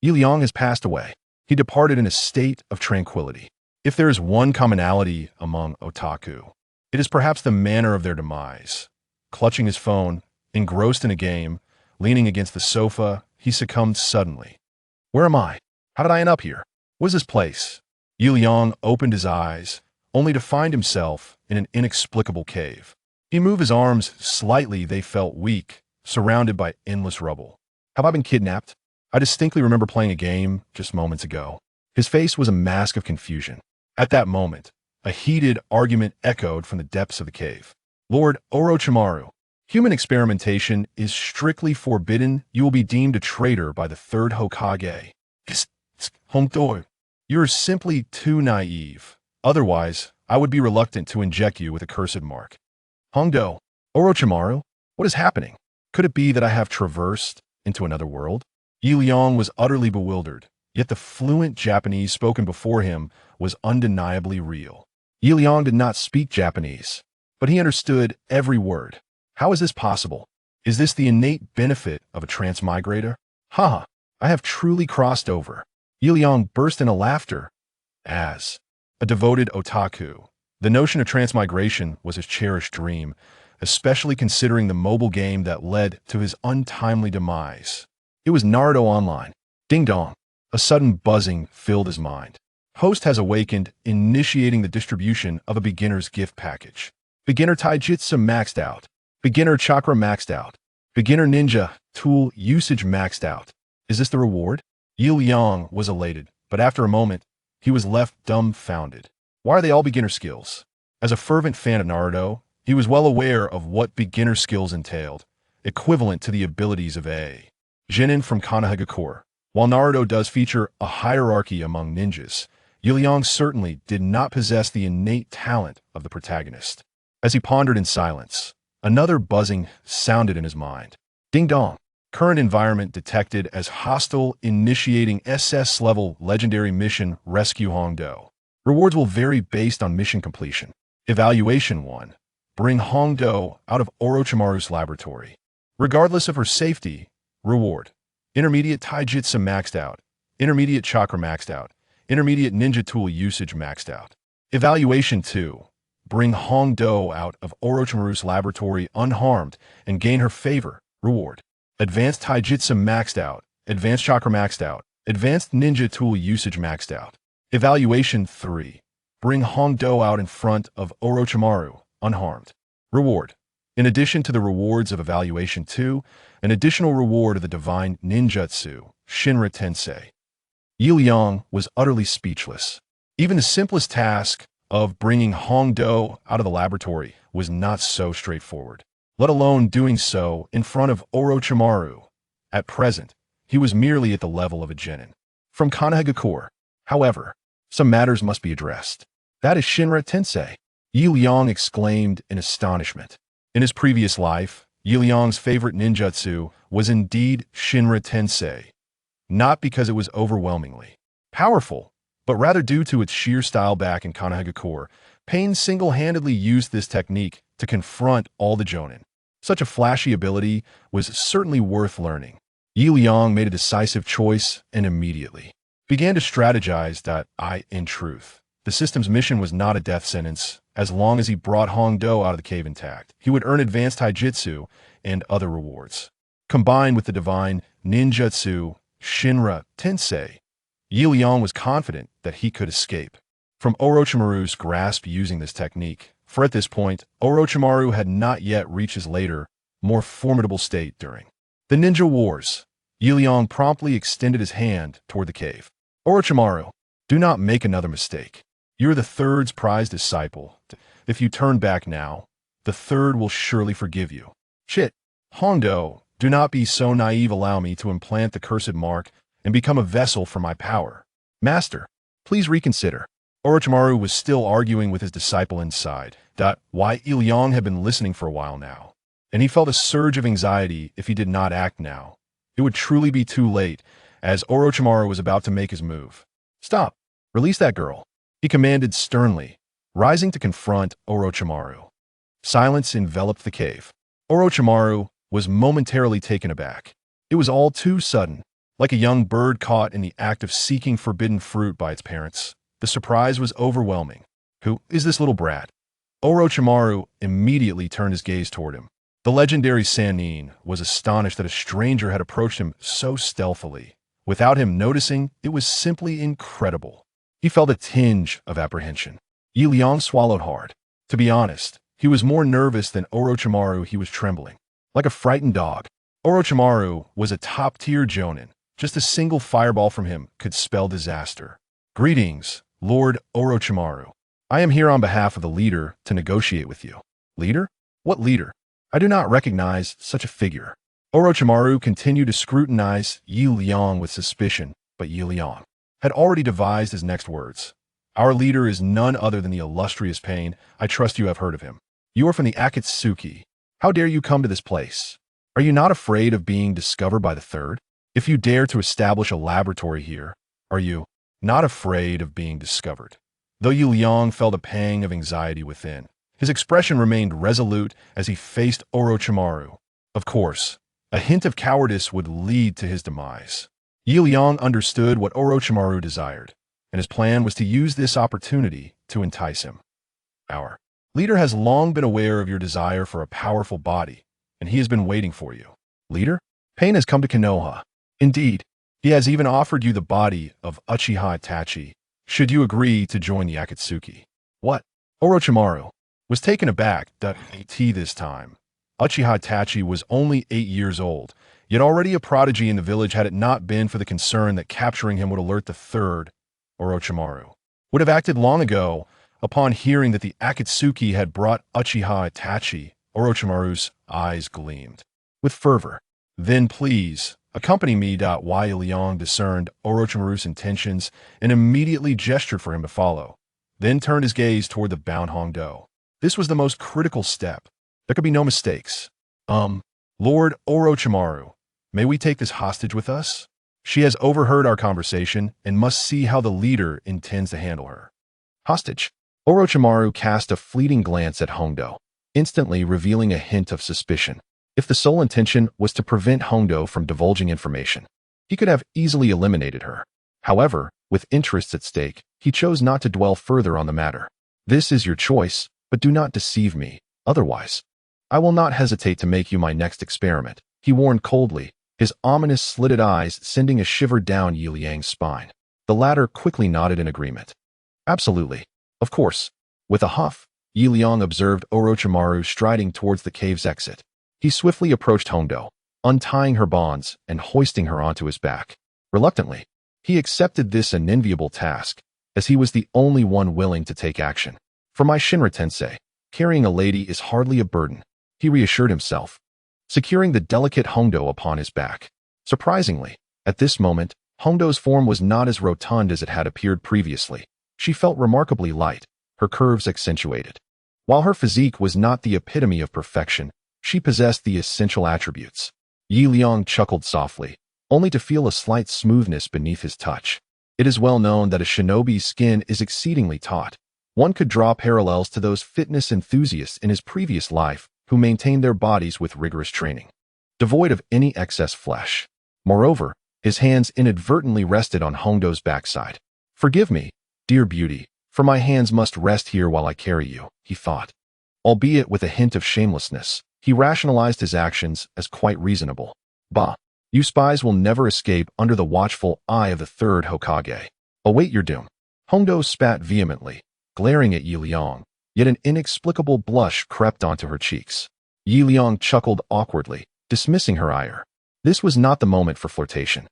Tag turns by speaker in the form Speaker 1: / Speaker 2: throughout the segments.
Speaker 1: Liang has passed away. He departed in a state of tranquility. If there is one commonality among otaku, it is perhaps the manner of their demise. Clutching his phone, engrossed in a game, leaning against the sofa, he succumbed suddenly. Where am I? How did I end up here? What is this place? Liang opened his eyes, only to find himself in an inexplicable cave. He moved his arms slightly, they felt weak, surrounded by endless rubble. Have I been kidnapped? I distinctly remember playing a game just moments ago. His face was a mask of confusion. At that moment, a heated argument echoed from the depths of the cave. Lord Orochimaru, human experimentation is strictly forbidden. You will be deemed a traitor by the third Hokage. Hongdoi, you're simply too naive. Otherwise, I would be reluctant to inject you with a cursed mark. Hongdo, Orochimaru, what is happening? Could it be that I have traversed into another world? Liang was utterly bewildered, yet the fluent Japanese spoken before him was undeniably real. Liang did not speak Japanese, but he understood every word. How is this possible? Is this the innate benefit of a transmigrator? Ha! I have truly crossed over. Liang burst into laughter. As a devoted otaku, the notion of transmigration was his cherished dream, especially considering the mobile game that led to his untimely demise. It was Naruto Online. Ding dong. A sudden buzzing filled his mind. Host has awakened, initiating the distribution of a beginner's gift package. Beginner Taijutsu maxed out. Beginner Chakra maxed out. Beginner Ninja tool usage maxed out. Is this the reward? Liang was elated, but after a moment, he was left dumbfounded. Why are they all beginner skills? As a fervent fan of Naruto, he was well aware of what beginner skills entailed, equivalent to the abilities of a Genin from Konohagakure. While Naruto does feature a hierarchy among ninjas, Liang certainly did not possess the innate talent of the protagonist. As he pondered in silence, another buzzing sounded in his mind. Ding dong. Current environment detected as hostile, initiating SS-level legendary mission Rescue Hongdo. Rewards will vary based on mission completion. Evaluation 1. Bring Hongdo out of Orochimaru's laboratory. Regardless of her safety, reward. Intermediate Taijutsu maxed out. Intermediate Chakra maxed out. Intermediate Ninja Tool usage maxed out. Evaluation 2. Bring Hongdo out of Orochimaru's laboratory unharmed and gain her favor. Reward. Advanced Taijutsu maxed out. Advanced Chakra maxed out. Advanced Ninja Tool usage maxed out. Evaluation 3. Bring Hongdo out in front of Orochimaru unharmed. Reward. In addition to the rewards of Evaluation 2, an additional reward of the Divine Ninjutsu, Shinra Tensei. Liang was utterly speechless. Even the simplest task of bringing Hongdo out of the laboratory was not so straightforward, let alone doing so in front of Orochimaru. At present, he was merely at the level of a genin. From Konohagakure, however, some matters must be addressed. That is Shinra Tensei. Liang exclaimed in astonishment. In his previous life, Liang's favorite ninjutsu was indeed Shinra Tensei, not because it was overwhelmingly powerful, but rather due to its sheer style. Back in Konohagakure, Pain single-handedly used this technique to confront all the jonin. Such a flashy ability was certainly worth learning. Liang made a decisive choice and immediately began to strategize that in truth, the system's mission was not a death sentence. As long as he brought Hongdo out of the cave intact, he would earn advanced taijutsu and other rewards. Combined with the divine ninjutsu Shinra Tensei, Liang was confident that he could escape from Orochimaru's grasp using this technique, for at this point, Orochimaru had not yet reached his later, more formidable state during the Ninja Wars. Liang promptly extended his hand toward the cave. Orochimaru, do not make another mistake. You're the third's prized disciple. If you turn back now, the third will surely forgive you. Shit. Hongdo, do not be so naive. Allow me to implant the cursed mark and become a vessel for my power. Master, please reconsider. Orochimaru was still arguing with his disciple inside. Liang had been listening for a while now, and he felt a surge of anxiety. If he did not act now, it would truly be too late, as Orochimaru was about to make his move. Stop. Release that girl, he commanded sternly, rising to confront Orochimaru. Silence enveloped the cave. Orochimaru was momentarily taken aback. It was all too sudden, Like a young bird caught in the act of seeking forbidden fruit by its parents. The surprise was overwhelming. Who is this little brat? Orochimaru immediately turned his gaze toward him. The legendary Sannin was astonished that a stranger had approached him so stealthily. Without him noticing, it was simply incredible. He felt a tinge of apprehension. Liang swallowed hard. To be honest, he was more nervous than Orochimaru. He was trembling. Like a frightened dog. Orochimaru was a top-tier jonin. Just a single fireball from him could spell disaster. Greetings, Lord Orochimaru. I am here on behalf of the leader to negotiate with you. Leader? What leader? I do not recognize such a figure. Orochimaru continued to scrutinize Liang with suspicion, but Liang had already devised his next words. Our leader is none other than the illustrious Pain. I trust you have heard of him. You are from the Akatsuki. How dare you come to this place? Are you not afraid of being discovered by the third? If you dare to establish a laboratory here, are you not afraid of being discovered? Though Liang felt a pang of anxiety within, his expression remained resolute as he faced Orochimaru. Of course, a hint of cowardice would lead to his demise. Liang understood what Orochimaru desired, and his plan was to use this opportunity to entice him. Our leader has long been aware of your desire for a powerful body, and he has been waiting for you. Leader, Pain has come to Konoha. Indeed, he has even offered you the body of Uchiha Itachi, should you agree to join the Akatsuki. What? Orochimaru was taken aback that this time. Uchiha Itachi was only 8 years old, yet already a prodigy in the village had it not been for the concern that capturing him would alert the third. Orochimaru would have acted long ago. Upon hearing that the Akatsuki had brought Uchiha Itachi, Orochimaru's eyes gleamed with fervor. Then please, accompany me. Liang discerned Orochimaru's intentions and immediately gestured for him to follow, then turned his gaze toward the bound Hongdo. This was the most critical step. There could be no mistakes. Lord Orochimaru, may we take this hostage with us? She has overheard our conversation and must see how the leader intends to handle her. Hostage? Orochimaru cast a fleeting glance at Hongdo, instantly revealing a hint of suspicion. If the sole intention was to prevent Hongdo from divulging information, he could have easily eliminated her. However, with interests at stake, he chose not to dwell further on the matter. This is your choice, but do not deceive me, otherwise I will not hesitate to make you my next experiment, he warned coldly, his ominous slitted eyes sending a shiver down Liang's spine. The latter quickly nodded in agreement. Absolutely. Of course. With a huff, Liang observed Orochimaru striding towards the cave's exit. He swiftly approached Hongdo, untying her bonds and hoisting her onto his back. Reluctantly, he accepted this unenviable task, as he was the only one willing to take action. For my Shinra Tensei, carrying a lady is hardly a burden, he reassured himself, securing the delicate Hongdo upon his back. Surprisingly, at this moment, Hongdo's form was not as rotund as it had appeared previously. She felt remarkably light, her curves accentuated. While her physique was not the epitome of perfection, she possessed the essential attributes. Liang chuckled softly, only to feel a slight smoothness beneath his touch. It is well known that a shinobi's skin is exceedingly taut. One could draw parallels to those fitness enthusiasts in his previous life who maintained their bodies with rigorous training, devoid of any excess flesh. Moreover, his hands inadvertently rested on Hongdo's backside. Forgive me, dear beauty, for my hands must rest here while I carry you, he thought. Albeit with a hint of shamelessness, he rationalized his actions as quite reasonable. Bah, you spies will never escape under the watchful eye of the third Hokage. Await your doom. Hongdo spat vehemently, glaring at Liang, yet an inexplicable blush crept onto her cheeks. Liang chuckled awkwardly, dismissing her ire. This was not the moment for flirtation.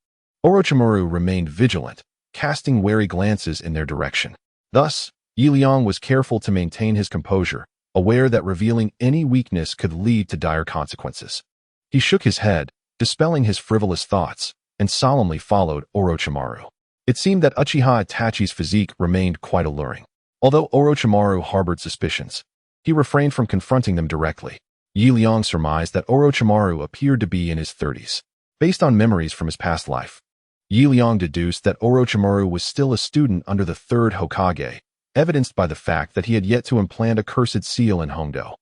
Speaker 1: Orochimaru remained vigilant, casting wary glances in their direction. Thus, Liang was careful to maintain his composure, aware that revealing any weakness could lead to dire consequences. He shook his head, dispelling his frivolous thoughts, and solemnly followed Orochimaru. It seemed that Uchiha Itachi's physique remained quite alluring. Although Orochimaru harbored suspicions, he refrained from confronting them directly. Liang surmised that Orochimaru appeared to be in his 30s. Based on memories from his past life, Liang deduced that Orochimaru was still a student under the third Hokage, evidenced by the fact that he had yet to implant a cursed seal in Hongdo,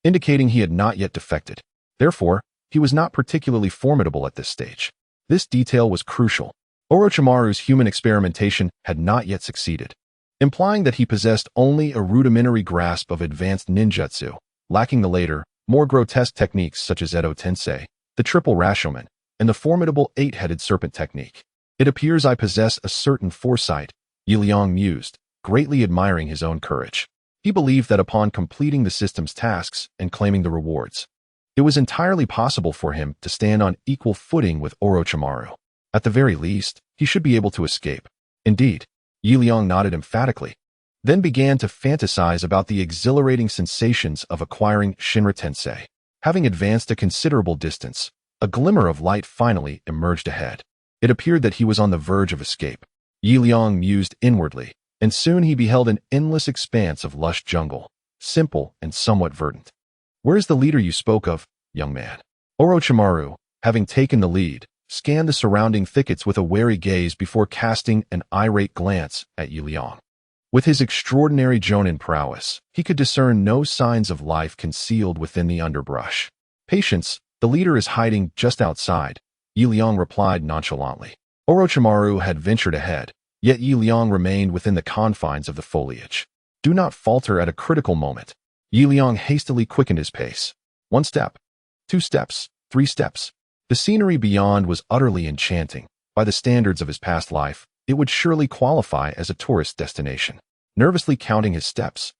Speaker 1: indicating he had not yet defected. Therefore, he was not particularly formidable at this stage. This detail was crucial. Orochimaru's human experimentation had not yet succeeded, implying that he possessed only a rudimentary grasp of advanced ninjutsu, lacking the later, more grotesque techniques such as Edo Tensei, the triple Rashomon, and the formidable eight-headed serpent technique. It appears I possess a certain foresight, Liang mused, greatly admiring his own courage. He believed that upon completing the system's tasks and claiming the rewards, it was entirely possible for him to stand on equal footing with Orochimaru. At the very least, he should be able to escape. Indeed, Liang nodded emphatically, then began to fantasize about the exhilarating sensations of acquiring Shinra Tensei. Having advanced a considerable distance, a glimmer of light finally emerged ahead. It appeared that he was on the verge of escape. Liang mused inwardly, and soon he beheld an endless expanse of lush jungle, simple and somewhat verdant. "Where is the leader you spoke of, young man?" Orochimaru, having taken the lead, scanned the surrounding thickets with a wary gaze before casting an irate glance at Liang. With his extraordinary Jonin prowess, he could discern no signs of life concealed within the underbrush. "Patience, the leader is hiding just outside," Liang replied nonchalantly. Orochimaru had ventured ahead, yet Liang remained within the confines of the foliage. "Do not falter at a critical moment." Liang hastily quickened his pace. 1 step, 2 steps, 3 steps. The scenery beyond was utterly enchanting. By the standards of his past life, it would surely qualify as a tourist destination. Nervously counting his steps,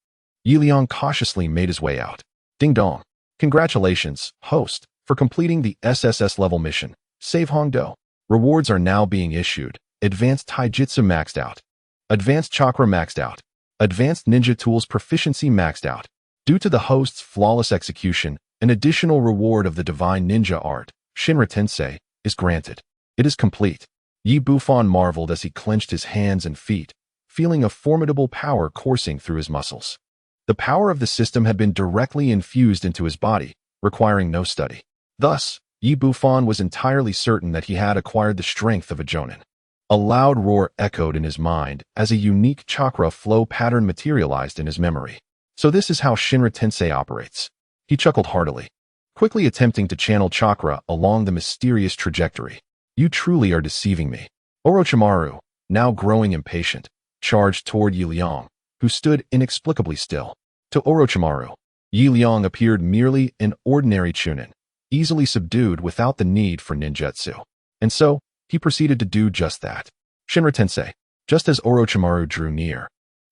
Speaker 1: Liang cautiously made his way out. Ding dong. "Congratulations, host, for completing the SSS level mission. Save Hongdo. Rewards are now being issued. Advanced Taijutsu maxed out. Advanced Chakra maxed out. Advanced Ninja Tools proficiency maxed out. Due to the host's flawless execution, an additional reward of the Divine Ninja Art, Shinra Tensei, is granted. It is complete." Yi Bufon marveled as he clenched his hands and feet, feeling a formidable power coursing through his muscles. The power of the system had been directly infused into his body, requiring no study. Thus, Yi Bufon was entirely certain that he had acquired the strength of a Jonin. A loud roar echoed in his mind as a unique chakra flow pattern materialized in his memory. So this is how Shinra Tensei operates. He chuckled heartily, quickly attempting to channel chakra along the mysterious trajectory. "You truly are deceiving me." Orochimaru, now growing impatient, charged toward Liang, who stood inexplicably still. To Orochimaru, Liang appeared merely an ordinary chunin, easily subdued without the need for ninjutsu. And so, he proceeded to do just that. Shinra Tensei. Just as Orochimaru drew near,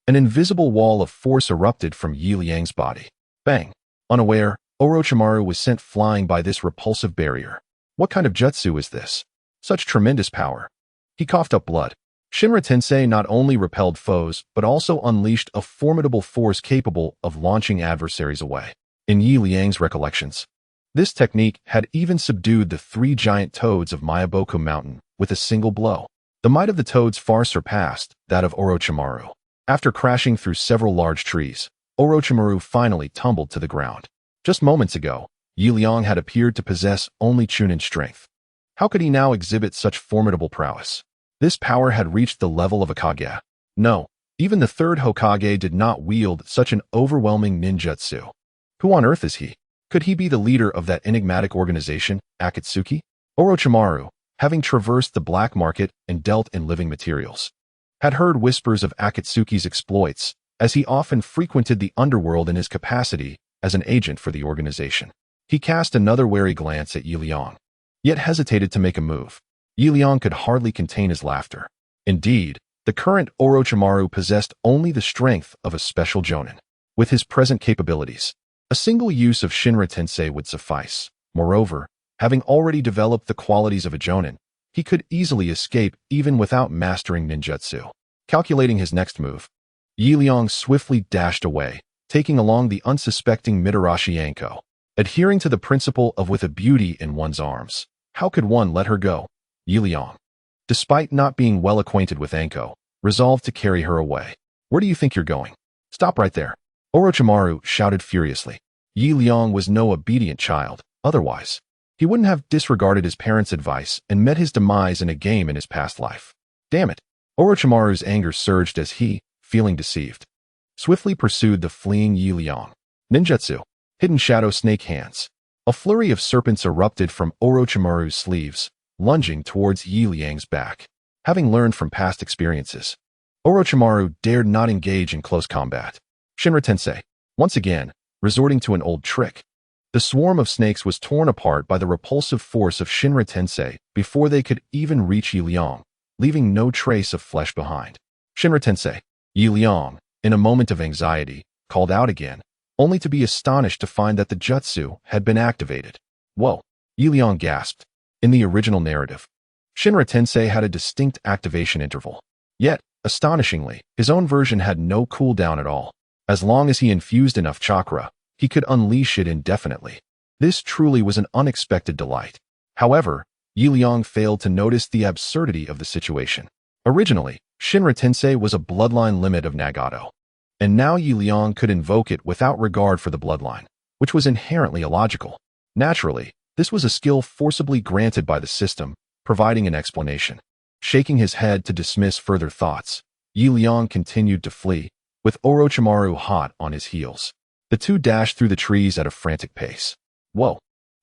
Speaker 1: an invisible wall of force erupted from Liang's body. Bang! Unaware, Orochimaru was sent flying by this repulsive barrier. What kind of jutsu is this? Such tremendous power. He coughed up blood. Shinra Tensei not only repelled foes, but also unleashed a formidable force capable of launching adversaries away. In Liang's recollections, this technique had even subdued the 3 giant toads of Miyaboku Mountain with a single blow. The might of the toads far surpassed that of Orochimaru. After crashing through several large trees, Orochimaru finally tumbled to the ground. Just moments ago, Liang had appeared to possess only Chunin strength. How could he now exhibit such formidable prowess? This power had reached the level of a Kage. No, even the 3rd Hokage did not wield such an overwhelming ninjutsu. Who on earth is he? Could he be the leader of that enigmatic organization, Akatsuki? Orochimaru, having traversed the black market and dealt in living materials, had heard whispers of Akatsuki's exploits, as he often frequented the underworld in his capacity as an agent for the organization. He cast another wary glance at Liang, yet hesitated to make a move. Liang could hardly contain his laughter. Indeed, the current Orochimaru possessed only the strength of a special Jonin. With his present capabilities, a single use of Shinra Tensei would suffice. Moreover, having already developed the qualities of a Jonin, he could easily escape even without mastering ninjutsu. Calculating his next move, Liang swiftly dashed away, taking along the unsuspecting Mitarashi Anko. Adhering to the principle of with a beauty in one's arms, how could one let her go? Liang, despite not being well acquainted with Anko, resolved to carry her away. "Where do you think you're going? Stop right there." Orochimaru shouted furiously. Liang was no obedient child, otherwise he wouldn't have disregarded his parents' advice and met his demise in a game in his past life. Damn it! Orochimaru's anger surged as he, feeling deceived, swiftly pursued the fleeing Liang. Ninjutsu. Hidden Shadow Snake Hands. A flurry of serpents erupted from Orochimaru's sleeves, lunging towards Liang's back. Having learned from past experiences, Orochimaru dared not engage in close combat. Shinra Tensei, once again, resorting to an old trick. The swarm of snakes was torn apart by the repulsive force of Shinra Tensei before they could even reach Liang, leaving no trace of flesh behind. Shinra Tensei, Liang, in a moment of anxiety, called out again, only to be astonished to find that the jutsu had been activated. Whoa! Liang gasped. In the original narrative, Shinra Tensei had a distinct activation interval. Yet, astonishingly, his own version had no cooldown at all. As long as he infused enough chakra, he could unleash it indefinitely. This truly was an unexpected delight. However, Liang failed to notice the absurdity of the situation. Originally, Shinra Tensei was a bloodline limit of Nagato, and now Liang could invoke it without regard for the bloodline, which was inherently illogical. Naturally, this was a skill forcibly granted by the system, providing an explanation. Shaking his head to dismiss further thoughts, Liang continued to flee, with Orochimaru hot on his heels. The two dashed through the trees at a frantic pace. Whoa!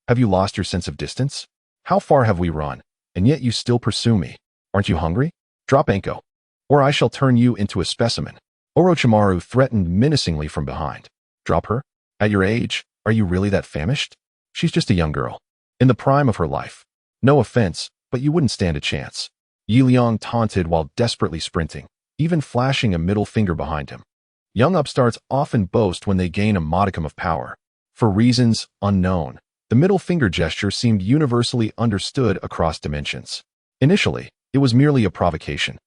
Speaker 1: Have you lost your sense of distance? How far have we run, and yet you still pursue me? Aren't you hungry? Drop Anko, or I shall turn you into a specimen. Orochimaru threatened menacingly from behind. Drop her? At your age, are you really that famished? She's just a young girl, in the prime of her life. No offense, but you wouldn't stand a chance. Liang taunted while desperately sprinting, even flashing a middle finger behind him. Young upstarts often boast when they gain a modicum of power. For reasons unknown, the middle finger gesture seemed universally understood across dimensions. Initially, it was merely a provocation,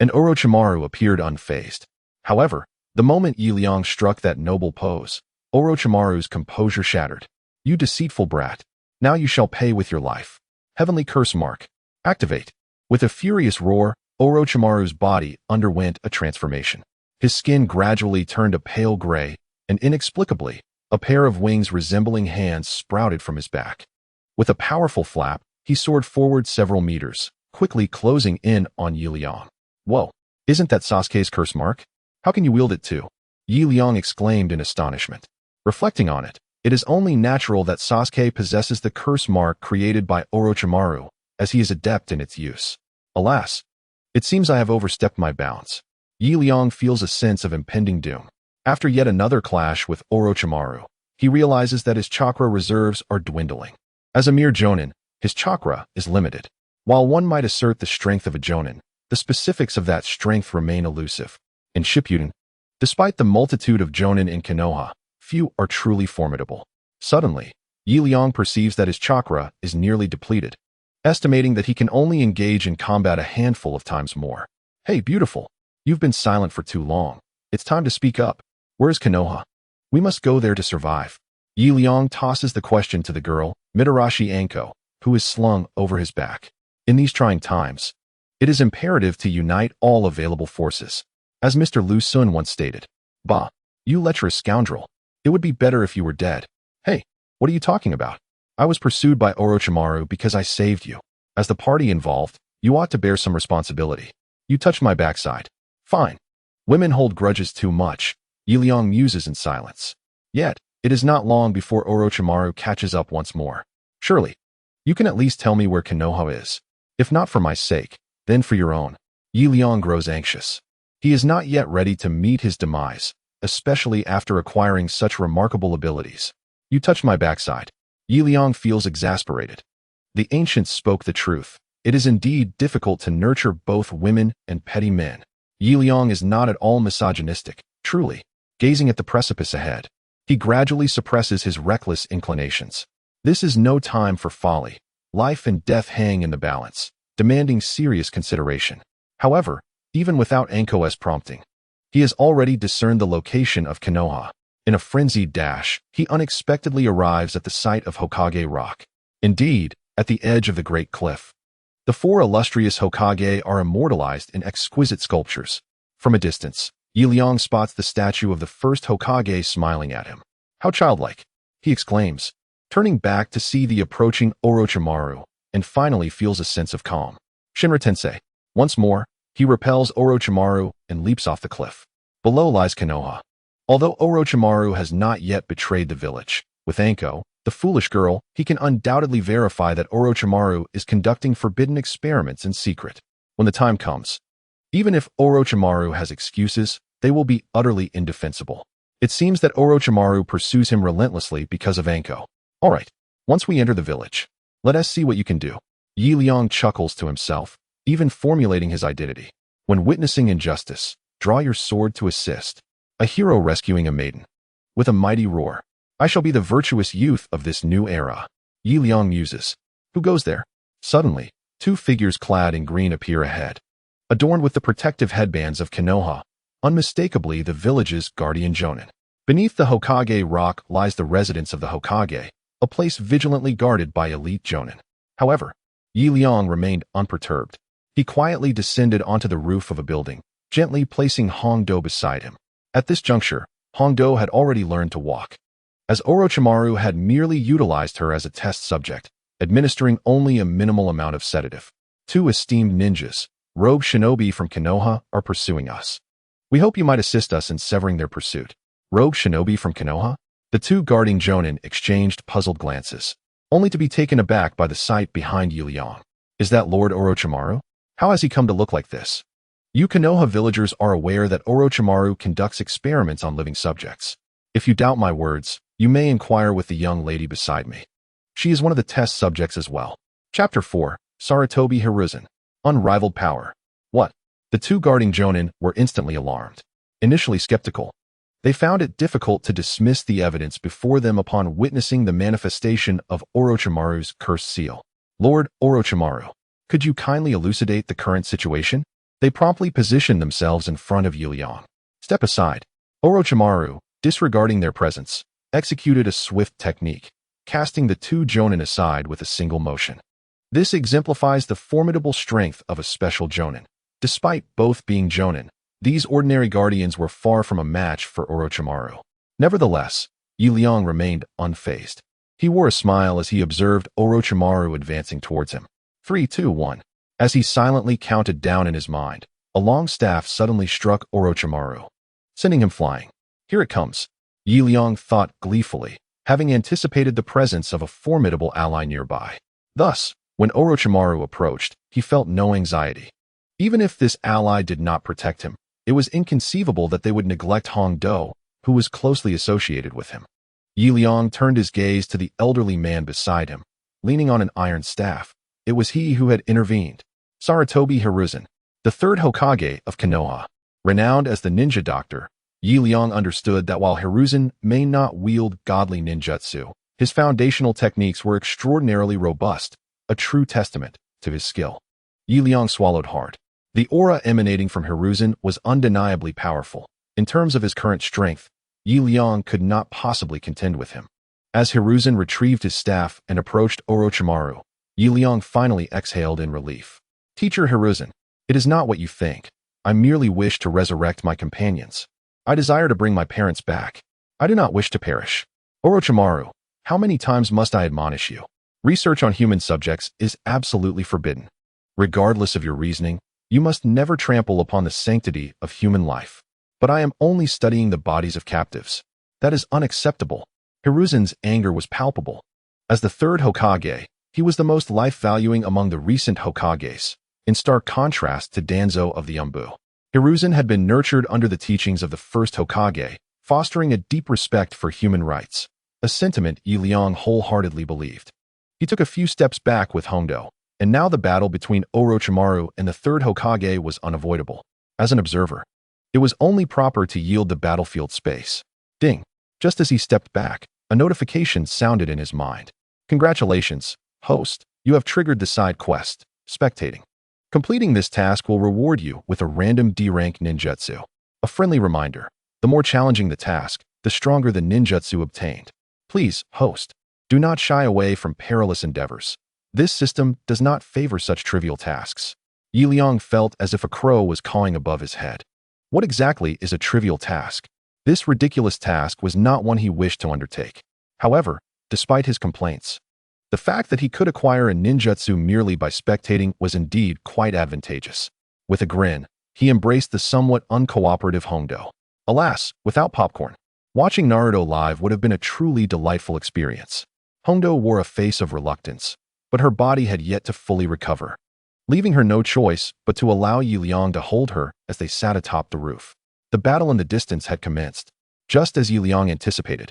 Speaker 1: and Orochimaru appeared unfazed. However, the moment Liang struck that noble pose, Orochimaru's composure shattered. You deceitful brat, now you shall pay with your life. Heavenly curse mark. Activate. With a furious roar, Orochimaru's body underwent a transformation. His skin gradually turned a pale gray, and inexplicably, a pair of wings resembling hands sprouted from his back. With a powerful flap, he soared forward several meters, quickly closing in on Liang. Whoa, isn't that Sasuke's curse mark? How can you wield it too? Liang exclaimed in astonishment. Reflecting on it, it is only natural that Sasuke possesses the curse mark created by Orochimaru, as he is adept in its use. Alas, it seems I have overstepped my bounds. Liang feels a sense of impending doom. After yet another clash with Orochimaru, he realizes that his chakra reserves are dwindling. As a mere jonin, his chakra is limited. While one might assert the strength of a jonin, the specifics of that strength remain elusive. In Shippuden, despite the multitude of jonin in Konoha, few are truly formidable. Suddenly, Liang perceives that his chakra is nearly depleted, estimating that he can only engage in combat a handful of times more. Hey, beautiful. You've been silent for too long. It's time to speak up. Where's Konoha? We must go there to survive. Liang tosses the question to the girl, Mitarashi Anko, who is slung over his back. In these trying times, it is imperative to unite all available forces. As Mr. Lu Sun once stated, Bah, you lecherous scoundrel. It would be better if you were dead. Hey, what are you talking about? I was pursued by Orochimaru because I saved you. As the party involved, you ought to bear some responsibility. You touched my backside. Fine. Women hold grudges too much. Liang muses in silence. Yet, it is not long before Orochimaru catches up once more. Surely, you can at least tell me where Konoha is. If not for my sake, then for your own. Liang grows anxious. He is not yet ready to meet his demise, especially after acquiring such remarkable abilities. You touched my backside. Liang feels exasperated. The ancients spoke the truth. It is indeed difficult to nurture both women and petty men. Liang is not at all misogynistic, truly. Gazing at the precipice ahead, he gradually suppresses his reckless inclinations. This is no time for folly. Life and death hang in the balance, demanding serious consideration. However, even without Anko's prompting, he has already discerned the location of Konoha. In a frenzied dash, he unexpectedly arrives at the site of Hokage Rock. Indeed, at the edge of the Great Cliff. The four illustrious Hokage are immortalized in exquisite sculptures. From a distance, Liang spots the statue of the first Hokage smiling at him. How childlike, he exclaims, turning back to see the approaching Orochimaru, and finally feels a sense of calm. Shinra Tensei. Once more, he repels Orochimaru and leaps off the cliff. Below lies Konoha. Although Orochimaru has not yet betrayed the village, with Anko, The foolish girl, he can undoubtedly verify that Orochimaru is conducting forbidden experiments in secret. When the time comes, even if Orochimaru has excuses, they will be utterly indefensible. It seems that Orochimaru pursues him relentlessly because of Anko. All right, once we enter the village, let us see what you can do. Liang chuckles to himself, even formulating his identity. When witnessing injustice, draw your sword to assist. A hero rescuing a maiden. With a mighty roar, I shall be the virtuous youth of this new era. Liang muses. Who goes there? Suddenly, two figures clad in green appear ahead. Adorned with the protective headbands of Konoha, unmistakably the village's guardian Jonin. Beneath the Hokage rock lies the residence of the Hokage, a place vigilantly guarded by elite Jonin. However, Liang remained unperturbed. He quietly descended onto the roof of a building, gently placing Hongdo beside him. At this juncture, Hongdo had already learned to walk, as Orochimaru had merely utilized her as a test subject, administering only a minimal amount of sedative. Two esteemed ninjas, rogue shinobi from Konoha, are pursuing us. We hope you might assist us in severing their pursuit. Rogue shinobi from Konoha? The two guarding Jonin exchanged puzzled glances, only to be taken aback by the sight behind Liang. Is that Lord Orochimaru? How has he come to look like this? You Konoha villagers are aware that Orochimaru conducts experiments on living subjects. If you doubt my words, you may inquire with the young lady beside me. She is one of the test subjects as well. Chapter 4, Sarutobi Hiruzen. Unrivaled power. What? The two guarding Jonin were instantly alarmed. Initially skeptical, they found it difficult to dismiss the evidence before them upon witnessing the manifestation of Orochimaru's cursed seal. Lord Orochimaru, could you kindly elucidate the current situation? They promptly positioned themselves in front of Liang. Step aside. Orochimaru, disregarding their presence, executed a swift technique, casting the two Jonin aside with a single motion. This exemplifies the formidable strength of a special Jonin. Despite both being Jonin, these ordinary guardians were far from a match for Orochimaru. Nevertheless, Liang remained unfazed. He wore a smile as he observed Orochimaru advancing towards him. 3, 2, 1. As he silently counted down in his mind, a long staff suddenly struck Orochimaru, sending him flying. Here it comes. Liang thought gleefully, having anticipated the presence of a formidable ally nearby. Thus, when Orochimaru approached, he felt no anxiety. Even if this ally did not protect him, it was inconceivable that they would neglect Hongdo, who was closely associated with him. Liang turned his gaze to the elderly man beside him, leaning on an iron staff. It was he who had intervened. Sarutobi Hiruzen, the third Hokage of Konoha. Renowned as the ninja doctor, Liang understood that while Hiruzen may not wield godly ninjutsu, his foundational techniques were extraordinarily robust, a true testament to his skill. Liang swallowed hard. The aura emanating from Hiruzen was undeniably powerful. In terms of his current strength, Liang could not possibly contend with him. As Hiruzen retrieved his staff and approached Orochimaru, Liang finally exhaled in relief. Teacher Hiruzen, it is not what you think. I merely wish to resurrect my companions. I desire to bring my parents back. I do not wish to perish. Orochimaru, how many times must I admonish you? Research on human subjects is absolutely forbidden. Regardless of your reasoning, you must never trample upon the sanctity of human life. But I am only studying the bodies of captives. That is unacceptable. Hiruzen's anger was palpable. As the third Hokage, he was the most life-valuing among the recent Hokages, in stark contrast to Danzo of the Umbu. Hiruzen had been nurtured under the teachings of the first Hokage, fostering a deep respect for human rights, a sentiment Liang wholeheartedly believed. He took a few steps back with Hongdo, and now the battle between Orochimaru and the third Hokage was unavoidable. As an observer, it was only proper to yield the battlefield space. Ding! Just as he stepped back, a notification sounded in his mind. Congratulations, host, you have triggered the side quest, Spectating. Completing this task will reward you with a random D-rank ninjutsu. A friendly reminder, the more challenging the task, the stronger the ninjutsu obtained. Please, host, do not shy away from perilous endeavors. This system does not favor such trivial tasks. Liang felt as if a crow was cawing above his head. What exactly is a trivial task? This ridiculous task was not one he wished to undertake. However, despite his complaints, the fact that he could acquire a ninjutsu merely by spectating was indeed quite advantageous. With a grin, he embraced the somewhat uncooperative Hongdo. Alas, without popcorn, watching Naruto live would have been a truly delightful experience. Hongdo wore a face of reluctance, but her body had yet to fully recover, leaving her no choice but to allow Liang to hold her as they sat atop the roof. The battle in the distance had commenced, just as Liang anticipated.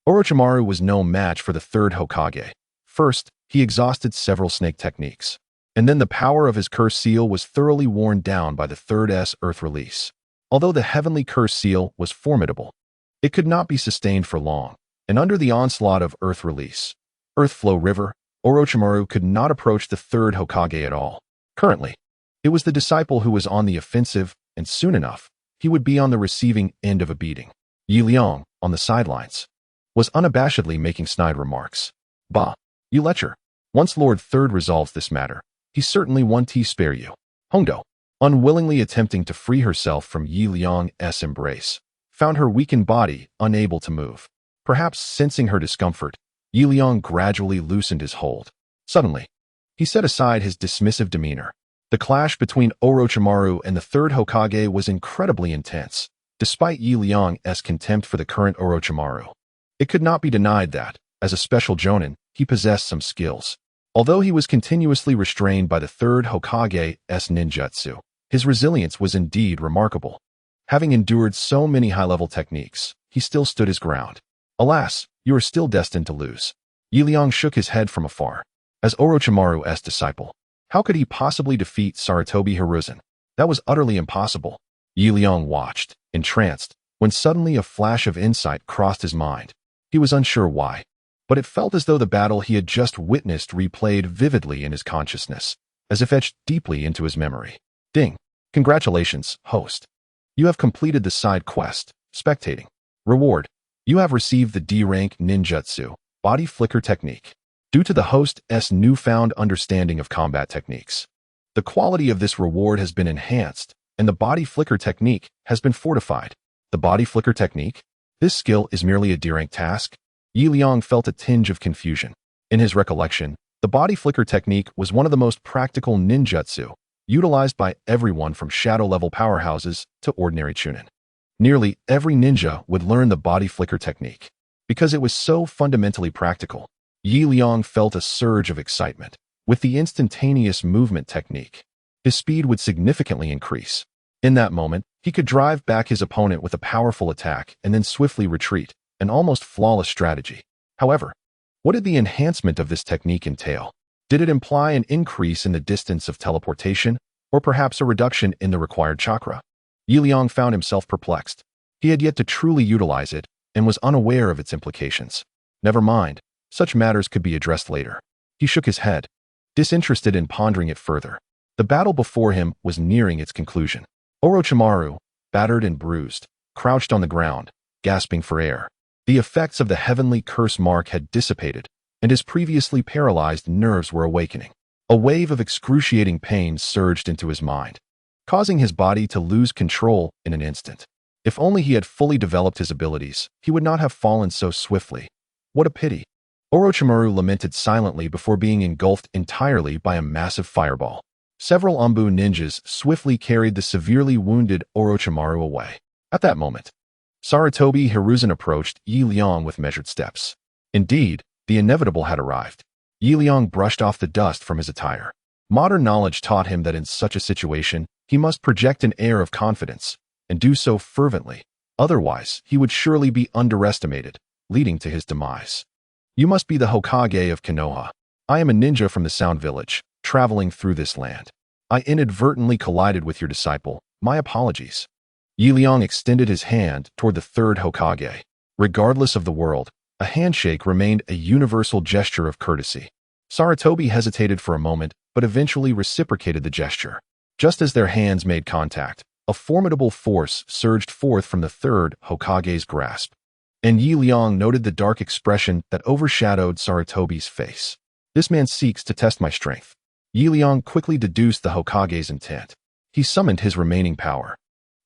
Speaker 1: Orochimaru was no match for the third Hokage. First, he exhausted several snake techniques, and then the power of his curse seal was thoroughly worn down by the third Earth release. Although the heavenly curse seal was formidable, it could not be sustained for long, and under the onslaught of Earth release, Earth Flow River, Orochimaru could not approach the third Hokage at all. Currently, it was the disciple who was on the offensive, and soon enough, he would be on the receiving end of a beating. Liang, on the sidelines, was unabashedly making snide remarks. Bah, you lecher. Once Lord Third resolves this matter, he certainly won't spare you. Hongdo, unwillingly attempting to free herself from Liang's embrace, found her weakened body unable to move. Perhaps sensing her discomfort, Liang gradually loosened his hold. Suddenly, he set aside his dismissive demeanor. The clash between Orochimaru and the third Hokage was incredibly intense, despite Liang's contempt for the current Orochimaru. It could not be denied that, as a special jonin, he possessed some skills. Although he was continuously restrained by the third Hokage's ninjutsu, his resilience was indeed remarkable. Having endured so many high-level techniques, he still stood his ground. Alas, you are still destined to lose. Liang shook his head from afar. As Orochimaru's disciple, how could he possibly defeat Sarutobi Hiruzen? That was utterly impossible. Liang watched, entranced, when suddenly a flash of insight crossed his mind. He was unsure why, but it felt as though the battle he had just witnessed replayed vividly in his consciousness, as if etched deeply into his memory. Ding! Congratulations, host. You have completed the side quest, spectating. Reward. You have received the D-rank ninjutsu, body flicker technique. Due to the host's newfound understanding of combat techniques, the quality of this reward has been enhanced, and the body flicker technique has been fortified. The body flicker technique? This skill is merely a D-rank task? Liang felt a tinge of confusion. In his recollection, the body flicker technique was one of the most practical ninjutsu, utilized by everyone from shadow-level powerhouses to ordinary chunin. Nearly every ninja would learn the body flicker technique. Because it was so fundamentally practical, Liang felt a surge of excitement. With the instantaneous movement technique, his speed would significantly increase. In that moment, he could drive back his opponent with a powerful attack and then swiftly retreat, an almost flawless strategy. However, what did the enhancement of this technique entail? Did it imply an increase in the distance of teleportation, or perhaps a reduction in the required chakra? Liang found himself perplexed. He had yet to truly utilize it, and was unaware of its implications. Never mind, such matters could be addressed later. He shook his head, disinterested in pondering it further. The battle before him was nearing its conclusion. Orochimaru, battered and bruised, crouched on the ground, gasping for air. The effects of the heavenly curse mark had dissipated, and his previously paralyzed nerves were awakening. A wave of excruciating pain surged into his mind, causing his body to lose control in an instant. If only he had fully developed his abilities, he would not have fallen so swiftly. What a pity. Orochimaru lamented silently before being engulfed entirely by a massive fireball. Several Anbu ninjas swiftly carried the severely wounded Orochimaru away. At that moment, Sarutobi Hiruzen approached Liang with measured steps. Indeed, the inevitable had arrived. Liang brushed off the dust from his attire. Modern knowledge taught him that in such a situation, he must project an air of confidence, and do so fervently. Otherwise, he would surely be underestimated, leading to his demise. You must be the Hokage of Konoha. I am a ninja from the Sound Village, traveling through this land. I inadvertently collided with your disciple. My apologies. Liang extended his hand toward the third Hokage. Regardless of the world, a handshake remained a universal gesture of courtesy. Sarutobi hesitated for a moment, but eventually reciprocated the gesture. Just as their hands made contact, a formidable force surged forth from the third Hokage's grasp, and Liang noted the dark expression that overshadowed Sarutobi's face. This man seeks to test my strength. Liang quickly deduced the Hokage's intent. He summoned his remaining power.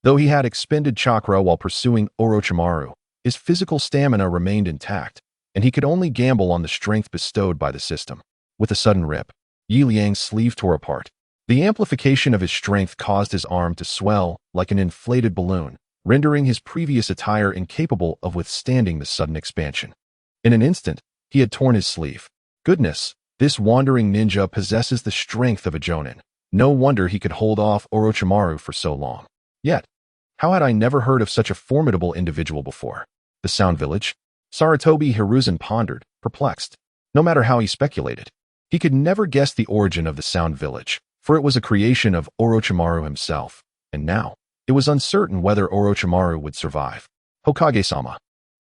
Speaker 1: Though he had expended chakra while pursuing Orochimaru, his physical stamina remained intact, and he could only gamble on the strength bestowed by the system. With a sudden rip, Liang's sleeve tore apart. The amplification of his strength caused his arm to swell like an inflated balloon, rendering his previous attire incapable of withstanding the sudden expansion. In an instant, He had torn his sleeve. Goodness, this wandering ninja possesses the strength of a jonin. No wonder he could hold off Orochimaru for so long. Yet, how had I never heard of such a formidable individual before? The Sound Village? Sarutobi Hiruzen pondered, perplexed. No matter how he speculated, he could never guess the origin of the Sound Village, for it was a creation of Orochimaru himself, and now, it was uncertain whether Orochimaru would survive. Hokage-sama,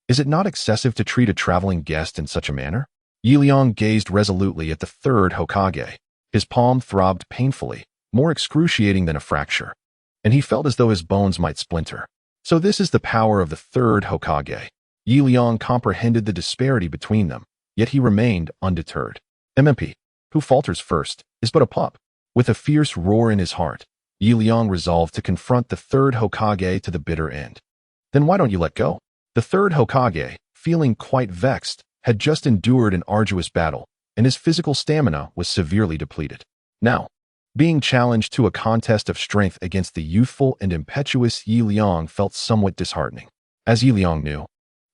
Speaker 1: is it not excessive to treat a traveling guest in such a manner? Liang gazed resolutely at the third Hokage. His palm throbbed painfully, more excruciating than a fracture, and he felt as though his bones might splinter. So this is the power of the third Hokage. Liang comprehended the disparity between them, yet he remained undeterred. MMP, who falters first, is but a pup. With a fierce roar in his heart, Liang resolved to confront the third Hokage to the bitter end. Then why don't you let go? The third Hokage, feeling quite vexed, had just endured an arduous battle, and his physical stamina was severely depleted. Now, being challenged to a contest of strength against the youthful and impetuous Liang felt somewhat disheartening. As Liang knew,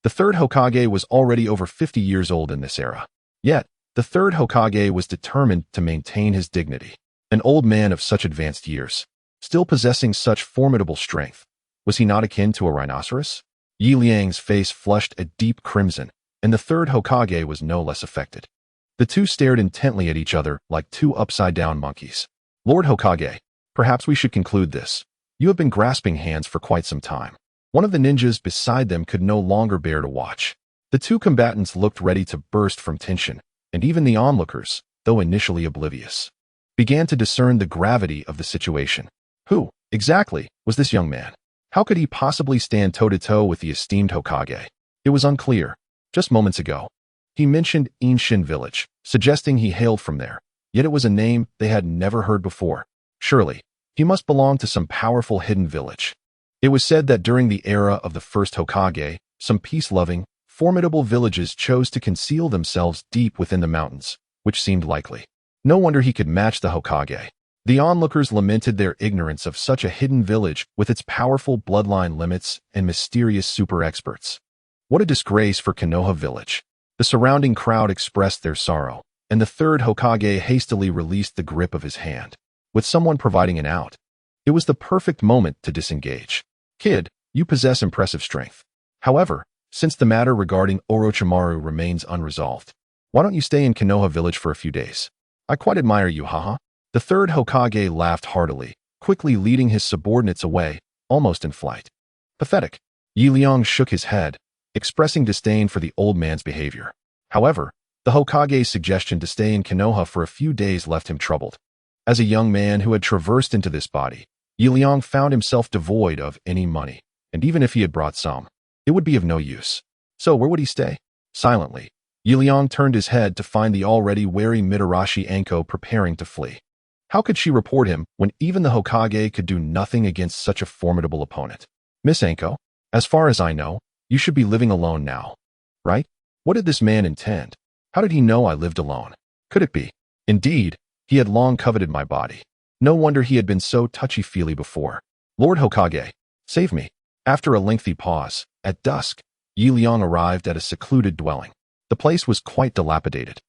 Speaker 1: the third Hokage was already over 50 years old in this era. Yet, the third Hokage was determined to maintain his dignity. An old man of such advanced years, still possessing such formidable strength, was he not akin to a rhinoceros? Liang's face flushed a deep crimson, and the third Hokage was no less affected. The two stared intently at each other like two upside-down monkeys. Lord Hokage, perhaps we should conclude this. You have been grasping hands for quite some time. One of the ninjas beside them could no longer bear to watch. The two combatants looked ready to burst from tension, and even the onlookers, though initially oblivious, began to discern the gravity of the situation. Who, exactly, was this young man? How could he possibly stand toe-to-toe with the esteemed Hokage? It was unclear. Just moments ago, he mentioned Inshin Village, suggesting he hailed from there, yet it was a name they had never heard before. Surely, he must belong to some powerful hidden village. It was said that during the era of the first Hokage, some peace-loving, formidable villages chose to conceal themselves deep within the mountains, which seemed likely. No wonder he could match the Hokage. The onlookers lamented their ignorance of such a hidden village with its powerful bloodline limits and mysterious super-experts. What a disgrace for Konoha Village. The surrounding crowd expressed their sorrow, and the third Hokage hastily released the grip of his hand, with someone providing an out. It was the perfect moment to disengage. Kid, you possess impressive strength. However, since the matter regarding Orochimaru remains unresolved, why don't you stay in Konoha Village for a few days? I quite admire you, haha. The third Hokage laughed heartily, quickly leading his subordinates away, almost in flight. Pathetic. Liang shook his head, expressing disdain for the old man's behavior. However, the Hokage's suggestion to stay in Konoha for a few days left him troubled. As a young man who had traversed into this body, Liang found himself devoid of any money, and even if he had brought some, it would be of no use. So where would he stay? Silently, Liang turned his head to find the already wary Mitarashi Anko preparing to flee. How could she report him when even the Hokage could do nothing against such a formidable opponent? Miss Anko, as far as I know, you should be living alone now, right? What did this man intend? How did he know I lived alone? Could it be? Indeed, he had long coveted my body. No wonder he had been so touchy-feely before. Lord Hokage, save me. After a lengthy pause, at dusk, Liang arrived at a secluded dwelling. The place was quite dilapidated,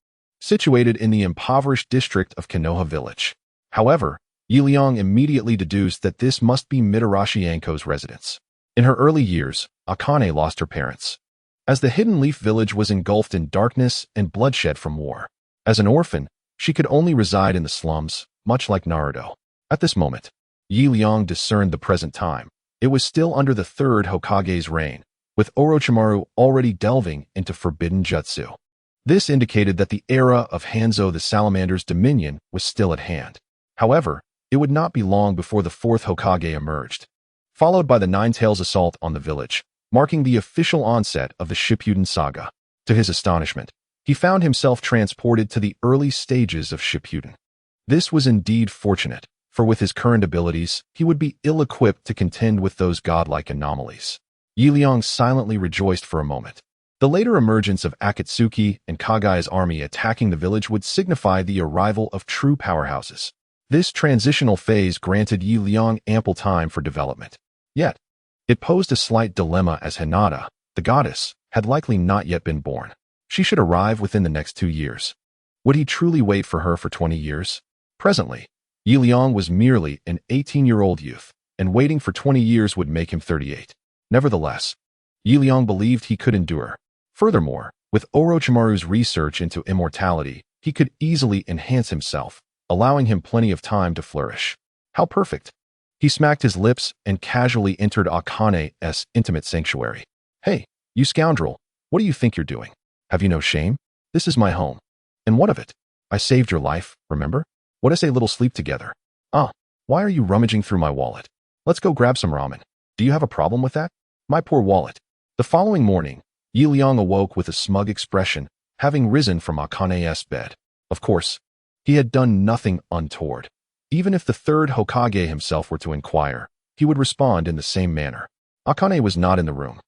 Speaker 1: situated in the impoverished district of Konoha Village. However, Liang immediately deduced that this must be Mitarashi Anko's residence. In her early years, Akane lost her parents, as the Hidden Leaf Village was engulfed in darkness and bloodshed from war. As an orphan, she could only reside in the slums, much like Naruto. At this moment, Liang discerned the present time. It was still under the third Hokage's reign, with Orochimaru already delving into forbidden jutsu. This indicated that the era of Hanzo the Salamander's dominion was still at hand. However, it would not be long before the fourth Hokage emerged, followed by the Nine-Tails assault on the village, marking the official onset of the Shippuden saga. To his astonishment, he found himself transported to the early stages of Shippuden. This was indeed fortunate, for with his current abilities, he would be ill-equipped to contend with those godlike anomalies. Liang silently rejoiced for a moment. The later emergence of Akatsuki and Kagaya's army attacking the village would signify the arrival of true powerhouses. This transitional phase granted Liang ample time for development. Yet, it posed a slight dilemma as Hinata, the goddess, had likely not yet been born. She should arrive within the next 2 years. Would he truly wait for her for 20 years? Presently, Liang was merely an 18-year-old youth, and waiting for 20 years would make him 38. Nevertheless, Liang believed he could endure. Furthermore, with Orochimaru's research into immortality, he could easily enhance himself, allowing him plenty of time to flourish. How perfect! He smacked his lips and casually entered Akane's intimate sanctuary. Hey, you scoundrel, what do you think you're doing? Have you no shame? This is my home. And what of it? I saved your life, remember? What is a little sleep together? Why are you rummaging through my wallet? Let's go grab some ramen. Do you have a problem with that? My poor wallet. The following morning, Liang awoke with a smug expression, having risen from Akane's bed. Of course, he had done nothing untoward. Even if the third Hokage himself were to inquire, he would respond in the same manner. Akane was not in the room.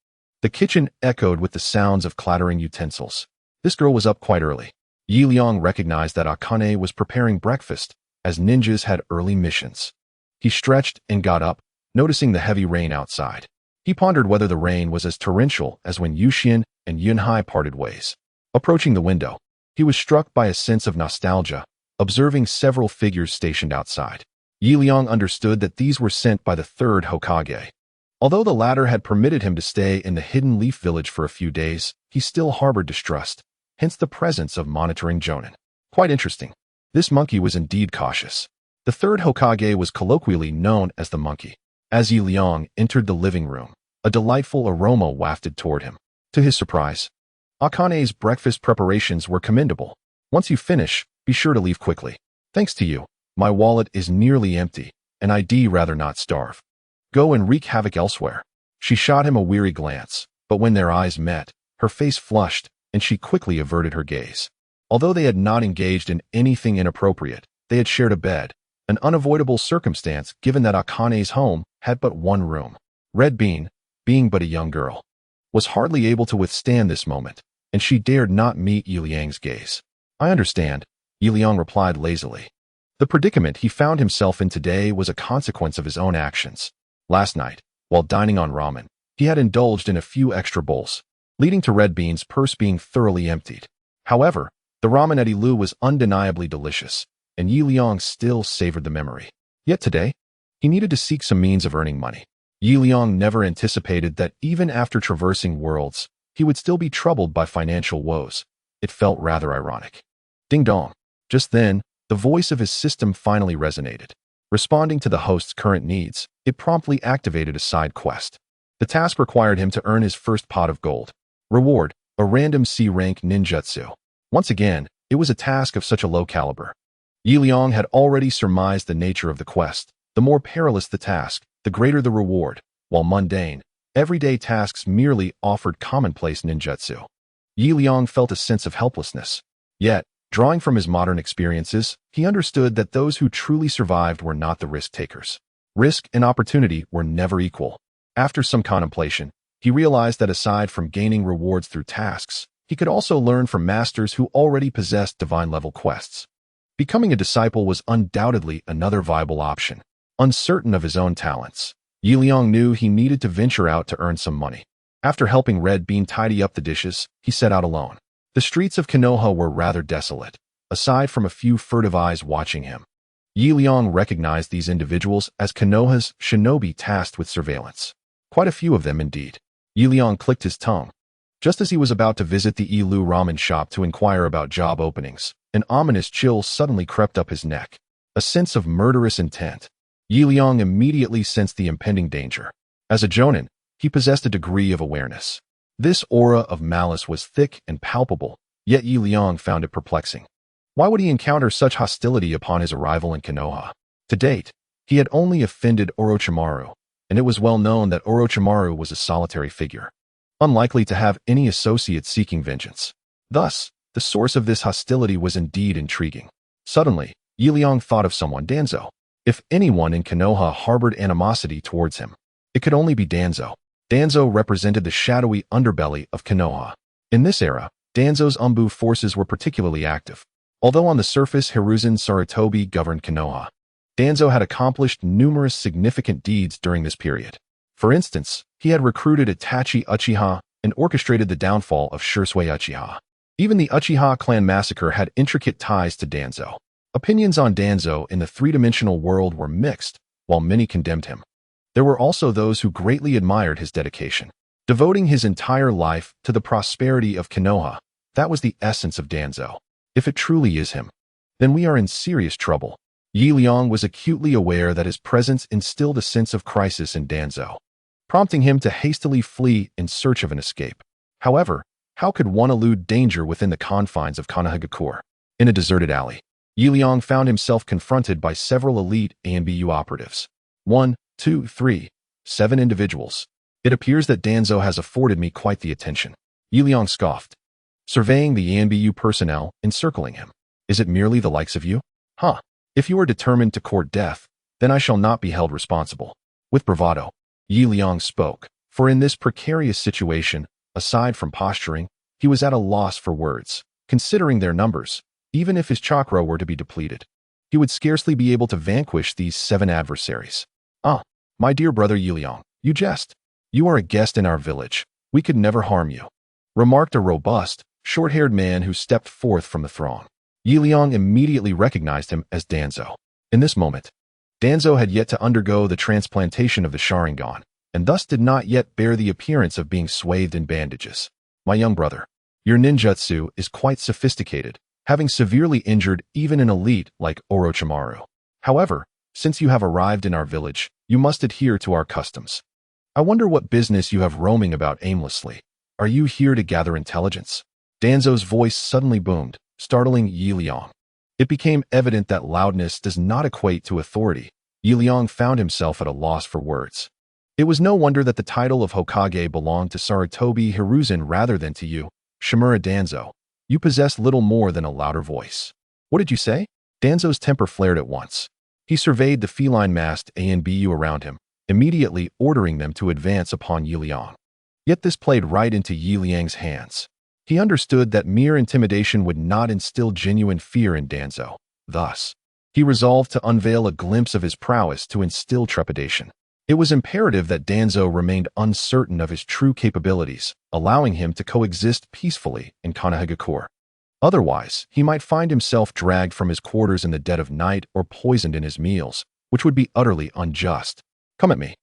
Speaker 1: The kitchen echoed with the sounds of clattering utensils. This girl was up quite early. Liang recognized that Akane was preparing breakfast, as ninjas had early missions. He stretched and got up, noticing the heavy rain outside. He pondered whether the rain was as torrential as when Yuxian and Yunhai parted ways. Approaching the window, he was struck by a sense of nostalgia, observing several figures stationed outside. Liang understood that these were sent by the third Hokage. Although the latter had permitted him to stay in the Hidden Leaf Village for a few days, he still harbored distrust, hence the presence of monitoring Jonin. Quite interesting. This monkey was indeed cautious. The third Hokage was colloquially known as the monkey. As Liang entered the living room, a delightful aroma wafted toward him. To his surprise, Akane's breakfast preparations were commendable. Once you finish, be sure to leave quickly. Thanks to you, my wallet is nearly empty, and I'd rather not starve. Go and wreak havoc elsewhere. She shot him a weary glance, but when their eyes met, her face flushed, and she quickly averted her gaze. Although they had not engaged in anything inappropriate, they had shared a bed, an unavoidable circumstance given that Akane's home had but one room. Red Bean, being but a young girl, was hardly able to withstand this moment, and she dared not meet Liang's gaze. I understand, Liang replied lazily. The predicament he found himself in today was a consequence of his own actions. Last night, while dining on ramen, he had indulged in a few extra bowls, leading to Red Bean's purse being thoroughly emptied. However, the ramen at Ilu was undeniably delicious, and Liang still savored the memory. Yet today, he needed to seek some means of earning money. Liang never anticipated that even after traversing worlds, he would still be troubled by financial woes. It felt rather ironic. Ding dong. Just then, the voice of his system finally resonated. Responding to the host's current needs, it promptly activated a side quest. The task required him to earn his first pot of gold. Reward, a random C-rank ninjutsu. Once again, it was a task of such a low caliber. Liang had already surmised the nature of the quest. The more perilous the task, the greater the reward, while mundane, everyday tasks merely offered commonplace ninjutsu. Liang felt a sense of helplessness. Yet, drawing from his modern experiences, he understood that those who truly survived were not the risk-takers. Risk and opportunity were never equal. After some contemplation, he realized that aside from gaining rewards through tasks, he could also learn from masters who already possessed divine-level quests. Becoming a disciple was undoubtedly another viable option. Uncertain of his own talents, Liang knew he needed to venture out to earn some money. After helping Red Bean tidy up the dishes, he set out alone. The streets of Konoha were rather desolate, aside from a few furtive eyes watching him. Liang recognized these individuals as Konoha's shinobi tasked with surveillance. Quite a few of them indeed. Liang clicked his tongue. Just as he was about to visit the Ilu ramen shop to inquire about job openings, an ominous chill suddenly crept up his neck. A sense of murderous intent. Liang immediately sensed the impending danger. As a jonin, he possessed a degree of awareness. This aura of malice was thick and palpable, yet Liang found it perplexing. Why would he encounter such hostility upon his arrival in Konoha? To date, he had only offended Orochimaru, and it was well known that Orochimaru was a solitary figure, unlikely to have any associates seeking vengeance. Thus, the source of this hostility was indeed intriguing. Suddenly, Liang thought of someone, Danzo. If anyone in Konoha harbored animosity towards him, it could only be Danzo. Danzo represented the shadowy underbelly of Konoha. In this era, Danzo's Umbu forces were particularly active. Although on the surface Hiruzen Sarutobi governed Konoha, Danzo had accomplished numerous significant deeds during this period. For instance, he had recruited Itachi Uchiha and orchestrated the downfall of Shisui Uchiha. Even the Uchiha clan massacre had intricate ties to Danzo. Opinions on Danzo in the three-dimensional world were mixed, while many condemned him. There were also those who greatly admired his dedication, devoting his entire life to the prosperity of Konoha. That was the essence of Danzo. If it truly is him, then we are in serious trouble. Liang was acutely aware that his presence instilled a sense of crisis in Danzo, prompting him to hastily flee in search of an escape. However, how could one elude danger within the confines of Konohagakure? In a deserted alley, Liang found himself confronted by several elite ANBU operatives. 1, 2, 3, 7 individuals. It appears that Danzo has afforded me quite the attention. Liang scoffed, surveying the ANBU personnel encircling him. Is it merely the likes of you? Huh. If you are determined to court death, then I shall not be held responsible. With bravado, Liang spoke, for in this precarious situation, aside from posturing, he was at a loss for words. Considering their numbers, even if his chakra were to be depleted, he would scarcely be able to vanquish these 7 adversaries. My dear brother Liang, you jest. You are a guest in our village. We could never harm you, remarked a robust, short-haired man who stepped forth from the throng. Liang immediately recognized him as Danzo. In this moment, Danzo had yet to undergo the transplantation of the Sharingan, and thus did not yet bear the appearance of being swathed in bandages. My young brother, your ninjutsu is quite sophisticated, having severely injured even an elite like Orochimaru. However, since you have arrived in our village, you must adhere to our customs. I wonder what business you have roaming about aimlessly. Are you here to gather intelligence? Danzo's voice suddenly boomed, startling Liang. It became evident that loudness does not equate to authority. Liang found himself at a loss for words. It was no wonder that the title of Hokage belonged to Sarutobi Hiruzen rather than to you, Shimura Danzo. You possess little more than a louder voice. What did you say? Danzo's temper flared at once. He surveyed the feline-masked ANBU around him, immediately ordering them to advance upon Liang. Yet this played right into Liang's hands. He understood that mere intimidation would not instill genuine fear in Danzo. Thus, he resolved to unveil a glimpse of his prowess to instill trepidation. It was imperative that Danzo remained uncertain of his true capabilities, allowing him to coexist peacefully in Konohagakure. Otherwise, he might find himself dragged from his quarters in the dead of night or poisoned in his meals, which would be utterly unjust. Come at me.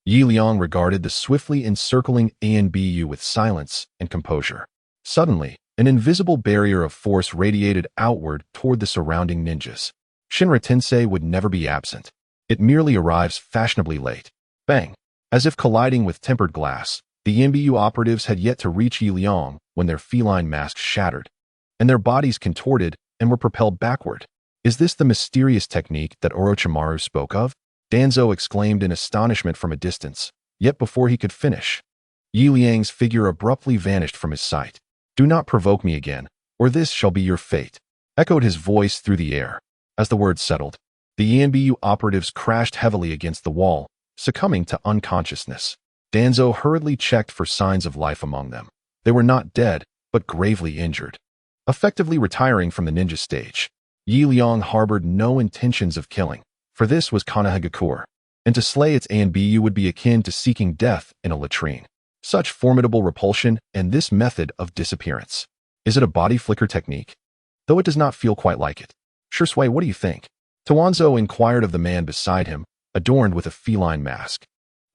Speaker 1: Liang regarded the swiftly encircling ANBU with silence and composure. Suddenly, an invisible barrier of force radiated outward toward the surrounding ninjas. Shinra Tensei would never be absent. It merely arrives fashionably late. Bang! As if colliding with tempered glass, the ANBU operatives had yet to reach Liang when their feline masks shattered, and their bodies contorted and were propelled backward. Is this the mysterious technique that Orochimaru spoke of? Danzo exclaimed in astonishment from a distance, yet before he could finish, Liang's figure abruptly vanished from his sight. Do not provoke me again, or this shall be your fate, echoed his voice through the air. As the words settled, the ANBU operatives crashed heavily against the wall, succumbing to unconsciousness. Danzo hurriedly checked for signs of life among them. They were not dead, but gravely injured. Effectively retiring from the ninja stage, Liang harbored no intentions of killing, for this was Konohagakure, and to slay its ANBU would be akin to seeking death in a latrine. Such formidable repulsion and this method of disappearance. Is it a body flicker technique? Though it does not feel quite like it. Shursui, what do you think? Tawanzo inquired of the man beside him, adorned with a feline mask.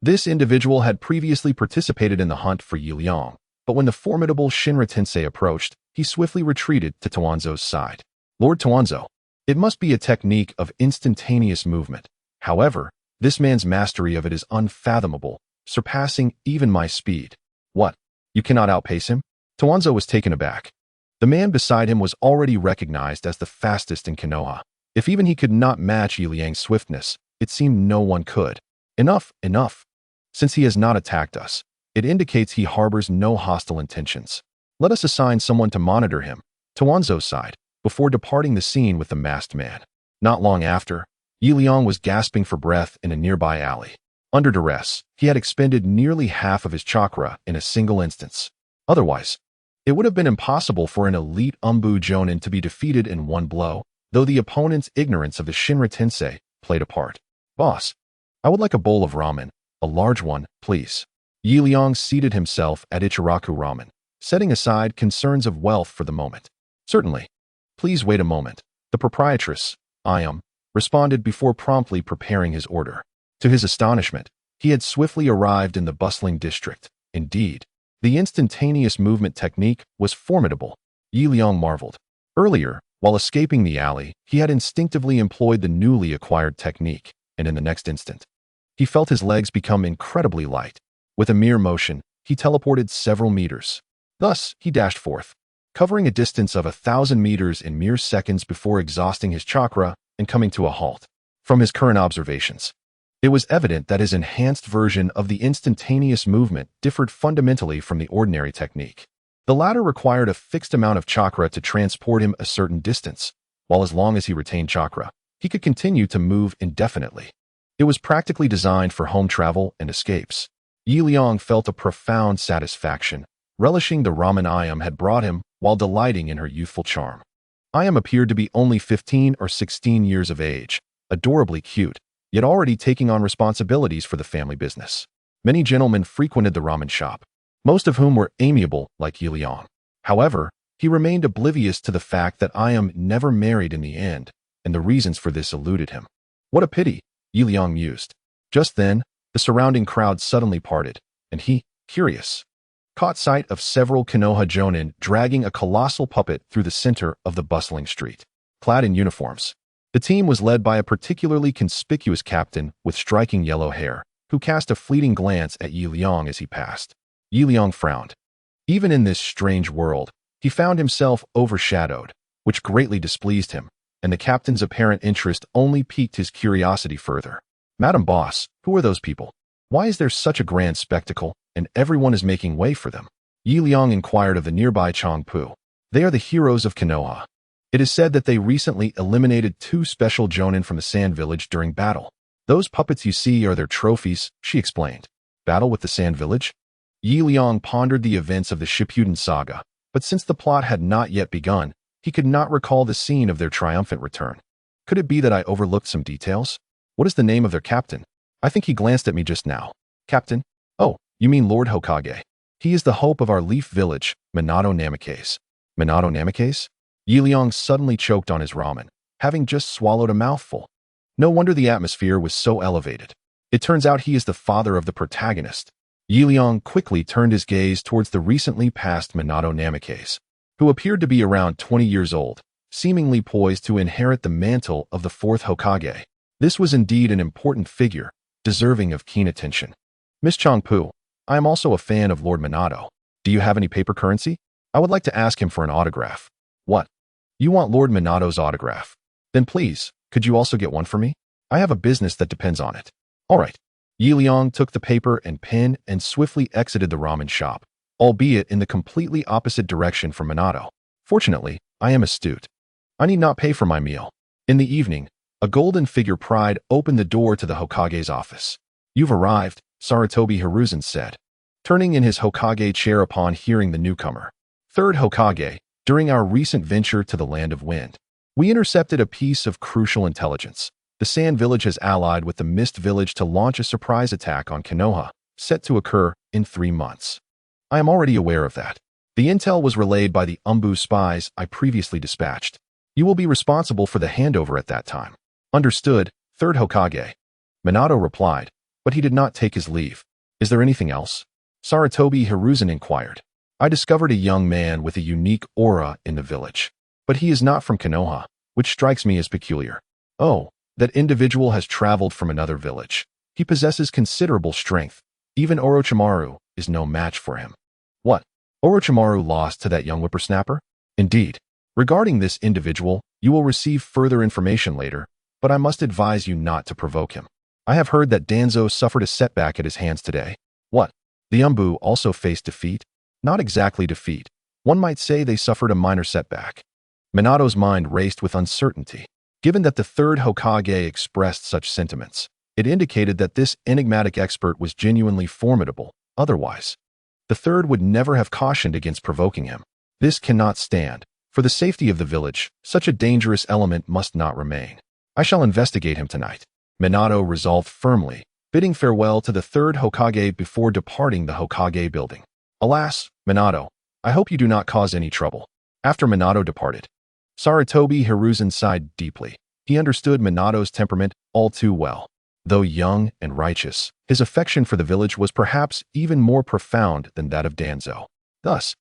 Speaker 1: This individual had previously participated in the hunt for Liang, but when the formidable Shinra Tensei approached, he swiftly retreated to Tawanzo's side. Lord Tawanzo, it must be a technique of instantaneous movement. However, this man's mastery of it is unfathomable, surpassing even my speed. What? You cannot outpace him? Tawanzo was taken aback. The man beside him was already recognized as the fastest in Konoha. If even he could not match Liang's swiftness, it seemed no one could. Enough, enough. Since he has not attacked us, it indicates he harbors no hostile intentions. Let us assign someone to monitor him, Tawanzo sighed, before departing the scene with the masked man. Not long after, Liang was gasping for breath in a nearby alley. Under duress, he had expended nearly half of his chakra in a single instance. Otherwise, it would have been impossible for an elite Umbu Jonin to be defeated in one blow, though the opponent's ignorance of the Shinra Tensei played a part. Boss, I would like a bowl of ramen, a large one, please. Liang seated himself at Ichiraku Ramen, setting aside concerns of wealth for the moment. Certainly. Please wait a moment. The proprietress, responded before promptly preparing his order. To his astonishment, he had swiftly arrived in the bustling district. Indeed, the instantaneous movement technique was formidable. Liang marveled. Earlier, while escaping the alley, he had instinctively employed the newly acquired technique, and in the next instant, he felt his legs become incredibly light. With a mere motion, he teleported several meters. Thus, he dashed forth, covering a distance of 1,000 meters in mere seconds before exhausting his chakra and coming to a halt. From his current observations, it was evident that his enhanced version of the instantaneous movement differed fundamentally from the ordinary technique. The latter required a fixed amount of chakra to transport him a certain distance, while as long as he retained chakra, he could continue to move indefinitely. It was practically designed for home travel and escapes. Liang felt a profound satisfaction, relishing the ramen had brought him while delighting in her youthful charm. Appeared to be only 15 or 16 years of age, adorably cute, yet already taking on responsibilities for the family business. Many gentlemen frequented the ramen shop, most of whom were amiable like Liang. However, he remained oblivious to the fact that never married in the end, and the reasons for this eluded him. What a pity, Liang mused. Just then, the surrounding crowd suddenly parted, and he, curious, caught sight of several Konoha jonin dragging a colossal puppet through the center of the bustling street. Clad in uniforms, the team was led by a particularly conspicuous captain with striking yellow hair, who cast a fleeting glance at Liang as he passed. Liang frowned. Even in this strange world, he found himself overshadowed, which greatly displeased him, and the captain's apparent interest only piqued his curiosity further. Madam Boss, who are those people? Why is there such a grand spectacle, and everyone is making way for them? Liang inquired of the nearby Changpu. They are the heroes of Konoha. It is said that they recently eliminated 2 special jonin from the Sand Village during battle. Those puppets you see are their trophies, she explained. Battle with the Sand Village? Liang pondered the events of the Shippuden saga, but since the plot had not yet begun, he could not recall the scene of their triumphant return. Could it be that I overlooked some details? What is the name of their captain? I think he glanced at me just now. Captain? Oh, you mean Lord Hokage. He is the hope of our Leaf Village, Minato Namikaze. Minato Namikaze? Liang suddenly choked on his ramen, having just swallowed a mouthful. No wonder the atmosphere was so elevated. It turns out he is the father of the protagonist. Liang quickly turned his gaze towards the recently passed Minato Namikaze, who appeared to be around 20 years old, seemingly poised to inherit the mantle of the 4th Hokage. This was indeed an important figure, deserving of keen attention. Miss Changpu, I am also a fan of Lord Minato. Do you have any paper currency? I would like to ask him for an autograph. What? You want Lord Minato's autograph? Then please, could you also get one for me? I have a business that depends on it. All right. Liang took the paper and pen and swiftly exited the ramen shop, albeit in the completely opposite direction from Minato. Fortunately, I am astute. I need not pay for my meal. In the evening, a golden figure pride opened the door to the Hokage's office. You've arrived, Sarutobi Hiruzen said, turning in his Hokage chair upon hearing the newcomer. 3rd Hokage, during our recent venture to the Land of Wind, we intercepted a piece of crucial intelligence. The Sand Village has allied with the Mist Village to launch a surprise attack on Konoha, set to occur in 3 months. I am already aware of that. The intel was relayed by the Umbu spies I previously dispatched. You will be responsible for the handover at that time. Understood, 3rd Hokage. Minato replied, but he did not take his leave. Is there anything else? Sarutobi Hiruzen inquired. I discovered a young man with a unique aura in the village, but he is not from Konoha, which strikes me as peculiar. Oh, that individual has traveled from another village. He possesses considerable strength. Even Orochimaru is no match for him. What? Orochimaru lost to that young whippersnapper? Indeed. Regarding this individual, you will receive further information later, but I must advise you not to provoke him. I have heard that Danzo suffered a setback at his hands today. What? The Umbu also faced defeat? Not exactly defeat. One might say they suffered a minor setback. Minato's mind raced with uncertainty. Given that the 3rd Hokage expressed such sentiments, it indicated that this enigmatic expert was genuinely formidable. Otherwise, the 3rd would never have cautioned against provoking him. This cannot stand. For the safety of the village, such a dangerous element must not remain. I shall investigate him tonight. Minato resolved firmly, bidding farewell to the 3rd Hokage before departing the Hokage building. Alas, Minato, I hope you do not cause any trouble. After Minato departed, Sarutobi Hiruzen sighed deeply. He understood Minato's temperament all too well. Though young and righteous, his affection for the village was perhaps even more profound than that of Danzo. Thus,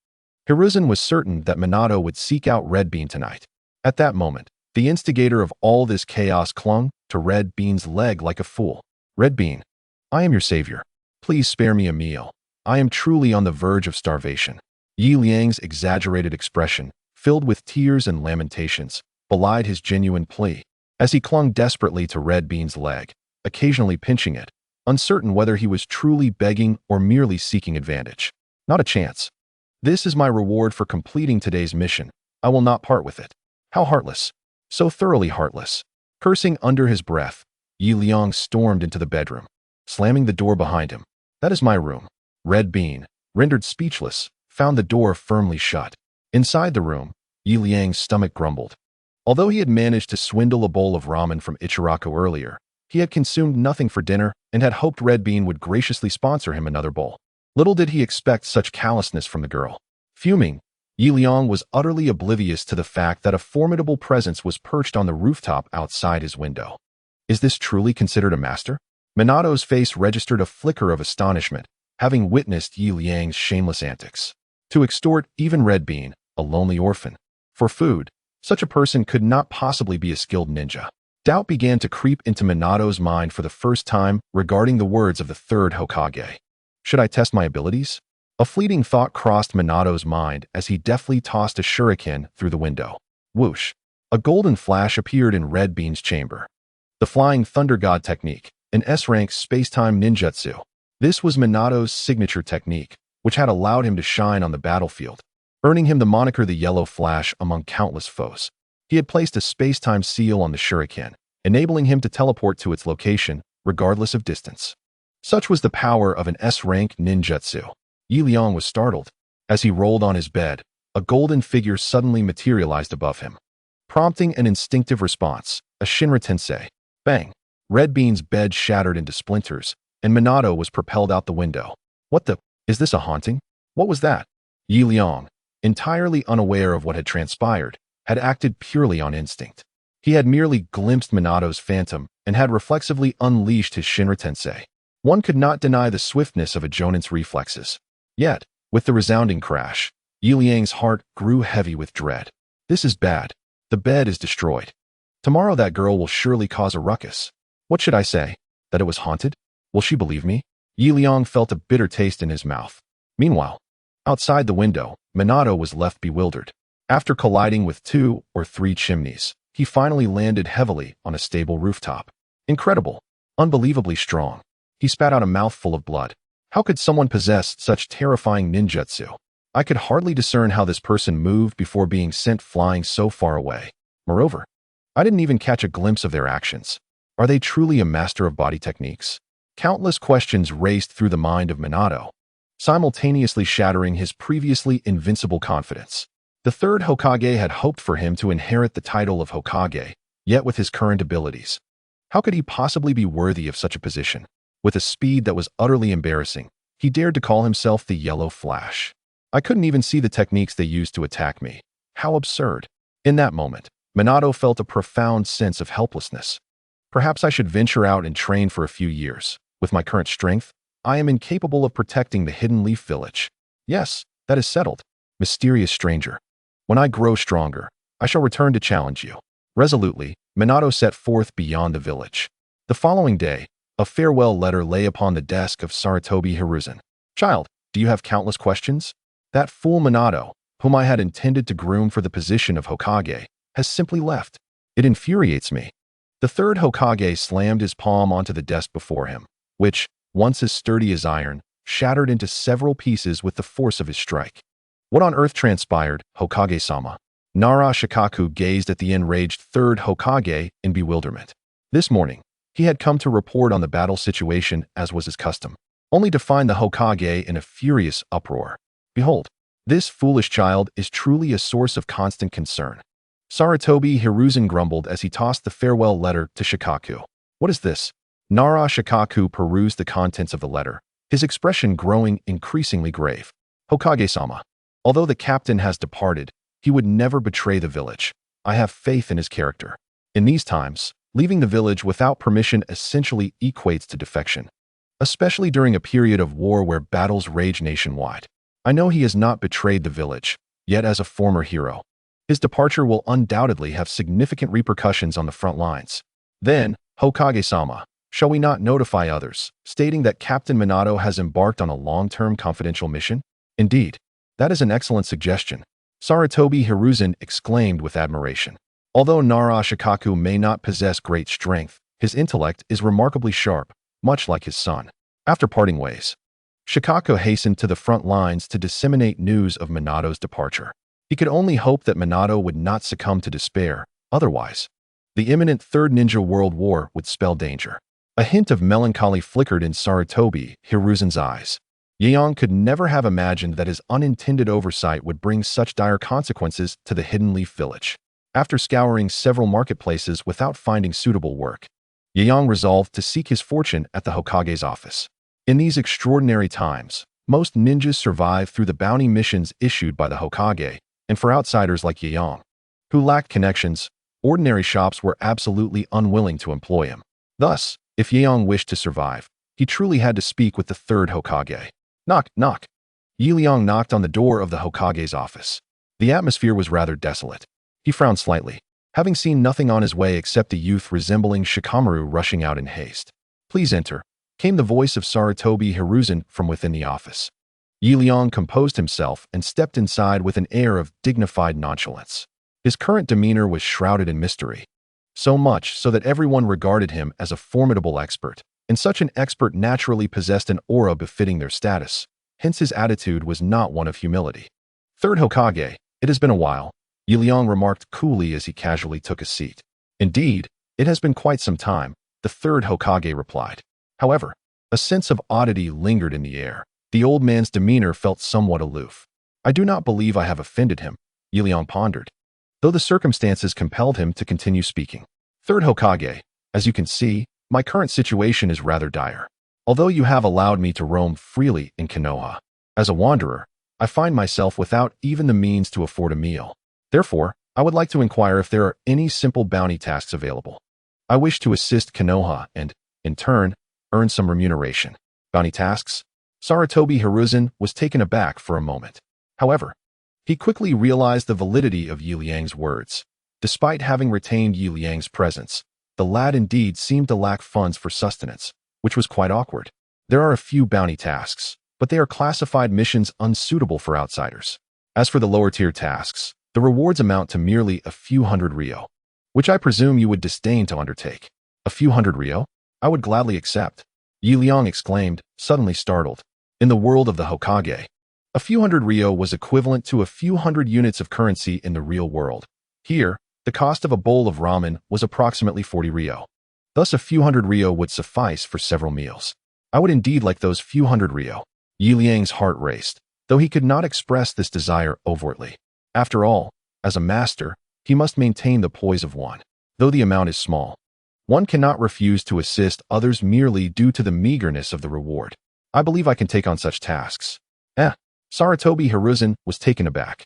Speaker 1: Hiruzen was certain that Minato would seek out Red Bean tonight. At that moment, the instigator of all this chaos clung to Red Bean's leg like a fool. Red Bean, I am your savior. Please spare me a meal. I am truly on the verge of starvation. Liang's exaggerated expression, filled with tears and lamentations, belied his genuine plea. As he clung desperately to Red Bean's leg, occasionally pinching it, uncertain whether he was truly begging or merely seeking advantage. Not a chance. This is my reward for completing today's mission. I will not part with it. How heartless. So thoroughly heartless. Cursing under his breath, Liang stormed into the bedroom, slamming the door behind him. That is my room. Red Bean, rendered speechless, found the door firmly shut. Inside the room, Liang's stomach grumbled. Although he had managed to swindle a bowl of ramen from Ichiraku earlier, he had consumed nothing for dinner and had hoped Red Bean would graciously sponsor him another bowl. Little did he expect such callousness from the girl. Fuming, Liang was utterly oblivious to the fact that a formidable presence was perched on the rooftop outside his window. Is this truly considered a master? Minato's face registered a flicker of astonishment, having witnessed Liang's shameless antics. To extort even Red Bean, a lonely orphan, for food, such a person could not possibly be a skilled ninja. Doubt began to creep into Minato's mind for the first time regarding the words of the third Hokage. Should I test my abilities? A fleeting thought crossed Minato's mind as he deftly tossed a shuriken through the window. Whoosh! A golden flash appeared in Red Bean's chamber. The Flying Thunder God technique, an S-rank space-time ninjutsu. This was Minato's signature technique, which had allowed him to shine on the battlefield, earning him the moniker the Yellow Flash among countless foes. He had placed a space-time seal on the shuriken, enabling him to teleport to its location, regardless of distance. Such was the power of an S-rank ninjutsu. Liang was startled. As he rolled on his bed, a golden figure suddenly materialized above him, prompting an instinctive response, a Shinra Tensei. Bang! Red Bean's bed shattered into splinters, and Minato was propelled out the window. What the? Is this a haunting? What was that? Liang, entirely unaware of what had transpired, had acted purely on instinct. He had merely glimpsed Minato's phantom and had reflexively unleashed his Shinra Tensei. One could not deny the swiftness of a Jonin's reflexes. Yet, with the resounding crash, Liang's heart grew heavy with dread. This is bad. The bed is destroyed. Tomorrow that girl will surely cause a ruckus. What should I say? That it was haunted? Will she believe me? Liang felt a bitter taste in his mouth. Meanwhile, outside the window, Minato was left bewildered. After colliding with 2 or 3 chimneys, he finally landed heavily on a stable rooftop. Incredible. Unbelievably strong. He spat out a mouthful of blood. How could someone possess such terrifying ninjutsu? I could hardly discern how this person moved before being sent flying so far away. Moreover, I didn't even catch a glimpse of their actions. Are they truly a master of body techniques? Countless questions raced through the mind of Minato, simultaneously shattering his previously invincible confidence. The third Hokage had hoped for him to inherit the title of Hokage, yet with his current abilities, how could he possibly be worthy of such a position? With a speed that was utterly embarrassing, he dared to call himself the Yellow Flash. I couldn't even see the techniques they used to attack me. How absurd. In that moment, Minato felt a profound sense of helplessness. Perhaps I should venture out and train for a few years. With my current strength, I am incapable of protecting the Hidden Leaf Village. Yes, that is settled. Mysterious stranger. When I grow stronger, I shall return to challenge you. Resolutely, Minato set forth beyond the village. The following day, a farewell letter lay upon the desk of Sarutobi Hiruzen. Child, do you have countless questions? That fool Minato, whom I had intended to groom for the position of Hokage, has simply left. It infuriates me. The third Hokage slammed his palm onto the desk before him, which, once as sturdy as iron, shattered into several pieces with the force of his strike. What on earth transpired, Hokage-sama? Nara Shikaku gazed at the enraged third Hokage in bewilderment. This morning, he had come to report on the battle situation as was his custom, only to find the Hokage in a furious uproar. Behold, this foolish child is truly a source of constant concern. Sarutobi Hiruzen grumbled as he tossed the farewell letter to Shikaku. What is this? Nara Shikaku perused the contents of the letter, his expression growing increasingly grave. Hokage-sama, Although the captain has departed, he would never betray the village. I have faith in his character. In these times, leaving the village without permission essentially equates to defection, especially during a period of war where battles rage nationwide. I know he has not betrayed the village, yet as a former hero, his departure will undoubtedly have significant repercussions on the front lines. Then, Hokage-sama, shall we not notify others, stating that Captain Minato has embarked on a long-term confidential mission? Indeed, that is an excellent suggestion, Sarutobi Hiruzen exclaimed with admiration. Although Nara Shikaku may not possess great strength, his intellect is remarkably sharp, much like his son. After parting ways, Shikaku hastened to the front lines to disseminate news of Minato's departure. He could only hope that Minato would not succumb to despair, otherwise, the imminent Third Ninja World War would spell danger. A hint of melancholy flickered in Sarutobi Hiruzen's eyes. Liang could never have imagined that his unintended oversight would bring such dire consequences to the Hidden Leaf Village. After scouring several marketplaces without finding suitable work, Liang resolved to seek his fortune at the Hokage's office. In these extraordinary times, most ninjas survive through the bounty missions issued by the Hokage, and for outsiders like Liang, who lacked connections, ordinary shops were absolutely unwilling to employ him. Thus, if Liang wished to survive, he truly had to speak with the third Hokage. Knock, knock. Liang knocked on the door of the Hokage's office. The atmosphere was rather desolate. He frowned slightly, having seen nothing on his way except a youth resembling Shikamaru rushing out in haste. Please enter, came the voice of Sarutobi Hiruzen from within the office. Liang composed himself and stepped inside with an air of dignified nonchalance. His current demeanor was shrouded in mystery, so much so that everyone regarded him as a formidable expert, and such an expert naturally possessed an aura befitting their status, hence his attitude was not one of humility. Third Hokage, it has been a while, Liang remarked coolly as he casually took a seat. Indeed, it has been quite some time, the third Hokage replied. However, a sense of oddity lingered in the air. The old man's demeanor felt somewhat aloof. I do not believe I have offended him, Liang pondered, though the circumstances compelled him to continue speaking. Third Hokage, as you can see, my current situation is rather dire. Although you have allowed me to roam freely in Konoha, as a wanderer, I find myself without even the means to afford a meal. Therefore, I would like to inquire if there are any simple bounty tasks available. I wish to assist Konoha and, in turn, earn some remuneration. Bounty tasks? Sarutobi Hiruzen was taken aback for a moment. However, he quickly realized the validity of Liang's words. Despite having retained Liang's presence, the lad indeed seemed to lack funds for sustenance, which was quite awkward. There are a few bounty tasks, but they are classified missions unsuitable for outsiders. As for the lower-tier tasks, the rewards amount to merely a few hundred ryo, which I presume you would disdain to undertake. A few hundred ryo? I would gladly accept. Liang exclaimed, suddenly startled. In the world of the Hokage, a few hundred ryo was equivalent to a few hundred units of currency in the real world. Here, the cost of a bowl of ramen was approximately 40 ryo. Thus a few hundred ryo would suffice for several meals. I would indeed like those few hundred ryo. Liang's heart raced, though he could not express this desire overtly. After all, as a master, he must maintain the poise of one. Though the amount is small, one cannot refuse to assist others merely due to the meagerness of the reward. I believe I can take on such tasks. Sarutobi Hiruzen was taken aback.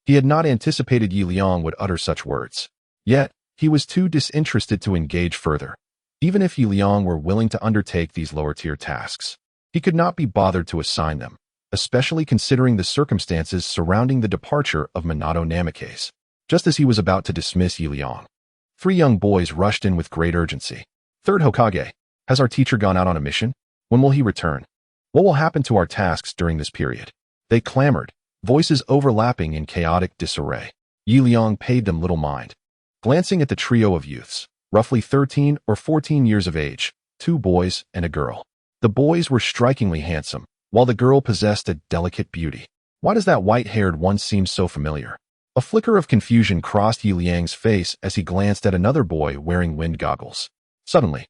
Speaker 1: He had not anticipated Liang would utter such words. Yet, he was too disinterested to engage further. Even if Liang were willing to undertake these lower-tier tasks, he could not be bothered to assign them, especially considering the circumstances surrounding the departure of Minato Namikaze. Just as he was about to dismiss Liang, 3 young boys rushed in with great urgency. Third Hokage, has our teacher gone out on a mission? When will he return? What will happen to our tasks during this period? They clamored, voices overlapping in chaotic disarray. Liang paid them little mind. Glancing at the trio of youths, roughly 13 or 14 years of age, 2 boys and a girl. The boys were strikingly handsome, while the girl possessed a delicate beauty. Why does that white-haired one seem so familiar? A flicker of confusion crossed Liang's face as he glanced at another boy wearing wind goggles. Suddenly,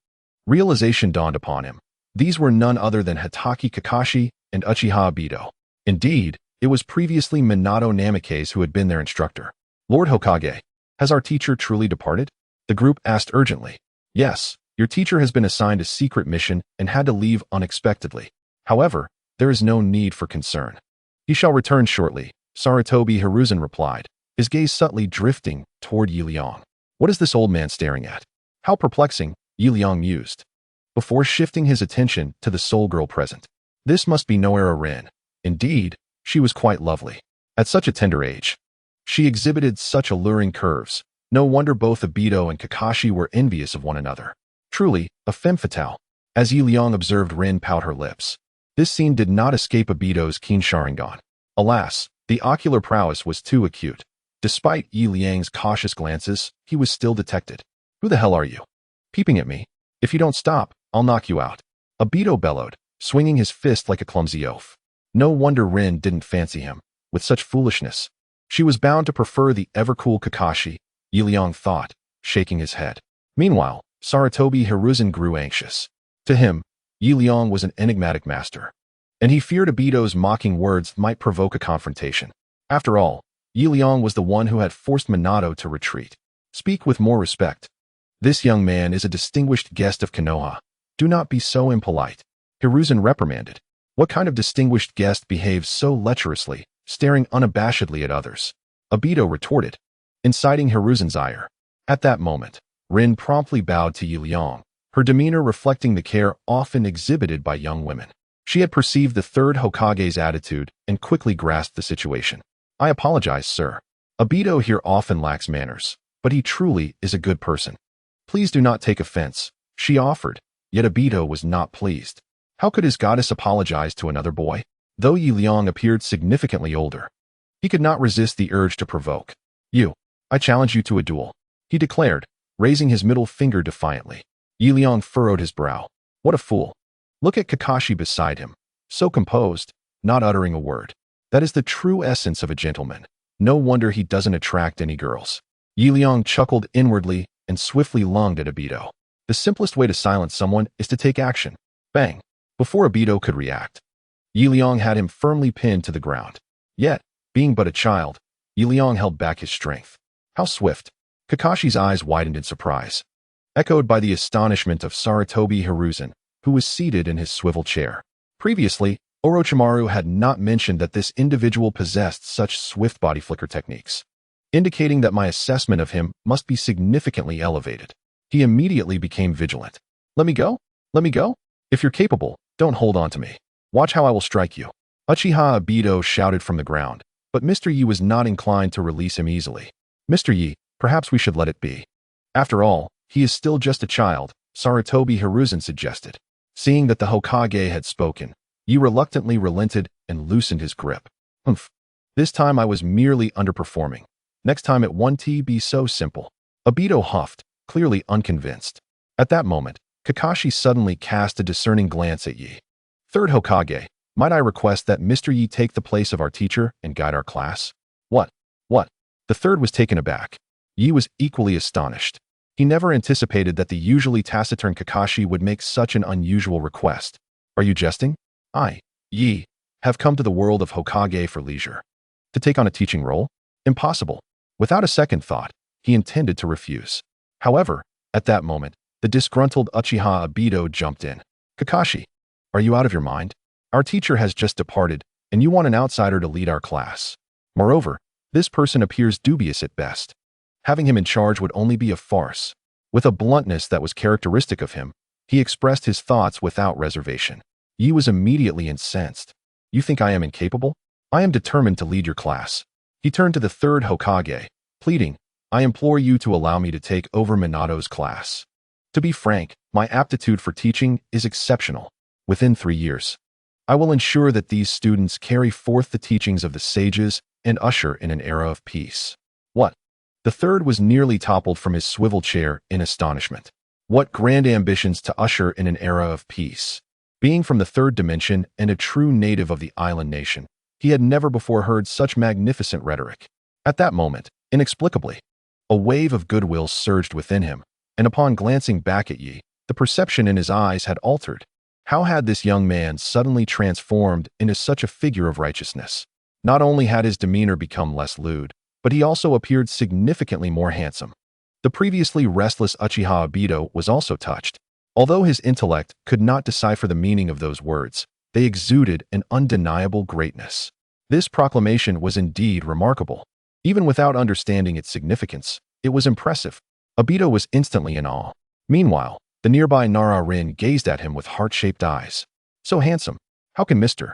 Speaker 1: realization dawned upon him. These were none other than Hatake Kakashi and Uchiha Obito. Indeed, it was previously Minato Namikaze who had been their instructor. Lord Hokage, has our teacher truly departed? The group asked urgently. Yes, your teacher has been assigned a secret mission and had to leave unexpectedly. However, there is no need for concern. He shall return shortly, Sarutobi Hiruzen replied, his gaze subtly drifting toward Yi Liang. What is this old man staring at? How perplexing, Yi Liang mused, before shifting his attention to the soul girl present. This must be Noera Rin. Indeed, she was quite lovely. At such a tender age, she exhibited such alluring curves. No wonder both Obito and Kakashi were envious of one another. Truly, a femme fatale. As Yi Liang observed Rin pout her lips, this scene did not escape Obito's keen Sharingan. Alas, the ocular prowess was too acute. Despite Yi Liang's cautious glances, he was still detected. Who the hell are you? Peeping at me? If you don't stop, I'll knock you out. Obito bellowed, swinging his fist like a clumsy oaf. No wonder Rin didn't fancy him. With such foolishness, she was bound to prefer the ever-cool Kakashi, Yi Liang thought, shaking his head. Meanwhile, Sarutobi Hiruzen grew anxious. To him, Yi Liang was an enigmatic master, and he feared Obito's mocking words might provoke a confrontation. After all, Yi Liang was the one who had forced Minato to retreat. Speak with more respect. This young man is a distinguished guest of Konoha. Do not be so impolite. Hiruzen reprimanded. What kind of distinguished guest behaves so lecherously, staring unabashedly at others? Obito retorted, inciting Hiruzen's ire. At that moment, Rin promptly bowed to Yi Liang, her demeanor reflecting the care often exhibited by young women. She had perceived the third Hokage's attitude and quickly grasped the situation. I apologize, sir. Obito here often lacks manners, but he truly is a good person. Please do not take offense, she offered, yet Obito was not pleased. How could his goddess apologize to another boy? Though Yi Liang appeared significantly older, he could not resist the urge to provoke. I challenge you to a duel, he declared, raising his middle finger defiantly. Yi Liang furrowed his brow. What a fool. Look at Kakashi beside him, so composed, not uttering a word. That is the true essence of a gentleman. No wonder he doesn't attract any girls. Yi Liang chuckled inwardly and swiftly lunged at Obito. The simplest way to silence someone is to take action. Bang! Before Obito could react, Yi Liang had him firmly pinned to the ground. Yet, being but a child, Yi Liang held back his strength. How swift! Kakashi's eyes widened in surprise, echoed by the astonishment of Sarutobi Hiruzen, who was seated in his swivel chair. Previously, Orochimaru had not mentioned that this individual possessed such swift body flicker techniques, indicating that my assessment of him must be significantly elevated. He immediately became vigilant. Let me go? Let me go? If you're capable, don't hold on to me. Watch how I will strike you. Uchiha Obito shouted from the ground, but Mr. Yi was not inclined to release him easily. Mr. Yi, perhaps we should let it be. After all, he is still just a child, Sarutobi Hiruzen suggested. Seeing that the Hokage had spoken, Yi reluctantly relented and loosened his grip. Humph. This time I was merely underperforming. Next time it won't be so simple. Obito huffed, clearly unconvinced. At that moment, Kakashi suddenly cast a discerning glance at Yi. Third Hokage, might I request that Mr. Yi take the place of our teacher and guide our class? What? The third was taken aback. Yi was equally astonished. He never anticipated that the usually taciturn Kakashi would make such an unusual request. Are you jesting? I, Yi, have come to the world of Hokage for leisure. To take on a teaching role? Impossible. Without a second thought, he intended to refuse. However, at that moment, the disgruntled Uchiha Obito jumped in. Kakashi, are you out of your mind? Our teacher has just departed, and you want an outsider to lead our class. Moreover, this person appears dubious at best. Having him in charge would only be a farce. With a bluntness that was characteristic of him, he expressed his thoughts without reservation. Yi was immediately incensed. You think I am incapable? I am determined to lead your class. He turned to the third Hokage, pleading, I implore you to allow me to take over Minato's class. To be frank, my aptitude for teaching is exceptional. Within 3 years, I will ensure that these students carry forth the teachings of the sages and usher in an era of peace. What? The third was nearly toppled from his swivel chair in astonishment. What grand ambitions to usher in an era of peace. Being from the third dimension and a true native of the island nation, he had never before heard such magnificent rhetoric. At that moment, inexplicably, a wave of goodwill surged within him, and upon glancing back at Yi, the perception in his eyes had altered. How had this young man suddenly transformed into such a figure of righteousness? Not only had his demeanor become less lewd, but he also appeared significantly more handsome. The previously restless Uchiha Obito was also touched. Although his intellect could not decipher the meaning of those words, they exuded an undeniable greatness. This proclamation was indeed remarkable. Even without understanding its significance, it was impressive. Obito was instantly in awe. Meanwhile, the nearby Nara Rin gazed at him with heart-shaped eyes. So handsome. How can Mr.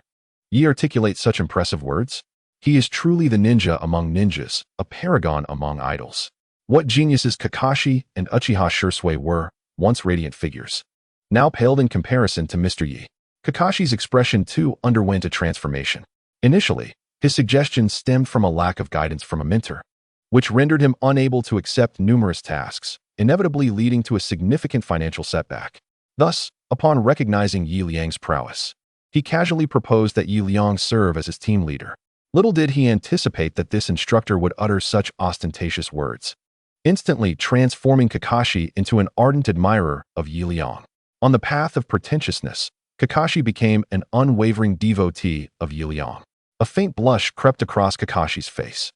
Speaker 1: Yi articulate such impressive words? He is truly the ninja among ninjas, a paragon among idols. What geniuses Kakashi and Uchiha Shursui were, once radiant figures, now paled in comparison to Mr. Yi. Kakashi's expression too underwent a transformation. Initially, his suggestions stemmed from a lack of guidance from a mentor, which rendered him unable to accept numerous tasks, inevitably leading to a significant financial setback. Thus, upon recognizing Yi Liang's prowess, he casually proposed that Yi Liang serve as his team leader. Little did he anticipate that this instructor would utter such ostentatious words, instantly transforming Kakashi into an ardent admirer of Yi Liang. On the path of pretentiousness, Kakashi became an unwavering devotee of Yi Liang. A faint blush crept across Kakashi's face.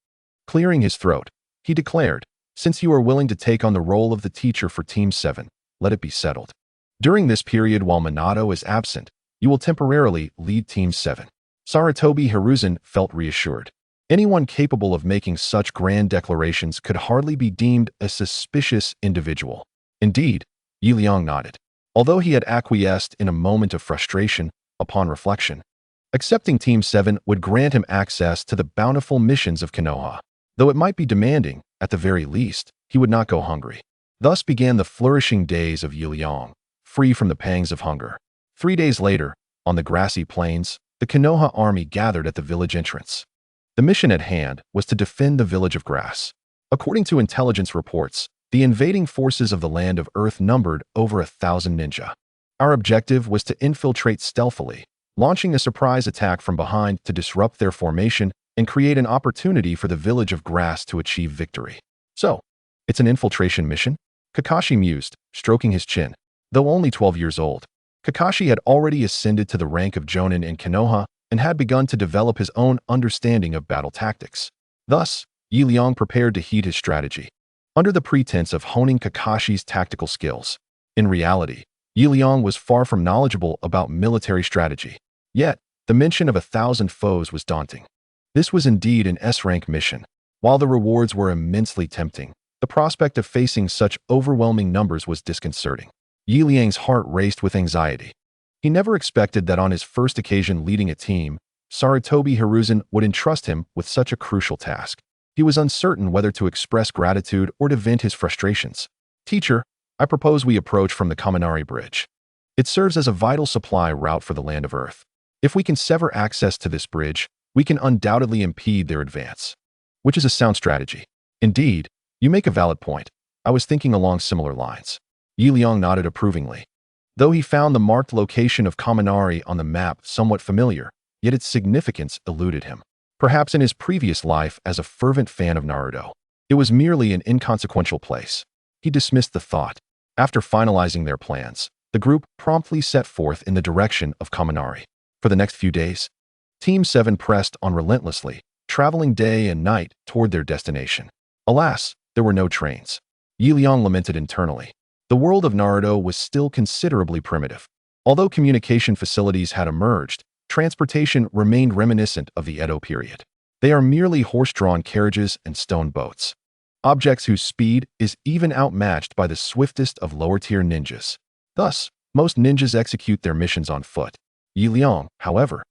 Speaker 1: Clearing his throat, he declared, "Since you are willing to take on the role of the teacher for Team 7, let it be settled. During this period while Minato is absent, you will temporarily lead Team 7. Sarutobi Hiruzen felt reassured. Anyone capable of making such grand declarations could hardly be deemed a suspicious individual. Indeed, Yi Liang nodded. Although he had acquiesced in a moment of frustration, upon reflection, accepting Team 7 would grant him access to the bountiful missions of Konoha. Though it might be demanding, at the very least, he would not go hungry. Thus began the flourishing days of Yi Liang, free from the pangs of hunger. 3 days later, on the grassy plains, the Konoha army gathered at the village entrance. The mission at hand was to defend the village of Grass. According to intelligence reports, the invading forces of the land of Earth numbered over 1,000 ninja. Our objective was to infiltrate stealthily, launching a surprise attack from behind to disrupt their formation and create an opportunity for the village of Grass to achieve victory. So, it's an infiltration mission? Kakashi mused, stroking his chin. Though only 12 years old, Kakashi had already ascended to the rank of Jonin in Konoha and had begun to develop his own understanding of battle tactics. Thus, Yi Liang prepared to heed his strategy, under the pretense of honing Kakashi's tactical skills. In reality, Yi Liang was far from knowledgeable about military strategy. Yet, the mention of 1,000 foes was daunting. This was indeed an S-rank mission. While the rewards were immensely tempting, the prospect of facing such overwhelming numbers was disconcerting. Yi Liang's heart raced with anxiety. He never expected that on his first occasion leading a team, Sarutobi Hiruzen would entrust him with such a crucial task. He was uncertain whether to express gratitude or to vent his frustrations. "Teacher, I propose we approach from the Kaminari Bridge. It serves as a vital supply route for the land of Earth. If we can sever access to this bridge, we can undoubtedly impede their advance." Which is a sound strategy. Indeed, you make a valid point. I was thinking along similar lines. Yi Liang nodded approvingly. Though he found the marked location of Kaminari on the map somewhat familiar, yet its significance eluded him. Perhaps in his previous life as a fervent fan of Naruto, it was merely an inconsequential place. He dismissed the thought. After finalizing their plans, the group promptly set forth in the direction of Kaminari. For the next few days, Team 7 pressed on relentlessly, traveling day and night toward their destination. Alas, there were no trains. Yi Liang lamented internally. The world of Naruto was still considerably primitive. Although communication facilities had emerged, transportation remained reminiscent of the Edo period. They are merely horse-drawn carriages and stone boats. Objects whose speed is even outmatched by the swiftest of lower-tier ninjas. Thus, most ninjas execute their missions on foot. Yi Liang, however,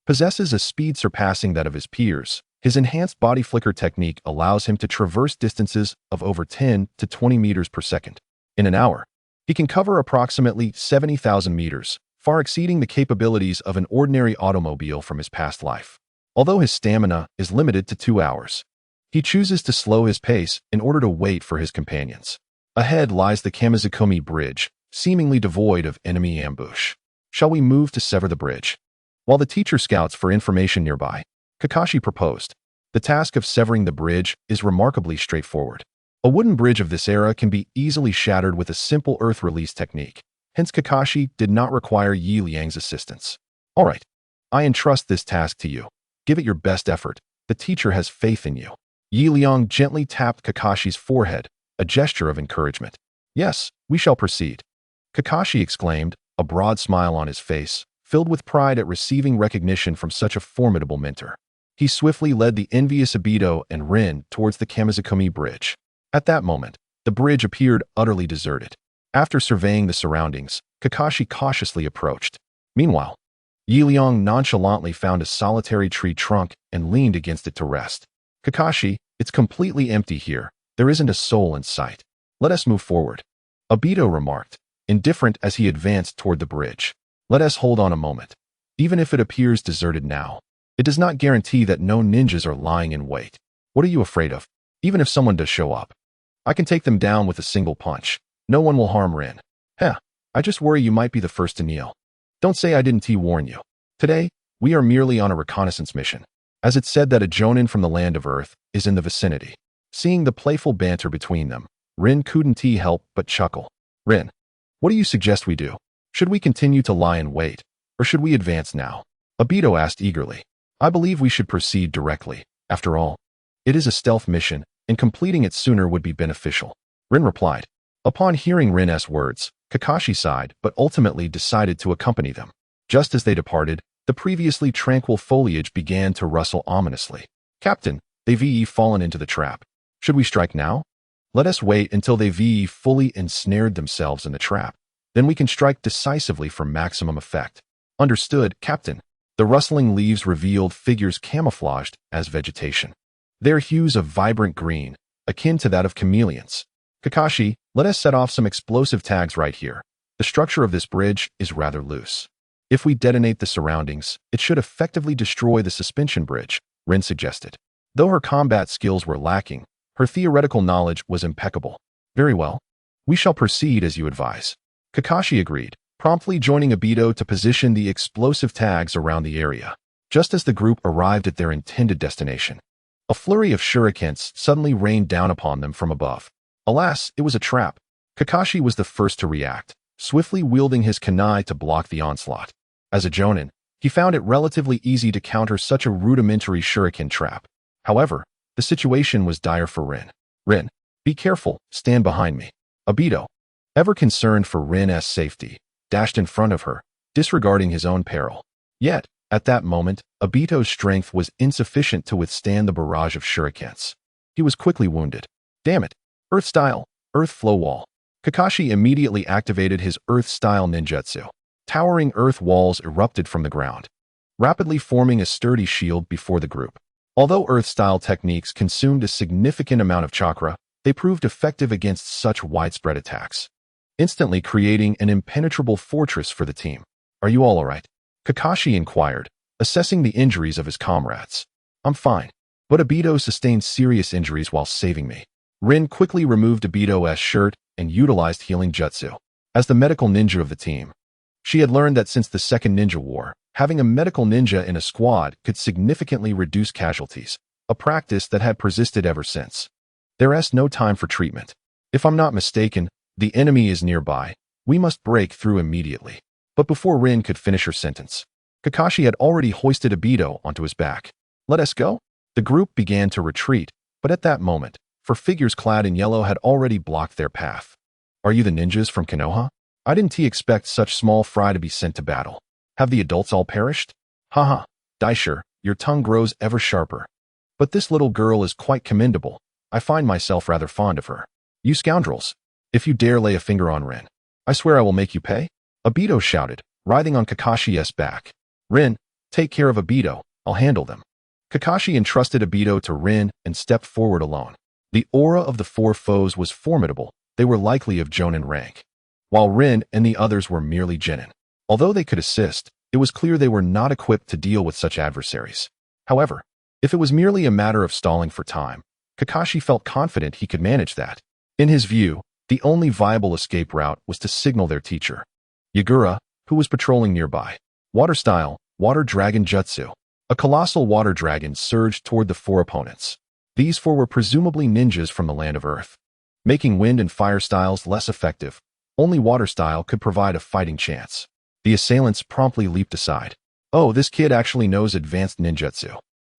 Speaker 1: possesses a speed surpassing that of his peers. His enhanced body flicker technique allows him to traverse distances of over 10 to 20 meters per second. In an hour, he can cover approximately 70,000 meters, far exceeding the capabilities of an ordinary automobile from his past life. Although his stamina is limited to 2 hours, he chooses to slow his pace in order to wait for his companions. Ahead lies the Kamizukomi Bridge, seemingly devoid of enemy ambush. Shall we move to sever the bridge? While the teacher scouts for information nearby, Kakashi proposed. The task of severing the bridge is remarkably straightforward. A wooden bridge of this era can be easily shattered with a simple earth release technique. Hence, Kakashi did not require Yi Liang's assistance. "All right, I entrust this task to you. Give it your best effort. The teacher has faith in you." Yi Liang gently tapped Kakashi's forehead, a gesture of encouragement. "Yes, we shall proceed," Kakashi exclaimed, a broad smile on his face, filled with pride at receiving recognition from such a formidable mentor. He swiftly led the envious Obito and Rin towards the Kamizukami Bridge. At that moment, the bridge appeared utterly deserted. After surveying the surroundings, Kakashi cautiously approached. Meanwhile, Liang nonchalantly found a solitary tree trunk and leaned against it to rest. Kakashi, it's completely empty here. There isn't a soul in sight. Let us move forward. Obito remarked, indifferent as he advanced toward the bridge. Let us hold on a moment. Even if it appears deserted now, it does not guarantee that no ninjas are lying in wait. What are you afraid of? Even if someone does show up, I can take them down with a single punch. No one will harm Rin. Heh, I just worry you might be the first to kneel. Don't say I didn't warn you. Today, we are merely on a reconnaissance mission, as it's said that a Jonin from the land of Earth is in the vicinity. Seeing the playful banter between them, Rin couldn't help but chuckle. Rin, what do you suggest we do? Should we continue to lie in wait, or should we advance now? Obito asked eagerly. I believe we should proceed directly. After all, it is a stealth mission, and completing it sooner would be beneficial. Rin replied. Upon hearing Rin's words, Kakashi sighed but ultimately decided to accompany them. Just as they departed, the previously tranquil foliage began to rustle ominously. Captain, they've fallen into the trap. Should we strike now? Let us wait until they've fully ensnared themselves in the trap. Then we can strike decisively for maximum effect. Understood, Captain. The rustling leaves revealed figures camouflaged as vegetation. Their hues of vibrant green, akin to that of chameleons. Kakashi, let us set off some explosive tags right here. The structure of this bridge is rather loose. If we detonate the surroundings, it should effectively destroy the suspension bridge, Rin suggested. Though her combat skills were lacking, her theoretical knowledge was impeccable. Very well. We shall proceed as you advise. Kakashi agreed, promptly joining Obito to position the explosive tags around the area. Just as the group arrived at their intended destination, a flurry of shurikens suddenly rained down upon them from above. Alas, it was a trap. Kakashi was the first to react, swiftly wielding his kunai to block the onslaught. As a Jonin, he found it relatively easy to counter such a rudimentary shuriken trap. However, the situation was dire for Rin. Rin, be careful, stand behind me. Obito, ever concerned for Rin's safety, dashed in front of her, disregarding his own peril. Yet, at that moment, Obito's strength was insufficient to withstand the barrage of shurikens. He was quickly wounded. Damn it! Earth-style, Earth Flow Wall. Kakashi immediately activated his Earth-style ninjutsu. Towering earth walls erupted from the ground, rapidly forming a sturdy shield before the group. Although Earth-style techniques consumed a significant amount of chakra, they proved effective against such widespread attacks, instantly creating an impenetrable fortress for the team. Are you all right? Kakashi inquired, assessing the injuries of his comrades. I'm fine, but Obito sustained serious injuries while saving me. Rin quickly removed Obito's shirt and utilized healing jutsu. As the medical ninja of the team, she had learned that since the Second Ninja War, having a medical ninja in a squad could significantly reduce casualties, a practice that had persisted ever since. There's no time for treatment. If I'm not mistaken, the enemy is nearby. We must break through immediately. But before Rin could finish her sentence, Kakashi had already hoisted Obito onto his back. Let us go? The group began to retreat, but at that moment, for figures clad in yellow had already blocked their path. Are you the ninjas from Konoha? I didn't expect such small fry to be sent to battle. Have the adults all perished? Haha, Daisher, your tongue grows ever sharper. But this little girl is quite commendable. I find myself rather fond of her. You scoundrels, if you dare lay a finger on Rin, I swear I will make you pay. Obito shouted, writhing on Kakashi's back. Rin, take care of Obito, I'll handle them. Kakashi entrusted Obito to Rin and stepped forward alone. The aura of the four foes was formidable. They were likely of Jonin rank, while Rin and the others were merely genin. Although they could assist, it was clear they were not equipped to deal with such adversaries. However, if it was merely a matter of stalling for time, Kakashi felt confident he could manage that. In his view, the only viable escape route was to signal their teacher, Yagura, who was patrolling nearby. Water-style, Water Dragon Jutsu. A colossal water dragon surged toward the four opponents. These four were presumably ninjas from the land of Earth. Making wind and fire styles less effective, only water style could provide a fighting chance. The assailants promptly leaped aside. Oh, this kid actually knows advanced ninjutsu.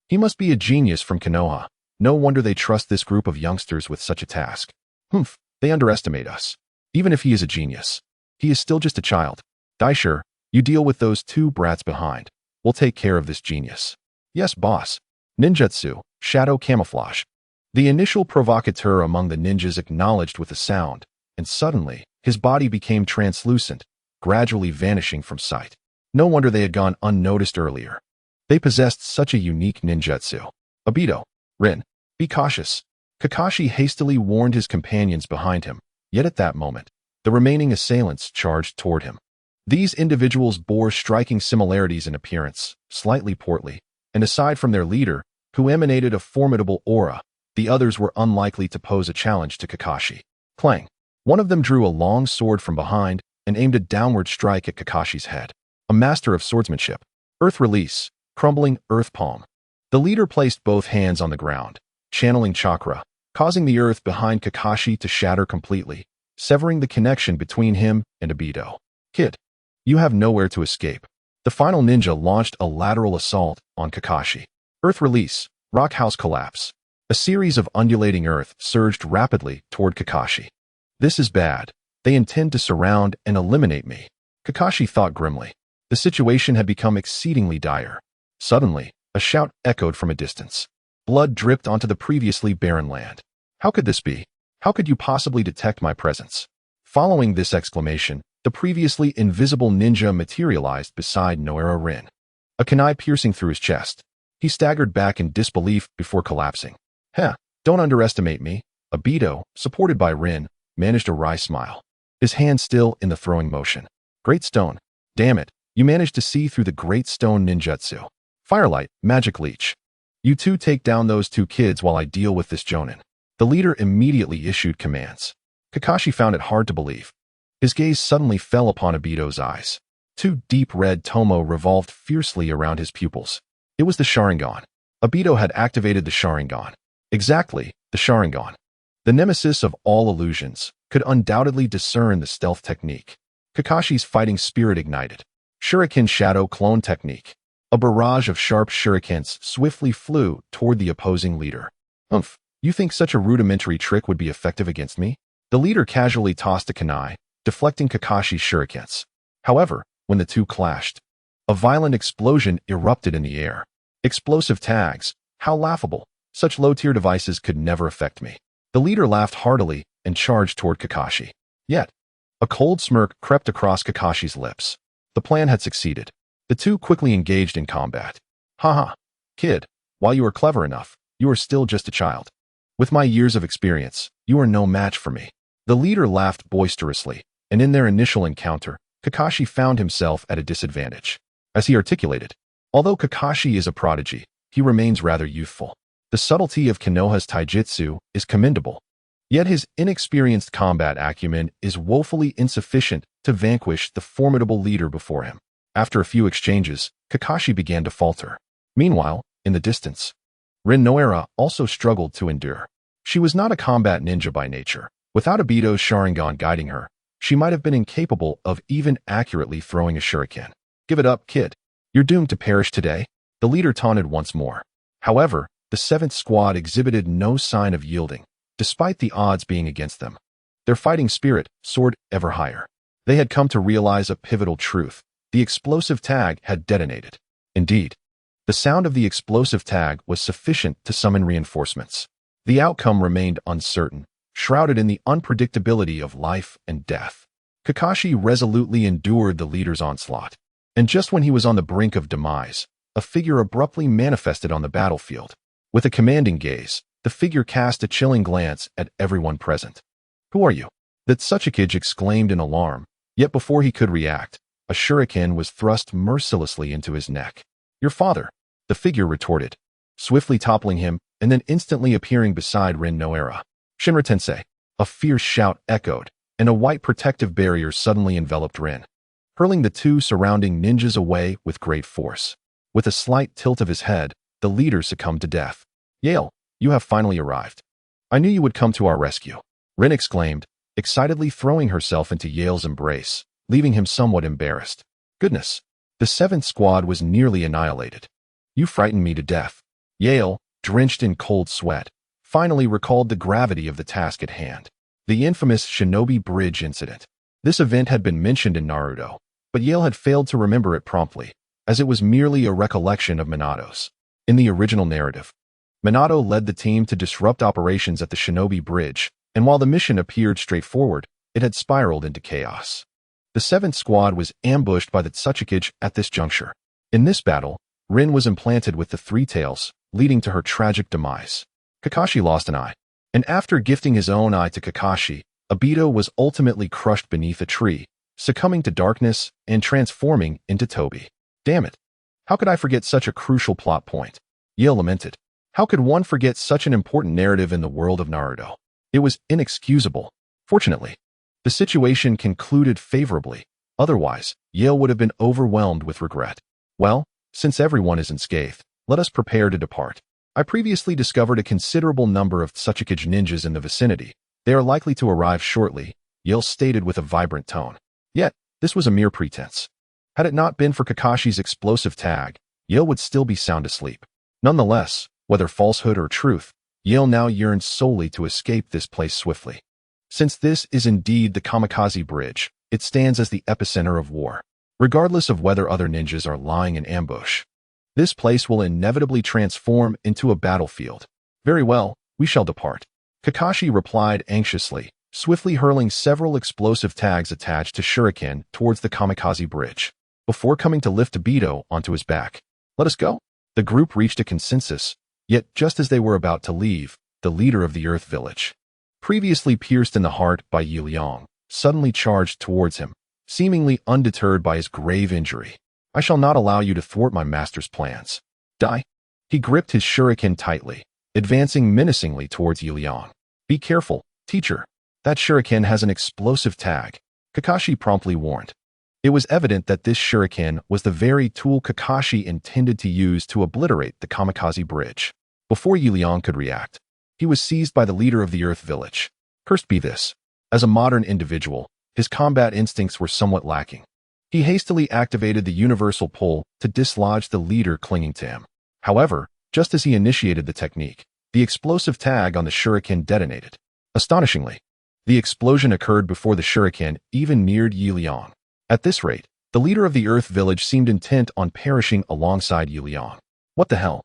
Speaker 1: He must be a genius from Konoha. No wonder they trust this group of youngsters with such a task. Humph, they underestimate us. Even if he is a genius, he is still just a child. Daisher, you deal with those two brats behind. We'll take care of this genius. Yes, boss. Ninjutsu, shadow camouflage. The initial provocateur among the ninjas acknowledged with a sound, and suddenly, his body became translucent, gradually vanishing from sight. No wonder they had gone unnoticed earlier. They possessed such a unique ninjutsu. Obito, Rin, be cautious. Kakashi hastily warned his companions behind him, yet at that moment, the remaining assailants charged toward him. These individuals bore striking similarities in appearance, slightly portly, and aside from their leader, who emanated a formidable aura, the others were unlikely to pose a challenge to Kakashi. Clang! One of them drew a long sword from behind and aimed a downward strike at Kakashi's head. A master of swordsmanship. Earth release, crumbling earth palm. The leader placed both hands on the ground, channeling chakra, causing the earth behind Kakashi to shatter completely, severing the connection between him and Obito. Kid, you have nowhere to escape. The final ninja launched a lateral assault on Kakashi. Earth release, rock house collapse. A series of undulating earth surged rapidly toward Kakashi. This is bad. They intend to surround and eliminate me. Kakashi thought grimly. The situation had become exceedingly dire. Suddenly, a shout echoed from a distance. Blood dripped onto the previously barren land. How could this be? How could you possibly detect my presence? Following this exclamation, the previously invisible ninja materialized beside Noera Rin. A kunai piercing through his chest. He staggered back in disbelief before collapsing. Don't underestimate me. Obito, supported by Rin, managed a wry smile. His hand still in the throwing motion. Great stone. Damn it, you managed to see through the great stone ninjutsu. Firelight, magic leech. You two take down those two kids while I deal with this jonin. The leader immediately issued commands. Kakashi found it hard to believe. His gaze suddenly fell upon Obito's eyes. Two deep red tomo revolved fiercely around his pupils. It was the Sharingan. Obito had activated the Sharingan. Exactly, the Sharingan. The nemesis of all illusions could undoubtedly discern the stealth technique. Kakashi's fighting spirit ignited. Shuriken Shadow Clone Technique. A barrage of sharp shurikens swiftly flew toward the opposing leader. You think such a rudimentary trick would be effective against me? The leader casually tossed a kunai, deflecting Kakashi's shurikens. However, when the two clashed, a violent explosion erupted in the air. Explosive tags, how laughable. Such low-tier devices could never affect me. The leader laughed heartily and charged toward Kakashi. Yet, a cold smirk crept across Kakashi's lips. The plan had succeeded. The two quickly engaged in combat. Haha, kid, while you are clever enough, you are still just a child. With my years of experience, you are no match for me. The leader laughed boisterously, and in their initial encounter, Kakashi found himself at a disadvantage. As he articulated, although Kakashi is a prodigy, he remains rather youthful. The subtlety of Konoha's taijutsu is commendable, yet his inexperienced combat acumen is woefully insufficient to vanquish the formidable leader before him. After a few exchanges, Kakashi began to falter. Meanwhile, in the distance, Rin Noera also struggled to endure. She was not a combat ninja by nature. Without Obito's Sharingan guiding her, she might have been incapable of even accurately throwing a shuriken. Give it up, kid. You're doomed to perish today. The leader taunted once more. However, the 7th squad exhibited no sign of yielding, despite the odds being against them. Their fighting spirit soared ever higher. They had come to realize a pivotal truth. The explosive tag had detonated. Indeed, the sound of the explosive tag was sufficient to summon reinforcements. The outcome remained uncertain, shrouded in the unpredictability of life and death. Kakashi resolutely endured the leader's onslaught. And just when he was on the brink of demise, a figure abruptly manifested on the battlefield. With a commanding gaze, the figure cast a chilling glance at everyone present. Who are you? That Tsuchikage exclaimed in alarm, yet before he could react, a shuriken was thrust mercilessly into his neck. Your father, the figure retorted, swiftly toppling him and then instantly appearing beside Rin Noera. Shinra Tensei. A fierce shout echoed, and a white protective barrier suddenly enveloped Rin, hurling the two surrounding ninjas away with great force. With a slight tilt of his head, the leader succumbed to death. Yale, you have finally arrived. I knew you would come to our rescue. Rin exclaimed, excitedly throwing herself into Yale's embrace, leaving him somewhat embarrassed. Goodness, the 7th squad was nearly annihilated. You frightened me to death. Yale, drenched in cold sweat, finally recalled the gravity of the task at hand. The infamous Shinobi Bridge incident. This event had been mentioned in Naruto, but Yale had failed to remember it promptly, as it was merely a recollection of Minato's. In the original narrative, Minato led the team to disrupt operations at the Shinobi Bridge, and while the mission appeared straightforward, it had spiraled into chaos. The 7th Squad was ambushed by the Tsuchikage at this juncture. In this battle, Rin was implanted with the Three Tails, leading to her tragic demise. Kakashi lost an eye, and after gifting his own eye to Kakashi, Obito was ultimately crushed beneath a tree, succumbing to darkness and transforming into Toby. Damn it. How could I forget such a crucial plot point? Yale lamented. How could one forget such an important narrative in the world of Naruto? It was inexcusable. Fortunately, the situation concluded favorably. Otherwise, Yale would have been overwhelmed with regret. Well, since everyone is unscathed, let us prepare to depart. I previously discovered a considerable number of Tsuchikage ninjas in the vicinity. They are likely to arrive shortly, Yale stated with a vibrant tone. Yet, this was a mere pretense. Had it not been for Kakashi's explosive tag, Yale would still be sound asleep. Nonetheless, whether falsehood or truth, Yale now yearned solely to escape this place swiftly. Since this is indeed the Kamikaze Bridge, it stands as the epicenter of war. Regardless of whether other ninjas are lying in ambush, this place will inevitably transform into a battlefield. Very well, we shall depart. Kakashi replied anxiously, swiftly hurling several explosive tags attached to shuriken towards the Kamikaze Bridge, before coming to lift Obito onto his back. Let us go. The group reached a consensus, yet just as they were about to leave, the leader of the Earth Village, previously pierced in the heart by Liang, suddenly charged towards him, seemingly undeterred by his grave injury. I shall not allow you to thwart my master's plans. Die. He gripped his shuriken tightly, advancing menacingly towards Liang. Be careful, teacher. That shuriken has an explosive tag, Kakashi promptly warned. It was evident that this shuriken was the very tool Kakashi intended to use to obliterate the Kamikaze Bridge. Before Liang could react, he was seized by the leader of the Earth Village. Cursed be this. As a modern individual, his combat instincts were somewhat lacking. He hastily activated the universal pull to dislodge the leader clinging to him. However, just as he initiated the technique, the explosive tag on the shuriken detonated. Astonishingly, the explosion occurred before the shuriken even neared Liang. At this rate, the leader of the Earth Village seemed intent on perishing alongside Liang. What the hell?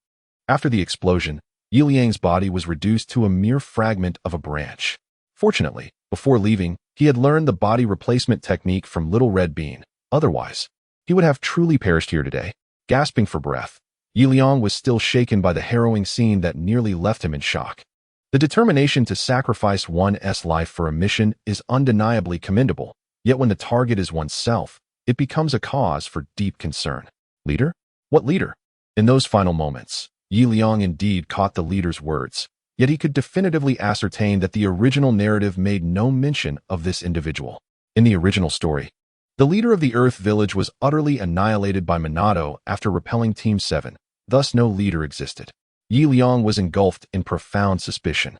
Speaker 1: After the explosion, Liang's body was reduced to a mere fragment of a branch. Fortunately, before leaving, he had learned the body replacement technique from Little Red Bean. Otherwise, he would have truly perished here today. Gasping for breath, Liang was still shaken by the harrowing scene that nearly left him in shock. The determination to sacrifice one's life for a mission is undeniably commendable, yet when the target is oneself, it becomes a cause for deep concern. Leader? What leader? In those final moments, Liang indeed caught the leader's words, yet he could definitively ascertain that the original narrative made no mention of this individual. In the original story, the leader of the Earth Village was utterly annihilated by Minato after repelling Team 7, thus no leader existed. Liang was engulfed in profound suspicion.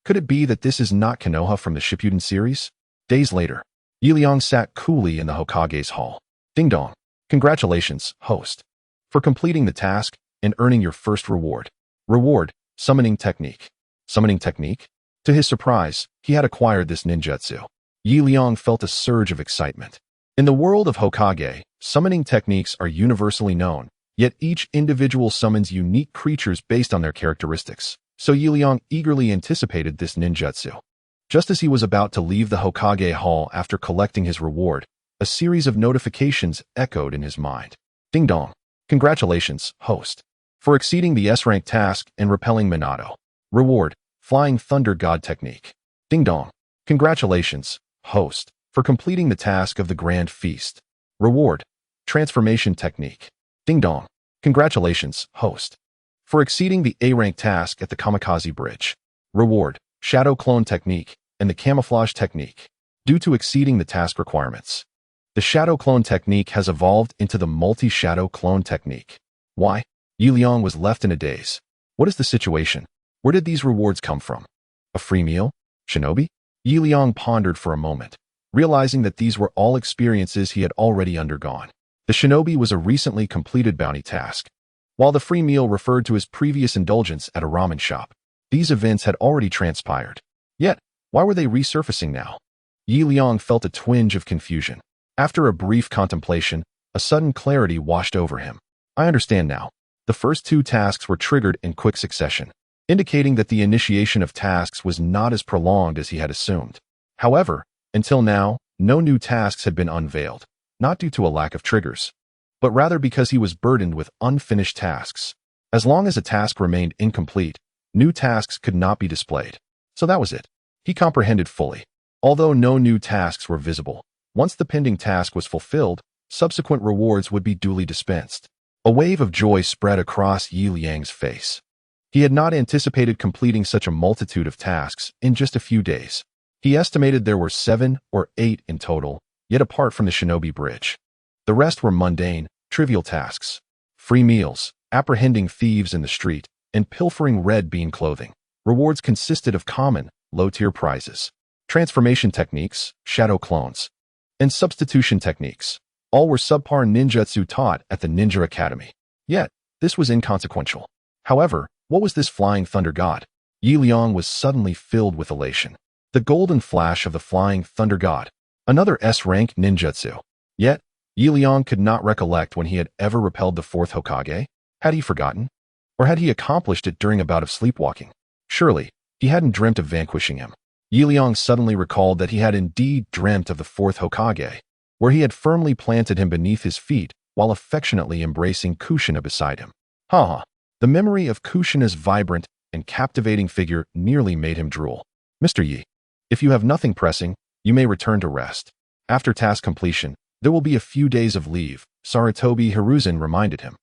Speaker 1: Could it be that this is not Konoha from the Shippuden series? Days later, Liang sat coolly in the Hokage's hall. Ding dong. Congratulations, host, for completing the task and earning your first reward. Reward, summoning technique. Summoning technique? To his surprise, he had acquired this ninjutsu. Liang felt a surge of excitement. In the world of Hokage, summoning techniques are universally known, yet each individual summons unique creatures based on their characteristics, so Liang eagerly anticipated this ninjutsu. Just as he was about to leave the Hokage Hall after collecting his reward, a series of notifications echoed in his mind. Ding dong. Congratulations, host, for exceeding the S-rank task and repelling Minato. Reward, Flying Thunder God Technique. Ding dong. Congratulations, host, for completing the task of the Grand Feast. Reward, Transformation Technique. Ding dong. Congratulations, host, for exceeding the A-rank task at the Kamikaze Bridge. Reward, Shadow Clone Technique and the Camouflage Technique. Due to exceeding the task requirements, the Shadow Clone Technique has evolved into the Multi-Shadow Clone Technique. Why? Liang was left in a daze. What is the situation? Where did these rewards come from? A free meal? Shinobi? Liang pondered for a moment, realizing that these were all experiences he had already undergone. The Shinobi was a recently completed bounty task, while the free meal referred to his previous indulgence at a ramen shop. These events had already transpired. Yet, why were they resurfacing now? Liang felt a twinge of confusion. After a brief contemplation, a sudden clarity washed over him. I understand now. The first two tasks were triggered in quick succession, indicating that the initiation of tasks was not as prolonged as he had assumed. However, until now, no new tasks had been unveiled, not due to a lack of triggers, but rather because he was burdened with unfinished tasks. As long as a task remained incomplete, new tasks could not be displayed. So that was it. He comprehended fully. Although no new tasks were visible, once the pending task was fulfilled, subsequent rewards would be duly dispensed. A wave of joy spread across Liang's face. He had not anticipated completing such a multitude of tasks in just a few days. He estimated there were 7 or 8 in total, yet apart from the Shinobi Bridge. The rest were mundane, trivial tasks. Free meals, apprehending thieves in the street, and pilfering red bean clothing. Rewards consisted of common, low-tier prizes. Transformation techniques, shadow clones, and substitution techniques. All were subpar ninjutsu taught at the Ninja Academy. Yet, this was inconsequential. However, what was this flying thunder god? Liang was suddenly filled with elation. The golden flash of the flying thunder god. Another S-rank ninjutsu. Yet, Liang could not recollect when he had ever repelled the fourth Hokage. Had he forgotten? Or had he accomplished it during a bout of sleepwalking? Surely, he hadn't dreamt of vanquishing him. Liang suddenly recalled that he had indeed dreamt of the fourth Hokage, where he had firmly planted him beneath his feet while affectionately embracing Kushina beside him. The memory of Kushina's vibrant and captivating figure nearly made him drool. Mr. Yi, if you have nothing pressing, you may return to rest. After task completion, there will be a few days of leave, Sarutobi Hiruzen reminded him.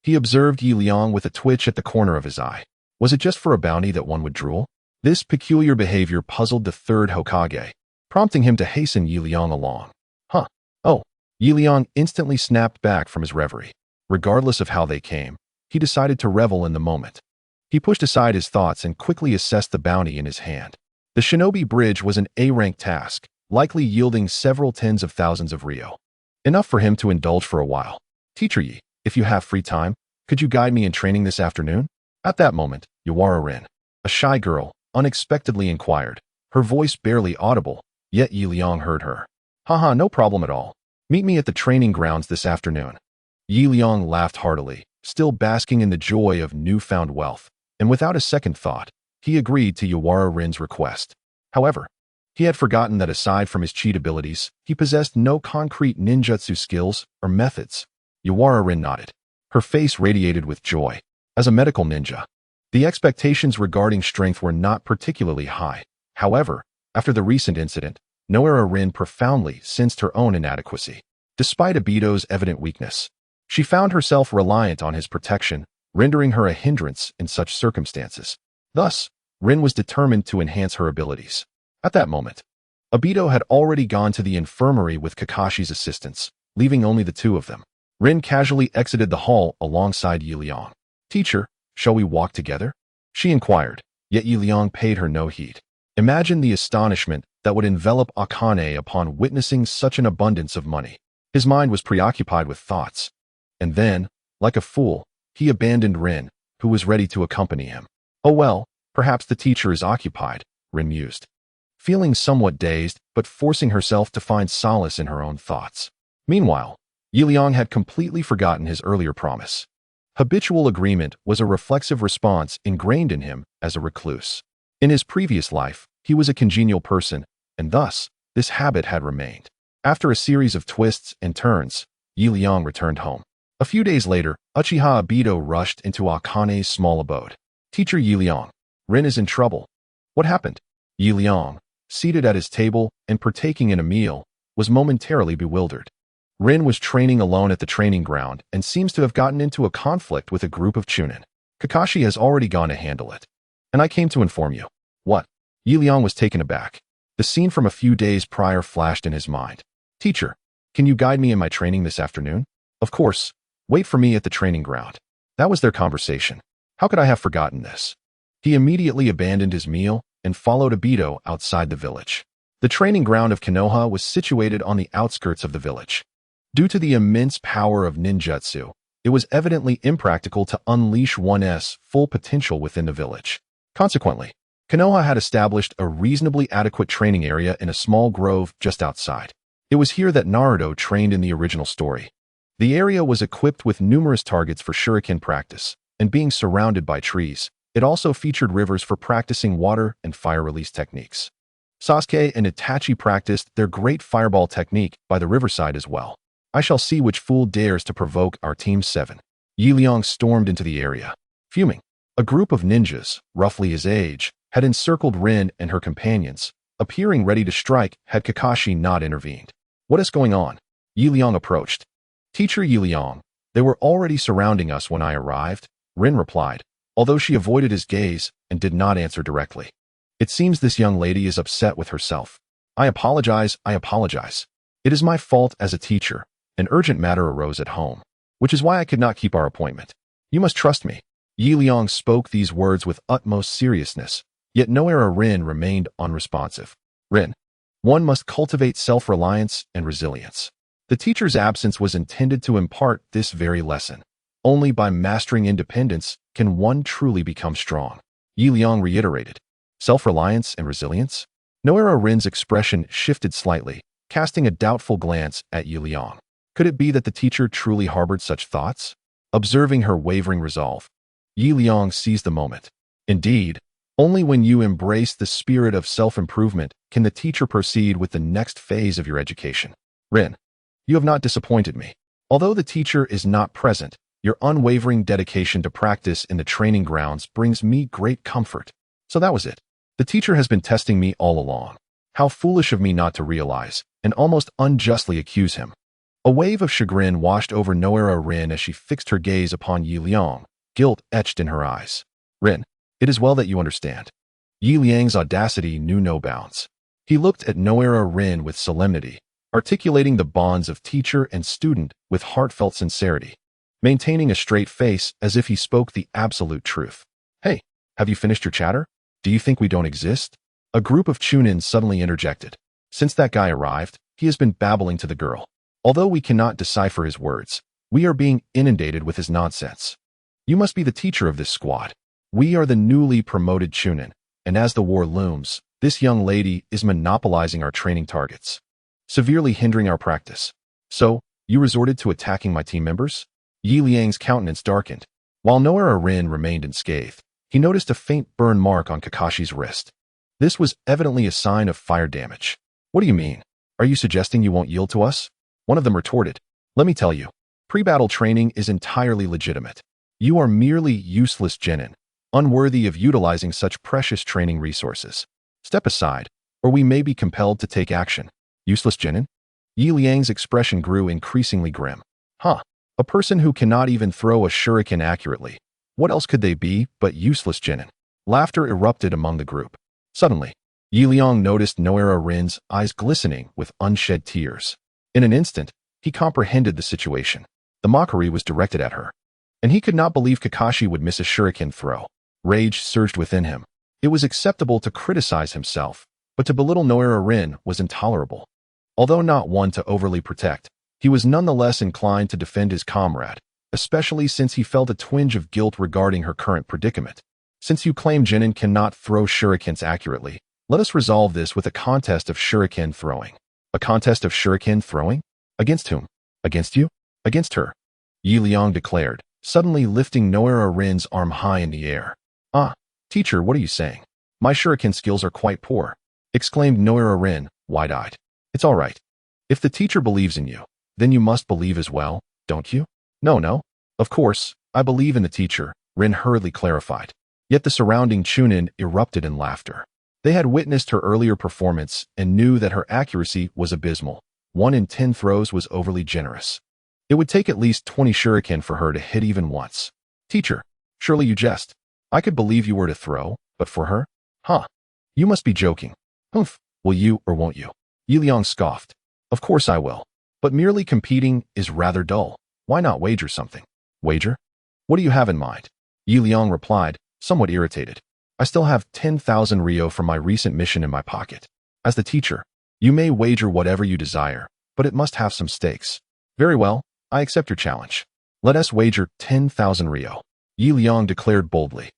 Speaker 1: He observed Liang with a twitch at the corner of his eye. Was it just for a bounty that one would drool? This peculiar behavior puzzled the third Hokage, prompting him to hasten Liang along. Oh, Liang instantly snapped back from his reverie. Regardless of how they came, he decided to revel in the moment. He pushed aside his thoughts and quickly assessed the bounty in his hand. The Shinobi Bridge was an A-rank task, likely yielding several tens of thousands of ryo. Enough for him to indulge for a while. Teacher Yi, if you have free time, could you guide me in training this afternoon? At that moment, Yawara Rin, a shy girl, unexpectedly inquired, her voice barely audible, yet Liang heard her. No problem at all. Meet me at the training grounds this afternoon. Liang laughed heartily, still basking in the joy of newfound wealth, and without a second thought, he agreed to Yawara Rin's request. However, he had forgotten that aside from his cheat abilities, he possessed no concrete ninjutsu skills or methods. Yawara Rin nodded. Her face radiated with joy. As a medical ninja, the expectations regarding strength were not particularly high. However, after the recent incident, Yawara Rin profoundly sensed her own inadequacy. Despite Obito's evident weakness, she found herself reliant on his protection, rendering her a hindrance in such circumstances. Thus, Rin was determined to enhance her abilities. At that moment, Obito had already gone to the infirmary with Kakashi's assistance, leaving only the two of them. Rin casually exited the hall alongside Liang. Teacher, shall we walk together? She inquired, yet Liang paid her no heed. Imagine the astonishment that would envelop Akane upon witnessing such an abundance of money. His mind was preoccupied with thoughts. And then, like a fool, he abandoned Rin, who was ready to accompany him. Oh well, perhaps the teacher is occupied, Rin mused, feeling somewhat dazed but forcing herself to find solace in her own thoughts. Meanwhile, Liang had completely forgotten his earlier promise. Habitual agreement was a reflexive response ingrained in him as a recluse. In his previous life, he was a congenial person, and thus, this habit had remained. After a series of twists and turns, Liang returned home. A few days later, Uchiha Obito rushed into Akane's small abode. Teacher Liang, Rin is in trouble. What happened? Liang, seated at his table and partaking in a meal, was momentarily bewildered. Rin was training alone at the training ground and seems to have gotten into a conflict with a group of Chunin. Kakashi has already gone to handle it. And I came to inform you. What? Liang was taken aback. The scene from a few days prior flashed in his mind. Teacher, can you guide me in my training this afternoon? Of course. Wait for me at the training ground. That was their conversation. How could I have forgotten this? He immediately abandoned his meal and followed Obito outside the village. The training ground of Konoha was situated on the outskirts of the village. Due to the immense power of ninjutsu, it was evidently impractical to unleash one's full potential within the village. Consequently, Konoha had established a reasonably adequate training area in a small grove just outside. It was here that Naruto trained in the original story. The area was equipped with numerous targets for shuriken practice, and being surrounded by trees, it also featured rivers for practicing water and fire release techniques. Sasuke and Itachi practiced their great fireball technique by the riverside as well. I shall see which fool dares to provoke our Team 7. Liang stormed into the area, fuming. A group of ninjas, roughly his age, had encircled Rin and her companions, appearing ready to strike had Kakashi not intervened. What is going on? Liang approached. Teacher Liang, they were already surrounding us when I arrived, Rin replied, although she avoided his gaze and did not answer directly. It seems this young lady is upset with herself. I apologize. It is my fault as a teacher. An urgent matter arose at home, which is why I could not keep our appointment. You must trust me. Liang spoke these words with utmost seriousness, yet Noera Rin remained unresponsive. Rin, one must cultivate self-reliance and resilience. The teacher's absence was intended to impart this very lesson. Only by mastering independence can one truly become strong. Liang reiterated. Self-reliance and resilience? Noera Rin's expression shifted slightly, casting a doubtful glance at Liang. Could it be that the teacher truly harbored such thoughts? Observing her wavering resolve, Liang seized the moment. Indeed, only when you embrace the spirit of self-improvement can the teacher proceed with the next phase of your education. Rin, you have not disappointed me. Although the teacher is not present, your unwavering dedication to practice in the training grounds brings me great comfort. So that was it. The teacher has been testing me all along. How foolish of me not to realize, and almost unjustly accuse him. A wave of chagrin washed over Noera Rin as she fixed her gaze upon Liang, guilt etched in her eyes. Rin, it is well that you understand. Liang's audacity knew no bounds. He looked at Noera Rin with solemnity, articulating the bonds of teacher and student with heartfelt sincerity, maintaining a straight face as if he spoke the absolute truth. Hey, have you finished your chatter? Do you think we don't exist? A group of Chunin suddenly interjected. Since that guy arrived, he has been babbling to the girl. Although we cannot decipher his words, we are being inundated with his nonsense. You must be the teacher of this squad. We are the newly promoted Chunin, and as the war looms, this young lady is monopolizing our training targets, severely hindering our practice. So, you resorted to attacking my team members? Liang's countenance darkened. While Noera Rin remained unscathed, he noticed a faint burn mark on Kakashi's wrist. This was evidently a sign of fire damage. What do you mean? Are you suggesting you won't yield to us? One of them retorted. Let me tell you, pre-battle training is entirely legitimate. You are merely useless genin, unworthy of utilizing such precious training resources. Step aside, or we may be compelled to take action. Useless genin? Liang's expression grew increasingly grim. Huh, a person who cannot even throw a shuriken accurately. What else could they be but useless genin? Laughter erupted among the group. Suddenly, Liang noticed Noera Rin's eyes glistening with unshed tears. In an instant, he comprehended the situation. The mockery was directed at her, and he could not believe Kakashi would miss a shuriken throw. Rage surged within him. It was acceptable to criticize himself, but to belittle Noera Rin was intolerable. Although not one to overly protect, he was nonetheless inclined to defend his comrade, especially since he felt a twinge of guilt regarding her current predicament. Since you claim genin cannot throw shurikens accurately, let us resolve this with a contest of shuriken throwing. A contest of shuriken throwing? Against whom? Against you? Against her. Liang declared, suddenly lifting Noera Rin's arm high in the air. Ah, teacher, what are you saying? My shuriken skills are quite poor, exclaimed Noera Rin, wide-eyed. It's all right. If the teacher believes in you, then you must believe as well, don't you? No. Of course, I believe in the teacher, Rin hurriedly clarified. Yet the surrounding Chunin erupted in laughter. They had witnessed her earlier performance and knew that her accuracy was abysmal. 1 in 10 throws was overly generous. It would take at least 20 shuriken for her to hit even once. Teacher, surely you jest. I could believe you were to throw, but for her? Huh. You must be joking. Humph. Will you or won't you? Liang scoffed. Of course I will. But merely competing is rather dull. Why not wager something? Wager? What do you have in mind? Liang replied, somewhat irritated. I still have 10,000 ryo from my recent mission in my pocket. As the teacher, you may wager whatever you desire, but it must have some stakes. Very well, I accept your challenge. Let us wager 10,000 ryo. Liang declared boldly.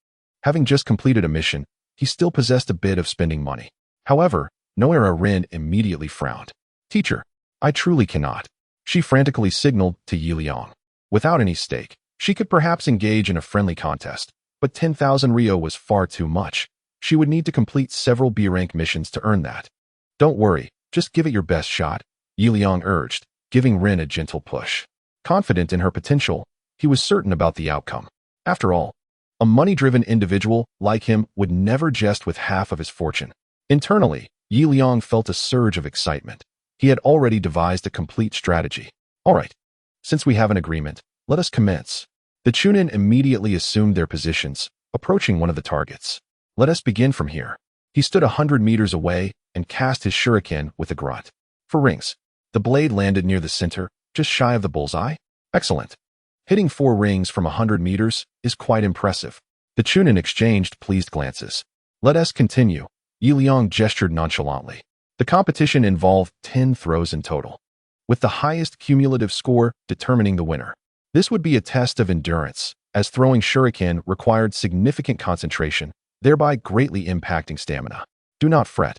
Speaker 1: Having just completed a mission, he still possessed a bit of spending money. However, Noera Rin immediately frowned. Teacher, I truly cannot. She frantically signaled to Liang. Without any stake, she could perhaps engage in a friendly contest, but 10,000 Rio was far too much. She would need to complete several B-rank missions to earn that. Don't worry, just give it your best shot, Liang urged, giving Rin a gentle push. Confident in her potential, he was certain about the outcome. After all, a money-driven individual like him would never jest with half of his fortune. Internally, Liang felt a surge of excitement. He had already devised a complete strategy. All right, since we have an agreement, let us commence. The Chunin immediately assumed their positions, approaching one of the targets. Let us begin from here. He stood 100 meters away and cast his shuriken with a grunt. For rings. The blade landed near the center, just shy of the bullseye. Excellent. Hitting 4 rings from 100 meters is quite impressive. The Chunin exchanged pleased glances. Let us continue. Liang gestured nonchalantly. The competition involved 10 throws in total, with the highest cumulative score determining the winner. This would be a test of endurance, as throwing shuriken required significant concentration, thereby greatly impacting stamina. Do not fret.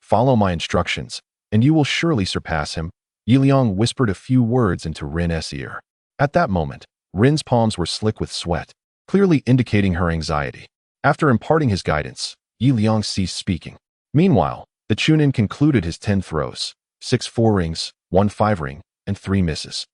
Speaker 1: Follow my instructions, and you will surely surpass him. Liang whispered a few words into Rin's ear. At that moment, Rin's palms were slick with sweat, clearly indicating her anxiety. After imparting his guidance, Liang ceased speaking. Meanwhile, the Chunin concluded his 10 throws, 6 4-rings, 1 5-ring, and 3 misses.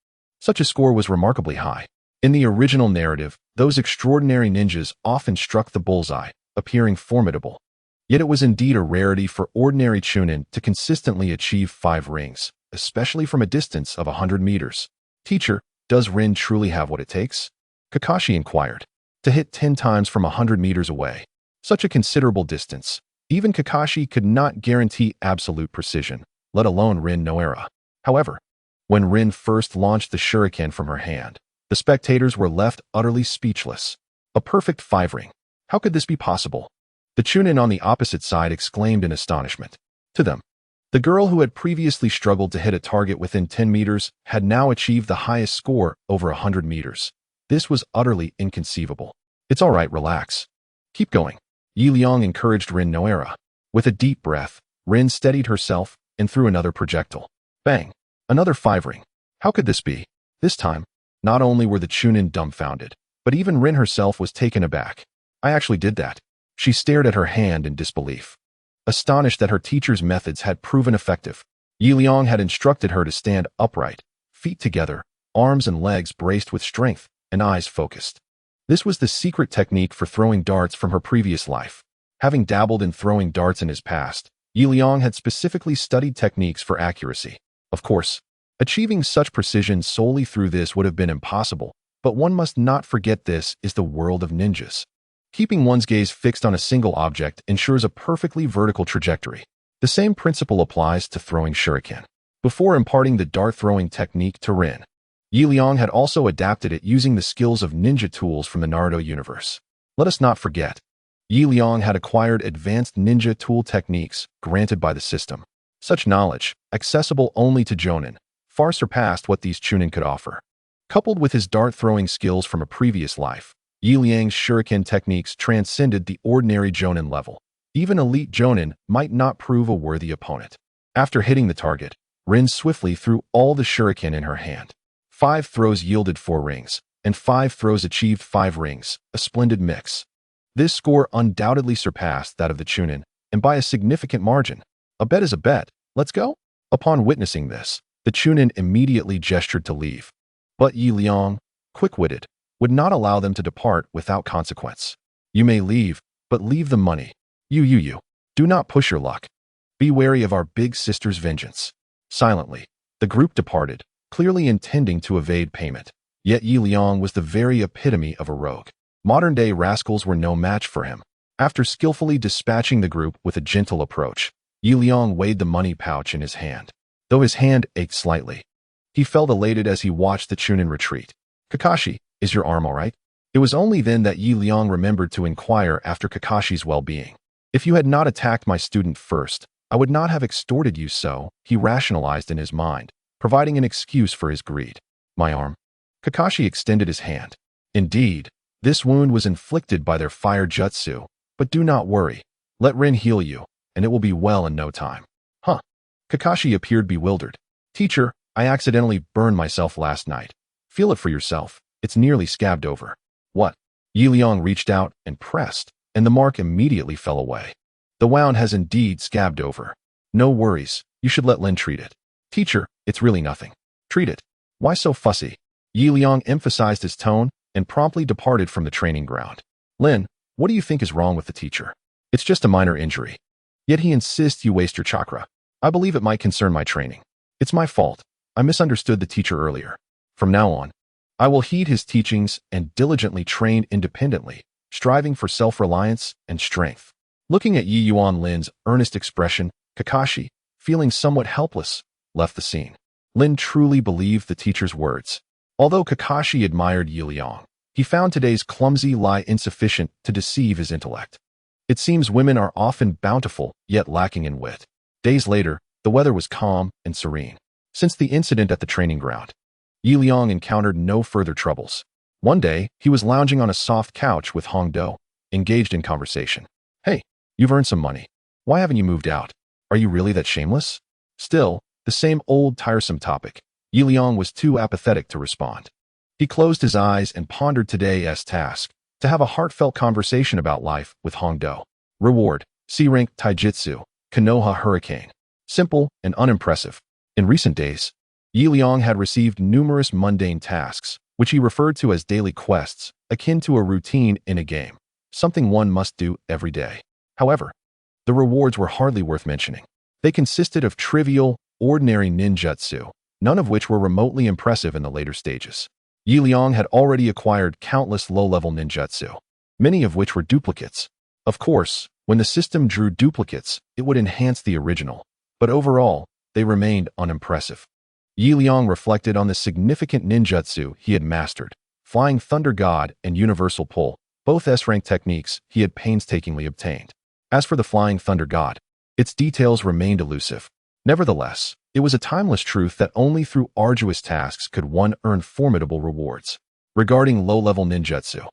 Speaker 1: Such a score was remarkably high. In the original narrative, those extraordinary ninjas often struck the bullseye, appearing formidable. Yet it was indeed a rarity for ordinary Chunin to consistently achieve 5 rings, especially from a distance of 100 meters. Teacher, does Rin truly have what it takes? Kakashi inquired. To hit 10 times from 100 meters away, such a considerable distance, even Kakashi could not guarantee absolute precision, let alone Rin Noera. However, when Rin first launched the shuriken from her hand, the spectators were left utterly speechless. A perfect 5-ring. How could this be possible? The Chunin on the opposite side exclaimed in astonishment. To them, the girl who had previously struggled to hit a target within 10 meters had now achieved the highest score over 100 meters. This was utterly inconceivable. It's all right, relax. Keep going. Liang encouraged Rin Noera. With a deep breath, Rin steadied herself and threw another projectile. Bang! Another 5-ring. How could this be? This time, not only were the Chunin dumbfounded, but even Rin herself was taken aback. I actually did that. She stared at her hand in disbelief. Astonished that her teacher's methods had proven effective, Liang had instructed her to stand upright, feet together, arms and legs braced with strength, and eyes focused. This was the secret technique for throwing darts from her previous life. Having dabbled in throwing darts in his past, Liang had specifically studied techniques for accuracy. Of course, achieving such precision solely through this would have been impossible, but one must not forget this is the world of ninjas. Keeping one's gaze fixed on a single object ensures a perfectly vertical trajectory. The same principle applies to throwing shuriken. Before imparting the dart-throwing technique to Rin, Liang had also adapted it using the skills of ninja tools from the Naruto universe. Let us not forget, Liang had acquired advanced ninja tool techniques granted by the system. Such knowledge, accessible only to Jonin, far surpassed what these Chunin could offer. Coupled with his dart-throwing skills from a previous life, Liang's shuriken techniques transcended the ordinary Jonin level. Even elite Jonin might not prove a worthy opponent. After hitting the target, Rin swiftly threw all the shuriken in her hand. 5 throws yielded 4 rings, and 5 throws achieved 5 rings, a splendid mix. This score undoubtedly surpassed that of the Chunin, and by a significant margin. A bet is a bet, let's go? Upon witnessing this, the Chunin immediately gestured to leave. But Liang, quick-witted, would not allow them to depart without consequence. You may leave, but leave the money. You. Do not push your luck. Be wary of our big sister's vengeance. Silently, the group departed, clearly intending to evade payment. Yet Liang was the very epitome of a rogue. Modern-day rascals were no match for him. After skillfully dispatching the group with a gentle approach, Liang weighed the money pouch in his hand. Though his hand ached slightly, he felt elated as he watched the Chunin retreat. Kakashi, is your arm all right? It was only then that Liang remembered to inquire after Kakashi's well-being. If you had not attacked my student first, I would not have extorted you so, he rationalized in his mind, providing an excuse for his greed. My arm. Kakashi extended his hand. Indeed, this wound was inflicted by their fire jutsu, but do not worry. Let Rin heal you, and it will be well in no time. Huh. Kakashi appeared bewildered. Teacher, I accidentally burned myself last night. Feel it for yourself. It's nearly scabbed over. What? Liang reached out and pressed, and the mark immediately fell away. The wound has indeed scabbed over. No worries. You should let Lin treat it. Teacher, it's really nothing. Treat it. Why so fussy? Liang emphasized his tone and promptly departed from the training ground. Lin, what do you think is wrong with the teacher? It's just a minor injury. Yet he insists you waste your chakra. I believe it might concern my training. It's my fault. I misunderstood the teacher earlier. From now on, I will heed his teachings and diligently train independently, striving for self-reliance and strength. Looking at Yuan Lin's earnest expression, Kakashi, feeling somewhat helpless, left the scene. Lin truly believed the teacher's words. Although Kakashi admired Liang, he found today's clumsy lie insufficient to deceive his intellect. It seems women are often bountiful, yet lacking in wit. Days later, the weather was calm and serene. Since the incident at the training ground, Liang encountered no further troubles. One day, he was lounging on a soft couch with Hongdo, engaged in conversation. Hey, you've earned some money. Why haven't you moved out? Are you really that shameless? Still, the same old tiresome topic. Liang was too apathetic to respond. He closed his eyes and pondered today's task, to have a heartfelt conversation about life with Hongdo. Reward, C-rank Taijutsu, Konoha Hurricane. Simple and unimpressive. In recent days, Liang had received numerous mundane tasks, which he referred to as daily quests, akin to a routine in a game, something one must do every day. However, the rewards were hardly worth mentioning. They consisted of trivial, ordinary ninjutsu, none of which were remotely impressive in the later stages. Liang had already acquired countless low-level ninjutsu, many of which were duplicates. Of course, when the system drew duplicates, it would enhance the original, but overall, they remained unimpressive. Liang reflected on the significant ninjutsu he had mastered, Flying Thunder God and Universal Pull, both S-rank techniques he had painstakingly obtained. As for the Flying Thunder God, its details remained elusive. Nevertheless, it was a timeless truth that only through arduous tasks could one earn formidable rewards. Regarding low-level ninjutsu,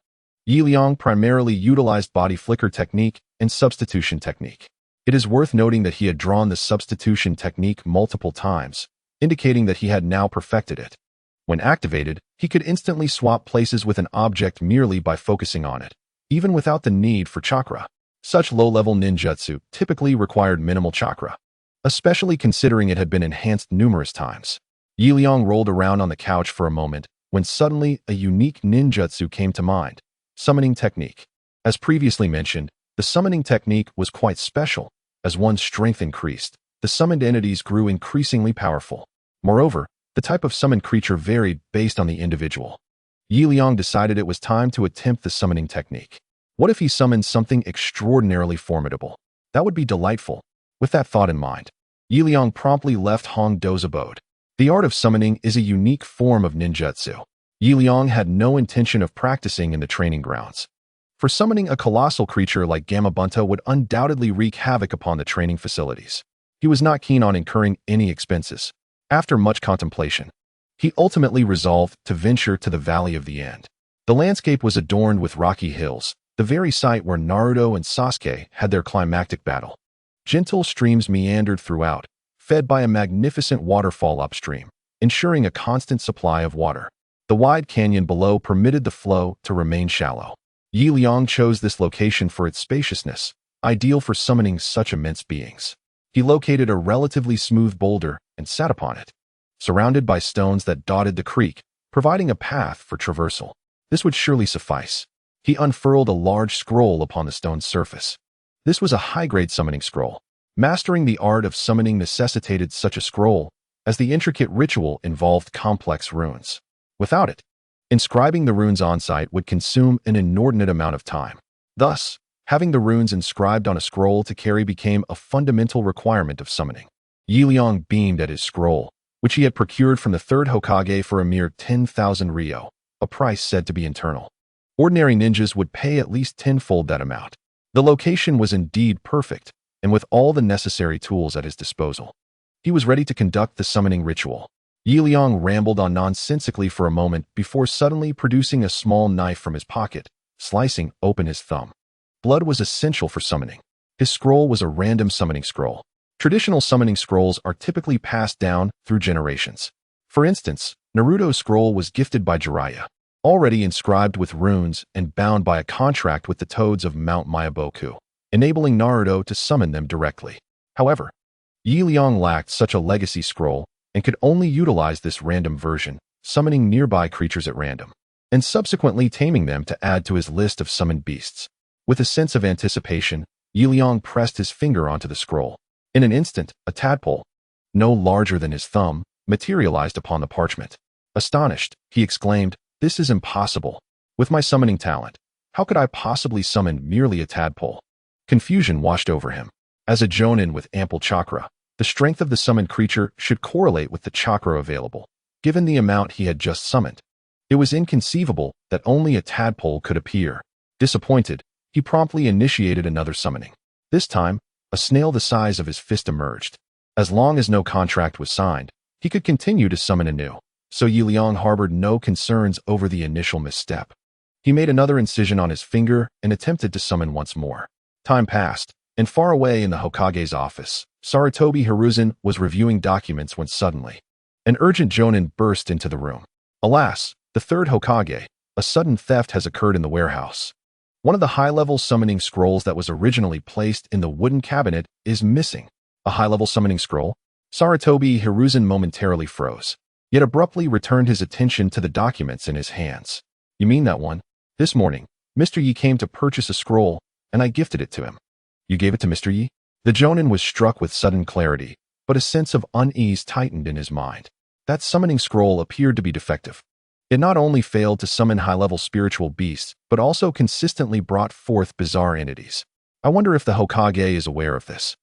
Speaker 1: Liang primarily utilized body flicker technique and substitution technique. It is worth noting that he had drawn the substitution technique multiple times, indicating that he had now perfected it. When activated, he could instantly swap places with an object merely by focusing on it, even without the need for chakra. Such low-level ninjutsu typically required minimal chakra, especially considering it had been enhanced numerous times. Liang rolled around on the couch for a moment when suddenly a unique ninjutsu came to mind, summoning technique. As previously mentioned, the summoning technique was quite special. As one's strength increased, the summoned entities grew increasingly powerful. Moreover, the type of summoned creature varied based on the individual. Liang decided it was time to attempt the summoning technique. What if he summoned something extraordinarily formidable? That would be delightful. With that thought in mind, Liang promptly left Hongdo's abode. The art of summoning is a unique form of ninjutsu. Liang had no intention of practicing in the training grounds. For summoning a colossal creature like Gamabunta would undoubtedly wreak havoc upon the training facilities. He was not keen on incurring any expenses. After much contemplation, he ultimately resolved to venture to the Valley of the End. The landscape was adorned with rocky hills, the very site where Naruto and Sasuke had their climactic battle. Gentle streams meandered throughout, fed by a magnificent waterfall upstream, ensuring a constant supply of water. The wide canyon below permitted the flow to remain shallow. Liang chose this location for its spaciousness, ideal for summoning such immense beings. He located a relatively smooth boulder and sat upon it, surrounded by stones that dotted the creek, providing a path for traversal. This would surely suffice. He unfurled a large scroll upon the stone's surface. This was a high-grade summoning scroll. Mastering the art of summoning necessitated such a scroll, as the intricate ritual involved complex runes. Without it, inscribing the runes on-site would consume an inordinate amount of time. Thus, having the runes inscribed on a scroll to carry became a fundamental requirement of summoning. Liang beamed at his scroll, which he had procured from the third Hokage for a mere 10,000 ryo, a price said to be internal. Ordinary ninjas would pay at least tenfold that amount. The location was indeed perfect, and with all the necessary tools at his disposal, he was ready to conduct the summoning ritual. Liang rambled on nonsensically for a moment before suddenly producing a small knife from his pocket, slicing open his thumb. Blood was essential for summoning. His scroll was a random summoning scroll. Traditional summoning scrolls are typically passed down through generations. For instance, Naruto's scroll was gifted by Jiraiya, already inscribed with runes and bound by a contract with the toads of Mount Myaboku, enabling Naruto to summon them directly. However, Liang lacked such a legacy scroll and could only utilize this random version, summoning nearby creatures at random, and subsequently taming them to add to his list of summoned beasts. With a sense of anticipation, Liang pressed his finger onto the scroll. In an instant, a tadpole, no larger than his thumb, materialized upon the parchment. Astonished, he exclaimed, "This is impossible. With my summoning talent, how could I possibly summon merely a tadpole?" Confusion washed over him. As a jonin with ample chakra, the strength of the summoned creature should correlate with the chakra available, given the amount he had just summoned. It was inconceivable that only a tadpole could appear. Disappointed, he promptly initiated another summoning. This time, a snail the size of his fist emerged. As long as no contract was signed, he could continue to summon anew, so Liang harbored no concerns over the initial misstep. He made another incision on his finger and attempted to summon once more. Time passed, and far away in the Hokage's office, Sarutobi Hiruzen was reviewing documents when suddenly, an urgent jonin burst into the room. Alas, the third Hokage, a sudden theft has occurred in the warehouse. One of the high-level summoning scrolls that was originally placed in the wooden cabinet is missing. A high-level summoning scroll? Sarutobi Hiruzen momentarily froze, yet abruptly returned his attention to the documents in his hands. "You mean that one? This morning, Mr. Yi came to purchase a scroll, and I gifted it to him." "You gave it to Mr. Yi?" The jonin was struck with sudden clarity, but a sense of unease tightened in his mind. That summoning scroll appeared to be defective. It not only failed to summon high-level spiritual beasts, but also consistently brought forth bizarre entities. I wonder if the Hokage is aware of this.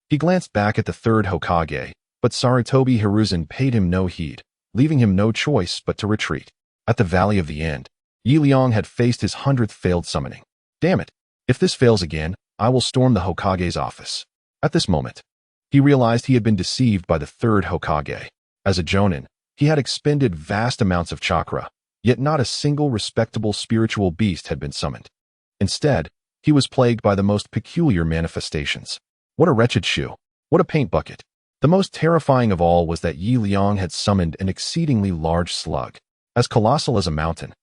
Speaker 1: He glanced back at the third Hokage, but Sarutobi Hiruzen paid him no heed, leaving him no choice but to retreat. At the Valley of the End, Liang had faced his 100th failed summoning. "Damn it! If this fails again, I will storm the Hokage's office." At this moment, he realized he had been deceived by the third Hokage. As a jonin, he had expended vast amounts of chakra, yet not a single respectable spiritual beast had been summoned. Instead, he was plagued by the most peculiar manifestations. What a wretched shoe! What a paint bucket! The most terrifying of all was that Liang had summoned an exceedingly large slug, as colossal as a mountain.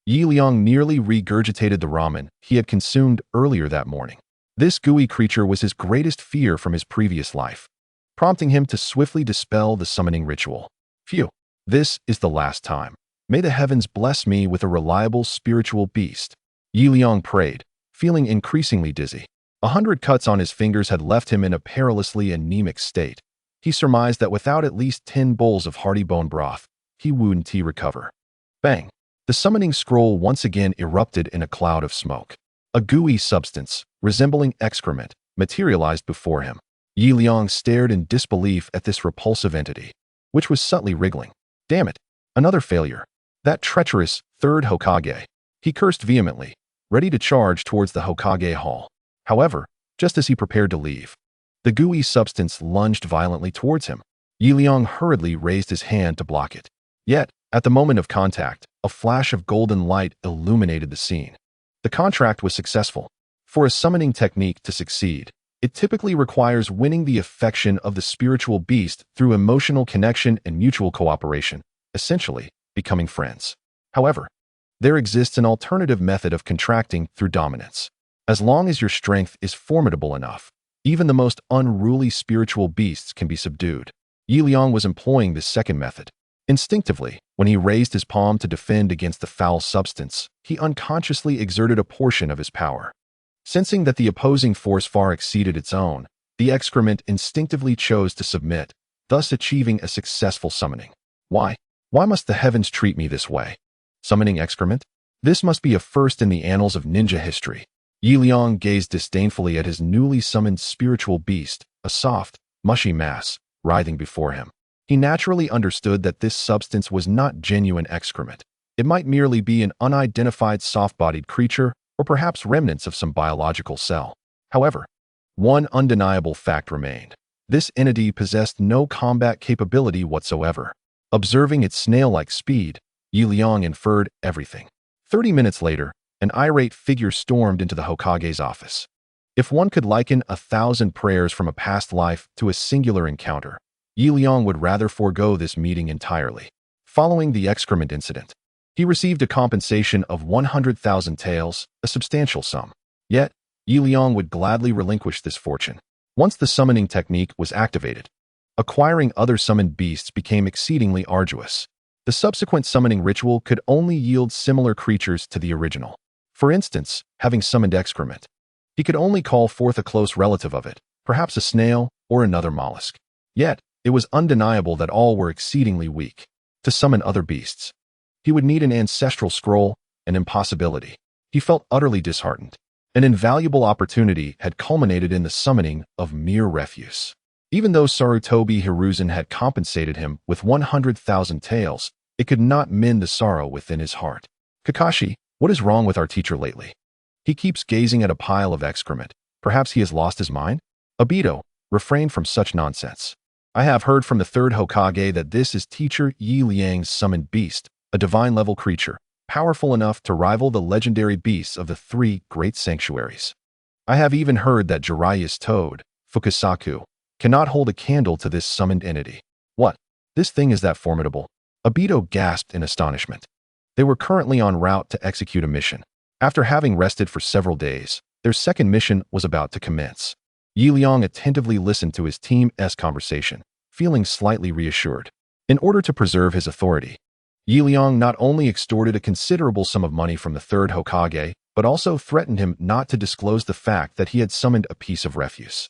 Speaker 1: Liang nearly regurgitated the ramen he had consumed earlier that morning. This gooey creature was his greatest fear from his previous life, prompting him to swiftly dispel the summoning ritual. Phew, this is the last time. May the heavens bless me with a reliable spiritual beast. Liang prayed, feeling increasingly dizzy. 100 cuts on his fingers had left him in a perilously anemic state. He surmised that without at least 10 bowls of hearty bone broth, he wouldn't recover. Bang! The summoning scroll once again erupted in a cloud of smoke. A gooey substance, resembling excrement, materialized before him. Liang stared in disbelief at this repulsive entity, which was subtly wriggling. Damn it! Another failure. That treacherous third Hokage. He cursed vehemently, ready to charge towards the Hokage hall. However, just as he prepared to leave, the gooey substance lunged violently towards him. Liang hurriedly raised his hand to block it. Yet, at the moment of contact, a flash of golden light illuminated the scene. The contract was successful. For a summoning technique to succeed, it typically requires winning the affection of the spiritual beast through emotional connection and mutual cooperation, essentially becoming friends. However, there exists an alternative method of contracting through dominance. As long as your strength is formidable enough, even the most unruly spiritual beasts can be subdued. Liang was employing this second method. Instinctively, when he raised his palm to defend against the foul substance, he unconsciously exerted a portion of his power. Sensing that the opposing force far exceeded its own, the excrement instinctively chose to submit, thus achieving a successful summoning. Why? Why must the heavens treat me this way? Summoning excrement? This must be a first in the annals of ninja history. Liang gazed disdainfully at his newly summoned spiritual beast, a soft, mushy mass, writhing before him. He naturally understood that this substance was not genuine excrement. It might merely be an unidentified soft-bodied creature or perhaps remnants of some biological cell. However, one undeniable fact remained. This entity possessed no combat capability whatsoever. Observing its snail-like speed, Liang inferred everything. 30 minutes later, an irate figure stormed into the Hokage's office. If one could liken 1,000 prayers from a past life to a singular encounter, Liang would rather forego this meeting entirely. following the excrement incident. He received a compensation of 100,000 taels, a substantial sum. Yet, Liang would gladly relinquish this fortune. Once the summoning technique was activated, acquiring other summoned beasts became exceedingly arduous. The subsequent summoning ritual could only yield similar creatures to the original. For instance, having summoned excrement, he could only call forth a close relative of it, perhaps a snail or another mollusk. Yet, it was undeniable that all were exceedingly weak. To summon other beasts, he would need an ancestral scroll, an impossibility. He felt utterly disheartened. An invaluable opportunity had culminated in the summoning of mere refuse. Even though Sarutobi Hiruzen had compensated him with 100,000 taels, it could not mend the sorrow within his heart. Kakashi, what is wrong with our teacher lately? He keeps gazing at a pile of excrement. Perhaps he has lost his mind? Obito, refrain from such nonsense. I have heard from the third Hokage that this is teacher Liang's summoned beast, a divine-level creature, powerful enough to rival the legendary beasts of the three great sanctuaries. I have even heard that Jiraiya's toad, Fukasaku, cannot hold a candle to this summoned entity. What? This thing is that formidable? Obito gasped in astonishment. They were currently en route to execute a mission. After having rested for several days, their second mission was about to commence. Liang attentively listened to his team's conversation, feeling slightly reassured. In order to preserve his authority, Liang not only extorted a considerable sum of money from the third Hokage, but also threatened him not to disclose the fact that he had summoned a piece of refuse.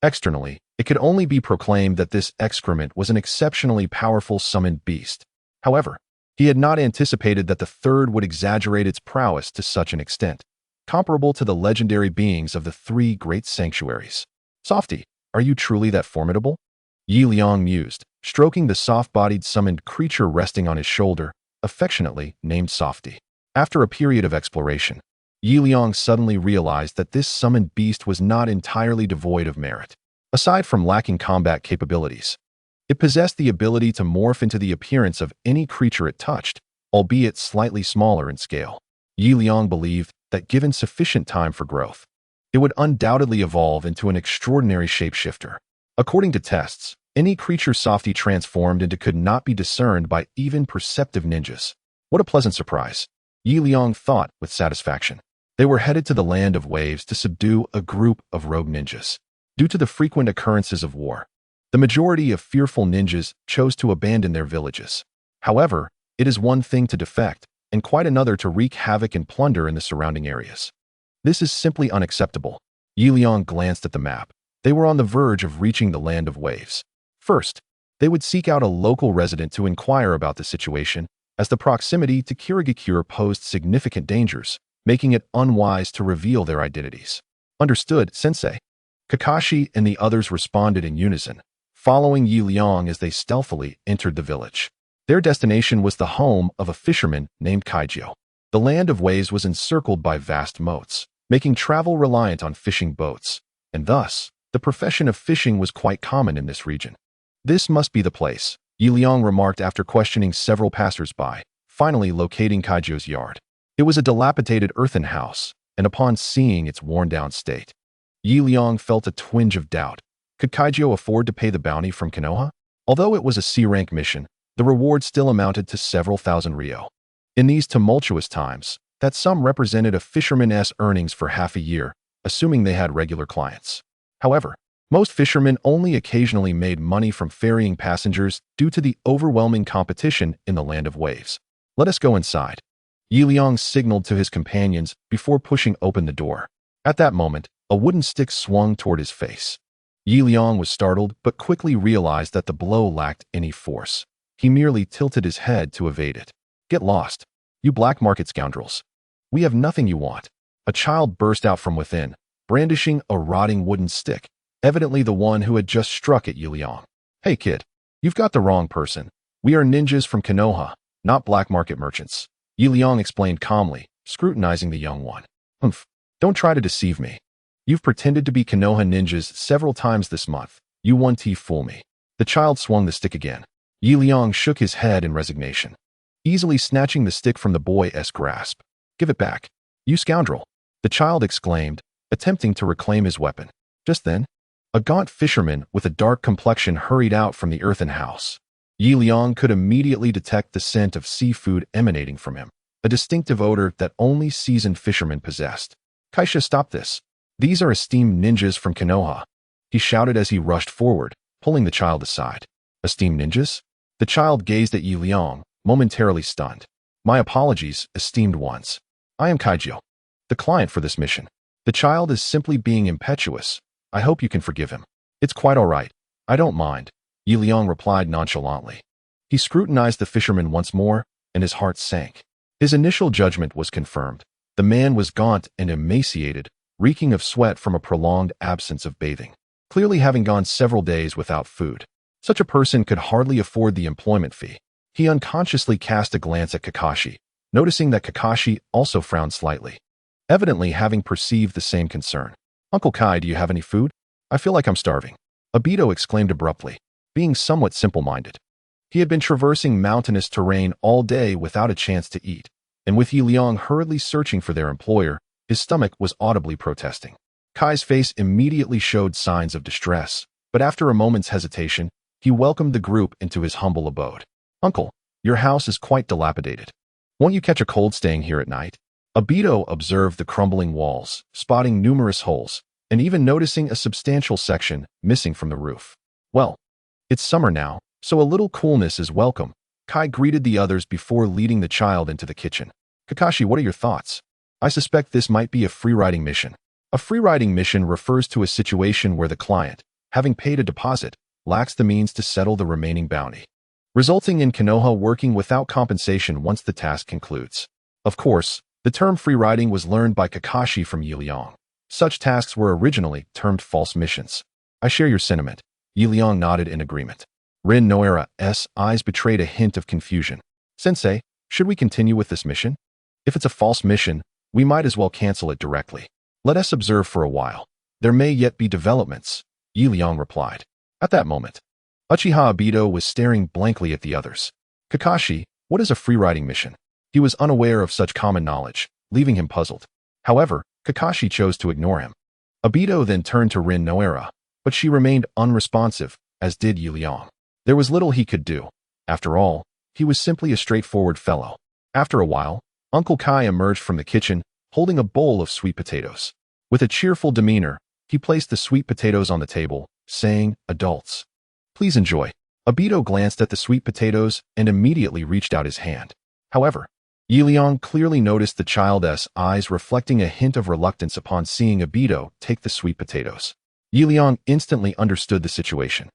Speaker 1: Externally, it could only be proclaimed that this excrement was an exceptionally powerful summoned beast. However, he had not anticipated that the third would exaggerate its prowess to such an extent, comparable to the legendary beings of the three great sanctuaries. Softy, are you truly that formidable? Liang mused, stroking the soft-bodied summoned creature resting on his shoulder, affectionately named Softy. After a period of exploration, Liang suddenly realized that this summoned beast was not entirely devoid of merit. Aside from lacking combat capabilities, it possessed the ability to morph into the appearance of any creature it touched, albeit slightly smaller in scale. Liang believed that given sufficient time for growth, it would undoubtedly evolve into an extraordinary shapeshifter. According to tests, any creature Softy transformed into could not be discerned by even perceptive ninjas. What a pleasant surprise, Liang thought with satisfaction. They were headed to the land of waves to subdue a group of rogue ninjas. Due to the frequent occurrences of war, the majority of fearful ninjas chose to abandon their villages. However, it is one thing to defect, and quite another to wreak havoc and plunder in the surrounding areas. This is simply unacceptable. Liang glanced at the map. They were on the verge of reaching the land of waves. First, they would seek out a local resident to inquire about the situation, as the proximity to Kirigakure posed significant dangers, making it unwise to reveal their identities. Understood, Sensei. Kakashi and the others responded in unison, following Liang as they stealthily entered the village. Their destination was the home of a fisherman named Kaijo. The land of waves was encircled by vast moats, making travel reliant on fishing boats, and thus, the profession of fishing was quite common in this region. This must be the place, Liang remarked after questioning several passers-by, finally locating Kaijo's yard. It was a dilapidated earthen house, and upon seeing its worn-down state, Liang felt a twinge of doubt. Could Kaijo afford to pay the bounty from Konoha? Although it was a C-rank mission, the reward still amounted to several thousand ryo. In these tumultuous times, that sum represented a fisherman's earnings for half a year, assuming they had regular clients. However, most fishermen only occasionally made money from ferrying passengers due to the overwhelming competition in the land of waves. Let us go inside. Liang signaled to his companions before pushing open the door. At that moment, a wooden stick swung toward his face. Liang was startled but quickly realized that the blow lacked any force. He merely tilted his head to evade it. Get lost, you black market scoundrels. We have nothing you want. A child burst out from within, brandishing a rotting wooden stick, evidently the one who had just struck at Liang. Hey kid, you've got the wrong person. We are ninjas from Konoha, not black market merchants. Liang explained calmly, scrutinizing the young one. Humph, don't try to deceive me. You've pretended to be Konoha ninjas several times this month. You won't fool me. The child swung the stick again. Liang shook his head in resignation, easily snatching the stick from the boy's grasp. Give it back, you scoundrel, the child exclaimed, attempting to reclaim his weapon. Just then, a gaunt fisherman with a dark complexion hurried out from the earthen house. Liang could immediately detect the scent of seafood emanating from him, a distinctive odor that only seasoned fishermen possessed. Kaisha, stop this. These are esteemed ninjas from Konoha, he shouted as he rushed forward, pulling the child aside. Esteemed ninjas? The child gazed at Liang, momentarily stunned. My apologies, esteemed ones. I am Kaijo, the client for this mission. The child is simply being impetuous. I hope you can forgive him. It's quite all right. I don't mind, Liang replied nonchalantly. He scrutinized the fisherman once more, and his heart sank. His initial judgment was confirmed. The man was gaunt and emaciated, reeking of sweat from a prolonged absence of bathing, clearly having gone several days without food. Such a person could hardly afford the employment fee. He unconsciously cast a glance at Kakashi, noticing that Kakashi also frowned slightly, evidently having perceived the same concern. Uncle Kai, do you have any food? I feel like I'm starving, Obito exclaimed abruptly, being somewhat simple-minded. He had been traversing mountainous terrain all day without a chance to eat, and with Liang hurriedly searching for their employer, his stomach was audibly protesting. Kai's face immediately showed signs of distress, but after a moment's hesitation, he welcomed the group into his humble abode. Uncle, your house is quite dilapidated. Won't you catch a cold staying here at night? Obito observed the crumbling walls, spotting numerous holes, and even noticing a substantial section missing from the roof. Well, it's summer now, so a little coolness is welcome. Kai greeted the others before leading the child into the kitchen. Kakashi, what are your thoughts? I suspect this might be a free-riding mission. A free-riding mission refers to a situation where the client, having paid a deposit, lacks the means to settle the remaining bounty, resulting in Konoha working without compensation once the task concludes. Of course, the term free-riding was learned by Kakashi from Liang. Such tasks were originally termed false missions. I share your sentiment. Liang nodded in agreement. Rin Noira's eyes betrayed a hint of confusion. Sensei, should we continue with this mission? If it's a false mission, we might as well cancel it directly. Let us observe for a while. There may yet be developments, Liang replied. At that moment, Uchiha Obito was staring blankly at the others. Kakashi, what is a free-riding mission? He was unaware of such common knowledge, leaving him puzzled. However, Kakashi chose to ignore him. Obito then turned to Rin Noira, but she remained unresponsive, as did Liang. There was little he could do. After all, he was simply a straightforward fellow. After a while, Uncle Kai emerged from the kitchen, holding a bowl of sweet potatoes. With a cheerful demeanor, he placed the sweet potatoes on the table, saying, "Adults, please enjoy." Obito glanced at the sweet potatoes and immediately reached out his hand. However, Liang clearly noticed the child's eyes reflecting a hint of reluctance upon seeing Obito take the sweet potatoes. Liang instantly understood the situation.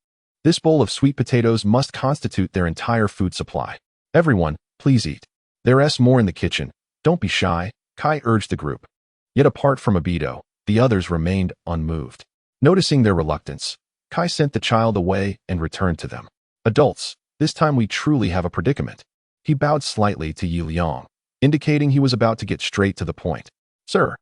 Speaker 1: This bowl of sweet potatoes must constitute their entire food supply. Everyone, please eat. There's more in the kitchen. Don't be shy, Kai urged the group. Yet apart from Obito, the others remained unmoved. Noticing their reluctance, Kai sent the child away and returned to them. Adults, this time we truly have a predicament. He bowed slightly to Liang, indicating he was about to get straight to the point. Sir,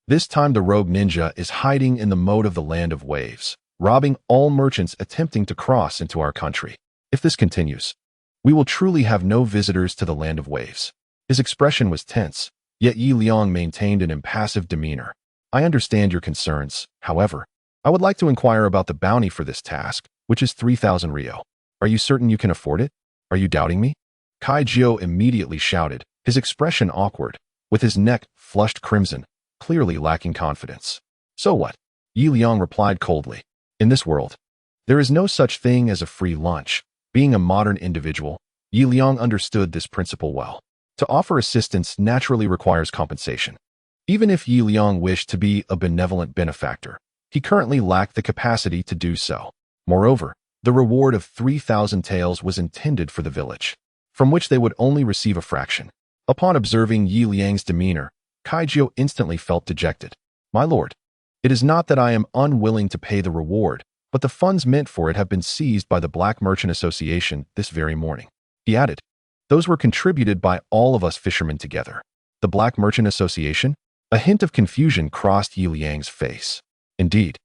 Speaker 1: this time the rogue ninja is hiding in the moat of the Land of Waves, robbing all merchants attempting to cross into our country. If this continues, we will truly have no visitors to the Land of Waves. His expression was tense, yet Liang maintained an impassive demeanor. I understand your concerns, however. I would like to inquire about the bounty for this task, which is 3,000 ryo. Are you certain you can afford it? Are you doubting me? Kaijo immediately shouted, his expression awkward, with his neck flushed crimson, clearly lacking confidence. So what? Liang replied coldly. In this world, there is no such thing as a free lunch. Being a modern individual, Liang understood this principle well. To offer assistance naturally requires compensation. Even if Liang wished to be a benevolent benefactor, he currently lacked the capacity to do so. Moreover, the reward of 3,000 taels was intended for the village, from which they would only receive a fraction. Upon observing Liang's demeanor, Kaijo instantly felt dejected. My lord, it is not that I am unwilling to pay the reward, but the funds meant for it have been seized by the Black Merchant Association this very morning. He added, those were contributed by all of us fishermen together. The Black Merchant Association? A hint of confusion crossed Liang's face. Indeed,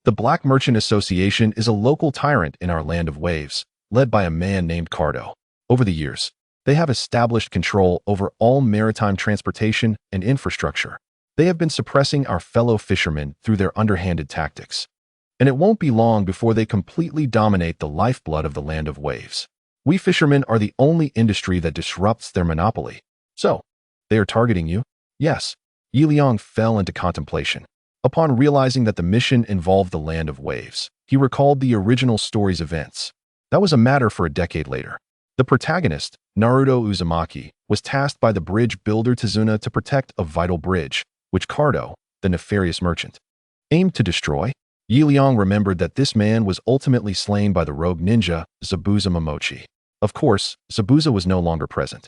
Speaker 1: the Black Merchant Association is a local tyrant in our Land of Waves, led by a man named Cardo. Over the years, they have established control over all maritime transportation and infrastructure. They have been suppressing our fellow fishermen through their underhanded tactics. And it won't be long before they completely dominate the lifeblood of the Land of Waves. We fishermen are the only industry that disrupts their monopoly. So, they are targeting you? Yes. Liang fell into contemplation. Upon realizing that the mission involved the land of waves, he recalled the original story's events. That was a matter for a decade later. The protagonist, Naruto Uzumaki, was tasked by the bridge builder Tsunade to protect a vital bridge, which Cardo, the nefarious merchant, aimed to destroy. Liang remembered that this man was ultimately slain by the rogue ninja, Zabuza Momochi. Of course, Zabuza was no longer present,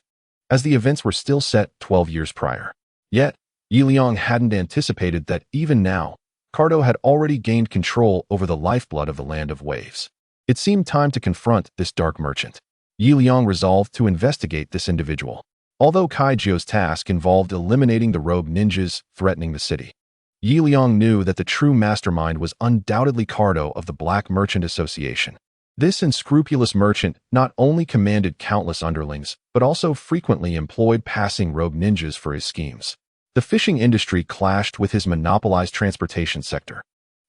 Speaker 1: as the events were still set 12 years prior. Yet, Liang hadn't anticipated that even now, Cardo had already gained control over the lifeblood of the land of waves. It seemed time to confront this dark merchant. Liang resolved to investigate this individual. Although Kaijio's task involved eliminating the rogue ninjas threatening the city, Liang knew that the true mastermind was undoubtedly Cardo of the Black Merchant Association. This unscrupulous merchant not only commanded countless underlings, but also frequently employed passing rogue ninjas for his schemes. The fishing industry clashed with his monopolized transportation sector.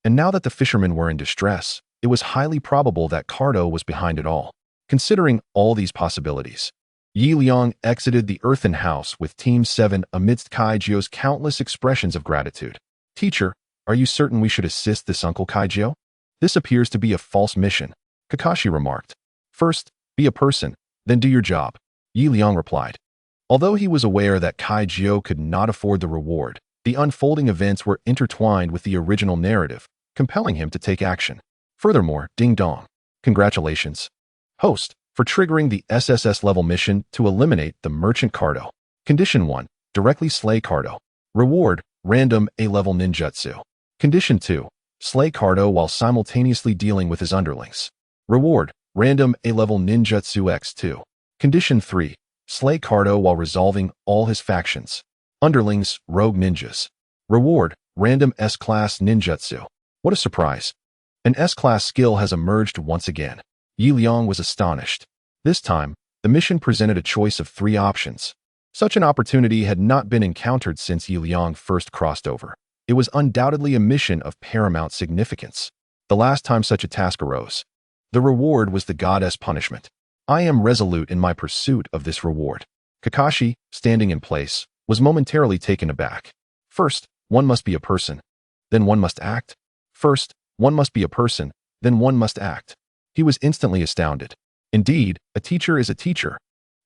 Speaker 1: And now that the fishermen were in distress, it was highly probable that Cardo was behind it all. Considering all these possibilities, Liang exited the earthen house with Team 7 amidst Kaijio's countless expressions of gratitude. Teacher, are you certain we should assist this Uncle Kaijio? This appears to be a false mission, Kakashi remarked. First, be a person, then do your job, Liang replied. Although he was aware that Kaijio could not afford the reward, the unfolding events were intertwined with the original narrative, compelling him to take action. Furthermore, ding dong. Congratulations, host, for triggering the SSS-level mission to eliminate the merchant Cardo. Condition 1. Directly slay Cardo. Reward, random A-level ninjutsu. Condition 2. Slay Cardo while simultaneously dealing with his underlings. Reward, random A-level ninjutsu x2. Condition 3. Slay Cardo while resolving all his factions. Underlings, rogue ninjas. Reward, random S-class ninjutsu. What a surprise. An S-class skill has emerged once again. Liang was astonished. This time, the mission presented a choice of 3 options. Such an opportunity had not been encountered since Liang first crossed over. It was undoubtedly a mission of paramount significance. The last time such a task arose, the reward was the goddess punishment. I am resolute in my pursuit of this reward. Kakashi, standing in place, was momentarily taken aback. First, one must be a person. Then one must act. First, one must be a person. Then one must act. He was instantly astounded. Indeed, a teacher is a teacher.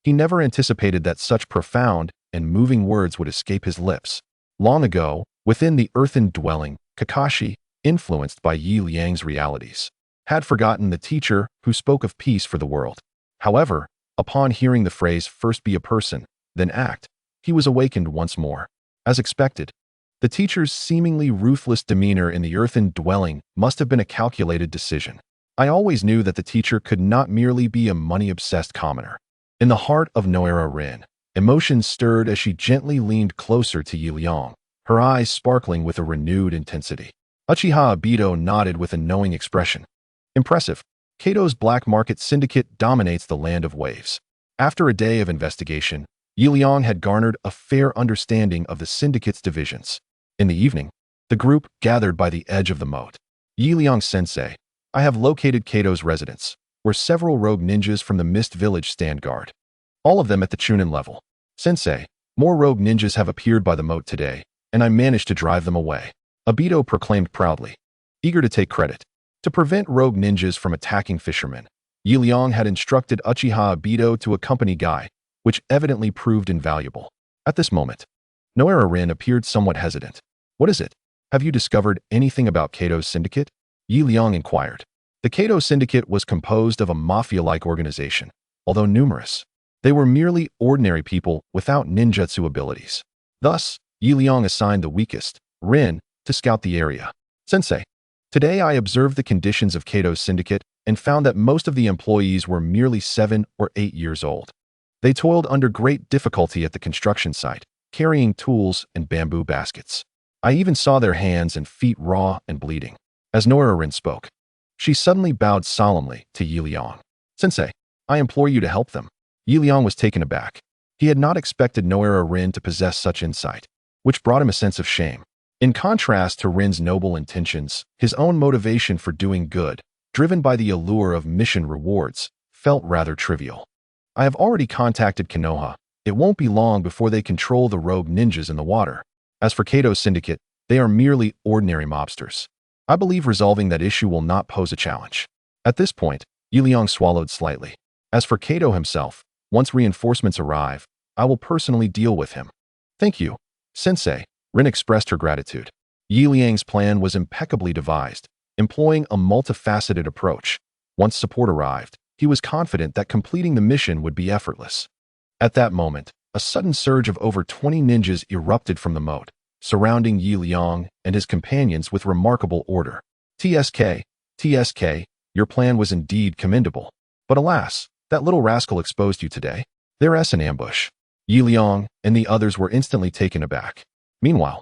Speaker 1: He never anticipated that such profound and moving words would escape his lips. Long ago, within the earthen dwelling, Kakashi, influenced by Liang's realities, had forgotten the teacher who spoke of peace for the world. However, upon hearing the phrase first be a person, then act, he was awakened once more. As expected, the teacher's seemingly ruthless demeanor in the earthen dwelling must have been a calculated decision. I always knew that the teacher could not merely be a money-obsessed commoner. In the heart of Noera Rin, emotions stirred as she gently leaned closer to Liang, her eyes sparkling with a renewed intensity. Uchiha Obito nodded with a knowing expression. Impressive. Kato's black market syndicate dominates the land of waves. After a day of investigation, Liang had garnered a fair understanding of the syndicate's divisions. In the evening, the group gathered by the edge of the moat. Liang-sensei, I have located Kato's residence, where several rogue ninjas from the Mist Village stand guard. All of them at the Chunin level. Sensei, more rogue ninjas have appeared by the moat today, and I managed to drive them away. Obito proclaimed proudly, eager to take credit. To prevent rogue ninjas from attacking fishermen, Liang had instructed Uchiha Obito to accompany Guy, which evidently proved invaluable. At this moment, Noera Rin appeared somewhat hesitant. What is it? Have you discovered anything about Kato's syndicate? Liang inquired. The Kato syndicate was composed of a mafia-like organization. Although numerous, they were merely ordinary people without ninjutsu abilities. Thus, Liang assigned the weakest, Rin, to scout the area. Sensei, today I observed the conditions of Kato's syndicate and found that most of the employees were merely 7 or 8 years old. They toiled under great difficulty at the construction site, carrying tools and bamboo baskets. I even saw their hands and feet raw and bleeding. As Noera Rin spoke, she suddenly bowed solemnly to Liang. Sensei, I implore you to help them. Liang was taken aback. He had not expected Noera Rin to possess such insight, which brought him a sense of shame. In contrast to Rin's noble intentions, his own motivation for doing good, driven by the allure of mission rewards, felt rather trivial. I have already contacted Konoha. It won't be long before they control the rogue ninjas in the water. As for Kato's syndicate, they are merely ordinary mobsters. I believe resolving that issue will not pose a challenge. At this point, Liang swallowed slightly. As for Kato himself, once reinforcements arrive, I will personally deal with him. Thank you, Sensei. Rin expressed her gratitude. Liang's plan was impeccably devised, employing a multifaceted approach. Once support arrived, he was confident that completing the mission would be effortless. At that moment, a sudden surge of over 20 ninjas erupted from the moat, surrounding Liang and his companions with remarkable order. TSK, your plan was indeed commendable. But alas, that little rascal exposed you today. There's an ambush. Liang and the others were instantly taken aback. Meanwhile,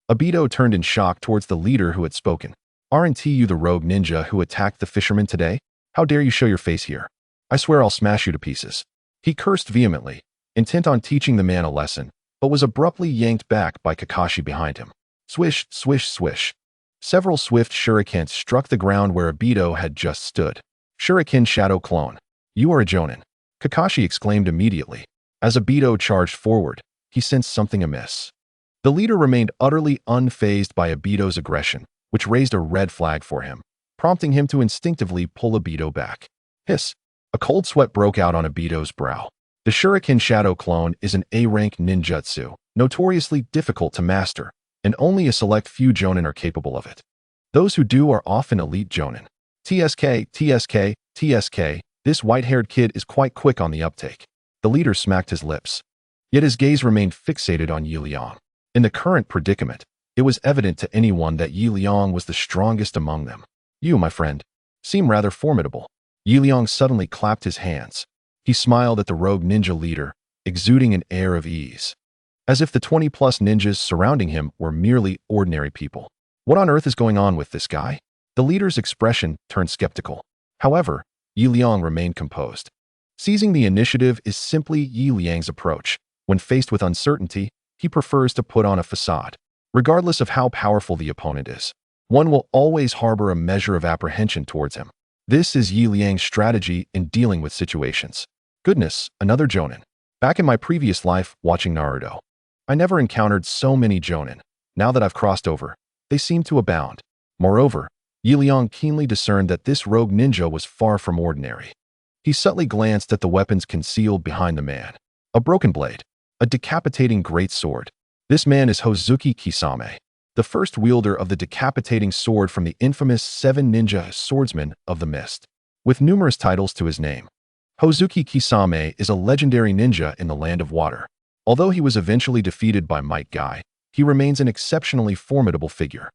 Speaker 1: Obito turned in shock towards the leader who had spoken. Aren't you the rogue ninja who attacked the fisherman today? How dare you show your face here? I swear I'll smash you to pieces. He cursed vehemently, intent on teaching the man a lesson, but was abruptly yanked back by Kakashi behind him. Swish, swish, swish. Several swift shurikens struck the ground where Obito had just stood. Shuriken Shadow Clone. You are a Jonin. Kakashi exclaimed immediately. As Obito charged forward, he sensed something amiss. The leader remained utterly unfazed by Obito's aggression, which raised a red flag for him, prompting him to instinctively pull Obito back. Hiss! A cold sweat broke out on Obito's brow. The Shuriken Shadow Clone is an A-rank ninjutsu, notoriously difficult to master, and only a select few Jonin are capable of it. Those who do are often elite Jonin. TSK, this white-haired kid is quite quick on the uptake. The leader smacked his lips. Yet his gaze remained fixated on Liang. In the current predicament, it was evident to anyone that Liang was the strongest among them. You, my friend, seem rather formidable. Liang suddenly clapped his hands. He smiled at the rogue ninja leader, exuding an air of ease. As if the 20-plus ninjas surrounding him were merely ordinary people. What on earth is going on with this guy? The leader's expression turned skeptical. However, Liang remained composed. Seizing the initiative is simply Liang's approach. When faced with uncertainty, he prefers to put on a facade. Regardless of how powerful the opponent is, one will always harbor a measure of apprehension towards him. This is Liang's strategy in dealing with situations. Goodness, another Jonin. Back in my previous life watching Naruto, I never encountered so many Jonin. Now that I've crossed over, they seem to abound. Moreover, Liang keenly discerned that this rogue ninja was far from ordinary. He subtly glanced at the weapons concealed behind the man. A broken blade, a decapitating great sword. This man is Hozuki Kisame, the first wielder of the decapitating sword from the infamous 7 Ninja Swordsmen of the Mist, with numerous titles to his name. Hozuki Kisame is a legendary ninja in the Land of Water. Although he was eventually defeated by Might Guy, he remains an exceptionally formidable figure.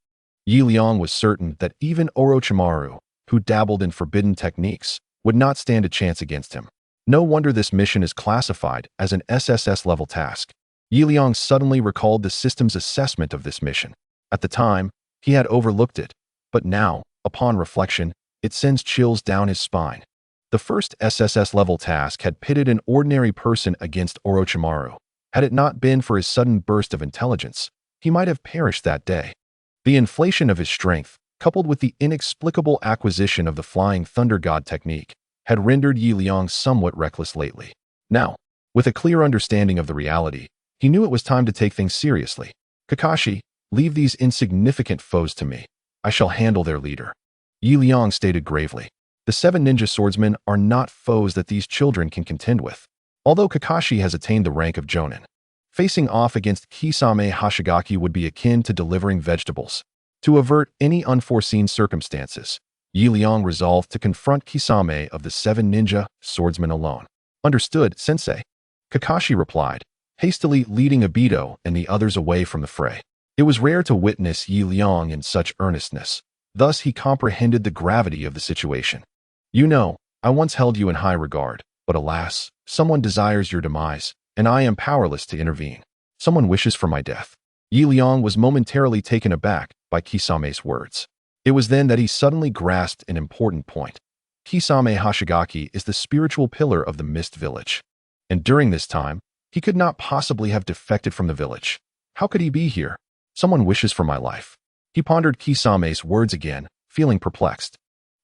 Speaker 1: Liang was certain that even Orochimaru, who dabbled in forbidden techniques, would not stand a chance against him. No wonder this mission is classified as an SSS-level task. Liang suddenly recalled the system's assessment of this mission. At the time, he had overlooked it, but now, upon reflection, it sends chills down his spine. The first SSS-level task had pitted an ordinary person against Orochimaru. Had it not been for his sudden burst of intelligence, he might have perished that day. The inflation of his strength, coupled with the inexplicable acquisition of the Flying Thunder God technique, had rendered Liang somewhat reckless lately. Now, with a clear understanding of the reality, he knew it was time to take things seriously. Kakashi, leave these insignificant foes to me. I shall handle their leader. Liang stated gravely. The 7 ninja swordsmen are not foes that these children can contend with. Although Kakashi has attained the rank of Jonin, facing off against Kisame Hashigaki would be akin to delivering vegetables. To avert any unforeseen circumstances, Liang resolved to confront Kisame of the 7 ninja swordsmen alone. Understood, Sensei. Kakashi replied, hastily leading Obito and the others away from the fray. It was rare to witness Liang in such earnestness. Thus he comprehended the gravity of the situation. You know, I once held you in high regard, but alas, someone desires your demise, and I am powerless to intervene. Someone wishes for my death. Liang was momentarily taken aback by Kisame's words. It was then that he suddenly grasped an important point. Kisame Hashigaki is the spiritual pillar of the Mist Village. And during this time, he could not possibly have defected from the village. How could he be here? Someone wishes for my life. He pondered Kisame's words again, feeling perplexed.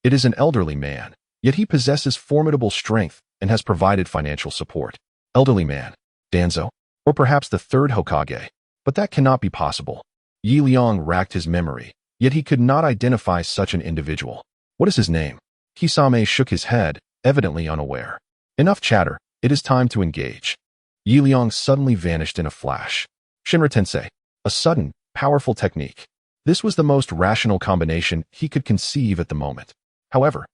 Speaker 1: It is an elderly man. Yet he possesses formidable strength and has provided financial support. Elderly man, Danzo, or perhaps the third Hokage. But that cannot be possible. Liang racked his memory, yet he could not identify such an individual. What is his name? Kisame shook his head, evidently unaware. Enough chatter, it is time to engage. Liang suddenly vanished in a flash. Shinra Tensei, a sudden, powerful technique. This was the most rational combination he could conceive at the moment. However,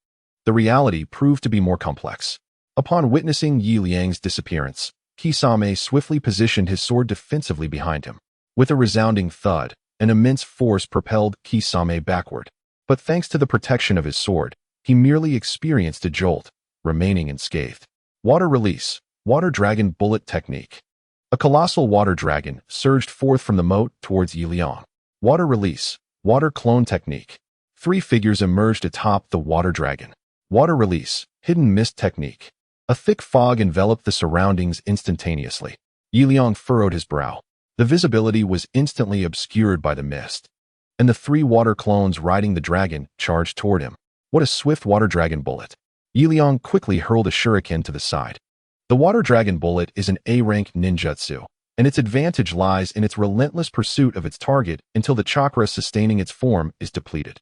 Speaker 1: the reality proved to be more complex. Upon witnessing Liang's disappearance, Kisame swiftly positioned his sword defensively behind him. With a resounding thud, an immense force propelled Kisame backward. But thanks to the protection of his sword, he merely experienced a jolt, remaining unscathed. Water release, water dragon bullet technique. A colossal water dragon surged forth from the moat towards Liang. Water release, water clone technique. 3 figures emerged atop the water dragon. Water release, hidden mist technique. A thick fog enveloped the surroundings instantaneously. Liang furrowed his brow. The visibility was instantly obscured by the mist. And the 3 water clones riding the dragon charged toward him. What a swift water dragon bullet. Liang quickly hurled a shuriken to the side. The water dragon bullet is an A-rank ninjutsu, and its advantage lies in its relentless pursuit of its target until the chakra sustaining its form is depleted.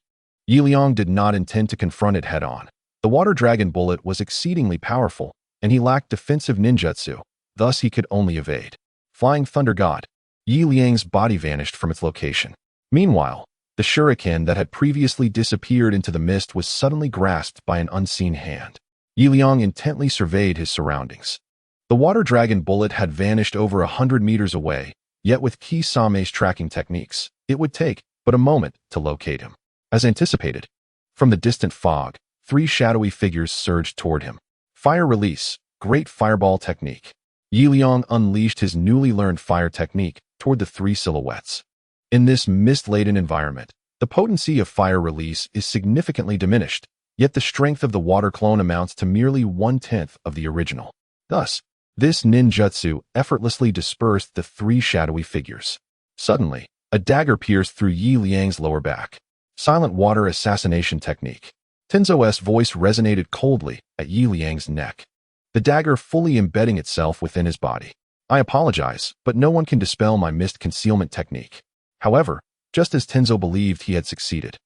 Speaker 1: Liang did not intend to confront it head-on. The water dragon bullet was exceedingly powerful, and he lacked defensive ninjutsu, thus he could only evade. Flying Thunder God. Liang's body vanished from its location. Meanwhile, the shuriken that had previously disappeared into the mist was suddenly grasped by an unseen hand. Liang intently surveyed his surroundings. The water dragon bullet had vanished over 100 meters away, yet with Kisame's tracking techniques, it would take but a moment to locate him. As anticipated, from the distant fog, 3 shadowy figures surged toward him. Fire release, great fireball technique. Liang unleashed his newly learned fire technique toward the 3 silhouettes. In this mist-laden environment, the potency of fire release is significantly diminished, yet the strength of the water clone amounts to merely 1/10 of the original. Thus, this ninjutsu effortlessly dispersed the 3 shadowy figures. Suddenly, a dagger pierced through Liang's lower back. Silent water assassination technique. Tenzo's voice resonated coldly at Liang's neck, the dagger fully embedding itself within his body. I apologize, but no one can dispel my mist concealment technique. However, just as Tenzo believed he had succeeded,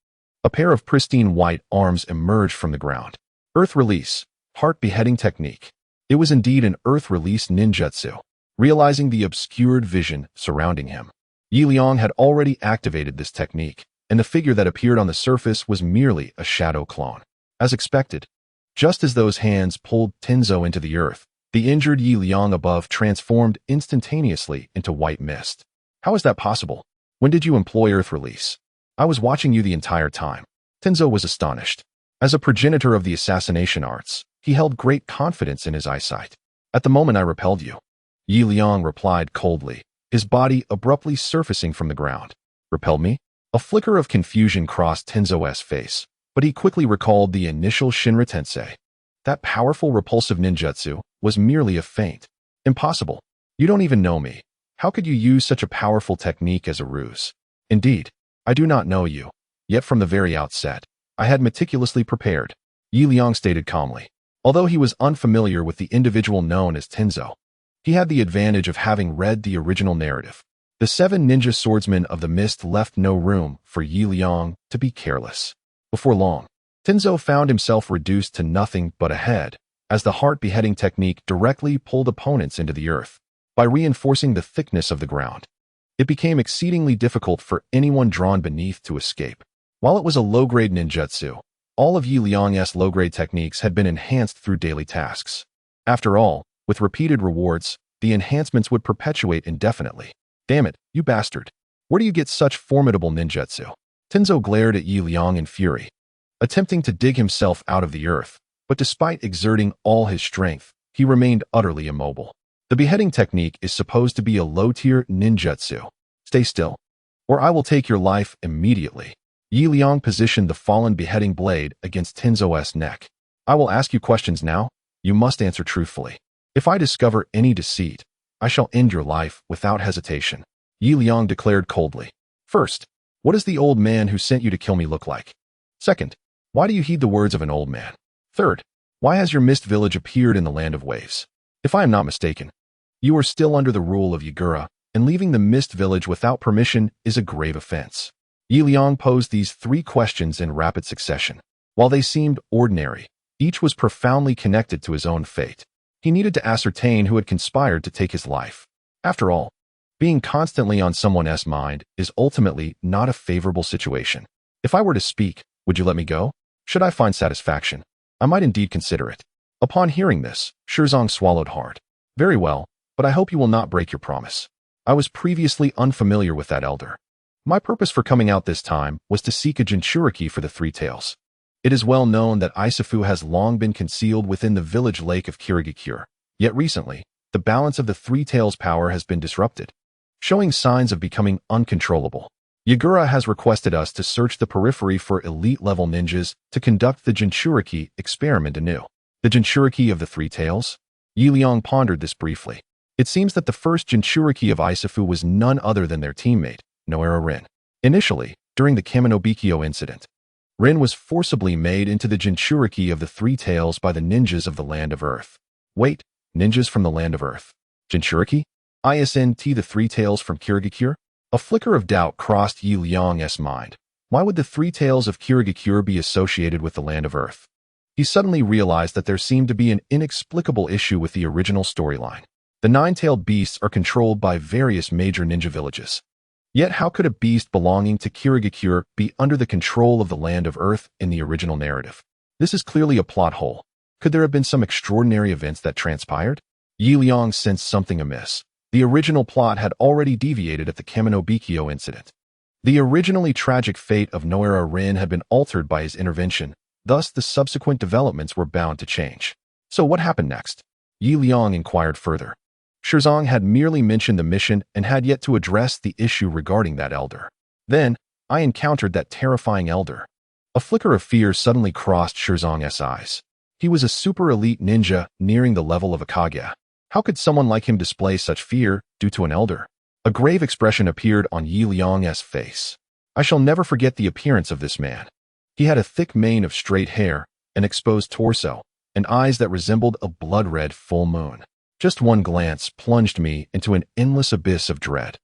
Speaker 1: a pair of pristine white arms emerged from the ground. Earth release, heart beheading technique. It was indeed an earth release ninjutsu. Realizing the obscured vision surrounding him, Liang had already activated this technique, and the figure that appeared on the surface was merely a shadow clone. As expected, just as those hands pulled Tenzo into the earth, the injured Liang above transformed instantaneously into white mist. How is that possible? When did you employ earth release? I was watching you the entire time. Tenzo was astonished. As a progenitor of the assassination arts, he held great confidence in his eyesight. At the moment I repelled you, Liang replied coldly, his body abruptly surfacing from the ground. Repelled me? A flicker of confusion crossed Tenzo's face, but he quickly recalled the initial Shinra Tensei. That powerful repulsive ninjutsu was merely a feint. Impossible. You don't even know me. How could you use such a powerful technique as a ruse? Indeed, I do not know you. Yet from the very outset, I had meticulously prepared, Liang stated calmly. Although he was unfamiliar with the individual known as Tenzo, he had the advantage of having read the original narrative. The 7 ninja swordsmen of the mist left no room for Liang to be careless. Before long, Tenzo found himself reduced to nothing but a head, as the heart beheading technique directly pulled opponents into the earth. By reinforcing the thickness of the ground, it became exceedingly difficult for anyone drawn beneath to escape. While it was a low-grade ninjutsu, all of Liang's low-grade techniques had been enhanced through daily tasks. After all, with repeated rewards, the enhancements would perpetuate indefinitely. Damn it, you bastard. Where do you get such formidable ninjutsu? Tenzo glared at Liang in fury, attempting to dig himself out of the earth, but despite exerting all his strength, he remained utterly immobile. The beheading technique is supposed to be a low-tier ninjutsu. Stay still, or I will take your life immediately. Liang positioned the fallen beheading blade against Tenzo's neck. I will ask you questions now. You must answer truthfully. If I discover any deceit, I shall end your life without hesitation, Liang declared coldly. First, what does the old man who sent you to kill me look like? Second, why do you heed the words of an old man? Third, Why has your mist village appeared in the land of waves? If I am not mistaken, you are still under the rule of Yagura, and leaving the mist village without permission is a grave offense. Liang posed these 3 questions in rapid succession. While they seemed ordinary, each was profoundly connected to his own fate. He needed to ascertain who had conspired to take his life. After all, being constantly on someone else's mind is ultimately not a favorable situation. If I were to speak, would you let me go? Should I find satisfaction, I might indeed consider it. Upon hearing this, Shirzong swallowed hard. Very well, but I hope you will not break your promise. I was previously unfamiliar with that elder. My purpose for coming out this time was to seek a Jinchuriki for the 3 tails. It is well known that Isafu has long been concealed within the village lake of Kirigakure, yet recently, the balance of the 3 tails power has been disrupted, showing signs of becoming uncontrollable. Yagura has requested us to search the periphery for elite-level ninjas to conduct the Jinchuriki experiment anew. The Jinchuriki of the 3 tails? Liang pondered this briefly. It seems that the first Jinchuriki of Isafu was none other than their teammate, Noera Rin. Initially, during the Kaminobikyo incident, Rin was forcibly made into the Jinchuriki of the 3 tails by the ninjas of the Land of Earth. Wait, ninjas from the Land of Earth? Jinchuriki? ISNT the 3 tails from Kirigakure? A flicker of doubt crossed Liang's mind. Why would the 3 tails of Kirigakure be associated with the Land of Earth? He suddenly realized that there seemed to be an inexplicable issue with the original storyline. The 9-tailed beasts are controlled by various major ninja villages. Yet how could a beast belonging to Kirigakure be under the control of the Land of Earth in the original narrative? This is clearly a plot hole. Could there have been some extraordinary events that transpired? Liang sensed something amiss. The original plot had already deviated at the Kaminobikyo incident. The originally tragic fate of Noera Rin had been altered by his intervention, thus the subsequent developments were bound to change. So what happened next? Liang inquired further. Shirzong had merely mentioned the mission and had yet to address the issue regarding that elder. Then, I encountered that terrifying elder. A flicker of fear suddenly crossed Shirzong's eyes. He was a super elite ninja nearing the level of a Kage. How could someone like him display such fear due to an elder? A grave expression appeared on Liang's face. I shall never forget the appearance of this man. He had a thick mane of straight hair, an exposed torso, and eyes that resembled a blood-red full moon. Just one glance plunged me into an endless abyss of dread.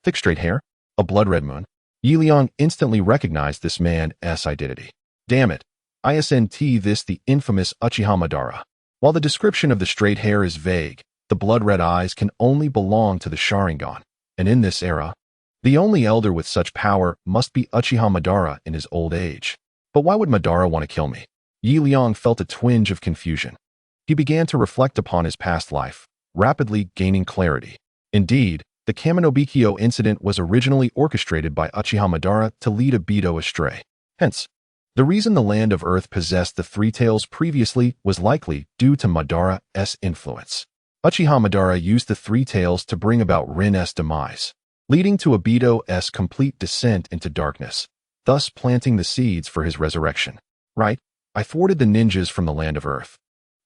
Speaker 1: Thick straight hair? A blood-red moon? Liang instantly recognized this man's identity. Damn it. ISNT this the infamous Uchiha Madara. While the description of the straight hair is vague, the blood-red eyes can only belong to the Sharingan, and in this era, the only elder with such power must be Uchiha Madara in his old age. But why would Madara want to kill me? Liang felt a twinge of confusion. He began to reflect upon his past life, rapidly gaining clarity. Indeed, the Kaminobikyo incident was originally orchestrated by Uchiha Madara to lead Obito astray. Hence, the reason the Land of Earth possessed the 3 tails previously was likely due to Madara's influence. Uchiha Madara used the 3 tails to bring about Rin's demise, leading to Obito's complete descent into darkness, thus planting the seeds for his resurrection. Right, I thwarted the ninjas from the Land of Earth,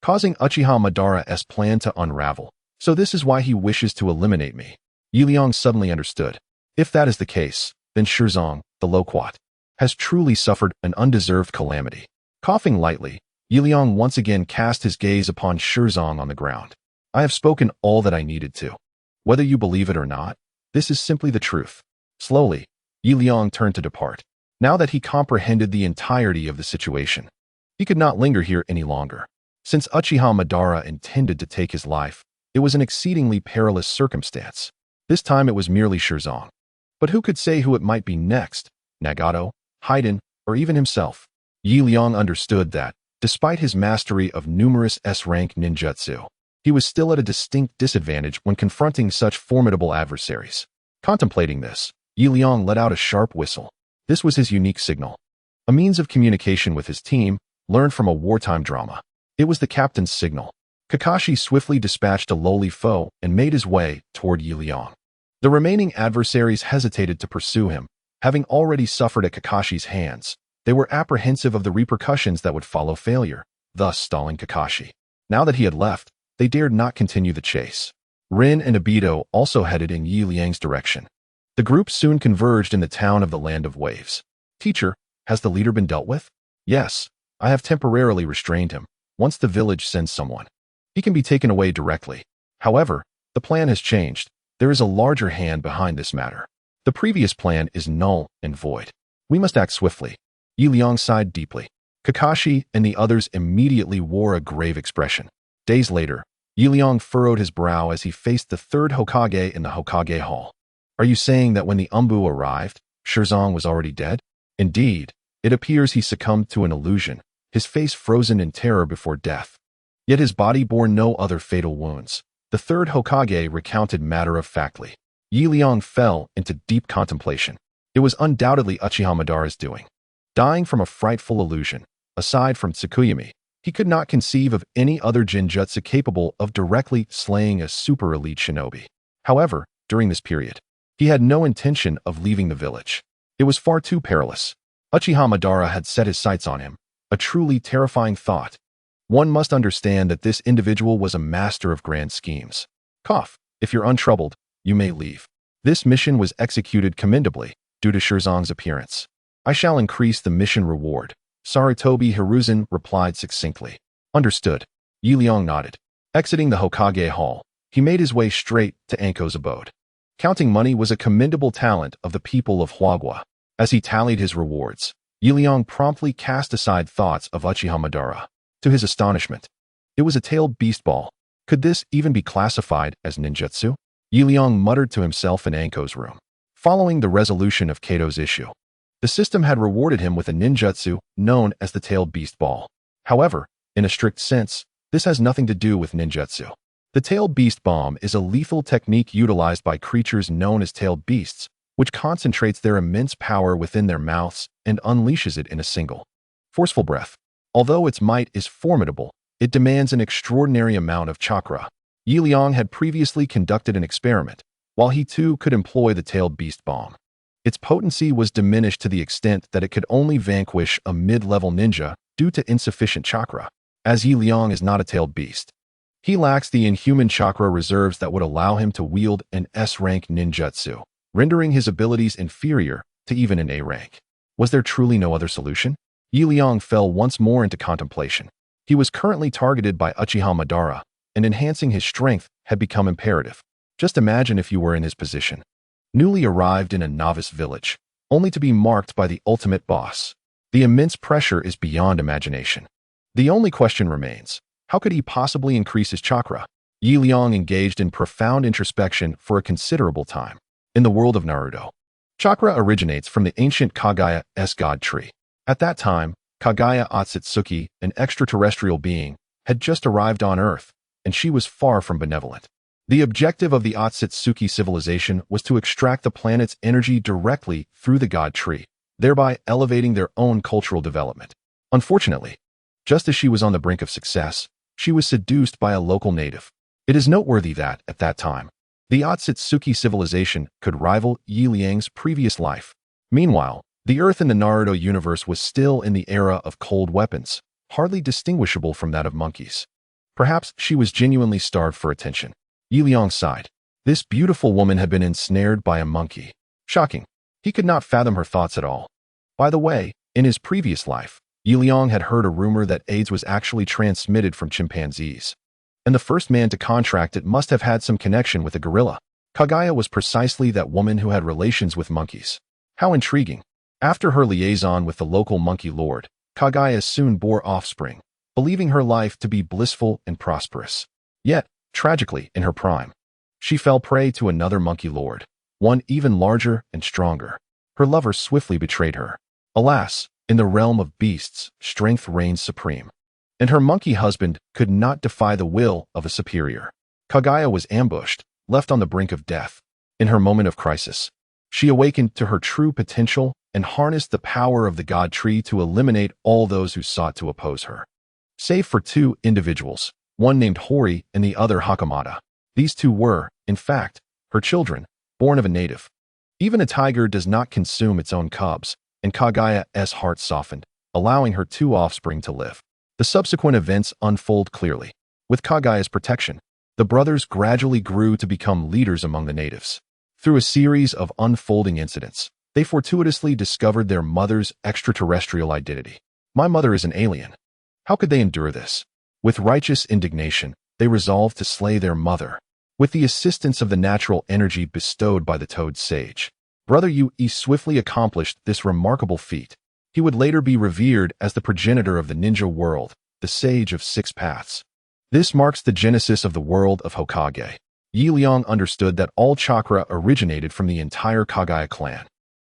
Speaker 1: causing Uchiha Madara's plan to unravel, so this is why he wishes to eliminate me. Liang suddenly understood. If that is the case, then Shirzong, the loquat, has truly suffered an undeserved calamity. Coughing lightly, Liang once again cast his gaze upon Shirzong on the ground. I have spoken all that I needed to. Whether you believe it or not, this is simply the truth. Slowly, Liang turned to depart. Now that he comprehended the entirety of the situation, he could not linger here any longer. Since Uchiha Madara intended to take his life, it was an exceedingly perilous circumstance. This time it was merely Shirzong. But who could say who it might be next? Nagato, Haiden, or even himself? Liang understood that, despite his mastery of numerous S-rank ninjutsu, he was still at a distinct disadvantage when confronting such formidable adversaries. Contemplating this, Liang let out a sharp whistle. This was his unique signal, a means of communication with his team, learned from a wartime drama. It was the captain's signal. Kakashi swiftly dispatched a lowly foe and made his way toward Liang. The remaining adversaries hesitated to pursue him. Having already suffered at Kakashi's hands, they were apprehensive of the repercussions that would follow failure, thus stalling Kakashi. Now that he had left, they dared not continue the chase. Rin and Obito also headed in Liang's direction. The group soon converged in the town of the Land of Waves. Teacher, has the leader been dealt with? Yes, I have temporarily restrained him. Once the village sends someone, he can be taken away directly. However, the plan has changed. There is a larger hand behind this matter. The previous plan is null and void. We must act swiftly. Liang sighed deeply. Kakashi and the others immediately wore a grave expression. Days later, Liang furrowed his brow as he faced the third Hokage in the Hokage Hall. Are you saying that when the Umbu arrived, Shirzong was already dead? Indeed, it appears he succumbed to an illusion, his face frozen in terror before death. Yet his body bore no other fatal wounds. The third Hokage recounted matter-of-factly. Liang fell into deep contemplation. It was undoubtedly Uchiha Madara's doing. Dying from a frightful illusion, aside from Tsukuyami, he could not conceive of any other jinjutsu capable of directly slaying a super-elite shinobi. However, during this period, he had no intention of leaving the village. It was far too perilous. Uchiha Madara had set his sights on him, a truly terrifying thought. One must understand that this individual was a master of grand schemes. Cough, if you're untroubled, you may leave. This mission was executed commendably due to Shirzong's appearance. I shall increase the mission reward. Sarutobi Hiruzen replied succinctly. Understood. Liang nodded. Exiting the Hokage Hall, he made his way straight to Anko's abode. Counting money was a commendable talent of the people of Huagua. As he tallied his rewards, Liang promptly cast aside thoughts of Uchiha Madara. To his astonishment, it was a tailed beast ball. Could this even be classified as ninjutsu? Liang muttered to himself in Anko's room. Following the resolution of Kato's issue, the system had rewarded him with a ninjutsu known as the tailed beast ball. However, in a strict sense, this has nothing to do with ninjutsu. The tailed beast bomb is a lethal technique utilized by creatures known as tailed beasts, which concentrates their immense power within their mouths and unleashes it in a single, forceful breath. Although its might is formidable, it demands an extraordinary amount of chakra. Liang had previously conducted an experiment, while he too could employ the tailed beast bomb. Its potency was diminished to the extent that it could only vanquish a mid-level ninja due to insufficient chakra. As Liang is not a tailed beast, he lacks the inhuman chakra reserves that would allow him to wield an S-rank ninjutsu, rendering his abilities inferior to even an A-rank. Was there truly no other solution? Liang fell once more into contemplation. He was currently targeted by Uchiha Madara, and enhancing his strength had become imperative. Just imagine if you were in his position. Newly arrived in a novice village, only to be marked by the ultimate boss. The immense pressure is beyond imagination. The only question remains, how could he possibly increase his chakra? Liang engaged in profound introspection for a considerable time. In the world of Naruto, chakra originates from the ancient Kagaya's god tree. At that time, Kagaya Otsutsuki, an extraterrestrial being, had just arrived on Earth, and she was far from benevolent. The objective of the Otsutsuki civilization was to extract the planet's energy directly through the god tree, thereby elevating their own cultural development. Unfortunately, just as she was on the brink of success, she was seduced by a local native. It is noteworthy that, at that time, the Otsutsuki civilization could rival Liang's previous life. Meanwhile, the Earth in the Naruto universe was still in the era of cold weapons, hardly distinguishable from that of monkeys. Perhaps she was genuinely starved for attention. Liang sighed. This beautiful woman had been ensnared by a monkey. Shocking. He could not fathom her thoughts at all. By the way, in his previous life, Liang had heard a rumor that AIDS was actually transmitted from chimpanzees. And the first man to contract it must have had some connection with a gorilla. Kagaya was precisely that woman who had relations with monkeys. How intriguing. After her liaison with the local monkey lord, Kagaya soon bore offspring, believing her life to be blissful and prosperous. Yet, tragically, in her prime, she fell prey to another monkey lord, one even larger and stronger. Her lover swiftly betrayed her. Alas, in the realm of beasts, strength reigns supreme, and her monkey husband could not defy the will of a superior. Kagaya was ambushed, left on the brink of death. In her moment of crisis, she awakened to her true potential and harnessed the power of the god tree to eliminate all those who sought to oppose her. Save for two individuals, one named Hori and the other Hakamata. These two were, in fact, her children, born of a native. Even a tiger does not consume its own cubs, and Kagaya's heart softened, allowing her two offspring to live. The subsequent events unfold clearly. With Kagaya's protection, the brothers gradually grew to become leaders among the natives. Through a series of unfolding incidents, they fortuitously discovered their mother's extraterrestrial identity. My mother is an alien. How could they endure this? With righteous indignation, they resolved to slay their mother. With the assistance of the natural energy bestowed by the Toad Sage, Brother Yu swiftly accomplished this remarkable feat. He would later be revered as the progenitor of the ninja world, the Sage of Six Paths. This marks the genesis of the world of Hokage. Liang understood that all chakra originated from the entire Kagaya clan.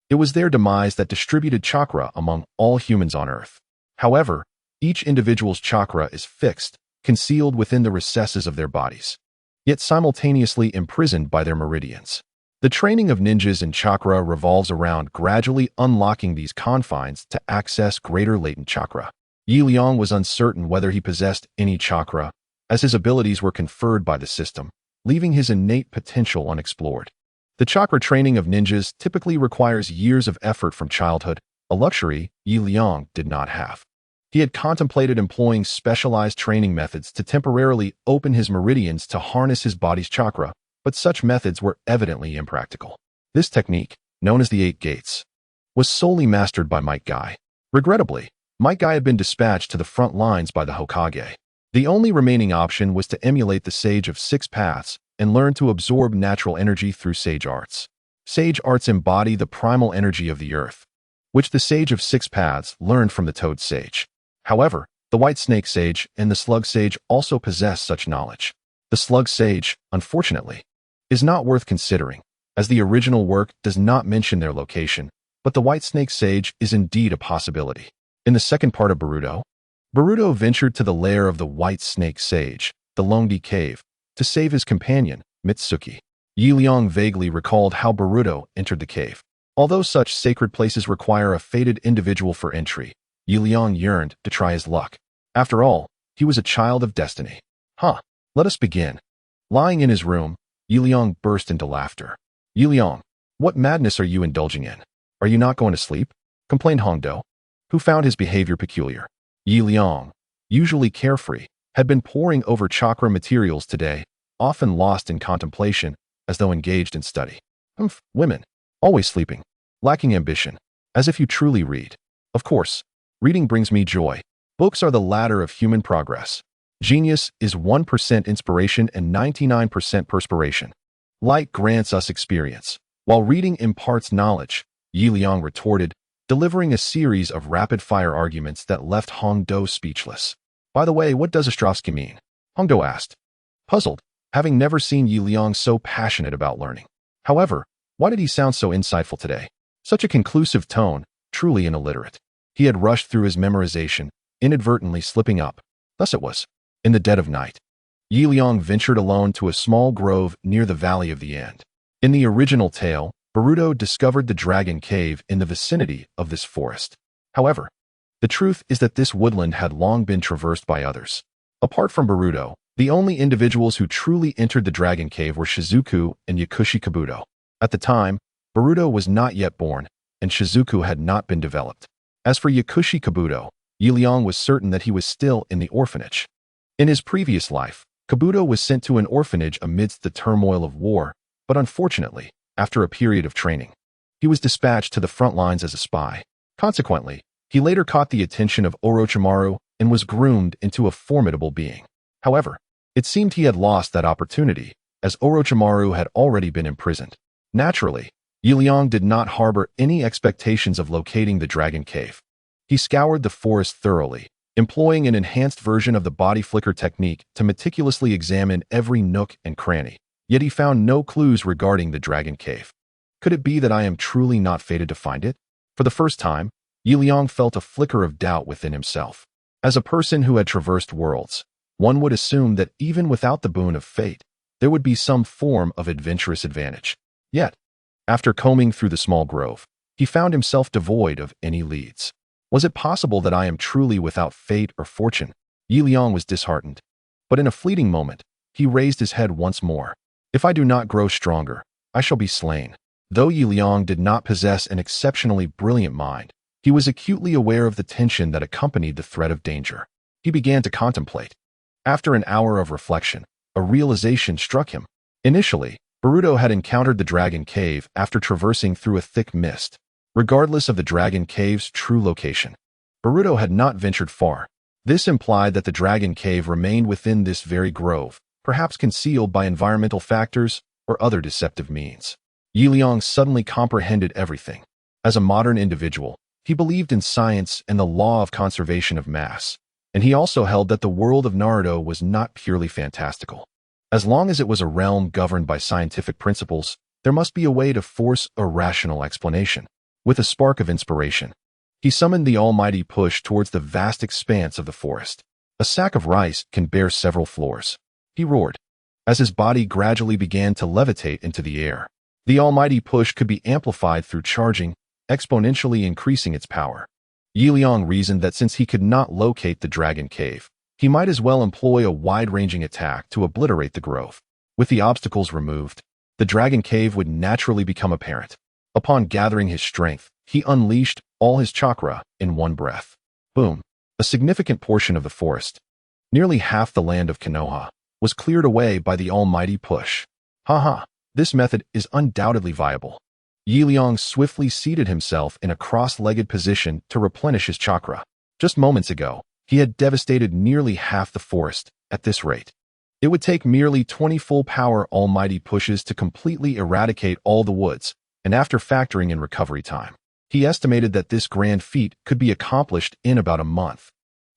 Speaker 1: It was their demise that distributed chakra among all humans on Earth. However, each individual's chakra is fixed, concealed within the recesses of their bodies, yet simultaneously imprisoned by their meridians. The training of ninjas in chakra revolves around gradually unlocking these confines to access greater latent chakra. Liang was uncertain whether he possessed any chakra, as his abilities were conferred by the system, leaving his innate potential unexplored. The chakra training of ninjas typically requires years of effort from childhood, a luxury Liang did not have. He had contemplated employing specialized training methods to temporarily open his meridians to harness his body's chakra, but such methods were evidently impractical. This technique, known as the 8 Gates, was solely mastered by Might Guy. Regrettably, Might Guy had been dispatched to the front lines by the Hokage. The only remaining option was to emulate the Sage of Six Paths and learn to absorb natural energy through Sage Arts. Sage Arts embody the primal energy of the earth, which the Sage of Six Paths learned from the Toad Sage. However, the White Snake Sage and the Slug Sage also possess such knowledge. The Slug Sage, unfortunately, is not worth considering, as the original work does not mention their location, but the White Snake Sage is indeed a possibility. In the second part of Boruto ventured to the lair of the White Snake Sage, the Longdi Cave, to save his companion, Mitsuki. Liang vaguely recalled how Boruto entered the cave. Although such sacred places require a fated individual for entry, Liang yearned to try his luck. After all, he was a child of destiny. Let us begin. Lying in his room, Liang burst into laughter. Liang, what madness are you indulging in? Are you not going to sleep? Complained Hongdo, who found his behavior peculiar. Liang, usually carefree, had been poring over chakra materials today, often lost in contemplation, as though engaged in study. Women, always sleeping, lacking ambition, as if you truly read. Of course, reading brings me joy. Books are the ladder of human progress. Genius is 1% inspiration and 99% perspiration. Light grants us experience, while reading imparts knowledge, Liang retorted, delivering a series of rapid-fire arguments that left Hongdo speechless. By the way, what does Ostrovsky mean? Hongdo asked, puzzled, having never seen Liang so passionate about learning. However, why did he sound so insightful today? Such a conclusive tone, truly an illiterate. He had rushed through his memorization, inadvertently slipping up. Thus it was. In the dead of night, Liang ventured alone to a small grove near the Valley of the End. In the original tale, Boruto discovered the Dragon Cave in the vicinity of this forest. However, the truth is that this woodland had long been traversed by others. Apart from Boruto, the only individuals who truly entered the Dragon Cave were Shizuku and Yakushi Kabuto. At the time, Boruto was not yet born, and Shizuku had not been developed. As for Yakushi Kabuto, Liang was certain that he was still in the orphanage. In his previous life, Kabuto was sent to an orphanage amidst the turmoil of war, but unfortunately, after a period of training, he was dispatched to the front lines as a spy. Consequently, he later caught the attention of Orochimaru and was groomed into a formidable being. However, it seemed he had lost that opportunity, as Orochimaru had already been imprisoned. Naturally, Liang did not harbor any expectations of locating the Dragon Cave. He scoured the forest thoroughly, employing an enhanced version of the body flicker technique to meticulously examine every nook and cranny. Yet he found no clues regarding the Dragon Cave. Could it be that I am truly not fated to find it? For the first time, Liang felt a flicker of doubt within himself. As a person who had traversed worlds, one would assume that even without the boon of fate, there would be some form of adventurous advantage. Yet, after combing through the small grove, he found himself devoid of any leads. Was it possible that I am truly without fate or fortune? Liang was disheartened. But in a fleeting moment, he raised his head once more. If I do not grow stronger, I shall be slain. Though Liang did not possess an exceptionally brilliant mind, he was acutely aware of the tension that accompanied the threat of danger. He began to contemplate. After an hour of reflection, a realization struck him. Initially, Boruto had encountered the Dragon Cave after traversing through a thick mist. Regardless of the Dragon Cave's true location, Boruto had not ventured far. This implied that the dragon cave remained within this very grove, perhaps concealed by environmental factors or other deceptive means. Liang suddenly comprehended everything. As a modern individual, he believed in science and the law of conservation of mass, and he also held that the world of Naruto was not purely fantastical. As long as it was a realm governed by scientific principles, there must be a way to force a rational explanation. With a spark of inspiration, he summoned the almighty push towards the vast expanse of the forest. A sack of rice can bear several floors, he roared, as his body gradually began to levitate into the air. The almighty push could be amplified through charging, exponentially increasing its power. Liang reasoned that since he could not locate the dragon cave, he might as well employ a wide-ranging attack to obliterate the grove. With the obstacles removed, the dragon cave would naturally become apparent. Upon gathering his strength, he unleashed all his chakra in one breath. Boom! A significant portion of the forest, nearly half the land of Konoha, was cleared away by the almighty push. Haha, this method is undoubtedly viable. Liang swiftly seated himself in a cross-legged position to replenish his chakra. Just moments ago, he had devastated nearly half the forest. At this rate, it would take merely 20 full-power almighty pushes to completely eradicate all the woods, and after factoring in recovery time, he estimated that this grand feat could be accomplished in about a month.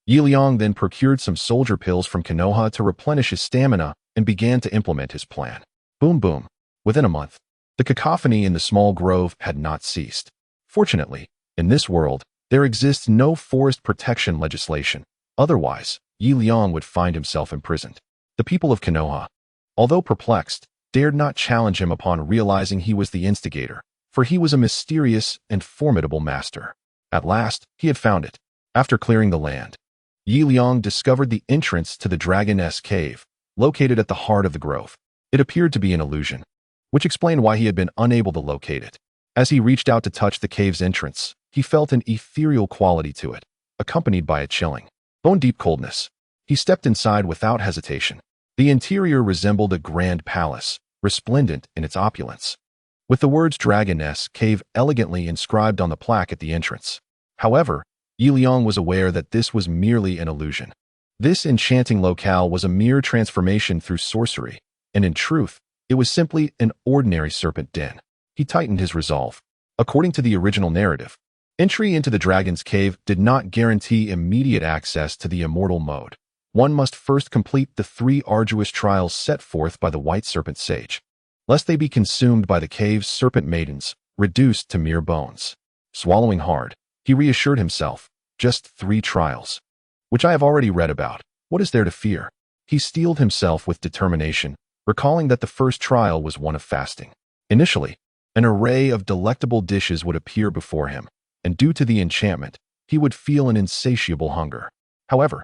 Speaker 1: Liang then procured some soldier pills from Konoha to replenish his stamina and began to implement his plan. Boom boom. Within a month, the cacophony in the small grove had not ceased. Fortunately, in this world, there exists no forest protection legislation. Otherwise, Liang would find himself imprisoned. The people of Konoha, although perplexed, dared not challenge him upon realizing he was the instigator, for he was a mysterious and formidable master. At last, he had found it. After clearing the land, Liang discovered the entrance to the dragoness cave, located at the heart of the grove. It appeared to be an illusion, which explained why he had been unable to locate it. As he reached out to touch the cave's entrance, he felt an ethereal quality to it, accompanied by a chilling, bone-deep coldness. He stepped inside without hesitation. The interior resembled a grand palace, resplendent in its opulence, with the words Dragoness Cave elegantly inscribed on the plaque at the entrance. However, Liang was aware that this was merely an illusion. This enchanting locale was a mere transformation through sorcery, and in truth, it was simply an ordinary serpent den. He tightened his resolve. According to the original narrative, entry into the dragon's cave did not guarantee immediate access to the immortal mode. One must first complete the 3 arduous trials set forth by the white serpent sage, lest they be consumed by the cave's serpent maidens, reduced to mere bones. Swallowing hard, he reassured himself, just 3 trials, which I have already read about. What is there to fear? He steeled himself with determination, recalling that the first trial was one of fasting. Initially, an array of delectable dishes would appear before him, and due to the enchantment, he would feel an insatiable hunger. However,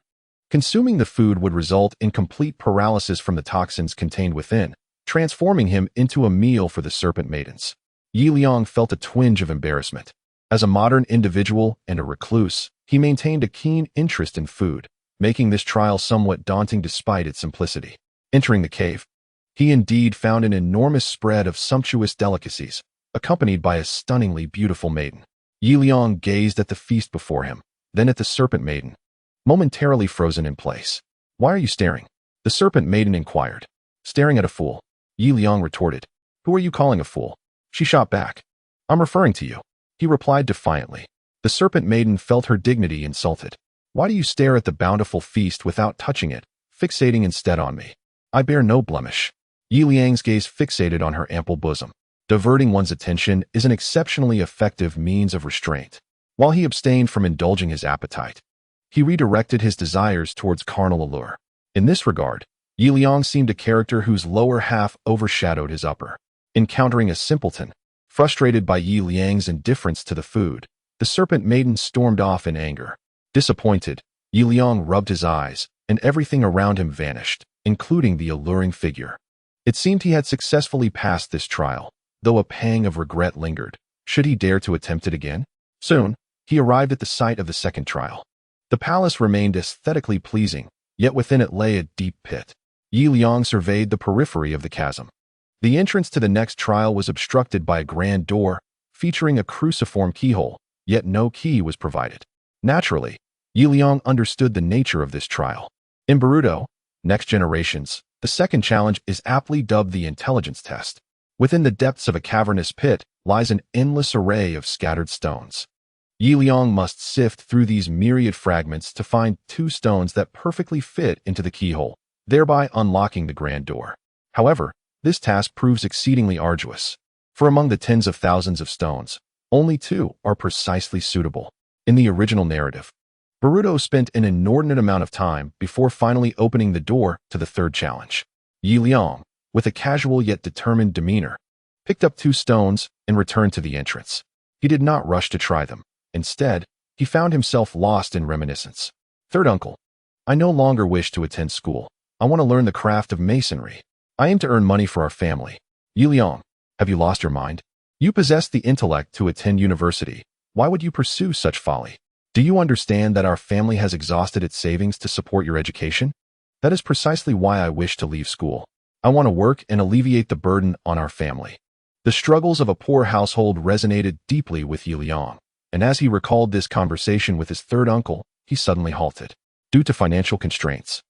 Speaker 1: consuming the food would result in complete paralysis from the toxins contained within, transforming him into a meal for the serpent maidens. Liang felt a twinge of embarrassment. As a modern individual and a recluse, he maintained a keen interest in food, making this trial somewhat daunting despite its simplicity. Entering the cave, he indeed found an enormous spread of sumptuous delicacies, accompanied by a stunningly beautiful maiden. Liang gazed at the feast before him, then at the serpent maiden, momentarily frozen in place. "Why are you staring?" the serpent maiden inquired. "Staring at a fool," Liang retorted. "Who are you calling a fool?" She shot back. "I'm referring to you," he replied defiantly. The serpent maiden felt her dignity insulted. "Why do you stare at the bountiful feast without touching it, fixating instead on me? I bear no blemish." Liang's gaze fixated on her ample bosom. Diverting one's attention is an exceptionally effective means of restraint. While he abstained from indulging his appetite, he redirected his desires towards carnal allure. In this regard, Liang seemed a character whose lower half overshadowed his upper. Encountering a simpleton, frustrated by Liang's indifference to the food, the serpent maiden stormed off in anger. Disappointed, Liang rubbed his eyes, and everything around him vanished, including the alluring figure. It seemed he had successfully passed this trial, though a pang of regret lingered. Should he dare to attempt it again? Soon, he arrived at the site of the second trial. The palace remained aesthetically pleasing, yet within it lay a deep pit. Liang surveyed the periphery of the chasm. The entrance to the next trial was obstructed by a grand door, featuring a cruciform keyhole, yet no key was provided. Naturally, Liang understood the nature of this trial. In Naruto, Next Generations, the second challenge is aptly dubbed the intelligence test. Within the depths of a cavernous pit lies an endless array of scattered stones. Liang must sift through these myriad fragments to find 2 stones that perfectly fit into the keyhole, thereby unlocking the grand door. However, this task proves exceedingly arduous, for among the tens of thousands of stones, only 2 are precisely suitable. In the original narrative, Naruto spent an inordinate amount of time before finally opening the door to the third challenge. Liang, with a casual yet determined demeanor, picked up 2 stones and returned to the entrance. He did not rush to try them. Instead, he found himself lost in reminiscence. Third uncle, I no longer wish to attend school. I want to learn the craft of masonry. I aim to earn money for our family. Liang, have you lost your mind? You possess the intellect to attend university. Why would you pursue such folly? Do you understand that our family has exhausted its savings to support your education? That is precisely why I wish to leave school. I want to work and alleviate the burden on our family. The struggles of a poor household resonated deeply with Liang, and as he recalled this conversation with his third uncle, he suddenly halted. Due to financial constraints,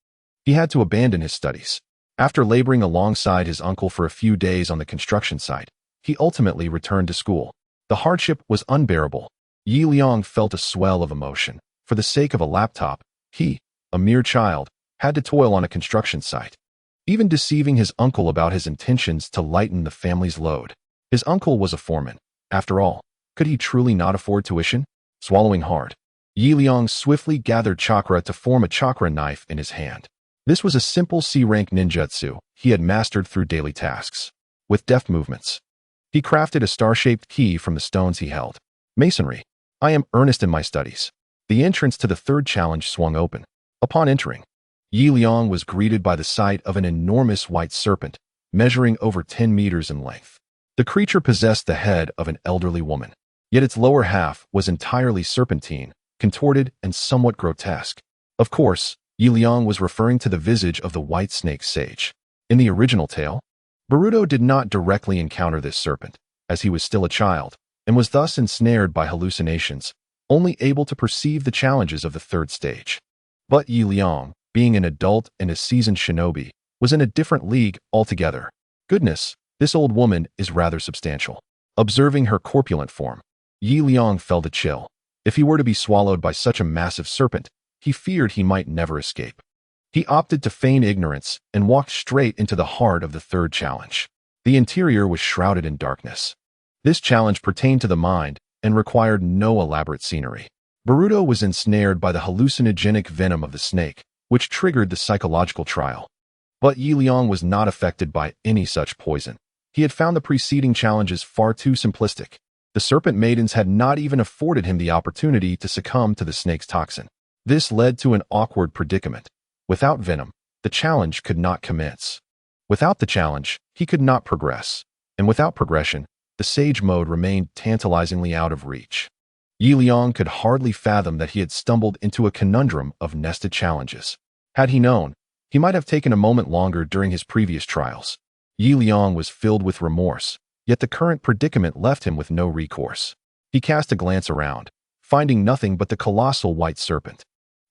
Speaker 1: he had to abandon his studies. After laboring alongside his uncle for a few days on the construction site, he ultimately returned to school. The hardship was unbearable. Liang felt a swell of emotion. For the sake of a laptop, he, a mere child, had to toil on a construction site, even deceiving his uncle about his intentions to lighten the family's load. His uncle was a foreman. After all, could he truly not afford tuition? Swallowing hard, Liang swiftly gathered chakra to form a chakra knife in his hand. This was a simple C-rank ninjutsu he had mastered through daily tasks. With deft movements, he crafted a star-shaped key from the stones he held. Masonry. I am earnest in my studies. The entrance to the third challenge swung open. Upon entering, Liang was greeted by the sight of an enormous white serpent, measuring over 10 meters in length. The creature possessed the head of an elderly woman, yet its lower half was entirely serpentine, contorted and somewhat grotesque. Of course, Liang was referring to the visage of the white snake sage. In the original tale, Naruto did not directly encounter this serpent, as he was still a child, and was thus ensnared by hallucinations, only able to perceive the challenges of the third stage. But Liang, being an adult and a seasoned shinobi, was in a different league altogether. Goodness, this old woman is rather substantial. Observing her corpulent form, Liang felt a chill. If he were to be swallowed by such a massive serpent, he feared he might never escape. He opted to feign ignorance and walked straight into the heart of the third challenge. The interior was shrouded in darkness. This challenge pertained to the mind and required no elaborate scenery. Naruto was ensnared by the hallucinogenic venom of the snake, which triggered the psychological trial. But Liang was not affected by any such poison. He had found the preceding challenges far too simplistic. The serpent maidens had not even afforded him the opportunity to succumb to the snake's toxin. This led to an awkward predicament. Without venom, the challenge could not commence. Without the challenge, he could not progress. And without progression, the sage mode remained tantalizingly out of reach. Liang could hardly fathom that he had stumbled into a conundrum of nested challenges. Had he known, he might have taken a moment longer during his previous trials. Liang was filled with remorse, yet the current predicament left him with no recourse. He cast a glance around, finding nothing but the colossal white serpent.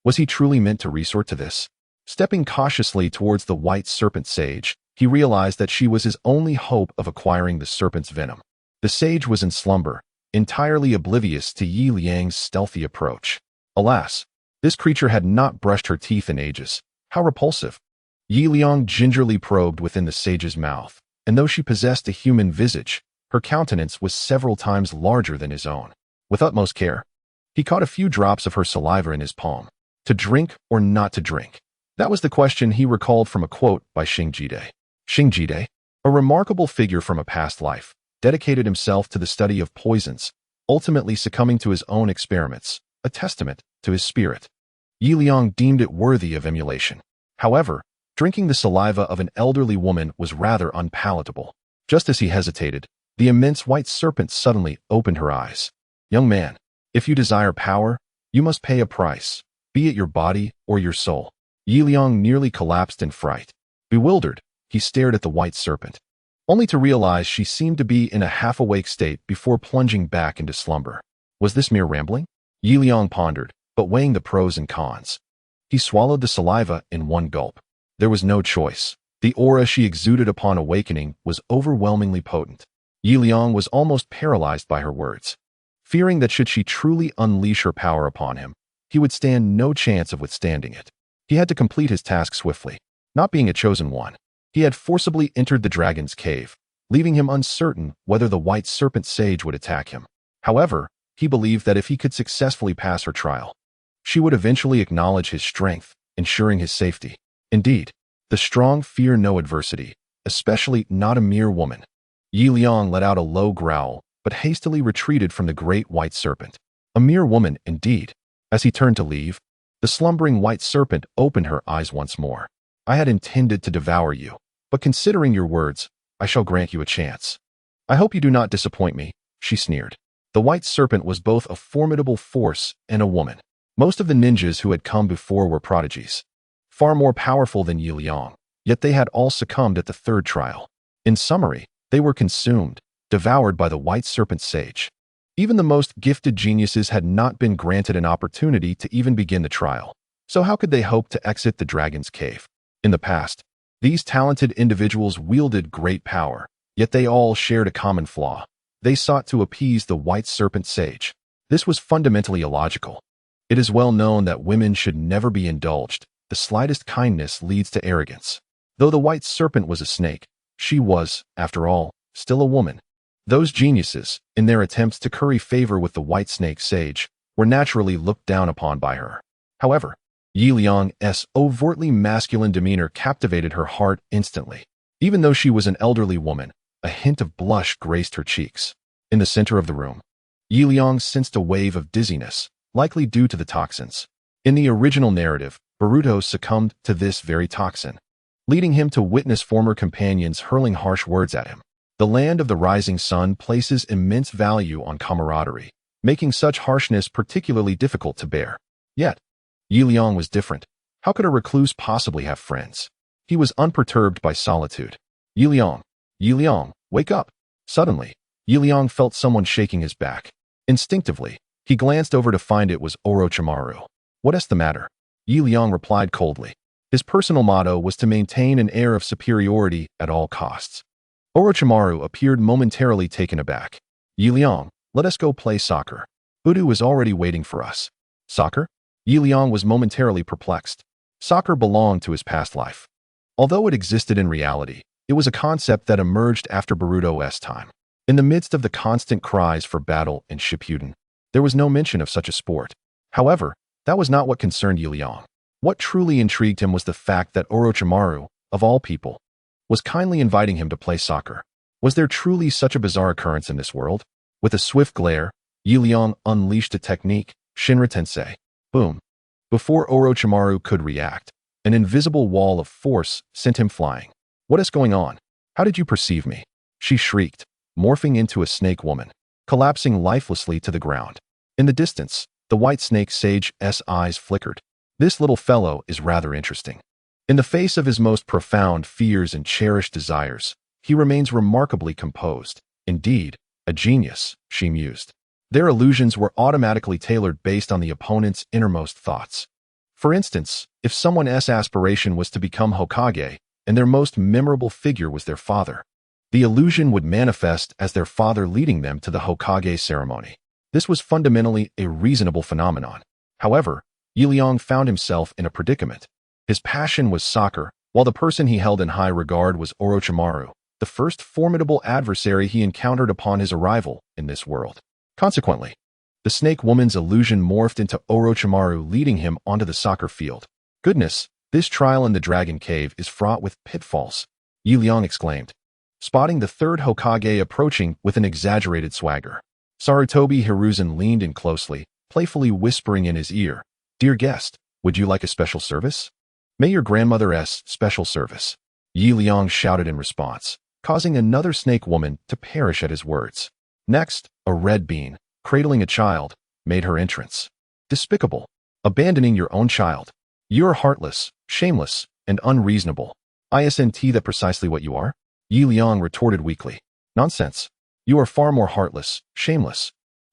Speaker 1: Was he truly meant to resort to this? Stepping cautiously towards the white serpent sage, he realized that she was his only hope of acquiring the serpent's venom. The sage was in slumber, entirely oblivious to Liang's stealthy approach. Alas, this creature had not brushed her teeth in ages. How repulsive! Liang gingerly probed within the sage's mouth, and though she possessed a human visage, her countenance was several times larger than his own. With utmost care, he caught a few drops of her saliva in his palm. To drink or not to drink? That was the question he recalled from a quote by Shinjide. Shinjide, a remarkable figure from a past life, dedicated himself to the study of poisons, ultimately succumbing to his own experiments, a testament to his spirit. Liang deemed it worthy of emulation. However, drinking the saliva of an elderly woman was rather unpalatable. Just as he hesitated, the immense white serpent suddenly opened her eyes. Young man, if you desire power, you must pay a price, be it your body or your soul. Liang nearly collapsed in fright. Bewildered, he stared at the white serpent, only to realize she seemed to be in a half-awake state before plunging back into slumber. Was this mere rambling? Liang pondered, but weighing the pros and cons. He swallowed the saliva in one gulp. There was no choice. The aura she exuded upon awakening was overwhelmingly potent. Liang was almost paralyzed by her words, fearing that should she truly unleash her power upon him, he would stand no chance of withstanding it. He had to complete his task swiftly. Not being a chosen one, he had forcibly entered the dragon's cave, leaving him uncertain whether the white serpent sage would attack him. However, he believed that if he could successfully pass her trial, she would eventually acknowledge his strength, ensuring his safety. Indeed, the strong fear no adversity, especially not a mere woman. Liang let out a low growl, but hastily retreated from the great white serpent. A mere woman, indeed. As he turned to leave, the slumbering white serpent opened her eyes once more. I had intended to devour you, but considering your words, I shall grant you a chance. I hope you do not disappoint me, she sneered. The white serpent was both a formidable force and a woman. Most of the ninjas who had come before were prodigies, far more powerful than Liang, yet they had all succumbed at the third trial. In summary, they were consumed, devoured by the white serpent sage. Even the most gifted geniuses had not been granted an opportunity to even begin the trial. So how could they hope to exit the dragon's cave? In the past, these talented individuals wielded great power, yet they all shared a common flaw. They sought to appease the white serpent sage. This was fundamentally illogical. It is well known that women should never be indulged. The slightest kindness leads to arrogance. Though the white serpent was a snake, she was, after all, still a woman. Those geniuses, in their attempts to curry favor with the white snake sage, were naturally looked down upon by her. However, Liang's overtly masculine demeanor captivated her heart instantly. Even though she was an elderly woman, a hint of blush graced her cheeks. In the center of the room, Liang sensed a wave of dizziness, likely due to the toxins. In the original narrative, Naruto succumbed to this very toxin, leading him to witness former companions hurling harsh words at him. The land of the rising sun places immense value on camaraderie, making such harshness particularly difficult to bear. Yet, Liang was different. How could a recluse possibly have friends? He was unperturbed by solitude. Liang, wake up! Suddenly, Liang felt someone shaking his back. Instinctively, he glanced over to find it was Orochimaru. What's the matter? Liang replied coldly. His personal motto was to maintain an air of superiority at all costs. Orochimaru appeared momentarily taken aback. Liang, let us go play soccer. Udu is already waiting for us. Soccer? Liang was momentarily perplexed. Soccer belonged to his past life. Although it existed in reality, it was a concept that emerged after Naruto's time. In the midst of the constant cries for battle in Shippuden, there was no mention of such a sport. However, that was not what concerned Liang. What truly intrigued him was the fact that Orochimaru, of all people, was kindly inviting him to play soccer. Was there truly such a bizarre occurrence in this world? With a swift glare, Liang unleashed a technique, Shinra Tensei. Boom. Before Orochimaru could react, an invisible wall of force sent him flying. What is going on? How did you perceive me? She shrieked, morphing into a snake woman, collapsing lifelessly to the ground. In the distance, the white snake sage's eyes flickered. This little fellow is rather interesting. In the face of his most profound fears and cherished desires, he remains remarkably composed. Indeed, a genius, she mused. Their illusions were automatically tailored based on the opponent's innermost thoughts. For instance, if someone's aspiration was to become Hokage, and their most memorable figure was their father, the illusion would manifest as their father leading them to the Hokage ceremony. This was fundamentally a reasonable phenomenon. However, Liang found himself in a predicament. His passion was soccer, while the person he held in high regard was Orochimaru, the first formidable adversary he encountered upon his arrival in this world. Consequently, the snake woman's illusion morphed into Orochimaru leading him onto the soccer field. Goodness, this trial in the Dragon Cave is fraught with pitfalls, Liang exclaimed, spotting the third Hokage approaching with an exaggerated swagger. Sarutobi Hiruzen leaned in closely, playfully whispering in his ear, "Dear guest, would you like a special service?" "May your grandmother's special service," Liang shouted in response, causing another snake woman to perish at his words. Next, a red bean, cradling a child, made her entrance. Despicable. Abandoning your own child. You're heartless, shameless, and unreasonable. Isn't that precisely what you are? Liang retorted weakly. Nonsense. You are far more heartless, shameless,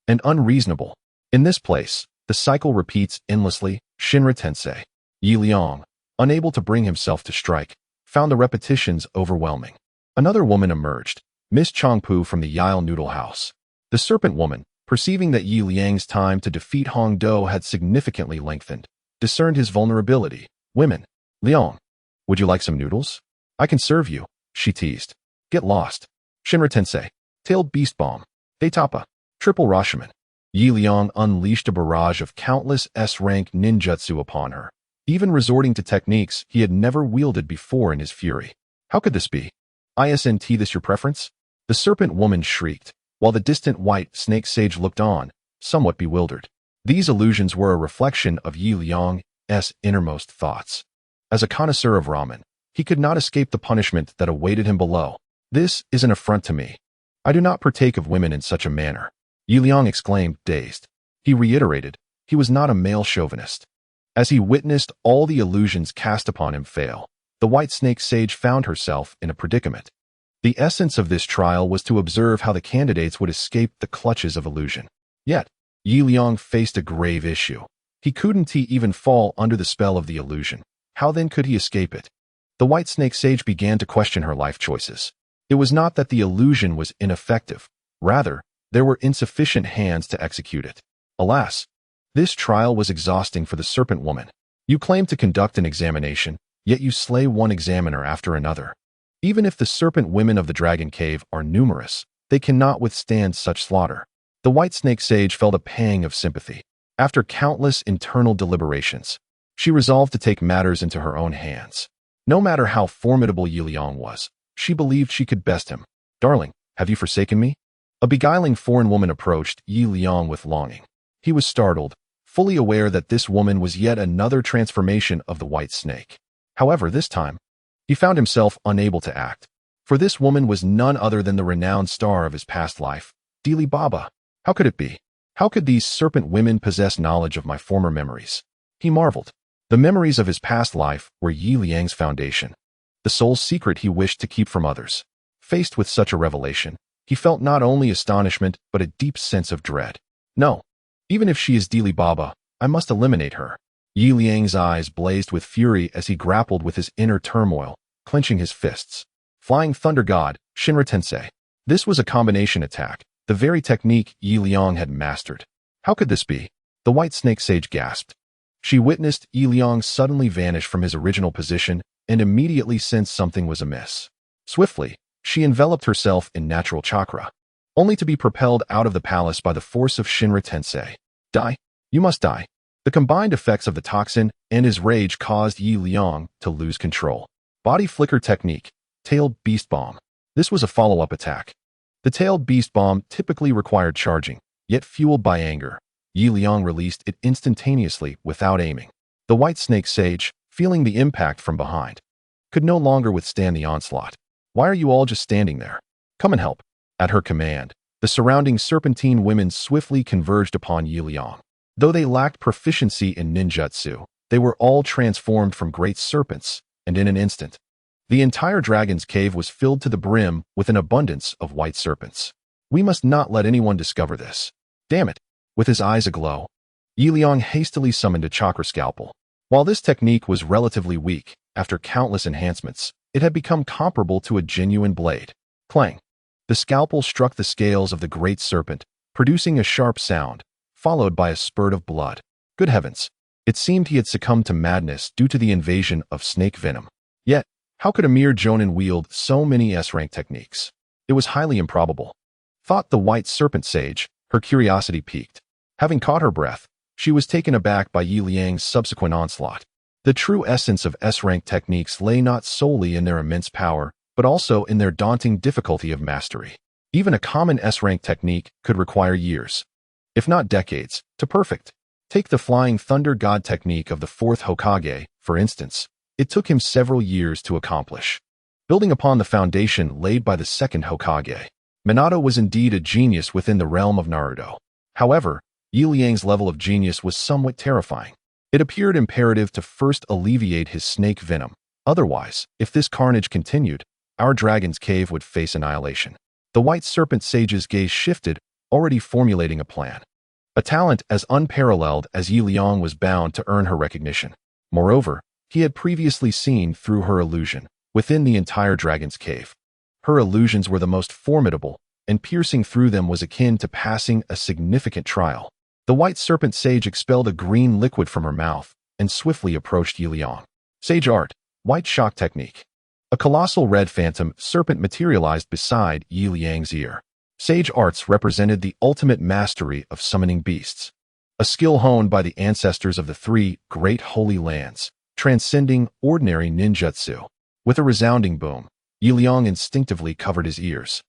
Speaker 1: and unreasonable. In this place, The cycle repeats endlessly. Shinra Tensei. Liang, unable to bring himself to strike, found the repetitions overwhelming. Another woman emerged, Miss Changpu from the Yile Noodle House. The serpent woman, perceiving that Yi Liang's time to defeat Hong Do had significantly lengthened, discerned his vulnerability. Women. Liang, would you like some noodles? I can serve you, she teased. Get lost. Shinra Tensei. Tailed Beast Bomb. Deitapa. Triple Rashomon. Yi Liang unleashed a barrage of countless S-rank ninjutsu upon her, even resorting to techniques he had never wielded before in his fury. How could this be? Isn't this your preference? The serpent woman shrieked, while the distant white snake sage looked on, somewhat bewildered. These illusions were a reflection of Yi Liang's innermost thoughts. As a connoisseur of ramen, he could not escape the punishment that awaited him below. This is an affront to me. I do not partake of women in such a manner. Yi Liang exclaimed, dazed. He reiterated, he was not a male chauvinist. As he witnessed all the illusions cast upon him fail, the white snake sage found herself in a predicament. The essence of this trial was to observe how the candidates would escape the clutches of illusion. Yet, Yi Liang faced a grave issue. He couldn't even fall under the spell of the illusion. How then could he escape it? The white snake sage began to question her life choices. It was not that the illusion was ineffective. Rather, there were insufficient hands to execute it. Alas, this trial was exhausting for the serpent woman. You claim to conduct an examination, yet you slay one examiner after another. Even if the serpent women of the dragon cave are numerous, they cannot withstand such slaughter. The white snake sage felt a pang of sympathy. After countless internal deliberations, she resolved to take matters into her own hands. No matter how formidable Yi Liang was, she believed she could best him. Darling, have you forsaken me? A beguiling foreign woman approached Yi Liang with longing. He was startled, fully aware that this woman was yet another transformation of the white snake. However, this time, he found himself unable to act. For this woman was none other than the renowned star of his past life, Dili Baba. How could it be? How could these serpent women possess knowledge of my former memories? He marveled. The memories of his past life were Yi Liang's foundation, the sole secret he wished to keep from others. Faced with such a revelation, he felt not only astonishment but a deep sense of dread. No, even if she is Dili Baba, I must eliminate her. Yi Liang's eyes blazed with fury as he grappled with his inner turmoil, clenching his fists. Flying Thunder God, Shinra Tensei. This was a combination attack, the very technique Yi Liang had mastered. How could this be? The white snake sage gasped. She witnessed Yi Liang suddenly vanish from his original position and immediately sensed something was amiss. Swiftly, she enveloped herself in natural chakra, only to be propelled out of the palace by the force of Shinra Tensei. Die? You must die. The combined effects of the toxin and his rage caused Yi Liang to lose control. Body Flicker Technique. Tailed Beast Bomb. This was a follow-up attack. The Tailed Beast Bomb typically required charging, yet fueled by anger. Yi Liang released it instantaneously without aiming. The white snake sage, feeling the impact from behind, could no longer withstand the onslaught. Why are you all just standing there? Come and help. At her command, the surrounding serpentine women swiftly converged upon Yi Liang. Though they lacked proficiency in ninjutsu, they were all transformed from great serpents, and in an instant, the entire dragon's cave was filled to the brim with an abundance of white serpents. We must not let anyone discover this. Damn it. With his eyes aglow, Yi Liang hastily summoned a chakra scalpel. While this technique was relatively weak, after countless enhancements, it had become comparable to a genuine blade. Clang. The scalpel struck the scales of the great serpent, producing a sharp sound, followed by a spurt of blood. Good heavens! It seemed he had succumbed to madness due to the invasion of snake venom. Yet, how could a mere jonin wield so many S-rank techniques? It was highly improbable. Thought the white serpent sage, her curiosity piqued. Having caught her breath, she was taken aback by Yi Liang's subsequent onslaught. The true essence of S-rank techniques lay not solely in their immense power, but also in their daunting difficulty of mastery. Even a common S-rank technique could require years, if not decades, to perfect. Take the Flying Thunder God technique of the fourth Hokage, for instance. It took him several years to accomplish. Building upon the foundation laid by the second Hokage, Minato was indeed a genius within the realm of Naruto. However, Yi Liang's level of genius was somewhat terrifying. It appeared imperative to first alleviate his snake venom. Otherwise, if this carnage continued, our dragon's cave would face annihilation. The white serpent sage's gaze shifted, already formulating a plan. A talent as unparalleled as Liang was bound to earn her recognition. Moreover, he had previously seen through her illusion within the entire dragon's cave. Her illusions were the most formidable, and piercing through them was akin to passing a significant trial. The white serpent sage expelled a green liquid from her mouth and swiftly approached Liang. Sage art, white shock technique. A colossal red phantom serpent materialized beside Liang's ear. Sage arts represented the ultimate mastery of summoning beasts, a skill honed by the ancestors of the three great holy lands, transcending ordinary ninjutsu. With a resounding boom, Liang instinctively covered his ears.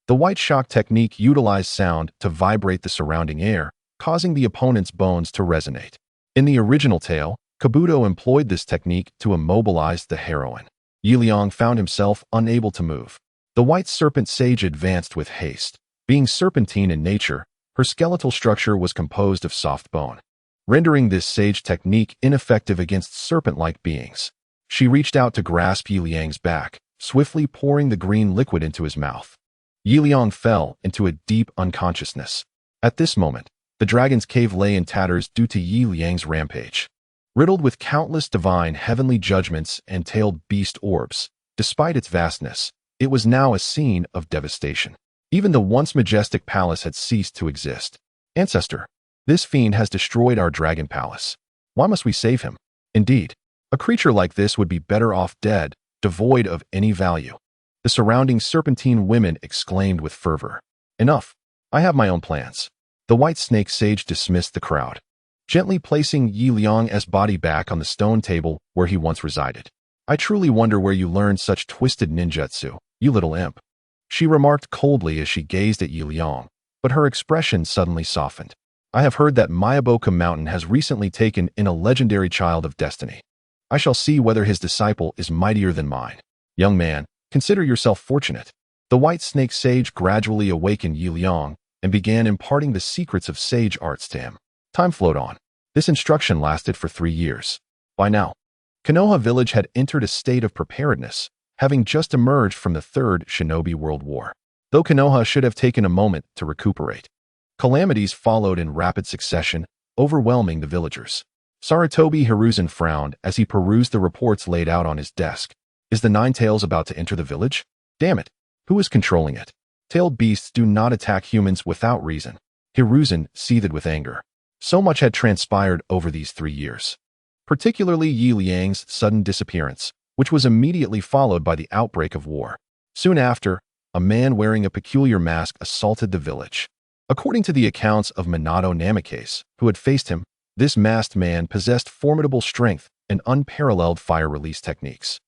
Speaker 1: The white shock technique utilized sound to vibrate the surrounding air, causing the opponent's bones to resonate. In the original tale, Kabuto employed this technique to immobilize the heroine. Liang found himself unable to move. The white serpent sage advanced with haste. Being serpentine in nature, her skeletal structure was composed of soft bone, rendering this sage technique ineffective against serpent-like beings. She reached out to grasp Liang's back, swiftly pouring the green liquid into his mouth. Liang fell into a deep unconsciousness. At this moment, the dragon's cave lay in tatters due to Liang's rampage. Riddled with countless divine heavenly judgments and tailed beast orbs, despite its vastness, it was now a scene of devastation. Even the once majestic palace had ceased to exist. Ancestor, this fiend has destroyed our dragon palace. Why must we save him? Indeed, a creature like this would be better off dead, devoid of any value. The surrounding serpentine women exclaimed with fervor. Enough. I have my own plans. The white snake sage dismissed the crowd, gently placing Liang's body back on the stone table where he once resided. I truly wonder where you learned such twisted ninjutsu, you little imp. She remarked coldly as she gazed at Liang, but her expression suddenly softened. I have heard that Mayaboka Mountain has recently taken in a legendary child of destiny. I shall see whether his disciple is mightier than mine. Young man, consider yourself fortunate. The white snake sage gradually awakened Liang and began imparting the secrets of sage arts to him. Time flowed on. This instruction lasted for 3 years. By now, Konoha village had entered a state of preparedness, having just emerged from the Third Shinobi World War. Though Konoha should have taken a moment to recuperate, calamities followed in rapid succession, overwhelming the villagers. Sarutobi Hiruzen frowned as he perused the reports laid out on his desk. Is the Nine Tails about to enter the village? Damn it! Who is controlling it? Tailed beasts do not attack humans without reason. Hiruzen seethed with anger. So much had transpired over these 3 years. Particularly Liang's sudden disappearance, which was immediately followed by the outbreak of war. Soon after, a man wearing a peculiar mask assaulted the village. According to the accounts of Minato Namikaze, who had faced him, this masked man possessed formidable strength and unparalleled fire release techniques.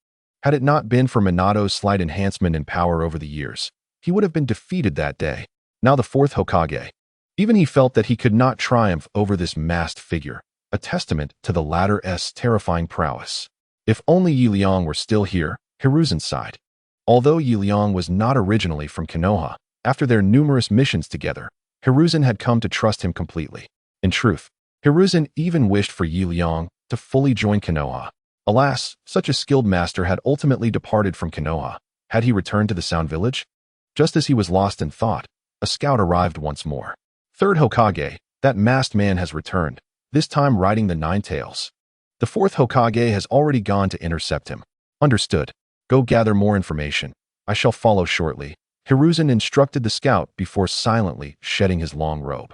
Speaker 1: Had it not been for Minato's slight enhancement in power over the years, he would have been defeated that day. Now the fourth Hokage. Even he felt that he could not triumph over this masked figure, a testament to the latter's terrifying prowess. If only Liang were still here, Hiruzen sighed. Although Liang was not originally from Konoha, after their numerous missions together, Hiruzen had come to trust him completely. In truth, Hiruzen even wished for Liang to fully join Konoha. Alas, such a skilled master had ultimately departed from Konoha. Had he returned to the Sound Village? Just as he was lost in thought, a scout arrived once more. Third Hokage, that masked man has returned, this time riding the Nine Tails. The fourth Hokage has already gone to intercept him. Understood. Go gather more information. I shall follow shortly. Hiruzen instructed the scout before silently shedding his long robe.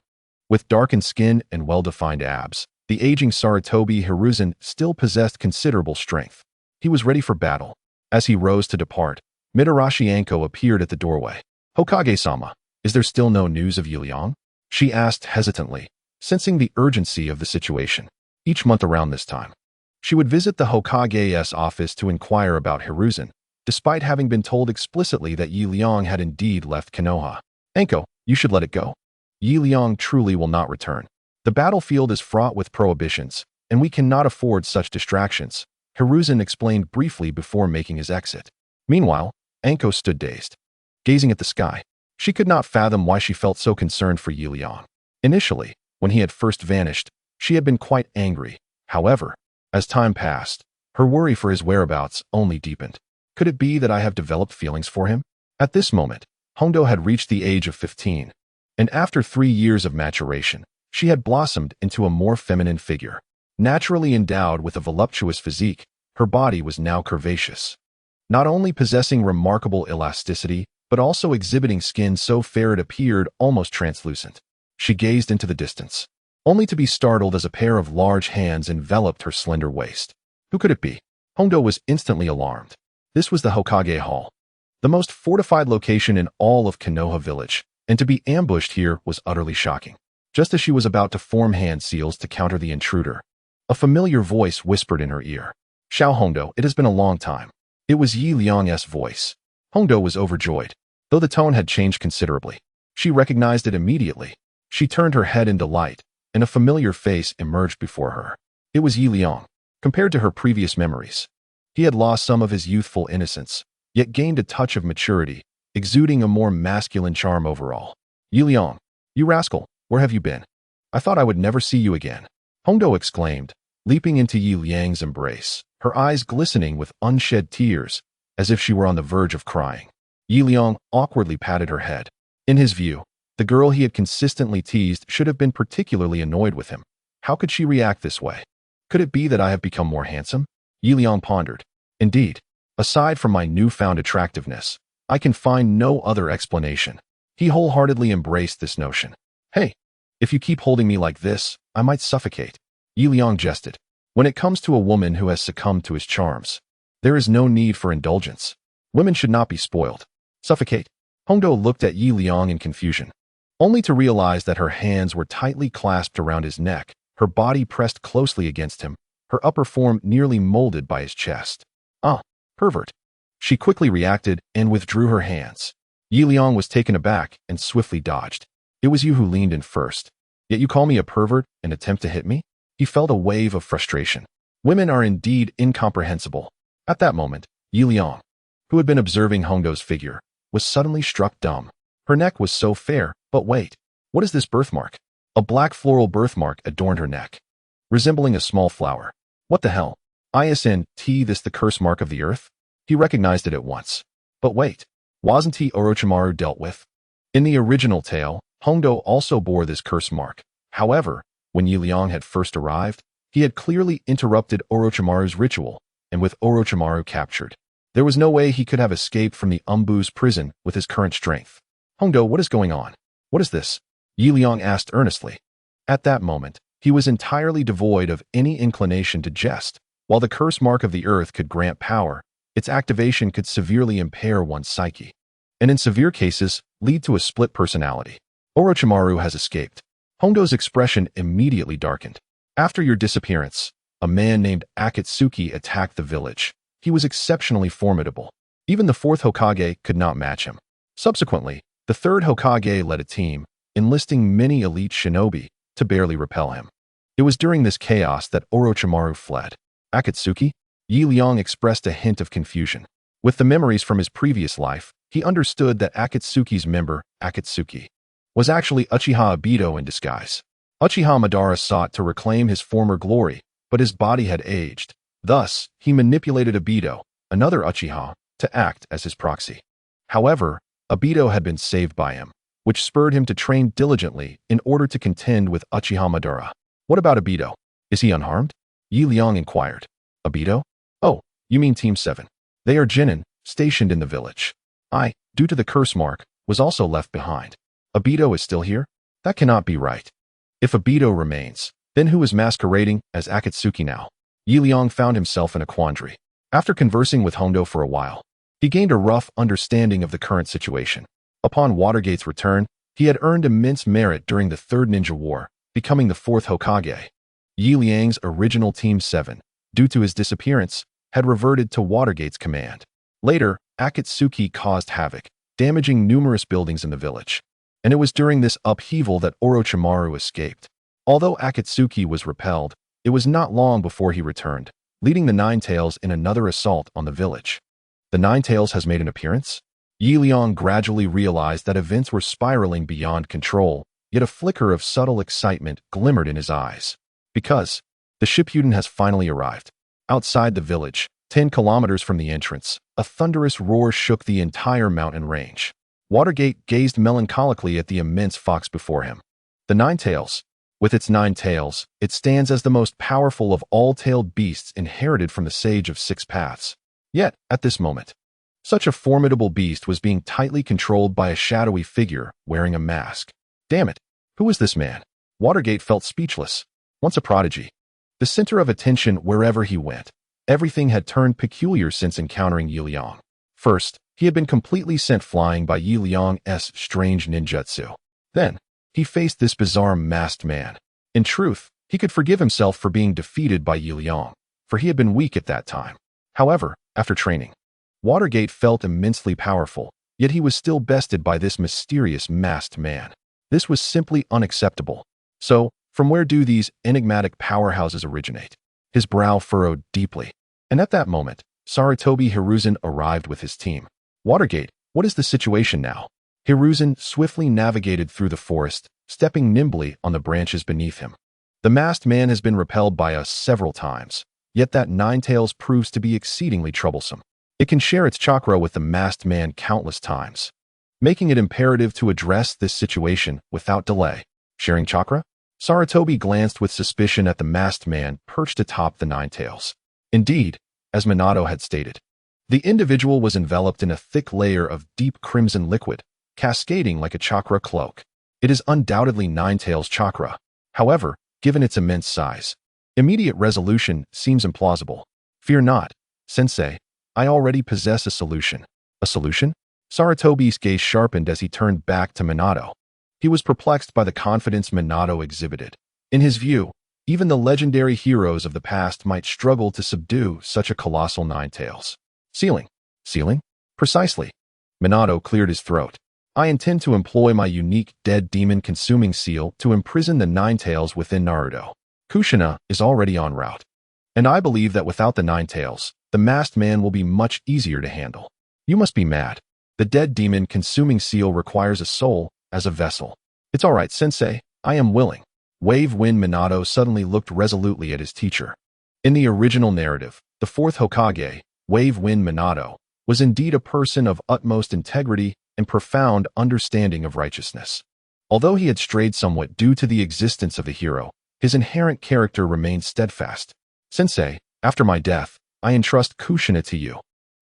Speaker 1: With darkened skin and well-defined abs, the aging Sarutobi Hiruzen still possessed considerable strength. He was ready for battle. As he rose to depart, Mitarashi Anko appeared at the doorway. Hokage-sama, is there still no news of Liang? She asked hesitantly, sensing the urgency of the situation. Each month around this time, she would visit the Hokage's office to inquire about Hiruzen, despite having been told explicitly that Liang had indeed left Konoha. Anko, you should let it go. Liang truly will not return. The battlefield is fraught with prohibitions, and we cannot afford such distractions, Hiruzen explained briefly before making his exit. Meanwhile, Anko stood dazed, gazing at the sky. She could not fathom why she felt so concerned for Liang. Initially, when he had first vanished, she had been quite angry. However, as time passed, her worry for his whereabouts only deepened. Could it be that I have developed feelings for him? At this moment, Hondo had reached the age of 15, and after 3 years of maturation, She had blossomed into a more feminine figure. Naturally endowed with a voluptuous physique, her body was now curvaceous. Not only possessing remarkable elasticity, but also exhibiting skin so fair it appeared almost translucent. She gazed into the distance, only to be startled as a pair of large hands enveloped her slender waist. Who could it be? Hondo was instantly alarmed. This was the Hokage Hall, the most fortified location in all of Konoha village, and to be ambushed here was utterly shocking. Just as she was about to form hand seals to counter the intruder, a familiar voice whispered in her ear. "Xiao Hondo, it has been a long time." It was Yi Liang's voice. Hondo was overjoyed, though the tone had changed considerably. She recognized it immediately. She turned her head in delight, and a familiar face emerged before her. It was Yi Liang. Compared to her previous memories, he had lost some of his youthful innocence, yet gained a touch of maturity, exuding a more masculine charm overall. "Yi Liang, you rascal, where have you been? I thought I would never see you again," Hondo exclaimed, leaping into Yi Liang's embrace, her eyes glistening with unshed tears, as if she were on the verge of crying. Yi Liang awkwardly patted her head. In his view, the girl he had consistently teased should have been particularly annoyed with him. How could she react this way? Could it be that I have become more handsome? Yi Liang pondered. Indeed, aside from my newfound attractiveness, I can find no other explanation. He wholeheartedly embraced this notion. "Hey, if you keep holding me like this, I might suffocate." Yi Liang jested. When it comes to a woman who has succumbed to his charms, there is no need for indulgence. Women should not be spoiled. Suffocate? Hondo looked at Yi Liang in confusion, only to realize that her hands were tightly clasped around his neck, her body pressed closely against him, her upper form nearly molded by his chest. "Ah, pervert." She quickly reacted and withdrew her hands. Yi Liang was taken aback and swiftly dodged. "It was you who leaned in first. Yet you call me a pervert and attempt to hit me?" He felt a wave of frustration. Women are indeed incomprehensible. At that moment, Yi Liang, who had been observing Hondo's figure, was suddenly struck dumb. Her neck was so fair, but wait, what is this birthmark? A black floral birthmark adorned her neck, resembling a small flower. What the hell? Isn't this the curse mark of the earth? He recognized it at once. But wait, wasn't he Orochimaru dealt with? In the original tale, Hondo also bore this curse mark. However, when Yi Liang had first arrived, he had clearly interrupted Orochimaru's ritual, and with Orochimaru captured, there was no way he could have escaped from the Umbu's prison with his current strength. "Hondo, what is going on? What is this?" Yi Liang asked earnestly. At that moment, he was entirely devoid of any inclination to jest. While the curse mark of the earth could grant power, its activation could severely impair one's psyche, and in severe cases, lead to a split personality. "Orochimaru has escaped." Hondo's expression immediately darkened. "After your disappearance, a man named Akatsuki attacked the village. He was exceptionally formidable. Even the fourth Hokage could not match him. Subsequently, the third Hokage led a team, enlisting many elite shinobi, to barely repel him. It was during this chaos that Orochimaru fled." "Akatsuki?" Yi Liang expressed a hint of confusion. With the memories from his previous life, he understood that Akatsuki's member, Akatsuki, was actually Uchiha Obito in disguise. Uchiha Madara sought to reclaim his former glory, but his body had aged. Thus, he manipulated Obito, another Uchiha, to act as his proxy. However, Obito had been saved by him, which spurred him to train diligently in order to contend with Uchiha Madara. "What about Obito? Is he unharmed?" Yi Liang inquired. "Obito? Oh, you mean Team 7. They are Genin, stationed in the village. I, due to the curse mark, was also left behind. Obito is still here? That cannot be right. If Obito remains, then who is masquerading as Akatsuki now?" Yi Liang found himself in a quandary. After conversing with Hondo for a while, he gained a rough understanding of the current situation. Upon Watergate's return, he had earned immense merit during the Third Ninja War, becoming the fourth Hokage. Yi Liang's original Team 7, due to his disappearance, had reverted to Watergate's command. Later, Akatsuki caused havoc, damaging numerous buildings in the village. And it was during this upheaval that Orochimaru escaped. Although Akatsuki was repelled, it was not long before he returned, leading the Nine Tails in another assault on the village. The Nine Tails has made an appearance? Yi Liang gradually realized that events were spiraling beyond control, yet a flicker of subtle excitement glimmered in his eyes. Because the Shippuden has finally arrived. Outside the village, 10 kilometers from the entrance, a thunderous roar shook the entire mountain range. Watergate gazed melancholically at the immense fox before him. The Nine Tails, With its 9 tails, it stands as the most powerful of all tailed beasts inherited from the Sage of Six Paths. Yet, at this moment, such a formidable beast was being tightly controlled by a shadowy figure wearing a mask. Damn it! Who was this man? Watergate felt speechless. Once a prodigy, the center of attention wherever he went, everything had turned peculiar since encountering Yi Liang. First, he had been completely sent flying by Yi Liang's strange ninjutsu. Then, he faced this bizarre masked man. In truth, he could forgive himself for being defeated by Yi Liang, for he had been weak at that time. However, after training, Watergate felt immensely powerful, yet he was still bested by this mysterious masked man. This was simply unacceptable. So, from where do these enigmatic powerhouses originate? His brow furrowed deeply. And at that moment, Sarutobi Hiruzen arrived with his team. Watergate, what is the situation now? Hiruzen swiftly navigated through the forest, stepping nimbly on the branches beneath him. The masked man has been repelled by us several times, yet that 9 tails proves to be exceedingly troublesome. It can share its chakra with the masked man countless times, making it imperative to address this situation without delay. Sharing chakra? Sarutobi glanced with suspicion at the masked man perched atop the 9 tails. Indeed, as Minato had stated, the individual was enveloped in a thick layer of deep crimson liquid, cascading like a chakra cloak. It is undoubtedly 9 tails chakra. However, given its immense size, immediate resolution seems implausible. Fear not, Sensei. I already possess a solution. A solution? Sarutobi's gaze sharpened as he turned back to Minato. He was perplexed by the confidence Minato exhibited. In his view, even the legendary heroes of the past might struggle to subdue such a colossal 9 tails. Sealing. Sealing? Precisely. Minato cleared his throat. I intend to employ my unique dead demon consuming seal to imprison the 9 tails within Naruto. Kushina is already en route. And I believe that without the 9 tails, the masked man will be much easier to handle. You must be mad. The dead demon consuming seal requires a soul as a vessel. It's all right, Sensei. I am willing. Wave Wind Minato suddenly looked resolutely at his teacher. In the original narrative, the 4th Hokage, Wave Wind Minato, was indeed a person of utmost integrity and profound understanding of righteousness. Although he had strayed somewhat due to the existence of the hero, his inherent character remained steadfast. Sensei, after my death, I entrust Kushina to you.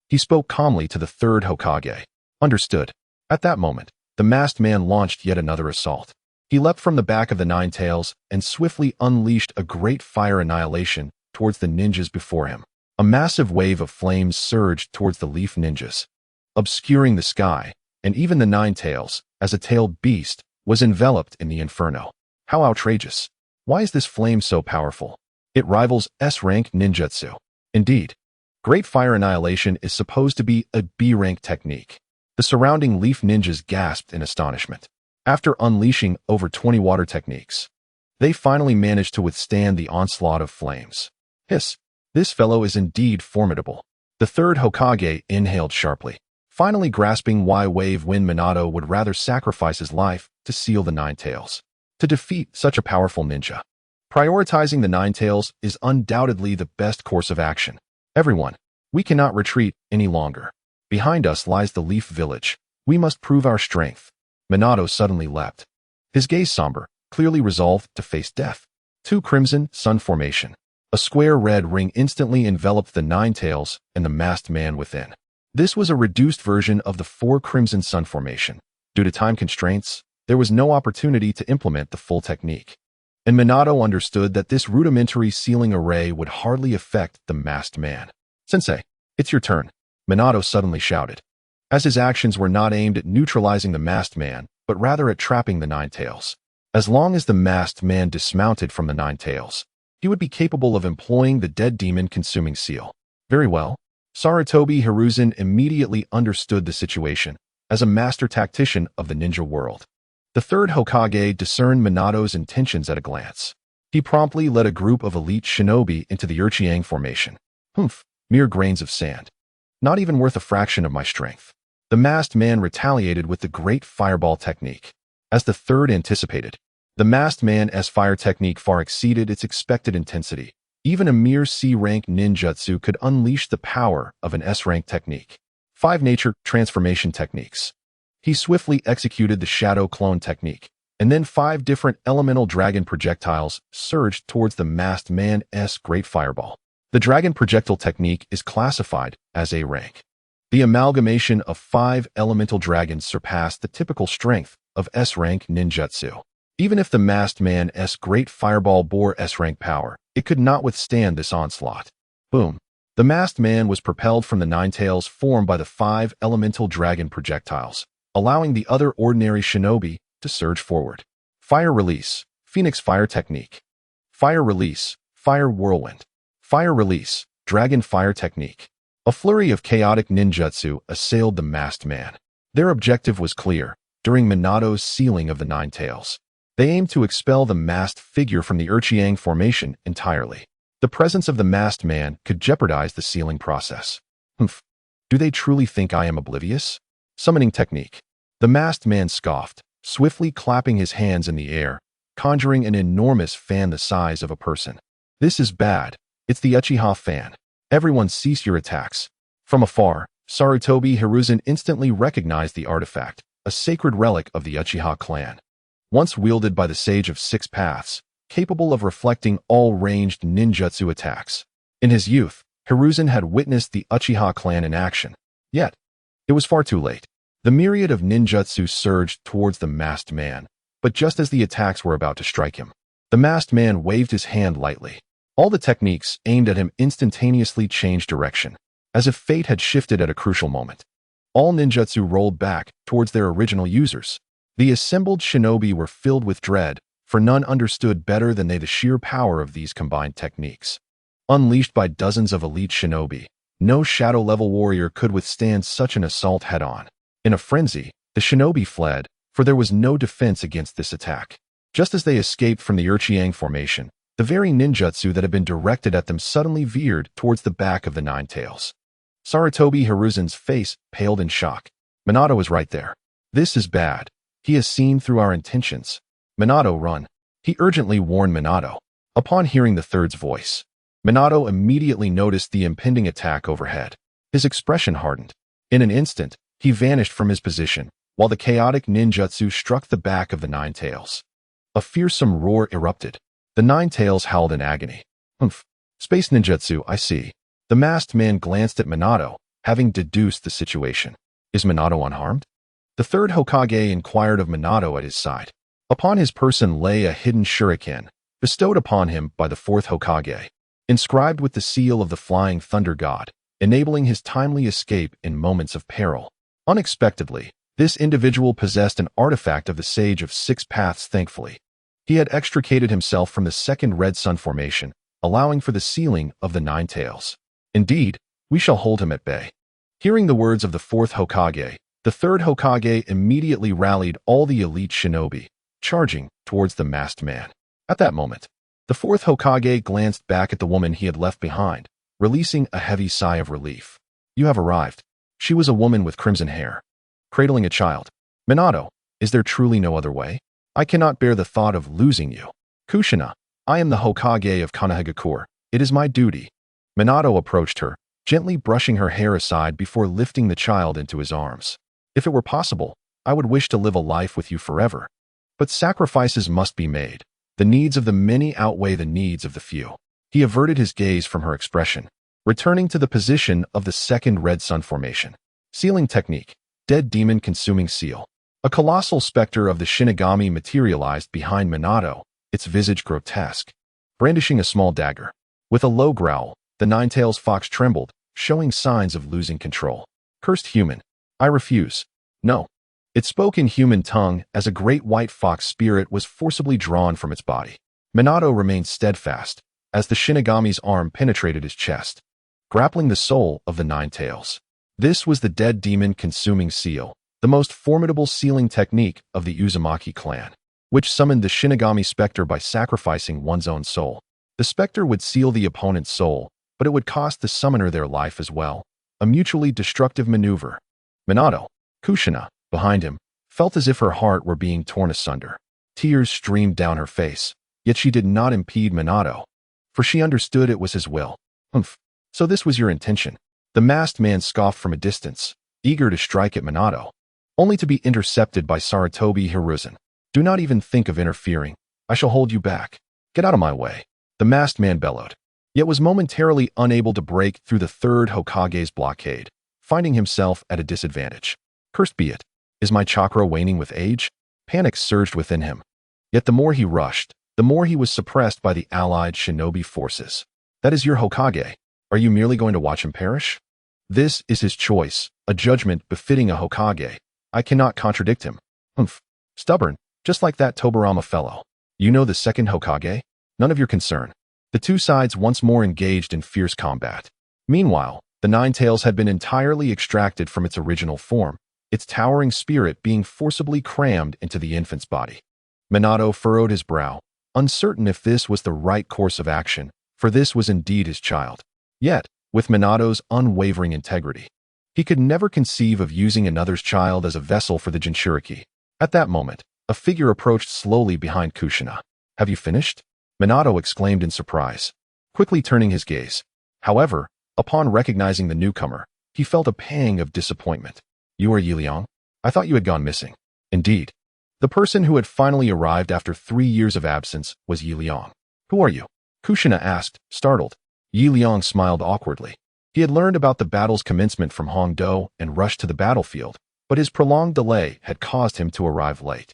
Speaker 1: He spoke calmly to the 3rd Hokage. Understood. At that moment, the masked man launched yet another assault. He leapt from the back of the 9 tails and swiftly unleashed a great fire annihilation towards the ninjas before him. A massive wave of flames surged towards the leaf ninjas, obscuring the sky, and even the 9 tails, as a tailed beast, was enveloped in the inferno. How outrageous! Why is this flame so powerful? It rivals S-rank ninjutsu. Indeed, Great Fire Annihilation is supposed to be a B-rank technique. The surrounding leaf ninjas gasped in astonishment. After unleashing over 20 water techniques, they finally managed to withstand the onslaught of flames. Hiss! This fellow is indeed formidable. The 3rd Hokage inhaled sharply, finally grasping why Wave Wind Minato would rather sacrifice his life to seal the 9 tails. To defeat such a powerful ninja, prioritizing the 9 tails is undoubtedly the best course of action. Everyone, we cannot retreat any longer. Behind us lies the Leaf Village. We must prove our strength. Minato suddenly leapt, his gaze somber, clearly resolved to face death. 2 Crimson Sun Formation. A square red ring instantly enveloped the 9 tails and the masked man within. This was a reduced version of the 4 Crimson Sun Formation. Due to time constraints, there was no opportunity to implement the full technique. And Minato understood that this rudimentary sealing array would hardly affect the masked man. Sensei, it's your turn, Minato suddenly shouted, as his actions were not aimed at neutralizing the masked man, but rather at trapping the 9 tails. As long as the masked man dismounted from the 9 tails, he would be capable of employing the dead demon consuming seal. Very well. Sarutobi Hiruzen immediately understood the situation as a master tactician of the ninja world. The 3rd Hokage discerned Minato's intentions at a glance. He promptly led a group of elite shinobi into the Urchiang formation. Humph, mere grains of sand. Not even worth a fraction of my strength. The masked man retaliated with the great fireball technique. As the 3rd anticipated, the masked man's fire technique far exceeded its expected intensity. Even a mere C-rank ninjutsu could unleash the power of an S-rank technique. 5 Nature Transformation Techniques. He swiftly executed the Shadow Clone technique, and then 5 different elemental dragon projectiles surged towards the masked man's great fireball. The dragon projectile technique is classified as A rank. The amalgamation of 5 elemental dragons surpassed the typical strength of S-rank ninjutsu. Even if the masked man's great fireball bore S-rank power, it could not withstand this onslaught. Boom. The masked man was propelled from the 9 tails formed by the 5 elemental dragon projectiles, allowing the other ordinary shinobi to surge forward. Fire release, Phoenix fire technique. Fire release, fire whirlwind. Fire release, dragon fire technique. A flurry of chaotic ninjutsu assailed the masked man. Their objective was clear. During Minato's sealing of the 9 tails, they aimed to expel the masked figure from the Urchiang formation entirely. The presence of the masked man could jeopardize the sealing process. Humph. Do they truly think I am oblivious? Summoning technique. The masked man scoffed, swiftly clapping his hands in the air, conjuring an enormous fan the size of a person. This is bad. It's the Uchiha fan. Everyone cease your attacks. From afar, Sarutobi Hiruzen instantly recognized the artifact, a sacred relic of the Uchiha clan. Once wielded by the Sage of 6 Paths, capable of reflecting all ranged ninjutsu attacks. In his youth, Hiruzen had witnessed the Uchiha clan in action. Yet, it was far too late. The myriad of ninjutsu surged towards the masked man, but just as the attacks were about to strike him, the masked man waved his hand lightly. All the techniques aimed at him instantaneously changed direction, as if fate had shifted at a crucial moment. All ninjutsu rolled back towards their original users. The assembled shinobi were filled with dread, for none understood better than they the sheer power of these combined techniques. Unleashed by dozens of elite shinobi, no shadow-level warrior could withstand such an assault head-on. In a frenzy, the shinobi fled, for there was no defense against this attack. Just as they escaped from the Urchiang formation, the very ninjutsu that had been directed at them suddenly veered towards the back of the 9 tails. Sarutobi Hiruzen's face paled in shock. Minato is right there. This is bad. He has seen through our intentions. Minato, run. He urgently warned Minato. Upon hearing the third's voice, Minato immediately noticed the impending attack overhead. His expression hardened. In an instant, he vanished from his position, while the chaotic ninjutsu struck the back of the 9 tails. A fearsome roar erupted. The 9 tails howled in agony. Humph. Space ninjutsu, I see. The masked man glanced at Minato, having deduced the situation. Is Minato unharmed? The third Hokage inquired of Minato at his side. Upon his person lay a hidden shuriken, bestowed upon him by the fourth Hokage, inscribed with the seal of the flying thunder god, enabling his timely escape in moments of peril. Unexpectedly, this individual possessed an artifact of the Sage of 6 Paths thankfully. He had extricated himself from the second Red Sun formation, allowing for the sealing of the 9 tails. Indeed, we shall hold him at bay. Hearing the words of the fourth Hokage, the third Hokage immediately rallied all the elite shinobi, charging towards the masked man. At that moment, the fourth Hokage glanced back at the woman he had left behind, releasing a heavy sigh of relief. You have arrived. She was a woman with crimson hair, cradling a child. Minato, is there truly no other way? I cannot bear the thought of losing you. Kushina, I am the Hokage of Konohagakure. It is my duty. Minato approached her, gently brushing her hair aside before lifting the child into his arms. If it were possible, I would wish to live a life with you forever. But sacrifices must be made. The needs of the many outweigh the needs of the few. He averted his gaze from her expression, returning to the position of the second Red Sun formation. Sealing technique, Dead Demon Consuming Seal. A colossal specter of the Shinigami materialized behind Minato, its visage grotesque, brandishing a small dagger. With a low growl, the nine-tails fox trembled, showing signs of losing control. Cursed human. I refuse. No. It spoke in human tongue as a great white fox spirit was forcibly drawn from its body. Minato remained steadfast, as the Shinigami's arm penetrated his chest, grappling the soul of the nine tails. This was the Dead Demon Consuming Seal, the most formidable sealing technique of the Uzumaki clan, which summoned the Shinigami specter by sacrificing one's own soul. The specter would seal the opponent's soul, but it would cost the summoner their life as well, a mutually destructive maneuver. Minato, Kushina, behind him, felt as if her heart were being torn asunder. Tears streamed down her face, yet she did not impede Minato, for she understood it was his will. Humph. So this was your intention. The masked man scoffed from a distance, eager to strike at Minato, only to be intercepted by Sarutobi Hiruzen. Do not even think of interfering. I shall hold you back. Get out of my way. The masked man bellowed, yet was momentarily unable to break through the third Hokage's blockade, finding himself at a disadvantage. Cursed be it. Is my chakra waning with age? Panic surged within him. Yet the more he rushed, the more he was suppressed by the allied shinobi forces. That is your Hokage. Are you merely going to watch him perish? This is his choice, a judgment befitting a Hokage. I cannot contradict him. Humph. Stubborn, just like that Tobarama fellow. You know the second Hokage? None of your concern. The two sides once more engaged in fierce combat. Meanwhile, the Nine Tails had been entirely extracted from its original form, its towering spirit being forcibly crammed into the infant's body. Minato furrowed his brow, uncertain if this was the right course of action, for this was indeed his child. Yet, with Minato's unwavering integrity, he could never conceive of using another's child as a vessel for the Jinchuriki. At that moment, a figure approached slowly behind Kushina. Have you finished? Minato exclaimed in surprise, quickly turning his gaze. However, upon recognizing the newcomer, he felt a pang of disappointment. You are Liang? I thought you had gone missing. Indeed. The person who had finally arrived after 3 years of absence was Liang. Who are you? Kushina asked, startled. Liang smiled awkwardly. He had learned about the battle's commencement from Hongdo and rushed to the battlefield, but his prolonged delay had caused him to arrive late.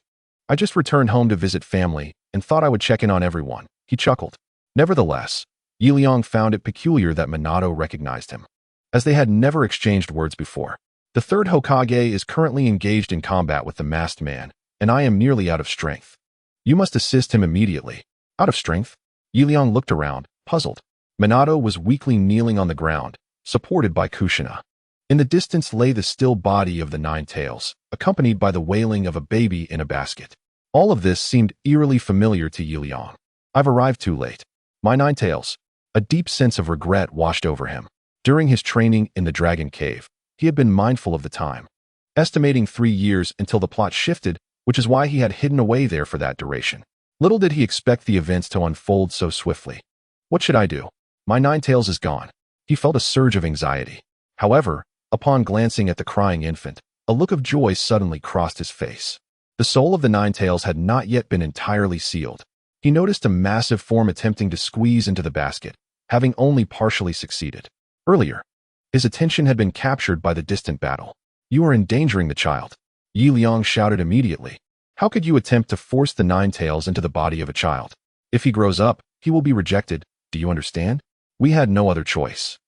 Speaker 1: I just returned home to visit family and thought I would check in on everyone, he chuckled. Nevertheless, Liang found it peculiar that Minato recognized him, as they had never exchanged words before. The third Hokage is currently engaged in combat with the masked man, and I am nearly out of strength. You must assist him immediately. Out of strength? Liang looked around, puzzled. Minato was weakly kneeling on the ground, supported by Kushina. In the distance lay the still body of the Nine Tails, accompanied by the wailing of a baby in a basket. All of this seemed eerily familiar to Liang. I've arrived too late. My Nine Tails. A deep sense of regret washed over him. During his training in the Dragon Cave, he had been mindful of the time, estimating 3 years until the plot shifted, which is why he had hidden away there for that duration. Little did he expect the events to unfold so swiftly. What should I do? My Nine Tails is gone. He felt a surge of anxiety. However, upon glancing at the crying infant, a look of joy suddenly crossed his face. The soul of the Nine Tails had not yet been entirely sealed. He noticed a massive form attempting to squeeze into the basket, having only partially succeeded. Earlier, his attention had been captured by the distant battle. You are endangering the child. Liang shouted immediately. How could you attempt to force the Nine Tails into the body of a child? If he grows up, he will be rejected. Do you understand? We had no other choice.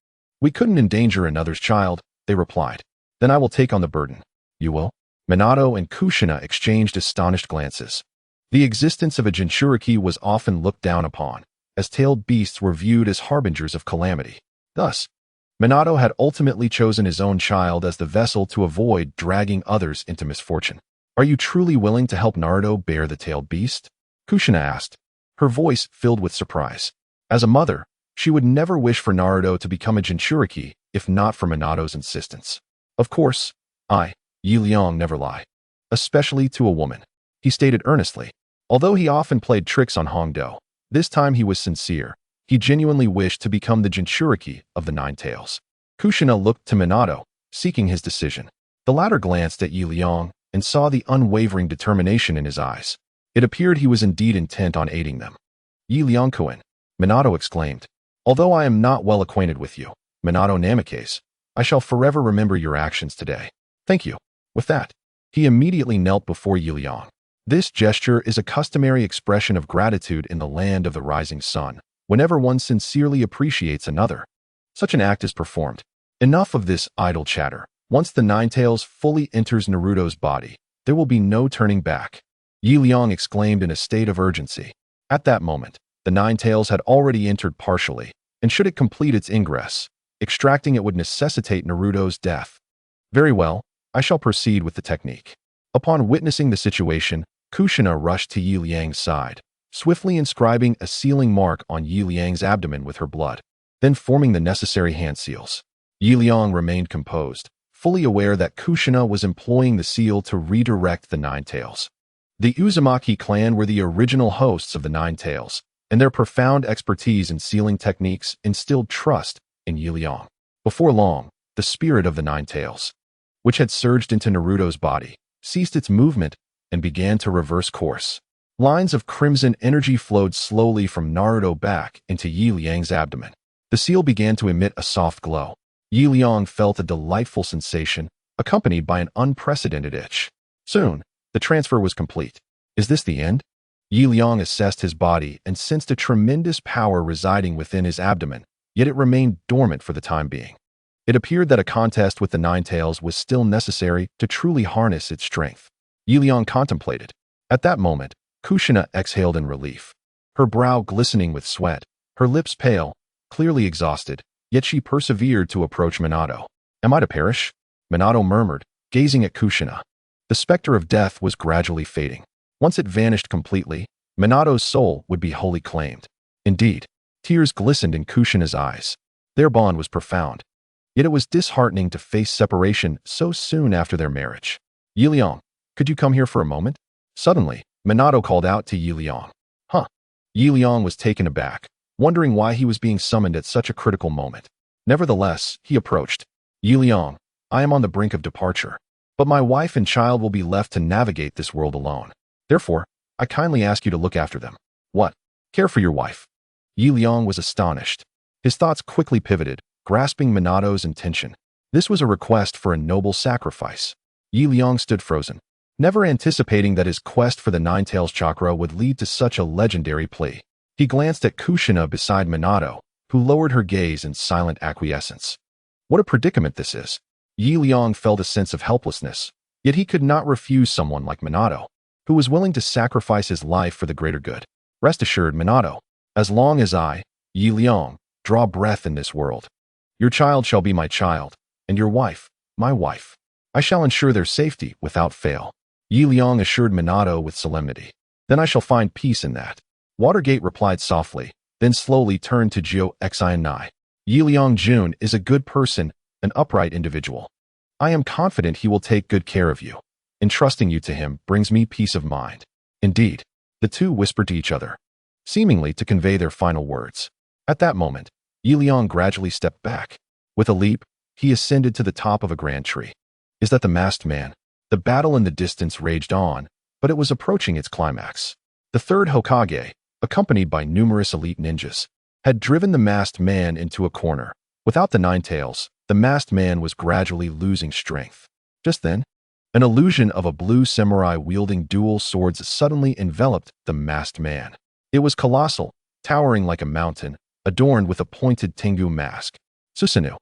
Speaker 1: We couldn't endanger another's child, they replied. Then I will take on the burden. You will? Minato and Kushina exchanged astonished glances. The existence of a Jinchuriki was often looked down upon, as tailed beasts were viewed as harbingers of calamity. Thus, Minato had ultimately chosen his own child as the vessel to avoid dragging others into misfortune. Are you truly willing to help Naruto bear the tailed beast? Kushina asked, her voice filled with surprise. As a mother, she would never wish for Naruto to become a Jinchuriki if not for Minato's insistence. Of course, Liang never lie. Especially to a woman. He stated earnestly. Although he often played tricks on Hongdo, this time he was sincere. He genuinely wished to become the Jinchuriki of the Nine Tails. Kushina looked to Minato, seeking his decision. The latter glanced at Liang and saw the unwavering determination in his eyes. It appeared he was indeed intent on aiding them. Liang-kun, Minato exclaimed. Although I am not well acquainted with you, Minato Namikaze, I shall forever remember your actions today. Thank you. With that, he immediately knelt before Liang. This gesture is a customary expression of gratitude in the land of the rising sun, whenever one sincerely appreciates another. Such an act is performed. Enough of this idle chatter. Once the Nine Tails fully enters Naruto's body, there will be no turning back. Liang exclaimed in a state of urgency. At that moment, the Nine Tails had already entered partially, and should it complete its ingress, extracting it would necessitate Naruto's death. Very well, I shall proceed with the technique. Upon witnessing the situation, Kushina rushed to Liang's side, swiftly inscribing a sealing mark on Liang's abdomen with her blood, then forming the necessary hand seals. Liang remained composed, fully aware that Kushina was employing the seal to redirect the Nine Tails. The Uzumaki clan were the original hosts of the Nine Tails, and their profound expertise in sealing techniques instilled trust in Liang. Before long, the spirit of the Nine Tails, which had surged into Naruto's body, ceased its movement and began to reverse course. Lines of crimson energy flowed slowly from Naruto back into Liang's abdomen. The seal began to emit a soft glow. Liang felt a delightful sensation, accompanied by an unprecedented itch. Soon, the transfer was complete. Is this the end? Liang assessed his body and sensed a tremendous power residing within his abdomen, yet it remained dormant for the time being. It appeared that a contest with the Nine Tails was still necessary to truly harness its strength. Liang contemplated. At that moment, Kushina exhaled in relief. Her brow glistening with sweat, her lips pale, clearly exhausted, yet she persevered to approach Minato. Am I to perish? Minato murmured, gazing at Kushina. The specter of death was gradually fading. Once it vanished completely, Minato's soul would be wholly claimed. Indeed, tears glistened in Kushina's eyes. Their bond was profound. Yet it was disheartening to face separation so soon after their marriage. Liang, could you come here for a moment? Suddenly, Minato called out to Liang. Huh? Liang was taken aback, wondering why he was being summoned at such a critical moment. Nevertheless, he approached. Liang, I am on the brink of departure, but my wife and child will be left to navigate this world alone. Therefore, I kindly ask you to look after them. What? Care for your wife? Liang was astonished. His thoughts quickly pivoted, grasping Minato's intention. This was a request for a noble sacrifice. Liang stood frozen, never anticipating that his quest for the Nine Tails chakra would lead to such a legendary plea. He glanced at Kushina beside Minato, who lowered her gaze in silent acquiescence. What a predicament this is. Liang felt a sense of helplessness, yet he could not refuse someone like Minato, who was willing to sacrifice his life for the greater good. Rest assured, Minato, as long as I, Liang, draw breath in this world, your child shall be my child, and your wife, my wife. I shall ensure their safety without fail. Liang assured Minato with solemnity. Then I shall find peace in that. Watergate replied softly, then slowly turned to Jiu Xianai. Liang Jun is a good person, an upright individual. I am confident he will take good care of you. Entrusting you to him brings me peace of mind. Indeed, the two whispered to each other, seemingly to convey their final words. At that moment, Liang gradually stepped back. With a leap, he ascended to the top of a grand tree. Is that the masked man? The battle in the distance raged on, but it was approaching its climax. The third Hokage, accompanied by numerous elite ninjas, had driven the masked man into a corner. Without the Nine Tails, the masked man was gradually losing strength. Just then, an illusion of a blue samurai wielding dual swords suddenly enveloped the masked man. It was colossal, towering like a mountain, adorned with a pointed Tengu mask. Susanoo,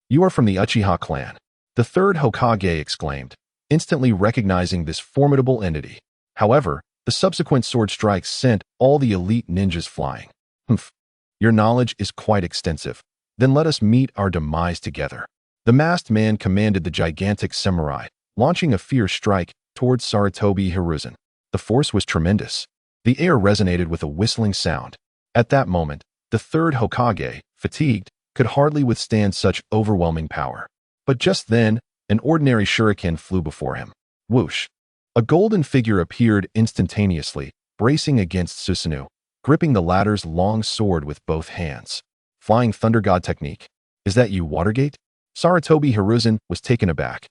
Speaker 1: you are from the Uchiha clan. The third Hokage exclaimed, instantly recognizing this formidable entity. However, the subsequent sword strikes sent all the elite ninjas flying. Humph. Your knowledge is quite extensive. Then let us meet our demise together. The masked man commanded the gigantic samurai, launching a fierce strike towards Sarutobi Hiruzen. The force was tremendous. The air resonated with a whistling sound. At that moment, the third Hokage, fatigued, could hardly withstand such overwhelming power. But just then, an ordinary shuriken flew before him. Whoosh! A golden figure appeared instantaneously, bracing against Susanoo, gripping the latter's long sword with both hands. Flying Thunder God technique. Is that you, Watergate? Sarutobi Hiruzen was taken aback.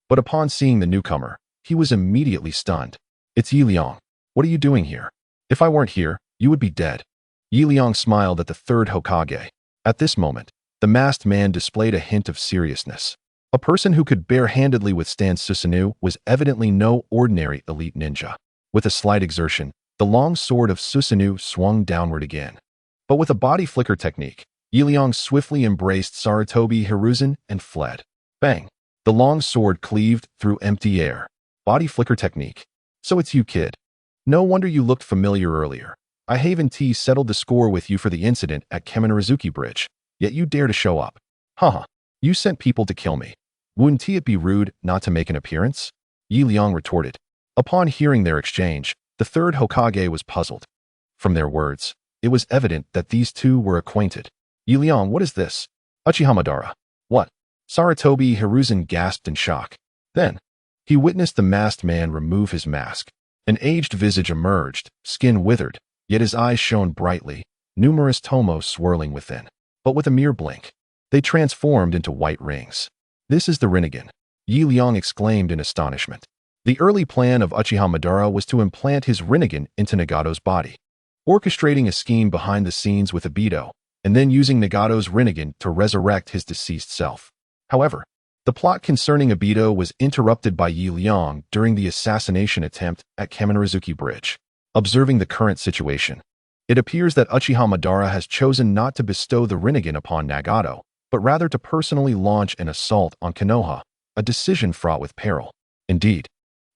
Speaker 1: But upon seeing the newcomer, he was immediately stunned. It's Liang. What are you doing here? If I weren't here, you would be dead. Liang smiled at the third Hokage. At this moment, the masked man displayed a hint of seriousness. A person who could bare-handedly withstand Susanoo was evidently no ordinary elite ninja. With a slight exertion, the long sword of Susanoo swung downward again. But with a body flicker technique, Liang swiftly embraced Sarutobi Hiruzen and fled. Bang! The long sword cleaved through empty air. Body flicker technique. So it's you, kid. No wonder you looked familiar earlier. I Haven T settled the score with you for the incident at Keminarizuki Bridge, yet you dare to show up. Haha, you sent people to kill me. Wouldn't it be rude not to make an appearance? Liang retorted. Upon hearing their exchange, the third Hokage was puzzled. From their words, it was evident that these two were acquainted. Liang, what is this? Uchiha Madara. What? Sarutobi Hiruzen gasped in shock. Then, he witnessed the masked man remove his mask. An aged visage emerged, skin withered, yet his eyes shone brightly, numerous tomos swirling within. But with a mere blink, they transformed into white rings. This is the Rinnegan, Liang exclaimed in astonishment. The early plan of Uchiha Madara was to implant his Rinnegan into Nagato's body, orchestrating a scheme behind the scenes with Obito, and then using Nagato's Rinnegan to resurrect his deceased self. However, the plot concerning Obito was interrupted by Liang during the assassination attempt at Kaminarizuki Bridge. Observing the current situation, it appears that Uchiha Madara has chosen not to bestow the Rinnegan upon Nagato, but rather to personally launch an assault on Konoha, a decision fraught with peril. Indeed,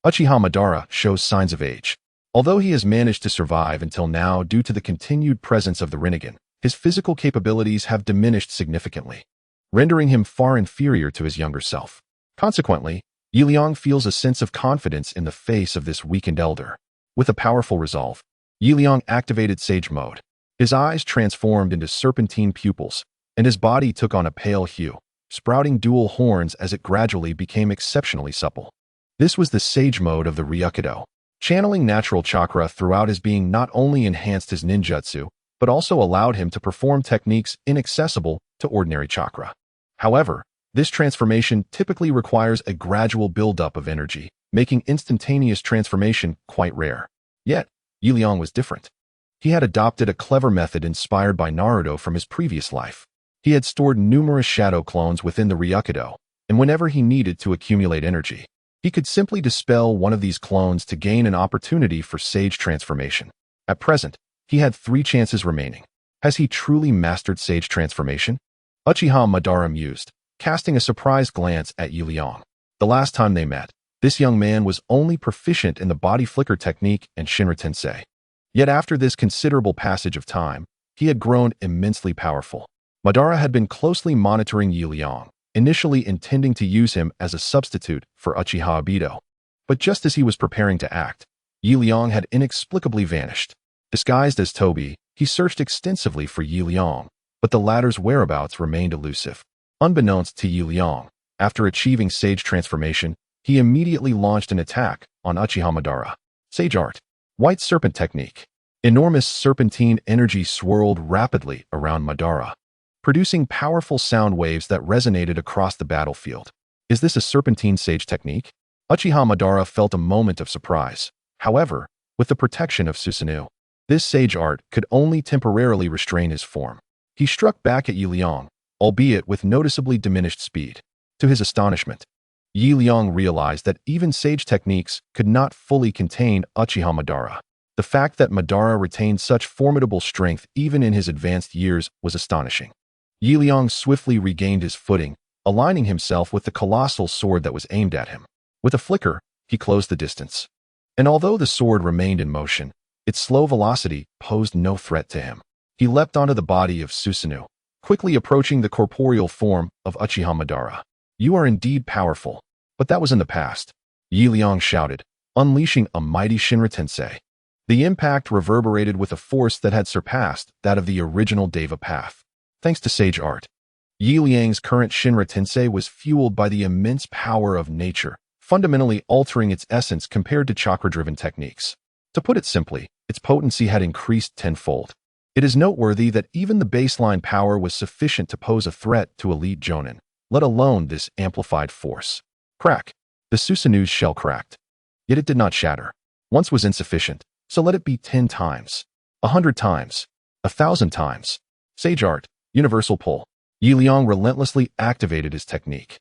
Speaker 1: Uchiha Madara shows signs of age. Although he has managed to survive until now due to the continued presence of the Rinnegan, his physical capabilities have diminished significantly, rendering him far inferior to his younger self. Consequently, Liang feels a sense of confidence in the face of this weakened elder. With a powerful resolve, Liang activated Sage Mode. His eyes transformed into serpentine pupils, and his body took on a pale hue, sprouting dual horns as it gradually became exceptionally supple. This was the Sage Mode of the Ryukido. Channeling natural chakra throughout his being not only enhanced his ninjutsu, but also allowed him to perform techniques inaccessible to ordinary chakra. However, this transformation typically requires a gradual buildup of energy, making instantaneous transformation quite rare. Yet, Liang was different. He had adopted a clever method inspired by Naruto from his previous life. He had stored numerous shadow clones within the Ryukido, and whenever he needed to accumulate energy, he could simply dispel one of these clones to gain an opportunity for Sage transformation. At present, he had 3 chances remaining. Has he truly mastered Sage transformation? Uchiha Madara mused, casting a surprised glance at Liang. The last time they met, this young man was only proficient in the body flicker technique and Shinra Tensei. Yet after this considerable passage of time, he had grown immensely powerful. Madara had been closely monitoring Liang, initially intending to use him as a substitute for Uchiha Obito. But just as he was preparing to act, Liang had inexplicably vanished. Disguised as Toby, he searched extensively for Liang, but the latter's whereabouts remained elusive. Unbeknownst to Liang, after achieving Sage transformation, he immediately launched an attack on Uchiha Madara. Sage Art. White Serpent Technique. Enormous serpentine energy swirled rapidly around Madara, producing powerful sound waves that resonated across the battlefield. Is this a serpentine Sage technique? Uchiha Madara felt a moment of surprise. However, with the protection of Susanoo, this Sage Art could only temporarily restrain his form. He struck back at Liang, albeit with noticeably diminished speed. To his astonishment, Liang realized that even Sage techniques could not fully contain Uchiha Madara. The fact that Madara retained such formidable strength even in his advanced years was astonishing. Liang swiftly regained his footing, aligning himself with the colossal sword that was aimed at him. With a flicker, he closed the distance. And although the sword remained in motion, its slow velocity posed no threat to him. He leapt onto the body of Susanoo, quickly approaching the corporeal form of Uchiha Madara. You are indeed powerful. But that was in the past. Liang shouted, unleashing a mighty Shinra Tensei. The impact reverberated with a force that had surpassed that of the original Deva path. Thanks to Sage Art, Liang's current Shinra Tensei was fueled by the immense power of nature, fundamentally altering its essence compared to chakra-driven techniques. To put it simply, its potency had increased tenfold. It is noteworthy that even the baseline power was sufficient to pose a threat to elite Jonin, let alone this amplified force. Crack. The Susanoo's shell cracked. Yet it did not shatter. Once was insufficient, so let it be 10 times, 100 times, 1,000 times. Sage Art, Universal Pull. Liang relentlessly activated his technique.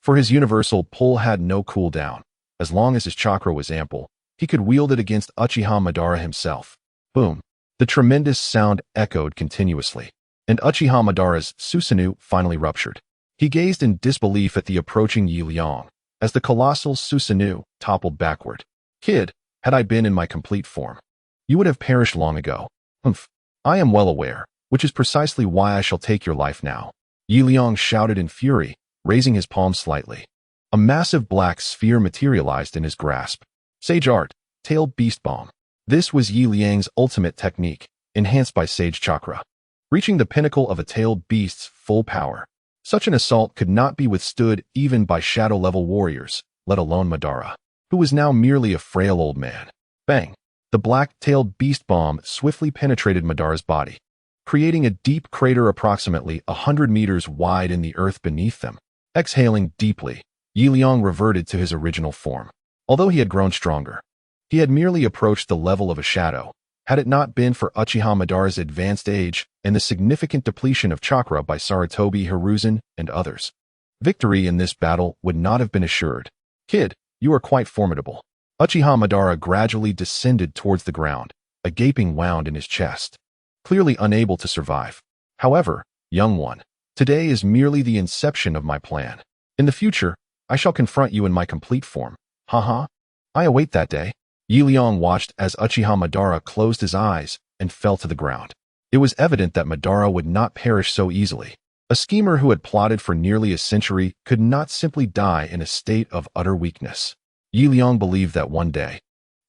Speaker 1: For his universal pull had no cooldown. As long as his chakra was ample, he could wield it against Uchiha Madara himself. Boom. The tremendous sound echoed continuously, and Uchiha Madara's Susanoo finally ruptured. He gazed in disbelief at the approaching Liang, as the colossal Susanoo toppled backward. Kid, had I been in my complete form, you would have perished long ago. Humph. I am well aware, which is precisely why I shall take your life now. Liang shouted in fury, raising his palm slightly. A massive black sphere materialized in his grasp. Sage Art, Tailed Beast Bomb. This was Liang's ultimate technique, enhanced by Sage Chakra, reaching the pinnacle of a tailed beast's full power. Such an assault could not be withstood even by shadow-level warriors, let alone Madara, who was now merely a frail old man. Bang! The black-tailed beast bomb swiftly penetrated Madara's body, creating a deep crater approximately 100 meters wide in the earth beneath them. Exhaling deeply, Liang reverted to his original form. Although he had grown stronger, he had merely approached the level of a shadow, had it not been for Uchiha Madara's advanced age and the significant depletion of chakra by Sarutobi Hiruzen and others. Victory in this battle would not have been assured. Kid, you are quite formidable. Uchiha Madara gradually descended towards the ground, a gaping wound in his chest, clearly unable to survive. However, young one, today is merely the inception of my plan. In the future, I shall confront you in my complete form. Haha. I await that day. Liang watched as Uchiha Madara closed his eyes and fell to the ground. It was evident that Madara would not perish so easily. A schemer who had plotted for nearly a century could not simply die in a state of utter weakness. Liang believed that one day,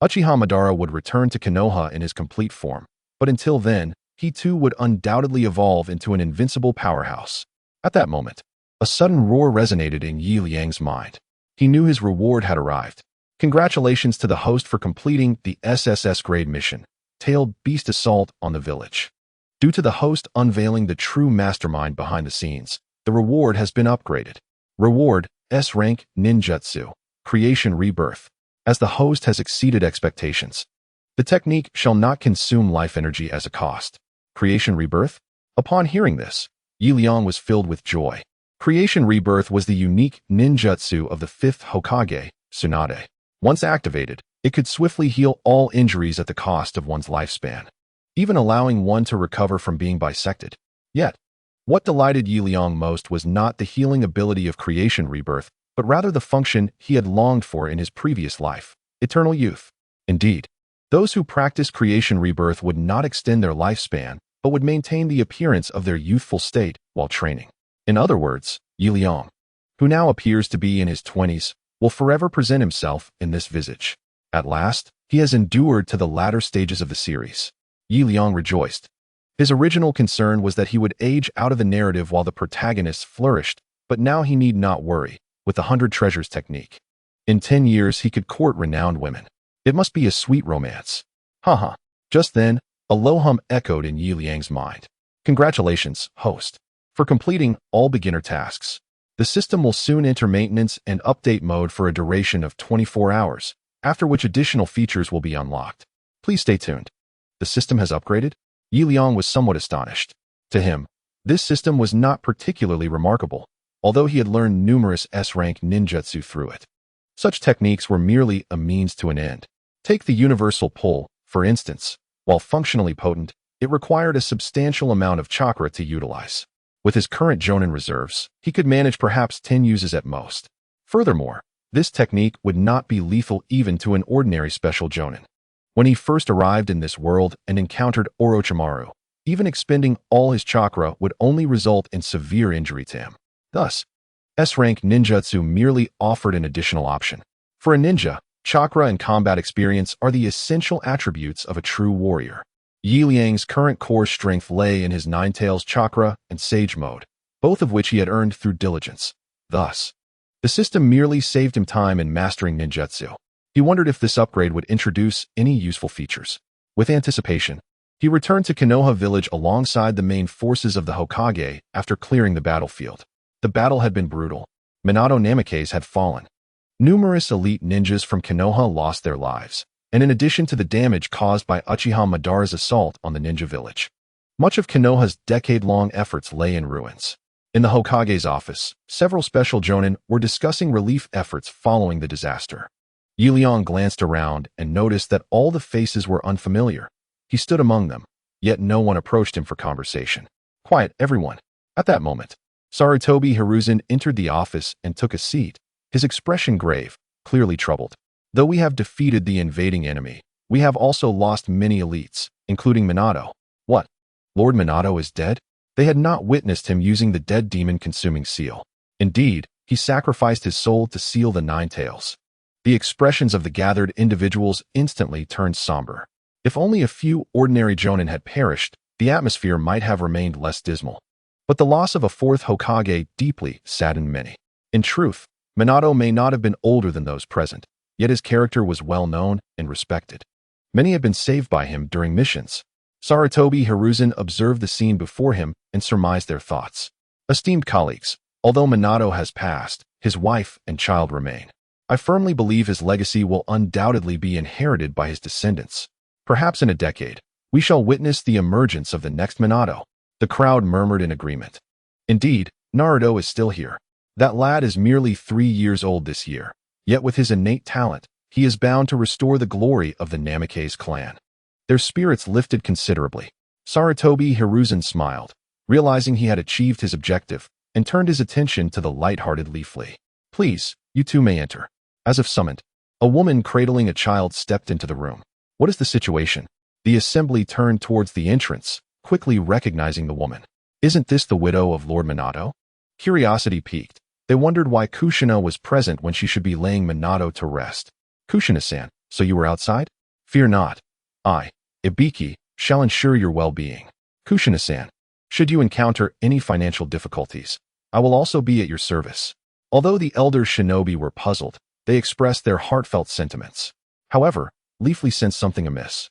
Speaker 1: Uchiha Madara would return to Konoha in his complete form, but until then, he too would undoubtedly evolve into an invincible powerhouse. At that moment, a sudden roar resonated in Liang's mind. He knew his reward had arrived. Congratulations to the host for completing the SSS grade mission, Tailed Beast Assault on the Village. Due to the host unveiling the true mastermind behind the scenes, the reward has been upgraded. Reward, S rank, Ninjutsu, Creation Rebirth. As the host has exceeded expectations, the technique shall not consume life energy as a cost. Creation Rebirth? Upon hearing this, Liang was filled with joy. Creation Rebirth was the unique ninjutsu of the 5th Hokage, Tsunade. Once activated, it could swiftly heal all injuries at the cost of one's lifespan, even allowing one to recover from being bisected. Yet, what delighted Liang most was not the healing ability of Creation Rebirth, but rather the function he had longed for in his previous life, eternal youth. Indeed, those who practiced Creation Rebirth would not extend their lifespan, but would maintain the appearance of their youthful state while training. In other words, Liang, who now appears to be in his 20s, will forever present himself in this visage. At last, he has endured to the latter stages of the series. Liang rejoiced. His original concern was that he would age out of the narrative while the protagonists flourished, but now he need not worry, with the 100 Treasures technique. In 10 years he could court renowned women. It must be a sweet romance. Haha. Just then, a low hum echoed in Liang's mind. Congratulations, host, for completing all beginner tasks. The system will soon enter maintenance and update mode for a duration of 24 hours, after which additional features will be unlocked. Please stay tuned. The system has upgraded? Liang was somewhat astonished. To him, this system was not particularly remarkable, although he had learned numerous S-rank ninjutsu through it. Such techniques were merely a means to an end. Take the universal pull, for instance. While functionally potent, it required a substantial amount of chakra to utilize. With his current Jonin reserves, he could manage perhaps 10 uses at most. Furthermore, this technique would not be lethal even to an ordinary special Jonin. When he first arrived in this world and encountered Orochimaru, even expending all his chakra would only result in severe injury to him. Thus, S-rank ninjutsu merely offered an additional option. For a ninja, chakra and combat experience are the essential attributes of a true warrior. Liang's current core strength lay in his Nine-Tails chakra and Sage mode, both of which he had earned through diligence. Thus, the system merely saved him time in mastering ninjutsu. He wondered if this upgrade would introduce any useful features. With anticipation, he returned to Konoha village alongside the main forces of the Hokage after clearing the battlefield. The battle had been brutal. Minato Namikaze had fallen. Numerous elite ninjas from Konoha lost their lives, and in addition to the damage caused by Uchiha Madara's assault on the ninja village, much of Konoha's decade-long efforts lay in ruins. In the Hokage's office, several special Jonin were discussing relief efforts following the disaster. Liang glanced around and noticed that all the faces were unfamiliar. He stood among them, yet no one approached him for conversation. Quiet, everyone. At that moment, Sarutobi Hiruzen entered the office and took a seat, his expression grave, clearly troubled. Though we have defeated the invading enemy, we have also lost many elites, including Minato. What? Lord Minato is dead? They had not witnessed him using the dead demon-consuming seal. Indeed, he sacrificed his soul to seal the Nine-Tails. The expressions of the gathered individuals instantly turned somber. If only a few ordinary Jonin had perished, the atmosphere might have remained less dismal. But the loss of a fourth Hokage deeply saddened many. In truth, Minato may not have been older than those present, yet his character was well known and respected. Many had been saved by him during missions. Sarutobi Hiruzen observed the scene before him and surmised their thoughts. Esteemed colleagues, although Minato has passed, his wife and child remain. I firmly believe his legacy will undoubtedly be inherited by his descendants. Perhaps in a decade, we shall witness the emergence of the next Minato. The crowd murmured in agreement. Indeed, Naruto is still here. That lad is merely 3 years old this year, yet with his innate talent, he is bound to restore the glory of the Namikaze clan. Their spirits lifted considerably. Sarutobi Hiruzen smiled, realizing he had achieved his objective, and turned his attention to the light-hearted Leafly. Please, you two may enter. As if summoned, a woman cradling a child stepped into the room. What is the situation? The assembly turned towards the entrance, quickly recognizing the woman. Isn't this the widow of Lord Minato? Curiosity piqued. They wondered why Kushina was present when she should be laying Minato to rest. Kushina-san, so you were outside? Fear not. I, Ibiki, shall ensure your well-being. Kushina-san, should you encounter any financial difficulties, I will also be at your service. Although the elder shinobi were puzzled, they expressed their heartfelt sentiments. However, Leafly sensed something amiss.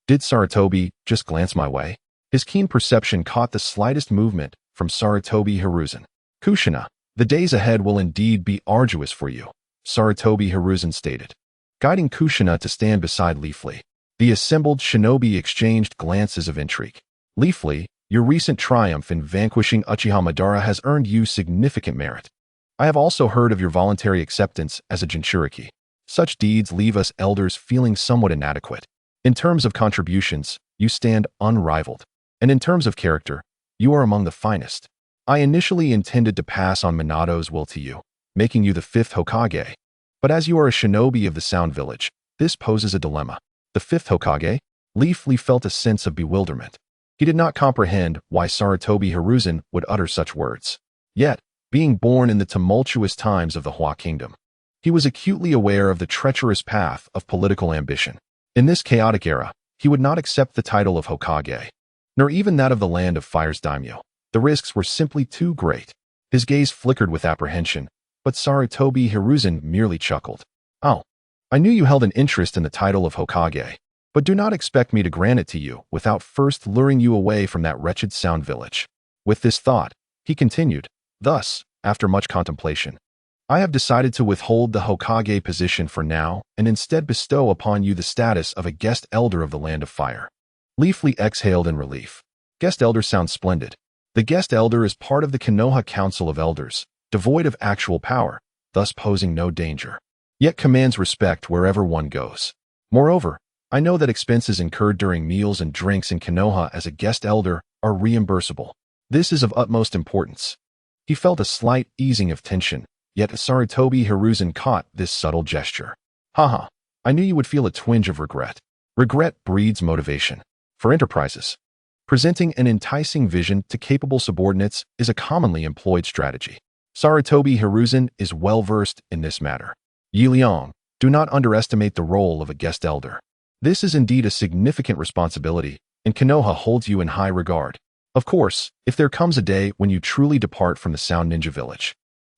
Speaker 1: Did Sarutobi just glance my way? His keen perception caught the slightest movement from Sarutobi Hiruzen. Kushina, the days ahead will indeed be arduous for you, Sarutobi Hiruzen stated, guiding Kushina to stand beside Leafly. The assembled shinobi exchanged glances of intrigue. Leafly, your recent triumph in vanquishing Uchiha Madara has earned you significant merit. I have also heard of your voluntary acceptance as a Jinchuriki. Such deeds leave us elders feeling somewhat inadequate. In terms of contributions, you stand unrivaled. And in terms of character, you are among the finest. I initially intended to pass on Minato's will to you, making you the 5th Hokage. But as you are a shinobi of the Sound Village, this poses a dilemma. The 5th Hokage? Leafly felt a sense of bewilderment. He did not comprehend why Sarutobi Hiruzen would utter such words. Yet, being born in the tumultuous times of the Hua Kingdom, he was acutely aware of the treacherous path of political ambition. In this chaotic era, he would not accept the title of Hokage, nor even that of the Land of Fire's daimyo. The risks were simply too great. His gaze flickered with apprehension, but Sarutobi Hiruzen merely chuckled. Oh, I knew you held an interest in the title of Hokage, but do not expect me to grant it to you without first luring you away from that wretched Sound Village. With this thought, he continued, thus, after much contemplation, I have decided to withhold the Hokage position for now and instead bestow upon you the status of a guest elder of the Land of Fire. Leafly exhaled in relief. Guest elder sounds splendid. The guest elder is part of the Konoha Council of Elders, devoid of actual power, thus posing no danger, yet commands respect wherever one goes. Moreover, I know that expenses incurred during meals and drinks in Konoha as a guest elder are reimbursable. This is of utmost importance. He felt a slight easing of tension, yet Sarutobi Hiruzen caught this subtle gesture. Haha, I knew you would feel a twinge of regret. Regret breeds motivation. For enterprises, presenting an enticing vision to capable subordinates is a commonly employed strategy. Sarutobi Hiruzen is well-versed in this matter. Liang, do not underestimate the role of a guest elder. This is indeed a significant responsibility, and Konoha holds you in high regard. Of course, if there comes a day when you truly depart from the Sound Ninja Village,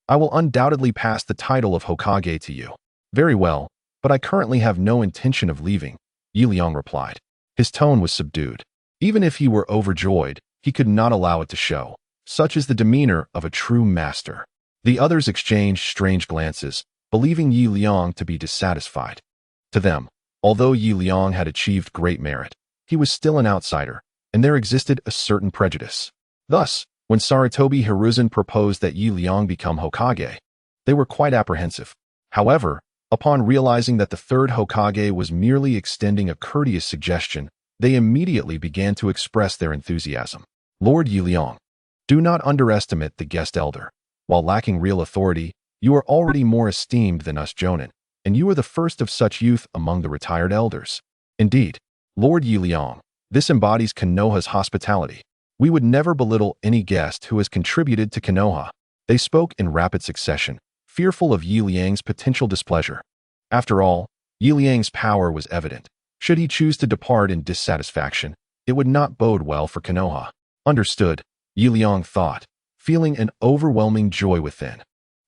Speaker 1: I will undoubtedly pass the title of Hokage to you. Very well, but I currently have no intention of leaving, Liang replied. His tone was subdued. Even if he were overjoyed, he could not allow it to show. Such is the demeanor of a true master. The others exchanged strange glances, believing Liang to be dissatisfied. To them, although Liang had achieved great merit, he was still an outsider, and there existed a certain prejudice. Thus, when Sarutobi Hiruzen proposed that Liang become Hokage, they were quite apprehensive. However, upon realizing that the 3rd Hokage was merely extending a courteous suggestion, they immediately began to express their enthusiasm. Lord Liang, do not underestimate the guest elder. While lacking real authority, you are already more esteemed than us Jonin, and you are the first of such youth among the retired elders. Indeed, Lord Liang, this embodies Konoha's hospitality. We would never belittle any guest who has contributed to Konoha. They spoke in rapid succession, fearful of Liang's potential displeasure. After all, Liang's power was evident. Should he choose to depart in dissatisfaction, it would not bode well for Konoha. Understood, Liang thought, feeling an overwhelming joy within.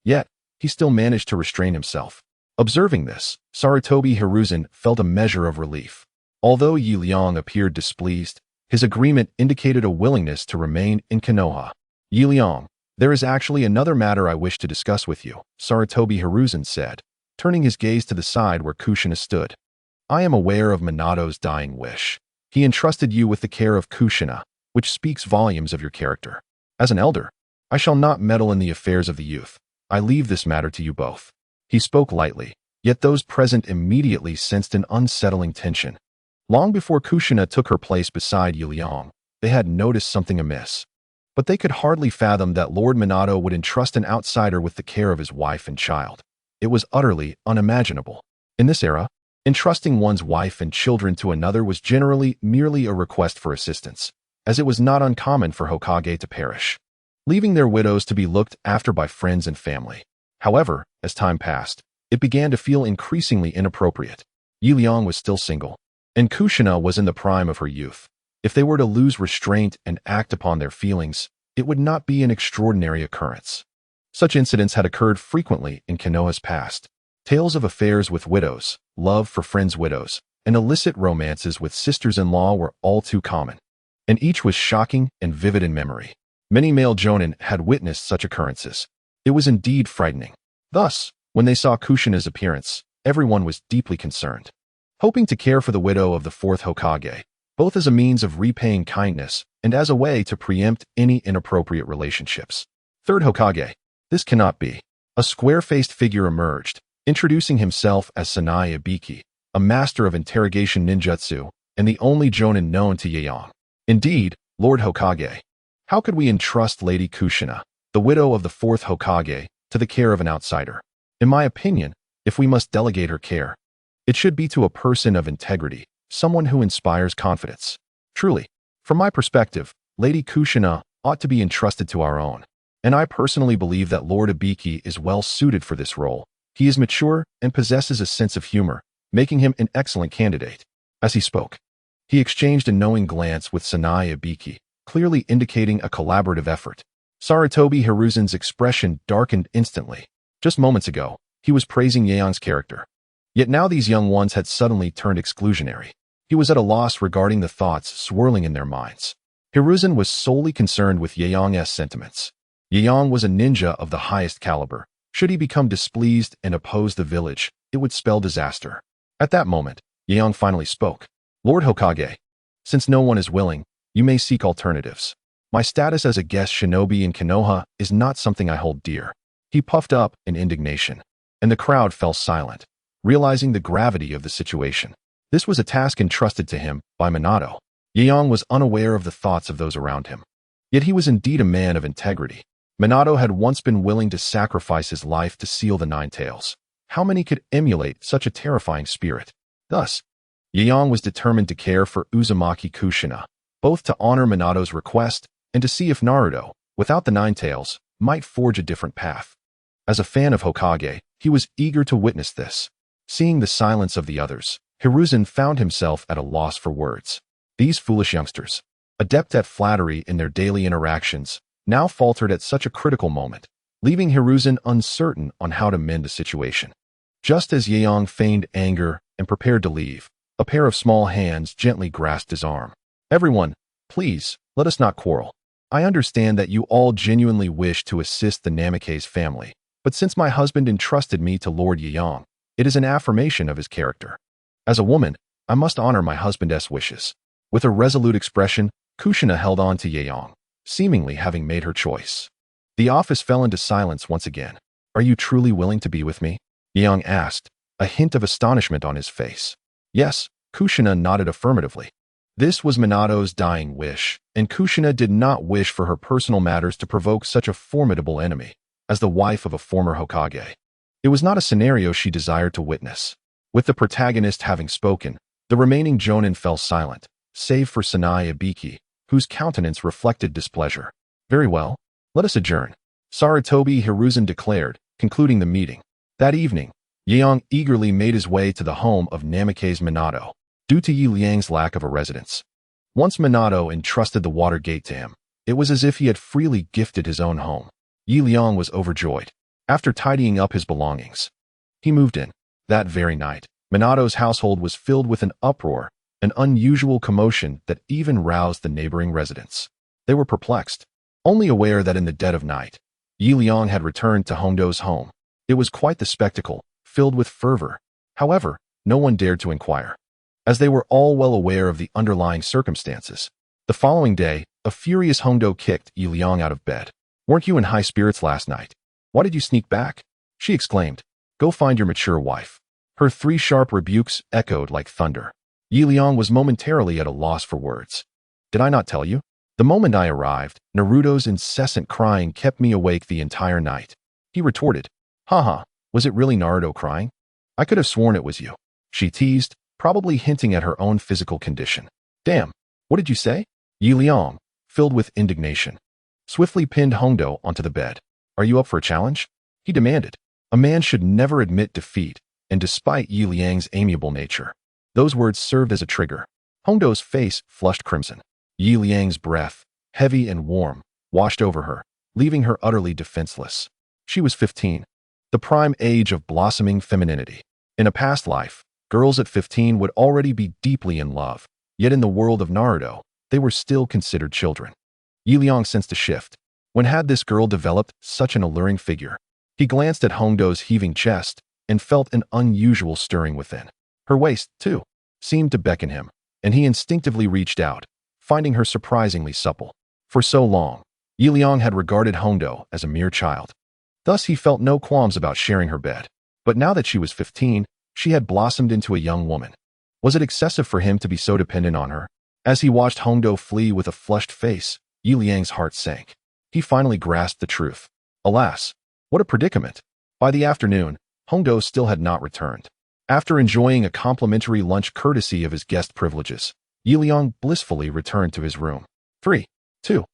Speaker 1: Yet, he still managed to restrain himself. Observing this, Sarutobi Hiruzen felt a measure of relief. Although Liang appeared displeased, his agreement indicated a willingness to remain in Konoha. Liang, there is actually another matter I wish to discuss with you, Sarutobi Hiruzen said, turning his gaze to the side where Kushina stood. I am aware of Minato's dying wish. He entrusted you with the care of Kushina, which speaks volumes of your character. As an elder, I shall not meddle in the affairs of the youth. I leave this matter to you both. He spoke lightly, yet those present immediately sensed an unsettling tension. Long before Kushina took her place beside Liang, they had noticed something amiss. But they could hardly fathom that Lord Minato would entrust an outsider with the care of his wife and child. It was utterly unimaginable. In this era, entrusting one's wife and children to another was generally merely a request for assistance, as it was not uncommon for Hokage to perish, leaving their widows to be looked after by friends and family. However, as time passed, it began to feel increasingly inappropriate. Liang was still single, and Kushina was in the prime of her youth. If they were to lose restraint and act upon their feelings, it would not be an extraordinary occurrence. Such incidents had occurred frequently in Konoha's past. Tales of affairs with widows, love for friends' widows, and illicit romances with sisters-in-law were all too common, and each was shocking and vivid in memory. Many male jonin had witnessed such occurrences. It was indeed frightening. Thus, when they saw Kushina's appearance, everyone was deeply concerned. Hoping to care for the widow of the fourth Hokage, both as a means of repaying kindness and as a way to preempt any inappropriate relationships. Third Hokage, this cannot be. A square-faced figure emerged, introducing himself as Tsunade Ibiki, a master of interrogation ninjutsu and the only jonin known to Liang. Indeed, Lord Hokage, how could we entrust Lady Kushina, the widow of the fourth Hokage, to the care of an outsider? In my opinion, if we must delegate her care, it should be to a person of integrity, someone who inspires confidence. Truly, from my perspective, Lady Kushina ought to be entrusted to our own, and I personally believe that Lord Ibiki is well suited for this role. He is mature and possesses a sense of humor, making him an excellent candidate. As he spoke, he exchanged a knowing glance with Tsunade Ibiki, clearly indicating a collaborative effort. Sarutobi Hiruzen's expression darkened instantly. Just moments ago, he was praising Liang's character. Yet now these young ones had suddenly turned exclusionary. He was at a loss regarding the thoughts swirling in their minds. Hiruzen was solely concerned with Liang's sentiments. Liang was a ninja of the highest caliber. Should he become displeased and oppose the village, it would spell disaster. At that moment, Liang finally spoke. Lord Hokage, since no one is willing, you may seek alternatives. My status as a guest shinobi in Konoha is not something I hold dear. He puffed up in indignation, and the crowd fell silent, realizing the gravity of the situation. This was a task entrusted to him by Minato. Liang was unaware of the thoughts of those around him. Yet he was indeed a man of integrity. Minato had once been willing to sacrifice his life to seal the Nine Tails. How many could emulate such a terrifying spirit? Thus, Liang was determined to care for Uzumaki Kushina, both to honor Minato's request and to see if Naruto, without the Nine Tails, might forge a different path. As a fan of Hokage, he was eager to witness this. Seeing the silence of the others, Hiruzen found himself at a loss for words. These foolish youngsters, adept at flattery in their daily interactions, now faltered at such a critical moment, leaving Hiruzen uncertain on how to mend the situation. Just as Liang feigned anger and prepared to leave, a pair of small hands gently grasped his arm. Everyone, please, let us not quarrel. I understand that you all genuinely wish to assist the Namikaze family, but since my husband entrusted me to Lord Liang, it is an affirmation of his character. As a woman, I must honor my husband's wishes. With a resolute expression, Kushina held on to Liang, seemingly having made her choice. The office fell into silence once again. Are you truly willing to be with me? Liang asked, a hint of astonishment on his face. Yes, Kushina nodded affirmatively. This was Minato's dying wish, and Kushina did not wish for her personal matters to provoke such a formidable enemy. As the wife of a former Hokage, it was not a scenario she desired to witness. With the protagonist having spoken, the remaining jonin fell silent, save for Tsunade Ibiki, whose countenance reflected displeasure. Very well, let us adjourn, Sarutobi Hiruzen declared, concluding the meeting. That evening, Liang eagerly made his way to the home of Namikaze Minato, due to Yi Liang's lack of a residence. Once Minato entrusted the water gate to him, it was as if he had freely gifted his own home. Yi Liang was overjoyed. After tidying up his belongings, he moved in. That very night, Minato's household was filled with an uproar, an unusual commotion that even roused the neighboring residents. They were perplexed, only aware that in the dead of night, Yi Liang had returned to Hondo's home. It was quite the spectacle, filled with fervor. However, no one dared to inquire, as they were all well aware of the underlying circumstances. The following day, a furious Hongdo kicked Liang out of bed. "Weren't you in high spirits last night? Why did you sneak back?" she exclaimed. "Go find your mature wife." Her 3 sharp rebukes echoed like thunder. Liang was momentarily at a loss for words. "Did I not tell you? The moment I arrived, Naruto's incessant crying kept me awake the entire night." He retorted. "Haha, was it really Naruto crying? I could have sworn it was you," she teased, probably hinting at her own physical condition. "Damn, what did you say?" Liang, filled with indignation, swiftly pinned Hongdo onto the bed. "Are you up for a challenge?" he demanded. A man should never admit defeat, and despite Liang's amiable nature, those words served as a trigger. Hongdo's face flushed crimson. Liang's breath, heavy and warm, washed over her, leaving her utterly defenseless. She was 15, the prime age of blossoming femininity. In a past life, girls at 15 would already be deeply in love, yet in the world of Naruto, they were still considered children. Liang sensed a shift. When had this girl developed such an alluring figure? He glanced at Hongdo's heaving chest and felt an unusual stirring within. Her waist, too, seemed to beckon him, and he instinctively reached out, finding her surprisingly supple. For so long, Liang had regarded Hongdo as a mere child. Thus he felt no qualms about sharing her bed. But now that she was 15, she had blossomed into a young woman. Was it excessive for him to be so dependent on her? As he watched Hongdo flee with a flushed face, Liang's heart sank. He finally grasped the truth. Alas, what a predicament! By the afternoon, Hongdo still had not returned. After enjoying a complimentary lunch courtesy of his guest privileges, Liang blissfully returned to his room. 3, 2,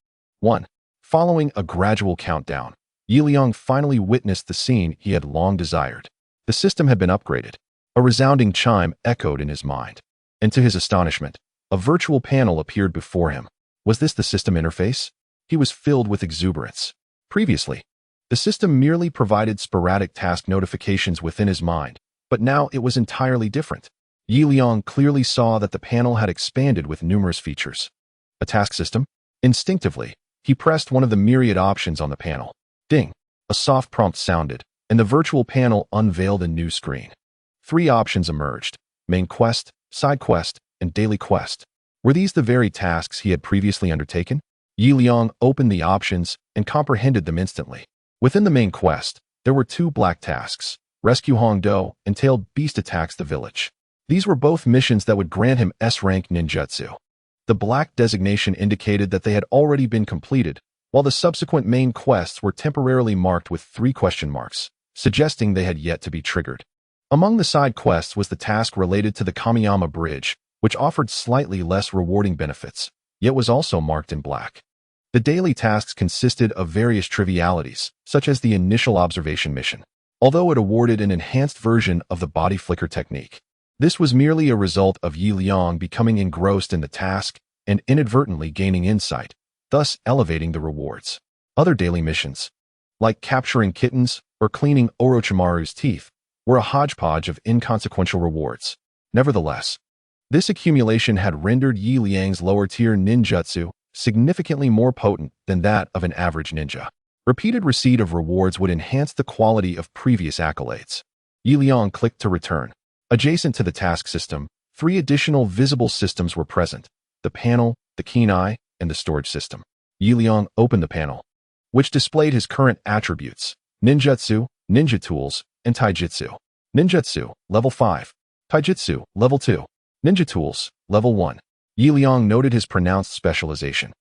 Speaker 1: 1. Following a gradual countdown, Liang finally witnessed the scene he had long desired. The system had been upgraded. A resounding chime echoed in his mind. And to his astonishment, a virtual panel appeared before him. Was this the system interface? He was filled with exuberance. Previously, the system merely provided sporadic task notifications within his mind, but now it was entirely different. Liang clearly saw that the panel had expanded with numerous features. A task system? Instinctively, he pressed one of the myriad options on the panel. Ding! A soft prompt sounded, and the virtual panel unveiled a new screen. 3 options emerged: main quest, side quest, and daily quest. Were these the very tasks he had previously undertaken? Liang opened the options and comprehended them instantly. Within the main quest, there were 2 black tasks. Rescue Hongdo and Tailed Beast attacks the village. These were both missions that would grant him S-rank ninjutsu. The black designation indicated that they had already been completed, while the subsequent main quests were temporarily marked with 3 question marks, suggesting they had yet to be triggered. Among the side quests was the task related to the Kamiyama Bridge, which offered slightly less rewarding benefits, yet was also marked in black. The daily tasks consisted of various trivialities, such as the initial observation mission, although it awarded an enhanced version of the body flicker technique. This was merely a result of Liang becoming engrossed in the task and inadvertently gaining insight, thus elevating the rewards. Other daily missions, like capturing kittens or cleaning Orochimaru's teeth, were a hodgepodge of inconsequential rewards. Nevertheless, this accumulation had rendered Liang's lower-tier ninjutsu significantly more potent than that of an average ninja. Repeated receipt of rewards would enhance the quality of previous accolades. Liang clicked to return. Adjacent to the task system, 3 additional visible systems were present: the panel, the keen eye, and the storage system. Liang opened the panel, which displayed his current attributes: ninjutsu, ninja tools, and taijutsu. Ninjutsu, level 5. Taijutsu, level 2. Ninja tools, level 1. Liang noted his pronounced specialization.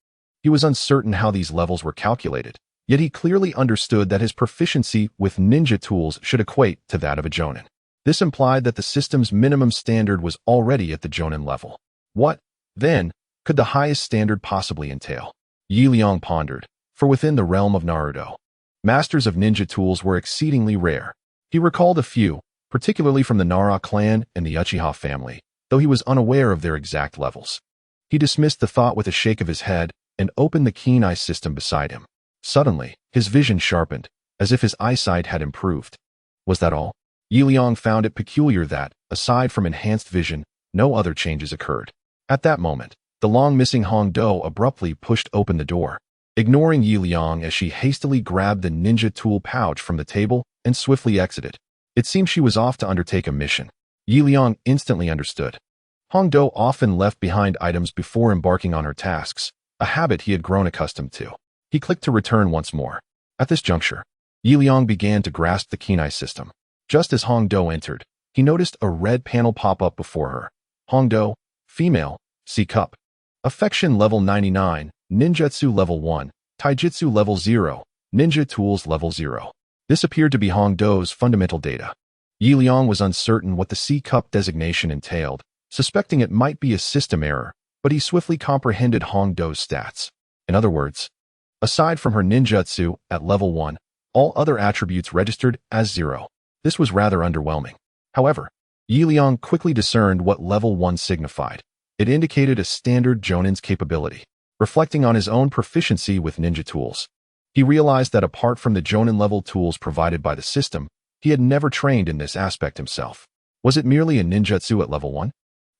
Speaker 1: He was uncertain how these levels were calculated, yet he clearly understood that his proficiency with ninja tools should equate to that of a jonin. This implied that the system's minimum standard was already at the jonin level. What, then, could the highest standard possibly entail? Liang pondered, for within the realm of Naruto, masters of ninja tools were exceedingly rare. He recalled a few, particularly from the Nara clan and the Uchiha family, though he was unaware of their exact levels. He dismissed the thought with a shake of his head and opened the keen eye system beside him. Suddenly, his vision sharpened, as if his eyesight had improved. Was that all? Liang found it peculiar that, aside from enhanced vision, no other changes occurred. At that moment, the long-missing Hongdo abruptly pushed open the door, ignoring Liang as she hastily grabbed the ninja tool pouch from the table and swiftly exited. It seemed she was off to undertake a mission. Liang instantly understood. Hongdo often left behind items before embarking on her tasks, a habit he had grown accustomed to. He clicked to return once more. At this juncture, Liang began to grasp the Kenai system. Just as Hongdo entered, he noticed a red panel pop up before her. Hongdo, female, C cup. Affection level 99, Ninjutsu level 1, Taijutsu level 0, Ninja tools level 0. This appeared to be Hongdo's fundamental data. Liang was uncertain what the C cup designation entailed, suspecting it might be a system error, but he swiftly comprehended Hongdo's stats. In other words, aside from her ninjutsu at level 1, all other attributes registered as 0. This was rather underwhelming. However, Liang quickly discerned what level 1 signified. It indicated a standard Jonin's capability. Reflecting on his own proficiency with ninja tools, he realized that apart from the Jonin level tools provided by the system, he had never trained in this aspect himself. Was it merely a ninjutsu at level 1?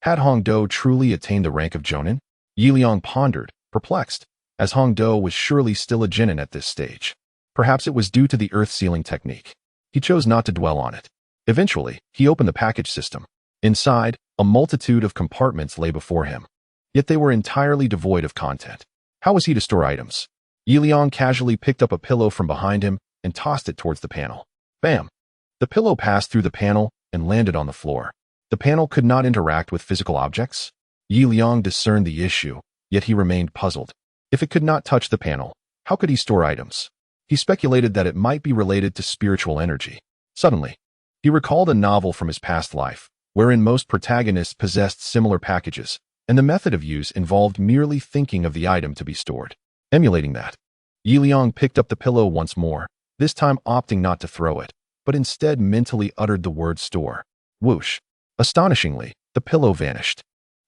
Speaker 1: Had Hongdo truly attained the rank of Jonin? Liang pondered, perplexed, as Hongdo was surely still a Genin at this stage. Perhaps it was due to the earth-sealing technique. He chose not to dwell on it. Eventually, he opened the package system. Inside, a multitude of compartments lay before him. Yet they were entirely devoid of content. How was he to store items? Liang casually picked up a pillow from behind him and tossed it towards the panel. Bam! The pillow passed through the panel and landed on the floor. The panel could not interact with physical objects? Liang discerned the issue, yet he remained puzzled. If it could not touch the panel, how could he store items? He speculated that it might be related to spiritual energy. Suddenly, he recalled a novel from his past life, wherein most protagonists possessed similar packages, and the method of use involved merely thinking of the item to be stored. Emulating that, Liang picked up the pillow once more, this time opting not to throw it, but instead mentally uttered the word store. Whoosh! Astonishingly, the pillow vanished.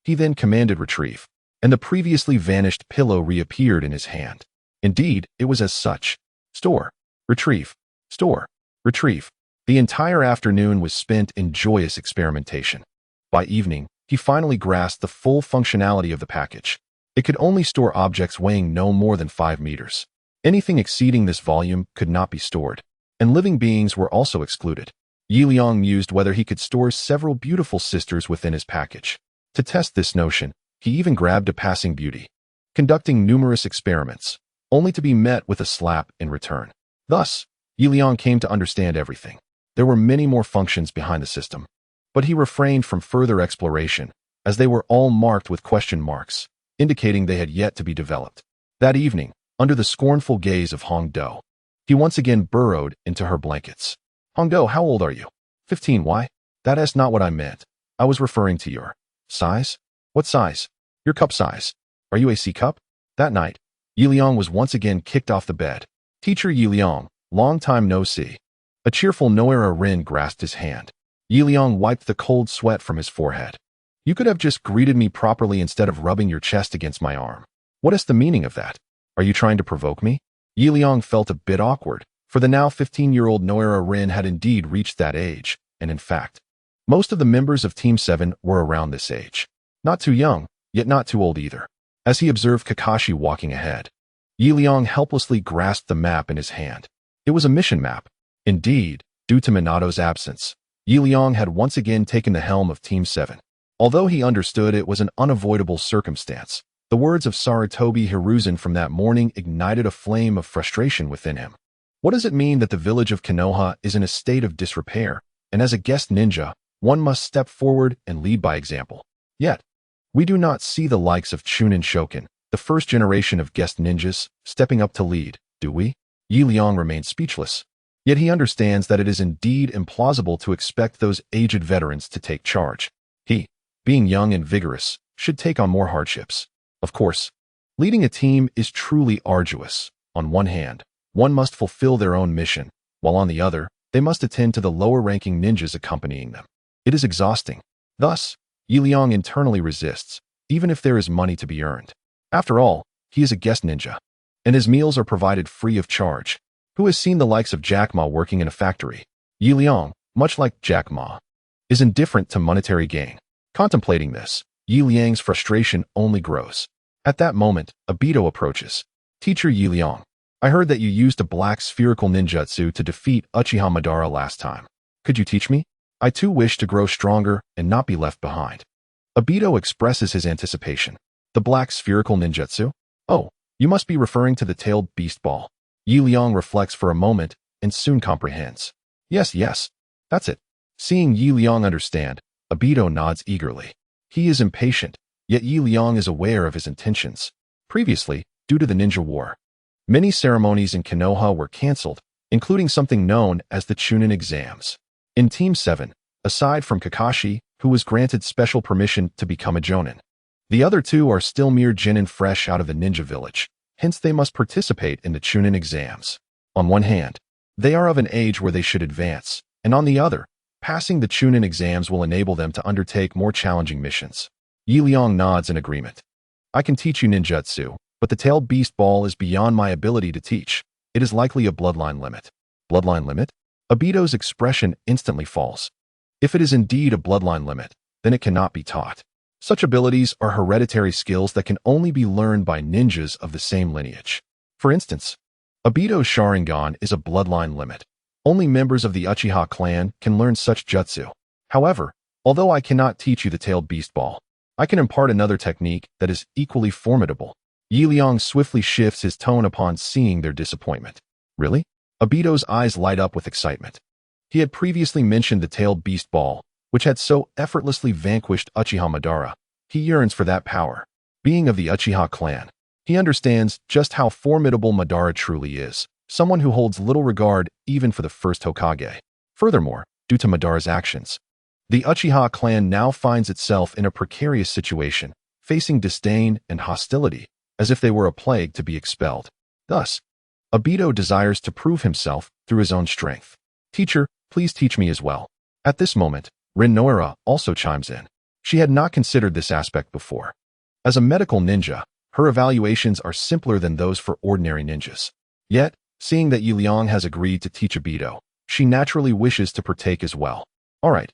Speaker 1: He then commanded retrieve, and the previously vanished pillow reappeared in his hand. Indeed, it was as such. Store. Retrieve. Store. Retrieve. The entire afternoon was spent in joyous experimentation. By evening, he finally grasped the full functionality of the package. It could only store objects weighing no more than 5 meters. Anything exceeding this volume could not be stored, and living beings were also excluded. Liang mused whether he could store several beautiful sisters within his package. To test this notion, he even grabbed a passing beauty, conducting numerous experiments, only to be met with a slap in return. Thus, Liang came to understand everything. There were many more functions behind the system, but he refrained from further exploration, as they were all marked with question marks, indicating they had yet to be developed. That evening, under the scornful gaze of Hongdo, he once again burrowed into her blankets. Hongdo, how old are you? 15. Why? That is not what I meant. I was referring to your size. What size? Your cup size. Are you a C cup? That night, Liang was once again kicked off the bed. Teacher Liang, long time no see. A cheerful Noera Rin grasped his hand. Liang wiped the cold sweat from his forehead. You could have just greeted me properly instead of rubbing your chest against my arm. What is the meaning of that? Are you trying to provoke me? Liang felt a bit awkward, for the now 15-year-old Noera Rin had indeed reached that age, and in fact, most of the members of Team 7 were around this age. Not too young, yet not too old either. As he observed Kakashi walking ahead, Liang helplessly grasped the map in his hand. It was a mission map. Indeed, due to Minato's absence, Liang had once again taken the helm of Team 7. Although he understood it was an unavoidable circumstance, the words of Sarutobi Hiruzen from that morning ignited a flame of frustration within him. What does it mean that the village of Konoha is in a state of disrepair, and as a guest ninja, one must step forward and lead by example? Yet, we do not see the likes of Chunin Shokin, the first generation of guest ninjas, stepping up to lead, do we? Liang remained speechless. Yet he understands that it is indeed implausible to expect those aged veterans to take charge. He, being young and vigorous, should take on more hardships. Of course, leading a team is truly arduous. On one hand, one must fulfill their own mission, while on the other, they must attend to the lower-ranking ninjas accompanying them. It is exhausting. Thus, Liang internally resists, even if there is money to be earned. After all, he is a guest ninja, and his meals are provided free of charge. Who has seen the likes of Jack Ma working in a factory? Liang, much like Jack Ma, is indifferent to monetary gain. Contemplating this, Liang's frustration only grows. At that moment, Obito approaches. Teacher Liang, I heard that you used a black spherical ninjutsu to defeat Uchiha Madara last time. Could you teach me? I too wish to grow stronger and not be left behind. Obito expresses his anticipation. The black spherical ninjutsu? Oh, you must be referring to the tailed beast ball. Liang reflects for a moment and soon comprehends. Yes, that's it. Seeing Liang understand, Obito nods eagerly. He is impatient, yet Liang is aware of his intentions. Previously, due to the ninja war, many ceremonies in Konoha were cancelled, including something known as the Chunin exams. In Team 7, aside from Kakashi, who was granted special permission to become a Jonin, the other two are still mere genin fresh out of the ninja village, hence they must participate in the Chunin exams. On one hand, they are of an age where they should advance, and on the other, passing the Chunin exams will enable them to undertake more challenging missions. Liang nods in agreement. I can teach you ninjutsu, but the tailed beast ball is beyond my ability to teach. It is likely a bloodline limit. Bloodline limit? Obito's expression instantly falls. If it is indeed a bloodline limit, then it cannot be taught. Such abilities are hereditary skills that can only be learned by ninjas of the same lineage. For instance, Obito's Sharingan is a bloodline limit. Only members of the Uchiha clan can learn such jutsu. However, although I cannot teach you the tailed beast ball, I can impart another technique that is equally formidable. Liang swiftly shifts his tone upon seeing their disappointment. Really? Obito's eyes light up with excitement. He had previously mentioned the tailed beast ball, which had so effortlessly vanquished Uchiha Madara. He yearns for that power. Being of the Uchiha clan, he understands just how formidable Madara truly is, someone who holds little regard even for the first Hokage. Furthermore, due to Madara's actions, the Uchiha clan now finds itself in a precarious situation, facing disdain and hostility, as if they were a plague to be expelled. Thus, Obito desires to prove himself through his own strength. Teacher, please teach me as well. At this moment, Rin Noira also chimes in. She had not considered this aspect before. As a medical ninja, her evaluations are simpler than those for ordinary ninjas. Yet, seeing that Liang has agreed to teach Obito, she naturally wishes to partake as well. All right,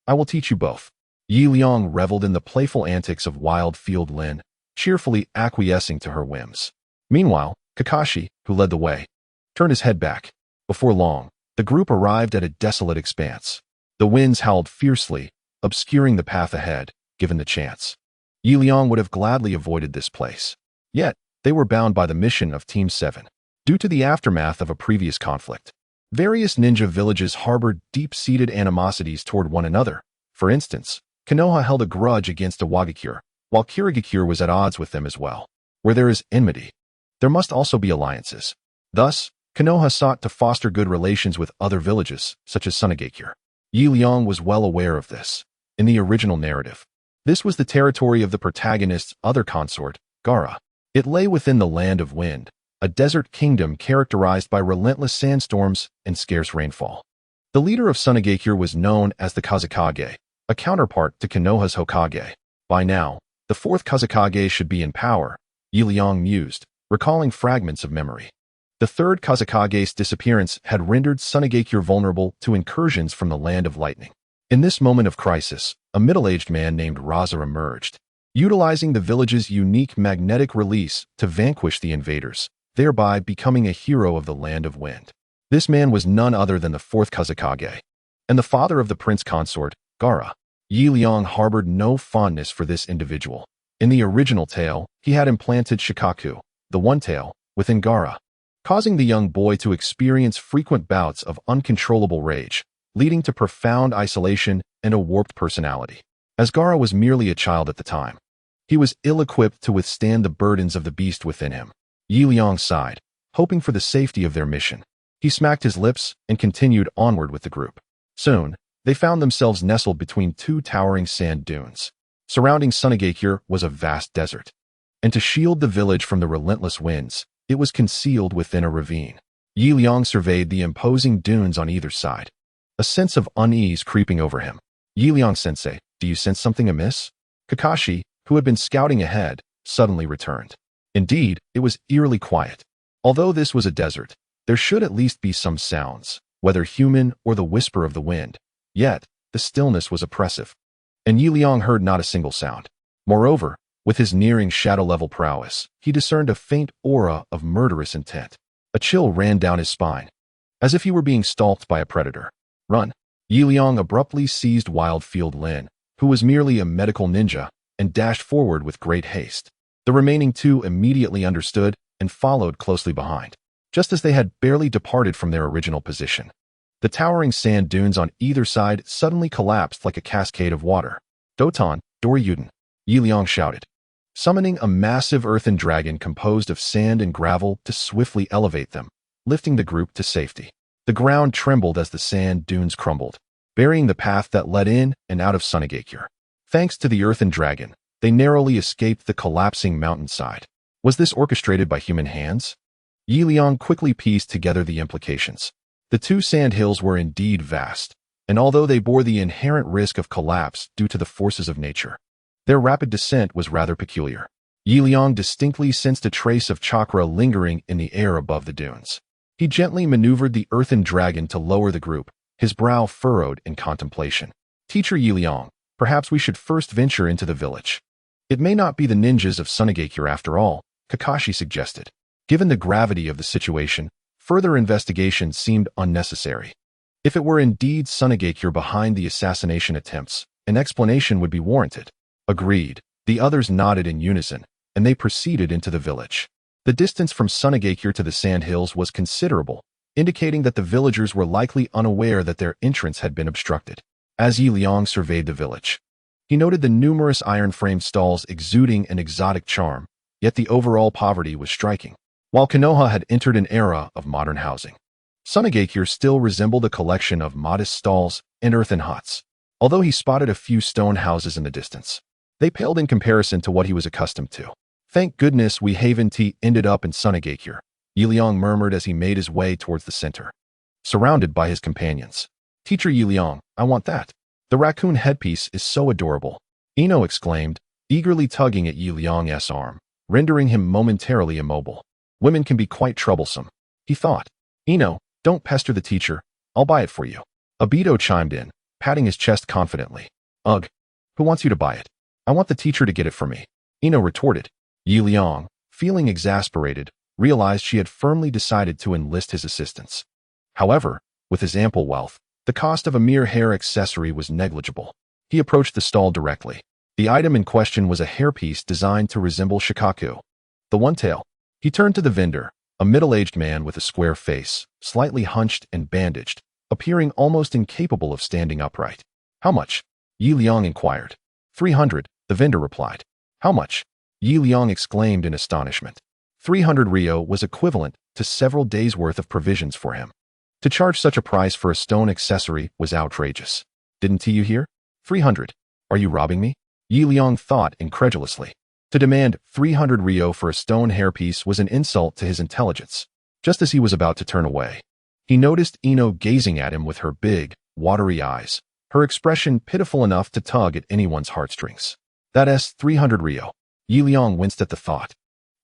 Speaker 1: I will teach you both. Liang reveled in the playful antics of Wild Field Lin, cheerfully acquiescing to her whims. Meanwhile, Kakashi, who led the way, turned his head back. Before long, the group arrived at a desolate expanse. The winds howled fiercely, obscuring the path ahead, given the chance. Liang would have gladly avoided this place. Yet, they were bound by the mission of Team 7. Due to the aftermath of a previous conflict, various ninja villages harbored deep-seated animosities toward one another. For instance, Konoha held a grudge against Iwagakure, while Kirigakure was at odds with them as well. Where there is enmity, there must also be alliances. Thus, Konoha sought to foster good relations with other villages, such as Tsunade. Liang was well aware of this. In the original narrative, this was the territory of the protagonist's other consort, Gaara. It lay within the Land of Wind, a desert kingdom characterized by relentless sandstorms and scarce rainfall. The leader of Tsunade was known as the Kazekage, a counterpart to Konoha's Hokage. By now, the fourth Kazekage should be in power, Liang mused, recalling fragments of memory. The third Kazekage's disappearance had rendered Tsunade vulnerable to incursions from the Land of Lightning. In this moment of crisis, a middle-aged man named Raza emerged, utilizing the village's unique magnetic release to vanquish the invaders, thereby becoming a hero of the Land of Wind. This man was none other than the fourth Kazekage, and the father of the prince consort, Gaara. Liang harbored no fondness for this individual. In the original tale, he had implanted Shikaku, the One Tail, within Gaara, causing the young boy to experience frequent bouts of uncontrollable rage, leading to profound isolation and a warped personality. As Gaara was merely a child at the time, he was ill-equipped to withstand the burdens of the beast within him. Liang sighed, hoping for the safety of their mission. He smacked his lips and continued onward with the group. Soon, they found themselves nestled between two towering sand dunes. Surrounding Tsunade was a vast desert, and to shield the village from the relentless winds, it was concealed within a ravine. Liang surveyed the imposing dunes on either side, a sense of unease creeping over him. Liang-sensei, do you sense something amiss? Kakashi, who had been scouting ahead, suddenly returned. Indeed, it was eerily quiet. Although this was a desert, there should at least be some sounds, whether human or the whisper of the wind. Yet, the stillness was oppressive, and Liang heard not a single sound. Moreover, with his nearing shadow-level prowess, he discerned a faint aura of murderous intent. A chill ran down his spine, as if he were being stalked by a predator. Run! Yi Liang abruptly seized Wildfield Lin, who was merely a medical ninja, and dashed forward with great haste. The remaining two immediately understood and followed closely behind, just as they had barely departed from their original position. The towering sand dunes on either side suddenly collapsed like a cascade of water. Doton, Doryuden, Yi Liang shouted, summoning a massive earthen dragon composed of sand and gravel to swiftly elevate them, lifting the group to safety. The ground trembled as the sand dunes crumbled, burying the path that led in and out of Tsunade. Thanks to the earthen dragon, they narrowly escaped the collapsing mountainside. Was this orchestrated by human hands? Yi Liang quickly pieced together the implications. The two sand hills were indeed vast, and although they bore the inherent risk of collapse due to the forces of nature, their rapid descent was rather peculiar. Yi Liang distinctly sensed a trace of chakra lingering in the air above the dunes. He gently maneuvered the earthen dragon to lower the group, his brow furrowed in contemplation. Teacher Yi Liang, perhaps we should first venture into the village. It may not be the ninjas of Tsunade after all, Kakashi suggested. Given the gravity of the situation, further investigation seemed unnecessary. If it were indeed Tsunade behind the assassination attempts, an explanation would be warranted. Agreed. The others nodded in unison, and they proceeded into the village. The distance from Tsunade to the sand hills was considerable, indicating that the villagers were likely unaware that their entrance had been obstructed. As Yi Liang surveyed the village, he noted the numerous iron-framed stalls exuding an exotic charm, yet the overall poverty was striking. While Konoha had entered an era of modern housing, Tsunade still resembled a collection of modest stalls and earthen huts. Although he spotted a few stone houses in the distance, they paled in comparison to what he was accustomed to. Thank goodness we haven't ended up in Tsunade, Yi Liang murmured as he made his way towards the center, surrounded by his companions. Teacher Yi Liang, I want that. The raccoon headpiece is so adorable, Ino exclaimed, eagerly tugging at Yi Liang's arm, rendering him momentarily immobile. Women can be quite troublesome, he thought. Ino, don't pester the teacher, I'll buy it for you. Obito chimed in, patting his chest confidently. Ugh, who wants you to buy it? I want the teacher to get it for me, Ino retorted. Yi Liang, feeling exasperated, realized she had firmly decided to enlist his assistance. However, with his ample wealth, the cost of a mere hair accessory was negligible. He approached the stall directly. The item in question was a hairpiece designed to resemble Shikaku, the one-tail. He turned to the vendor, a middle-aged man with a square face, slightly hunched and bandaged, appearing almost incapable of standing upright. How much? Yi Liang inquired. 300, the vendor replied. How much? Yi Liang exclaimed in astonishment. 300 ryo was equivalent to several days' worth of provisions for him. To charge such a price for a stone accessory was outrageous. Didn't you hear? 300. Are you robbing me? Yi Liang thought incredulously. To demand 300 ryo for a stone hairpiece was an insult to his intelligence. Just as he was about to turn away, he noticed Ino gazing at him with her big, watery eyes, her expression pitiful enough to tug at anyone's heartstrings. That's 300 ryo. Yi Liang winced at the thought.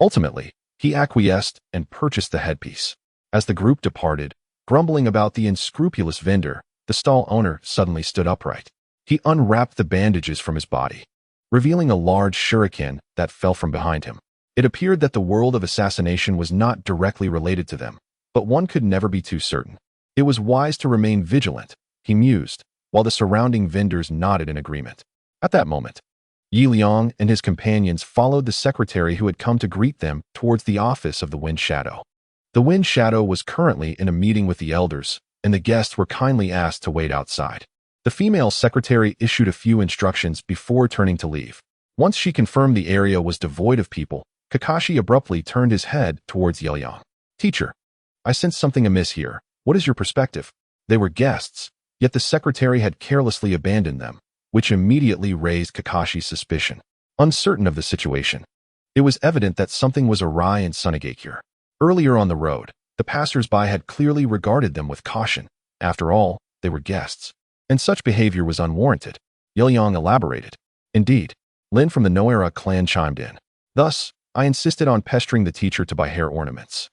Speaker 1: Ultimately, he acquiesced and purchased the headpiece. As the group departed, grumbling about the unscrupulous vendor, the stall owner suddenly stood upright. He unwrapped the bandages from his body, revealing a large shuriken that fell from behind him. It appeared that the world of assassination was not directly related to them, but one could never be too certain. It was wise to remain vigilant, he mused, while the surrounding vendors nodded in agreement. At that moment, Yi Liang and his companions followed the secretary who had come to greet them towards the office of the Wind Shadow. The Wind Shadow was currently in a meeting with the elders, and the guests were kindly asked to wait outside. The female secretary issued a few instructions before turning to leave. Once she confirmed the area was devoid of people, Kakashi abruptly turned his head towards Yi Liang. Teacher, I sense something amiss here. What is your perspective? They were guests, yet the secretary had carelessly abandoned them, which immediately raised Kakashi's suspicion. Uncertain of the situation, it was evident that something was awry in Tsunade. Earlier on the road, the passers-by had clearly regarded them with caution. After all, they were guests, and such behavior was unwarranted. Yi Liang elaborated. Indeed, Lin from the Noera clan chimed in. Thus, I insisted on pestering the teacher to buy hair ornaments,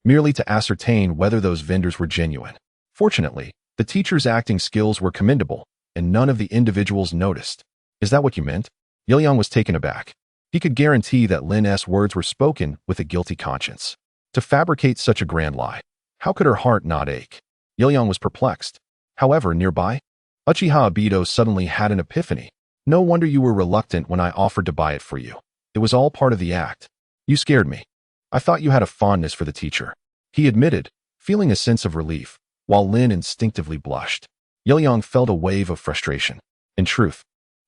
Speaker 1: merely to ascertain whether those vendors were genuine. Fortunately, the teacher's acting skills were commendable, and none of the individuals noticed. Is that what you meant? Yi Liang was taken aback. He could guarantee that Lin's words were spoken with a guilty conscience. To fabricate such a grand lie, how could her heart not ache? Yi Liang was perplexed. However, nearby, Uchiha Obito suddenly had an epiphany. No wonder you were reluctant when I offered to buy it for you. It was all part of the act. You scared me. I thought you had a fondness for the teacher, he admitted, feeling a sense of relief, while Lin instinctively blushed. Liang felt a wave of frustration. In truth,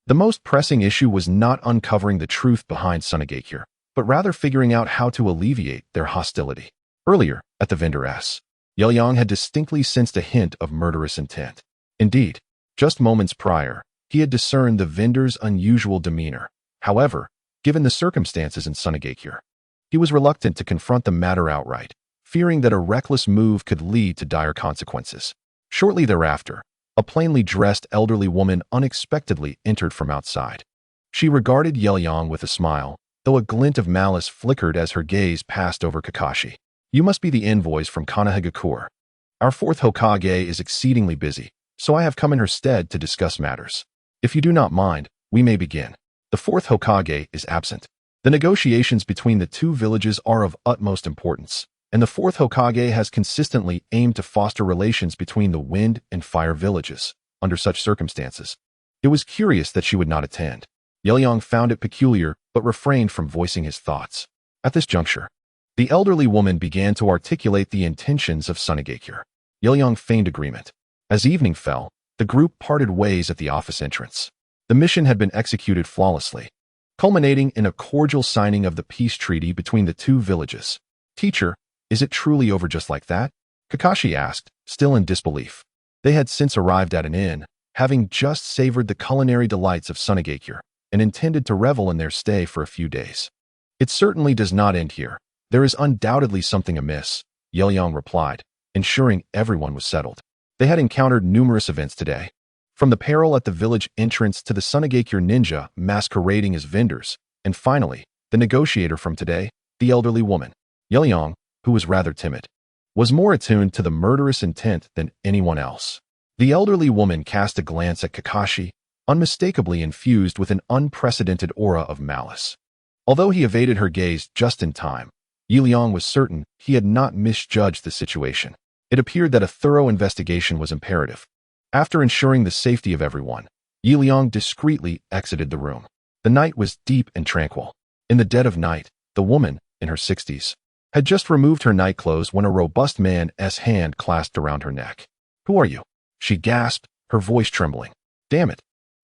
Speaker 1: the most pressing issue was not uncovering the truth behind Tsunade, but rather figuring out how to alleviate their hostility. Earlier, at the vendor's, Liang had distinctly sensed a hint of murderous intent. Indeed, just moments prior, he had discerned the vendor's unusual demeanor. However, given the circumstances in Tsunade, he was reluctant to confront the matter outright, fearing that a reckless move could lead to dire consequences. Shortly thereafter, a plainly dressed elderly woman unexpectedly entered from outside. She regarded Liang with a smile, though a glint of malice flickered as her gaze passed over Kakashi. You must be the envoys from Konohagakure. Our fourth Hokage is exceedingly busy, so I have come in her stead to discuss matters. If you do not mind, we may begin. The fourth Hokage is absent. The negotiations between the two villages are of utmost importance, and the fourth Hokage has consistently aimed to foster relations between the wind and fire villages. Under such circumstances, it was curious that she would not attend. Liang found it peculiar, but refrained from voicing his thoughts. At this juncture, the elderly woman began to articulate the intentions of Tsunade. Liang feigned agreement. As evening fell, the group parted ways at the office entrance. The mission had been executed flawlessly, culminating in a cordial signing of the peace treaty between the two villages. Teacher, is it truly over just like that? Kakashi asked, still in disbelief. They had since arrived at an inn, having just savored the culinary delights of Tsunade, and intended to revel in their stay for a few days. It certainly does not end here. There is undoubtedly something amiss, Liang replied, ensuring everyone was settled. They had encountered numerous events today, from the peril at the village entrance to the Tsunade ninja masquerading as vendors, and finally, the negotiator from today, the elderly woman. Liang, who was rather timid, was more attuned to the murderous intent than anyone else. The elderly woman cast a glance at Kakashi, unmistakably infused with an unprecedented aura of malice. Although he evaded her gaze just in time, Liang was certain he had not misjudged the situation. It appeared that a thorough investigation was imperative. After ensuring the safety of everyone, Liang discreetly exited the room. The night was deep and tranquil. In the dead of night, the woman, in her 60s, had just removed her nightclothes when a robust man's hand clasped around her neck. Who are you? She gasped, her voice trembling. Damn it.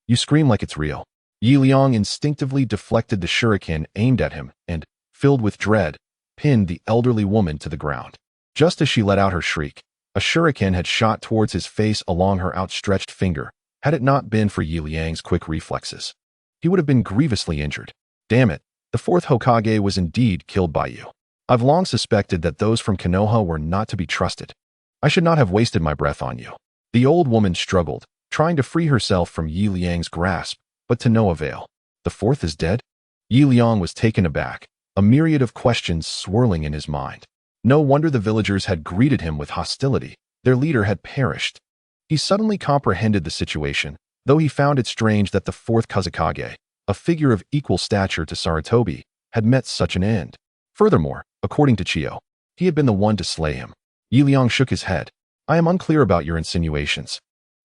Speaker 1: You scream like it's real. Liang instinctively deflected the shuriken aimed at him and, filled with dread, pinned the elderly woman to the ground. Just as she let out her shriek, a shuriken had shot towards his face along her outstretched finger. Had it not been for Liang's quick reflexes, he would have been grievously injured. Damn it, the fourth Hokage was indeed killed by you. I've long suspected that those from Konoha were not to be trusted. I should not have wasted my breath on you. The old woman struggled, trying to free herself from Liang's grasp, but to no avail. The fourth is dead? Liang was taken aback, a myriad of questions swirling in his mind. No wonder the villagers had greeted him with hostility. Their leader had perished. He suddenly comprehended the situation, though he found it strange that the fourth Kazekage, a figure of equal stature to Sarutobi, had met such an end. Furthermore, according to Chiyo, he had been the one to slay him. Liang shook his head. I am unclear about your insinuations,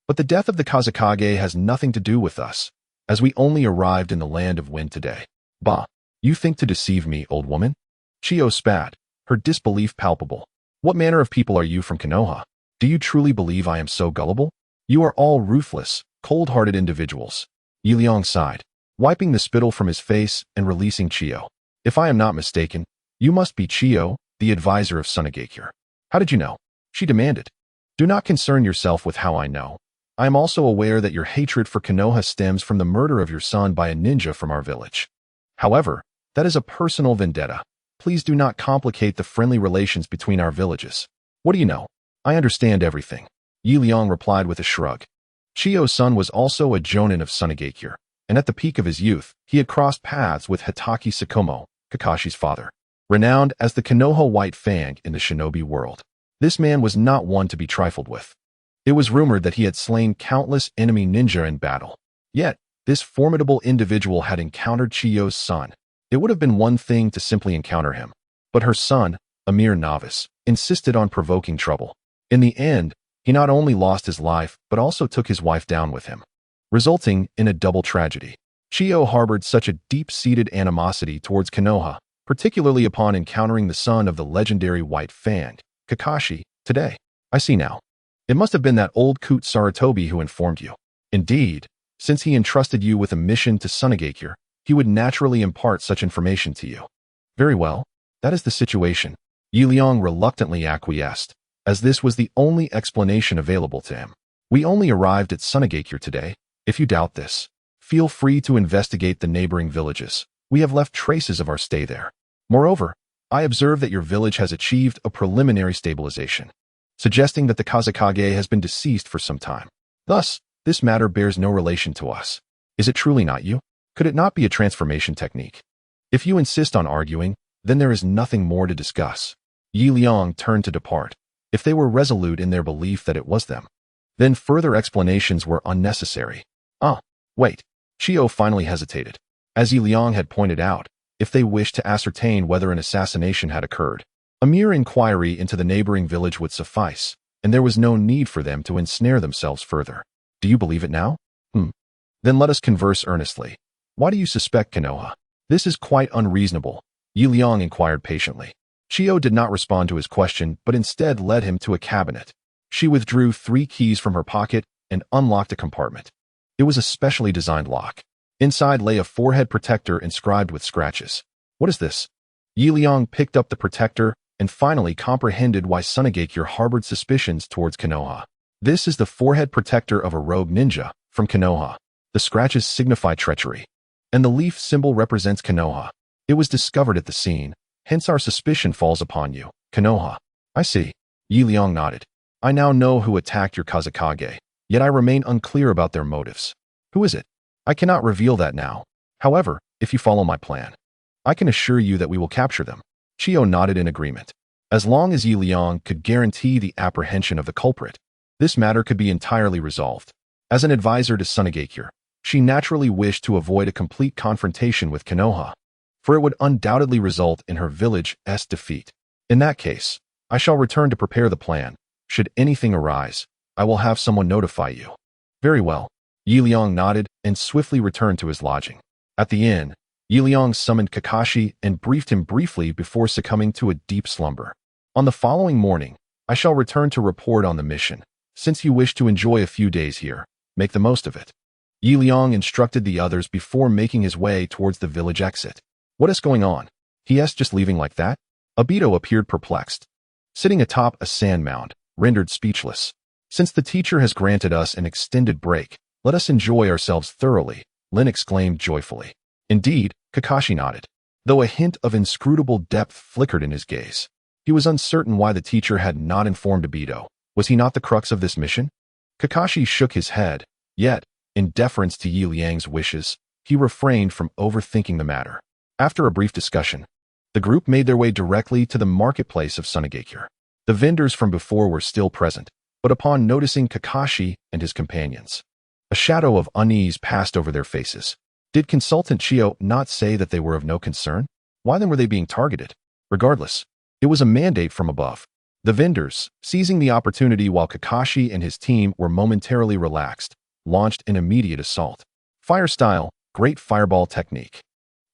Speaker 1: but the death of the Kazekage has nothing to do with us, as we only arrived in the land of wind today. Bah, you think to deceive me, old woman? Chiyo spat, her disbelief palpable. What manner of people are you from Konoha? Do you truly believe I am so gullible? You are all ruthless, cold-hearted individuals. Liang sighed, wiping the spittle from his face and releasing Chiyo. If I am not mistaken, you must be Chiyo, the advisor of Tsunade. How did you know? She demanded. Do not concern yourself with how I know. I am also aware that your hatred for Konoha stems from the murder of your son by a ninja from our village. However, that is a personal vendetta. Please do not complicate the friendly relations between our villages. What do you know? I understand everything. Liang replied with a shrug. Chiyo's son was also a jonin of Tsunade, and at the peak of his youth, he had crossed paths with Hitaki Tsukumo, Kakashi's father, renowned as the Konoha White Fang in the shinobi world. This man was not one to be trifled with. It was rumored that he had slain countless enemy ninja in battle. Yet, this formidable individual had encountered Chiyo's son. It would have been one thing to simply encounter him, but her son, a mere novice, insisted on provoking trouble. In the end, He not only lost his life, but also took his wife down with him, resulting in a double tragedy. Chiyo harbored such a deep-seated animosity towards Konoha, particularly upon encountering the son of the legendary White Fang, Kakashi, today. I see now. It must have been that old coot Sarutobi who informed you. Indeed, since he entrusted you with a mission to Tsunade, he would naturally impart such information to you. Very well, that is the situation. Liang reluctantly acquiesced, as this was the only explanation available to him. We only arrived at Tsunade today. If you doubt this, feel free to investigate the neighboring villages. We have left traces of our stay there. Moreover, I observe that your village has achieved a preliminary stabilization, suggesting that the Kazekage has been deceased for some time. Thus, this matter bears no relation to us. Is it truly not you? Could it not be a transformation technique? If you insist on arguing, then there is nothing more to discuss. Liang turned to depart. If they were resolute in their belief that it was them, then further explanations were unnecessary. Wait. Chiyo finally hesitated. As Liang had pointed out, if they wished to ascertain whether an assassination had occurred, a mere inquiry into the neighboring village would suffice, and there was no need for them to ensnare themselves further. Do you believe it now? Then let us converse earnestly. Why do you suspect Konoha? This is quite unreasonable, Liang inquired patiently. Chiyo did not respond to his question, but instead led him to a cabinet. She withdrew 3 keys from her pocket and unlocked a compartment. It was a specially designed lock. Inside lay a forehead protector inscribed with scratches. What is this? Liang picked up the protector and finally comprehended why Tsunade harbored suspicions towards Konoha. This is the forehead protector of a rogue ninja from Konoha. The scratches signify treachery, and the leaf symbol represents Konoha. It was discovered at the scene, hence our suspicion falls upon you, Konoha. I see. Liang nodded. I now know who attacked your Kazekage, yet I remain unclear about their motives. Who is it? I cannot reveal that now. However, if you follow my plan, I can assure you that we will capture them. Chiyo nodded in agreement. As long as Liang could guarantee the apprehension of the culprit, this matter could be entirely resolved. As an advisor to Tsunade, she naturally wished to avoid a complete confrontation with Konoha, for it would undoubtedly result in her village's defeat. In that case, I shall return to prepare the plan. Should anything arise, I will have someone notify you. Very well. Liang nodded and swiftly returned to his lodging. At the inn, Liang summoned Kakashi and briefed him briefly before succumbing to a deep slumber. On the following morning, I shall return to report on the mission. Since you wish to enjoy a few days here, make the most of it. Liang instructed the others before making his way towards the village exit. What is going on? He asked, just leaving like that? Obito appeared perplexed. Sitting atop a sand mound, rendered speechless. Since the teacher has granted us an extended break, let us enjoy ourselves thoroughly, Lin exclaimed joyfully. Indeed, Kakashi nodded, though a hint of inscrutable depth flickered in his gaze. He was uncertain why the teacher had not informed Obito. Was he not the crux of this mission? Kakashi shook his head, yet, in deference to Liang's wishes, he refrained from overthinking the matter. After a brief discussion, the group made their way directly to the marketplace of Tsunade. The vendors from before were still present, but upon noticing Kakashi and his companions, a shadow of unease passed over their faces. Did Consultant Chiyo not say that they were of no concern? Why then were they being targeted? Regardless, it was a mandate from above. The vendors, seizing the opportunity while Kakashi and his team were momentarily relaxed, launched an immediate assault. Fire style, great fireball technique.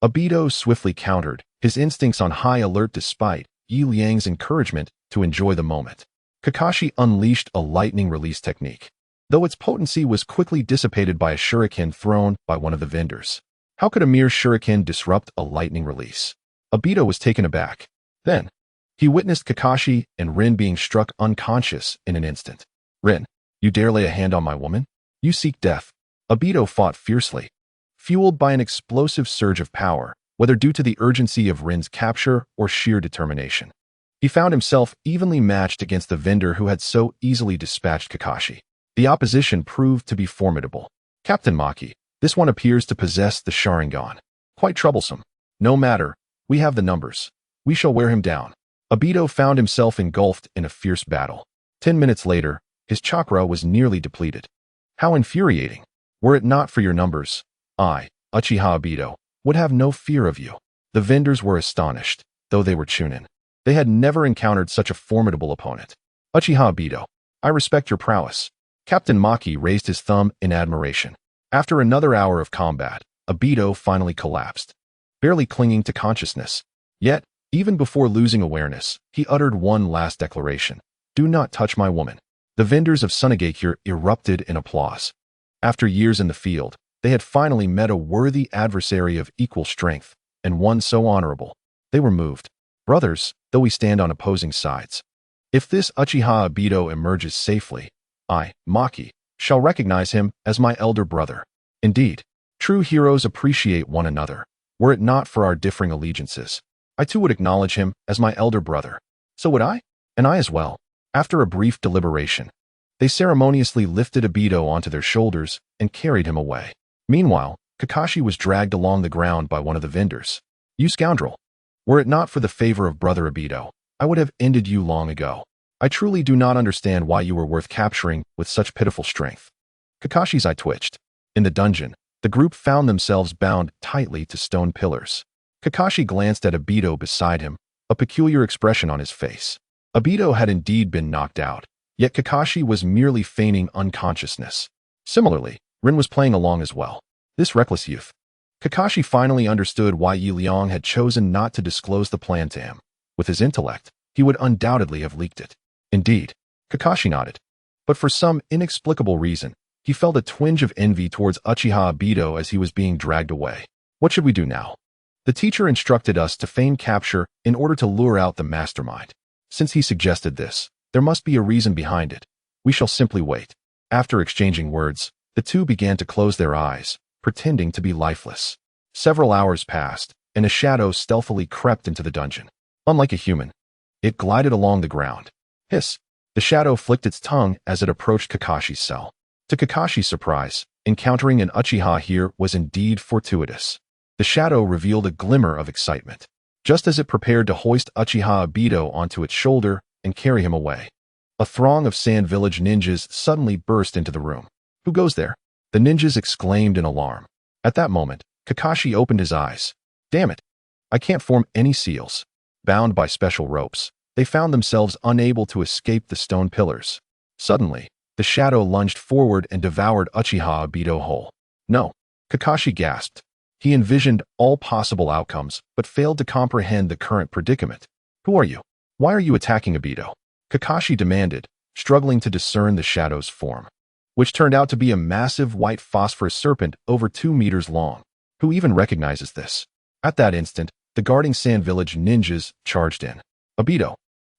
Speaker 1: Obito swiftly countered, his instincts on high alert despite Liang's encouragement to enjoy the moment. Kakashi unleashed a lightning release technique, though its potency was quickly dissipated by a shuriken thrown by one of the vendors. How could a mere shuriken disrupt a lightning release? Obito was taken aback. Then, he witnessed Kakashi and Rin being struck unconscious in an instant. Rin, you dare lay a hand on my woman? You seek death. Obito fought fiercely, fueled by an explosive surge of power, whether due to the urgency of Rin's capture or sheer determination. He found himself evenly matched against the vendor who had so easily dispatched Kakashi. The opposition proved to be formidable. Captain Maki, this one appears to possess the Sharingan. Quite troublesome. No matter, we have the numbers. We shall wear him down. Obito found himself engulfed in a fierce battle. 10 minutes later, his chakra was nearly depleted. How infuriating. Were it not for your numbers, I, Uchiha Obito, would have no fear of you. The vendors were astonished, though they were Chunin. They had never encountered such a formidable opponent. Uchiha Obito, I respect your prowess. Captain Maki raised his thumb in admiration. After another hour of combat, Obito finally collapsed, barely clinging to consciousness. Yet, even before losing awareness, he uttered one last declaration. Do not touch my woman. The vendors of Tsunade erupted in applause. After years in the field, they had finally met a worthy adversary of equal strength, and one so honorable. They were moved. Brothers, though we stand on opposing sides. If this Uchiha Obito emerges safely, I, Maki, shall recognize him as my elder brother. Indeed, true heroes appreciate one another. Were it not for our differing allegiances, I too would acknowledge him as my elder brother. So would I? And I as well. After a brief deliberation, they ceremoniously lifted Obito onto their shoulders and carried him away. Meanwhile, Kakashi was dragged along the ground by one of the vendors. You scoundrel! Were it not for the favor of brother Obito, I would have ended you long ago. I truly do not understand why you were worth capturing with such pitiful strength. Kakashi's eye twitched. In the dungeon, the group found themselves bound tightly to stone pillars. Kakashi glanced at Obito beside him, a peculiar expression on his face. Obito had indeed been knocked out, yet Kakashi was merely feigning unconsciousness. Similarly, Rin was playing along as well. This reckless youth. Kakashi finally understood why Liang had chosen not to disclose the plan to him. With his intellect, he would undoubtedly have leaked it. Indeed, Kakashi nodded. But for some inexplicable reason, he felt a twinge of envy towards Uchiha Obito as he was being dragged away. What should we do now? The teacher instructed us to feign capture in order to lure out the mastermind. Since he suggested this, there must be a reason behind it. We shall simply wait. After exchanging words, the two began to close their eyes, pretending to be lifeless. Several hours passed, and a shadow stealthily crept into the dungeon. Unlike a human, it glided along the ground. Hiss! The shadow flicked its tongue as it approached Kakashi's cell. To Kakashi's surprise, encountering an Uchiha here was indeed fortuitous. The shadow revealed a glimmer of excitement, just as it prepared to hoist Uchiha Obito onto its shoulder and carry him away. A throng of Sand Village ninjas suddenly burst into the room. Who goes there? The ninjas exclaimed in alarm. At that moment, Kakashi opened his eyes. Damn it! I can't form any seals. Bound by special ropes, they found themselves unable to escape the stone pillars. Suddenly, the shadow lunged forward and devoured Uchiha Obito whole. No! Kakashi gasped. He envisioned all possible outcomes, but failed to comprehend the current predicament. Who are you? Why are you attacking Obito? Kakashi demanded, struggling to discern the shadow's form, which turned out to be a massive white phosphorus serpent over 2 meters long. Who even recognizes this? At that instant, the guarding Sand Village ninjas charged in. Obito!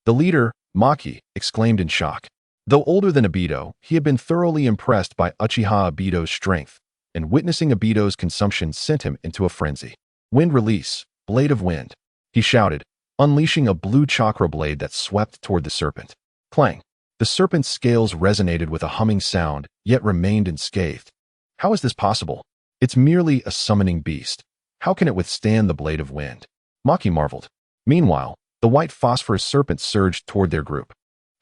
Speaker 1: The leader, Maki, exclaimed in shock. Though older than Obito, he had been thoroughly impressed by Uchiha Obito's strength, and witnessing Obito's consumption sent him into a frenzy. Wind release, blade of wind, he shouted, unleashing a blue chakra blade that swept toward the serpent. Clang! The serpent's scales resonated with a humming sound, yet remained unscathed. How is this possible? It's merely a summoning beast. How can it withstand the blade of wind? Maki marveled. Meanwhile, the white phosphorus serpent surged toward their group.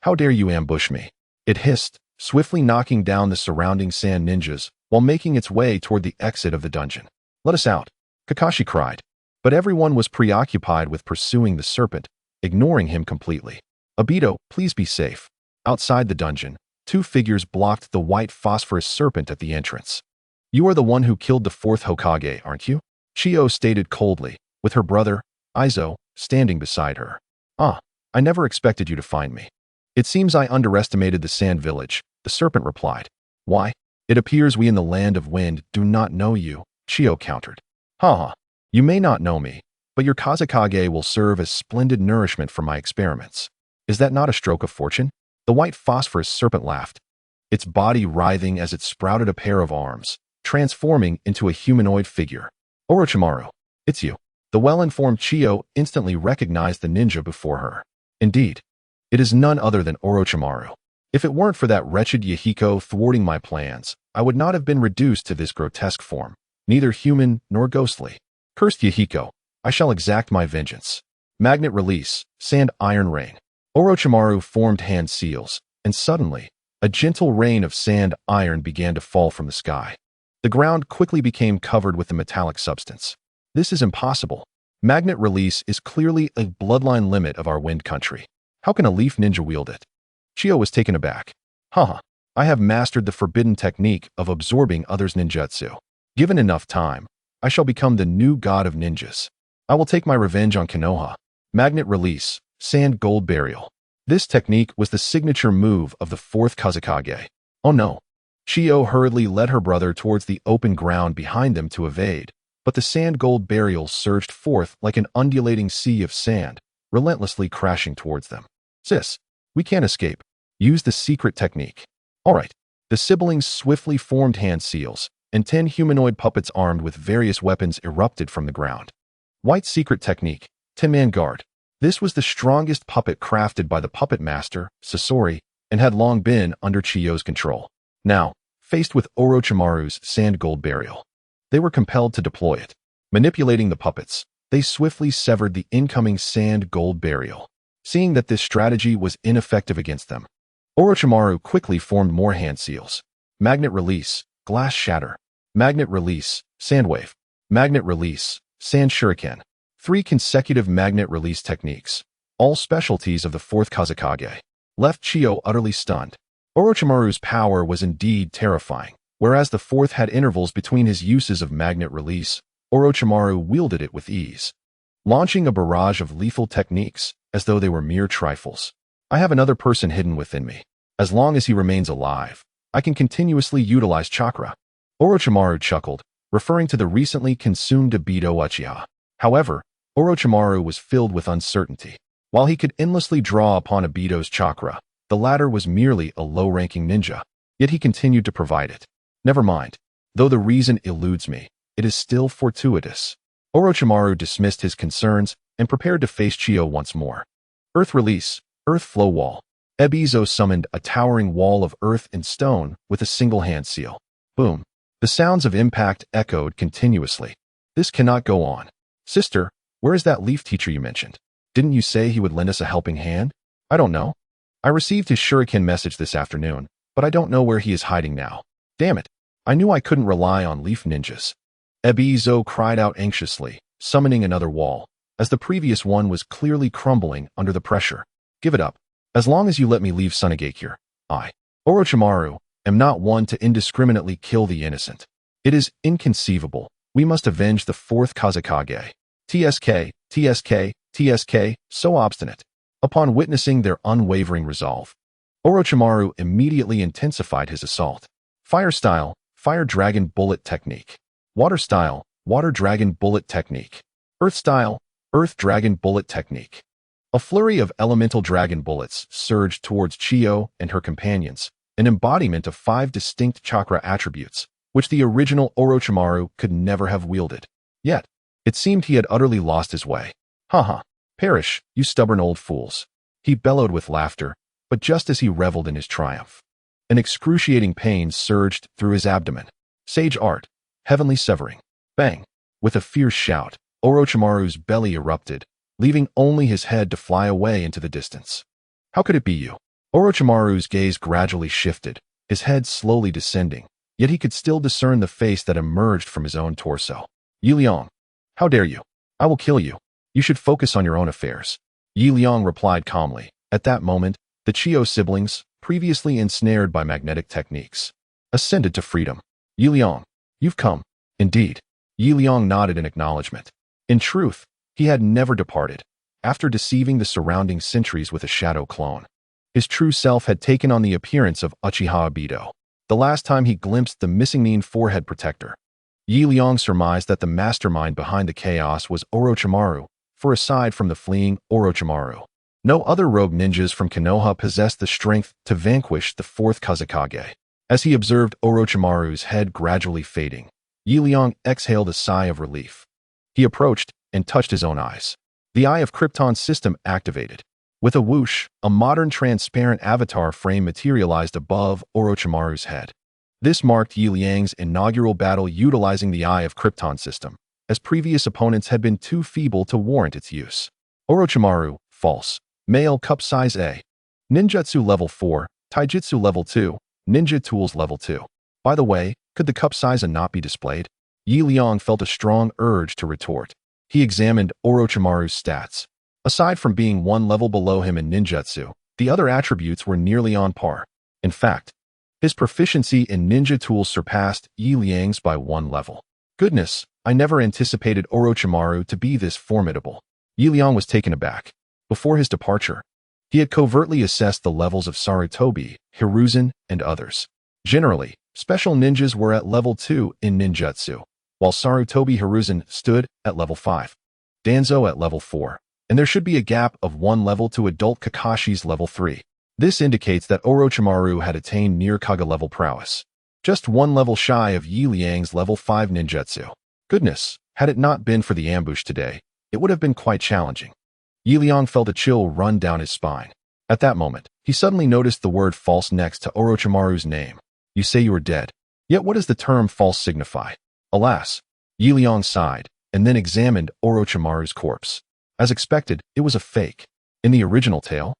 Speaker 1: How dare you ambush me? It hissed, swiftly knocking down the surrounding sand ninjas while making its way toward the exit of the dungeon. Let us out, Kakashi cried. But everyone was preoccupied with pursuing the serpent, ignoring him completely. Obito, please be safe. Outside the dungeon, 2 figures blocked the white phosphorus serpent at the entrance. You are the one who killed the 4th Hokage, aren't you? Chiyo stated coldly, with her brother, Izo, standing beside her. Ah, I never expected you to find me. It seems I underestimated the Sand Village, the serpent replied. Why? It appears we in the Land of Wind do not know you, Chiyo countered. Ha! You may not know me, but your Kazekage will serve as splendid nourishment for my experiments. Is that not a stroke of fortune? The white phosphorus serpent laughed, its body writhing as it sprouted a pair of arms, transforming into a humanoid figure. Orochimaru, it's you. The well-informed Chiyo instantly recognized the ninja before her. Indeed, it is none other than Orochimaru. If it weren't for that wretched Yahiko thwarting my plans, I would not have been reduced to this grotesque form, neither human nor ghostly. Cursed Yahiko, I shall exact my vengeance. Magnet release, sand iron rain. Orochimaru formed hand seals, and suddenly, a gentle rain of sand iron began to fall from the sky. The ground quickly became covered with the metallic substance. This is impossible. Magnet release is clearly a bloodline limit of our wind country. How can a leaf ninja wield it? Chiyo was taken aback. Haha, I have mastered the forbidden technique of absorbing others' ninjutsu. Given enough time, I shall become the new god of ninjas. I will take my revenge on Konoha. Magnet release, sand gold burial. This technique was the signature move of the fourth Kazekage. Oh no. Chiyo hurriedly led her brother towards the open ground behind them to evade, but the sand gold burial surged forth like an undulating sea of sand, relentlessly crashing towards them. Sis, we can't escape. Use the secret technique. Alright. The siblings swiftly formed hand seals, and 10 humanoid puppets armed with various weapons erupted from the ground. White secret technique, 10-man guard. This was the strongest puppet crafted by the puppet master, Sasori, and had long been under Chiyo's control. Now, faced with Orochimaru's sand gold burial, they were compelled to deploy it. Manipulating the puppets, they swiftly severed the incoming sand gold burial. Seeing that this strategy was ineffective against them, Orochimaru quickly formed more hand seals. Magnet release, glass shatter. Magnet release, sand wave. Magnet release, sand shuriken. 3 consecutive magnet release techniques, all specialties of the fourth Kazekage, left Chiyo utterly stunned. Orochimaru's power was indeed terrifying. Whereas the fourth had intervals between his uses of magnet release, Orochimaru wielded it with ease, launching a barrage of lethal techniques as though they were mere trifles. I have another person hidden within me. As long as he remains alive, I can continuously utilize chakra. Orochimaru chuckled, referring to the recently consumed Ebido Uchiha. However, Orochimaru was filled with uncertainty. While he could endlessly draw upon Ebido's chakra, the latter was merely a low-ranking ninja, yet he continued to provide it. Never mind. Though the reason eludes me, it is still fortuitous. Orochimaru dismissed his concerns and prepared to face Chiyo once more. Earth release, earth flow wall. Ebizo summoned a towering wall of earth and stone with a single hand seal. Boom. The sounds of impact echoed continuously. This cannot go on. Sister, where is that leaf teacher you mentioned? Didn't you say he would lend us a helping hand? I don't know. I received his shuriken message this afternoon, but I don't know where he is hiding now. Damn it. I knew I couldn't rely on leaf ninjas. Ebizo cried out anxiously, summoning another wall, as the previous one was clearly crumbling under the pressure. Give it up. As long as you let me leave Tsunade here, I, Orochimaru, am not one to indiscriminately kill the innocent. It is inconceivable. We must avenge the fourth Kazekage. TSK, TSK, TSK, so obstinate. Upon witnessing their unwavering resolve, Orochimaru immediately intensified his assault. Fire style, fire dragon bullet technique. Water style, water dragon bullet technique. Earth style, earth dragon bullet technique. A flurry of elemental dragon bullets surged towards Chiyo and her companions, an embodiment of 5 distinct chakra attributes, which the original Orochimaru could never have wielded. Yet, it seemed he had utterly lost his way. Haha, perish, you stubborn old fools. He bellowed with laughter, but just as he reveled in his triumph, an excruciating pain surged through his abdomen. Sage art, heavenly severing. Bang! With a fierce shout, Orochimaru's belly erupted, leaving only his head to fly away into the distance. How could it be you? Orochimaru's gaze gradually shifted, his head slowly descending, yet he could still discern the face that emerged from his own torso. Liang, how dare you? I will kill you. You should focus on your own affairs. Liang replied calmly. At that moment, the Chiyo siblings, previously ensnared by magnetic techniques, ascended to freedom. Liang, you've come. Indeed. Liang nodded in acknowledgement. In truth, he had never departed. After deceiving the surrounding sentries with a shadow clone, his true self had taken on the appearance of Uchiha Ebido. The last time he glimpsed the missing Nin forehead protector, Liang surmised that the mastermind behind the chaos was Orochimaru, for aside from the fleeing Orochimaru, no other rogue ninjas from Konoha possessed the strength to vanquish the fourth Kazekage. As he observed Orochimaru's head gradually fading, Liang exhaled a sigh of relief. He approached and touched his own eyes. The Eye of Krypton system activated. With a whoosh, a modern transparent avatar frame materialized above Orochimaru's head. This marked Liang's inaugural battle utilizing the Eye of Krypton system, as previous opponents had been too feeble to warrant its use. Orochimaru, false. Male cup size A. Ninjutsu level 4, Taijutsu level 2, Ninja tools level 2. By the way, could the cup size A not be displayed? Liang felt a strong urge to retort. He examined Orochimaru's stats. Aside from being 1 level below him in ninjutsu, the other attributes were nearly on par. In fact, his proficiency in ninja tools surpassed Liang's by 1 level. Goodness, I never anticipated Orochimaru to be this formidable. Liang was taken aback. Before his departure, he had covertly assessed the levels of Sarutobi, Hiruzen, and others. Generally, special ninjas were at level 2 in ninjutsu, while Sarutobi Hiruzen stood at level 5, Danzo at level 4, and there should be a gap of 1 level to adult Kakashi's level 3. This indicates that Orochimaru had attained near Kaga-level prowess, just 1 level shy of Liang's level 5 ninjutsu. Goodness, had it not been for the ambush today, it would have been quite challenging. Liang felt a chill run down his spine. At that moment, he suddenly noticed the word false next to Orochimaru's name. You say you are dead. Yet what does the term false signify? Alas, Liang sighed, and then examined Orochimaru's corpse. As expected, it was a fake. In the original tale,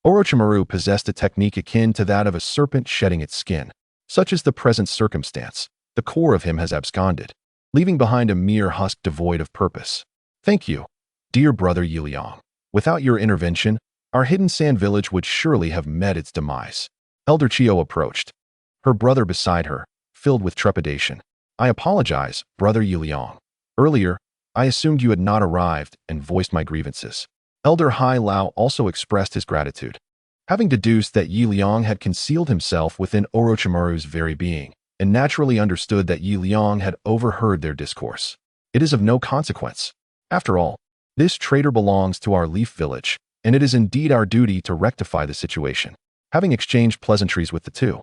Speaker 1: Orochimaru possessed a technique akin to that of a serpent shedding its skin. Such is the present circumstance. The core of him has absconded, leaving behind a mere husk devoid of purpose. Thank you, dear brother Liang. Without your intervention, our hidden sand village would surely have met its demise. Elder Chio approached, her brother beside her, filled with trepidation. I apologize, brother Liang. Earlier, I assumed you had not arrived and voiced my grievances. Elder Hai Lao also expressed his gratitude, having deduced that Liang had concealed himself within Orochimaru's very being, and naturally understood that Liang had overheard their discourse. It is of no consequence. After all, this traitor belongs to our Leaf Village, and it is indeed our duty to rectify the situation. Having exchanged pleasantries with the two,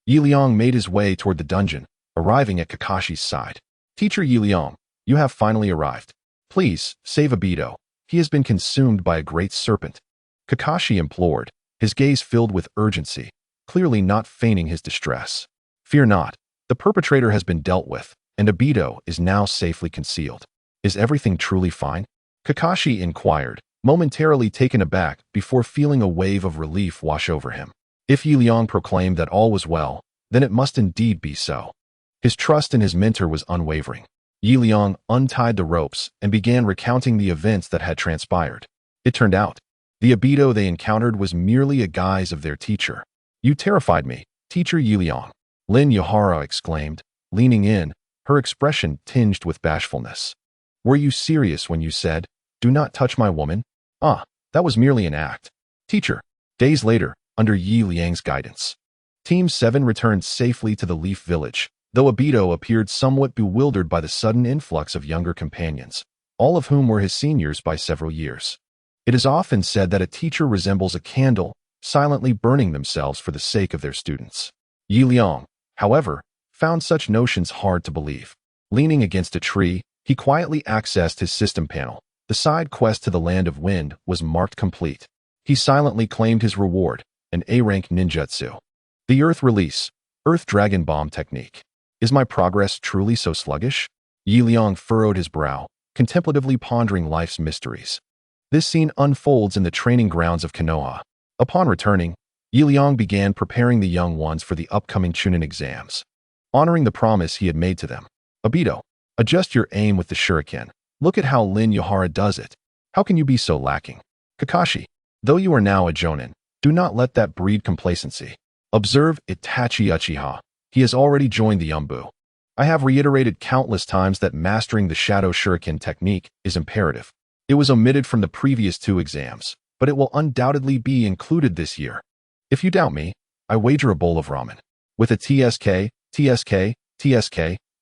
Speaker 1: Liang made his way toward the dungeon, arriving at Kakashi's side. Teacher Liang, you have finally arrived. Please, save Obito. He has been consumed by a great serpent. Kakashi implored, his gaze filled with urgency, clearly not feigning his distress. Fear not, the perpetrator has been dealt with, and Obito is now safely concealed. Is everything truly fine? Kakashi inquired, momentarily taken aback before feeling a wave of relief wash over him. If Liang proclaimed that all was well, then it must indeed be so. His trust in his mentor was unwavering. Liang untied the ropes and began recounting the events that had transpired. It turned out, the Obito they encountered was merely a guise of their teacher. You terrified me, teacher Liang. Lin Yohara exclaimed, leaning in, her expression tinged with bashfulness. Were you serious when you said, do not touch my woman? Ah, that was merely an act. Teacher. Days later, under Liang's guidance, Team 7 returned safely to the Leaf Village, though Obito appeared somewhat bewildered by the sudden influx of younger companions, all of whom were his seniors by several years. It is often said that a teacher resembles a candle, silently burning themselves for the sake of their students. Liang, however, found such notions hard to believe. Leaning against a tree, he quietly accessed his system panel. The side quest to the Land of Wind was marked complete. He silently claimed his reward, an A-rank ninjutsu. The Earth Release, Earth Dragon Bomb Technique. Is my progress truly so sluggish? Liang furrowed his brow, contemplatively pondering life's mysteries. This scene unfolds in the training grounds of Konoha. Upon returning, Liang began preparing the young ones for the upcoming Chunin exams, honoring the promise he had made to them. Obito, adjust your aim with the shuriken. Look at how Lin Yohara does it. How can you be so lacking? Kakashi, though you are now a jonin, do not let that breed complacency. Observe Itachi Uchiha. He has already joined the Umbu. I have reiterated countless times that mastering the Shadow Shuriken technique is imperative. It was omitted from the previous 2 exams, but it will undoubtedly be included this year. If you doubt me, I wager a bowl of ramen. With a TSK,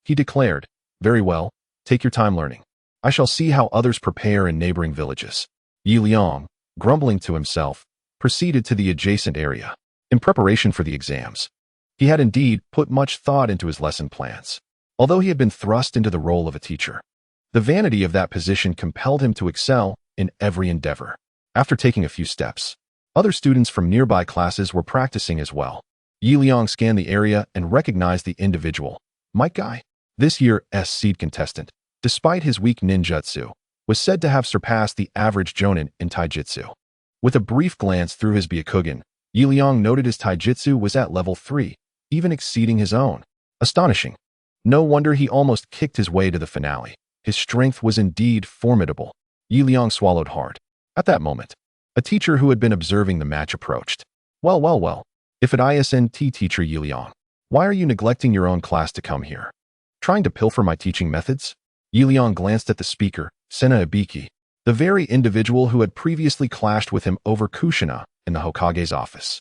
Speaker 1: he declared, very well, take your time learning. I shall see how others prepare in neighboring villages. Liang, grumbling to himself, proceeded to the adjacent area. In preparation for the exams, he had indeed put much thought into his lesson plans, although he had been thrust into the role of a teacher. The vanity of that position compelled him to excel in every endeavor. After taking a few steps, other students from nearby classes were practicing as well. Liang scanned the area and recognized the individual. Might Guy, this year's seed contestant, despite his weak ninjutsu, was said to have surpassed the average jonin in taijutsu. With a brief glance through his Byakugan, Liang noted his taijutsu was at level 3, even exceeding his own. Astonishing. No wonder he almost kicked his way to the finale. His strength was indeed formidable. Liang swallowed hard. At that moment, a teacher who had been observing the match approached. Well. If at ISNT teacher Yi Liang, why are you neglecting your own class to come here? Trying to pilfer my teaching methods? Yi Liang glanced at the speaker, Sena Ibiki, the very individual who had previously clashed with him over Kushina in the Hokage's office.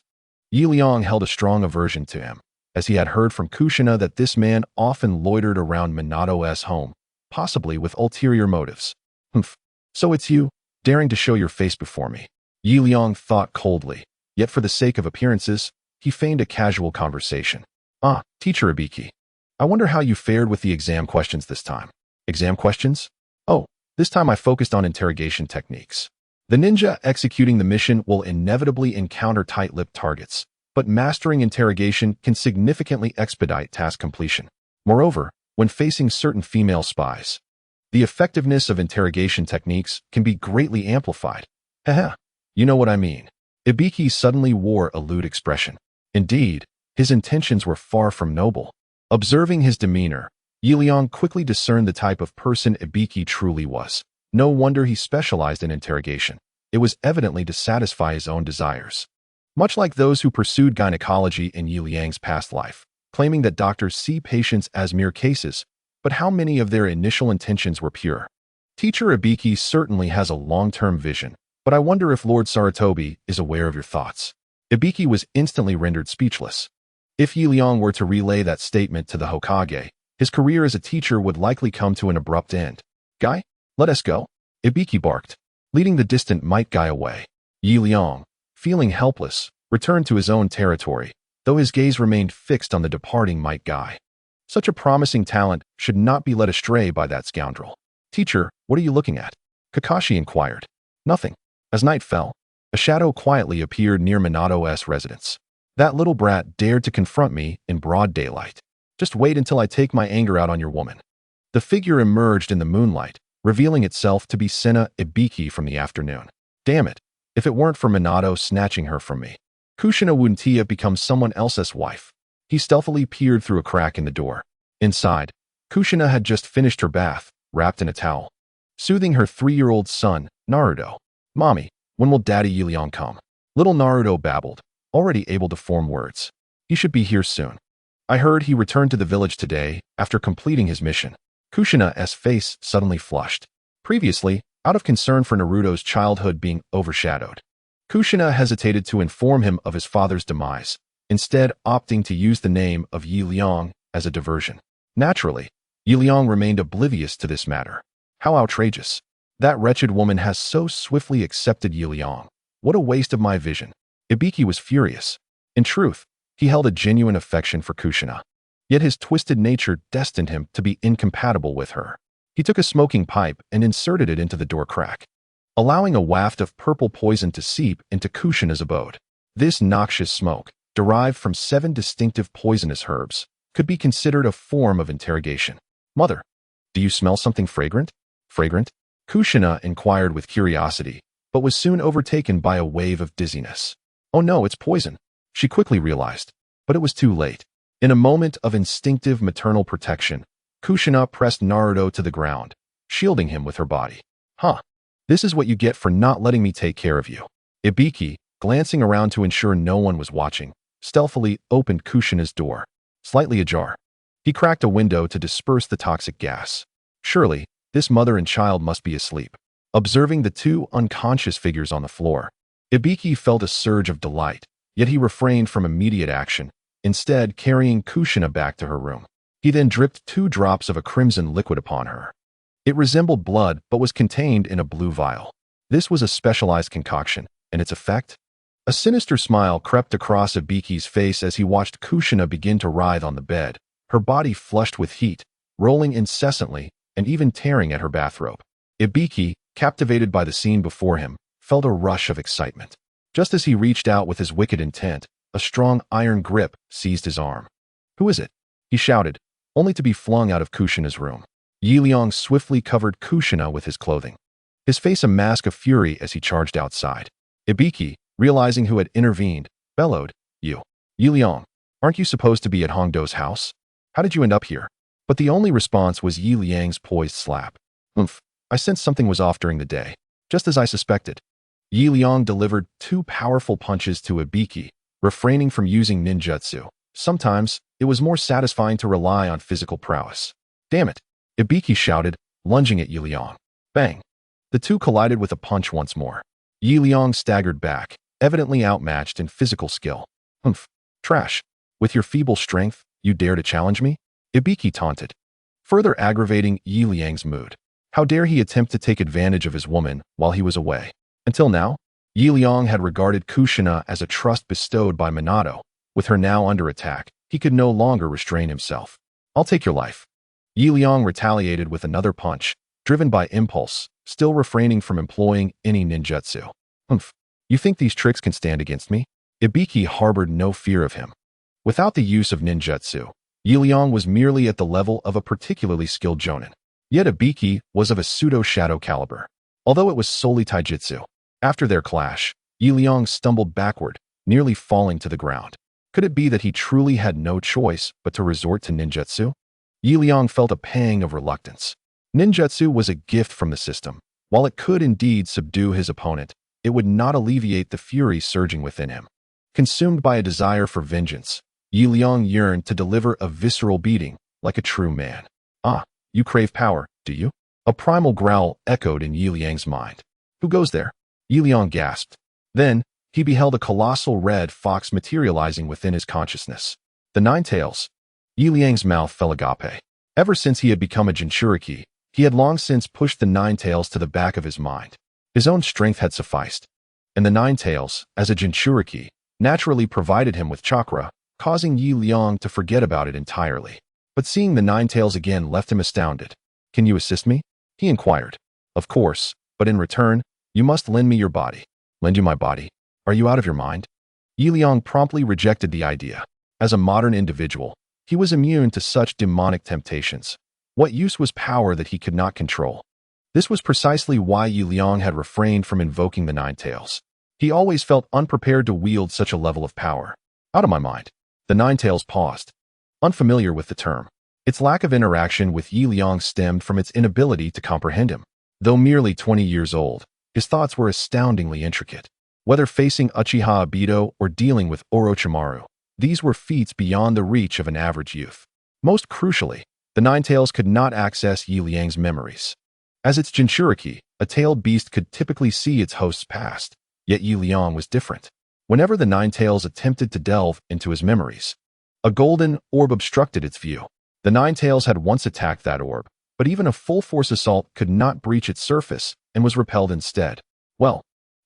Speaker 1: Yi Liang held a strong aversion to him, as he had heard from Kushina that this man often loitered around Minato's home, possibly with ulterior motives. Humph. So it's you, daring to show your face before me. Yi Liang thought coldly, yet for the sake of appearances, he feigned a casual conversation. Ah, teacher Ibiki. I wonder how you fared with the exam questions this time. Exam questions? Oh, this time I focused on interrogation techniques. The ninja executing the mission will inevitably encounter tight-lipped targets, but mastering interrogation can significantly expedite task completion. Moreover, when facing certain female spies, the effectiveness of interrogation techniques can be greatly amplified. Haha, you know what I mean. Ibiki suddenly wore a lewd expression. Indeed, his intentions were far from noble. Observing his demeanor, Yi Liang quickly discerned the type of person Ibiki truly was. No wonder he specialized in interrogation. It was evidently to satisfy his own desires. Much like those who pursued gynecology in Yi Liang's past life, claiming that doctors see patients as mere cases, but how many of their initial intentions were pure? Teacher Ibiki certainly has a long-term vision, but I wonder if Lord Sarutobi is aware of your thoughts. Ibiki was instantly rendered speechless. If Yi Liang were to relay that statement to the Hokage, his career as a teacher would likely come to an abrupt end. Guy, let us go. Ibiki barked, leading the distant Might Guy away. Yi Liang, feeling helpless, returned to his own territory, though his gaze remained fixed on the departing Might Guy. Such a promising talent should not be led astray by that scoundrel. Teacher, what are you looking at? Kakashi inquired. Nothing. As night fell, a shadow quietly appeared near Minato's residence. That little brat dared to confront me in broad daylight. Just wait until I take my anger out on your woman. The figure emerged in the moonlight, revealing itself to be Sena Ibiki from the afternoon. Damn it, if it weren't for Minato snatching her from me, Kushina wouldn't have become someone else's wife. He stealthily peered through a crack in the door. Inside, Kushina had just finished her bath, wrapped in a towel, soothing her 3-year-old son, Naruto. Mommy, when will Daddy Yi Liang come? Little Naruto babbled, already able to form words. He should be here soon. I heard he returned to the village today after completing his mission. Kushina's face suddenly flushed. Previously, out of concern for Naruto's childhood being overshadowed, Kushina hesitated to inform him of his father's demise, instead opting to use the name of Yi Liang as a diversion. Naturally, Yi Liang remained oblivious to this matter. How outrageous. That wretched woman has so swiftly accepted Yi Liang. What a waste of my vision. Ibiki was furious. In truth, he held a genuine affection for Kushina. Yet his twisted nature destined him to be incompatible with her. He took a smoking pipe and inserted it into the door crack, allowing a waft of purple poison to seep into Kushina's abode. This noxious smoke, derived from 7 distinctive poisonous herbs, could be considered a form of interrogation. Mother, do you smell something fragrant? Fragrant? Kushina inquired with curiosity, but was soon overtaken by a wave of dizziness. Oh no, it's poison, she quickly realized, but it was too late. In a moment of instinctive maternal protection, Kushina pressed Naruto to the ground, shielding him with her body. Huh. This is what you get for not letting me take care of you. Ibiki, glancing around to ensure no one was watching, stealthily opened Kushina's door, slightly ajar. He cracked a window to disperse the toxic gas. Surely, this mother and child must be asleep. Observing the 2 unconscious figures on the floor, Ibiki felt a surge of delight, yet he refrained from immediate action, instead carrying Kushina back to her room. He then dripped 2 drops of a crimson liquid upon her. It resembled blood but was contained in a blue vial. This was a specialized concoction, and its effect? A sinister smile crept across Ibiki's face as he watched Kushina begin to writhe on the bed, her body flushed with heat, rolling incessantly, and even tearing at her bathrobe. Ibiki, captivated by the scene before him, felt a rush of excitement. Just as he reached out with his wicked intent, a strong iron grip seized his arm. Who is it? He shouted, only to be flung out of Kushina's room. Yi Liang swiftly covered Kushina with his clothing, his face a mask of fury as he charged outside. Ibiki, realizing who had intervened, bellowed, You, Yi Liang, aren't you supposed to be at Hongdo's house? How did you end up here? But the only response was Yi Liang's poised slap. Oomph, I sensed something was off during the day, just as I suspected. Yi Liang delivered 2 powerful punches to Ibiki, refraining from using ninjutsu. Sometimes, it was more satisfying to rely on physical prowess. Damn it! Ibiki shouted, lunging at Liang. Bang! The two collided with a punch once more. Liang staggered back, evidently outmatched in physical skill. Humph! Trash! With your feeble strength, you dare to challenge me? Ibiki taunted, further aggravating Liang's mood. How dare he attempt to take advantage of his woman while he was away? Until now, Liang had regarded Kushina as a trust bestowed by Minato. With her now under attack, he could no longer restrain himself. I'll take your life. Liang retaliated with another punch, driven by impulse, still refraining from employing any ninjutsu. Humph! You think these tricks can stand against me? Ibiki harbored no fear of him. Without the use of ninjutsu, Liang was merely at the level of a particularly skilled jonin. Yet Ibiki was of a pseudo-shadow caliber. Although it was solely taijutsu. After their clash, Liang stumbled backward, nearly falling to the ground. Could it be that he truly had no choice but to resort to ninjutsu? Liang felt a pang of reluctance. Ninjutsu was a gift from the system. While it could indeed subdue his opponent, it would not alleviate the fury surging within him. Consumed by a desire for vengeance, Liang yearned to deliver a visceral beating, like a true man. Ah, you crave power, do you? A primal growl echoed in Liang's mind. Who goes there? Liang gasped. Then, he beheld a colossal red fox materializing within his consciousness. The Nine Tails. Liang's mouth fell agape. Ever since he had become a Jinchuriki, he had long since pushed the Nine Tails to the back of his mind. His own strength had sufficed. And the Nine Tails, as a Jinchuriki, naturally provided him with chakra, causing Liang to forget about it entirely. But seeing the Nine Tails again left him astounded. Can you assist me? He inquired. Of course, but in return, you must lend me your body. Lend you my body? Are you out of your mind? Liang promptly rejected the idea. As a modern individual, he was immune to such demonic temptations. What use was power that he could not control? This was precisely why Liang had refrained from invoking the Nine Tails. He always felt unprepared to wield such a level of power. Out of my mind. The Nine Tails paused. Unfamiliar with the term. Its lack of interaction with Liang stemmed from its inability to comprehend him. Though merely 20 years old, his thoughts were astoundingly intricate. Whether facing Uchiha Obito or dealing with Orochimaru, these were feats beyond the reach of an average youth. Most crucially, the Nine Tails could not access Liang's memories. As its Jinchuriki, a tailed beast could typically see its host's past, yet Liang was different. Whenever the Nine Tails attempted to delve into his memories, a golden orb obstructed its view. The Nine Tails had once attacked that orb, but even a full-force assault could not breach its surface and was repelled instead. Well,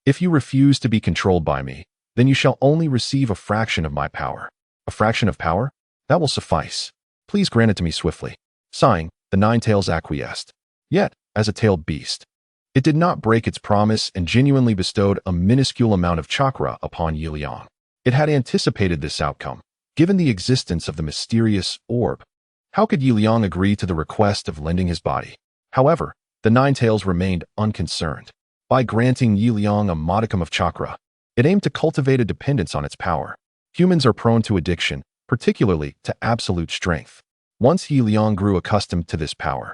Speaker 1: if you refuse to be controlled by me, then you shall only receive a fraction of my power. A fraction of power? That will suffice. Please grant it to me swiftly. Sighing, the Nine Tails acquiesced. Yet, as a tailed beast, it did not break its promise and genuinely bestowed a minuscule amount of chakra upon Liang. It had anticipated this outcome, given the existence of the mysterious orb. How could Liang agree to the request of lending his body? However, the Nine Tails remained unconcerned. By granting Liang a modicum of chakra, it aimed to cultivate a dependence on its power. Humans are prone to addiction, particularly to absolute strength. Once Liang grew accustomed to this power,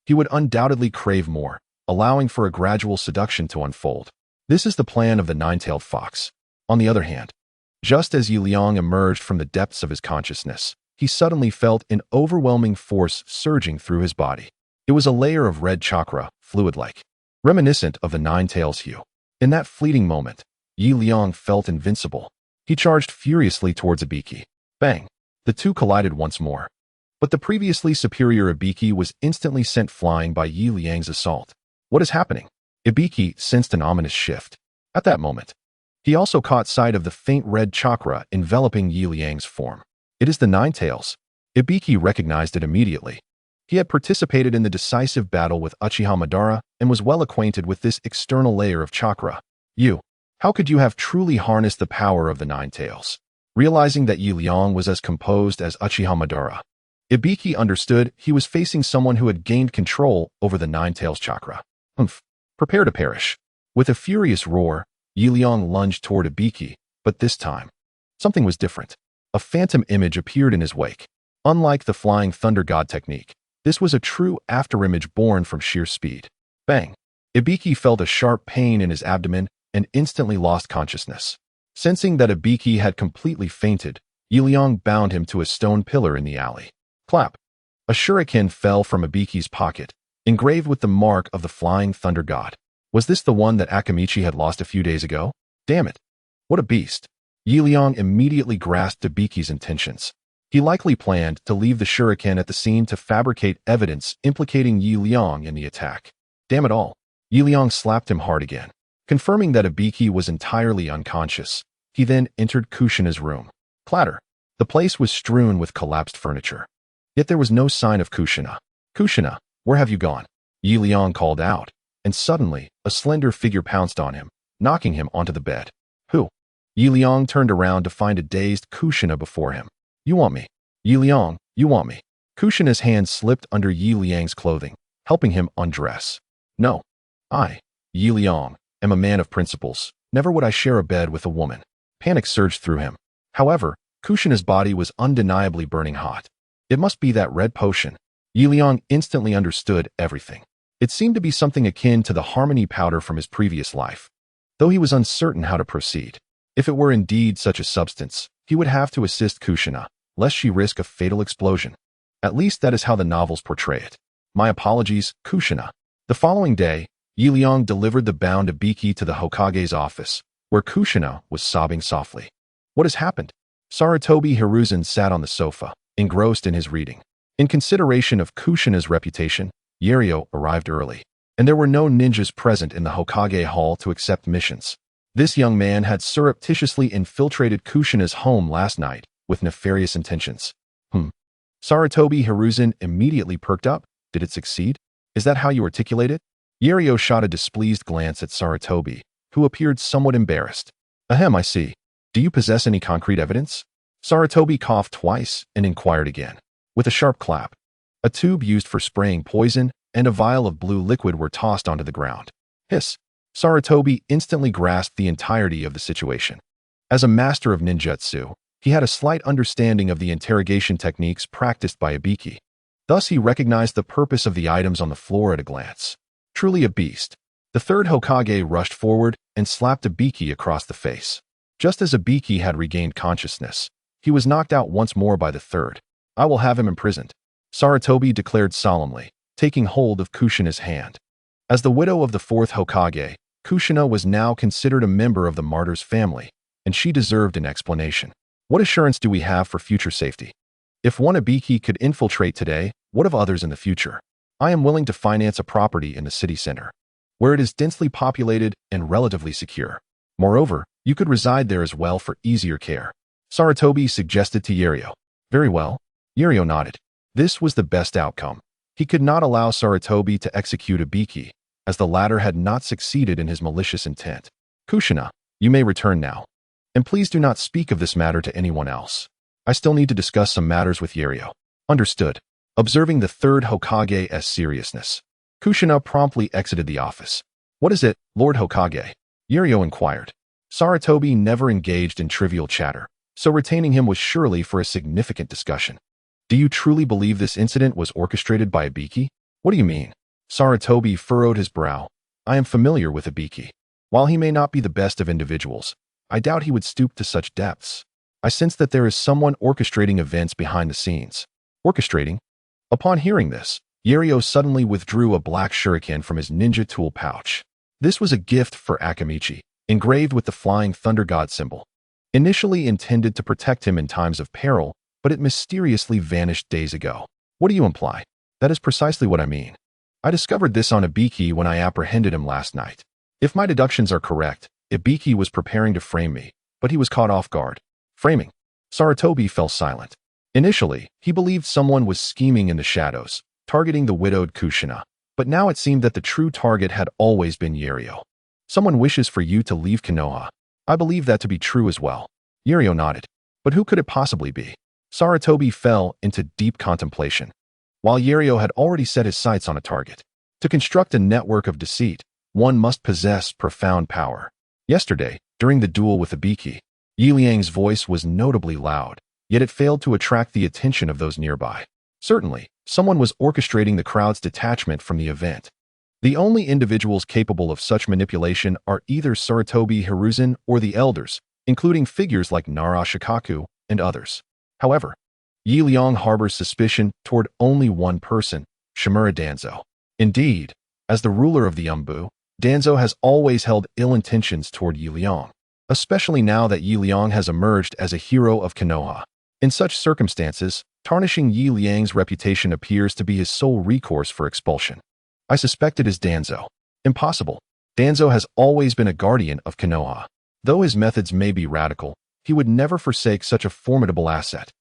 Speaker 1: he would undoubtedly crave more, allowing for a gradual seduction to unfold. This is the plan of the nine-tailed fox. On the other hand, just as Liang emerged from the depths of his consciousness, he suddenly felt an overwhelming force surging through his body. It was a layer of red chakra, fluid-like, reminiscent of the Nine Tails hue. In that fleeting moment, Liang felt invincible. He charged furiously towards Ibiki. Bang! The two collided once more. But the previously superior Ibiki was instantly sent flying by Liang's assault. What is happening? Ibiki sensed an ominous shift. At that moment, he also caught sight of the faint red chakra enveloping Liang's form. It is the Nine Tails. Ibiki recognized it immediately. He had participated in the decisive battle with Uchiha Madara and was well acquainted with this external layer of chakra. How could you have truly harnessed the power of the Nine Tails? Realizing that Liang was as composed as Uchiha Madara, Ibiki understood he was facing someone who had gained control over the Nine Tails chakra. Humph. Prepare to perish. With a furious roar, Liang lunged toward Ibiki, but this time, something was different. A phantom image appeared in his wake. Unlike the flying thunder god technique, this was a true afterimage born from sheer speed. Bang! Ibiki felt a sharp pain in his abdomen and instantly lost consciousness. Sensing that Ibiki had completely fainted, Liang bound him to a stone pillar in the alley. Clap. A shuriken fell from Ibiki's pocket, engraved with the mark of the flying thunder god. Was this the one that Akamichi had lost a few days ago? Damn it. What a beast. Liang immediately grasped Ibiki's intentions. He likely planned to leave the shuriken at the scene to fabricate evidence implicating Liang in the attack. Damn it all. Liang slapped him hard again. Confirming that Ibiki was entirely unconscious, he then entered Kushina's room. Clatter. The place was strewn with collapsed furniture. Yet there was no sign of Kushina. Kushina, where have you gone? Liang called out, and suddenly, a slender figure pounced on him, knocking him onto the bed. Who? Liang turned around to find a dazed Kushina before him. You want me? Liang, you want me? Kushina's hand slipped under Liang's clothing, helping him undress. No. I, Liang, am a man of principles. Never would I share a bed with a woman. Panic surged through him. However, Kushina's body was undeniably burning hot. It must be that red potion. Liang instantly understood everything. It seemed to be something akin to the harmony powder from his previous life. Though he was uncertain how to proceed. If it were indeed such a substance, he would have to assist Kushina, lest she risk a fatal explosion. At least that is how the novels portray it. My apologies, Kushina. The following day, Liang delivered the bound Ibiki to the Hokage's office, where Kushina was sobbing softly. What has happened? Sarutobi Hiruzen sat on the sofa, engrossed in his reading. In consideration of Kushina's reputation, Yario arrived early, and there were no ninjas present in the Hokage hall to accept missions. This young man had surreptitiously infiltrated Kushina's home last night with nefarious intentions. Sarutobi Hiruzen immediately perked up. Did it succeed? Is that how you articulate it? Yario shot a displeased glance at Sarutobi, who appeared somewhat embarrassed. Ahem, I see. Do you possess any concrete evidence? Sarutobi coughed twice and inquired again. With a sharp clap, a tube used for spraying poison and a vial of blue liquid were tossed onto the ground. Hiss. Sarutobi instantly grasped the entirety of the situation. As a master of ninjutsu, he had a slight understanding of the interrogation techniques practiced by Ibiki. Thus he recognized the purpose of the items on the floor at a glance. Truly a beast. The third Hokage rushed forward and slapped Ibiki across the face. Just as Ibiki had regained consciousness, he was knocked out once more by the third. I will have him imprisoned, Sarutobi declared solemnly, taking hold of Kushina's hand. As the widow of the fourth Hokage, Kushina was now considered a member of the martyr's family, and she deserved an explanation. What assurance do we have for future safety? If one Ibiki could infiltrate today, what of others in the future? I am willing to finance a property in the city center, where it is densely populated and relatively secure. Moreover, you could reside there as well for easier care, Sarutobi suggested to Yario. Very well. Yario nodded. This was the best outcome. He could not allow Sarutobi to execute Ibiki, as the latter had not succeeded in his malicious intent. Kushina, you may return now. And please do not speak of this matter to anyone else. I still need to discuss some matters with Yario. Understood. Observing the third Hokage's seriousness, Kushina promptly exited the office. What is it, Lord Hokage? Yario inquired. Sarutobi never engaged in trivial chatter, so retaining him was surely for a significant discussion. Do you truly believe this incident was orchestrated by Ibiki? What do you mean? Sarutobi furrowed his brow. I am familiar with Ibiki. While he may not be the best of individuals, I doubt he would stoop to such depths. I sense that there is someone orchestrating events behind the scenes. Orchestrating? Upon hearing this, Yario suddenly withdrew a black shuriken from his ninja tool pouch. This was a gift for Akamichi, engraved with the flying thunder god symbol. Initially intended to protect him in times of peril, but it mysteriously vanished days ago. What do you imply? That is precisely what I mean. I discovered this on Ibiki when I apprehended him last night. If my deductions are correct, Ibiki was preparing to frame me, but he was caught off guard. Framing. Sarutobi fell silent. Initially, he believed someone was scheming in the shadows, targeting the widowed Kushina, but now it seemed that the true target had always been Yario. Someone wishes for you to leave Konoha. I believe that to be true as well. Yario nodded. But who could it possibly be? Sarutobi fell into deep contemplation. While Yario had already set his sights on a target. To construct a network of deceit, one must possess profound power. Yesterday, during the duel with Ibiki, Liang's voice was notably loud, yet it failed to attract the attention of those nearby. Certainly, someone was orchestrating the crowd's detachment from the event. The only individuals capable of such manipulation are either Sarutobi Hiruzen or the elders, including figures like Nara Shikaku and others. However, Yi Liang harbors suspicion toward only one person, Shimura Danzo. Indeed, as the ruler of the Umbu, Danzo has always held ill intentions toward Yi Liang, especially now that Yi Liang has emerged as a hero of Konoha. In such circumstances, tarnishing Yi Liang's reputation appears to be his sole recourse for expulsion. I suspect it is Danzo. Impossible. Danzo has always been a guardian of Konoha. Though his methods may be radical, he would never forsake such a formidable asset.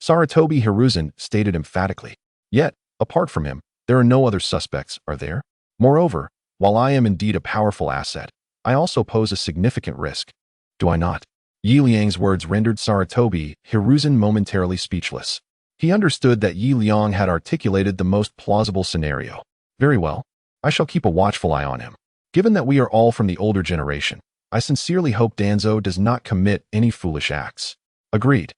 Speaker 1: Sarutobi Hiruzen stated emphatically. Yet, apart from him, there are no other suspects, are there? Moreover, while I am indeed a powerful asset, I also pose a significant risk. Do I not? Yi Liang's words rendered Sarutobi Hiruzen momentarily speechless. He understood that Yi Liang had articulated the most plausible scenario. Very well. I shall keep a watchful eye on him. Given that we are all from the older generation, I sincerely hope Danzo does not commit any foolish acts. Agreed.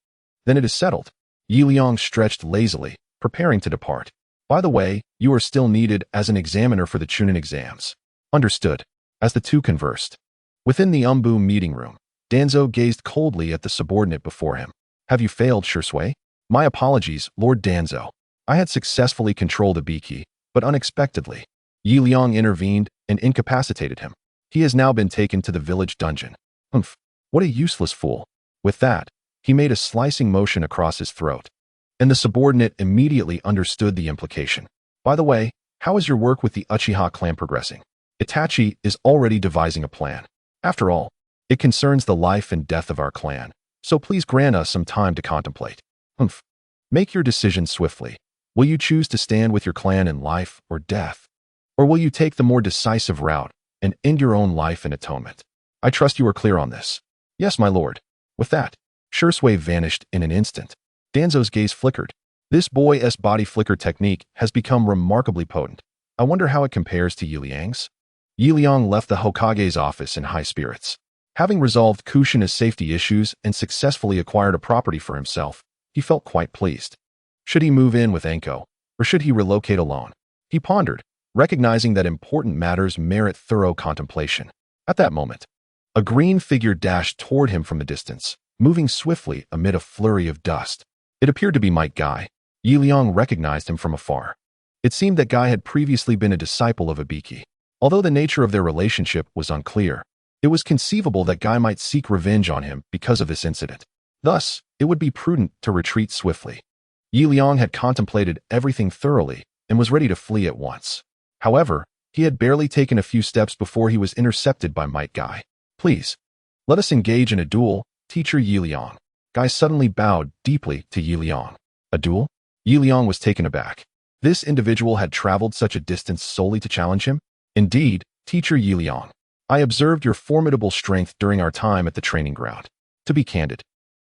Speaker 1: Then it is settled. Yi Liang stretched lazily, preparing to depart. By the way, you are still needed as an examiner for the Chunin exams. Understood. As the two conversed. Within the Umbu meeting room, Danzo gazed coldly at the subordinate before him. Have you failed, Shursui? My apologies, Lord Danzo. I had successfully controlled Ibiki, but unexpectedly, Yi Liang intervened and incapacitated him. He has now been taken to the village dungeon. Humph, what a useless fool. With that, he made a slicing motion across his throat. And the subordinate immediately understood the implication. By the way, how is your work with the Uchiha clan progressing? Itachi is already devising a plan. After all, it concerns the life and death of our clan, so please grant us some time to contemplate. Humph. Make your decision swiftly. Will you choose to stand with your clan in life or death? Or will you take the more decisive route and end your own life in atonement? I trust you are clear on this. Yes, my lord. With that, Shursui vanished in an instant. Danzo's gaze flickered. This boy's body flicker technique has become remarkably potent. I wonder how it compares to Yi Liang's. Yi Liang left the Hokage's office in high spirits. Having resolved Kushina's safety issues and successfully acquired a property for himself, he felt quite pleased. Should he move in with Anko, or should he relocate alone? He pondered, recognizing that important matters merit thorough contemplation. At that moment, a green figure dashed toward him from the distance, moving swiftly amid a flurry of dust. It appeared to be Might Guy. Yi Liang recognized him from afar. It seemed that Guy had previously been a disciple of Ibiki. Although the nature of their relationship was unclear, it was conceivable that Guy might seek revenge on him because of this incident. Thus, it would be prudent to retreat swiftly. Yi Liang had contemplated everything thoroughly and was ready to flee at once. However, he had barely taken a few steps before he was intercepted by Might Guy. Please, let us engage in a duel, teacher Yi Liang. Guy suddenly bowed deeply to Yi Liang. A duel? Yi Liang was taken aback. This individual had traveled such a distance solely to challenge him? Indeed, teacher Yi Liang. I observed your formidable strength during our time at the training ground. To be candid,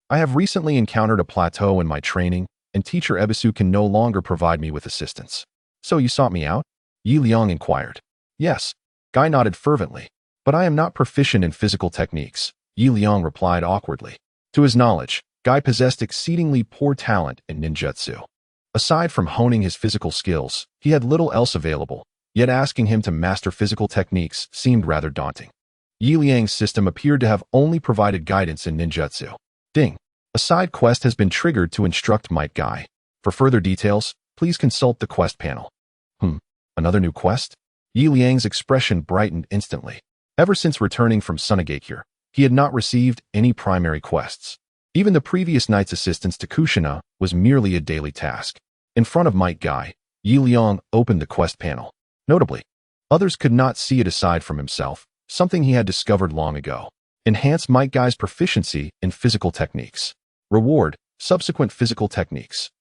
Speaker 1: I have recently encountered a plateau in my training, and teacher Ebisu can no longer provide me with assistance. So you sought me out? Yi Liang inquired. Yes. Guy nodded fervently. But I am not proficient in physical techniques, Yi Liang replied awkwardly. To his knowledge, Guy possessed exceedingly poor talent in ninjutsu. Aside from honing his physical skills, he had little else available, yet asking him to master physical techniques seemed rather daunting. Yi Liang's system appeared to have only provided guidance in ninjutsu. Ding. A side quest has been triggered to instruct Might Guy. For further details, please consult the quest panel. Another new quest? Yi Liang's expression brightened instantly. Ever since returning from Tsunade, he had not received any primary quests. Even the previous night's assistance to Kushina was merely a daily task. In front of Might Guy, Yi Liang opened the quest panel. Notably, others could not see it aside from himself, something he had discovered long ago. Enhance Might Guy's proficiency in physical techniques. Reward, subsequent physical techniques.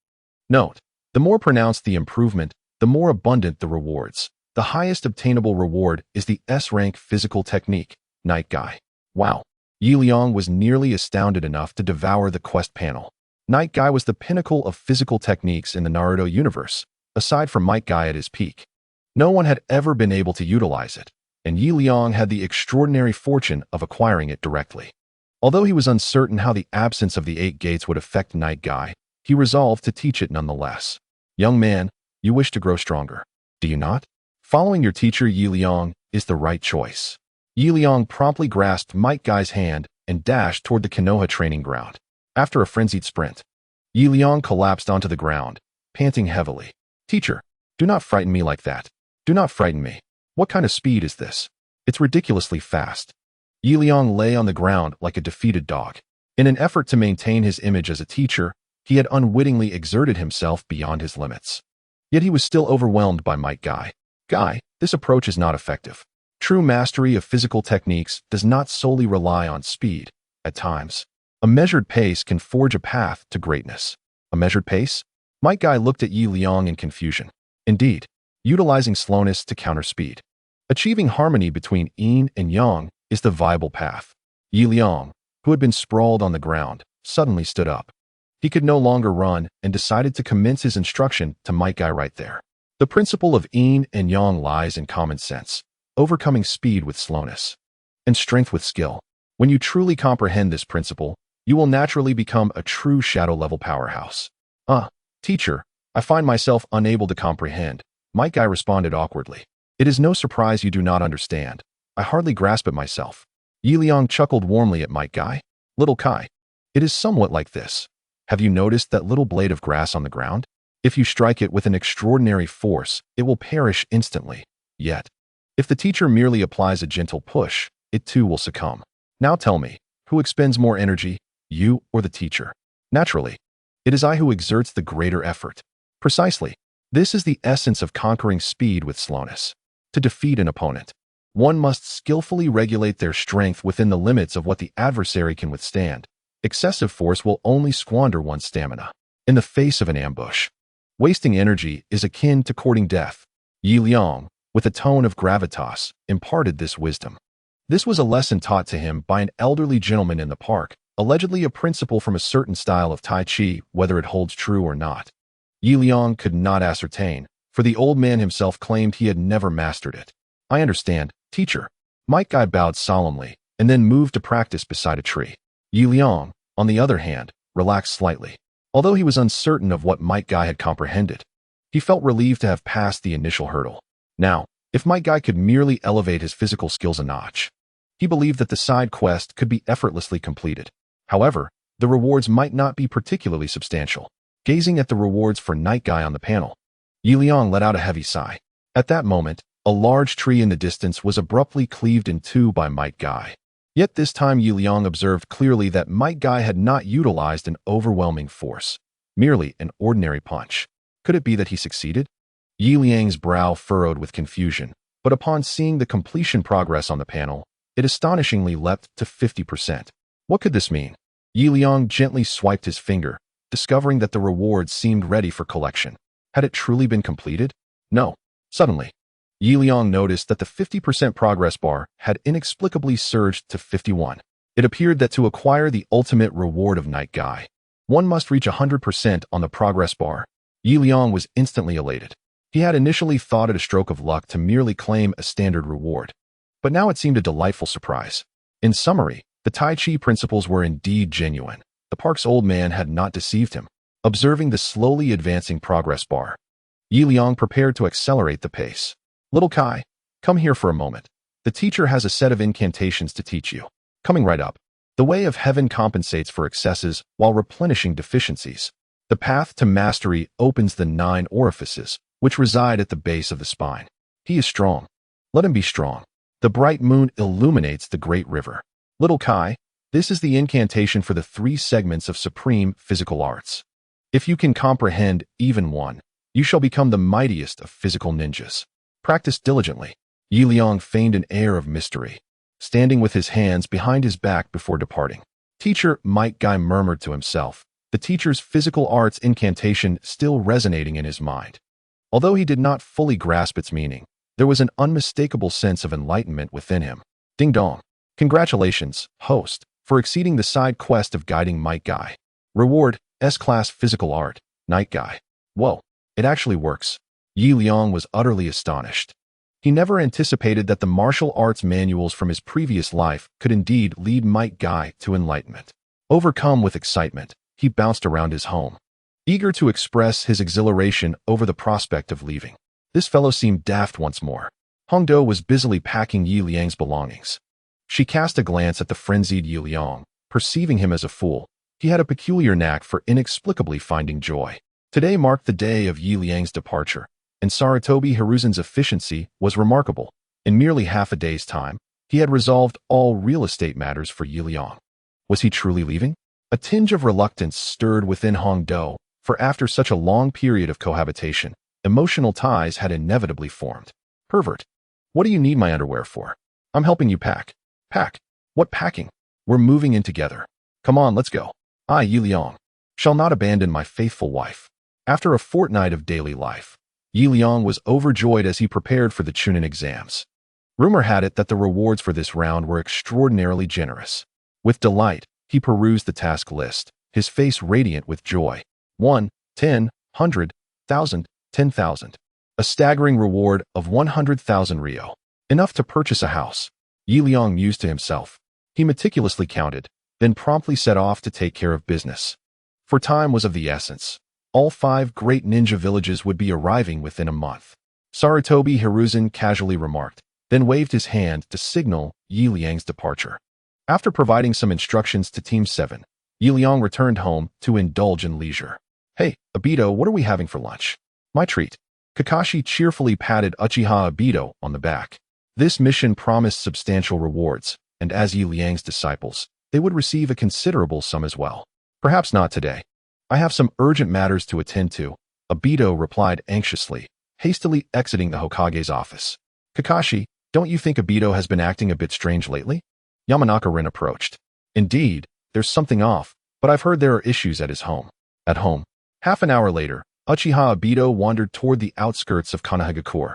Speaker 1: Note, the more pronounced the improvement, the more abundant the rewards. The highest obtainable reward is the S-rank physical technique, Night Guy. Wow. Yi Liang was nearly astounded enough to devour the quest panel. Night Guy was the pinnacle of physical techniques in the Naruto universe, aside from Might Guy at his peak. No one had ever been able to utilize it, and Yi Liang had the extraordinary fortune of acquiring it directly. Although he was uncertain how the absence of the 8 gates would affect Night Guy, he resolved to teach it nonetheless. Young man, you wish to grow stronger, do you not? Following your teacher Yi Liang is the right choice. Yi Liang promptly grasped Might Guy's hand and dashed toward the Konoha training ground. After a frenzied sprint, Liang collapsed onto the ground, panting heavily. "Teacher, do not frighten me like that. Do not frighten me. What kind of speed is this? It's ridiculously fast." Liang lay on the ground like a defeated dog. In an effort to maintain his image as a teacher, he had unwittingly exerted himself beyond his limits. Yet he was still overwhelmed by Might Guy. "Guy, this approach is not effective. True mastery of physical techniques does not solely rely on speed. At times, a measured pace can forge a path to greatness." A measured pace? Might Guy looked at Liang in confusion. Indeed, utilizing slowness to counter speed. Achieving harmony between yin and yang is the viable path. Liang, who had been sprawled on the ground, suddenly stood up. He could no longer run and decided to commence his instruction to Might Guy right there. The principle of yin and yang lies in common sense, overcoming speed with slowness, and strength with skill. When you truly comprehend this principle, you will naturally become a true shadow-level powerhouse. Teacher, I find myself unable to comprehend," Might Guy responded awkwardly. "It is no surprise you do not understand. I hardly grasp it myself." Liang chuckled warmly at Might Guy. "Little Kai, it is somewhat like this. Have you noticed that little blade of grass on the ground? If you strike it with an extraordinary force, it will perish instantly. Yet, if the teacher merely applies a gentle push, it too will succumb. Now tell me, who expends more energy, you or the teacher? Naturally, it is I who exerts the greater effort." Precisely. This is the essence of conquering speed with slowness. To defeat an opponent, one must skillfully regulate their strength within the limits of what the adversary can withstand. Excessive force will only squander one's stamina in the face of an ambush. Wasting energy is akin to courting death. Liang, with a tone of gravitas, imparted this wisdom. This was a lesson taught to him by an elderly gentleman in the park, allegedly a principle from a certain style of Tai Chi, whether it holds true or not. Liang could not ascertain, for the old man himself claimed he had never mastered it. "I understand, teacher." Might Guy bowed solemnly, and then moved to practice beside a tree. Liang, on the other hand, relaxed slightly. Although he was uncertain of what Might Guy had comprehended, he felt relieved to have passed the initial hurdle. Now, if Might Guy could merely elevate his physical skills a notch, he believed that the side quest could be effortlessly completed. However, the rewards might not be particularly substantial. Gazing at the rewards for Might Guy on the panel, Liang let out a heavy sigh. At that moment, a large tree in the distance was abruptly cleaved in two by Might Guy. Yet this time Liang observed clearly that Might Guy had not utilized an overwhelming force, merely an ordinary punch. Could it be that he succeeded? Liang's brow furrowed with confusion, but upon seeing the completion progress on the panel, it astonishingly leapt to 50%. What could this mean? Liang gently swiped his finger, discovering that the reward seemed ready for collection. Had it truly been completed? No. Suddenly, Liang noticed that the 50% progress bar had inexplicably surged to 51. It appeared that to acquire the ultimate reward of Might Guy, one must reach 100% on the progress bar. Liang was instantly elated. He had initially thought it a stroke of luck to merely claim a standard reward, but now it seemed a delightful surprise. In summary, the Tai Chi principles were indeed genuine. The park's old man had not deceived him. Observing the slowly advancing progress bar, Liang prepared to accelerate the pace. "Little Kai, come here for a moment. The teacher has a set of incantations to teach you. Coming right up. The way of heaven compensates for excesses while replenishing deficiencies. The path to mastery opens the 9 orifices, which reside at the base of the spine. He is strong. Let him be strong. The bright moon illuminates the great river. Little Kai, this is the incantation for the 3 segments of supreme physical arts. If you can comprehend even one, you shall become the mightiest of physical ninjas. Practice diligently." Liang feigned an air of mystery, standing with his hands behind his back before departing. "Teacher," Might Guy murmured to himself, the teacher's physical arts incantation still resonating in his mind. Although he did not fully grasp its meaning, there was an unmistakable sense of enlightenment within him. Ding dong. Congratulations, host, for exceeding the side quest of guiding Might Guy. Reward, S-Class Physical Art, Might Guy. Whoa, it actually works. Liang was utterly astonished. He never anticipated that the martial arts manuals from his previous life could indeed lead Might Guy to enlightenment. Overcome with excitement, he bounced around his home, eager to express his exhilaration over the prospect of leaving. This fellow seemed daft once more. Hongdo was busily packing Liang's belongings. She cast a glance at the frenzied Liang, perceiving him as a fool. He had a peculiar knack for inexplicably finding joy. Today marked the day of Liang's departure, and Sarutobi Hiruzen's efficiency was remarkable. In merely half a day's time, he had resolved all real estate matters for Liang. Was he truly leaving? A tinge of reluctance stirred within Hongdo, for after such a long period of cohabitation, emotional ties had inevitably formed. Pervert. What do you need my underwear for? I'm helping you pack. Pack? What packing? We're moving in together. Come on, let's go. I, Liang, shall not abandon my faithful wife. After a fortnight of daily life, Liang was overjoyed as he prepared for the Chunin exams. Rumor had it that the rewards for this round were extraordinarily generous. With delight, he perused the task list, his face radiant with joy. 1, 10, 100, 1,000, 10,000. A staggering reward of 100,000 Rio. Enough to purchase a house. Liang mused to himself. He meticulously counted, then promptly set off to take care of business. For time was of the essence. All 5 great ninja villages would be arriving within a month. Sarutobi Hiruzen casually remarked, then waved his hand to signal Liang's departure. After providing some instructions to Team 7, Liang returned home to indulge in leisure. Hey, Obito, what are we having for lunch? My treat. Kakashi cheerfully patted Uchiha Obito on the back. This mission promised substantial rewards, and as Liang's disciples, they would receive a considerable sum as well. Perhaps not today. I have some urgent matters to attend to, Obito replied anxiously, hastily exiting the Hokage's office. Kakashi, don't you think Obito has been acting a bit strange lately? Yamanaka-rin approached. Indeed, there's something off, but I've heard there are issues at his home. At home. Half an hour later, Uchiha Obito wandered toward the outskirts of Konohagakure.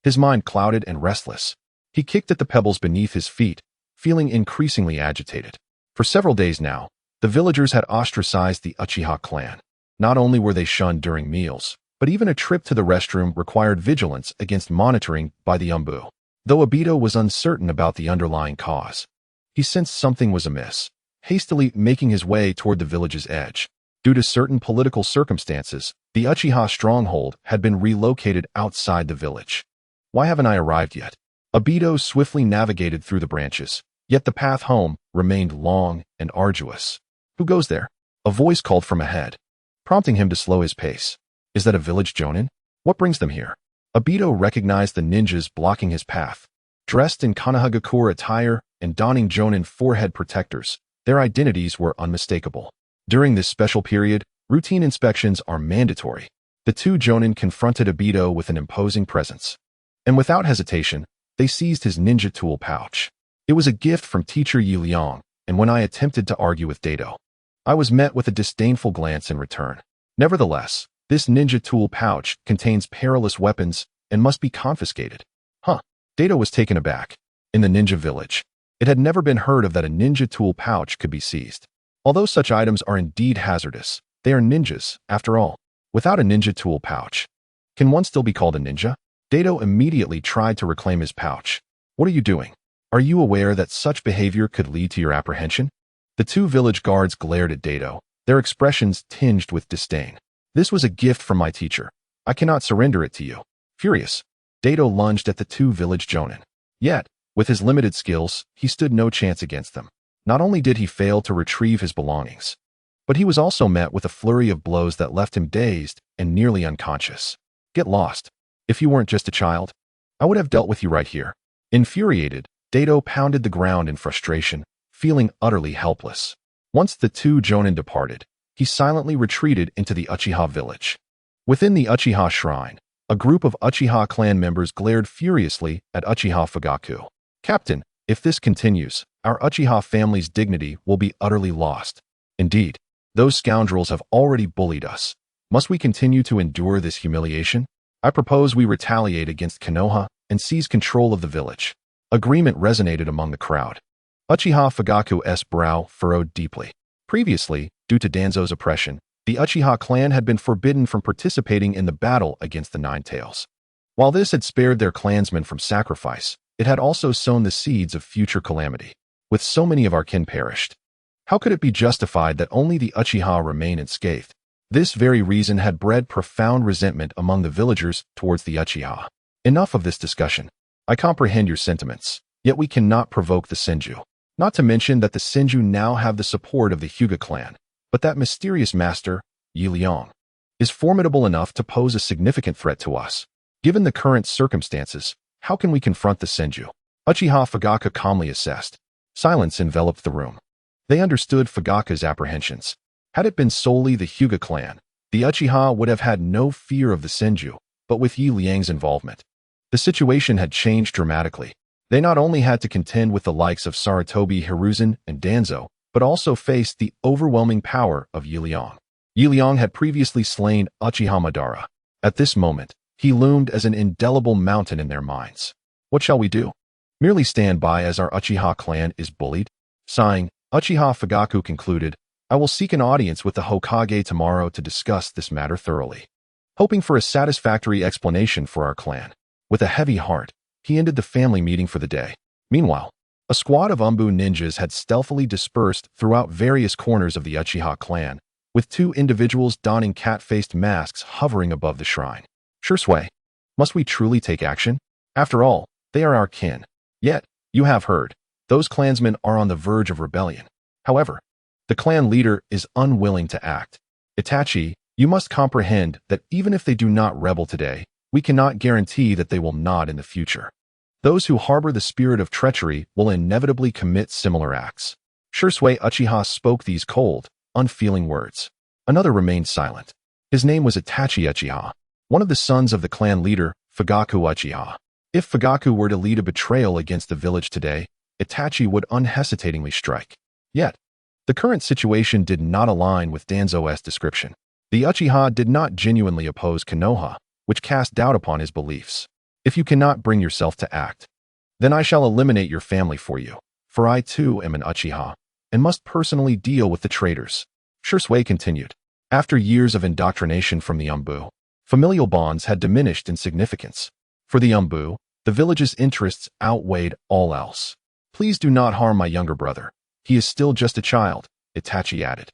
Speaker 1: His mind clouded and restless. He kicked at the pebbles beneath his feet, feeling increasingly agitated. For several days now, the villagers had ostracized the Uchiha clan. Not only were they shunned during meals, but even a trip to the restroom required vigilance against monitoring by the Umbu. Though Obito was uncertain about the underlying cause, he sensed something was amiss, hastily making his way toward the village's edge. Due to certain political circumstances, the Uchiha stronghold had been relocated outside the village. Why haven't I arrived yet? Obito swiftly navigated through the branches, yet the path home remained long and arduous. Who goes there? A voice called from ahead, prompting him to slow his pace. Is that a village jonin? What brings them here? Obito recognized the ninjas blocking his path. Dressed in Konohagakure attire and donning jonin forehead protectors, their identities were unmistakable. During this special period, routine inspections are mandatory. The 2 jonin confronted Obito with an imposing presence. And without hesitation, they seized his ninja tool pouch. It was a gift from teacher Liang, and when I attempted to argue with Dato, I was met with a disdainful glance in return. Nevertheless, this ninja tool pouch contains perilous weapons and must be confiscated. Dato was taken aback. In the ninja village, it had never been heard of that a ninja tool pouch could be seized. Although such items are indeed hazardous, they are ninjas, after all. Without a ninja tool pouch, can one still be called a ninja? Dato immediately tried to reclaim his pouch. What are you doing? Are you aware that such behavior could lead to your apprehension? The 2 village guards glared at Dato, their expressions tinged with disdain. This was a gift from my teacher. I cannot surrender it to you. Furious, Dato lunged at the 2 village jonin. Yet, with his limited skills, he stood no chance against them. Not only did he fail to retrieve his belongings, but he was also met with a flurry of blows that left him dazed and nearly unconscious. Get lost. If you weren't just a child, I would have dealt with you right here. Infuriated, Dato pounded the ground in frustration, feeling utterly helpless. Once the 2 jonin departed, he silently retreated into the Uchiha village. Within the Uchiha shrine, a group of Uchiha clan members glared furiously at Uchiha Fugaku. Captain, if this continues, our Uchiha family's dignity will be utterly lost. Indeed, those scoundrels have already bullied us. Must we continue to endure this humiliation? I propose we retaliate against Konoha and seize control of the village. Agreement resonated among the crowd. Uchiha Fugaku's brow furrowed deeply. Previously, due to Danzo's oppression, the Uchiha clan had been forbidden from participating in the battle against the Nine Tails. While this had spared their clansmen from sacrifice, it had also sown the seeds of future calamity. With so many of our kin perished, how could it be justified that only the Uchiha remain unscathed? This very reason had bred profound resentment among the villagers towards the Uchiha. Enough of this discussion. I comprehend your sentiments. Yet we cannot provoke the Senju. Not to mention that the Senju now have the support of the Hyuga clan. But that mysterious master, Liang, is formidable enough to pose a significant threat to us. Given the current circumstances, how can we confront the Senju? Uchiha Fugaku calmly assessed. Silence enveloped the room. They understood Fugaku's apprehensions. Had it been solely the Hyuga clan, the Uchiha would have had no fear of the Senju, but with Liang's involvement, the situation had changed dramatically. They not only had to contend with the likes of Sarutobi Hiruzen and Danzo, but also faced the overwhelming power of Liang. Liang had previously slain Uchiha Madara. At this moment, he loomed as an indelible mountain in their minds. What shall we do? Merely stand by as our Uchiha clan is bullied? Sighing, Uchiha Fugaku concluded, I will seek an audience with the Hokage tomorrow to discuss this matter thoroughly. Hoping for a satisfactory explanation for our clan. With a heavy heart, he ended the family meeting for the day. Meanwhile, a squad of Umbu ninjas had stealthily dispersed throughout various corners of the Uchiha clan, with two individuals donning cat-faced masks hovering above the shrine. Shursui, must we truly take action? After all, they are our kin. Yet, you have heard, those clansmen are on the verge of rebellion. However, the clan leader is unwilling to act. Itachi, you must comprehend that even if they do not rebel today, we cannot guarantee that they will not in the future. Those who harbor the spirit of treachery will inevitably commit similar acts. Shursui Uchiha spoke these cold, unfeeling words. Another remained silent. His name was Itachi Uchiha, one of the sons of the clan leader, Fugaku Uchiha. If Fugaku were to lead a betrayal against the village today, Itachi would unhesitatingly strike. Yet, the current situation did not align with Danzo's description. The Uchiha did not genuinely oppose Konoha, which cast doubt upon his beliefs. If you cannot bring yourself to act, then I shall eliminate your family for you, for I too am an Uchiha, and must personally deal with the traitors. Shursui continued. After years of indoctrination from the Umbu, familial bonds had diminished in significance. For the Umbu, the village's interests outweighed all else. Please do not harm my younger brother. He is still just a child, Itachi added.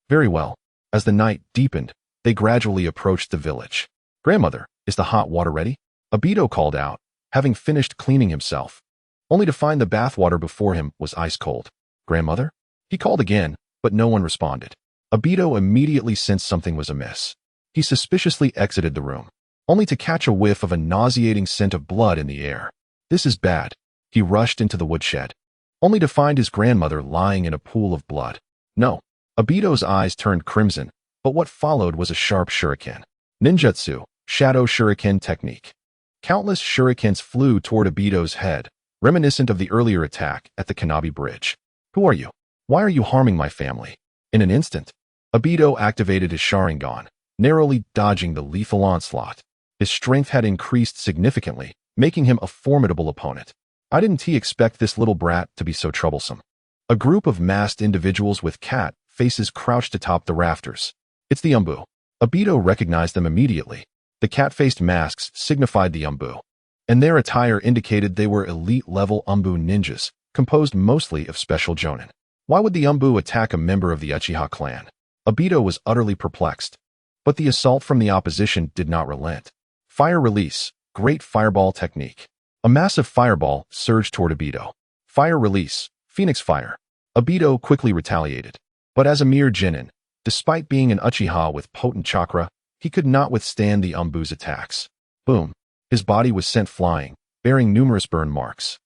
Speaker 1: Very well. As the night deepened, they gradually approached the village. Grandmother, is the hot water ready? Obito called out, having finished cleaning himself, only to find the bathwater before him was ice cold. Grandmother? He called again, but no one responded. Obito immediately sensed something was amiss. He suspiciously exited the room, only to catch a whiff of a nauseating scent of blood in the air. This is bad. He rushed into the woodshed, only to find his grandmother lying in a pool of blood. No. Obito's eyes turned crimson, but what followed was a sharp shuriken. Ninjutsu, shadow shuriken technique. Countless shurikens flew toward Obito's head, reminiscent of the earlier attack at the Kanabi Bridge. Who are you? Why are you harming my family? In an instant, Obito activated his Sharingan, narrowly dodging the lethal onslaught. His strength had increased significantly, making him a formidable opponent. I didn't expect this little brat to be so troublesome. A group of masked individuals with cat faces crouched atop the rafters. It's the Umbu. Obito recognized them immediately. The cat-faced masks signified the Umbu, and their attire indicated they were elite-level Umbu ninjas, composed mostly of special jonin. Why would the Umbu attack a member of the Uchiha clan? Obito was utterly perplexed, but the assault from the opposition did not relent. Fire release, great fireball technique. A massive fireball surged toward Obito. Fire release, Phoenix Fire. Obito quickly retaliated, but as a mere genin, despite being an Uchiha with potent chakra, he could not withstand the Umbu's attacks. Boom. His body was sent flying, bearing numerous burn marks.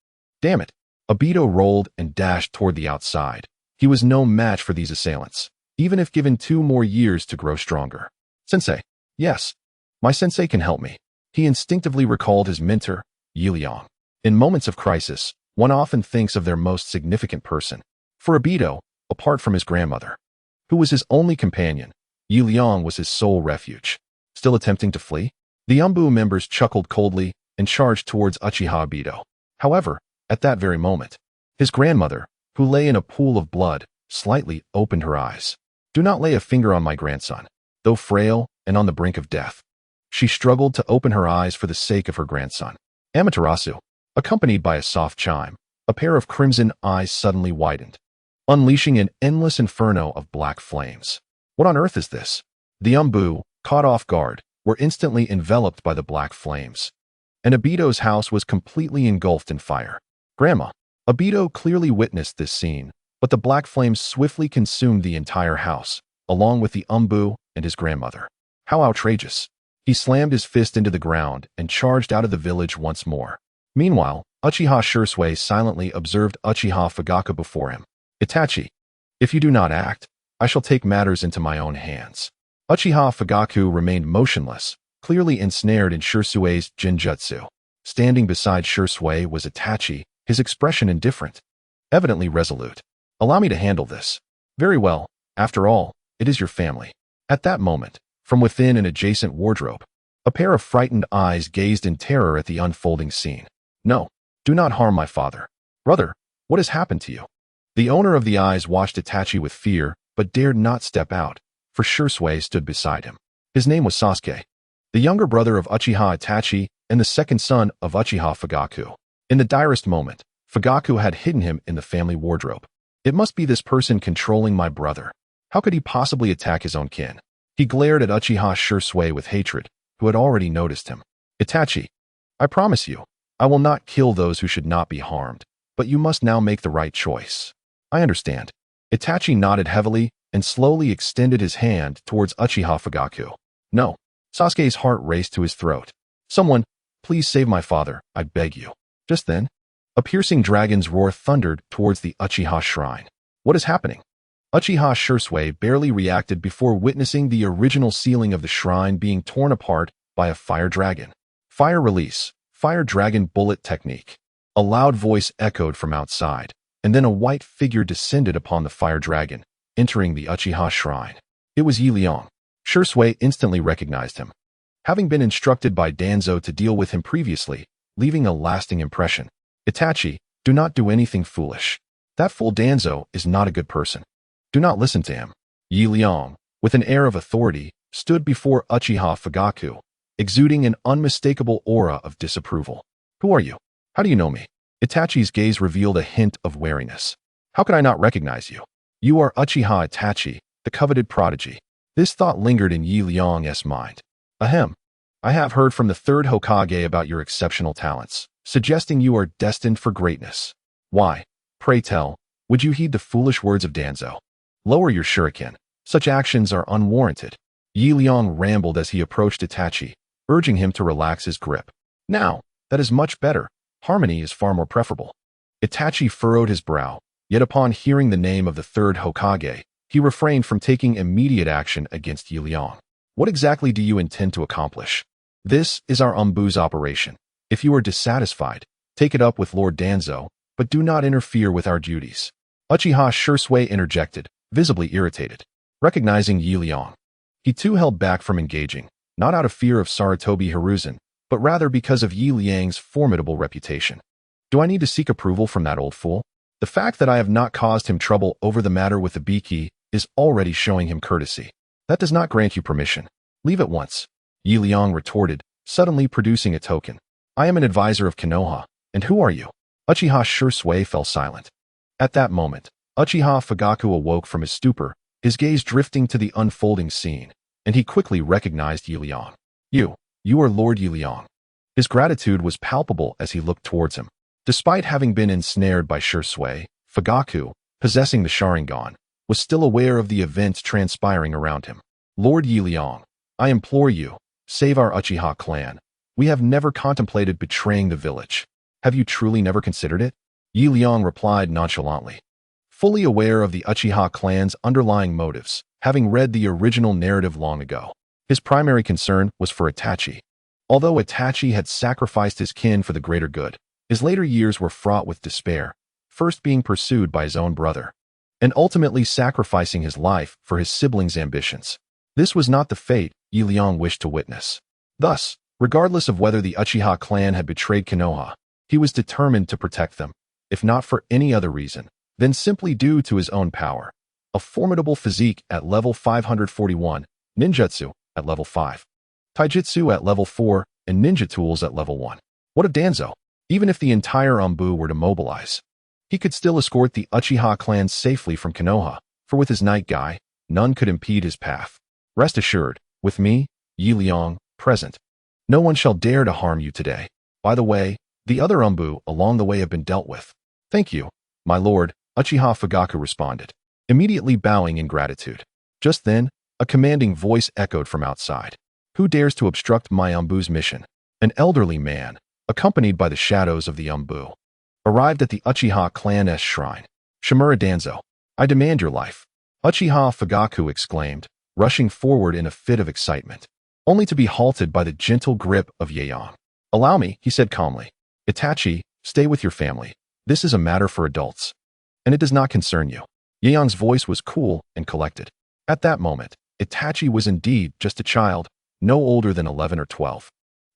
Speaker 1: Damn it. Obito rolled and dashed toward the outside. He was no match for these assailants, even if given 2 more years to grow stronger. Sensei. Yes. My sensei can help me. He instinctively recalled his mentor, Liang. In moments of crisis, one often thinks of their most significant person. For Obito, apart from his grandmother, who was his only companion, Liang was his sole refuge. Still attempting to flee? The Umbu members chuckled coldly and charged towards Uchiha Obito. However, at that very moment, his grandmother, who lay in a pool of blood, slightly opened her eyes. Do not lay a finger on my grandson. Though frail and on the brink of death, she struggled to open her eyes for the sake of her grandson. Amaterasu, accompanied by a soft chime, a pair of crimson eyes suddenly widened, unleashing an endless inferno of black flames. What on earth is this? The Umbu, caught off guard, were instantly enveloped by the black flames, and Obito's house was completely engulfed in fire. Grandma, Obito clearly witnessed this scene, but the black flames swiftly consumed the entire house, along with the Umbu and his grandmother. How outrageous! He slammed his fist into the ground and charged out of the village once more. Meanwhile, Uchiha Shisui silently observed Uchiha Fugaku before him. Itachi, if you do not act, I shall take matters into my own hands. Uchiha Fugaku remained motionless, clearly ensnared in Shisui's Jinjutsu. Standing beside Shisui was Itachi, his expression indifferent, evidently resolute. Allow me to handle this. Very well, after all, it is your family. At that moment, from within an adjacent wardrobe, a pair of frightened eyes gazed in terror at the unfolding scene. No, do not harm my father. Brother, what has happened to you? The owner of the eyes watched Itachi with fear, but dared not step out, for Shisui stood beside him. His name was Sasuke, the younger brother of Uchiha Itachi and the second son of Uchiha Fugaku. In the direst moment, Fugaku had hidden him in the family wardrobe. It must be this person controlling my brother. How could he possibly attack his own kin? He glared at Uchiha Shisui with hatred, who had already noticed him. Itachi, I promise you, I will not kill those who should not be harmed, but you must now make the right choice. I understand. Itachi nodded heavily and slowly extended his hand towards Uchiha Fugaku. No. Sasuke's heart raced to his throat. Someone, please save my father, I beg you. Just then, a piercing dragon's roar thundered towards the Uchiha shrine. What is happening? Uchiha Shisui barely reacted before witnessing the original ceiling of the shrine being torn apart by a fire dragon. Fire release, fire dragon bullet technique. A loud voice echoed from outside, and then a white figure descended upon the fire dragon, entering the Uchiha shrine. It was Liang. Shisui instantly recognized him, having been instructed by Danzo to deal with him previously, leaving a lasting impression. Itachi, do not do anything foolish. That fool Danzo is not a good person. Do not listen to him. Liang, with an air of authority, stood before Uchiha Fugaku, exuding an unmistakable aura of disapproval. Who are you? How do you know me? Itachi's gaze revealed a hint of wariness. How could I not recognize you? You are Uchiha Itachi, the coveted prodigy. This thought lingered in Liang's mind. Ahem. I have heard from the third Hokage about your exceptional talents, suggesting you are destined for greatness. Why, pray tell, would you heed the foolish words of Danzo? Lower your shuriken. Such actions are unwarranted. Liang rambled as he approached Itachi, urging him to relax his grip. Now, that is much better. Harmony is far more preferable. Itachi furrowed his brow, yet upon hearing the name of the third Hokage, he refrained from taking immediate action against Liang. What exactly do you intend to accomplish? This is our Umbu's operation. If you are dissatisfied, take it up with Lord Danzo, but do not interfere with our duties. Uchiha Shisui interjected, visibly irritated. Recognizing Liang, he too held back from engaging, not out of fear of Sarutobi Hiruzen, but rather because of Liang's formidable reputation. Do I need to seek approval from that old fool? The fact that I have not caused him trouble over the matter with the Biki is already showing him courtesy. That does not grant you permission. Leave at once. Liang retorted, suddenly producing a token. I am an advisor of Konoha, and who are you? Uchiha Shisui fell silent. At that moment, Uchiha Fugaku awoke from his stupor, his gaze drifting to the unfolding scene, and he quickly recognized Liang. You are Lord Liang. His gratitude was palpable as he looked towards him. Despite having been ensnared by Shisui, Fugaku, possessing the Sharingan, was still aware of the events transpiring around him. Lord Liang, I implore you, save our Uchiha clan. We have never contemplated betraying the village. Have you truly never considered it? Liang replied nonchalantly. Fully aware of the Uchiha clan's underlying motives, having read the original narrative long ago, his primary concern was for Itachi. Although Itachi had sacrificed his kin for the greater good, his later years were fraught with despair, first being pursued by his own brother, and ultimately sacrificing his life for his siblings' ambitions. This was not the fate Liang wished to witness. Thus, regardless of whether the Uchiha clan had betrayed Konoha, he was determined to protect them, if not for any other reason, then simply due to his own power. A formidable physique at level 541, ninjutsu at level 5, taijutsu at level 4, and ninja tools at level 1. What of Danzo? Even if the entire Umbu were to mobilize, he could still escort the Uchiha clan safely from Konoha, for with his Night Guy, none could impede his path. Rest assured, with me, Liang, present, no one shall dare to harm you today. By the way, the other Umbu along the way have been dealt with. Thank you, my lord, Uchiha Fugaku responded, immediately bowing in gratitude. Just then, a commanding voice echoed from outside. Who dares to obstruct my Umbu's mission? An elderly man, accompanied by the shadows of the Umbu, arrived at the Uchiha clan's shrine. Shimura Danzo, I demand your life, Uchiha Fugaku exclaimed, rushing forward in a fit of excitement, only to be halted by the gentle grip of Liang. Allow me, he said calmly. Itachi, stay with your family. This is a matter for adults, and it does not concern you. Liang's voice was cool and collected. At that moment, Itachi was indeed just a child, no older than 11 or 12.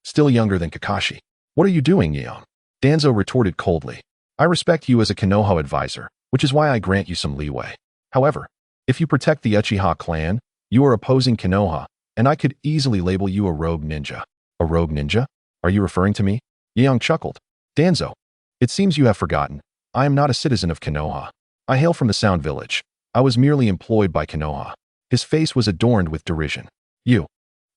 Speaker 1: Still younger than Kakashi. What are you doing, Liang? Danzo retorted coldly. I respect you as a Konoha advisor, which is why I grant you some leeway. However, if you protect the Uchiha clan, you are opposing Konoha, and I could easily label you a rogue ninja. A rogue ninja? Are you referring to me? Liang chuckled. Danzo, it seems you have forgotten. I am not a citizen of Konoha. I hail from the Sound Village. I was merely employed by Konoha. His face was adorned with derision. You.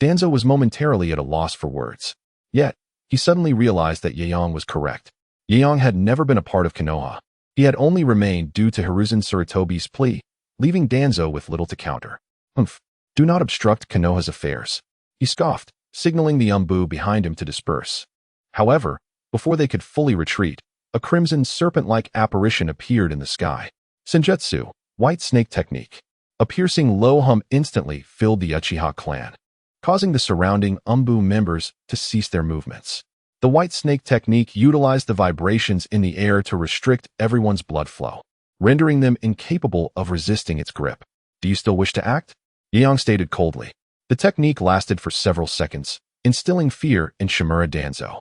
Speaker 1: Danzo was momentarily at a loss for words. Yet, he suddenly realized that Liang was correct. Liang had never been a part of Konoha. He had only remained due to Hiruzen Sarutobi's plea, leaving Danzo with little to counter. Humph. Do not obstruct Konoha's affairs. He scoffed, signaling the Umbu behind him to disperse. However, before they could fully retreat, a crimson serpent-like apparition appeared in the sky. Senjutsu, white snake technique. A piercing low hum instantly filled the Uchiha clan, causing the surrounding Umbu members to cease their movements. The white snake technique utilized the vibrations in the air to restrict everyone's blood flow, rendering them incapable of resisting its grip. Do you still wish to act? Liang stated coldly. The technique lasted for several seconds, instilling fear in Shimura Danzo.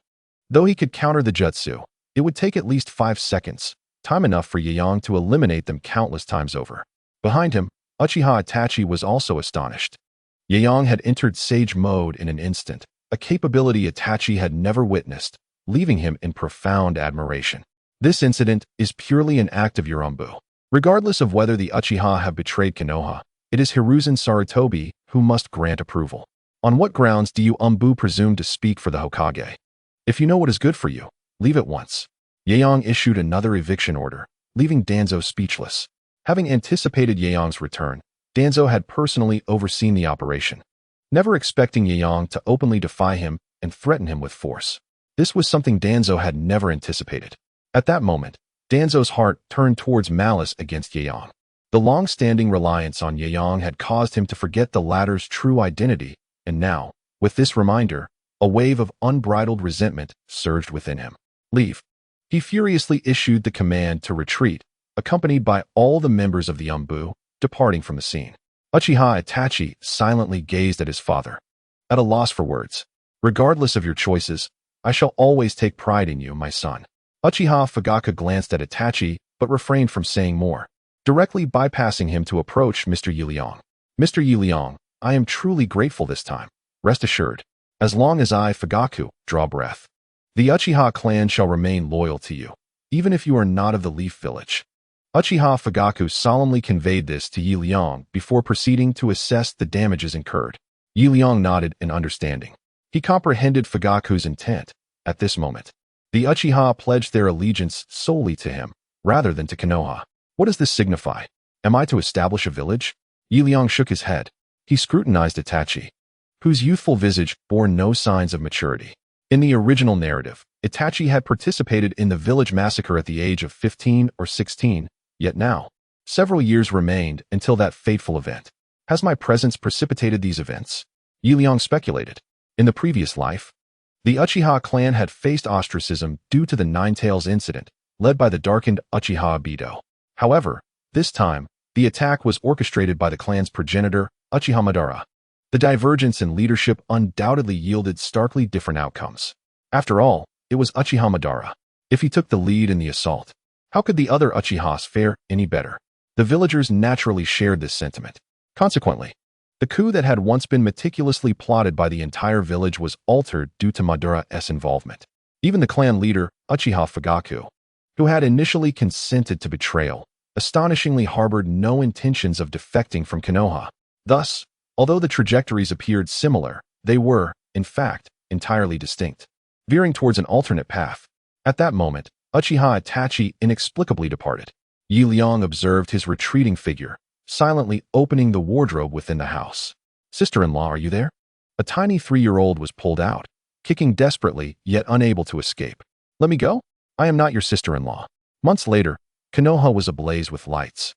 Speaker 1: Though he could counter the jutsu, it would take at least 5 seconds, time enough for Liang to eliminate them countless times over. Behind him, Uchiha Itachi was also astonished. Liang had entered Sage mode in an instant, a capability Itachi had never witnessed, leaving him in profound admiration. This incident is purely an act of your Umbu. Regardless of whether the Uchiha have betrayed Konoha, it is Hiruzen Sarutobi who must grant approval. On what grounds do you Umbu presume to speak for the Hokage? If you know what is good for you, leave at once. Liang issued another eviction order, leaving Danzo speechless. Having anticipated Liang's return, Danzo had personally overseen the operation, never expecting Liang to openly defy him and threaten him with force. This was something Danzo had never anticipated. At that moment, Danzo's heart turned towards malice against Liang. The long-standing reliance on Liang had caused him to forget the latter's true identity, and now, with this reminder, a wave of unbridled resentment surged within him. Leave. He furiously issued the command to retreat, accompanied by all the members of the Umbu, departing from the scene. Uchiha Itachi silently gazed at his father, at a loss for words. Regardless of your choices, I shall always take pride in you, my son. Uchiha Fugaku glanced at Itachi, but refrained from saying more, directly bypassing him to approach Mr. Liang. Mr. Liang, I am truly grateful this time. Rest assured, as long as I, Fugaku, draw breath, the Uchiha clan shall remain loyal to you, even if you are not of the Leaf Village. Uchiha Fugaku solemnly conveyed this to Liang before proceeding to assess the damages incurred. Liang nodded in understanding. He comprehended Fugaku's intent. At this moment, the Uchiha pledged their allegiance solely to him, rather than to Konoha. What does this signify? Am I to establish a village? Liang shook his head. He scrutinized Itachi, whose youthful visage bore no signs of maturity. In the original narrative, Itachi had participated in the village massacre at the age of 15 or 16, yet now, several years remained until that fateful event. Has my presence precipitated these events? Liang speculated. In the previous life, the Uchiha clan had faced ostracism due to the Nine Tails incident, led by the darkened Uchiha Obito. However, this time, the attack was orchestrated by the clan's progenitor, Uchiha Madara. The divergence in leadership undoubtedly yielded starkly different outcomes. After all, it was Uchiha Madara. If he took the lead in the assault, how could the other Uchihas fare any better? The villagers naturally shared this sentiment. Consequently, the coup that had once been meticulously plotted by the entire village was altered due to Madara's involvement. Even the clan leader, Uchiha Fugaku, who had initially consented to betrayal, astonishingly harbored no intentions of defecting from Konoha. Thus, although the trajectories appeared similar, they were, in fact, entirely distinct, veering towards an alternate path. At that moment, Uchiha Itachi inexplicably departed. Yi Liang observed his retreating figure, silently opening the wardrobe within the house. "Sister-in-law, are you there?" A tiny 3-year-old was pulled out, kicking desperately yet unable to escape. "Let me go? I am not your sister-in-law." Months later, Konoha was ablaze with lights,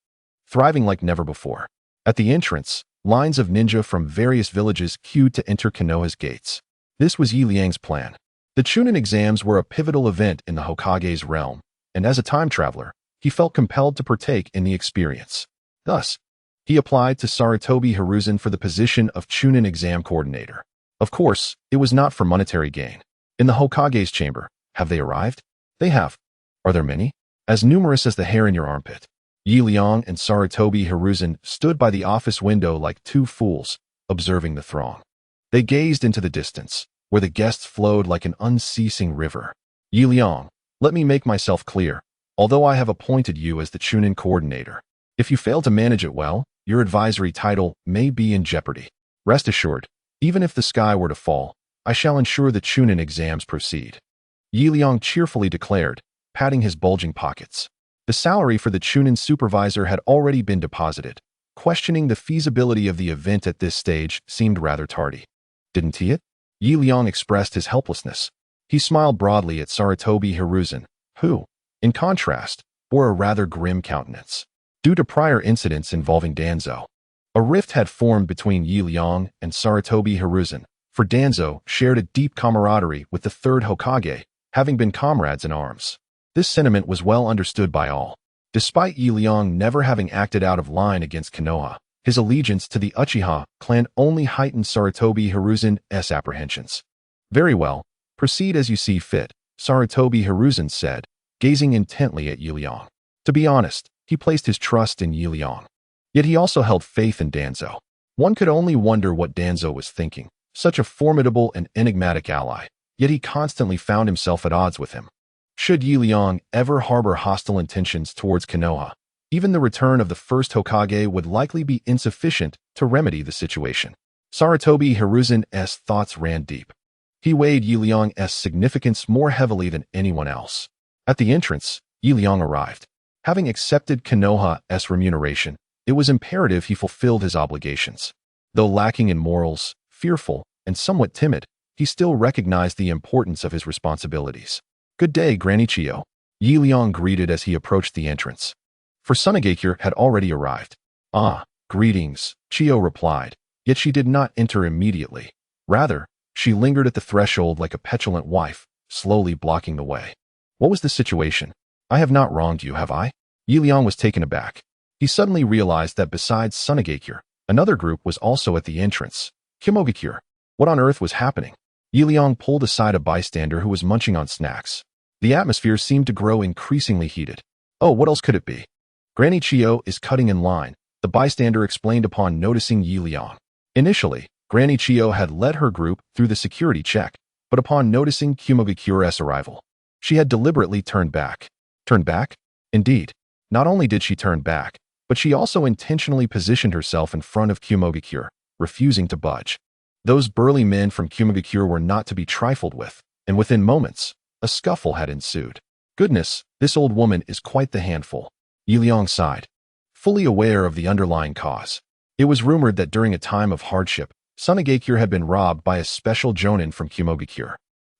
Speaker 1: thriving like never before. At the entrance, lines of ninja from various villages queued to enter Konoha's gates. This was Yi Liang's plan. The Chunin exams were a pivotal event in the Hokage's realm, and as a time traveler, he felt compelled to partake in the experience. Thus, he applied to Sarutobi Hiruzen for the position of Chunin exam coordinator. Of course, it was not for monetary gain. In the Hokage's chamber, have they arrived? They have. Are there many? As numerous as the hair in your armpit. Yi Liang and Sarutobi Hiruzen stood by the office window like two fools, observing the throng. They gazed into the distance, where the guests flowed like an unceasing river. "Yi Liang, let me make myself clear. Although I have appointed you as the Chunin coordinator, if you fail to manage it well, your advisory title may be in jeopardy. Rest assured, even if the sky were to fall, I shall ensure the Chunin exams proceed." Yi Liang cheerfully declared, patting his bulging pockets. The salary for the Chunin supervisor had already been deposited. Questioning the feasibility of the event at this stage seemed rather tardy. "Didn't he it?" Yi Liang expressed his helplessness. He smiled broadly at Sarutobi Hiruzen, who, in contrast, bore a rather grim countenance. Due to prior incidents involving Danzo, a rift had formed between Yi Liang and Sarutobi Hiruzen, for Danzo shared a deep camaraderie with the third Hokage, having been comrades in arms. This sentiment was well understood by all. Despite Yi Liang never having acted out of line against Konoha, his allegiance to the Uchiha clan only heightened Sarutobi Hiruzen's apprehensions. "Very well, proceed as you see fit," Sarutobi Hiruzen said, gazing intently at Yi Liang. To be honest, he placed his trust in Yi Liang. Yet he also held faith in Danzo. One could only wonder what Danzo was thinking. Such a formidable and enigmatic ally, yet he constantly found himself at odds with him. Should Yi Liang ever harbor hostile intentions towards Konoha, even the return of the first Hokage would likely be insufficient to remedy the situation. Sarutobi Hiruzen's thoughts ran deep. He weighed Yi Liang's significance more heavily than anyone else. At the entrance, Yi Liang arrived. Having accepted Konoha's remuneration, it was imperative he fulfilled his obligations. Though lacking in morals, fearful, and somewhat timid, he still recognized the importance of his responsibilities. "Good day, Granny Chiyo," Yi Liang greeted as he approached the entrance. For Tsunade had already arrived. "Ah, greetings," Chiyo replied, yet she did not enter immediately. Rather, she lingered at the threshold like a petulant wife, slowly blocking the way. "What was the situation? I have not wronged you, have I?" Yi Liang was taken aback. He suddenly realized that besides Tsunade, another group was also at the entrance. Kimogakure. What on earth was happening? Yi Liang pulled aside a bystander who was munching on snacks. The atmosphere seemed to grow increasingly heated. "Oh, what else could it be?" "Granny Chiyo is cutting in line," the bystander explained upon noticing Yi Liang. Initially, Granny Chiyo had led her group through the security check, but upon noticing Kimogakure's arrival, she had deliberately turned back. Turned back? Indeed. Not only did she turn back, but she also intentionally positioned herself in front of Kimogakure, refusing to budge. Those burly men from Kimogakure were not to be trifled with, and within moments, a scuffle had ensued. "Goodness, this old woman is quite the handful," Yi Liang sighed, fully aware of the underlying cause. It was rumored that during a time of hardship, Tsunade had been robbed by a special jonin from Kimogakure.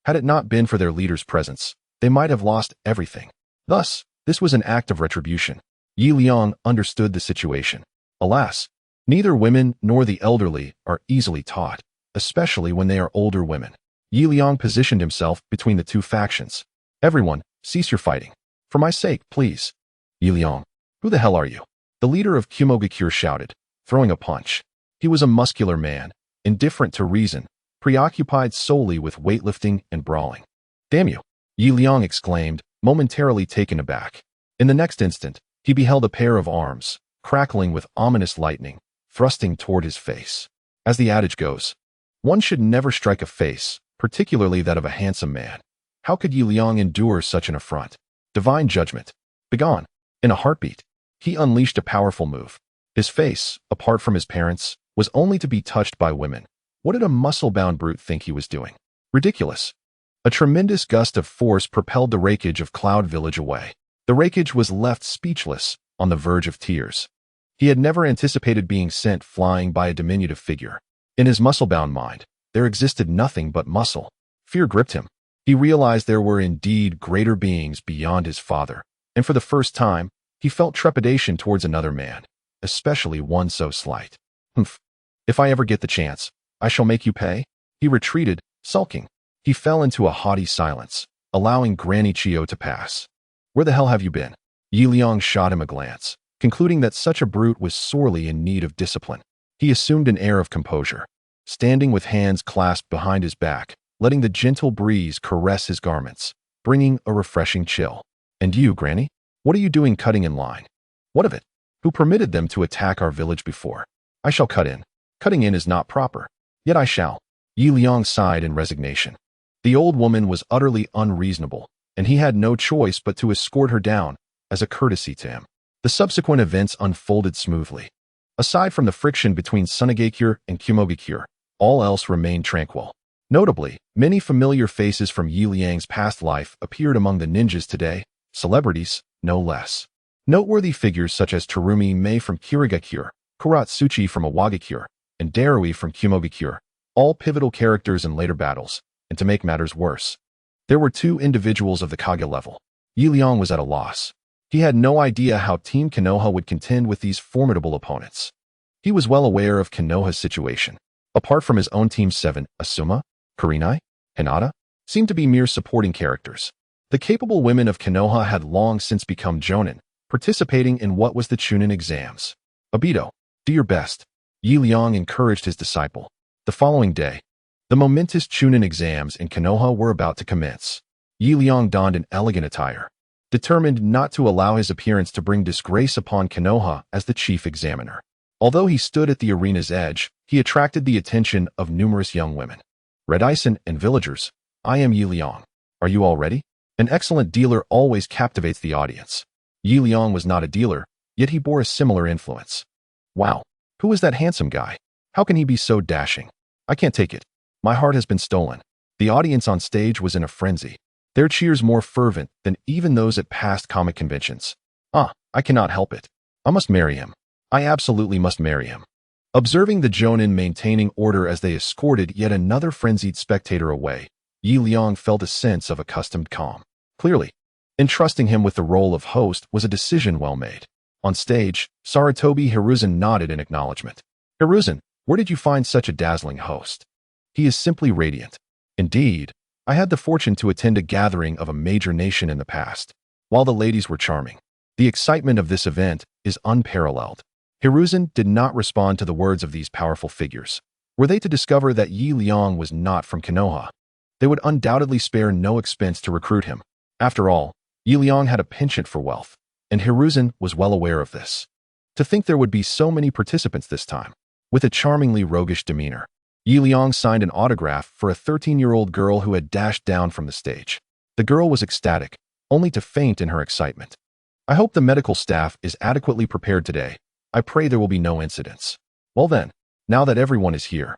Speaker 1: Had it not been for their leader's presence, they might have lost everything. Thus, this was an act of retribution. Yi Liang understood the situation. Alas, neither women nor the elderly are easily taught, especially when they are older women. Yi Liang positioned himself between the two factions. "Everyone, cease your fighting. For my sake, please." "Yi Liang, who the hell are you?" the leader of Kimogakure shouted, throwing a punch. He was a muscular man, indifferent to reason, preoccupied solely with weightlifting and brawling. "Damn you," Yi Liang exclaimed, momentarily taken aback. In the next instant, he beheld a pair of arms, crackling with ominous lightning, thrusting toward his face. As the adage goes, one should never strike a face, particularly that of a handsome man. How could Yi Liang endure such an affront? Divine judgment. Begone. In a heartbeat, he unleashed a powerful move. His face, apart from his parents, was only to be touched by women. What did a muscle-bound brute think he was doing? Ridiculous. A tremendous gust of force propelled the wreckage of Cloud Village away. The wreckage was left speechless, on the verge of tears. He had never anticipated being sent flying by a diminutive figure. In his muscle-bound mind, there existed nothing but muscle. Fear gripped him. He realized there were indeed greater beings beyond his father, and for the first time, he felt trepidation towards another man, especially one so slight. Humph. If I ever get the chance, I shall make you pay. He retreated, sulking. He fell into a haughty silence, allowing Granny Chio to pass. Where the hell have you been? Liang shot him a glance, concluding that such a brute was sorely in need of discipline. He assumed an air of composure, standing with hands clasped behind his back, letting the gentle breeze caress his garments, bringing a refreshing chill. And you, Granny? What are you doing cutting in line? What of it? Who permitted them to attack our village before? I shall cut in. Cutting in is not proper. Yet I shall. Liang sighed in resignation. The old woman was utterly unreasonable, and he had no choice but to escort her down, as a courtesy to him. The subsequent events unfolded smoothly. Aside from the friction between Tsunade and Kumogi, all else remained tranquil. Notably, many familiar faces from Liang's past life appeared among the ninjas today, celebrities, no less. Noteworthy figures such as Terumi Mei from Kirigakure, Kuratsuchi from Awagakure, and Darui from Kumogi, all pivotal characters in later battles. And to make matters worse, there were two individuals of the Kage level. Liang was at a loss. He had no idea how Team Konoha would contend with these formidable opponents. He was well aware of Konoha's situation. Apart from his own Team 7, Asuma, Kurenai, Hinata, seemed to be mere supporting characters. The capable women of Konoha had long since become jonin, participating in what was the Chunin exams. Obito, do your best. Liang encouraged his disciple. The following day, the momentous Chunin exams in Konoha were about to commence. Liang donned an elegant attire, determined not to allow his appearance to bring disgrace upon Konoha as the chief examiner. Although he stood at the arena's edge, he attracted the attention of numerous young women. Red Ison and villagers, I am Liang. Are you all ready? An excellent dealer always captivates the audience. Liang was not a dealer, yet he bore a similar influence. Wow, who is that handsome guy? How can he be so dashing? I can't take it. My heart has been stolen. The audience on stage was in a frenzy, their cheers more fervent than even those at past comic conventions. I cannot help it. I must marry him. I absolutely must marry him. Observing the Jonin maintaining order as they escorted yet another frenzied spectator away, Liang felt a sense of accustomed calm. Clearly, entrusting him with the role of host was a decision well made. On stage, Sarutobi Hiruzen nodded in acknowledgement. Hiruzen, where did you find such a dazzling host? He is simply radiant. Indeed, I had the fortune to attend a gathering of a major nation in the past. While the ladies were charming, the excitement of this event is unparalleled. Hiruzen did not respond to the words of these powerful figures. Were they to discover that Liang was not from Konoha, they would undoubtedly spare no expense to recruit him. After all, Liang had a penchant for wealth, and Hiruzen was well aware of this. To think there would be so many participants this time. With a charmingly roguish demeanor, Liang signed an autograph for a 13-year-old girl who had dashed down from the stage. The girl was ecstatic, only to faint in her excitement. I hope the medical staff is adequately prepared today. I pray there will be no incidents. Well then, now that everyone is here,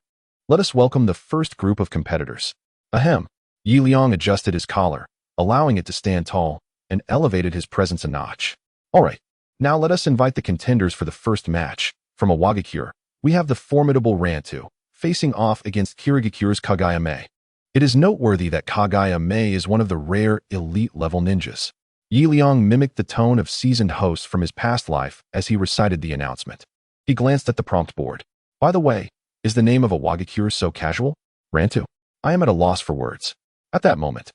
Speaker 1: let us welcome the first group of competitors. Ahem. Liang adjusted his collar, allowing it to stand tall, and elevated his presence a notch. All right, now let us invite the contenders for the first match. From Awagakure, we have the formidable Rantu, facing off against Kirigakure's Kagayame. It is noteworthy that Kagayame is one of the rare elite-level ninjas. Liang mimicked the tone of seasoned host from his past life as he recited the announcement. He glanced at the prompt board. By the way, is the name of Awagakure so casual? Rantu. I am at a loss for words. At that moment,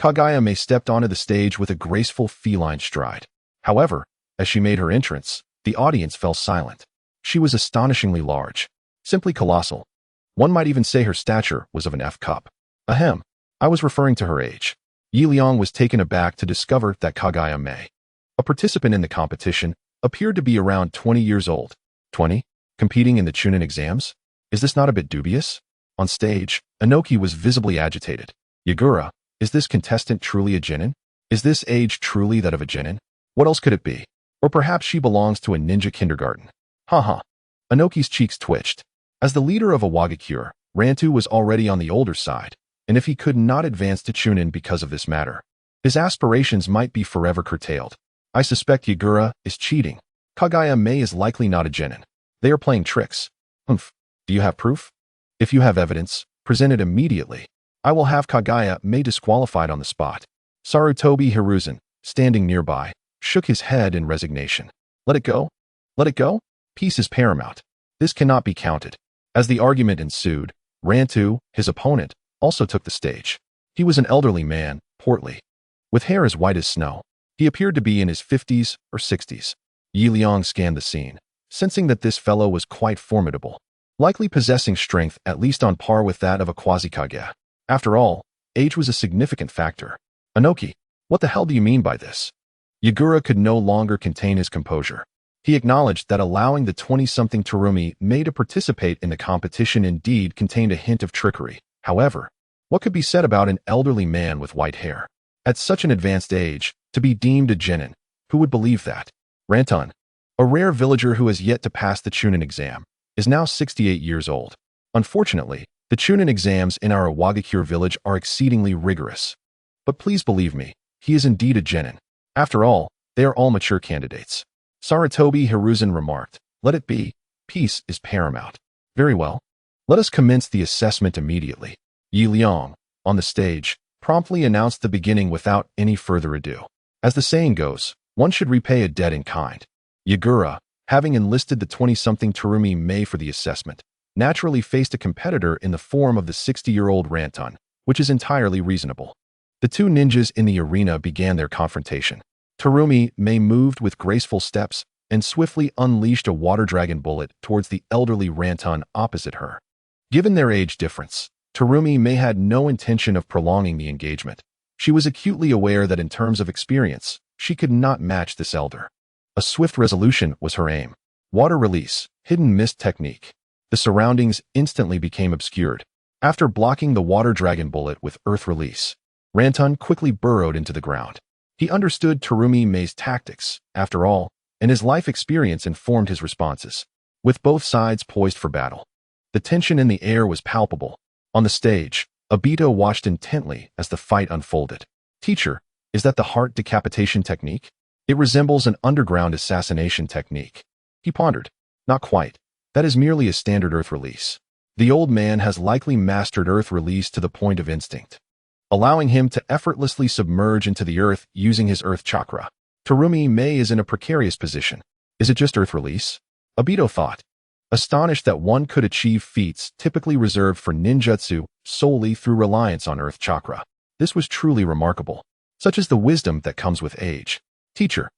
Speaker 1: Kagayame stepped onto the stage with a graceful feline stride. However, as she made her entrance, the audience fell silent. She was astonishingly large, simply colossal. One might even say her stature was of an F cup. Ahem, I was referring to her age. Liang was taken aback to discover that Kagayame, a participant in the competition, appeared to be around 20 years old. 20? Competing in the Chunin exams? Is this not a bit dubious? On stage, Inoki was visibly agitated. Yagura, is this contestant truly a genin? Is this age truly that of a genin? What else could it be? Or perhaps she belongs to a ninja kindergarten. Haha. Inoki's cheeks twitched. As the leader of Awagakure, Rantu was already on the older side, and if he could not advance to Chunin because of this matter, his aspirations might be forever curtailed. I suspect Yagura is cheating. Kagaya-mei is likely not a genin. They are playing tricks. Humph. Do you have proof? If you have evidence, present it immediately. I will have Kagaya-mei disqualified on the spot. Sarutobi Hiruzen, standing nearby, shook his head in resignation. Let it go? Let it go? Peace is paramount. This cannot be counted. As the argument ensued, Rantu, his opponent, also took the stage. He was an elderly man, portly, with hair as white as snow. He appeared to be in his 50s or 60s. Liang scanned the scene, sensing that this fellow was quite formidable, likely possessing strength at least on par with that of a quasi-kage. After all, age was a significant factor. Anoki, what the hell do you mean by this? Yagura could no longer contain his composure. He acknowledged that allowing the 20-something Terumi-mei to participate in the competition indeed contained a hint of trickery. However, what could be said about an elderly man with white hair? At such an advanced age, to be deemed a genin, who would believe that? Rantan, a rare villager who has yet to pass the Chunin exam, is now 68 years old. Unfortunately, the Chunin exams in our Iwagakure village are exceedingly rigorous. But please believe me, he is indeed a genin. After all, they are all mature candidates. Sarutobi Hiruzen remarked, let it be. Peace is paramount. Very well. Let us commence the assessment immediately. Liang, on the stage, promptly announced the beginning without any further ado. As the saying goes, one should repay a debt in kind. Yagura, having enlisted the 20-something Terumi-mei for the assessment, naturally faced a competitor in the form of the 60-year-old Rantan, which is entirely reasonable. The two ninjas in the arena began their confrontation. Terumi-mei moved with graceful steps and swiftly unleashed a water dragon bullet towards the elderly Rantan opposite her. Given their age difference, Terumi-mei had no intention of prolonging the engagement. She was acutely aware that in terms of experience, she could not match this elder. A swift resolution was her aim. Water release, hidden mist technique. The surroundings instantly became obscured. After blocking the water dragon bullet with earth release, Rantan quickly burrowed into the ground. He understood Terumi-mei's tactics, after all, and his life experience informed his responses. With both sides poised for battle, the tension in the air was palpable. On the stage, Obito watched intently as the fight unfolded. Teacher, is that the heart decapitation technique? It resembles an underground assassination technique. He pondered. Not quite. That is merely a standard earth release. The old man has likely mastered earth release to the point of instinct, allowing him to effortlessly submerge into the earth using his earth chakra. Terumi-mei is in a precarious position. Is it just earth release? Obito thought, astonished that one could achieve feats typically reserved for ninjutsu solely through reliance on earth chakra. This was truly remarkable. Such is the wisdom that comes with age. Teacher,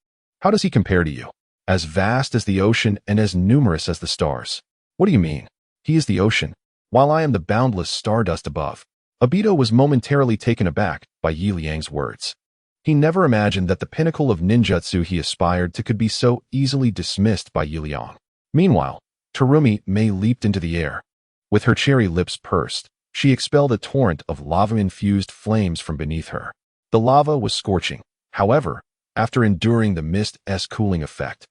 Speaker 1: how does he compare to you? As vast as the ocean and as numerous as the stars. What do you mean? He is the ocean, while I am the boundless stardust above. Obito was momentarily taken aback by Liang's words. He never imagined that the pinnacle of ninjutsu he aspired to could be so easily dismissed by Liang. Meanwhile, Terumi-mei leaped into the air. With her cherry lips pursed, she expelled a torrent of lava-infused flames from beneath her. The lava was scorching. However, after enduring the mist's cooling effect,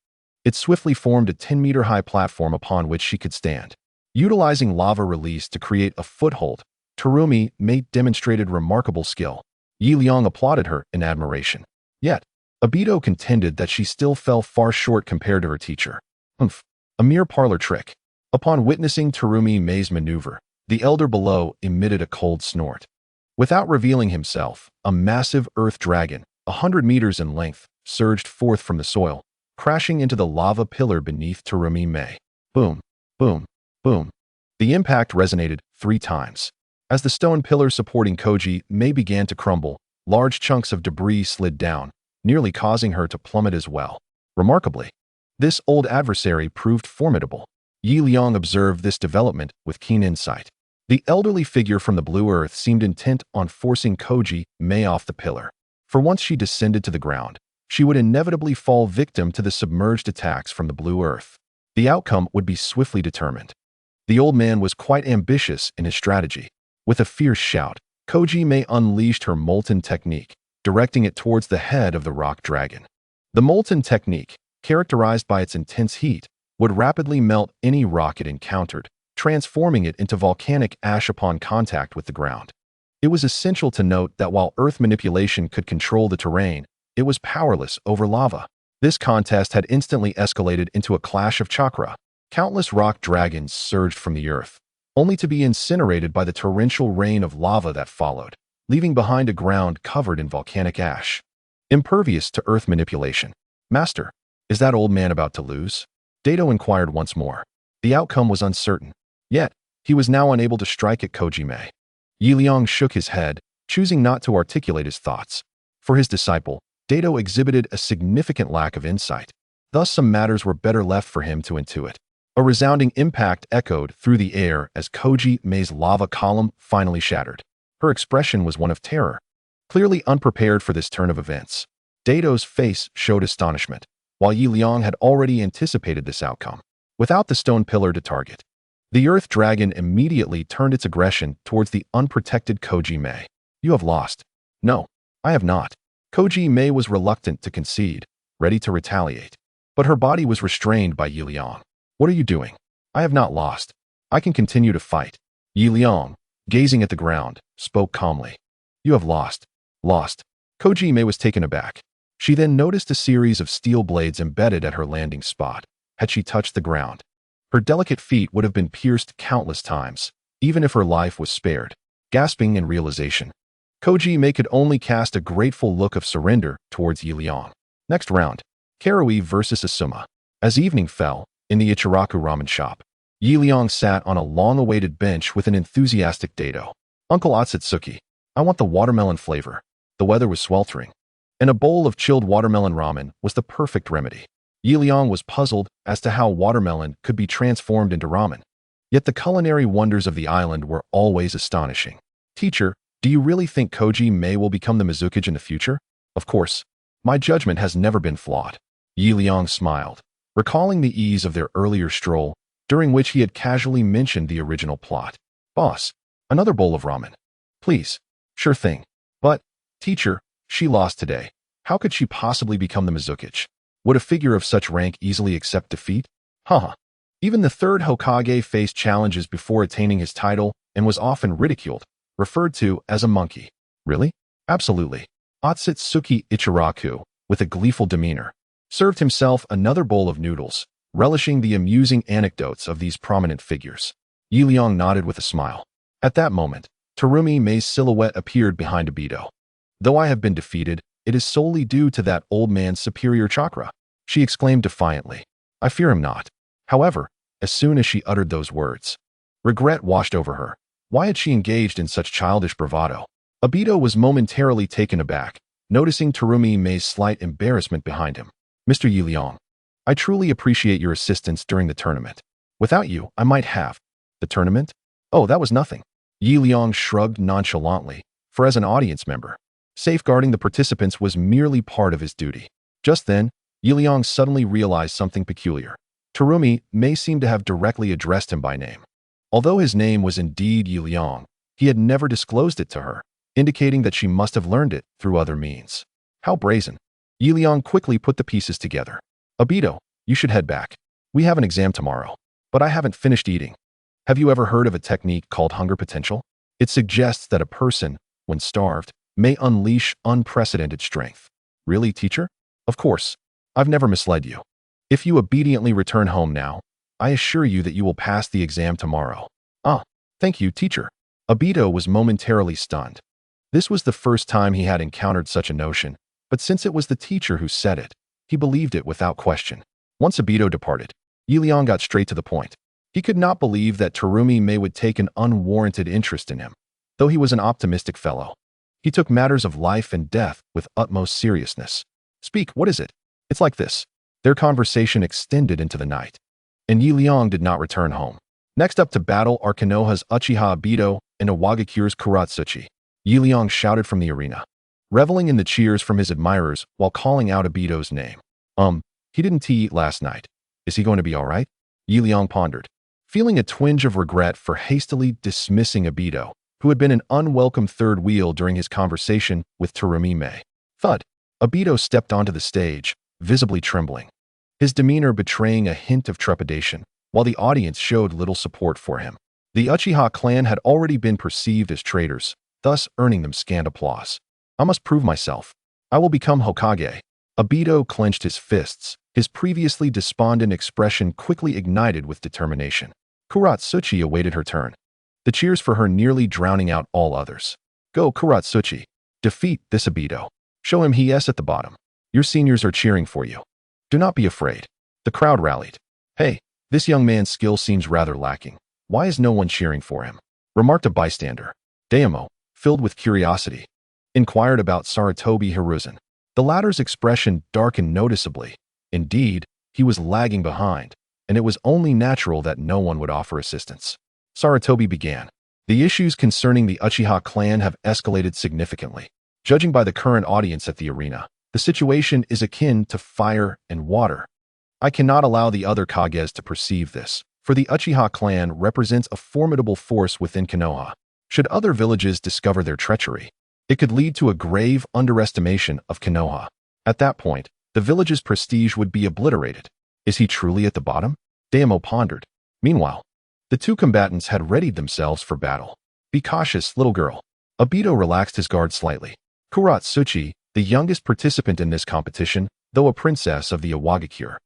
Speaker 1: it swiftly formed a 10-meter-high platform upon which she could stand. Utilizing lava release to create a foothold, Terumi-mei demonstrated remarkable skill. Liang applauded her in admiration. Yet, Obito contended that she still fell far short compared to her teacher. Humph, a mere parlor trick. Upon witnessing Terumi-mei's maneuver, the elder below emitted a cold snort. Without revealing himself, a massive earth dragon, 100 meters in length, surged forth from the soil, crashing into the lava pillar beneath Terumi-mei. Boom, boom, boom. The impact resonated 3 times. As the stone pillar supporting Koji-mei began to crumble, large chunks of debris slid down, nearly causing her to plummet as well. Remarkably, this old adversary proved formidable. Liang observed this development with keen insight. The elderly figure from the blue earth seemed intent on forcing Koji-mei off the pillar. For once she descended to the ground, she would inevitably fall victim to the submerged attacks from the blue earth. The outcome would be swiftly determined. The old man was quite ambitious in his strategy. With a fierce shout, Koji-mei unleashed her molten technique, directing it towards the head of the rock dragon. The molten technique, characterized by its intense heat, would rapidly melt any rock it encountered, transforming it into volcanic ash upon contact with the ground. It was essential to note that while earth manipulation could control the terrain, it was powerless over lava. This contest had instantly escalated into a clash of chakra. Countless rock dragons surged from the earth, only to be incinerated by the torrential rain of lava that followed, leaving behind a ground covered in volcanic ash. Impervious to earth manipulation. Master, is that old man about to lose? Dato inquired once more. The outcome was uncertain. Yet, he was now unable to strike at Kojime. Liang shook his head, choosing not to articulate his thoughts. For his disciple, Dato exhibited a significant lack of insight. Thus, some matters were better left for him to intuit. A resounding impact echoed through the air as Kojime's lava column finally shattered. Her expression was one of terror. Clearly unprepared for this turn of events, Dato's face showed astonishment, while Liang had already anticipated this outcome. Without the stone pillar to target, the earth dragon immediately turned its aggression towards the unprotected Kojime. You have lost. No, I have not. Kojime was reluctant to concede, ready to retaliate. But her body was restrained by Liang. What are you doing? I have not lost. I can continue to fight. Liang, gazing at the ground, spoke calmly. You have lost. Lost. Kojime was taken aback. She then noticed a series of steel blades embedded at her landing spot. Had she touched the ground, her delicate feet would have been pierced countless times, even if her life was spared. Gasping in realization, Kojime could only cast a grateful look of surrender towards Liang. Next round, Karui versus Asuma. As evening fell, in the Ichiraku ramen shop, Liang sat on a long-awaited bench with an enthusiastic Dato. Uncle Otsutsuki, I want the watermelon flavor. The weather was sweltering, and a bowl of chilled watermelon ramen was the perfect remedy. Liang was puzzled as to how watermelon could be transformed into ramen. Yet the culinary wonders of the island were always astonishing. Teacher, do you really think Kojime will become the Mizukage in the future? Of course. My judgment has never been flawed. Liang smiled, recalling the ease of their earlier stroll, during which he had casually mentioned the original plot. Boss, another bowl of ramen. Please. Sure thing. But, teacher, she lost today. How could she possibly become the Mizukage? Would a figure of such rank easily accept defeat? Haha. Even the third Hokage faced challenges before attaining his title and was often ridiculed, referred to as a monkey. Really? Absolutely. Otsutsuki Ichiraku, with a gleeful demeanor, served himself another bowl of noodles, relishing the amusing anecdotes of these prominent figures. Liang nodded with a smile. At that moment, Terumi Mei's silhouette appeared behind Obito. Though I have been defeated, it is solely due to that old man's superior chakra, she exclaimed defiantly. I fear him not. However, as soon as she uttered those words, regret washed over her. Why had she engaged in such childish bravado? Obito was momentarily taken aback, noticing Terumi Mei's slight embarrassment behind him. Mr. Liang, I truly appreciate your assistance during the tournament. Without you, I might have. The tournament? Oh, that was nothing. Liang shrugged nonchalantly, for as an audience member, safeguarding the participants was merely part of his duty. Just then, Liang suddenly realized something peculiar. Terumi Mei seemed to have directly addressed him by name. Although his name was indeed Liang, he had never disclosed it to her, indicating that she must have learned it through other means. How brazen. Liang quickly put the pieces together. Obito, you should head back. We have an exam tomorrow. But I haven't finished eating. Have you ever heard of a technique called hunger potential? It suggests that a person, when starved, may unleash unprecedented strength. Really, teacher? Of course. I've never misled you. If you obediently return home now, I assure you that you will pass the exam tomorrow. Ah, thank you, teacher. Obito was momentarily stunned. This was the first time he had encountered such a notion, but since it was the teacher who said it, he believed it without question. Once Obito departed, Liang got straight to the point. He could not believe that Terumi Mei would take an unwarranted interest in him, though he was an optimistic fellow. He took matters of life and death with utmost seriousness. Speak, what is it? It's like this. Their conversation extended into the night, and Liang did not return home. Next up to battle are Konoha's Uchiha Obito and Iwagakure's Kuratsuchi. Liang shouted from the arena, reveling in the cheers from his admirers while calling out Obito's name. He didn't eat last night. Is he going to be all right? Liang pondered, feeling a twinge of regret for hastily dismissing Obito, who had been an unwelcome third wheel during his conversation with Terumi Mei. Thud. Obito stepped onto the stage, visibly trembling, his demeanor betraying a hint of trepidation, while the audience showed little support for him. The Uchiha clan had already been perceived as traitors, thus earning them scant applause. I must prove myself. I will become Hokage. Obito clenched his fists. His previously despondent expression quickly ignited with determination. Kuratsuchi awaited her turn, the cheers for her nearly drowning out all others. Go, Kuratsuchi. Defeat this Obito. Show him he is at the bottom. Your seniors are cheering for you. Do not be afraid. The crowd rallied. Hey, this young man's skill seems rather lacking. Why is no one cheering for him? Remarked a bystander. Daimyo, filled with curiosity, inquired about Sarutobi Hiruzen. The latter's expression darkened noticeably. Indeed, he was lagging behind, and it was only natural that no one would offer assistance. Sarutobi began. The issues concerning the Uchiha clan have escalated significantly. Judging by the current audience at the arena, the situation is akin to fire and water. I cannot allow the other Kages to perceive this, for the Uchiha clan represents a formidable force within Konoha. Should other villages discover their treachery, it could lead to a grave underestimation of Konoha. At that point, the village's prestige would be obliterated. Is he truly at the bottom? Daimyo pondered. Meanwhile, the two combatants had readied themselves for battle. Be cautious, little girl. Obito relaxed his guard slightly. Kuratsuchi, the youngest participant in this competition, though a princess of the Iwagakure,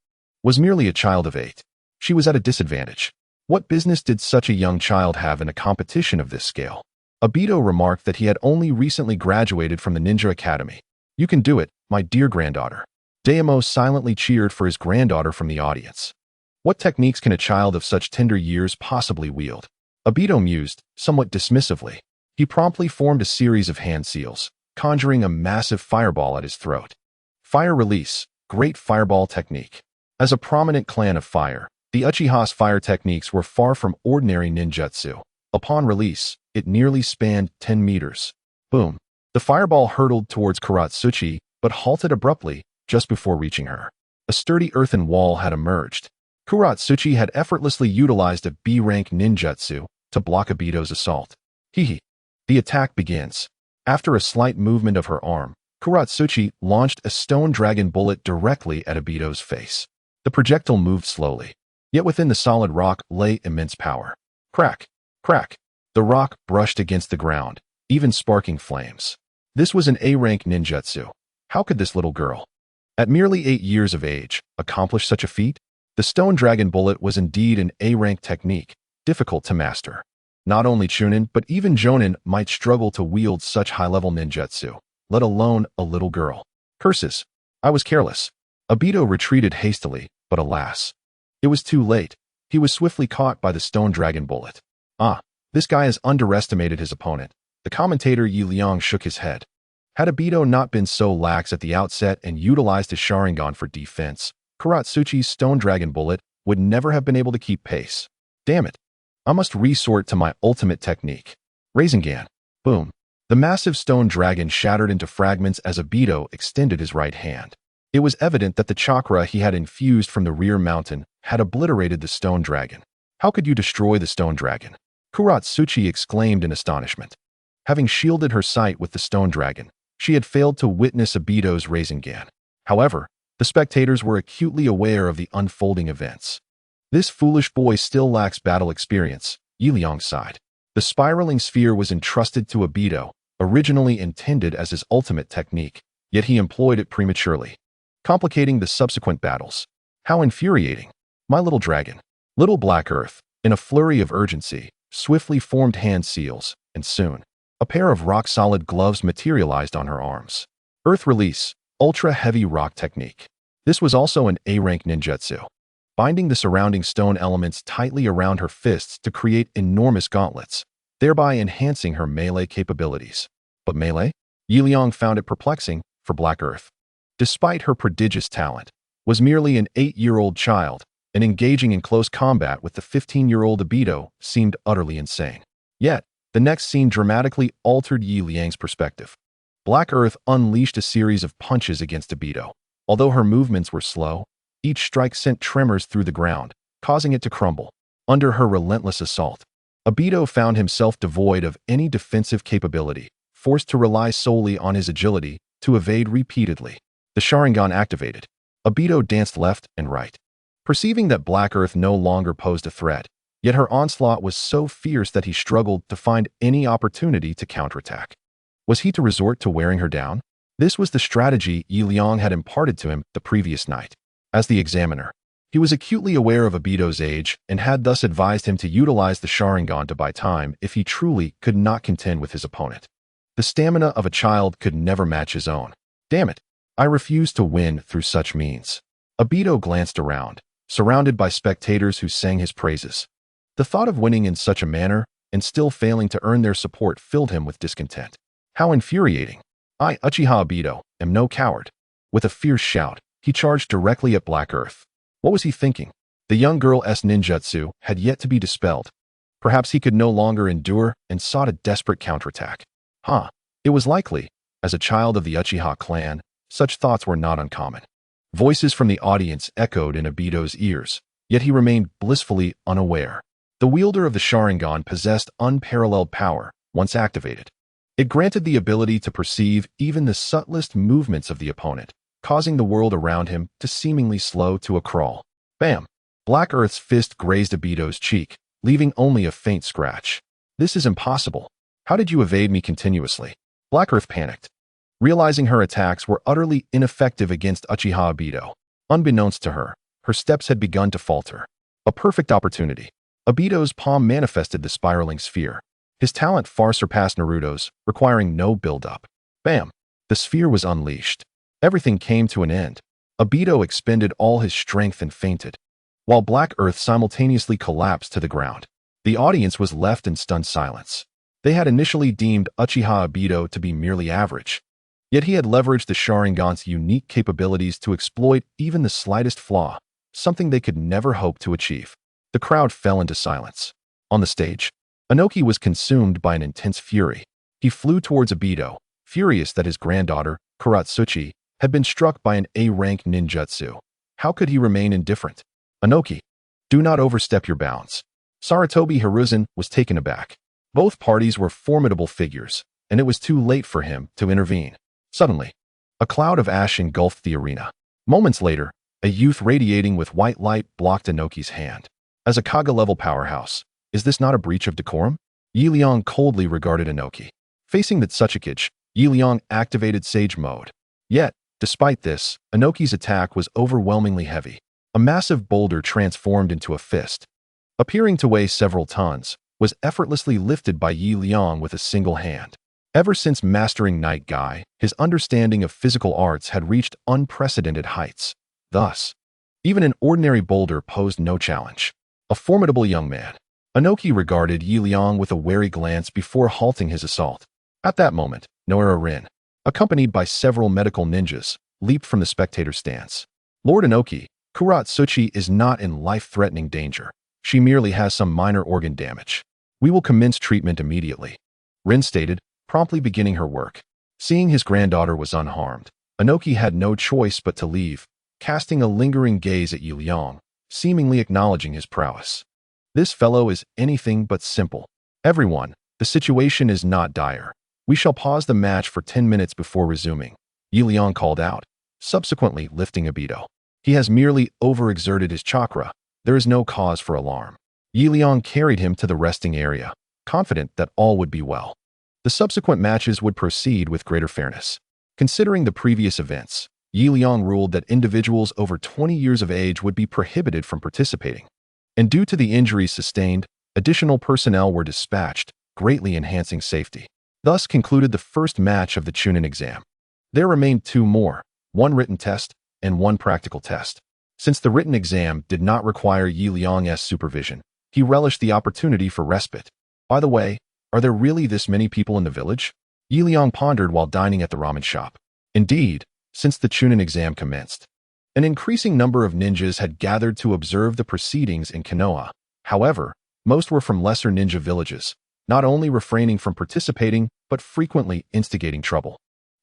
Speaker 1: was merely a child of 8. She was at a disadvantage. What business did such a young child have in a competition of this scale? Obito remarked that he had only recently graduated from the Ninja Academy. You can do it, my dear granddaughter. Daimyo silently cheered for his granddaughter from the audience. What techniques can a child of such tender years possibly wield? Obito mused, somewhat dismissively. He promptly formed a series of hand seals, conjuring a massive fireball at his throat. Fire release, great fireball technique. As a prominent clan of fire, the Uchiha's fire techniques were far from ordinary ninjutsu. Upon release, it nearly spanned 10 meters. Boom. The fireball hurtled towards Kuratsuchi, but halted abruptly just before reaching her. A sturdy earthen wall had emerged. Kuratsuchi had effortlessly utilized a B-rank ninjutsu to block Obito's assault. Hehe. The attack begins. After a slight movement of her arm, Kuratsuchi launched a stone dragon bullet directly at Obito's face. The projectile moved slowly, yet within the solid rock lay immense power. Crack, crack. The rock brushed against the ground, even sparking flames. This was an A-rank ninjutsu. How could this little girl, at merely 8 years of age, accomplish such a feat? The stone dragon bullet was indeed an A-rank technique, difficult to master. Not only Chunin, but even Jonin might struggle to wield such high-level ninjutsu, let alone a little girl. Curses. I was careless. Obito retreated hastily, but alas, it was too late. He was swiftly caught by the stone dragon bullet. Ah, this guy has underestimated his opponent. The commentator Liang shook his head. Had Obito not been so lax at the outset and utilized his Sharingan for defense, Kuratsuchi's stone dragon bullet would never have been able to keep pace. Damn it. I must resort to my ultimate technique. Rasengan. Boom. The massive stone dragon shattered into fragments as Obito extended his right hand. It was evident that the chakra he had infused from the rear mountain had obliterated the stone dragon. How could you destroy the stone dragon? Kuratsuchi exclaimed in astonishment. Having shielded her sight with the stone dragon, she had failed to witness Obito's Rasengan. However, the spectators were acutely aware of the unfolding events. This foolish boy still lacks battle experience, Liang sighed. The spiraling sphere was entrusted to Obito, originally intended as his ultimate technique, yet he employed it prematurely, complicating the subsequent battles. How infuriating. My little dragon. Little Black Earth, in a flurry of urgency, swiftly formed hand seals, and soon, a pair of rock-solid gloves materialized on her arms. Earth Release, Ultra-Heavy Rock Technique. This was also an A-rank ninjutsu, binding the surrounding stone elements tightly around her fists to create enormous gauntlets, thereby enhancing her melee capabilities. But melee? Liang found it perplexing, for Black Earth, despite her prodigious talent, was merely an 8-year-old child, and engaging in close combat with the 15-year-old Obito seemed utterly insane. Yet, the next scene dramatically altered Liang's perspective. Black Earth unleashed a series of punches against Obito. Although her movements were slow, each strike sent tremors through the ground, causing it to crumble. Under her relentless assault, Obito found himself devoid of any defensive capability, forced to rely solely on his agility to evade repeatedly. The Sharingan activated. Obito danced left and right. Perceiving that Black Earth no longer posed a threat, Yet her onslaught was so fierce that he struggled to find any opportunity to counterattack. Was he to resort to wearing her down? This was the strategy Liang had imparted to him the previous night. As the examiner, he was acutely aware of Obito's age and had thus advised him to utilize the Sharingan to buy time if he truly could not contend with his opponent. The stamina of a child could never match his own. Damn it, I refuse to win through such means. Obito glanced around, surrounded by spectators who sang his praises. The thought of winning in such a manner and still failing to earn their support filled him with discontent. How infuriating. I, Uchiha Obito, am no coward. With a fierce shout, he charged directly at Black Earth. What was he thinking? The young girl's ninjutsu had yet to be dispelled. Perhaps he could no longer endure and sought a desperate counterattack. It was likely. As a child of the Uchiha clan, such thoughts were not uncommon. Voices from the audience echoed in Obito's ears, yet he remained blissfully unaware. The wielder of the Sharingan possessed unparalleled power once activated. It granted the ability to perceive even the subtlest movements of the opponent, causing the world around him to seemingly slow to a crawl. Bam! Black Earth's fist grazed Obito's cheek, leaving only a faint scratch. This is impossible. How did you evade me continuously? Black Earth panicked, realizing her attacks were utterly ineffective against Uchiha Obito. Unbeknownst to her, her steps had begun to falter. A perfect opportunity. Obito's palm manifested the spiraling sphere. His talent far surpassed Naruto's, requiring no build-up. Bam! The sphere was unleashed. Everything came to an end. Obito expended all his strength and fainted, while Black Earth simultaneously collapsed to the ground. The audience was left in stunned silence. They had initially deemed Uchiha Obito to be merely average, yet he had leveraged the Sharingan's unique capabilities to exploit even the slightest flaw, something they could never hope to achieve. The crowd fell into silence. On the stage, Inoki was consumed by an intense fury. He flew towards Obito, furious that his granddaughter, Kuratsuchi, had been struck by an A-rank ninjutsu. How could he remain indifferent? Inoki, do not overstep your bounds. Sarutobi Hiruzen was taken aback. Both parties were formidable figures, and it was too late for him to intervene. Suddenly, a cloud of ash engulfed the arena. Moments later, a youth radiating with white light blocked Inoki's hand. As a Kaga-level powerhouse, is this not a breach of decorum? Liang coldly regarded Inoki. Facing the Tsuchikage, Liang activated Sage Mode. Yet, despite this, Inoki's attack was overwhelmingly heavy. A massive boulder transformed into a fist, appearing to weigh several tons, was effortlessly lifted by Liang with a single hand. Ever since mastering Night Guy, his understanding of physical arts had reached unprecedented heights. Thus, even an ordinary boulder posed no challenge. A formidable young man. Inoki regarded Liang with a wary glance before halting his assault. At that moment, Noara Rin, accompanied by several medical ninjas, leaped from the spectator stance. Lord Inoki, Kuratsuchi is not in life-threatening danger. She merely has some minor organ damage. We will commence treatment immediately, Rin stated, promptly beginning her work. Seeing his granddaughter was unharmed, Inoki had no choice but to leave, casting a lingering gaze at Liang, seemingly acknowledging his prowess. This fellow is anything but simple. Everyone, the situation is not dire. We shall pause the match for 10 minutes before resuming, Liang called out, subsequently lifting Obito. He has merely overexerted his chakra. There is no cause for alarm. Liang carried him to the resting area, confident that all would be well. The subsequent matches would proceed with greater fairness. Considering the previous events, Liang ruled that individuals over 20 years of age would be prohibited from participating. And due to the injuries sustained, additional personnel were dispatched, greatly enhancing safety. Thus concluded the first match of the Chunin exam. There remained two more, one written test and one practical test. Since the written exam did not require Liang's supervision, he relished the opportunity for respite. By the way, are there really this many people in the village? Liang pondered while dining at the ramen shop. Indeed, since the Chunin exam commenced, an increasing number of ninjas had gathered to observe the proceedings in Konoha. However, most were from lesser ninja villages, not only refraining from participating, but frequently instigating trouble,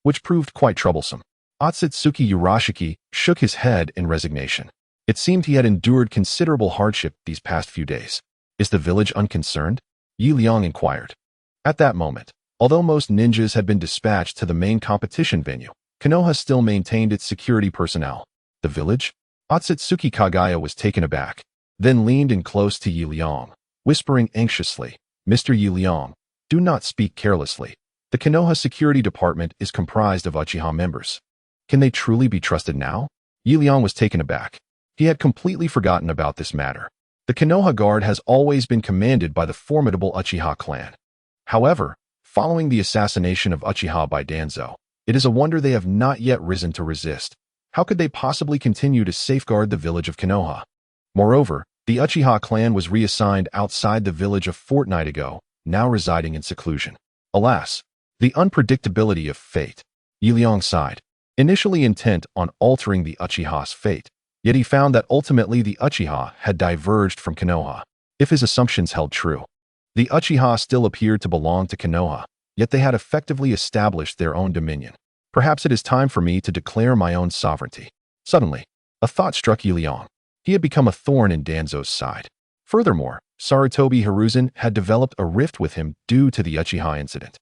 Speaker 1: which proved quite troublesome. Otsutsuki Urashiki shook his head in resignation. It seemed he had endured considerable hardship these past few days. Is the village unconcerned? Liang inquired. At that moment, although most ninjas had been dispatched to the main competition venue, Konoha still maintained its security personnel. The village? Otsutsuki Kagaya was taken aback, then leaned in close to Liang. whispering anxiously, "Mr. Liang, do not speak carelessly. The Konoha Security Department is comprised of Uchiha members. Can they truly be trusted now?" Liang was taken aback. He had completely forgotten about this matter. The Konoha Guard has always been commanded by the formidable Uchiha clan. However, following the assassination of Uchiha by Danzo, it is a wonder they have not yet risen to resist. How could they possibly continue to safeguard the village of Konoha? Moreover, the Uchiha clan was reassigned outside the village a fortnight ago, now residing in seclusion. Alas, the unpredictability of fate. Liang sighed, initially intent on altering the Uchiha's fate, yet he found that ultimately the Uchiha had diverged from Konoha. If his assumptions held true, the Uchiha still appeared to belong to Konoha, yet they had effectively established their own dominion. Perhaps it is time for me to declare my own sovereignty. Suddenly, a thought struck Liang. He had become a thorn in Danzo's side. Furthermore, Sarutobi Hiruzen had developed a rift with him due to the Uchiha incident,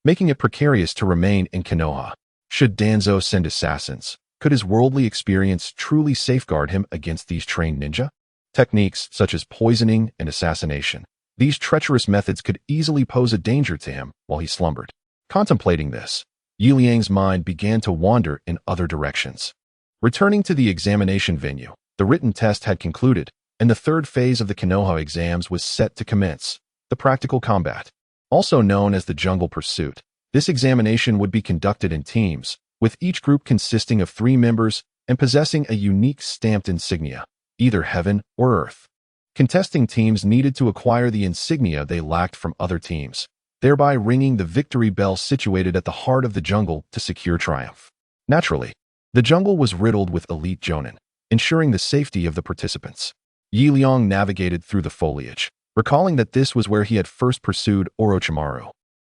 Speaker 1: making it precarious to remain in Konoha. Should Danzo send assassins, could his worldly experience truly safeguard him against these trained ninja? Techniques such as poisoning and assassination. These treacherous methods could easily pose a danger to him while he slumbered. Contemplating this, Liang's mind began to wander in other directions. Returning to the examination venue, the written test had concluded, and the third phase of the Konoha exams was set to commence, the practical combat. Also known as the jungle pursuit, this examination would be conducted in teams, with each group consisting of 3 members and possessing a unique stamped insignia, either heaven or earth. Contesting teams needed to acquire the insignia they lacked from other teams, thereby ringing the victory bell situated at the heart of the jungle to secure triumph. Naturally, the jungle was riddled with elite jonin, ensuring the safety of the participants. Liang navigated through the foliage, recalling that this was where he had first pursued Orochimaru,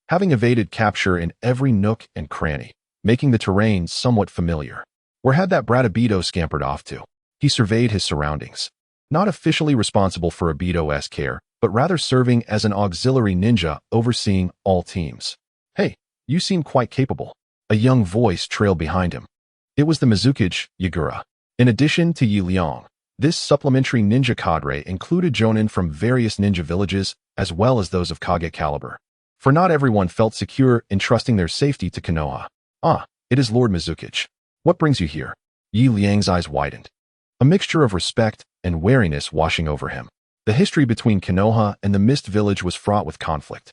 Speaker 1: having evaded capture in every nook and cranny, making the terrain somewhat familiar. Where had that brat Obito scampered off to? He surveyed his surroundings, not officially responsible for Obito's care, but rather serving as an auxiliary ninja overseeing all teams. "Hey, you seem quite capable." A young voice trailed behind him. It was the Mizukage, Yagura. In addition to Liang, this supplementary ninja cadre included jonin from various ninja villages as well as those of Kage caliber. For not everyone felt secure entrusting their safety to Konoha. "Ah, it is Lord Mizukage. What brings you here?" Liang's eyes widened, a mixture of respect and wariness washing over him. The history between Konoha and the Mist Village was fraught with conflict.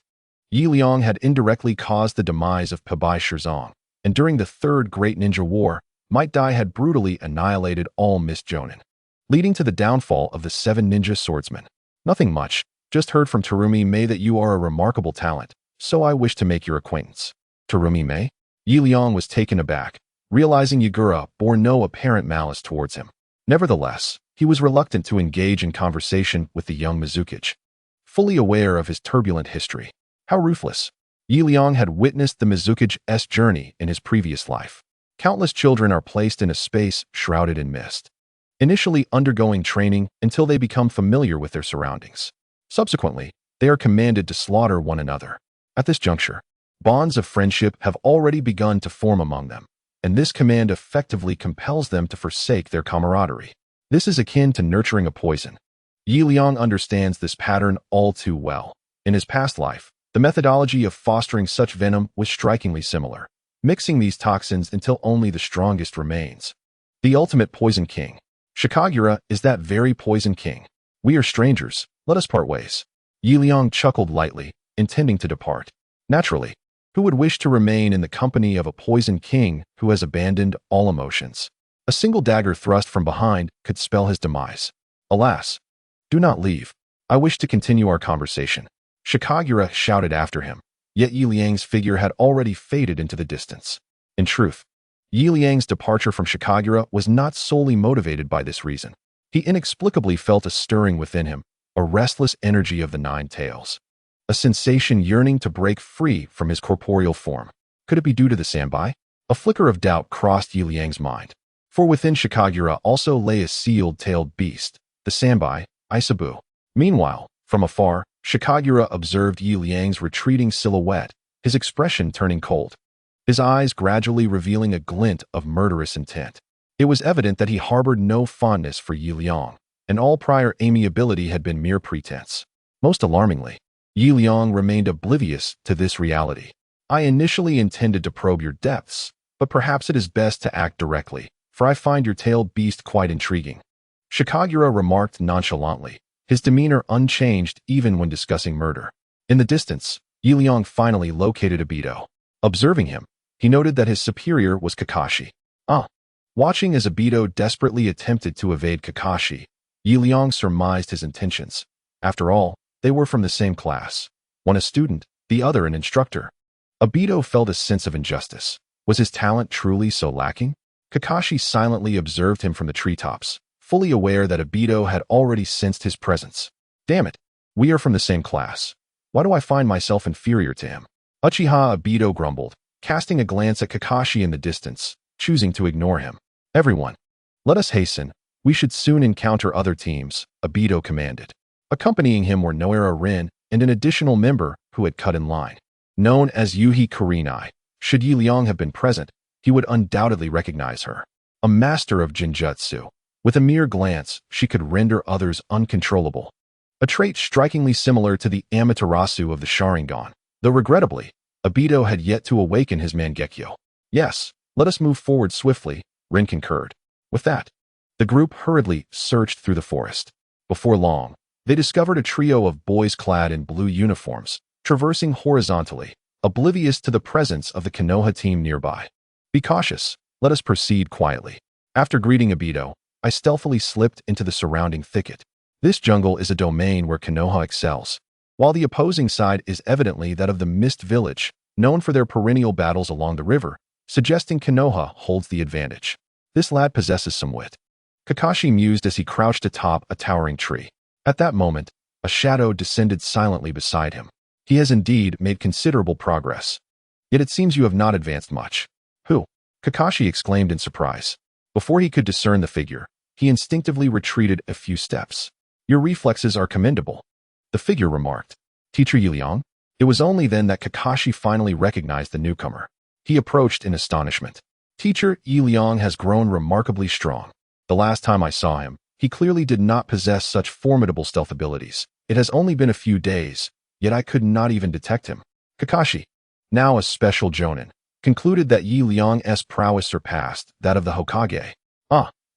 Speaker 1: Liang had indirectly caused the demise of Pabai Shirzong, and during the Third Great Ninja War, Might Dai had brutally annihilated all Mist Jonin, leading to the downfall of the 7 ninja swordsmen. "Nothing much, just heard from Terumi Mei that you are a remarkable talent, so I wish to make your acquaintance." Terumi Mei? Liang was taken aback, realizing Yagura bore no apparent malice towards him. Nevertheless, he was reluctant to engage in conversation with the young Mizukage, fully aware of his turbulent history. How ruthless. Liang had witnessed the Mizukage's journey in his previous life. Countless children are placed in a space shrouded in mist, initially undergoing training until they become familiar with their surroundings. Subsequently, they are commanded to slaughter one another. At this juncture, bonds of friendship have already begun to form among them, and this command effectively compels them to forsake their camaraderie. This is akin to nurturing a poison. Liang understands this pattern all too well. In his past life, the methodology of fostering such venom was strikingly similar, mixing these toxins until only the strongest remains. The ultimate poison king. Shikagura is that very poison king. "We are strangers, let us part ways." Liang chuckled lightly, intending to depart. Naturally, who would wish to remain in the company of a poison king who has abandoned all emotions? A single dagger thrust from behind could spell his demise. "Alas, do not leave. I wish to continue our conversation." Shikagura shouted after him, yet Liang's figure had already faded into the distance. In truth, Liang's departure from Shikagura was not solely motivated by this reason. He inexplicably felt a stirring within him, a restless energy of the 9 tails, a sensation yearning to break free from his corporeal form. Could it be due to the Sanbai? A flicker of doubt crossed Liang's mind. For within Shikagura also lay a sealed-tailed beast, the Sanbai, Isabu. Meanwhile, from afar, Shikagura observed Liang's retreating silhouette, his expression turning cold, his eyes gradually revealing a glint of murderous intent. It was evident that he harbored no fondness for Liang, and all prior amiability had been mere pretense. Most alarmingly, Liang remained oblivious to this reality. I initially intended to probe your depths, but perhaps it is best to act directly, for I find your tailed beast quite intriguing. Shikagura remarked nonchalantly, his demeanor unchanged even when discussing murder. In the distance, Liang finally located Obito. Observing him, he noted that his superior was Kakashi. Watching as Obito desperately attempted to evade Kakashi, Liang surmised his intentions. After all, they were from the same class. One a student, the other an instructor. Obito felt a sense of injustice. Was his talent truly so lacking? Kakashi silently observed him from the treetops, fully aware that Obito had already sensed his presence. Damn it, we are from the same class. Why do I find myself inferior to him? Uchiha Obito grumbled, casting a glance at Kakashi in the distance, choosing to ignore him. Everyone, let us hasten. We should soon encounter other teams, Obito commanded. Accompanying him were Noara Rin and an additional member who had cut in line. Known as Yuhi Kurenai, should Liang have been present, he would undoubtedly recognize her. A master of Jinjutsu. With a mere glance, she could render others uncontrollable. A trait strikingly similar to the Amaterasu of the Sharingan, though regrettably, Obito had yet to awaken his Mangekyo. Yes, let us move forward swiftly, Rin concurred. With that, the group hurriedly searched through the forest. Before long, they discovered a trio of boys clad in blue uniforms, traversing horizontally, oblivious to the presence of the Konoha team nearby. Be cautious, let us proceed quietly. After greeting Obito, I stealthily slipped into the surrounding thicket. This jungle is a domain where Konoha excels, while the opposing side is evidently that of the Mist Village, known for their perennial battles along the river, suggesting Konoha holds the advantage. This lad possesses some wit. Kakashi mused as he crouched atop a towering tree. At that moment, a shadow descended silently beside him. He has indeed made considerable progress. Yet it seems you have not advanced much. Who? Kakashi exclaimed in surprise. Before he could discern the figure, he instinctively retreated a few steps. Your reflexes are commendable, the figure remarked. Teacher Liang? It was only then that Kakashi finally recognized the newcomer. He approached in astonishment. Teacher Liang has grown remarkably strong. The last time I saw him, he clearly did not possess such formidable stealth abilities. It has only been a few days, yet I could not even detect him. Kakashi, now a special Jonin, concluded that Liang's prowess surpassed that of the Hokage.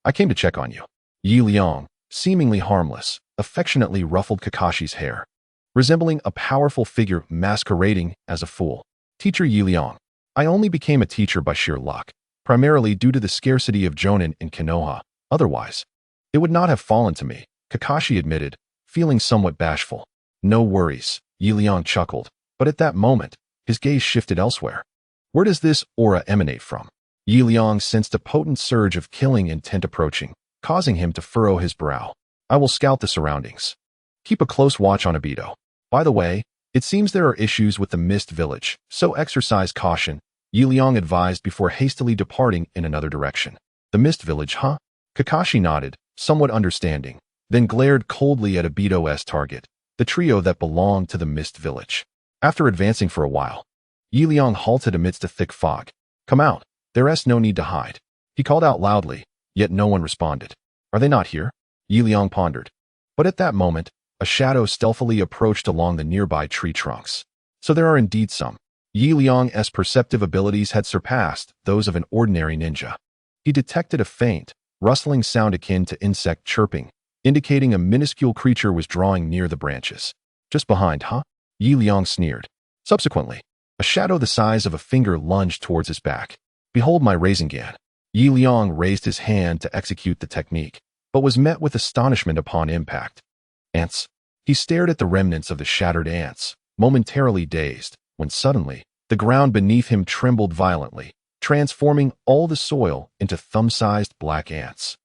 Speaker 1: I came to check on you. Liang, seemingly harmless, affectionately ruffled Kakashi's hair, resembling a powerful figure masquerading as a fool. Teacher Liang, I only became a teacher by sheer luck, primarily due to the scarcity of Jonin in Konoha. Otherwise, it would not have fallen to me, Kakashi admitted, feeling somewhat bashful. No worries, Liang chuckled, but at that moment, his gaze shifted elsewhere. Where does this aura emanate from? Liang sensed a potent surge of killing intent approaching, causing him to furrow his brow. I will scout the surroundings. Keep a close watch on Obito. By the way, it seems there are issues with the Mist Village, so exercise caution, Liang advised before hastily departing in another direction. The Mist Village, huh? Kakashi nodded, somewhat understanding, then glared coldly at Obito's target, the trio that belonged to the Mist Village. After advancing for a while, Liang halted amidst a thick fog. Come out, there's no need to hide. He called out loudly, yet no one responded. Are they not here? Liang pondered. But at that moment, a shadow stealthily approached along the nearby tree trunks. So there are indeed some. Liang's perceptive abilities had surpassed those of an ordinary ninja. He detected a faint, rustling sound akin to insect chirping, indicating a minuscule creature was drawing near the branches. Just behind, huh? Liang sneered. Subsequently, a shadow the size of a finger lunged towards his back. Behold my Rasengan. Liang raised his hand to execute the technique, but was met with astonishment upon impact. Ants. He stared at the remnants of the shattered ants, momentarily dazed, when suddenly, the ground beneath him trembled violently, transforming all the soil into thumb-sized black ants.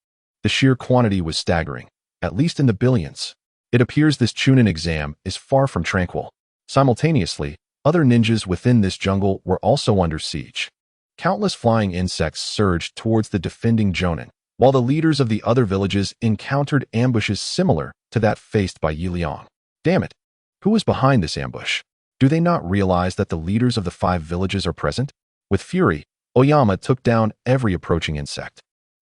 Speaker 1: The sheer quantity was staggering, at least in the billions. It appears this Chunin exam is far from tranquil. Simultaneously, other ninjas within this jungle were also under siege. Countless flying insects surged towards the defending Jonin, while the leaders of the other villages encountered ambushes similar to that faced by Liang. Damn it! Who is behind this ambush? Do they not realize that the leaders of the 5 villages are present? With fury, Oyama took down every approaching insect.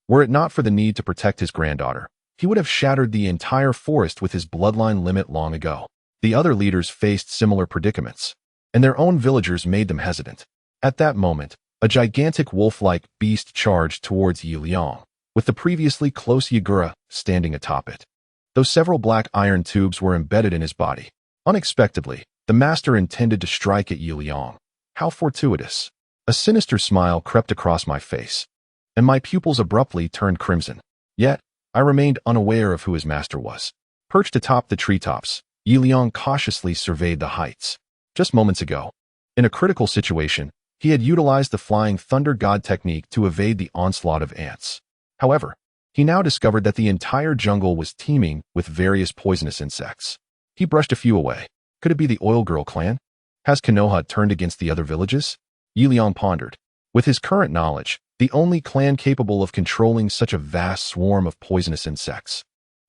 Speaker 1: Were it not for the need to protect his granddaughter, he would have shattered the entire forest with his bloodline limit long ago. The other leaders faced similar predicaments, and their own villagers made them hesitant. At that moment, a gigantic wolf-like beast charged towards Liang, with the previously close Yagura standing atop it. Though several black iron tubes were embedded in his body, unexpectedly, the master intended to strike at Liang. How fortuitous! A sinister smile crept across my face, and my pupils abruptly turned crimson. Yet, I remained unaware of who his master was. Perched atop the treetops, Liang cautiously surveyed the heights. Just moments ago, in a critical situation, he had utilized the flying thunder god technique to evade the onslaught of ants. However, he now discovered that the entire jungle was teeming with various poisonous insects. He brushed a few away. Could it be the Oil Girl clan? Has Konoha turned against the other villages? Liang pondered. With his current knowledge, the only clan capable of controlling such a vast swarm of poisonous insects,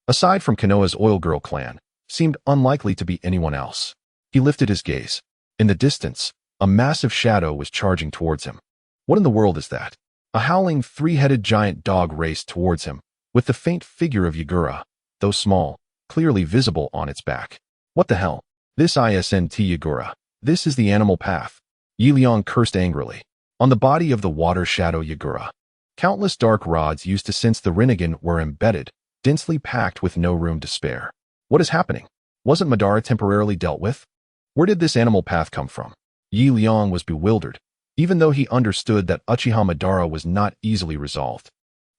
Speaker 1: aside from Konoha's Oil Girl clan, seemed unlikely to be anyone else. He lifted his gaze. In the distance, a massive shadow was charging towards him. What in the world is that? A howling, three-headed giant dog raced towards him, with the faint figure of Yagura, though small, clearly visible on its back. What the hell? This isn't Yagura. This is the animal path. Liang cursed angrily. On the body of the water shadow Yagura, countless dark rods used to sense the Rinnegan were embedded, densely packed with no room to spare. What is happening? Wasn't Madara temporarily dealt with? Where did this animal path come from? Liang was bewildered, even though he understood that Uchiha Madara was not easily resolved.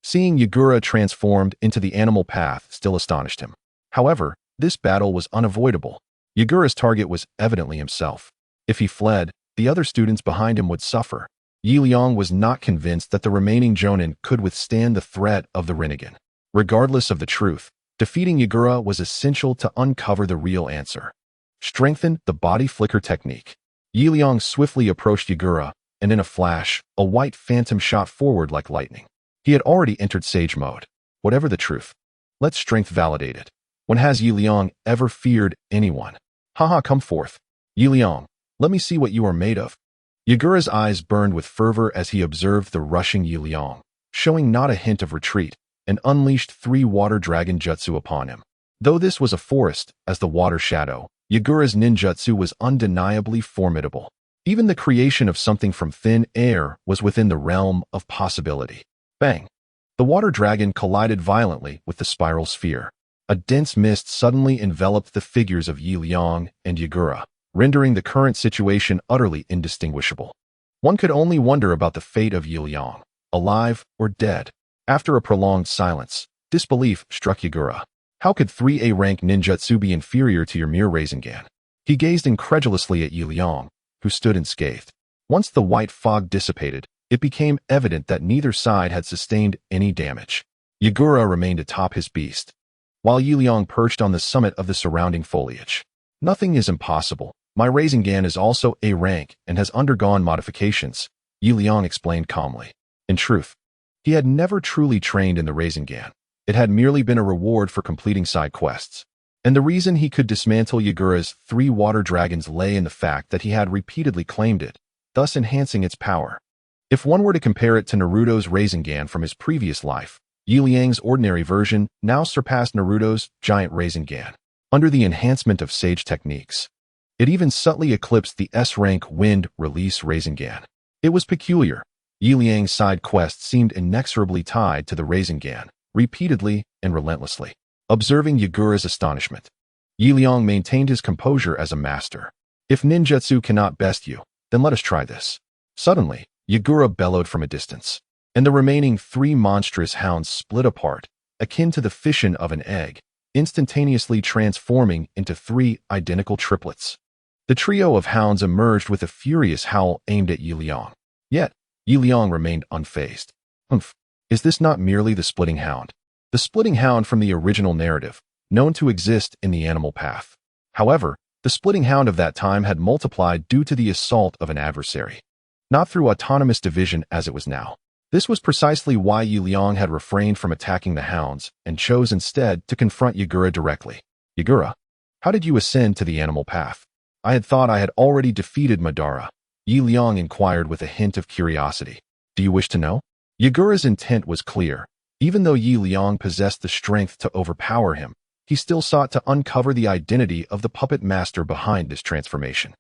Speaker 1: Seeing Yagura transformed into the animal path still astonished him. However, this battle was unavoidable. Yagura's target was evidently himself. If he fled, the other students behind him would suffer. Liang was not convinced that the remaining Jonin could withstand the threat of the Rinnegan. Regardless of the truth, defeating Yagura was essential to uncover the real answer. Strengthen the body flicker technique. Liang swiftly approached Yagura, and in a flash, a white phantom shot forward like lightning. He had already entered Sage mode. Whatever the truth, let's strength validate it. When has Liang ever feared anyone? Haha, come forth. Liang, let me see what you are made of. Yagura's eyes burned with fervor as he observed the rushing Liang, showing not a hint of retreat, and unleashed 3 water dragon jutsu upon him. Though this was a forest, as the water shadow, Yagura's ninjutsu was undeniably formidable. Even the creation of something from thin air was within the realm of possibility. Bang! The water dragon collided violently with the spiral sphere. A dense mist suddenly enveloped the figures of Liang and Yagura, rendering the current situation utterly indistinguishable. One could only wonder about the fate of Liang, alive or dead. After a prolonged silence, disbelief struck Yagura. How could 3A rank ninjutsu be inferior to your mere Rasengan? He gazed incredulously at Liang, who stood unscathed. Once the white fog dissipated, it became evident that neither side had sustained any damage. Yagura remained atop his beast, while Liang perched on the summit of the surrounding foliage. Nothing is impossible. My Rasengan is also A rank and has undergone modifications, Liang explained calmly. In truth, he had never truly trained in the Rasengan. It had merely been a reward for completing side quests. And the reason he could dismantle Yagura's 3 water dragons lay in the fact that he had repeatedly claimed it, thus enhancing its power. If one were to compare it to Naruto's Rasengan from his previous life, Liang's ordinary version now surpassed Naruto's giant Rasengan. Under the enhancement of Sage techniques, it even subtly eclipsed the S-rank Wind Release Rasengan. It was peculiar. Liang's side quests seemed inexorably tied to the Rasengan, repeatedly and relentlessly. Observing Yagura's astonishment, Liang maintained his composure as a master. If ninjutsu cannot best you, then let us try this. Suddenly, Yagura bellowed from a distance, and the remaining 3 monstrous hounds split apart, akin to the fission of an egg, instantaneously transforming into 3 identical triplets. The trio of hounds emerged with a furious howl aimed at Liang. Yet, Liang remained unfazed. Humph, is this not merely the splitting hound? The splitting hound from the original narrative, known to exist in the animal path. However, the splitting hound of that time had multiplied due to the assault of an adversary, not through autonomous division as it was now. This was precisely why Liang had refrained from attacking the hounds and chose instead to confront Yagura directly. Yagura, how did you ascend to the animal path? I had thought I had already defeated Madara. Liang inquired with a hint of curiosity. Do you wish to know? Yagura's intent was clear. Even though Liang possessed the strength to overpower him, he still sought to uncover the identity of the puppet master behind this transformation.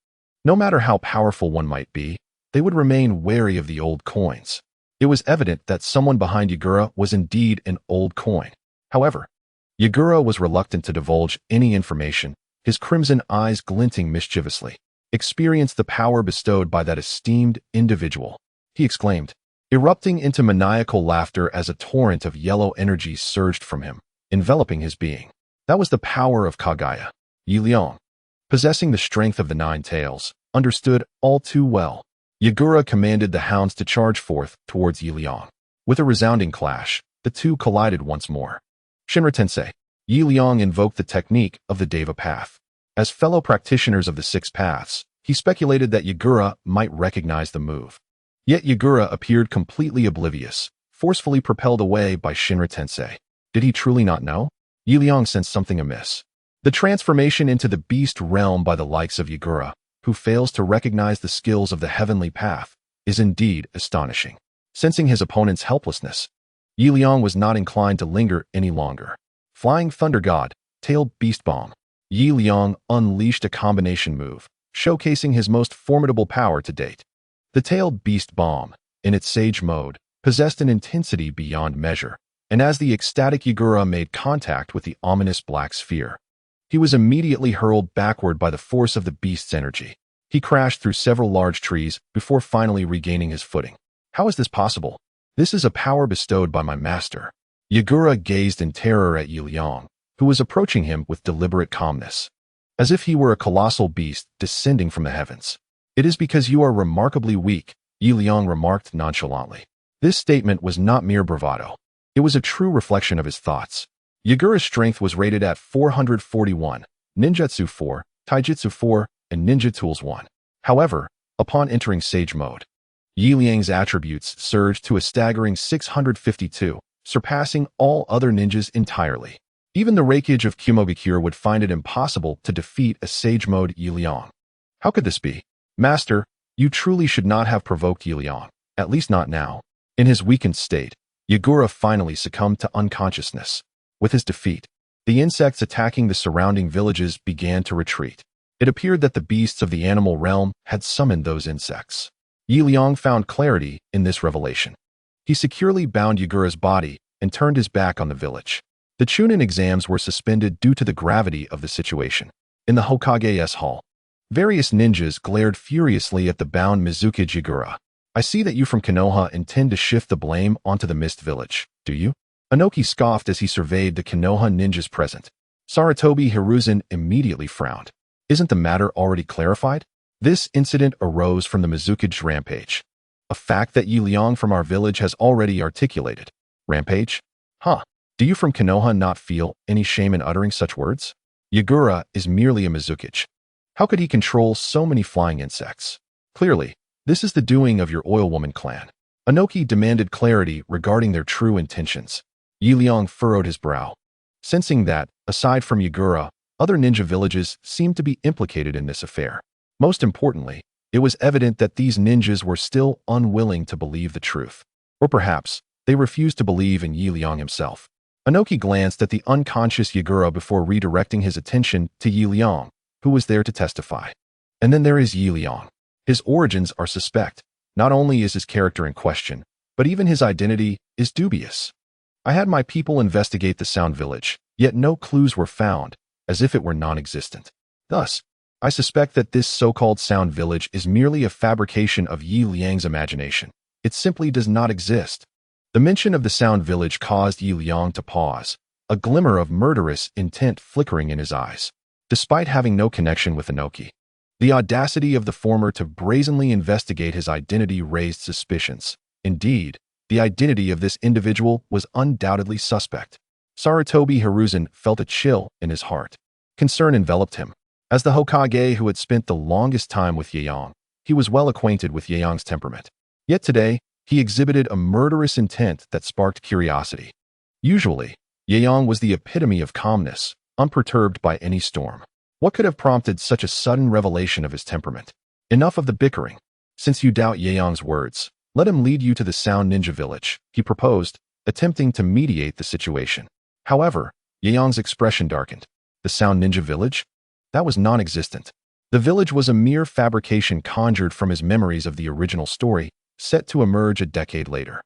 Speaker 1: No matter how powerful one might be, they would remain wary of the old coins. It was evident that someone behind Yagura was indeed an old coin. However, Yagura was reluctant to divulge any information, his crimson eyes glinting mischievously. Experience the power bestowed by that esteemed individual, he exclaimed, erupting into maniacal laughter as a torrent of yellow energy surged from him, enveloping his being. That was the power of Kaguya. Liang, possessing the strength of the nine tails, understood all too well. Yagura commanded the hounds to charge forth towards Liang. With a resounding clash, the two collided once more. Shinra Tensei, Liang invoked the technique of the Deva path. As fellow practitioners of the six paths, he speculated that Yagura might recognize the move. Yet Yagura appeared completely oblivious, forcefully propelled away by Shinra Tensei. Did he truly not know? Liang sensed something amiss. The transformation into the beast realm by the likes of Yagura, who fails to recognize the skills of the heavenly path, is indeed astonishing. Sensing his opponent's helplessness, Liang was not inclined to linger any longer. Flying Thunder God, Tailed Beast Bomb. Liang unleashed a combination move, showcasing his most formidable power to date. The Tailed Beast Bomb, in its Sage mode, possessed an intensity beyond measure, and as the ecstatic Yagura made contact with the ominous black sphere, he was immediately hurled backward by the force of the beast's energy. He crashed through several large trees before finally regaining his footing. How is this possible? This is a power bestowed by my master. Yagura gazed in terror at Liang, who was approaching him with deliberate calmness, as if he were a colossal beast descending from the heavens. It is because you are remarkably weak, Liang remarked nonchalantly. This statement was not mere bravado. It was a true reflection of his thoughts. Yagura's strength was rated at 441, Ninjutsu 4, Taijutsu 4, and Ninja Tools 1. However, upon entering Sage mode, Liang's attributes surged to a staggering 652, surpassing all other ninjas entirely. Even the Reikage of Kumobikure would find it impossible to defeat a Sage mode Liang. How could this be? Master, you truly should not have provoked Liang, at least not now. In his weakened state, Yagura finally succumbed to unconsciousness. With his defeat, the insects attacking the surrounding villages began to retreat. It appeared that the beasts of the animal realm had summoned those insects. Liang found clarity in this revelation. He securely bound Yagura's body and turned his back on the village. The Chunin exams were suspended due to the gravity of the situation. In the Hokage's hall, various ninjas glared furiously at the bound Mizukage Yagura. I see that you from Konoha intend to shift the blame onto the Mist Village, do you? Inoki scoffed as he surveyed the Konoha ninjas present. Sarutobi Hiruzen immediately frowned. Isn't the matter already clarified? This incident arose from the Mizukage rampage. A fact that Liang from our village has already articulated. Rampage? Huh. Do you from Konoha not feel any shame in uttering such words? Yagura is merely a Mizukage. How could he control so many flying insects? Clearly, this is the doing of your Oil Woman clan. Inoki demanded clarity regarding their true intentions. Liang furrowed his brow. Sensing that, aside from Yagura, other ninja villages seemed to be implicated in this affair. Most importantly, it was evident that these ninjas were still unwilling to believe the truth. Or perhaps, they refused to believe in Liang himself. Inoki glanced at the unconscious Yagura before redirecting his attention to Liang, who was there to testify. And then there is Liang. His origins are suspect. Not only is his character in question, but even his identity is dubious. I had my people investigate the Sound Village, yet no clues were found, as if it were non-existent. Thus, I suspect that this so-called Sound Village is merely a fabrication of Liang's imagination. It simply does not exist. The mention of the Sound Village caused Liang to pause, a glimmer of murderous intent flickering in his eyes. Despite having no connection with Inoki, the audacity of the former to brazenly investigate his identity raised suspicions. Indeed, the identity of this individual was undoubtedly suspect. Sarutobi Hiruzen felt a chill in his heart. Concern enveloped him. As the Hokage who had spent the longest time with Liang, he was well acquainted with Liang's temperament. Yet today, he exhibited a murderous intent that sparked curiosity. Usually, Liang was the epitome of calmness, unperturbed by any storm. What could have prompted such a sudden revelation of his temperament? Enough of the bickering. Since you doubt Liang's words, let him lead you to the Sound Ninja Village, he proposed, attempting to mediate the situation. However, Yang's expression darkened. The Sound Ninja Village? That was non-existent. The village was a mere fabrication conjured from his memories of the original story, set to emerge a decade later.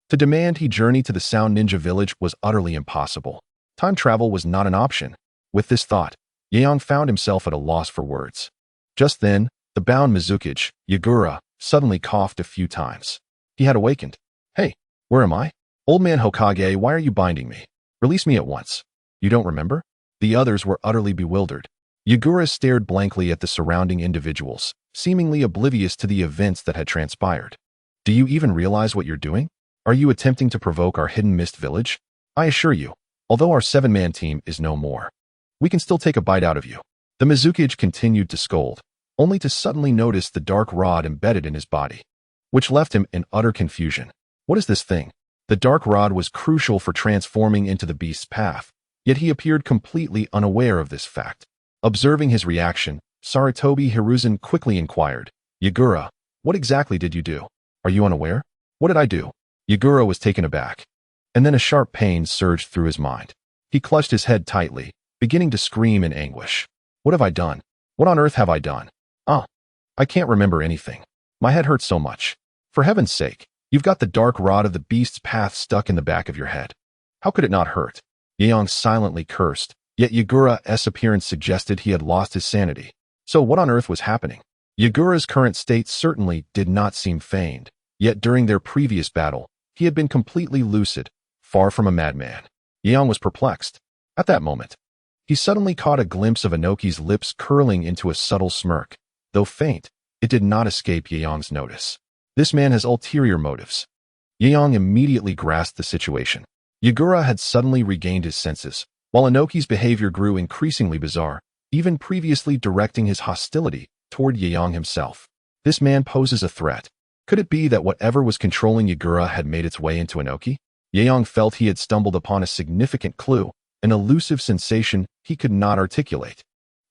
Speaker 1: To demand he journey to the Sound Ninja Village was utterly impossible. Time travel was not an option. With this thought, Yang found himself at a loss for words. Just then, the bound Mizukage, Yagura, suddenly coughed a few times. He had awakened. Hey, where am I? Old man Hokage, why are you binding me? Release me at once. You don't remember? The others were utterly bewildered. Yagura stared blankly at the surrounding individuals, seemingly oblivious to the events that had transpired. Do you even realize what you're doing? Are you attempting to provoke our hidden mist village? I assure you, although our 7-man team is no more, we can still take a bite out of you. The Mizukage continued to scold, only to suddenly notice the dark rod embedded in his body, which left him in utter confusion. What is this thing? The dark rod was crucial for transforming into the beast's path, yet he appeared completely unaware of this fact. Observing his reaction, Sarutobi Hiruzen quickly inquired, Yagura, what exactly did you do? Are you unaware? What did I do? Yagura was taken aback. And then a sharp pain surged through his mind. He clutched his head tightly, beginning to scream in anguish. What have I done? What on earth have I done? I can't remember anything. My head hurts so much. For heaven's sake, you've got the dark rod of the beast's path stuck in the back of your head. How could it not hurt? Yang silently cursed, yet Yagura's appearance suggested he had lost his sanity. So what on earth was happening? Yagura's current state certainly did not seem feigned, yet during their previous battle, he had been completely lucid, far from a madman. Yang was perplexed. At that moment, he suddenly caught a glimpse of Inoki's lips curling into a subtle smirk. Though faint, it did not escape Yang's notice. This man has ulterior motives. Yang immediately grasped the situation. Yagura had suddenly regained his senses, while Inoki's behavior grew increasingly bizarre, even previously directing his hostility toward Yang himself. This man poses a threat. Could it be that whatever was controlling Yagura had made its way into Inoki? Yang felt he had stumbled upon a significant clue, an elusive sensation he could not articulate.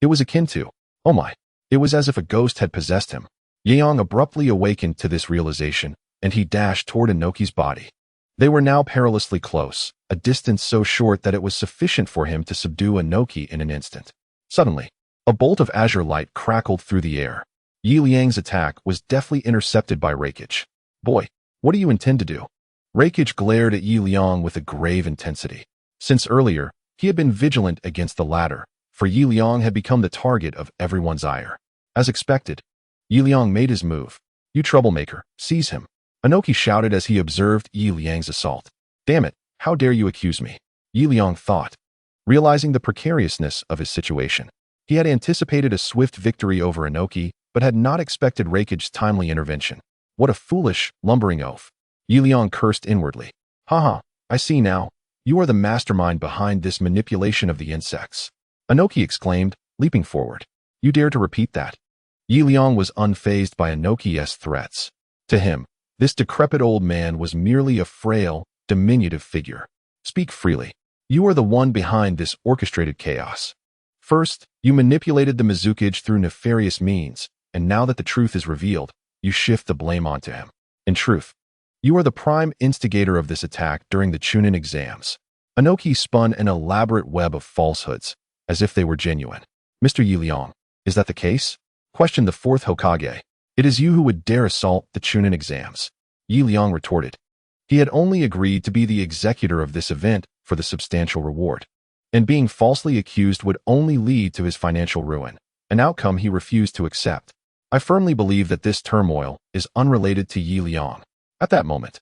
Speaker 1: It was akin to, oh my, it was as if a ghost had possessed him. Yang abruptly awakened to this realization, and he dashed toward Inoki's body. They were now perilously close, a distance so short that it was sufficient for him to subdue Inoki in an instant. Suddenly, a bolt of azure light crackled through the air. Liang's attack was deftly intercepted by Reikage. Boy, what do you intend to do? Reikage glared at Liang with a grave intensity. Since earlier, he had been vigilant against the latter, for Liang had become the target of everyone's ire. As expected, Liang made his move. You troublemaker, seize him. Inoki shouted as he observed Liang's assault. Damn it, how dare you accuse me? Liang thought. Realizing the precariousness of his situation, he had anticipated a swift victory over Inoki, but had not expected Reikage's timely intervention. What a foolish, lumbering oaf. Liang cursed inwardly. Haha, I see now. You are the mastermind behind this manipulation of the insects. Inoki exclaimed, leaping forward. You dare to repeat that? Liang was unfazed by Inoki's threats. To him, this decrepit old man was merely a frail, diminutive figure. Speak freely. You are the one behind this orchestrated chaos. First, you manipulated the Mizukage through nefarious means, and now that the truth is revealed, you shift the blame onto him. In truth, you are the prime instigator of this attack during the Chunin exams. Inoki spun an elaborate web of falsehoods, as if they were genuine. Mr. Liang, is that the case? Questioned the 4th Hokage. It is you who would dare assault the Chunin exams. Liang retorted. He had only agreed to be the executor of this event for the substantial reward, and being falsely accused would only lead to his financial ruin, an outcome he refused to accept. I firmly believe that this turmoil is unrelated to Liang. At that moment,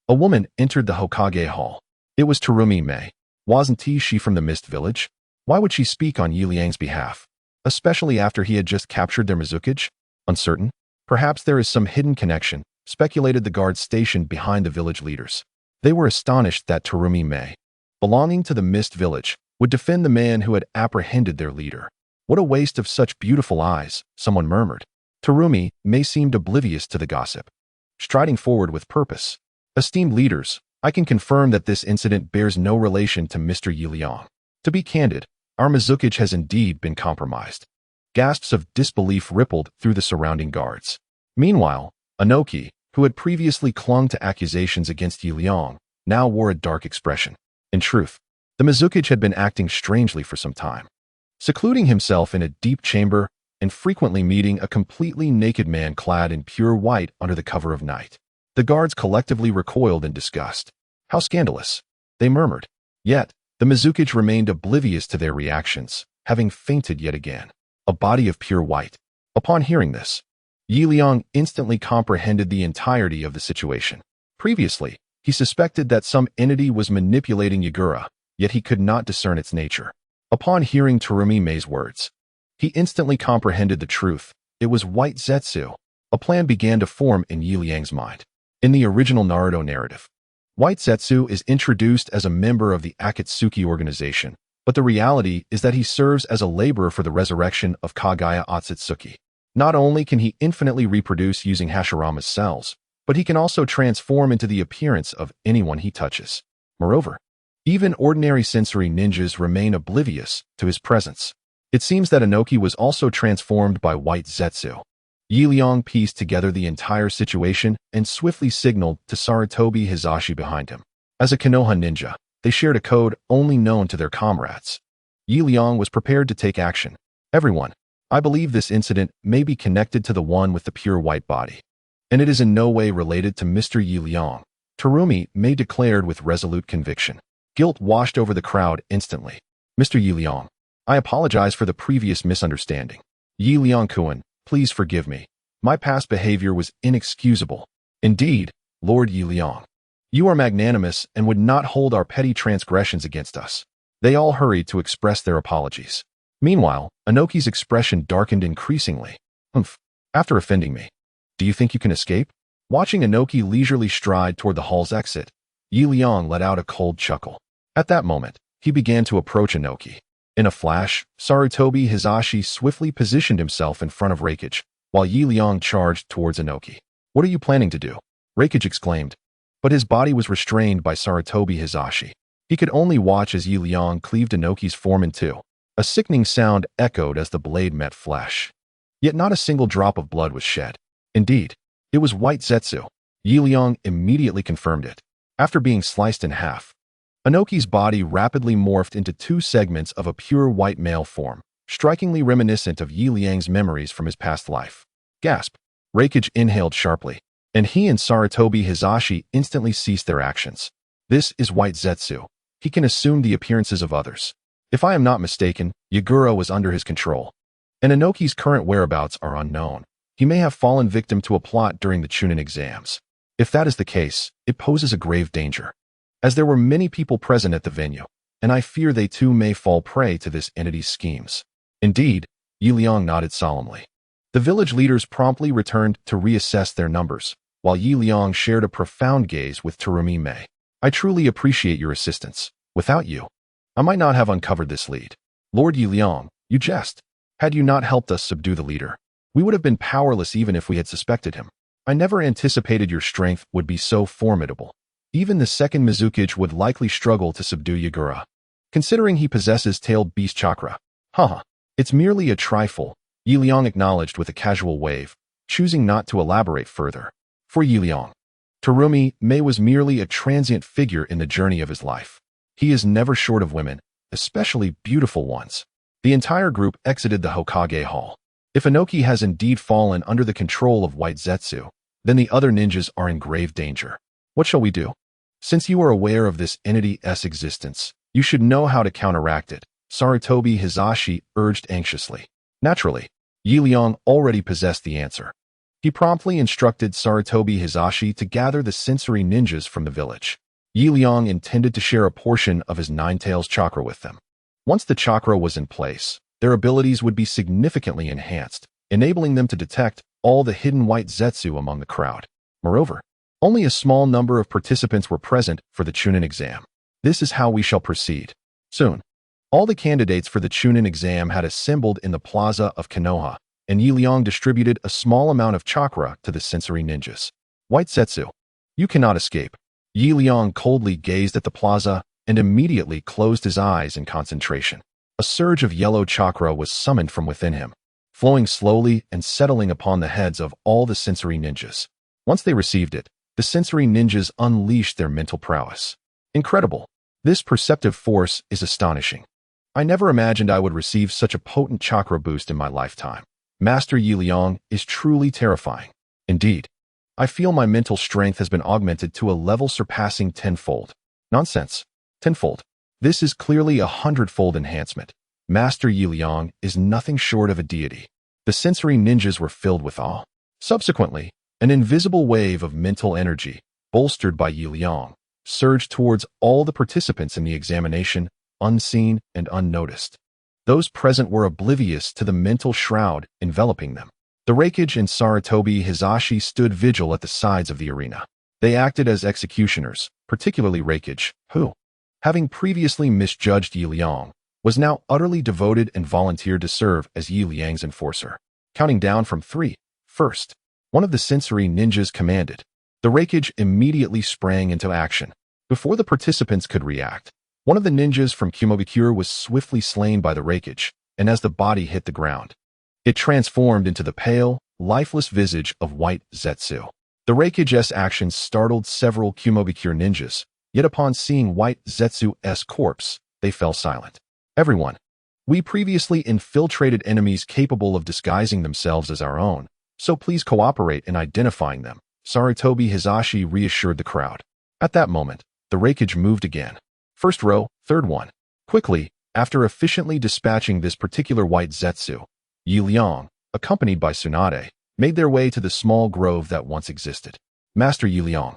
Speaker 1: a woman entered the Hokage hall. It was Terumi Mei. Wasn't she from the Mist Village? Why would she speak on Liang's behalf, especially after he had just captured their Mizukage? Uncertain. Perhaps there is some hidden connection, speculated the guards stationed behind the village leaders. They were astonished that Terumi Mei, belonging to the Mist Village, would defend the man who had apprehended their leader. What a waste of such beautiful eyes, someone murmured. Terumi Mei seemed oblivious to the gossip, striding forward with purpose. Esteemed leaders, I can confirm that this incident bears no relation to Mr. Liang. To be candid, our Mizukage has indeed been compromised. Gasps of disbelief rippled through the surrounding guards. Meanwhile, Inoki, who had previously clung to accusations against Liang, now wore a dark expression. In truth, The Mizukichi had been acting strangely for some time, secluding himself in a deep chamber and frequently meeting a completely naked man clad in pure white under the cover of night. The guards collectively recoiled in disgust. How scandalous, they murmured. Yet, the Mizukichi remained oblivious to their reactions, having fainted yet again. A body of pure white. Upon hearing this, Liang instantly comprehended the entirety of the situation. Previously, he suspected that some entity was manipulating Yagura, yet he could not discern its nature. Upon hearing Terumi Mei's words, he instantly comprehended the truth. It was White Zetsu. A plan began to form in Liang's mind. In the original Naruto narrative, White Zetsu is introduced as a member of the Akatsuki organization, but the reality is that he serves as a laborer for the resurrection of Kaguya Otsutsuki. Not only can he infinitely reproduce using Hashirama's cells, but he can also transform into the appearance of anyone he touches. Moreover, even ordinary sensory ninjas remain oblivious to his presence. It seems that Inoki was also transformed by White Zetsu. Liang pieced together the entire situation and swiftly signaled to Sarutobi Hizashi behind him. As a Konoha ninja, they shared a code only known to their comrades. Liang was prepared to take action. Everyone, I believe this incident may be connected to the one with the pure white body, and it is in no way related to Mr. Liang, Terumi Mei declared with resolute conviction. Guilt washed over the crowd instantly. Mr. Liang, I apologize for the previous misunderstanding. Liang-kun, please forgive me. My past behavior was inexcusable. Indeed, Lord Liang, you are magnanimous and would not hold our petty transgressions against us. They all hurried to express their apologies. Meanwhile, Inoki's expression darkened increasingly. After offending me, do you think you can escape? Watching Inoki leisurely stride toward the hall's exit, Liang let out a cold chuckle. At that moment, he began to approach Inoki. In a flash, Sarutobi Hizashi swiftly positioned himself in front of Reikage, while Liang charged towards Inoki. What are you planning to do? Reikage exclaimed, but his body was restrained by Sarutobi Hizashi. He could only watch as Liang cleaved Inoki's form in two. A sickening sound echoed as the blade met flesh. Yet not a single drop of blood was shed. Indeed, it was White Zetsu. Liang immediately confirmed it. After being sliced in half, Inoki's body rapidly morphed into two segments of a pure white male form, strikingly reminiscent of Liang's memories from his past life. Gasp! Reikage inhaled sharply, and he and Sarutobi Hizashi instantly ceased their actions. This is White Zetsu. He can assume the appearances of others. If I am not mistaken, Yagura was under his control, and Inoki's current whereabouts are unknown. He may have fallen victim to a plot during the Chunin exams. If that is the case, it poses a grave danger, as there were many people present at the venue, and I fear they too may fall prey to this entity's schemes. Indeed, Liang nodded solemnly. The village leaders promptly returned to reassess their numbers, while Liang shared a profound gaze with Terumi Mei. I truly appreciate your assistance. Without you, I might not have uncovered this lead. Lord Liang, you jest. Had you not helped us subdue the leader, we would have been powerless even if we had suspected him. I never anticipated your strength would be so formidable. Even the second Mizukichi would likely struggle to subdue Yagura, considering he possesses tailed beast chakra. It's merely a trifle, Liang acknowledged with a casual wave, choosing not to elaborate further. For Liang, Terumi Mei was merely a transient figure in the journey of his life. He is never short of women, especially beautiful ones. The entire group exited the Hokage Hall. If Inoki has indeed fallen under the control of White Zetsu, then the other ninjas are in grave danger. What shall we do? Since you are aware of this entity's existence, you should know how to counteract it, Sarutobi Hizashi urged anxiously. Naturally, Liang already possessed the answer. He promptly instructed Sarutobi Hizashi to gather the sensory ninjas from the village. Liang intended to share a portion of his Nine-Tails chakra with them. Once the chakra was in place, their abilities would be significantly enhanced, enabling them to detect all the hidden White Zetsu among the crowd. Moreover, only a small number of participants were present for the Chunin exam. This is how we shall proceed. Soon, all the candidates for the Chunin exam had assembled in the plaza of Konoha, and Liang distributed a small amount of chakra to the sensory ninjas. White Zetsu, you cannot escape. Liang coldly gazed at the plaza and immediately closed his eyes in concentration. A surge of yellow chakra was summoned from within him, flowing slowly and settling upon the heads of all the sensory ninjas. Once they received it, the sensory ninjas unleashed their mental prowess. Incredible! This perceptive force is astonishing. I never imagined I would receive such a potent chakra boost in my lifetime. Master Liang is truly terrifying. Indeed, I feel my mental strength has been augmented to a level surpassing tenfold. Nonsense. Tenfold. This is clearly 100-fold enhancement. Master Liang is nothing short of a deity. The sensory ninjas were filled with awe. Subsequently, an invisible wave of mental energy, bolstered by Liang, surged towards all the participants in the examination, unseen and unnoticed. Those present were oblivious to the mental shroud enveloping them. The Raikage and Sarutobi Hizashi stood vigil at the sides of the arena. They acted as executioners, particularly Raikage, who, having previously misjudged Liang, was now utterly devoted and volunteered to serve as Liang's enforcer. Counting down from 3, first, one of the sensory ninjas commanded. The Raikage immediately sprang into action. Before the participants could react, one of the ninjas from Kumogakure was swiftly slain by the Raikage, and as the body hit the ground, it transformed into the pale, lifeless visage of White Zetsu. The Raikage's actions startled several Kumogakure ninjas, yet upon seeing White Zetsu's corpse, they fell silent. Everyone. We previously infiltrated enemies capable of disguising themselves as our own, so please cooperate in identifying them, Sarutobi Hizashi reassured the crowd. At that moment, the Raikage moved again. First row, third one. Quickly, after efficiently dispatching this particular White Zetsu, Liang, accompanied by Tsunade, made their way to the small grove that once existed. Master Liang,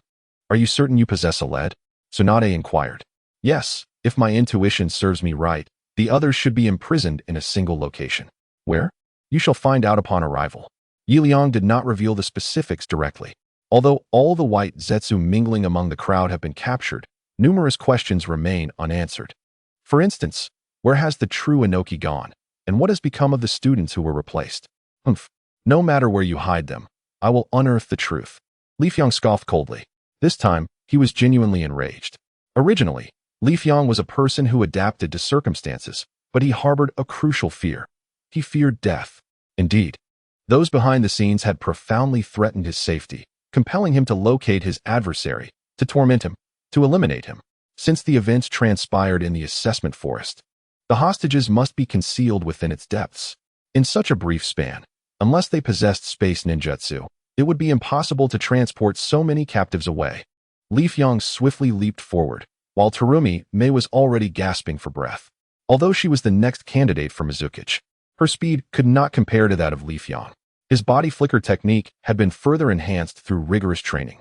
Speaker 1: are you certain you possess a lead? Tsunade inquired. Yes, if my intuition serves me right, the others should be imprisoned in a single location. Where? You shall find out upon arrival. Liang did not reveal the specifics directly. Although all the White Zetsu mingling among the crowd have been captured, numerous questions remain unanswered. For instance, where has the true Inoki gone, and what has become of the students who were replaced? No matter where you hide them, I will unearth the truth. Liang scoffed coldly. This time, he was genuinely enraged. Originally, Liang was a person who adapted to circumstances, but he harbored a crucial fear. He feared death. Indeed, those behind the scenes had profoundly threatened his safety, compelling him to locate his adversary, to torment him, to eliminate him. Since the events transpired in the assessment forest, the hostages must be concealed within its depths. In such a brief span, unless they possessed space ninjutsu, it would be impossible to transport so many captives away. Liang swiftly leaped forward, while Terumi Mei was already gasping for breath. Although she was the next candidate for Mizukage, her speed could not compare to that of Liang. His body flicker technique had been further enhanced through rigorous training.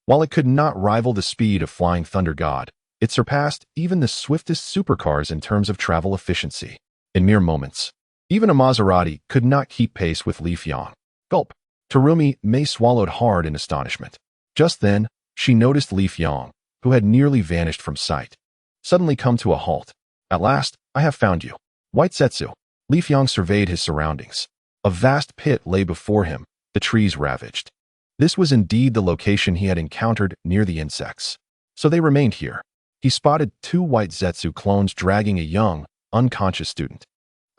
Speaker 1: While it could not rival the speed of Flying Thunder God, it surpassed even the swiftest supercars in terms of travel efficiency. In mere moments, even a Maserati could not keep pace with Liang. Gulp. Terumi Mei swallowed hard in astonishment. Just then, she noticed Liang, who had nearly vanished from sight, suddenly come to a halt. At last, I have found you. White Zetsu. Liang surveyed his surroundings. A vast pit lay before him, the trees ravaged. This was indeed the location he had encountered near the insects. So they remained here. He spotted 2 White Zetsu clones dragging a young, unconscious student,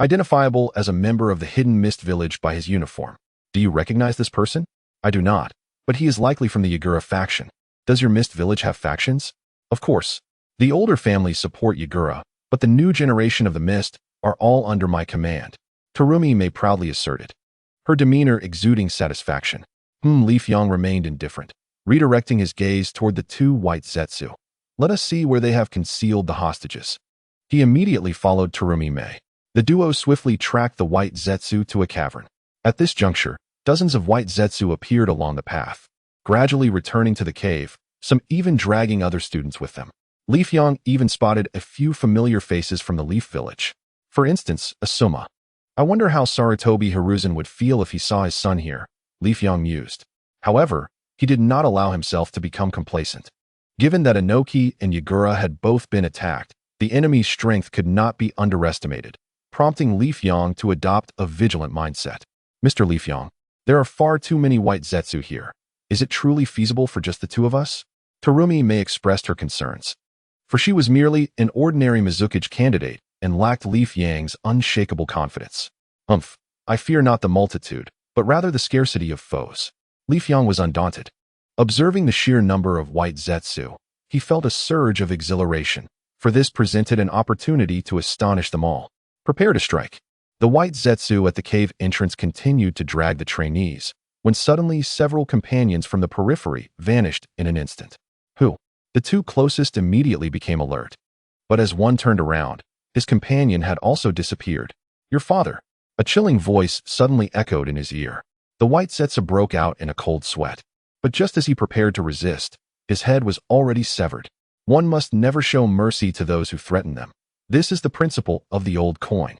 Speaker 1: identifiable as a member of the Hidden Mist Village by his uniform. Do you recognize this person? I do not, but he is likely from the Yagura faction. Does your Mist Village have factions? Of course. The older families support Yagura, but the new generation of the Mist are all under my command, Terumi Mei proudly asserted, her demeanor exuding satisfaction. Liang remained indifferent, redirecting his gaze toward the 2 White Zetsu. Let us see where they have concealed the hostages. He immediately followed Terumi Mei. The duo swiftly tracked the White Zetsu to a cavern. At this juncture, dozens of White Zetsu appeared along the path, gradually returning to the cave, some even dragging other students with them. Liang even spotted a few familiar faces from the Leaf Village. For instance, Asuma. I wonder how Sarutobi Hiruzen would feel if he saw his son here, Liang mused. However, he did not allow himself to become complacent. Given that Inoki and Yagura had both been attacked, the enemy's strength could not be underestimated, prompting Liang to adopt a vigilant mindset. Mr. Liang, there are far too many White Zetsu here. Is it truly feasible for just the 2 of us? Terumi Mei expressed her concerns, for she was merely an ordinary Mizukage candidate and lacked Liang's unshakable confidence. I fear not the multitude, but rather the scarcity of foes. Liang was undaunted. Observing the sheer number of White Zetsu, he felt a surge of exhilaration, for this presented an opportunity to astonish them all. Prepare to strike. The white Zetsu at the cave entrance continued to drag the trainees, when suddenly several companions from the periphery vanished in an instant. Who? The two closest immediately became alert. But as one turned around, his companion had also disappeared. Your father. A chilling voice suddenly echoed in his ear. The white Zetsu broke out in a cold sweat. But just as he prepared to resist, his head was already severed. One must never show mercy to those who threaten them. This is the principle of the old coin.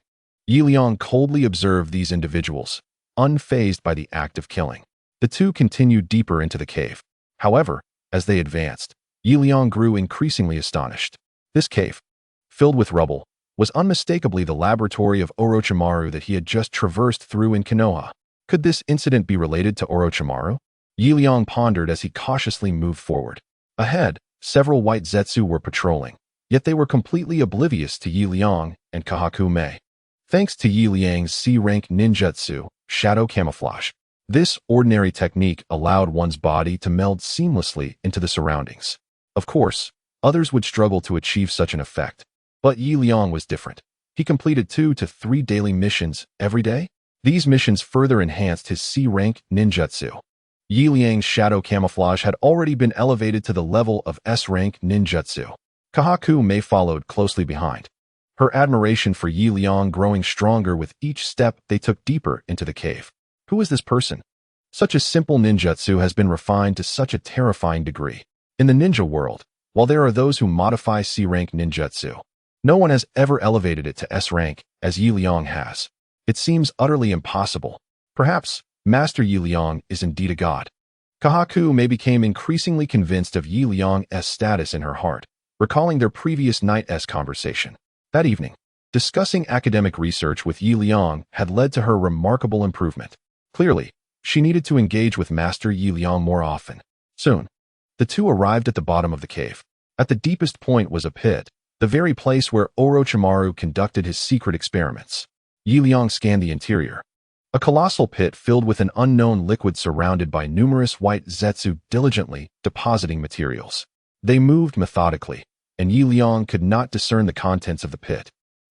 Speaker 1: Liang coldly observed these individuals, unfazed by the act of killing. The two continued deeper into the cave. However, as they advanced, Liang grew increasingly astonished. This cave, filled with rubble, was unmistakably the laboratory of Orochimaru that he had just traversed through in Konoha. Could this incident be related to Orochimaru? Liang pondered as he cautiously moved forward. Ahead, several white Zetsu were patrolling, yet they were completely oblivious to Liang and Kahaku Mei. Thanks to Liang's C-rank ninjutsu, shadow camouflage, this ordinary technique allowed one's body to meld seamlessly into the surroundings. Of course, others would struggle to achieve such an effect, but Liang was different. He completed 2 to 3 daily missions every day. These missions further enhanced his C-rank ninjutsu. Liang's shadow camouflage had already been elevated to the level of S-rank ninjutsu. Kahaku Mei followed closely behind, her admiration for Liang growing stronger with each step they took deeper into the cave. Who is this person? Such a simple ninjutsu has been refined to such a terrifying degree. In the ninja world, while there are those who modify C-rank ninjutsu, no one has ever elevated it to S-rank as Liang has. It seems utterly impossible. Perhaps Master Liang is indeed a god. Kahaku Mei became increasingly convinced of Liang's status in her heart, recalling their previous night's conversation. That evening, discussing academic research with Liang had led to her remarkable improvement. Clearly, she needed to engage with Master Liang more often. Soon, the two arrived at the bottom of the cave. At the deepest point was a pit, the very place where Orochimaru conducted his secret experiments. Liang scanned the interior. A colossal pit filled with an unknown liquid surrounded by numerous white Zetsu diligently depositing materials. They moved methodically, and Liang could not discern the contents of the pit.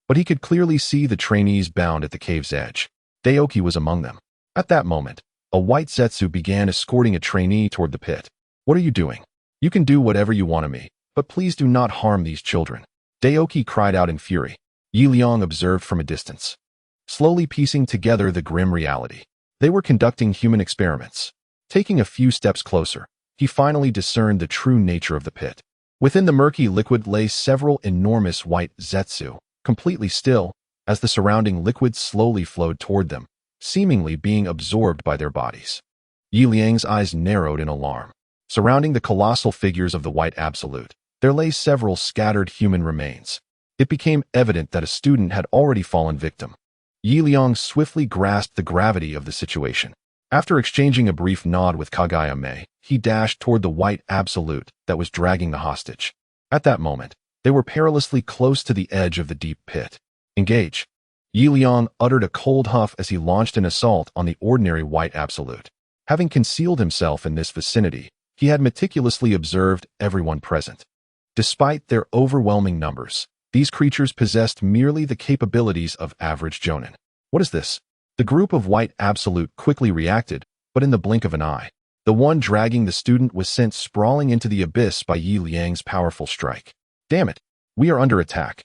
Speaker 1: But he could clearly see the trainees bound at the cave's edge. Daioki was among them. At that moment, a white Zetsu began escorting a trainee toward the pit. What are you doing? You can do whatever you want of me, but please do not harm these children. Daioki cried out in fury. Liang observed from a distance, slowly piecing together the grim reality. They were conducting human experiments. Taking a few steps closer, he finally discerned the true nature of the pit. Within the murky liquid lay several enormous white Zetsu, completely still, as the surrounding liquid slowly flowed toward them, seemingly being absorbed by their bodies. Liang's eyes narrowed in alarm. Surrounding the colossal figures of the white absolute, there lay several scattered human remains. It became evident that a student had already fallen victim. Liang swiftly grasped the gravity of the situation. After exchanging a brief nod with Kagayame, he dashed toward the white absolute that was dragging the hostage. At that moment, they were perilously close to the edge of the deep pit. Engage! Liang uttered a cold huff as he launched an assault on the ordinary white absolute. Having concealed himself in this vicinity, he had meticulously observed everyone present. Despite their overwhelming numbers, these creatures possessed merely the capabilities of average jonin. What is this? The group of white absolute quickly reacted, but in the blink of an eye, the one dragging the student was sent sprawling into the abyss by Liang's powerful strike. Damn it! We are under attack.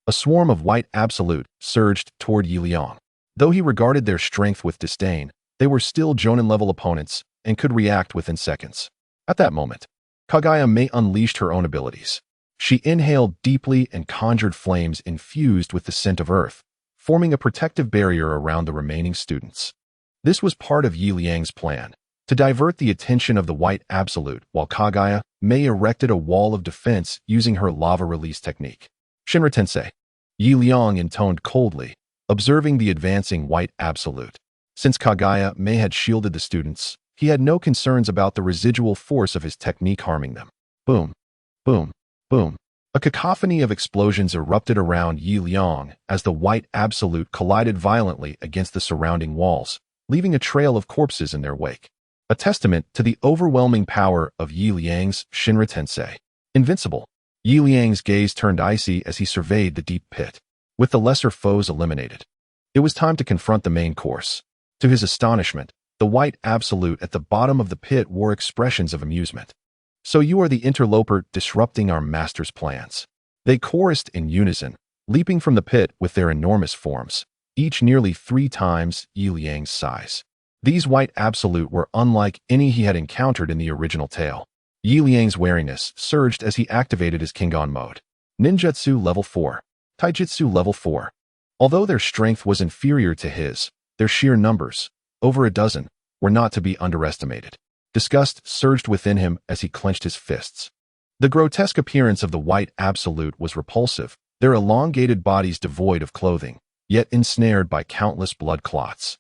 Speaker 1: A swarm of white absolute surged toward Liang. Though he regarded their strength with disdain, they were still jonin-level opponents and could react within seconds. At that moment, Kagayame unleashed her own abilities. She inhaled deeply and conjured flames infused with the scent of earth, forming a protective barrier around the remaining students. This was part of Liang's plan, to divert the attention of the white absolute while Kagayame erected a wall of defense using her lava release technique. Shinra Tensei. Liang intoned coldly, observing the advancing white absolute. Since Kagayame had shielded the students, he had no concerns about the residual force of his technique harming them. Boom, boom, boom. A cacophony of explosions erupted around Liang as the white absolute collided violently against the surrounding walls, leaving a trail of corpses in their wake. A testament to the overwhelming power of Liang's Shinra Tensei. Invincible. Yi Liang's gaze turned icy as he surveyed the deep pit. With the lesser foes eliminated, it was time to confront the main course. To his astonishment, the white absolute at the bottom of the pit wore expressions of amusement. "So you are the interloper disrupting our master's plans." They chorused in unison, leaping from the pit with their enormous forms, each nearly 3 times Yi Liang's size. These white absolute were unlike any he had encountered in the original tale. Yi Liang's wariness surged as he activated his Kingon mode. Ninjutsu level 4. Taijutsu level 4. Although their strength was inferior to his, their sheer numbers, over a dozen, were not to be underestimated. Disgust surged within him as he clenched his fists. The grotesque appearance of the white absolute was repulsive, their elongated bodies devoid of clothing, yet ensnared by countless blood clots.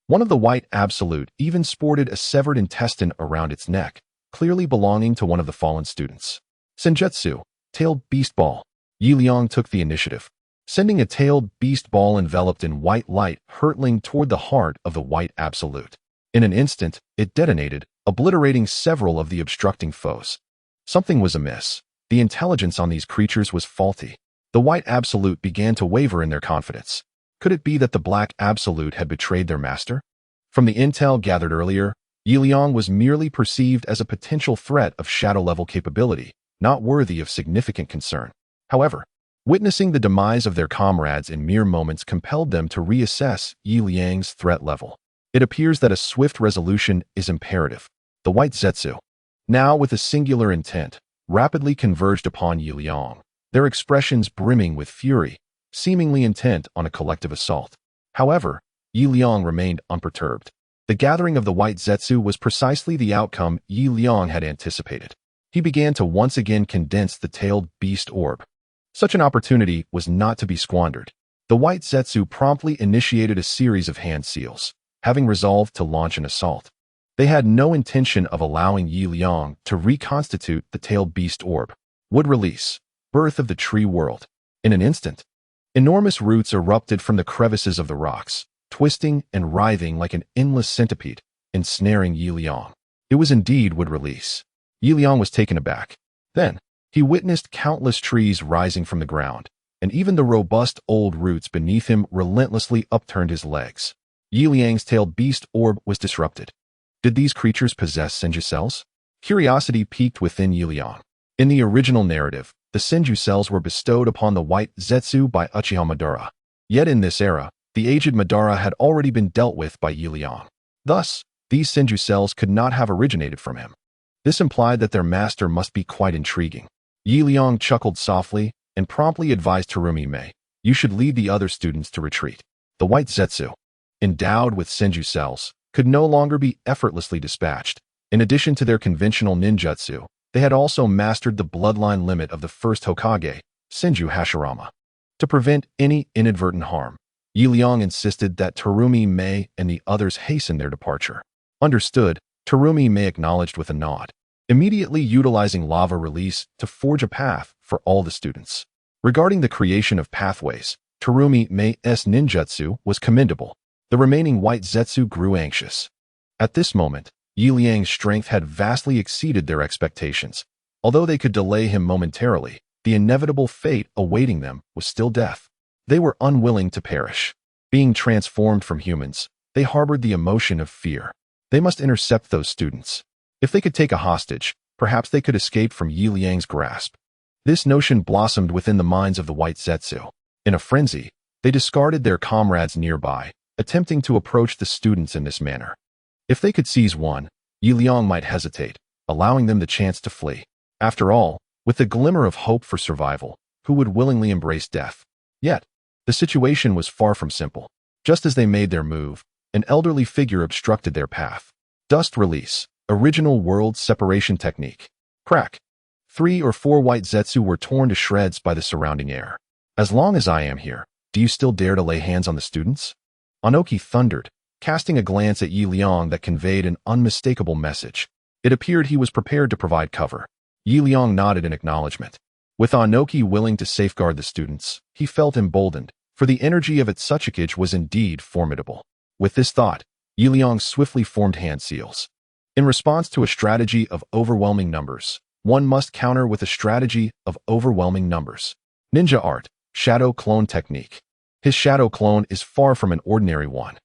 Speaker 1: One of the white absolute even sported a severed intestine around its neck, clearly belonging to one of the fallen students. Senjutsu, tailed beast ball. Yi Liang took the initiative, sending a tailed beast ball enveloped in white light hurtling toward the heart of the white absolute. In an instant, it detonated, obliterating several of the obstructing foes. Something was amiss. The intelligence on these creatures was faulty. The white absolute began to waver in their confidence. Could it be that the black absolute had betrayed their master? From the intel gathered earlier, Yi Liang was merely perceived as a potential threat of shadow-level capability, not worthy of significant concern. However, witnessing the demise of their comrades in mere moments compelled them to reassess Yi Liang's threat level. It appears that a swift resolution is imperative. The white Zetsu, now with a singular intent, rapidly converged upon Yi Liang, their expressions brimming with fury, seemingly intent on a collective assault. However, Yi Liang remained unperturbed. The gathering of the white Zetsu was precisely the outcome Yi Liang had anticipated. He began to once again condense the tailed beast orb. Such an opportunity was not to be squandered. The white Zetsu promptly initiated a series of hand seals, having resolved to launch an assault. They had no intention of allowing Yi Liang to reconstitute the tailed beast orb. Would release. Birth of the tree world. In an instant, enormous roots erupted from the crevices of the rocks, twisting and writhing like an endless centipede, ensnaring Yi Liang. It was indeed would release. Yi Liang was taken aback. Then, he witnessed countless trees rising from the ground, and even the robust old roots beneath him relentlessly upturned his legs. Yi Liang's tailed beast orb was disrupted. Did these creatures possess Senju cells? Curiosity piqued within Yi Liang. In the original narrative, the Senju cells were bestowed upon the white Zetsu by Uchiha Madara. Yet in this era, the aged Madara had already been dealt with by Yi Liang. Thus, these Senju cells could not have originated from him. This implied that their master must be quite intriguing. Yi Liang chuckled softly and promptly advised Terumi Mei, "You should lead the other students to retreat." The white Zetsu, endowed with Senju cells, could no longer be effortlessly dispatched. In addition to their conventional ninjutsu, they had also mastered the bloodline limit of the first Hokage, Senju Hashirama. To prevent any inadvertent harm, Yi Liang insisted that Terumi Mei and the others hasten their departure. Understood, Terumi Mei acknowledged with a nod, immediately utilizing lava release to forge a path for all the students. Regarding the creation of pathways, Terumi Mei's ninjutsu was commendable. The remaining white Zetsu grew anxious. At this moment, Yi Liang's strength had vastly exceeded their expectations. Although they could delay him momentarily, the inevitable fate awaiting them was still death. They were unwilling to perish. Being transformed from humans, they harbored the emotion of fear. They must intercept those students. If they could take a hostage, perhaps they could escape from Yi Liang's grasp. This notion blossomed within the minds of the white Zetsu. In a frenzy, they discarded their comrades nearby, attempting to approach the students in this manner. If they could seize one, Yi Liang might hesitate, allowing them the chance to flee. After all, with the glimmer of hope for survival, who would willingly embrace death? Yet, the situation was far from simple. Just as they made their move, an elderly figure obstructed their path. Dust release, original world separation technique. Crack. 3 or 4 white Zetsu were torn to shreds by the surrounding air. As long as I am here, do you still dare to lay hands on the students? Anoki thundered, casting a glance at Yi Liang that conveyed an unmistakable message. It appeared he was prepared to provide cover. Yi Liang nodded in acknowledgement. With Anoki willing to safeguard the students, he felt emboldened, for the energy of its Tsuchikage was indeed formidable. With this thought, Yi Liang swiftly formed hand seals. In response to a strategy of overwhelming numbers, one must counter with a strategy of overwhelming numbers. Ninja Art, Shadow Clone Technique. His shadow clone is far from an ordinary one.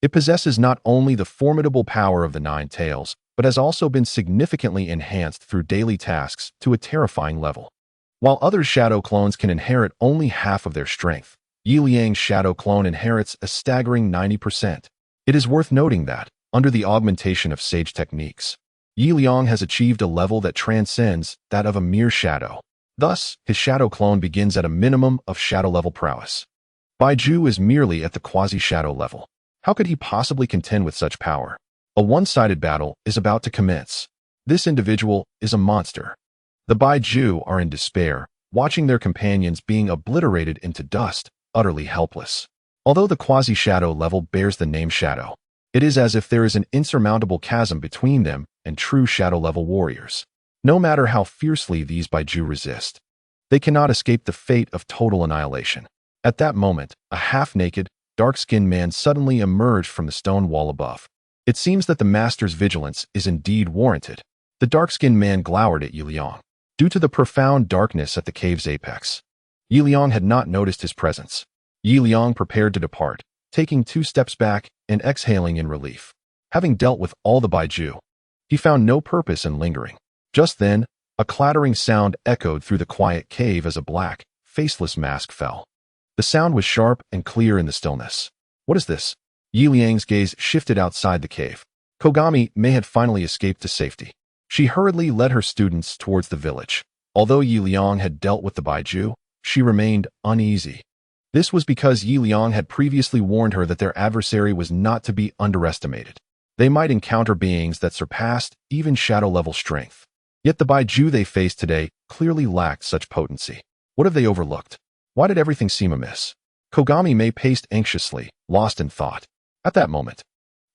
Speaker 1: It possesses not only the formidable power of the Nine Tails, but has also been significantly enhanced through daily tasks to a terrifying level. While other shadow clones can inherit only half of their strength, Liang's shadow clone inherits a staggering 90%. It is worth noting that, under the augmentation of sage techniques, Liang has achieved a level that transcends that of a mere shadow. Thus, his shadow clone begins at a minimum of shadow-level prowess. Baiju is merely at the quasi-shadow level. How could he possibly contend with such power? A one-sided battle is about to commence. This individual is a monster. The Baiju are in despair, watching their companions being obliterated into dust, utterly helpless. Although the quasi-shadow level bears the name Shadow, it is as if there is an insurmountable chasm between them and true shadow-level warriors. No matter how fiercely these Baiju resist, they cannot escape the fate of total annihilation. At that moment, a half-naked, dark-skinned man suddenly emerged from the stone wall above. It seems that the master's vigilance is indeed warranted. The dark-skinned man glowered at Liang. Due to the profound darkness at the cave's apex, Liang had not noticed his presence. Liang prepared to depart, taking 2 steps back and exhaling in relief. Having dealt with all the Baiju, he found no purpose in lingering. Just then, a clattering sound echoed through the quiet cave as a black, faceless mask fell. The sound was sharp and clear in the stillness. What is this? Liang's gaze shifted outside the cave. Kogami may had finally escaped to safety. She hurriedly led her students towards the village. Although Liang had dealt with the Baiju, she remained uneasy. This was because Liang had previously warned her that their adversary was not to be underestimated. They might encounter beings that surpassed even shadow-level strength. Yet the Baiju they faced today clearly lacked such potency. What have they overlooked? Why did everything seem amiss? Kogami May paced anxiously, lost in thought. At that moment,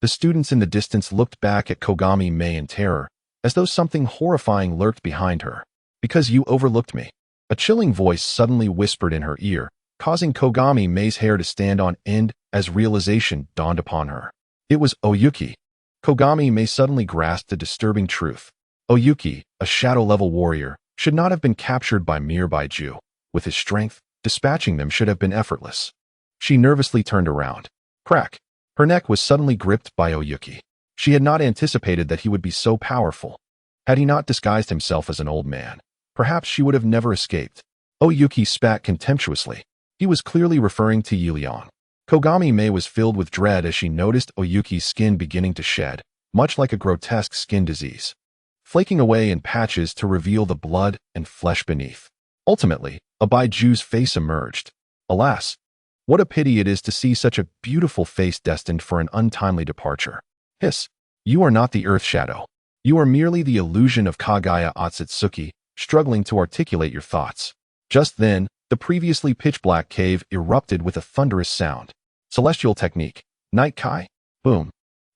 Speaker 1: the students in the distance looked back at Kogami May in terror, as though something horrifying lurked behind her. Because you overlooked me. A chilling voice suddenly whispered in her ear, causing Kogami May's hair to stand on end as realization dawned upon her. It was Oyuki. Kogami May suddenly grasped the disturbing truth. Oyuki, a shadow-level warrior, should not have been captured by mere Baiju. With his strength, dispatching them should have been effortless. She nervously turned around. Crack! Her neck was suddenly gripped by Oyuki. She had not anticipated that he would be so powerful. Had he not disguised himself as an old man, perhaps she would have never escaped. Oyuki spat contemptuously. He was clearly referring to Liang. Kogami May was filled with dread as she noticed Oyuki's skin beginning to shed, much like a grotesque skin disease, flaking away in patches to reveal the blood and flesh beneath. Ultimately, a Baiju's face emerged. Alas, what a pity it is to see such a beautiful face destined for an untimely departure. Hiss, you are not the Earth Shadow. You are merely the illusion of Kagaya Otsutsuki, struggling to articulate your thoughts. Just then, the previously pitch-black cave erupted with a thunderous sound. Celestial technique, Night Kai, boom.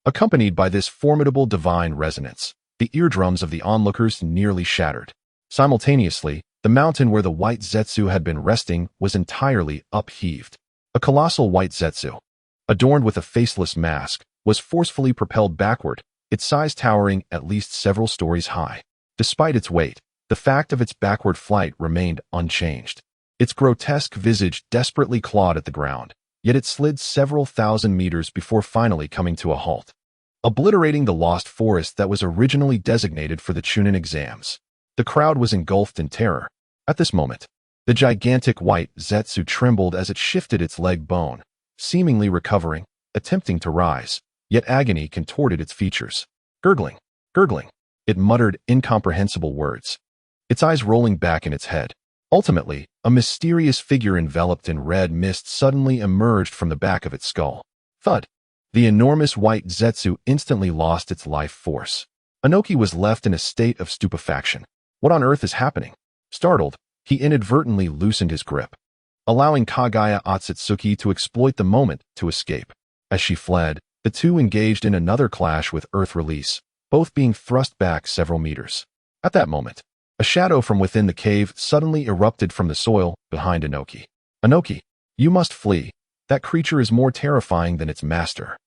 Speaker 1: Accompanied by this formidable divine resonance, the eardrums of the onlookers nearly shattered. Simultaneously, the mountain where the white Zetsu had been resting was entirely upheaved. A colossal white Zetsu, adorned with a faceless mask, was forcefully propelled backward, its size towering at least several stories high. Despite its weight, the fact of its backward flight remained unchanged. Its grotesque visage desperately clawed at the ground, yet it slid several thousand meters before finally coming to a halt, obliterating the lost forest that was originally designated for the Chunin exams. The crowd was engulfed in terror. At this moment, the gigantic white Zetsu trembled as it shifted its leg bone, seemingly recovering, attempting to rise, yet agony contorted its features. Gurgling, gurgling, it muttered incomprehensible words, its eyes rolling back in its head. Ultimately, a mysterious figure enveloped in red mist suddenly emerged from the back of its skull. Thud! The enormous white Zetsu instantly lost its life force. Inoki was left in a state of stupefaction. What on earth is happening? Startled, he inadvertently loosened his grip, allowing Kagaya Otsutsuki to exploit the moment to escape. As she fled, the two engaged in another clash with Earth Release, both being thrust back several meters. At that moment, a shadow from within the cave suddenly erupted from the soil behind Inoki. Inoki, you must flee. That creature is more terrifying than its master.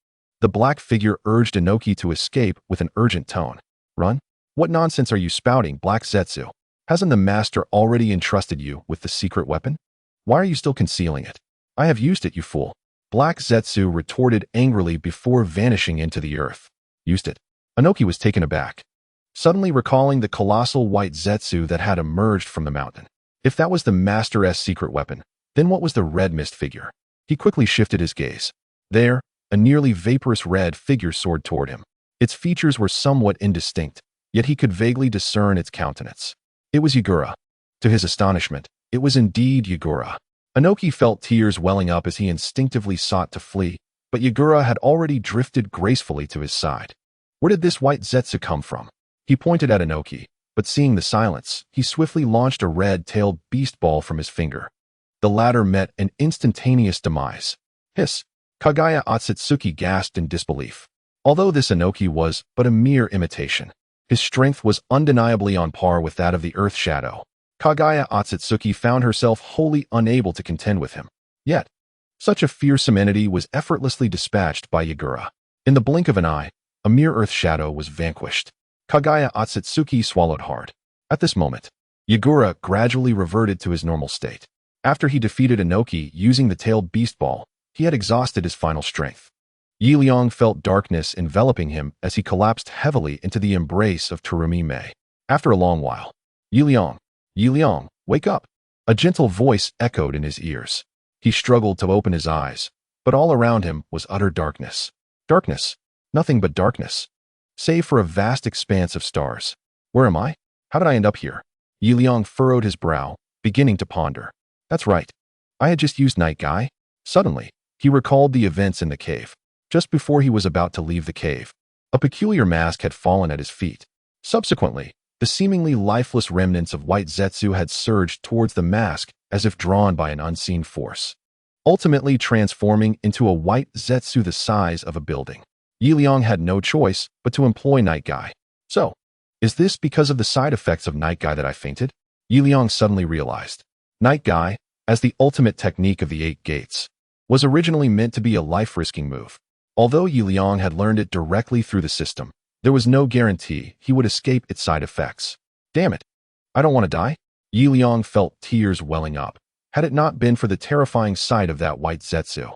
Speaker 1: The black figure urged Inoki to escape with an urgent tone. Run? What nonsense are you spouting, Black Zetsu? Hasn't the master already entrusted you with the secret weapon? Why are you still concealing it? I have used it, you fool. Black Zetsu retorted angrily before vanishing into the earth. Used it? Anoki was taken aback, suddenly recalling the colossal white Zetsu that had emerged from the mountain. If that was the master's secret weapon, then what was the red mist figure? He quickly shifted his gaze. There, a nearly vaporous red figure soared toward him. Its features were somewhat indistinct, yet he could vaguely discern its countenance. It was Yagura. To his astonishment, it was indeed Yagura. Anoki felt tears welling up as he instinctively sought to flee, but Yagura had already drifted gracefully to his side. Where did this white Zetsu come from? He pointed at Anoki, but seeing the silence, he swiftly launched a red-tailed beast ball from his finger. The latter met an instantaneous demise. Hiss! Kagaya Otsutsuki gasped in disbelief. Although this Anoki was but a mere imitation, his strength was undeniably on par with that of the Earth Shadow. Kagaya Otsutsuki found herself wholly unable to contend with him. Yet, such a fearsome entity was effortlessly dispatched by Yagura. In the blink of an eye, a mere Earth Shadow was vanquished. Kagaya Otsutsuki swallowed hard. At this moment, Yagura gradually reverted to his normal state. After he defeated Anoki using the tailed beast ball, he had exhausted his final strength. Liang felt darkness enveloping him as he collapsed heavily into the embrace of Terumi Mei. After a long while, Liang, wake up! A gentle voice echoed in his ears. He struggled to open his eyes, but all around him was utter darkness. Darkness. Nothing but darkness. Save for a vast expanse of stars. Where am I? How did I end up here? Liang furrowed his brow, beginning to ponder. That's right. I had just used Night Guy. Suddenly, he recalled the events in the cave. Just before he was about to leave the cave, a peculiar mask had fallen at his feet. Subsequently, the seemingly lifeless remnants of white Zetsu had surged towards the mask as if drawn by an unseen force, ultimately transforming into a white Zetsu the size of a building. Liang had no choice but to employ Night Guy. So, is this because of the side effects of Night Guy that I fainted? Liang suddenly realized. Night Guy, as the ultimate technique of the 8 gates, was originally meant to be a life-risking move. Although Liang had learned it directly through the system, there was no guarantee he would escape its side effects. Damn it! I don't want to die? Liang felt tears welling up. Had it not been for the terrifying sight of that white Zetsu,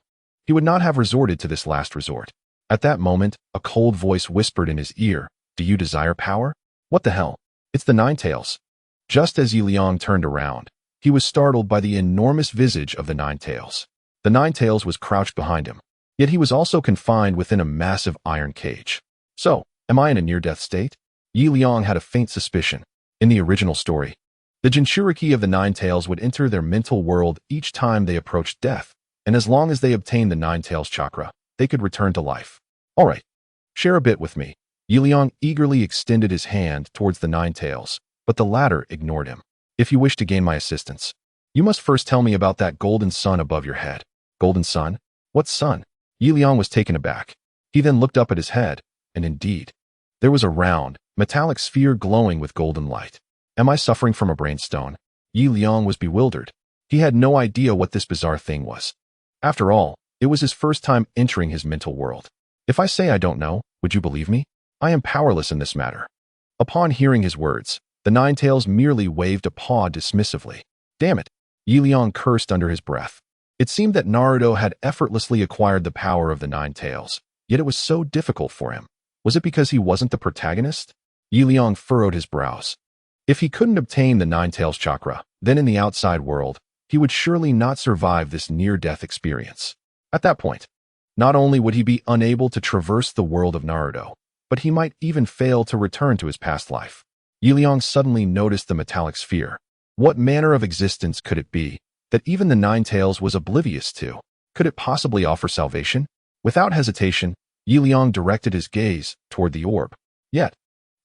Speaker 1: he would not have resorted to this last resort. At that moment, a cold voice whispered in his ear, "Do you desire power?" What the hell? It's the Nine Tails. Just as Liang turned around, he was startled by the enormous visage of the Nine Tails. The Nine Tails was crouched behind him, yet he was also confined within a massive iron cage. So, am I in a near-death state? Liang had a faint suspicion. In the original story, the Jinchuriki of the Nine Tails would enter their mental world each time they approached death, and as long as they obtained the Nine Tails chakra, they could return to life. All right, share a bit with me. Liang eagerly extended his hand towards the Nine Tails, but the latter ignored him. If you wish to gain my assistance, you must first tell me about that golden sun above your head. Golden sun? What sun? Liang was taken aback. He then looked up at his head, and indeed, there was a round, metallic sphere glowing with golden light. Am I suffering from a brainstone? Liang was bewildered. He had no idea what this bizarre thing was. After all, it was his first time entering his mental world. If I say I don't know, would you believe me? I am powerless in this matter. Upon hearing his words, the Nine Tails merely waved a paw dismissively. Damn it! Liang cursed under his breath. It seemed that Naruto had effortlessly acquired the power of the Nine Tails, yet it was so difficult for him. Was it because he wasn't the protagonist? Liang furrowed his brows. If he couldn't obtain the Nine Tails chakra, then in the outside world, he would surely not survive this near-death experience. At that point, not only would he be unable to traverse the world of Naruto, but he might even fail to return to his past life. Liang suddenly noticed the metallic sphere. What manner of existence could it be that even the Nine Tails was oblivious to? Could it possibly offer salvation? Without hesitation, Liang directed his gaze toward the orb. Yet,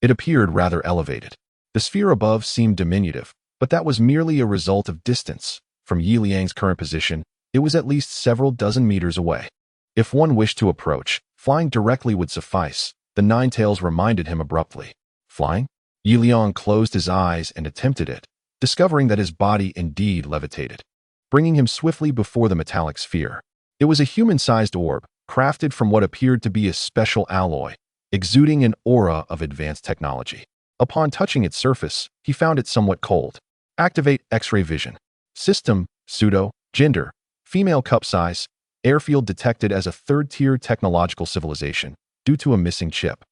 Speaker 1: it appeared rather elevated. The sphere above seemed diminutive, but that was merely a result of distance. From Liang's current position, it was at least several dozen meters away. If one wished to approach, flying directly would suffice, the Nine Tails reminded him abruptly. Flying? Liang closed his eyes and attempted it, discovering that his body indeed levitated, bringing him swiftly before the metallic sphere. It was a human-sized orb, crafted from what appeared to be a special alloy, exuding an aura of advanced technology. Upon touching its surface, he found it somewhat cold. Activate X-ray vision. System, pseudo, gender, female cup size, airfield detected as a third-tier technological civilization due to a missing chip.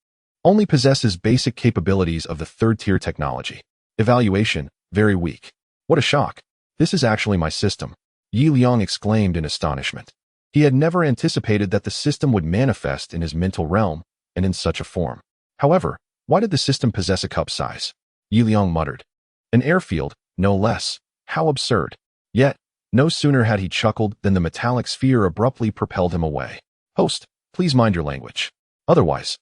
Speaker 1: Only possesses basic capabilities of the third-tier technology. Evaluation, very weak. What a shock. This is actually my system, Liang exclaimed in astonishment. He had never anticipated that the system would manifest in his mental realm and in such a form. However, why did the system possess a cup size? Liang muttered. An airfield, no less. How absurd. Yet, no sooner had he chuckled than the metallic sphere abruptly propelled him away. Host, please mind your language. Otherwise,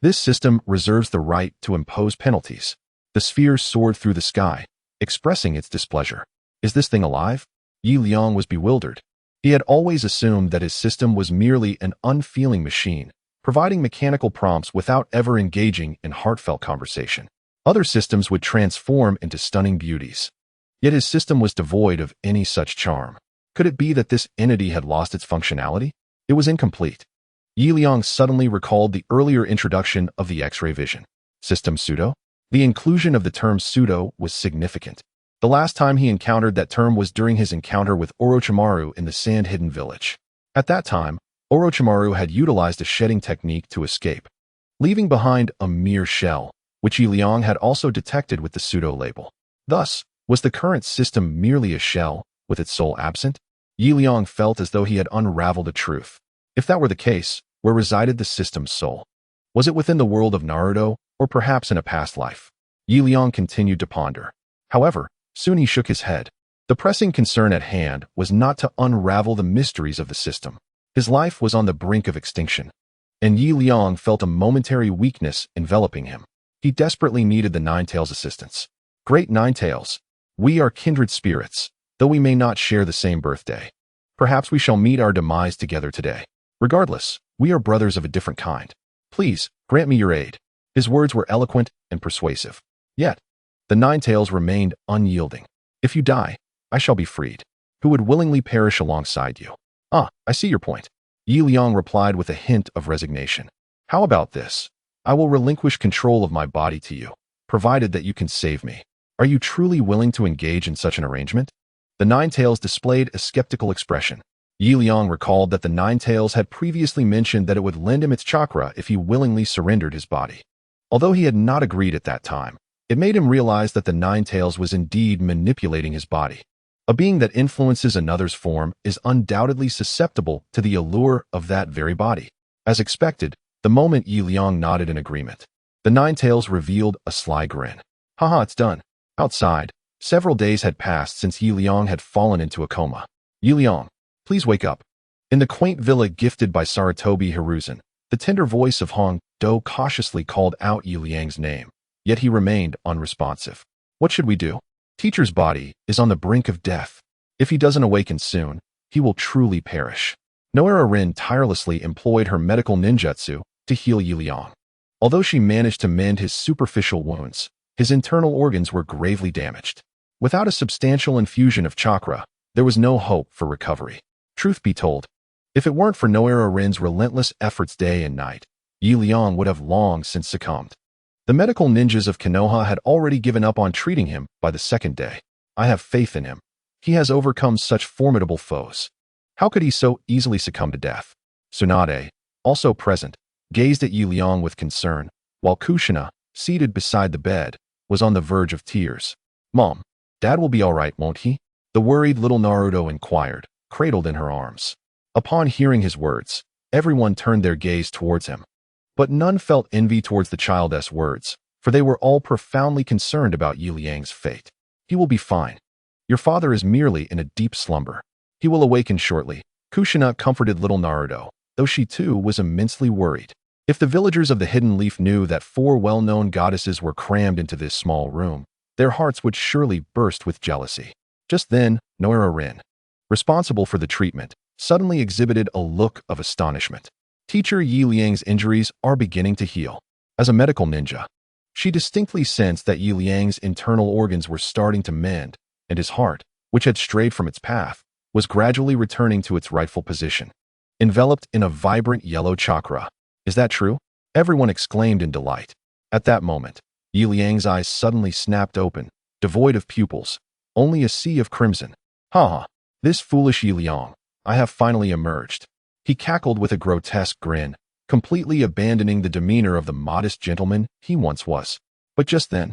Speaker 1: this system reserves the right to impose penalties. The sphere soared through the sky, expressing its displeasure. Is this thing alive? Liang was bewildered. He had always assumed that his system was merely an unfeeling machine, providing mechanical prompts without ever engaging in heartfelt conversation. Other systems would transform into stunning beauties. Yet his system was devoid of any such charm. Could it be that this entity had lost its functionality? It was incomplete. Liang suddenly recalled the earlier introduction of the X-ray vision. System pseudo? The inclusion of the term pseudo was significant. The last time he encountered that term was during his encounter with Orochimaru in the sand-hidden village. At that time, Orochimaru had utilized a shedding technique to escape, leaving behind a mere shell, which Liang had also detected with the pseudo label. Thus, was the current system merely a shell, with its soul absent? Liang felt as though he had unraveled a truth. If that were the case, where resided the system's soul? Was it within the world of Naruto, or perhaps in a past life? Liang continued to ponder. However, soon he shook his head. The pressing concern at hand was not to unravel the mysteries of the system. His life was on the brink of extinction, and Liang felt a momentary weakness enveloping him. He desperately needed the Nine-Tails' assistance. Great Nine-Tails, we are kindred spirits, though we may not share the same birthday. Perhaps we shall meet our demise together today. Regardless, we are brothers of a different kind. Please, grant me your aid. His words were eloquent and persuasive. Yet, the Nine-Tails remained unyielding. If you die, I shall be freed. Who would willingly perish alongside you? Ah, I see your point. Liang replied with a hint of resignation. How about this? I will relinquish control of my body to you, provided that you can save me. Are you truly willing to engage in such an arrangement? The Nine-Tails displayed a skeptical expression. Liang recalled that the Nine-Tails had previously mentioned that it would lend him its chakra if he willingly surrendered his body. Although he had not agreed at that time, it made him realize that the Nine-Tails was indeed manipulating his body. A being that influences another's form is undoubtedly susceptible to the allure of that very body. As expected, the moment Liang nodded in agreement, the Nine-Tails revealed a sly grin. Haha, it's done. Outside, several days had passed since Liang had fallen into a coma. Liang, please wake up. In the quaint villa gifted by Sarutobi Hiruzen, the tender voice of Hong Do cautiously called out Liang's name, yet he remained unresponsive. What should we do? Teacher's body is on the brink of death. If he doesn't awaken soon, he will truly perish. Noera Rin tirelessly employed her medical ninjutsu to heal Liang. Although she managed to mend his superficial wounds, his internal organs were gravely damaged. Without a substantial infusion of chakra, there was no hope for recovery. Truth be told, if it weren't for Noera Rin's relentless efforts day and night, Liang would have long since succumbed. The medical ninjas of Konoha had already given up on treating him by the second day. I have faith in him. He has overcome such formidable foes. How could he so easily succumb to death? Tsunade, also present, gazed at Liang with concern, while Kushina, seated beside the bed, was on the verge of tears. Mom, Dad will be all right, won't he? The worried little Naruto inquired, cradled in her arms. Upon hearing his words, everyone turned their gaze towards him. But none felt envy towards the child's words, for they were all profoundly concerned about Liang's fate. He will be fine. Your father is merely in a deep slumber. He will awaken shortly. Kushina comforted little Naruto, though she too was immensely worried. If the villagers of the Hidden Leaf knew that 4 well-known goddesses were crammed into this small room, their hearts would surely burst with jealousy. Just then, Noera Rin, responsible for the treatment, suddenly exhibited a look of astonishment. Teacher Liang's injuries are beginning to heal. As a medical ninja, she distinctly sensed that Liang's internal organs were starting to mend, and his heart, which had strayed from its path, was gradually returning to its rightful position, enveloped in a vibrant yellow chakra. Is that true? Everyone exclaimed in delight. At that moment, Liang's eyes suddenly snapped open, devoid of pupils, only a sea of crimson. Ha ha, this foolish Liang, I have finally emerged. He cackled with a grotesque grin, completely abandoning the demeanor of the modest gentleman he once was. But just then,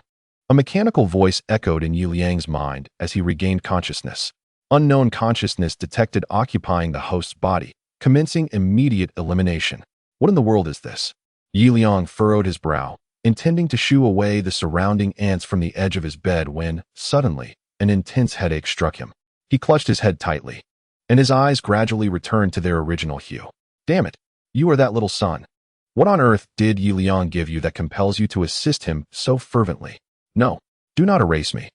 Speaker 1: a mechanical voice echoed in Liang's mind as he regained consciousness. Unknown consciousness detected occupying the host's body, commencing immediate elimination. What in the world is this? Liang furrowed his brow, intending to shoo away the surrounding ants from the edge of his bed when, suddenly, an intense headache struck him. He clutched his head tightly, and his eyes gradually returned to their original hue. Damn it, you are that little son. What on earth did Liang give you that compels you to assist him so fervently? No, do not erase me.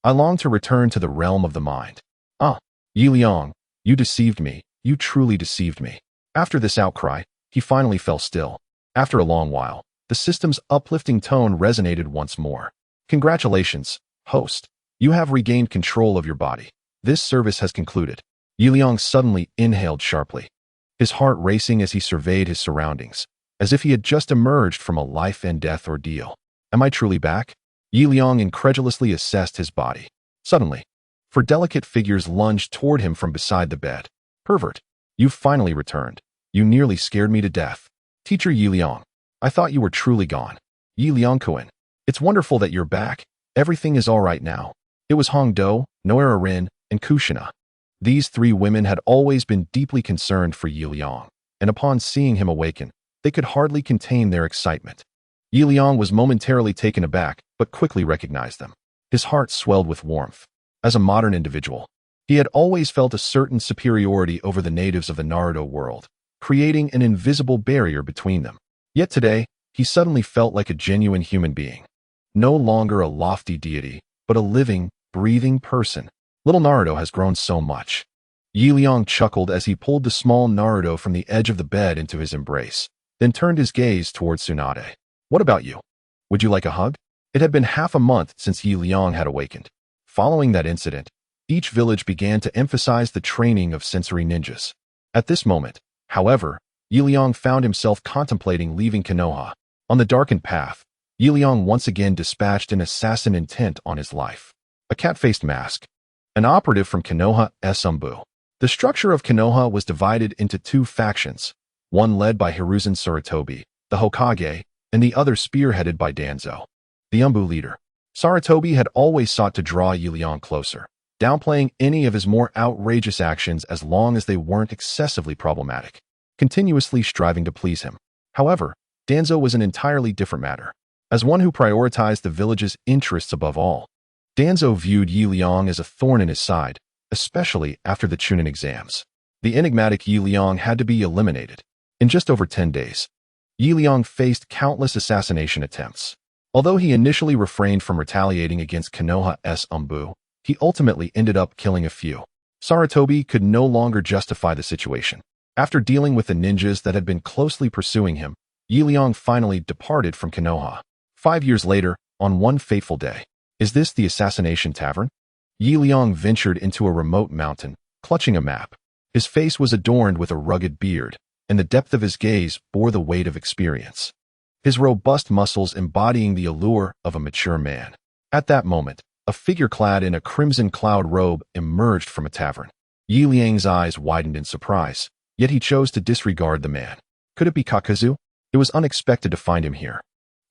Speaker 1: I long to return to the realm of the mind. Ah, Liang, you deceived me, you truly deceived me. After this outcry, he finally fell still. After a long while, the system's uplifting tone resonated once more. Congratulations, host. You have regained control of your body. This service has concluded. Liang suddenly inhaled sharply, his heart racing as he surveyed his surroundings, as if he had just emerged from a life-and-death ordeal. Am I truly back? Liang incredulously assessed his body. Suddenly, four delicate figures lunged toward him from beside the bed. Pervert, you've finally returned. You nearly scared me to death. Teacher Liang, I thought you were truly gone. Liang-kun, it's wonderful that you're back. Everything is all right now. It was Hongdo, Noera Rin, and Kushina. These three women had always been deeply concerned for Liang, and upon seeing him awaken, they could hardly contain their excitement. Liang was momentarily taken aback, but quickly recognized them. His heart swelled with warmth. As a modern individual, he had always felt a certain superiority over the natives of the Naruto world, creating an invisible barrier between them. Yet today, he suddenly felt like a genuine human being. No longer a lofty deity, but a living, breathing person. Little Naruto has grown so much. Liang chuckled as he pulled the small Naruto from the edge of the bed into his embrace, then turned his gaze towards Tsunade. What about you? Would you like a hug? It had been half a month since Liang had awakened. Following that incident, each village began to emphasize the training of sensory ninjas. At this moment, however, Liang found himself contemplating leaving Konoha. On the darkened path, Liang once again dispatched an assassin intent on his life. A cat-faced mask. An operative from Konoha Esumbu. The structure of Konoha was divided into two factions, one led by Hiruzen Sarutobi, the Hokage, and the other spearheaded by Danzo, the Umbu leader. Sarutobi had always sought to draw Liang closer, downplaying any of his more outrageous actions as long as they weren't excessively problematic, continuously striving to please him. However, Danzo was an entirely different matter. As one who prioritized the village's interests above all, Danzo viewed Liang as a thorn in his side, especially after the Chunin exams. The enigmatic Liang had to be eliminated. In just over 10 days, Liang faced countless assassination attempts. Although he initially refrained from retaliating against Konoha Umbu, he ultimately ended up killing a few. Sarutobi could no longer justify the situation. After dealing with the ninjas that had been closely pursuing him, Liang finally departed from Konoha. 5 years later, on one fateful day. Is this the assassination tavern? Liang ventured into a remote mountain, clutching a map. His face was adorned with a rugged beard, and the depth of his gaze bore the weight of experience, his robust muscles embodying the allure of a mature man. At that moment, a figure clad in a crimson cloud robe emerged from a tavern. Liang's eyes widened in surprise, yet he chose to disregard the man. Could it be Kakazu? It was unexpected to find him here.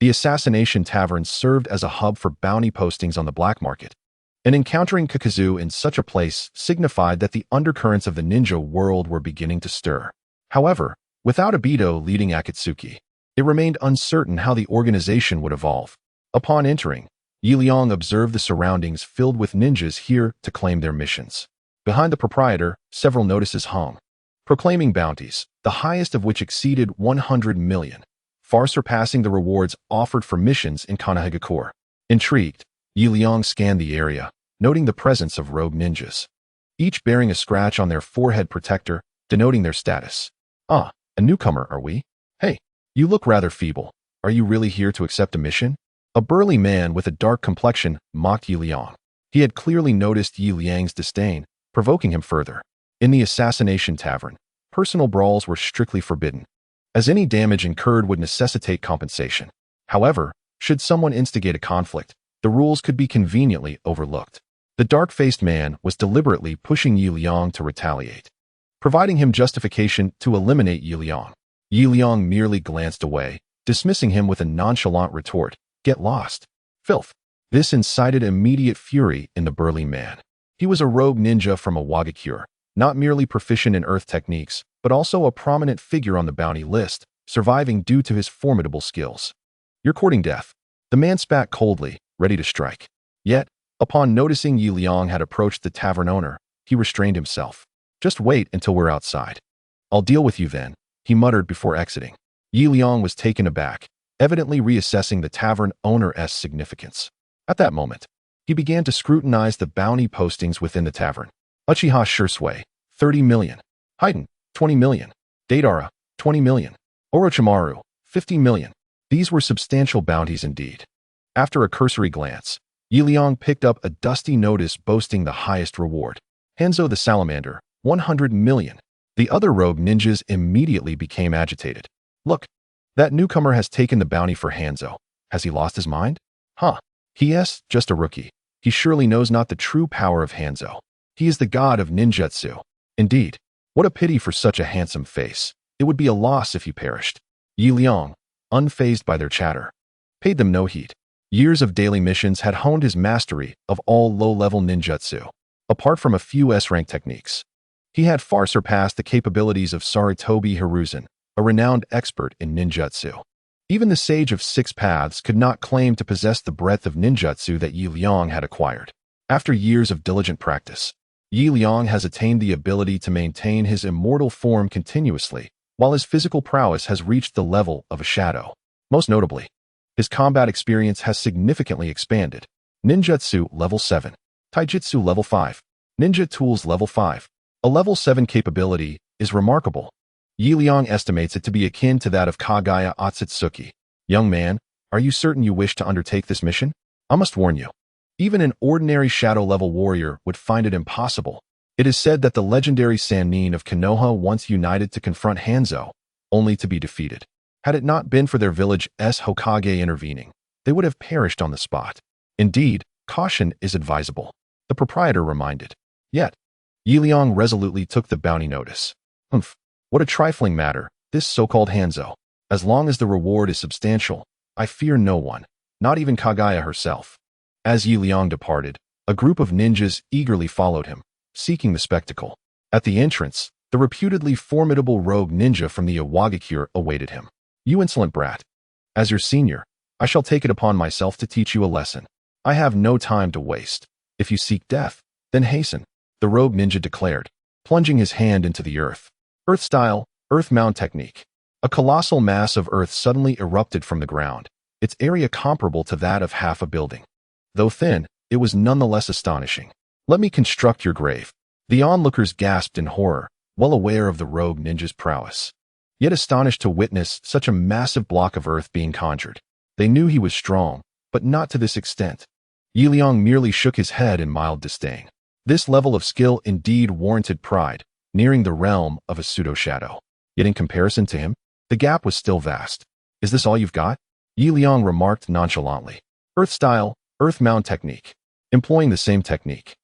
Speaker 1: The assassination tavern served as a hub for bounty postings on the black market, and encountering Kakazu in such a place signified that the undercurrents of the ninja world were beginning to stir. However, without Obito leading Akatsuki, it remained uncertain how the organization would evolve. Upon entering, Liang observed the surroundings filled with ninjas here to claim their missions. Behind the proprietor, several notices hung, proclaiming bounties, the highest of which exceeded 100 million. Far surpassing the rewards offered for missions in Konohagakure. Intrigued, Liang scanned the area, noting the presence of rogue ninjas, each bearing a scratch on their forehead protector, denoting their status. Ah, a newcomer, are we? Hey, you look rather feeble. Are you really here to accept a mission? A burly man with a dark complexion mocked Liang. He had clearly noticed Liang's disdain, provoking him further. In the assassination tavern, personal brawls were strictly forbidden, as any damage incurred would necessitate compensation. However, Should someone instigate a conflict, the rules could be conveniently overlooked. The dark-faced man was deliberately pushing Liang to retaliate, providing him justification to eliminate Liang. Liang merely glanced away, dismissing him with a nonchalant retort, "Get lost. Filth." This incited immediate fury in the burly man. He was a rogue ninja from a Wagakure, not merely proficient in earth techniques, but also a prominent figure on the bounty list, surviving due to his formidable skills. "You're courting death." The man spat coldly, ready to strike. Yet, upon noticing Liang had approached the tavern owner, he restrained himself. "Just wait until we're outside. I'll deal with you then," he muttered before exiting. Liang was taken aback, evidently reassessing the tavern owner's significance. At that moment, he began to scrutinize the bounty postings within the tavern. Uchiha Shursui, 30 million. Haiden, 20 million. Deidara, 20 million. Orochimaru, 50 million. These were substantial bounties indeed. After a cursory glance, Liang picked up a dusty notice boasting the highest reward. Hanzo the Salamander, 100 million. The other rogue ninjas immediately became agitated. "Look, that newcomer has taken the bounty for Hanzo. Has he lost his mind? Huh. He's just a rookie. He surely knows not the true power of Hanzo. He is the god of ninjutsu. Indeed, what a pity for such a handsome face. It would be a loss if he perished." Liang, unfazed by their chatter, paid them no heed. Years of daily missions had honed his mastery of all low-level ninjutsu. Apart from a few S-rank techniques, he had far surpassed the capabilities of Sarutobi Hiruzen, a renowned expert in ninjutsu. Even the Sage of Six Paths could not claim to possess the breadth of ninjutsu that Liang had acquired. After years of diligent practice, Liang has attained the ability to maintain his immortal form continuously, while his physical prowess has reached the level of a shadow. Most notably, his combat experience has significantly expanded. Ninjutsu level 7, Taijutsu level 5, Ninja Tools level 5. A level 7 capability is remarkable. Liang estimates it to be akin to that of Kagaya Otsutsuki. "Young man, are you certain you wish to undertake this mission? I must warn you. Even an ordinary shadow-level warrior would find it impossible. It is said that the legendary Sannin of Konoha once united to confront Hanzo, only to be defeated. Had it not been for their village's Hokage intervening, they would have perished on the spot. Indeed, caution is advisable," the proprietor reminded. Yet, Liang resolutely took the bounty notice. "Humph. What a trifling matter, this so-called Hanzo. As long as the reward is substantial, I fear no one, not even Kagaya herself." As Liang departed, a group of ninjas eagerly followed him, seeking the spectacle. At the entrance, the reputedly formidable rogue ninja from the Iwagakure awaited him. "You insolent brat. As your senior, I shall take it upon myself to teach you a lesson. I have no time to waste. If you seek death, then hasten," the rogue ninja declared, plunging his hand into the earth. Earth-style, earth mound technique. A colossal mass of earth suddenly erupted from the ground, its area comparable to that of half a building. Though thin, it was nonetheless astonishing. "Let me construct your grave." The onlookers gasped in horror, well aware of the rogue ninja's prowess. Yet astonished to witness such a massive block of earth being conjured. They knew he was strong, but not to this extent. Liang merely shook his head in mild disdain. This level of skill indeed warranted pride, nearing the realm of a pseudo-shadow. Yet in comparison to him, the gap was still vast. "Is this all you've got?" Liang remarked nonchalantly. "Earth-style, earth mound technique." Employing the same technique,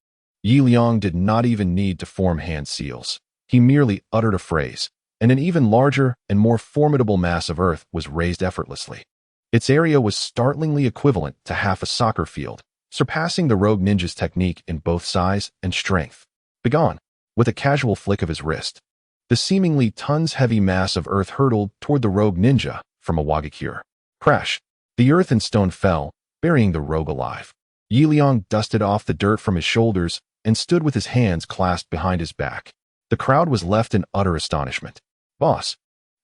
Speaker 1: Liang did not even need to form hand seals. He merely uttered a phrase, and an even larger and more formidable mass of earth was raised effortlessly. Its area was startlingly equivalent to half a soccer field, surpassing the rogue ninja's technique in both size and strength. "Begone." With a casual flick of his wrist, the seemingly tons-heavy mass of earth hurtled toward the rogue ninja from a Wagakure. Crash! The earth and stone fell, burying the rogue alive. Liang dusted off the dirt from his shoulders and stood with his hands clasped behind his back. The crowd was left in utter astonishment. "Boss,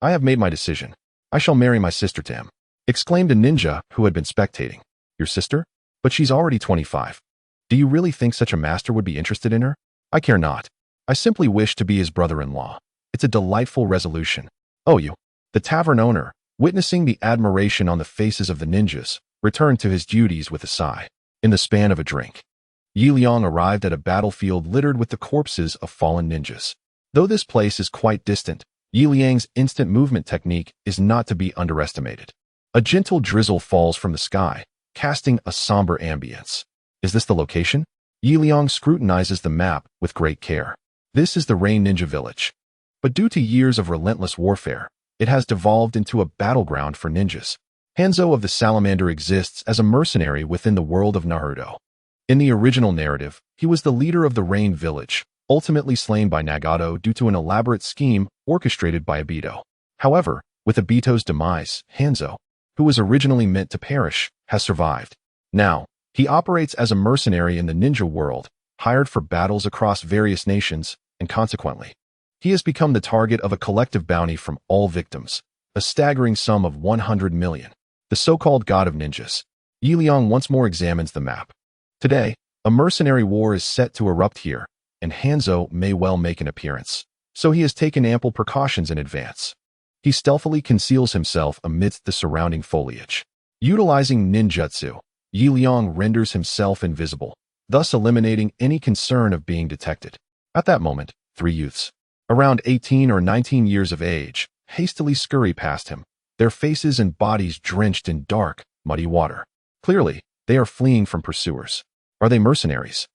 Speaker 1: I have made my decision. I shall marry my sister to him," exclaimed a ninja who had been spectating. "Your sister? But she's already 25. Do you really think such a master would be interested in her?" "I care not. I simply wish to be his brother-in-law. It's a delightful resolution." "Oh, you." The tavern owner, witnessing the admiration on the faces of the ninjas, returned to his duties with a sigh. In the span of a drink, Liang arrived at a battlefield littered with the corpses of fallen ninjas. Though this place is quite distant, Liang's instant movement technique is not to be underestimated. A gentle drizzle falls from the sky, casting a somber ambience. Is this the location? Liang scrutinizes the map with great care. This is the Rain Ninja Village. But due to years of relentless warfare, it has devolved into a battleground for ninjas. Hanzo of the Salamander exists as a mercenary within the world of Naruto. In the original narrative, he was the leader of the Rain Village, ultimately slain by Nagato due to an elaborate scheme orchestrated by Obito. However, with Obito's demise, Hanzo, who was originally meant to perish, has survived. Now, he operates as a mercenary in the ninja world, hired for battles across various nations, and consequently, he has become the target of a collective bounty from all victims, a staggering sum of 100 million. The so-called God of Ninjas. Liang once more examines the map. Today, a mercenary war is set to erupt here, and Hanzo may well make an appearance, so he has taken ample precautions in advance. He stealthily conceals himself amidst the surrounding foliage. Utilizing ninjutsu, Liang renders himself invisible, thus eliminating any concern of being detected. At that moment, 3 youths, around 18 or 19 years of age, hastily scurry past him, their faces and bodies drenched in dark, muddy water. Clearly, they are fleeing from pursuers. Are they mercenaries?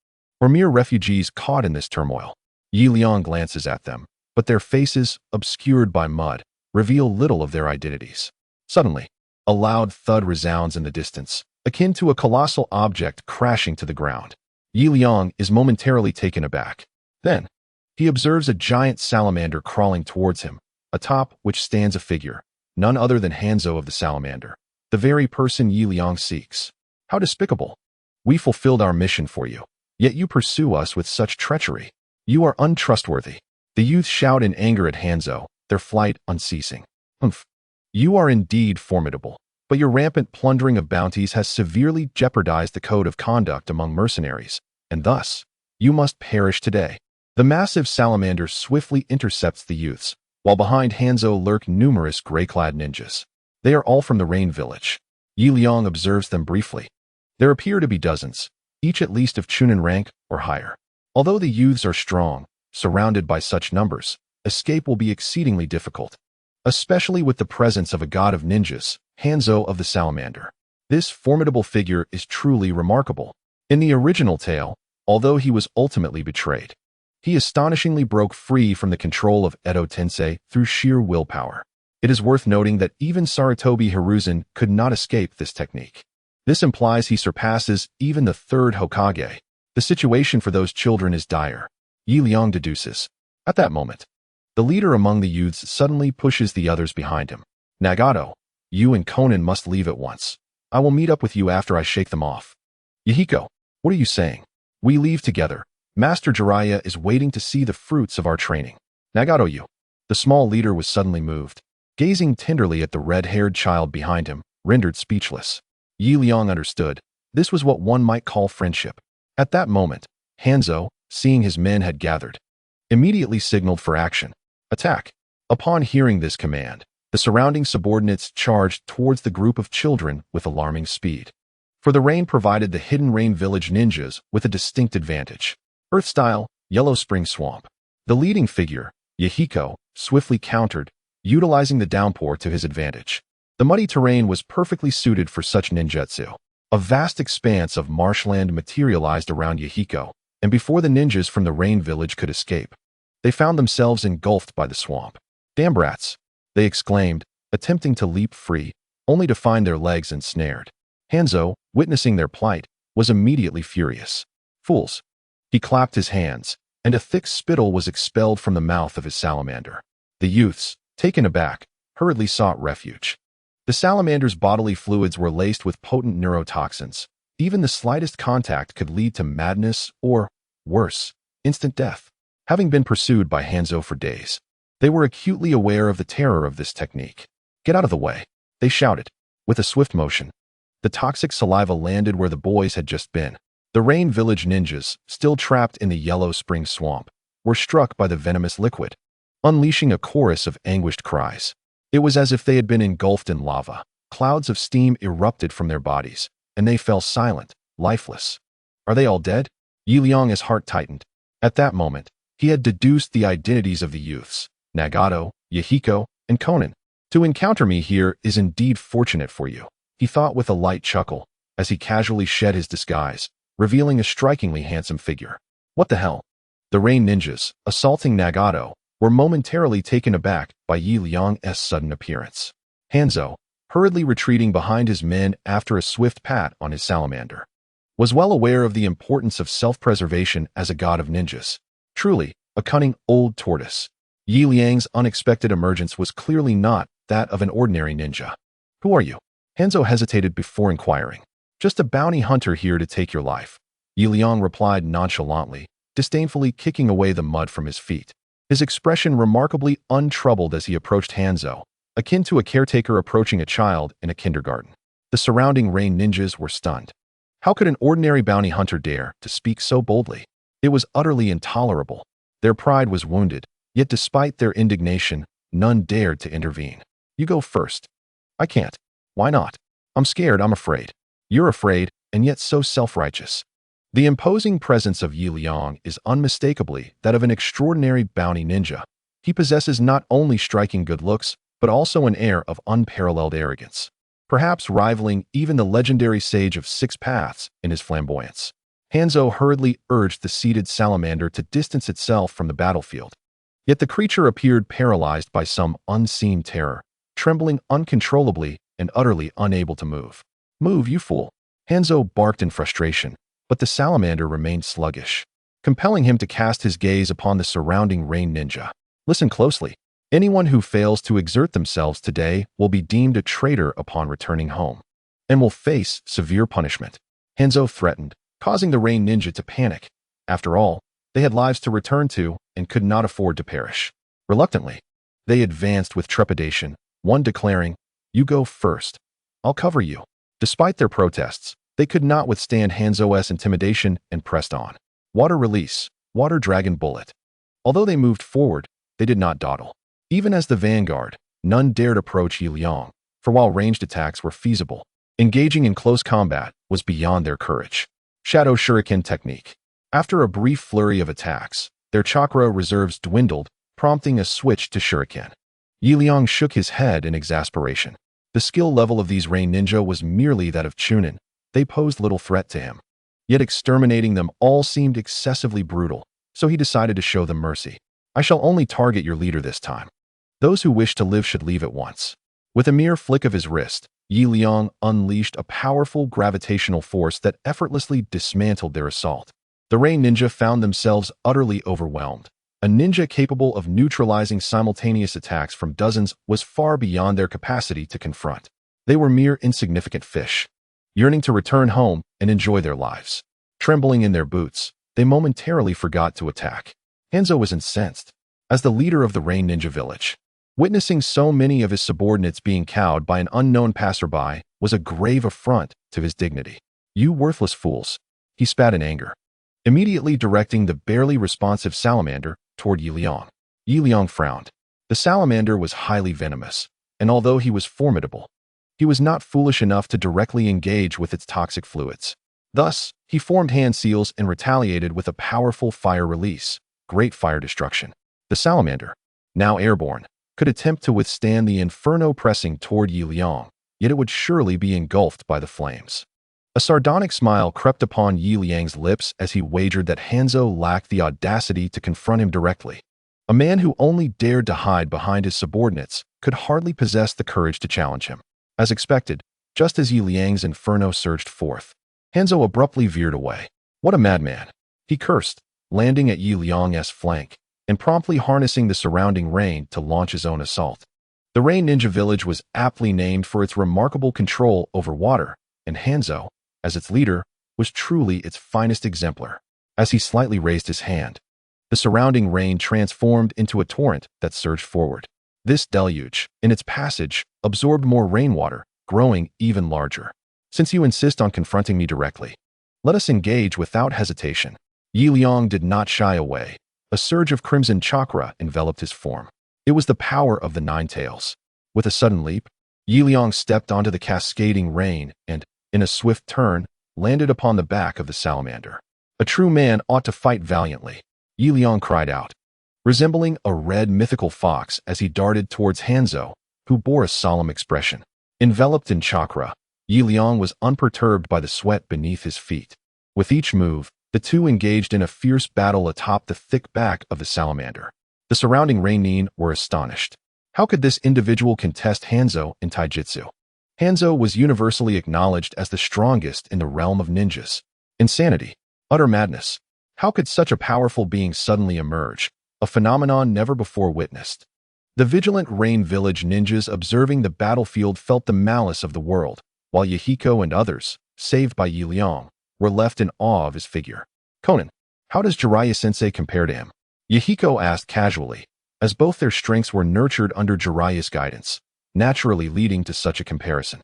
Speaker 1: Or mere refugees caught in this turmoil? Liang glances at them, but their faces, obscured by mud, reveal little of their identities. Suddenly, a loud thud resounds in the distance, akin to a colossal object crashing to the ground. Liang is momentarily taken aback. Then, he observes a giant salamander crawling towards him, atop which stands a figure, none other than Hanzo of the Salamander, the very person Liang seeks. How despicable! We fulfilled our mission for you, yet you pursue us with such treachery. You are untrustworthy. The youth shout in anger at Hanzo, their flight unceasing. Humph! You are indeed formidable, but your rampant plundering of bounties has severely jeopardized the code of conduct among mercenaries, and thus, you must perish today. The massive salamander swiftly intercepts the youths, while behind Hanzo lurk numerous gray-clad ninjas. They are all from the Rain Village. Liang observes them briefly. There appear to be dozens, each at least of Chunin rank or higher. Although the youths are strong, surrounded by such numbers, escape will be exceedingly difficult, especially with the presence of a god of ninjas, Hanzo of the Salamander. This formidable figure is truly remarkable. In the original tale, although he was ultimately betrayed, he astonishingly broke free from the control of Edo Tensei through sheer willpower. It is worth noting that even Sarutobi Hiruzen could not escape this technique. This implies he surpasses even the 3rd Hokage. The situation for those children is dire. Liang deduces. At that moment, the leader among the youths suddenly pushes the others behind him. Nagato, you and Konan must leave at once. I will meet up with you after I shake them off. Yahiko, what are you saying? We leave together. Master Jiraiya is waiting to see the fruits of our training. Nagato, you. The small leader was suddenly moved, gazing tenderly at the red-haired child behind him, rendered speechless. Liang understood. This was what one might call friendship. At that moment, Hanzo, seeing his men had gathered, immediately signaled for action. Attack. Upon hearing this command, the surrounding subordinates charged towards the group of children with alarming speed. For the rain provided the hidden Rain Village ninjas with a distinct advantage. Earth-style, Yellow Spring Swamp. The leading figure, Yahiko, swiftly countered, utilizing the downpour to his advantage. The muddy terrain was perfectly suited for such ninjutsu. A vast expanse of marshland materialized around Yahiko, and before the ninjas from the Rain Village could escape, they found themselves engulfed by the swamp. Damn brats! They exclaimed, attempting to leap free, only to find their legs ensnared. Hanzo, witnessing their plight, was immediately furious. Fools! He clapped his hands, and a thick spittle was expelled from the mouth of his salamander. The youths, taken aback, hurriedly sought refuge. The salamander's bodily fluids were laced with potent neurotoxins. Even the slightest contact could lead to madness or, worse, instant death. Having been pursued by Hanzo for days, they were acutely aware of the terror of this technique. Get out of the way, they shouted. With a swift motion, the toxic saliva landed where the boys had just been. The Rain Village ninjas, still trapped in the Yellow Spring Swamp, were struck by the venomous liquid, unleashing a chorus of anguished cries. It was as if they had been engulfed in lava. Clouds of steam erupted from their bodies, and they fell silent, lifeless. Are they all dead? Liang's heart tightened. At that moment, he had deduced the identities of the youths, Nagato, Yahiko, and Konan. To encounter me here is indeed fortunate for you, he thought with a light chuckle, as he casually shed his disguise, revealing a strikingly handsome figure. What the hell? The rain ninjas, assaulting Nagato, were momentarily taken aback by Liang's sudden appearance. Hanzo, hurriedly retreating behind his men after a swift pat on his salamander, was well aware of the importance of self-preservation as a god of ninjas. Truly, a cunning old tortoise. Liang's unexpected emergence was clearly not that of an ordinary ninja. Who are you? Hanzo hesitated before inquiring. Just a bounty hunter here to take your life, Liang replied nonchalantly, disdainfully kicking away the mud from his feet. His expression remarkably untroubled as he approached Hanzo, akin to a caretaker approaching a child in a kindergarten. The surrounding rain ninjas were stunned. How could an ordinary bounty hunter dare to speak so boldly? It was utterly intolerable. Their pride was wounded, yet despite their indignation, none dared to intervene. You go first. I can't. Why not? I'm scared, I'm afraid. You're afraid, and yet so self-righteous. The imposing presence of Liang is unmistakably that of an extraordinary bounty ninja. He possesses not only striking good looks, but also an air of unparalleled arrogance, perhaps rivaling even the legendary Sage of Six Paths in his flamboyance. Hanzo hurriedly urged the seated salamander to distance itself from the battlefield. Yet the creature appeared paralyzed by some unseen terror, trembling uncontrollably and utterly unable to move. Move, you fool! Hanzo barked in frustration, but the salamander remained sluggish, compelling him to cast his gaze upon the surrounding rain ninja. Listen closely. Anyone who fails to exert themselves today will be deemed a traitor upon returning home, and will face severe punishment. Hanzo threatened, causing the rain ninja to panic. After all, they had lives to return to and could not afford to perish. Reluctantly, they advanced with trepidation, one declaring, "You go first. I'll cover you." Despite their protests, they could not withstand Hanzo's intimidation and pressed on. Water release, water dragon bullet. Although they moved forward, they did not dawdle. Even as the vanguard, none dared approach Liang, for while ranged attacks were feasible, engaging in close combat was beyond their courage. Shadow Shuriken technique. After a brief flurry of attacks, their chakra reserves dwindled, prompting a switch to Shuriken. Liang shook his head in exasperation. The skill level of these rain ninja was merely that of Chunin. They posed little threat to him. Yet exterminating them all seemed excessively brutal, so he decided to show them mercy. I shall only target your leader this time. Those who wish to live should leave at once. With a mere flick of his wrist, Liang unleashed a powerful gravitational force that effortlessly dismantled their assault. The rain ninja found themselves utterly overwhelmed. A ninja capable of neutralizing simultaneous attacks from dozens was far beyond their capacity to confront. They were mere insignificant fish, yearning to return home and enjoy their lives. Trembling in their boots, they momentarily forgot to attack. Hanzo was incensed. As the leader of the rain ninja village, witnessing so many of his subordinates being cowed by an unknown passerby was a grave affront to his dignity. You worthless fools, he spat in anger, immediately directing the barely responsive salamander toward Liang. Liang frowned. The salamander was highly venomous, and although he was formidable, he was not foolish enough to directly engage with its toxic fluids. Thus, he formed hand seals and retaliated with a powerful fire release, great fire destruction. The salamander, now airborne, could attempt to withstand the inferno pressing toward Liang, yet it would surely be engulfed by the flames. A sardonic smile crept upon Liang's lips as he wagered that Hanzo lacked the audacity to confront him directly. A man who only dared to hide behind his subordinates could hardly possess the courage to challenge him. As expected, just as Liang's inferno surged forth, Hanzo abruptly veered away. What a madman! He cursed, landing at Liang's flank, and promptly harnessing the surrounding rain to launch his own assault. The Rain Ninja Village was aptly named for its remarkable control over water, and Hanzo, as its leader, was truly its finest exemplar. As he slightly raised his hand, the surrounding rain transformed into a torrent that surged forward. This deluge, in its passage, absorbed more rainwater, growing even larger. Since you insist on confronting me directly, let us engage without hesitation. Liang did not shy away. A surge of crimson chakra enveloped his form. It was the power of the Nine Tails. With a sudden leap, Liang stepped onto the cascading rain and, in a swift turn, landed upon the back of the salamander. A true man ought to fight valiantly, Liang cried out, resembling a red mythical fox as he darted towards Hanzo, who bore a solemn expression. Enveloped in chakra, Liang was unperturbed by the sweat beneath his feet. With each move, the two engaged in a fierce battle atop the thick back of the salamander. The surrounding Reinin were astonished. How could this individual contest Hanzo in taijutsu? Hanzo was universally acknowledged as the strongest in the realm of ninjas. Insanity. Utter madness. How could such a powerful being suddenly emerge, a phenomenon never before witnessed? The vigilant Rain Village ninjas observing the battlefield felt the malice of the world, while Yahiko and others, saved by Liang, were left in awe of his figure. Conan, how does Jiraiya-sensei compare to him? Yahiko asked casually, as both their strengths were nurtured under Jiraiya's guidance, naturally leading to such a comparison.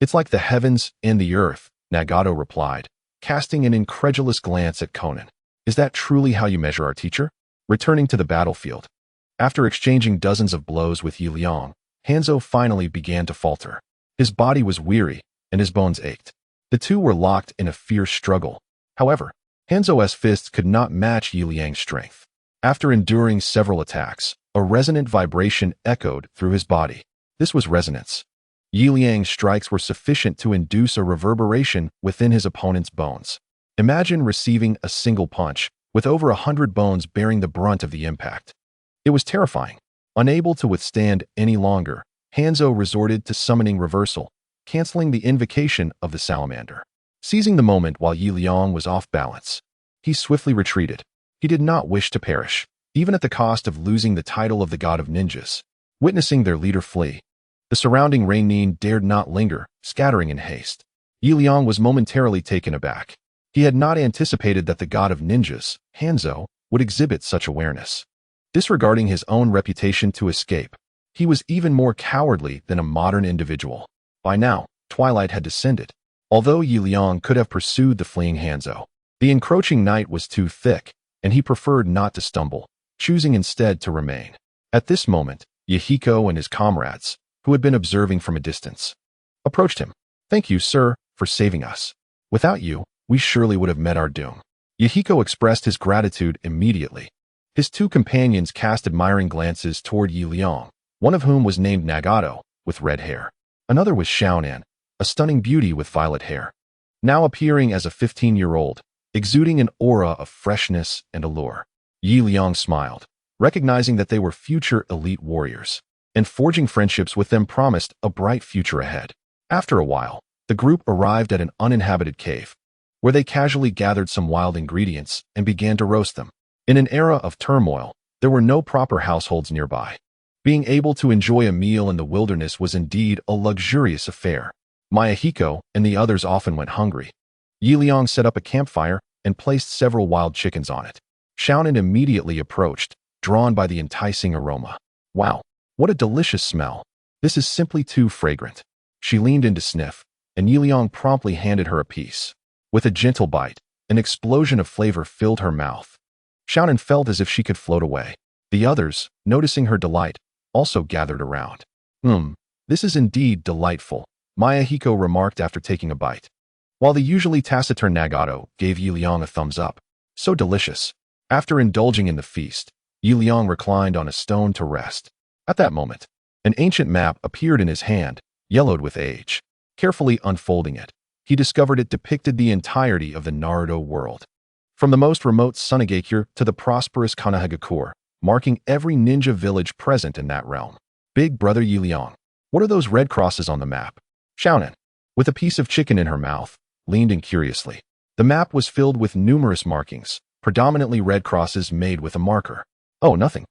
Speaker 1: It's like the heavens and the earth, Nagato replied, casting an incredulous glance at Conan. Is that truly how you measure our teacher? Returning to the battlefield. After exchanging dozens of blows with Liang, Hanzo finally began to falter. His body was weary, and his bones ached. The two were locked in a fierce struggle. However, Hanzo's fists could not match Liang's strength. After enduring several attacks, a resonant vibration echoed through his body. This was resonance. Liang's strikes were sufficient to induce a reverberation within his opponent's bones. Imagine receiving a single punch, with over 100 bones bearing the brunt of the impact. It was terrifying. Unable to withstand any longer, Hanzo resorted to summoning reversal, canceling the invocation of the salamander. Seizing the moment while Liang was off balance, he swiftly retreated. He did not wish to perish, even at the cost of losing the title of the god of ninjas. Witnessing their leader flee, the surrounding Reinin dared not linger, scattering in haste. Liang was momentarily taken aback. He had not anticipated that the god of ninjas, Hanzo, would exhibit such awareness. Disregarding his own reputation to escape, he was even more cowardly than a modern individual. By now, twilight had descended. Although Liang could have pursued the fleeing Hanzo, the encroaching night was too thick, and he preferred not to stumble, choosing instead to remain. At this moment, Yahiko and his comrades, who had been observing from a distance, approached him. "Thank you, sir, for saving us. Without you, we surely would have met our doom." Yahiko expressed his gratitude immediately. His two companions cast admiring glances toward Liang, one of whom was named Nagato, with red hair. Another was Xiaonan, a stunning beauty with violet hair, now appearing as a 15-year-old, exuding an aura of freshness and allure. Liang smiled, recognizing that they were future elite warriors, and forging friendships with them promised a bright future ahead. After a while, the group arrived at an uninhabited cave, where they casually gathered some wild ingredients and began to roast them. In an era of turmoil, there were no proper households nearby. Being able to enjoy a meal in the wilderness was indeed a luxurious affair. Mayahiko and the others often went hungry. Liang set up a campfire and placed several wild chickens on it. Xiaonan immediately approached, drawn by the enticing aroma. "Wow, what a delicious smell. This is simply too fragrant." She leaned in to sniff, and Liang promptly handed her a piece. With a gentle bite, an explosion of flavor filled her mouth. Xiaonan felt as if she could float away. The others, noticing her delight, also gathered around. This is indeed delightful," Mayahiko remarked after taking a bite. While the usually taciturn Nagato gave Liang a thumbs up. "So delicious." After indulging in the feast, Liang reclined on a stone to rest. At that moment, an ancient map appeared in his hand, yellowed with age. Carefully unfolding it, he discovered it depicted the entirety of the Naruto world. From the most remote Tsunade to the prosperous Konohagakure, marking every ninja village present in that realm. "Big brother Liang, what are those red crosses on the map?" Xiaonan, with a piece of chicken in her mouth, leaned in curiously. The map was filled with numerous markings, predominantly red crosses made with a marker. "Oh, nothing.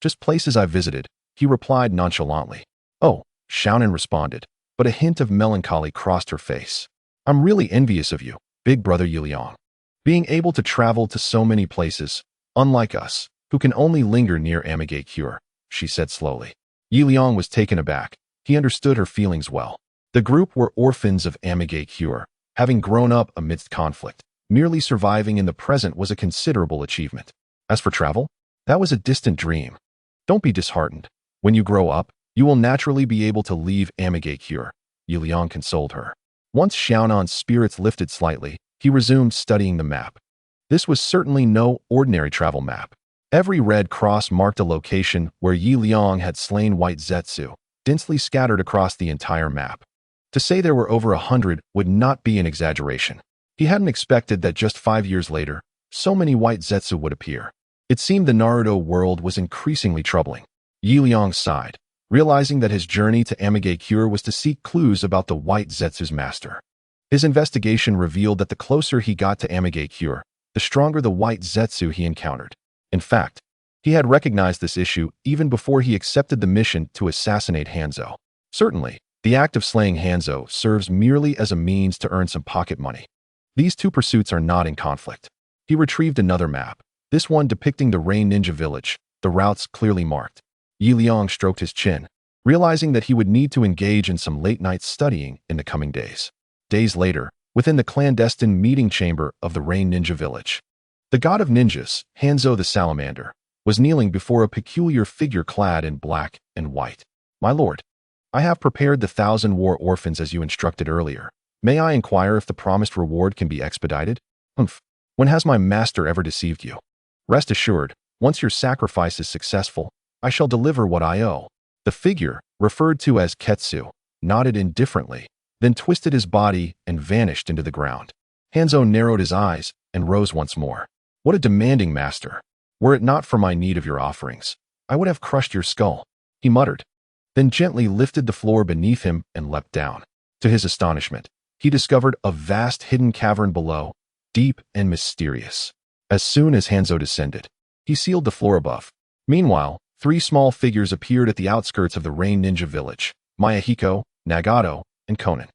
Speaker 1: Just places I've visited," he replied nonchalantly. "Oh," Xiaonan responded, but a hint of melancholy crossed her face. "I'm really envious of you, big brother Liang. Being able to travel to so many places, unlike us, who can only linger near Amigakure," she said slowly. Liang was taken aback. He understood her feelings well. The group were orphans of Amigakure, having grown up amidst conflict. Merely surviving in the present was a considerable achievement. As for travel, that was a distant dream. "Don't be disheartened. When you grow up, you will naturally be able to leave Amigakure," Liang consoled her. Once Xiaonan's spirits lifted slightly, he resumed studying the map. This was certainly no ordinary travel map. Every red cross marked a location where Liang had slain White Zetsu, densely scattered across the entire map. To say there were over 100 would not be an exaggeration. He hadn't expected that just 5 years later, so many white Zetsu would appear. It seemed the Naruto world was increasingly troubling. Liang sighed, realizing that his journey to Amigakure was to seek clues about the white Zetsu's master. His investigation revealed that the closer he got to Amigakure, the stronger the white Zetsu he encountered. In fact, he had recognized this issue even before he accepted the mission to assassinate Hanzo. Certainly, the act of slaying Hanzo serves merely as a means to earn some pocket money. These two pursuits are not in conflict. He retrieved another map, this one depicting the Rain Ninja village, the routes clearly marked. Liang stroked his chin, realizing that he would need to engage in some late-night studying in the coming days. Days later, within the clandestine meeting chamber of the Rain Ninja village, the god of ninjas, Hanzo the Salamander, was kneeling before a peculiar figure clad in black and white. "My lord, I have prepared the 1,000 war orphans as you instructed earlier. May I inquire if the promised reward can be expedited?" "Humph. When has my master ever deceived you? Rest assured, once your sacrifice is successful, I shall deliver what I owe." The figure, referred to as Ketsu, nodded indifferently, then twisted his body and vanished into the ground. Hanzo narrowed his eyes and rose once more. "What a demanding master. Were it not for my need of your offerings, I would have crushed your skull," he muttered, then gently lifted the floor beneath him and leapt down. To his astonishment, he discovered a vast hidden cavern below, deep and mysterious. As soon as Hanzo descended, he sealed the floor above. Meanwhile, 3 small figures appeared at the outskirts of the Rain Ninja village: Mayahiko, Nagato, and Konan.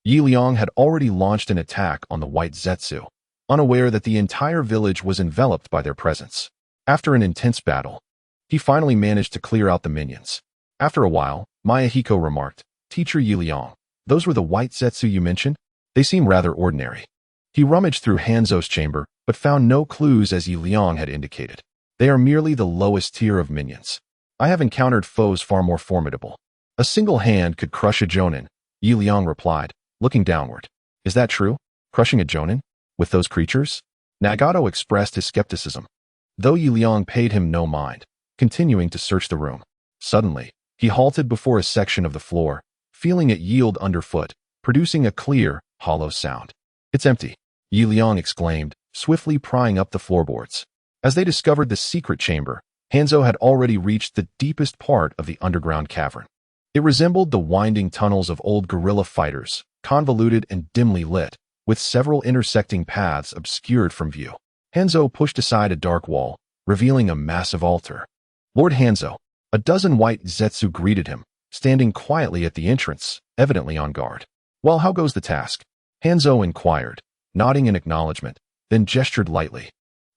Speaker 1: Liang had already launched an attack on the white Zetsu, unaware that the entire village was enveloped by their presence. After an intense battle, he finally managed to clear out the minions. After a while, Mayahiko remarked, "Teacher Liang, those were the white Zetsu you mentioned? They seem rather ordinary." He rummaged through Hanzo's chamber, but found no clues as Liang had indicated. "They are merely the lowest tier of minions. I have encountered foes far more formidable. A single hand could crush a jonin," Liang replied, looking downward. "Is that true? Crushing a jonin? With those creatures?" Nagato expressed his skepticism, though Liang paid him no mind, continuing to search the room. Suddenly, he halted before a section of the floor, feeling it yield underfoot, producing a clear, hollow sound. "It's empty," Liang exclaimed, swiftly prying up the floorboards. As they discovered the secret chamber, Hanzo had already reached the deepest part of the underground cavern. It resembled the winding tunnels of old guerrilla fighters, convoluted and dimly lit, with several intersecting paths obscured from view. Hanzo pushed aside a dark wall, revealing a massive altar. "Lord Hanzo," a dozen white Zetsu greeted him, standing quietly at the entrance, evidently on guard. "Well, how goes the task?" Hanzo inquired, nodding in acknowledgement, then gestured lightly,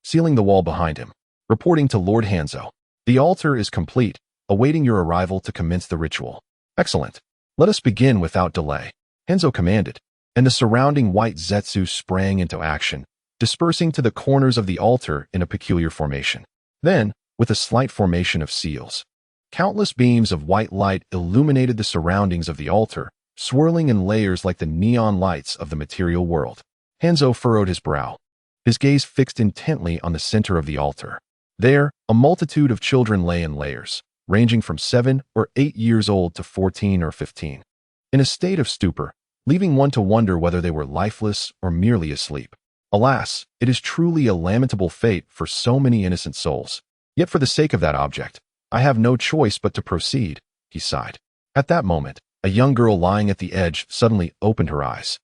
Speaker 1: sealing the wall behind him. Reporting to Lord Hanzo, "The altar is complete, awaiting your arrival to commence the ritual." "Excellent. Let us begin without delay," Hanzo commanded, and the surrounding white Zetsu sprang into action, dispersing to the corners of the altar in a peculiar formation. Then, with a slight formation of seals, countless beams of white light illuminated the surroundings of the altar, swirling in layers like the neon lights of the material world. Hanzo furrowed his brow, his gaze fixed intently on the center of the altar. There, a multitude of children lay in layers, ranging from 7 or 8 years old to 14 or 15, in a state of stupor, leaving one to wonder whether they were lifeless or merely asleep. Alas, it is truly a lamentable fate for so many innocent souls. Yet for the sake of that object, I have no choice but to proceed, he sighed. At that moment, a young girl lying at the edge suddenly opened her eyes.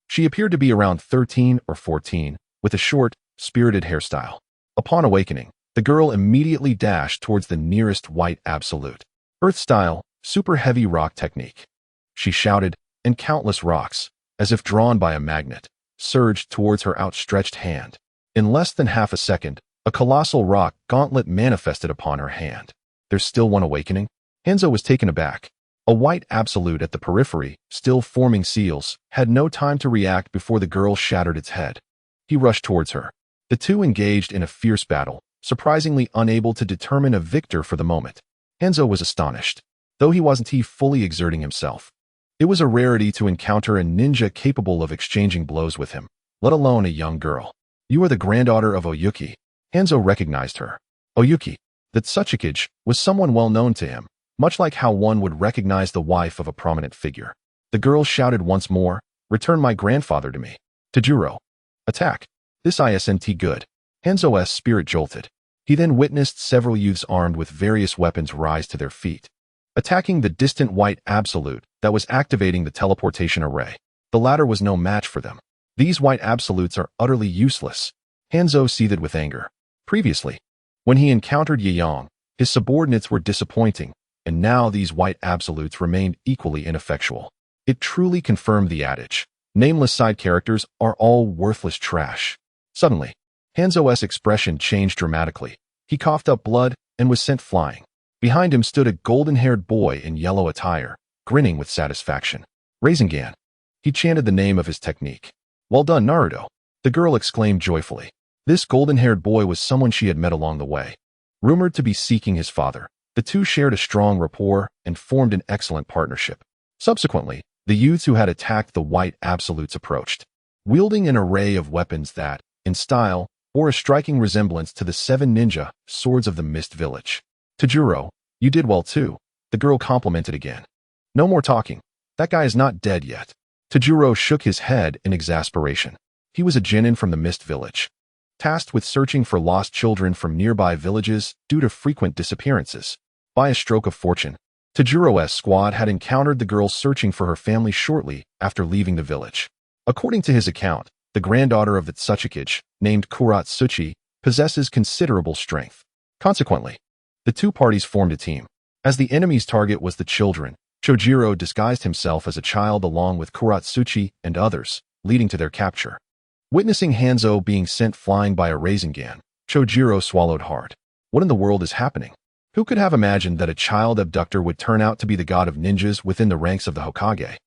Speaker 1: She appeared to be around 13 or 14, with a short, spirited hairstyle. Upon awakening, the girl immediately dashed towards the nearest white absolute. Earth-style, super heavy rock technique. She shouted, and countless rocks, as if drawn by a magnet, surged towards her outstretched hand. In less than half a second, a colossal rock gauntlet manifested upon her hand. There's still one awakening? Hanzo was taken aback. A white absolute at the periphery, still forming seals, had no time to react before the girl shattered its head. He rushed towards her. The two engaged in a fierce battle, surprisingly unable to determine a victor for the moment. Hanzo was astonished, though he wasn't fully exerting himself. It was a rarity to encounter a ninja capable of exchanging blows with him, let alone a young girl. "You are the granddaughter of Oyuki." Hanzo recognized her. Oyuki, the Tsuchikage, was someone well known to him, much like how one would recognize the wife of a prominent figure. The girl shouted once more, "Return my grandfather to me." Tajuro. Attack. This isn't good. Hanzo's spirit jolted. He then witnessed several youths armed with various weapons rise to their feet, attacking the distant white absolute that was activating the teleportation array. The latter was no match for them. These white absolutes are utterly useless. Hanzo seethed with anger. Previously, when he encountered Liang, his subordinates were disappointing, and now these white absolutes remained equally ineffectual. It truly confirmed the adage, nameless side characters are all worthless trash. Suddenly, Hanzo's expression changed dramatically. He coughed up blood and was sent flying. Behind him stood a golden-haired boy in yellow attire, grinning with satisfaction. Rasengan. He chanted the name of his technique. "Well done, Naruto," the girl exclaimed joyfully. This golden-haired boy was someone she had met along the way. Rumored to be seeking his father, the two shared a strong rapport and formed an excellent partnership. Subsequently, the youths who had attacked the white absolutes approached, wielding an array of weapons that, in style, bore a striking resemblance to the 7 ninja swords of the Mist Village. "Tajuro, you did well too," the girl complimented again. "No more talking. That guy is not dead yet." Tajuro shook his head in exasperation. He was a genin from the Mist Village, tasked with searching for lost children from nearby villages due to frequent disappearances. By a stroke of fortune, Tajuro's squad had encountered the girl searching for her family shortly after leaving the village. According to his account, the granddaughter of the Tsuchikage, named Kuratsuchi, possesses considerable strength. Consequently, the two parties formed a team. As the enemy's target was the children, Chojiro disguised himself as a child along with Kuratsuchi and others, leading to their capture. Witnessing Hanzo being sent flying by a Rasengan, Chojiro swallowed hard. What in the world is happening? Who could have imagined that a child abductor would turn out to be the god of ninjas within the ranks of the Hokage?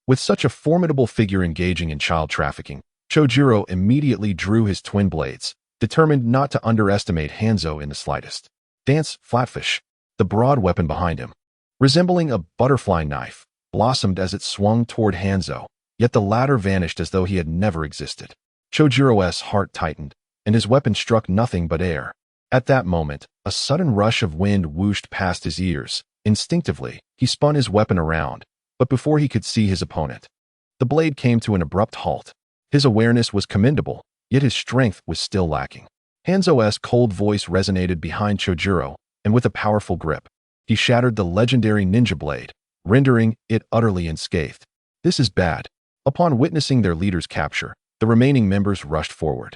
Speaker 1: With such a formidable figure engaging in child trafficking, Chojiro immediately drew his twin blades, determined not to underestimate Hanzo in the slightest. Dance, Flatfish. The broad weapon behind him, resembling a butterfly knife, blossomed as it swung toward Hanzo, yet the latter vanished as though he had never existed. Chojiro's heart tightened, and his weapon struck nothing but air. At that moment, a sudden rush of wind whooshed past his ears. Instinctively, he spun his weapon around, but before he could see his opponent, the blade came to an abrupt halt. His awareness was commendable, yet his strength was still lacking. Hanzo's cold voice resonated behind Chojiro, and with a powerful grip, he shattered the legendary ninja blade, rendering it utterly unscathed. This is bad. Upon witnessing their leader's capture, the remaining members rushed forward.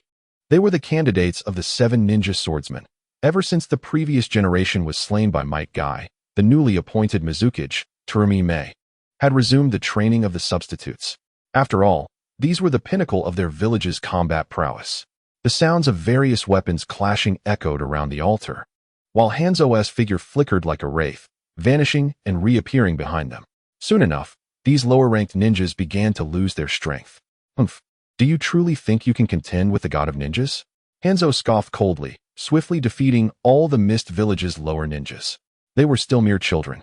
Speaker 1: They were the candidates of the 7 ninja swordsmen. Ever since the previous generation was slain by Might Guy, the newly appointed Mizukage, Terumi Mei, had resumed the training of the substitutes. After all, these were the pinnacle of their village's combat prowess. The sounds of various weapons clashing echoed around the altar, while Hanzo's figure flickered like a wraith, vanishing and reappearing behind them. Soon enough, these lower-ranked ninjas began to lose their strength. "Humph. Do you truly think you can contend with the god of ninjas?" Hanzo scoffed coldly, swiftly defeating all the Mist Village's lower ninjas. They were still mere children,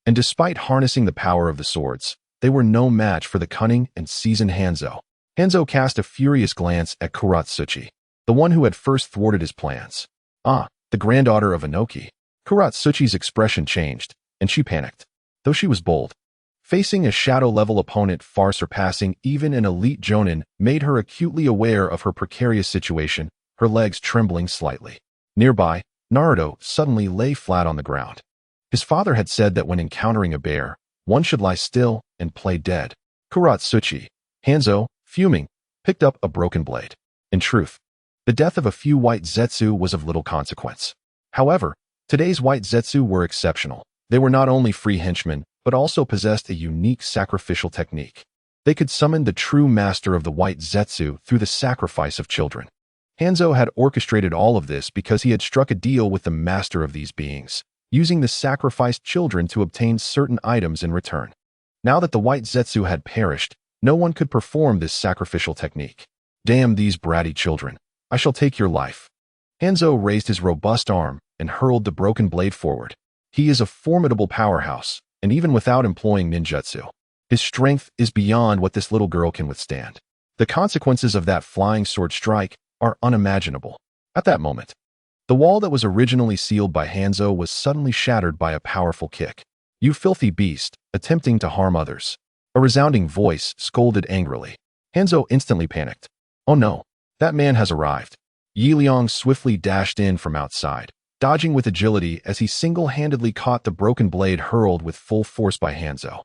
Speaker 1: and despite harnessing the power of the swords, they were no match for the cunning and seasoned Hanzo. Hanzo cast a furious glance at Kuratsuchi, the one who had first thwarted his plans. "Ah, the granddaughter of Inoki." Kuratsuchi's expression changed, and she panicked. Though she was bold, facing a shadow-level opponent far surpassing even an elite jonin made her acutely aware of her precarious situation, her legs trembling slightly. Nearby, Naruto suddenly lay flat on the ground. His father had said that when encountering a bear, one should lie still and play dead. Kuratsuchi, Hanzo, fuming, picked up a broken blade. In truth, the death of a few white Zetsu was of little consequence. However, today's white Zetsu were exceptional. They were not only free henchmen, but also possessed a unique sacrificial technique. They could summon the true master of the white Zetsu through the sacrifice of children. Hanzo had orchestrated all of this because he had struck a deal with the master of these beings, using the sacrificed children to obtain certain items in return. Now that the white Zetsu had perished, no one could perform this sacrificial technique. "Damn these bratty children. I shall take your life." Hanzo raised his robust arm and hurled the broken blade forward. He is a formidable powerhouse, and even without employing ninjutsu, his strength is beyond what this little girl can withstand. The consequences of that flying sword strike are unimaginable. At that moment, the wall that was originally sealed by Hanzo was suddenly shattered by a powerful kick. "You filthy beast, attempting to harm others." A resounding voice scolded angrily. Hanzo instantly panicked. Oh no, that man has arrived. Liang swiftly dashed in from outside, dodging with agility as he single-handedly caught the broken blade hurled with full force by Hanzo.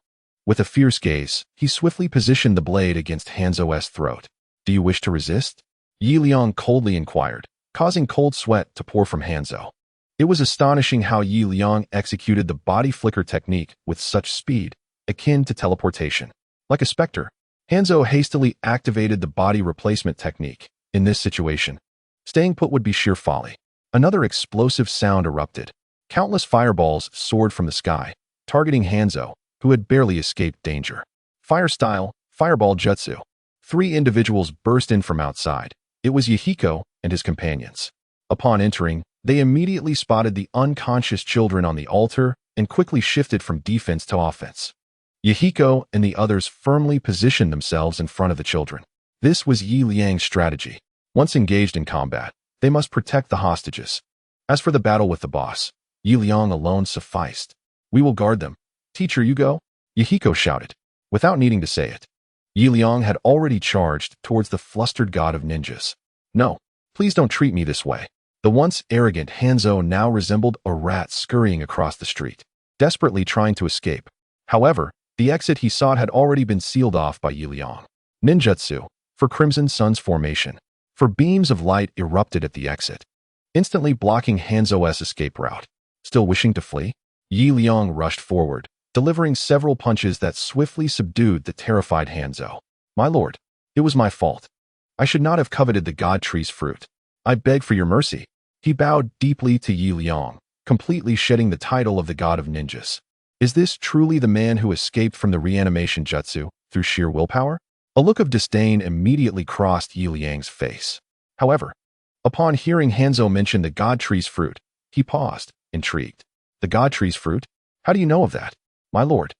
Speaker 1: With a fierce gaze, he swiftly positioned the blade against Hanzo's throat. "Do you wish to resist?" Liang coldly inquired, causing cold sweat to pour from Hanzo. It was astonishing how Liang executed the body flicker technique with such speed, akin to teleportation. Like a specter, Hanzo hastily activated the body replacement technique. In this situation, staying put would be sheer folly. Another explosive sound erupted. Countless fireballs soared from the sky, targeting Hanzo, who had barely escaped danger. Fire style, fireball jutsu. 3 individuals burst in from outside. It was Yahiko and his companions. Upon entering, they immediately spotted the unconscious children on the altar and quickly shifted from defense to offense. Yahiko and the others firmly positioned themselves in front of the children. This was Liang's strategy. Once engaged in combat, they must protect the hostages. As for the battle with the boss, Liang alone sufficed. "We will guard them. Teacher, you go," Yahiko shouted. Without needing to say it, Liang had already charged towards the flustered god of ninjas. "No, please don't treat me this way." The once arrogant Hanzo now resembled a rat scurrying across the street, desperately trying to escape. However, the exit he sought had already been sealed off by Liang. Ninjutsu, for Crimson Sun's formation. For beams of light erupted at the exit, instantly blocking Hanzo's escape route. Still wishing to flee, Liang rushed forward, delivering several punches that swiftly subdued the terrified Hanzo. "My lord, it was my fault. I should not have coveted the god tree's fruit. I beg for your mercy." He bowed deeply to Liang, completely shedding the title of the god of ninjas. Is this truly the man who escaped from the reanimation jutsu through sheer willpower? A look of disdain immediately crossed Liang's face. However, upon hearing Hanzo mention the god tree's fruit, he paused, intrigued. "The god tree's fruit? How do you know of that, my lord?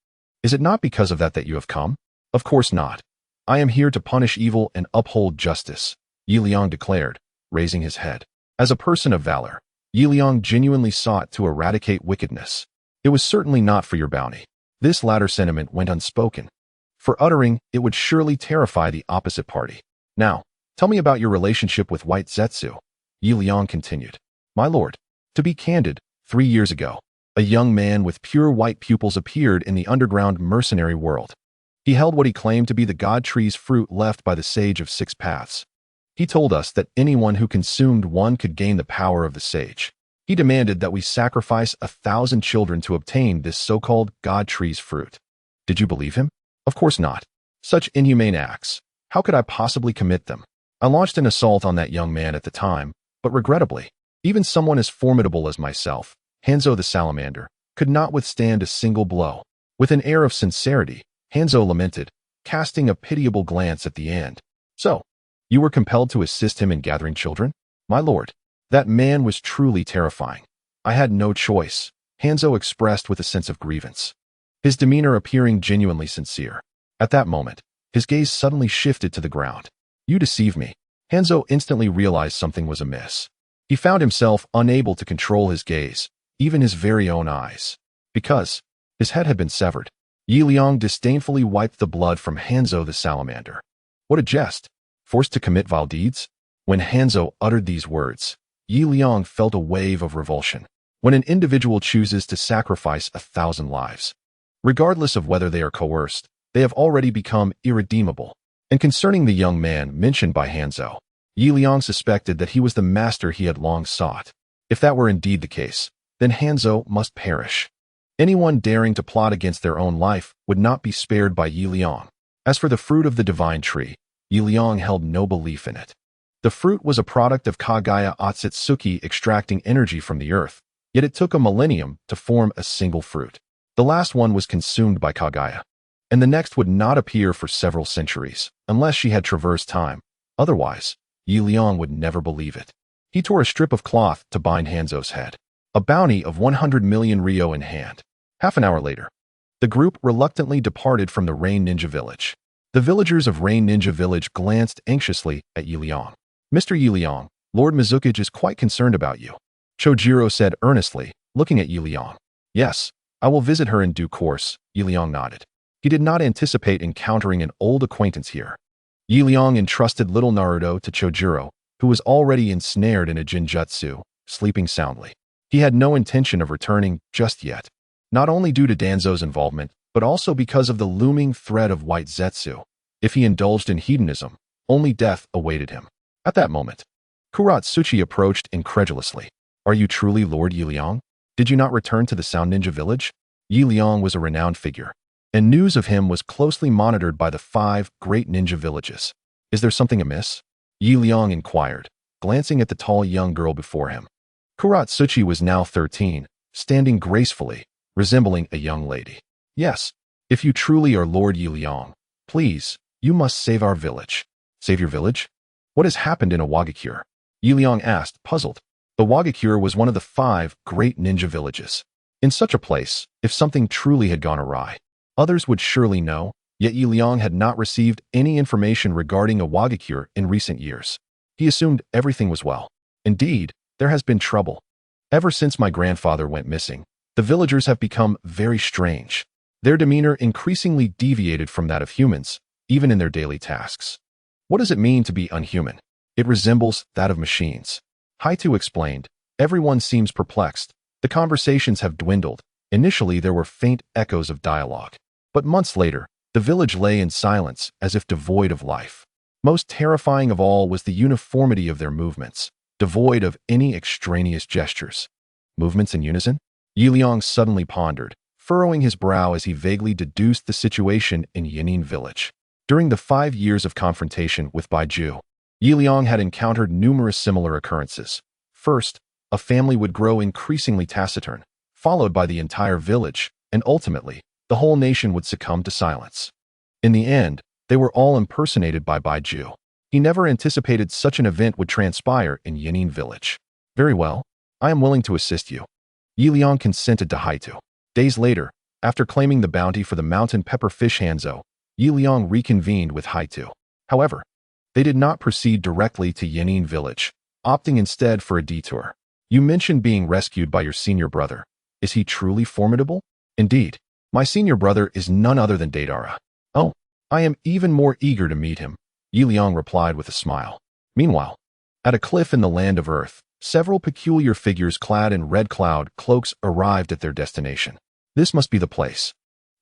Speaker 1: Is it not because of that that you have come?" "Of course not. I am here to punish evil and uphold justice," Liang declared, raising his head. As a person of valor, Liang genuinely sought to eradicate wickedness. It was certainly not for your bounty. This latter sentiment went unspoken. For uttering, it would surely terrify the opposite party. "Now, tell me about your relationship with White Zetsu," Liang continued. "My lord, to be candid, 3 years ago, a young man with pure white pupils appeared in the underground mercenary world. He held what he claimed to be the god tree's fruit left by the Sage of 6 Paths. He told us that anyone who consumed one could gain the power of the sage. He demanded that we sacrifice 1,000 children to obtain this so-called god tree's fruit. Did you believe him? Of course not. Such inhumane acts. How could I possibly commit them? I launched an assault on that young man at the time, but regrettably, even someone as formidable as myself, Hanzo the Salamander, could not withstand a single blow." With an air of sincerity, Hanzo lamented, casting a pitiable glance at the end. "So, you were compelled to assist him in gathering children? My lord, that man was truly terrifying. I had no choice," Hanzo expressed with a sense of grievance, his demeanor appearing genuinely sincere. At that moment, his gaze suddenly shifted to the ground. "You deceive me." Hanzo instantly realized something was amiss. He found himself unable to control his gaze, even his very own eyes, because his head had been severed. Liang disdainfully wiped the blood from Hanzo the Salamander. What a jest! Forced to commit vile deeds? When Hanzo uttered these words, Liang felt a wave of revulsion. When an individual chooses to sacrifice 1,000 lives, regardless of whether they are coerced, they have already become irredeemable. And concerning the young man mentioned by Hanzo, Liang suspected that he was the master he had long sought. If that were indeed the case, then Hanzo must perish. Anyone daring to plot against their own life would not be spared by Liang. As for the fruit of the divine tree, Liang held no belief in it. The fruit was a product of Kagaya Otsutsuki extracting energy from the earth, yet it took a millennium to form a single fruit. The last one was consumed by Kagaya, and the next would not appear for several centuries, unless she had traversed time. Otherwise, Liang would never believe it. He tore a strip of cloth to bind Hanzo's head, a bounty of 100 million ryo in hand. Half an hour later, the group reluctantly departed from the Rain Ninja Village. The villagers of Rain Ninja Village glanced anxiously at Liang. "Mr. Liang, Lord Mizukage is quite concerned about you," Chojiro said earnestly, looking at Liang. "Yes, I will visit her in due course, Liang nodded. He did not anticipate encountering an old acquaintance here. Liang entrusted little Naruto to Chojuro, who was already ensnared in a jinjutsu, sleeping soundly. He had no intention of returning just yet, not only due to Danzo's involvement, but also because of the looming threat of white Zetsu. If he indulged in hedonism, only death awaited him. At that moment, Kuratsuchi approached incredulously. Are you truly Lord Liang? Did you not return to the Sound Ninja village? Liang was a renowned figure, and news of him was closely monitored by the 5 great ninja villages. Is there something amiss? Liang inquired, glancing at the tall young girl before him. Kuratsuchi was now 13, standing gracefully, resembling a young lady. Yes, if you truly are Lord Liang, please, you must save our village. Save your village? What has happened in Awagakure? Liang asked, puzzled. The Awagakure was one of the 5 great ninja villages. In such a place, if something truly had gone awry, others would surely know, yet Liang had not received any information regarding Awagakure in recent years. He assumed everything was well. Indeed, there has been trouble. Ever since my grandfather went missing, the villagers have become very strange. Their demeanor increasingly deviated from that of humans, even in their daily tasks. What does it mean to be unhuman? It resembles that of machines. Haitu explained. Everyone seems perplexed. The conversations have dwindled. Initially, there were faint echoes of dialogue. But months later, the village lay in silence as if devoid of life. Most terrifying of all was the uniformity of their movements, devoid of any extraneous gestures. Movements in unison? Liang suddenly pondered, furrowing his brow as he vaguely deduced the situation in Yanin village. During the 5 years of confrontation with Baiju, Liang had encountered numerous similar occurrences. First, a family would grow increasingly taciturn, followed by the entire village, and ultimately, the whole nation would succumb to silence. In the end, they were all impersonated by Baiju. He never anticipated such an event would transpire in Yanin village. Very well, I am willing to assist you. Liang consented to Haitu. Days later, after claiming the bounty for the mountain pepper fish Hanzo, Liang reconvened with Haitu. However, they did not proceed directly to Yanin village, opting instead for a detour. You mentioned being rescued by your senior brother. Is he truly formidable? Indeed, my senior brother is none other than Deidara. Oh, I am even more eager to meet him, Liang replied with a smile. Meanwhile, at a cliff in the land of Earth, several peculiar figures clad in red cloud cloaks arrived at their destination. This must be the place,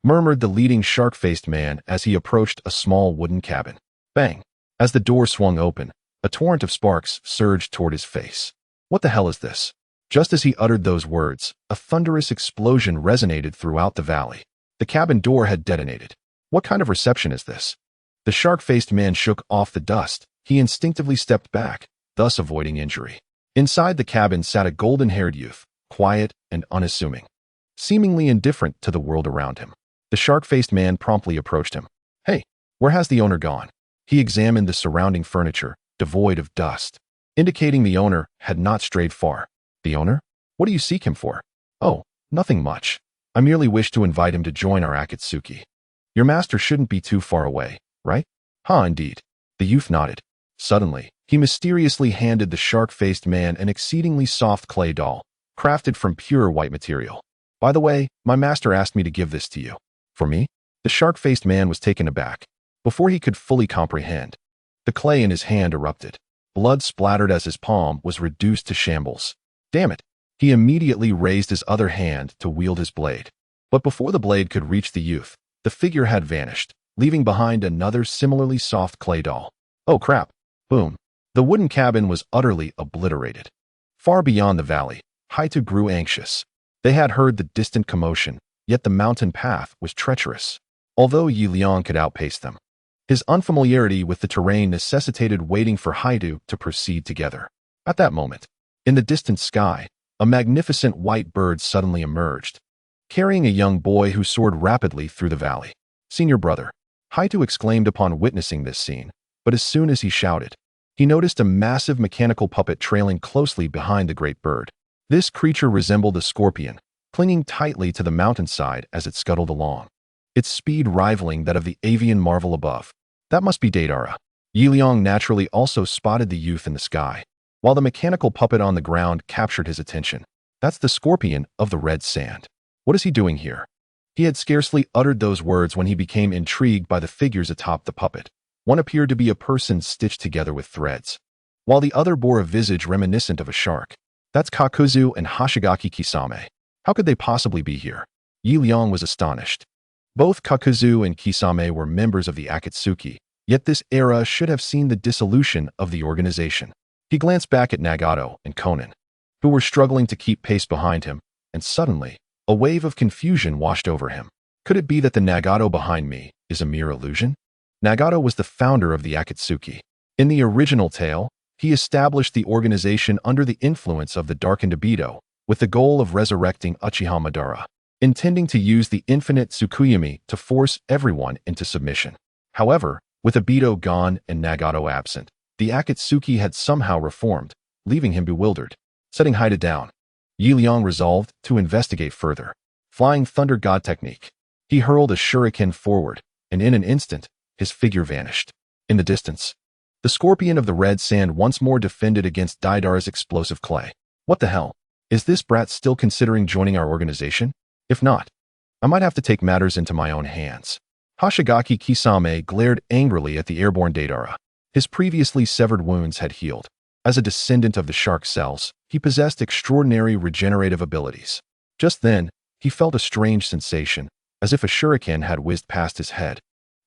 Speaker 1: murmured the leading shark-faced man as he approached a small wooden cabin. Bang! As the door swung open, a torrent of sparks surged toward his face. What the hell is this? Just as he uttered those words, a thunderous explosion resonated throughout the valley. The cabin door had detonated. What kind of reception is this? The shark-faced man shook off the dust. He instinctively stepped back, thus avoiding injury. Inside the cabin sat a golden-haired youth, quiet and unassuming, seemingly indifferent to the world around him. The shark-faced man promptly approached him. Hey, where has the owner gone? He examined the surrounding furniture, devoid of dust, indicating the owner had not strayed far. The owner? What do you seek him for? Oh, nothing much. I merely wish to invite him to join our Akatsuki. Your master shouldn't be too far away, right? Indeed. The youth nodded. Suddenly, he mysteriously handed the shark-faced man an exceedingly soft clay doll, crafted from pure white material. By the way, my master asked me to give this to you. For me? The shark-faced man was taken aback. Before he could fully comprehend, the clay in his hand erupted. Blood splattered as his palm was reduced to shambles. Damn it! He immediately raised his other hand to wield his blade. But before the blade could reach the youth, the figure had vanished, leaving behind another similarly soft clay doll. Oh crap! Boom! The wooden cabin was utterly obliterated. Far beyond the valley, Haitu grew anxious. They had heard the distant commotion, yet the mountain path was treacherous, although Liang could outpace them. His unfamiliarity with the terrain necessitated waiting for Haitu to proceed together. At that moment, in the distant sky, a magnificent white bird suddenly emerged, carrying a young boy who soared rapidly through the valley. Senior brother, Haitu exclaimed upon witnessing this scene, but as soon as he shouted, he noticed a massive mechanical puppet trailing closely behind the great bird. This creature resembled a scorpion, clinging tightly to the mountainside as it scuttled along, its speed rivaling that of the avian marvel above. That must be Deidara. Liang naturally also spotted the youth in the sky, while the mechanical puppet on the ground captured his attention. That's the scorpion of the red sand. What is he doing here? He had scarcely uttered those words when he became intrigued by the figures atop the puppet. One appeared to be a person stitched together with threads, while the other bore a visage reminiscent of a shark. That's Kakuzu and Hoshigaki Kisame. How could they possibly be here? Liang was astonished. Both Kakuzu and Kisame were members of the Akatsuki, yet this era should have seen the dissolution of the organization. He glanced back at Nagato and Konan, who were struggling to keep pace behind him, and suddenly, a wave of confusion washed over him. Could it be that the Nagato behind me is a mere illusion? Nagato was the founder of the Akatsuki. In the original tale, he established the organization under the influence of the darkened Ibido, with the goal of resurrecting Uchiha Madara, intending to use the infinite Tsukuyomi to force everyone into submission. However, with Ibido gone and Nagato absent, the Akatsuki had somehow reformed, leaving him bewildered. Setting Hinata down, Liang resolved to investigate further. Flying Thunder God technique. He hurled a shuriken forward, and in an instant, his figure vanished. In the distance, the scorpion of the red sand once more defended against Daidara's explosive clay. What the hell? Is this brat still considering joining our organization? If not, I might have to take matters into my own hands. Hoshigaki Kisame glared angrily at the airborne Daidara. His previously severed wounds had healed. As a descendant of the shark cells, he possessed extraordinary regenerative abilities. Just then, he felt a strange sensation, as if a shuriken had whizzed past his head.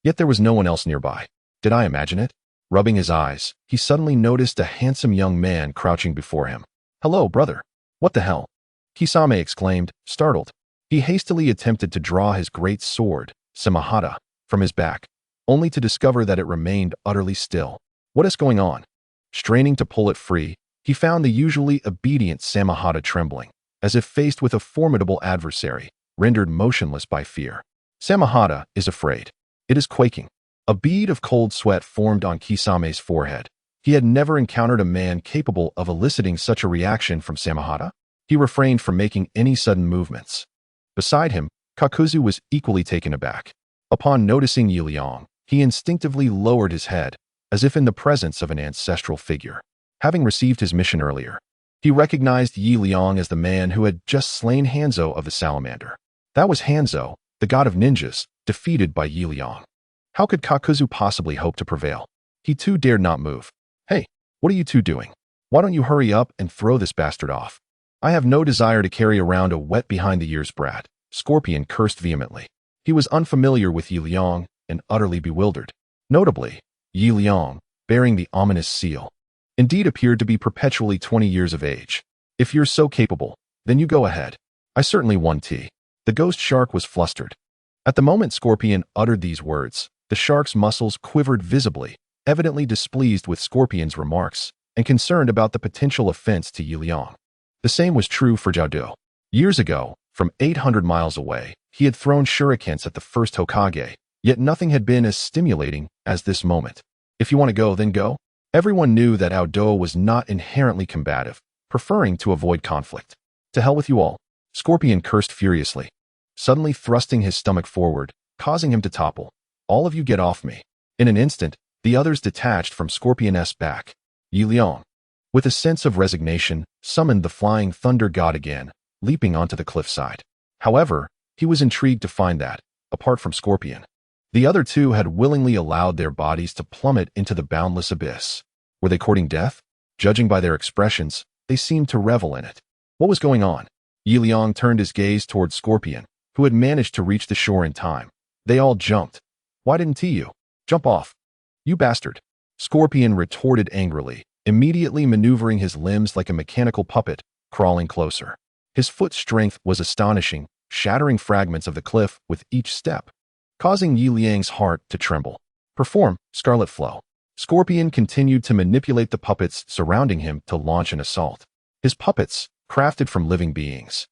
Speaker 1: Yet there was no one else nearby. Did I imagine it? Rubbing his eyes, he suddenly noticed a handsome young man crouching before him. Hello, brother. What the hell? Kisame exclaimed, startled. He hastily attempted to draw his great sword, Samahata, from his back, only to discover that it remained utterly still. What is going on? Straining to pull it free, he found the usually obedient Samahata trembling, as if faced with a formidable adversary, rendered motionless by fear. Samahata is afraid. It is quaking. A bead of cold sweat formed on Kisame's forehead. He had never encountered a man capable of eliciting such a reaction from Samahata. He refrained from making any sudden movements. Beside him, Kakuzu was equally taken aback. Upon noticing Liang, he instinctively lowered his head, as if in the presence of an ancestral figure. Having received his mission earlier, he recognized Liang as the man who had just slain Hanzo of the Salamander. That was Hanzo, the god of ninjas, defeated by Liang. How could Kakuzu possibly hope to prevail? He too dared not move. Hey, what are you two doing? Why don't you hurry up and throw this bastard off? I have no desire to carry around a wet behind-the-ears brat. Scorpion cursed vehemently. He was unfamiliar with Liang and utterly bewildered. Notably, Liang, bearing the ominous seal, indeed appeared to be perpetually 20 years of age. If you're so capable, then you go ahead. I certainly want tea. The ghost shark was flustered. At the moment Scorpion uttered these words, the shark's muscles quivered visibly, evidently displeased with Scorpion's remarks and concerned about the potential offense to Liang. The same was true for Jiaodu. Years ago, from 800 miles away, he had thrown shurikens at the first Hokage, yet nothing had been as stimulating as this moment. If you want to go, then go. Everyone knew that Aodo was not inherently combative, preferring to avoid conflict. To hell with you all. Scorpion cursed furiously, suddenly thrusting his stomach forward, causing him to topple. All of you get off me. In an instant, the others detached from Scorpion's back. Liang, with a sense of resignation, summoned the flying thunder god again, leaping onto the cliffside. However, he was intrigued to find that, apart from Scorpion, the other two had willingly allowed their bodies to plummet into the boundless abyss. Were they courting death? Judging by their expressions, they seemed to revel in it. What was going on? Liang turned his gaze toward Scorpion, who had managed to reach the shore in time. They all jumped. Why didn't you? Jump off. You bastard. Scorpion retorted angrily, immediately maneuvering his limbs like a mechanical puppet, crawling closer. His foot strength was astonishing, shattering fragments of the cliff with each step, causing Liang's heart to tremble. Perform, Scarlet Flow. Scorpion continued to manipulate the puppets surrounding him to launch an assault. His puppets, crafted from living beings,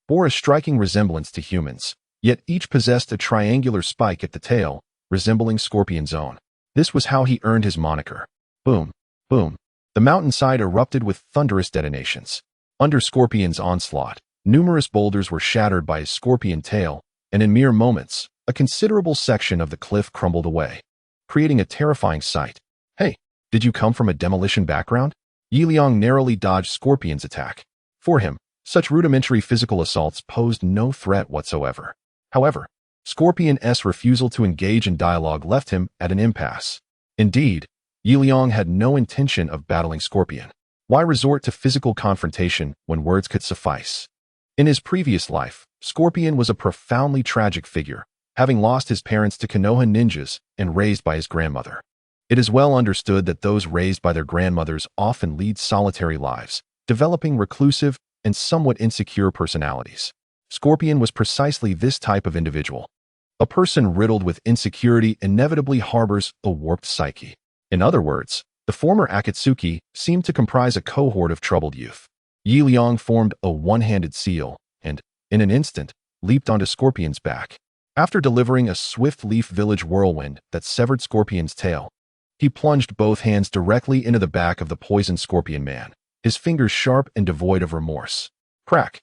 Speaker 1: bore a striking resemblance to humans, yet each possessed a triangular spike at the tail, resembling Scorpion's own. This was how he earned his moniker. Boom, boom. The mountainside erupted with thunderous detonations. Under Scorpion's onslaught, numerous boulders were shattered by his scorpion tail, and in mere moments, a considerable section of the cliff crumbled away, creating a terrifying sight. Hey, did you come from a demolition background? Liang narrowly dodged Scorpion's attack. For him, Such rudimentary physical assaults posed no threat whatsoever. However, Scorpion's refusal to engage in dialogue left him at an impasse. Indeed, Liang had no intention of battling Scorpion. Why resort to physical confrontation when words could suffice? In his previous life, Scorpion was a profoundly tragic figure, having lost his parents to Konoha ninjas and raised by his grandmother. It is well understood that those raised by their grandmothers often lead solitary lives, developing reclusive and somewhat insecure personalities. Scorpion was precisely this type of individual. A person riddled with insecurity inevitably harbors a warped psyche. In other words, the former Akatsuki seemed to comprise a cohort of troubled youth. Liang formed a one-handed seal and, in an instant, leaped onto Scorpion's back. After delivering a swift leaf village whirlwind that severed Scorpion's tail, he plunged both hands directly into the back of the poisoned Scorpion man, his fingers sharp and devoid of remorse. Crack!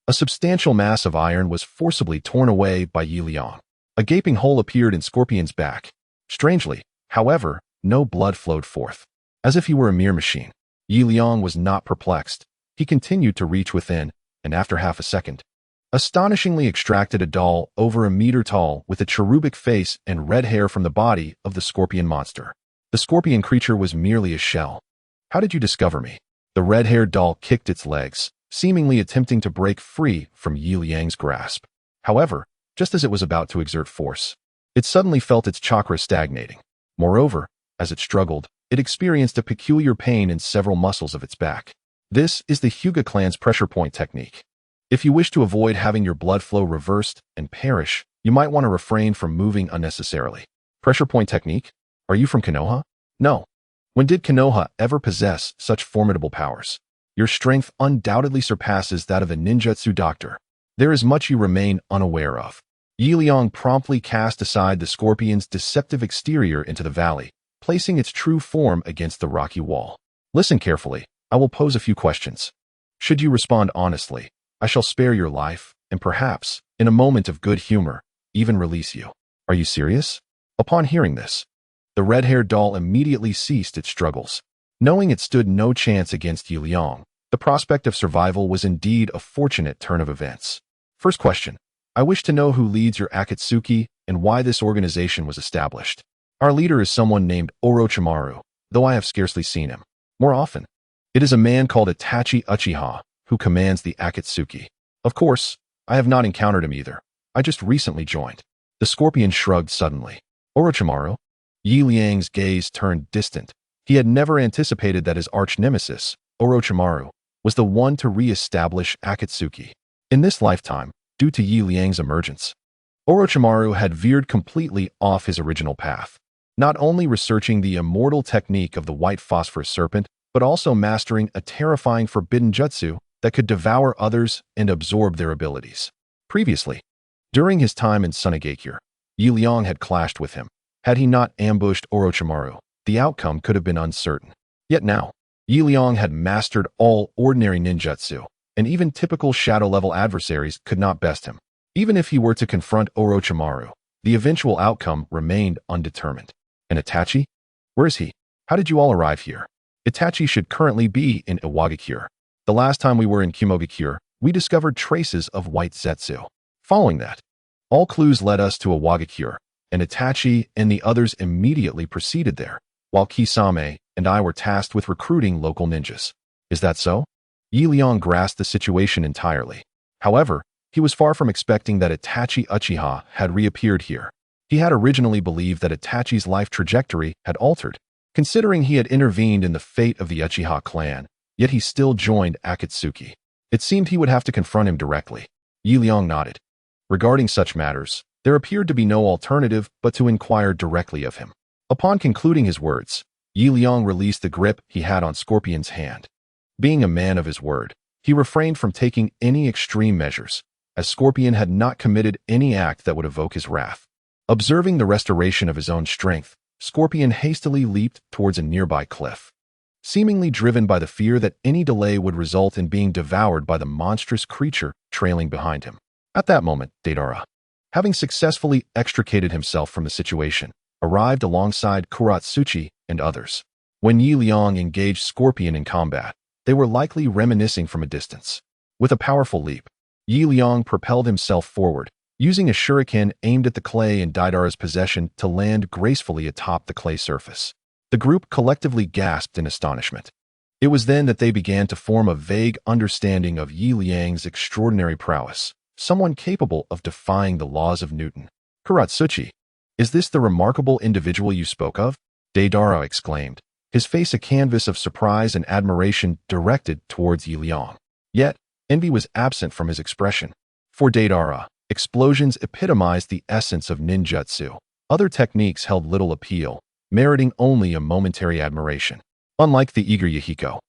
Speaker 1: A substantial mass of iron was forcibly torn away by Liang. A gaping hole appeared in Scorpion's back. Strangely, however, no blood flowed forth. As if he were a mere machine, Liang was not perplexed. He continued to reach within, and after half a second, astonishingly extracted a doll over a meter tall with a cherubic face and red hair from the body of the Scorpion monster. The Scorpion creature was merely a shell. How did you discover me? The red-haired doll kicked its legs, seemingly attempting to break free from Liang's grasp. However, just as it was about to exert force, it suddenly felt its chakra stagnating. Moreover, as it struggled, it experienced a peculiar pain in several muscles of its back. This is the Hyuga clan's pressure point technique. If you wish to avoid having your blood flow reversed and perish, you might want to refrain from moving unnecessarily. Pressure point technique? Are you from Konoha? No. When did Konoha ever possess such formidable powers? Your strength undoubtedly surpasses that of a ninjutsu doctor. There is much you remain unaware of. Liang promptly cast aside the Scorpion's deceptive exterior into the valley, placing its true form against the rocky wall. Listen carefully. I will pose a few questions. Should you respond honestly, I shall spare your life, and perhaps, in a moment of good humor, even release you. Are you serious? Upon hearing this, the red-haired doll immediately ceased its struggles. Knowing it stood no chance against Liang, the prospect of survival was indeed a fortunate turn of events. First question. I wish to know who leads your Akatsuki and why this organization was established. Our leader is someone named Orochimaru, though I have scarcely seen him. More often, it is a man called Itachi Uchiha who commands the Akatsuki. Of course, I have not encountered him either. I just recently joined. The Scorpion shrugged suddenly. Orochimaru? Liang's gaze turned distant. He had never anticipated that his arch-nemesis, Orochimaru, was the one to re-establish Akatsuki. In this lifetime, due to Liang's emergence, Orochimaru had veered completely off his original path, not only researching the immortal technique of the white phosphorus serpent, but also mastering a terrifying forbidden jutsu that could devour others and absorb their abilities. Previously, during his time in Tsunade, Liang had clashed with him. Had he not ambushed Orochimaru, the outcome could have been uncertain. Yet now, Liang had mastered all ordinary ninjutsu, and even typical shadow-level adversaries could not best him. Even if he were to confront Orochimaru, the eventual outcome remained undetermined. And Itachi? Where is he? How did you all arrive here? Itachi should currently be in Iwagakure. The last time we were in Kumogakure, we discovered traces of white Zetsu. Following that, all clues led us to Iwagakure, and Itachi and the others immediately proceeded there, while Kisame and I were tasked with recruiting local ninjas. Is that so? Liang grasped the situation entirely. However, he was far from expecting that Itachi Uchiha had reappeared here. He had originally believed that Itachi's life trajectory had altered, considering he had intervened in the fate of the Uchiha clan, yet he still joined Akatsuki. It seemed he would have to confront him directly. Liang nodded. Regarding such matters, there appeared to be no alternative but to inquire directly of him. Upon concluding his words, Liang released the grip he had on Scorpion's hand. Being a man of his word, he refrained from taking any extreme measures, as Scorpion had not committed any act that would evoke his wrath. Observing the restoration of his own strength, Scorpion hastily leaped towards a nearby cliff, seemingly driven by the fear that any delay would result in being devoured by the monstrous creature trailing behind him. At that moment, Deidara, having successfully extricated himself from the situation, arrived alongside Kuratsuchi and others. When Liang engaged Scorpion in combat, they were likely reminiscing from a distance. With a powerful leap, Liang propelled himself forward, using a shuriken aimed at the clay in Daidara's possession to land gracefully atop the clay surface. The group collectively gasped in astonishment. It was then that they began to form a vague understanding of Liang's extraordinary prowess, someone capable of defying the laws of Newton. Kuratsuchi, is this the remarkable individual you spoke of? Daidara exclaimed, his face a canvas of surprise and admiration directed towards Liang. Yet, envy was absent from his expression. For Daidara, explosions epitomized the essence of ninjutsu. Other techniques held little appeal, meriting only a momentary admiration. Unlike the eager Yahiko,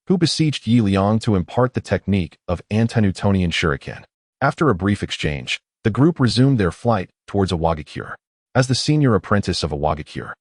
Speaker 1: who besieged Liang to impart the technique of anti-Newtonian shuriken. After a brief exchange, the group resumed their flight towards Awagakure. As the senior apprentice of Awagakure,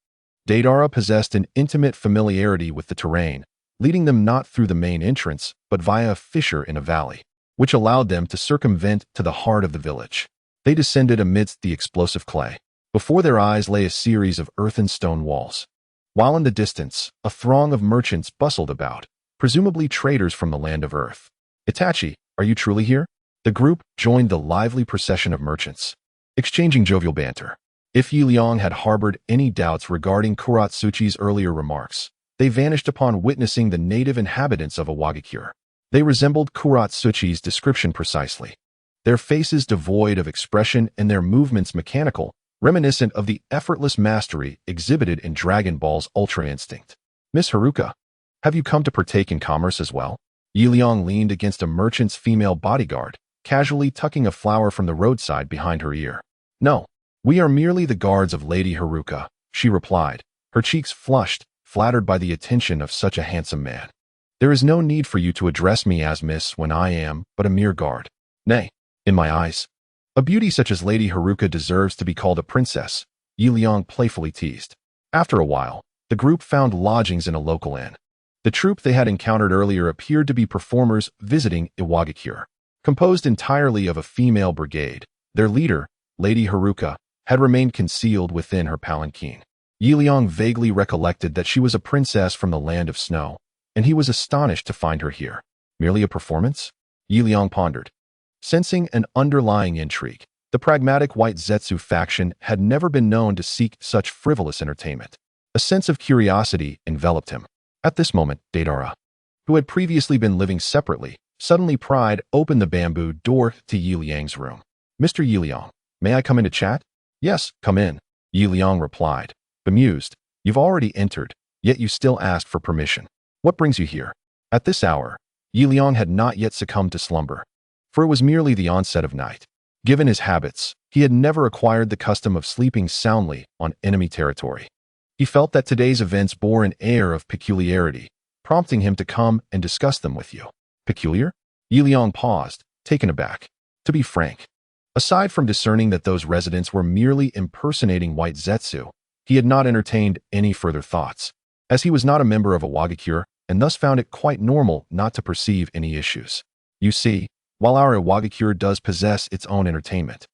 Speaker 1: Daidara possessed an intimate familiarity with the terrain, leading them not through the main entrance, but via a fissure in a valley, which allowed them to circumvent to the heart of the village. They descended amidst the explosive clay. Before their eyes lay a series of earth and stone walls. While in the distance, a throng of merchants bustled about, presumably traders from the land of Earth. Itachi, are you truly here? The group joined the lively procession of merchants, exchanging jovial banter. If Liang had harbored any doubts regarding Kuratsuchi's earlier remarks, they vanished upon witnessing the native inhabitants of Awagakure. They resembled Kuratsuchi's description precisely. Their faces devoid of expression and their movements mechanical, reminiscent of the effortless mastery exhibited in Dragon Ball's Ultra Instinct. Miss Haruka, have you come to partake in commerce as well? Liang leaned against a merchant's female bodyguard, casually tucking a flower from the roadside behind her ear. No, we are merely the guards of Lady Haruka, she replied, her cheeks flushed, flattered by the attention of such a handsome man. There is no need for you to address me as miss when I am but a mere guard. Nay, in my eyes, a beauty such as Lady Haruka deserves to be called a princess, Liang playfully teased. After a while, the group found lodgings in a local inn. The troupe they had encountered earlier appeared to be performers visiting Iwagakure. Composed entirely of a female brigade, their leader, Lady Haruka, had remained concealed within her palanquin. Liang vaguely recollected that she was a princess from the land of snow, and he was astonished to find her here. Merely a performance? Liang pondered. Sensing an underlying intrigue, the pragmatic White Zetsu faction had never been known to seek such frivolous entertainment. A sense of curiosity enveloped him. At this moment, Daidara, who had previously been living separately, suddenly pried open the bamboo door to Liang's room. Mr. Liang, may I come in to chat? Yes, come in, Liang replied, bemused. You've already entered, yet you still asked for permission. What brings you here? At this hour, Liang had not yet succumbed to slumber, for it was merely the onset of night. Given his habits, he had never acquired the custom of sleeping soundly on enemy territory. He felt that today's events bore an air of peculiarity, prompting him to come and discuss them with you. Peculiar? Liang paused, taken aback. To be frank, aside from discerning that those residents were merely impersonating White Zetsu, he had not entertained any further thoughts, as he was not a member of Awagakure and thus found it quite normal not to perceive any issues. You see, while our Awagakure does possess its own entertainment,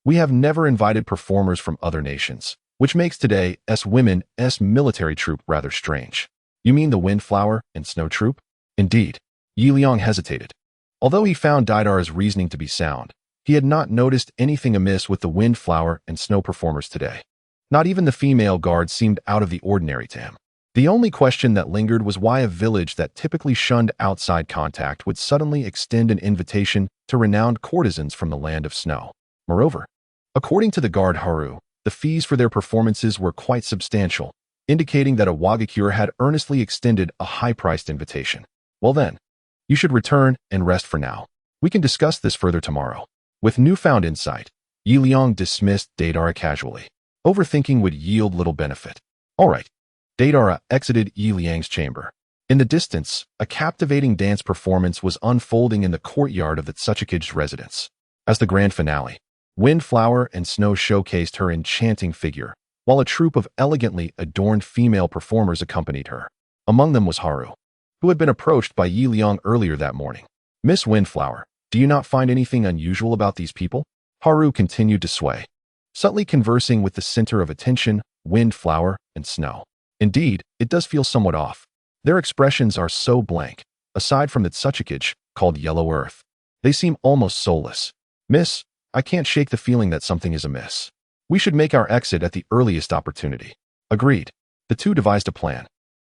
Speaker 1: we have never invited performers from other nations, which makes today's women's military troupe rather strange. You mean the Windflower and Snow troupe? Indeed. Liang hesitated. Although he found Daidara's reasoning to be sound, he had not noticed anything amiss with the Windflower and Snow performers today. Not even the female guard seemed out of the ordinary to him. The only question that lingered was why a village that typically shunned outside contact would suddenly extend an invitation to renowned courtesans from the land of snow. Moreover, according to the guard Haru, the fees for their performances were quite substantial, indicating that Awagakure had earnestly extended a high-priced invitation. Well then, you should return and rest for now. We can discuss this further tomorrow. With newfound insight, Liang dismissed Daidara casually. Overthinking would yield little benefit. All right. Daidara exited Liang's chamber. In the distance, a captivating dance performance was unfolding in the courtyard of the Tsuchikige's residence. As the grand finale, Windflower and Snow showcased her enchanting figure, while a troupe of elegantly adorned female performers accompanied her. Among them was Haru, who had been approached by Liang earlier that morning. Miss Windflower, do you not find anything unusual about these people? Haru continued to sway, subtly conversing with the center of attention, Windflower and Snow. Indeed, it does feel somewhat off. Their expressions are so blank, aside from the Tsuchikage, called Yellow Earth. They seem almost soulless. Miss, I can't shake the feeling that something is amiss. We should make our exit at the earliest opportunity. Agreed. The two devised a plan.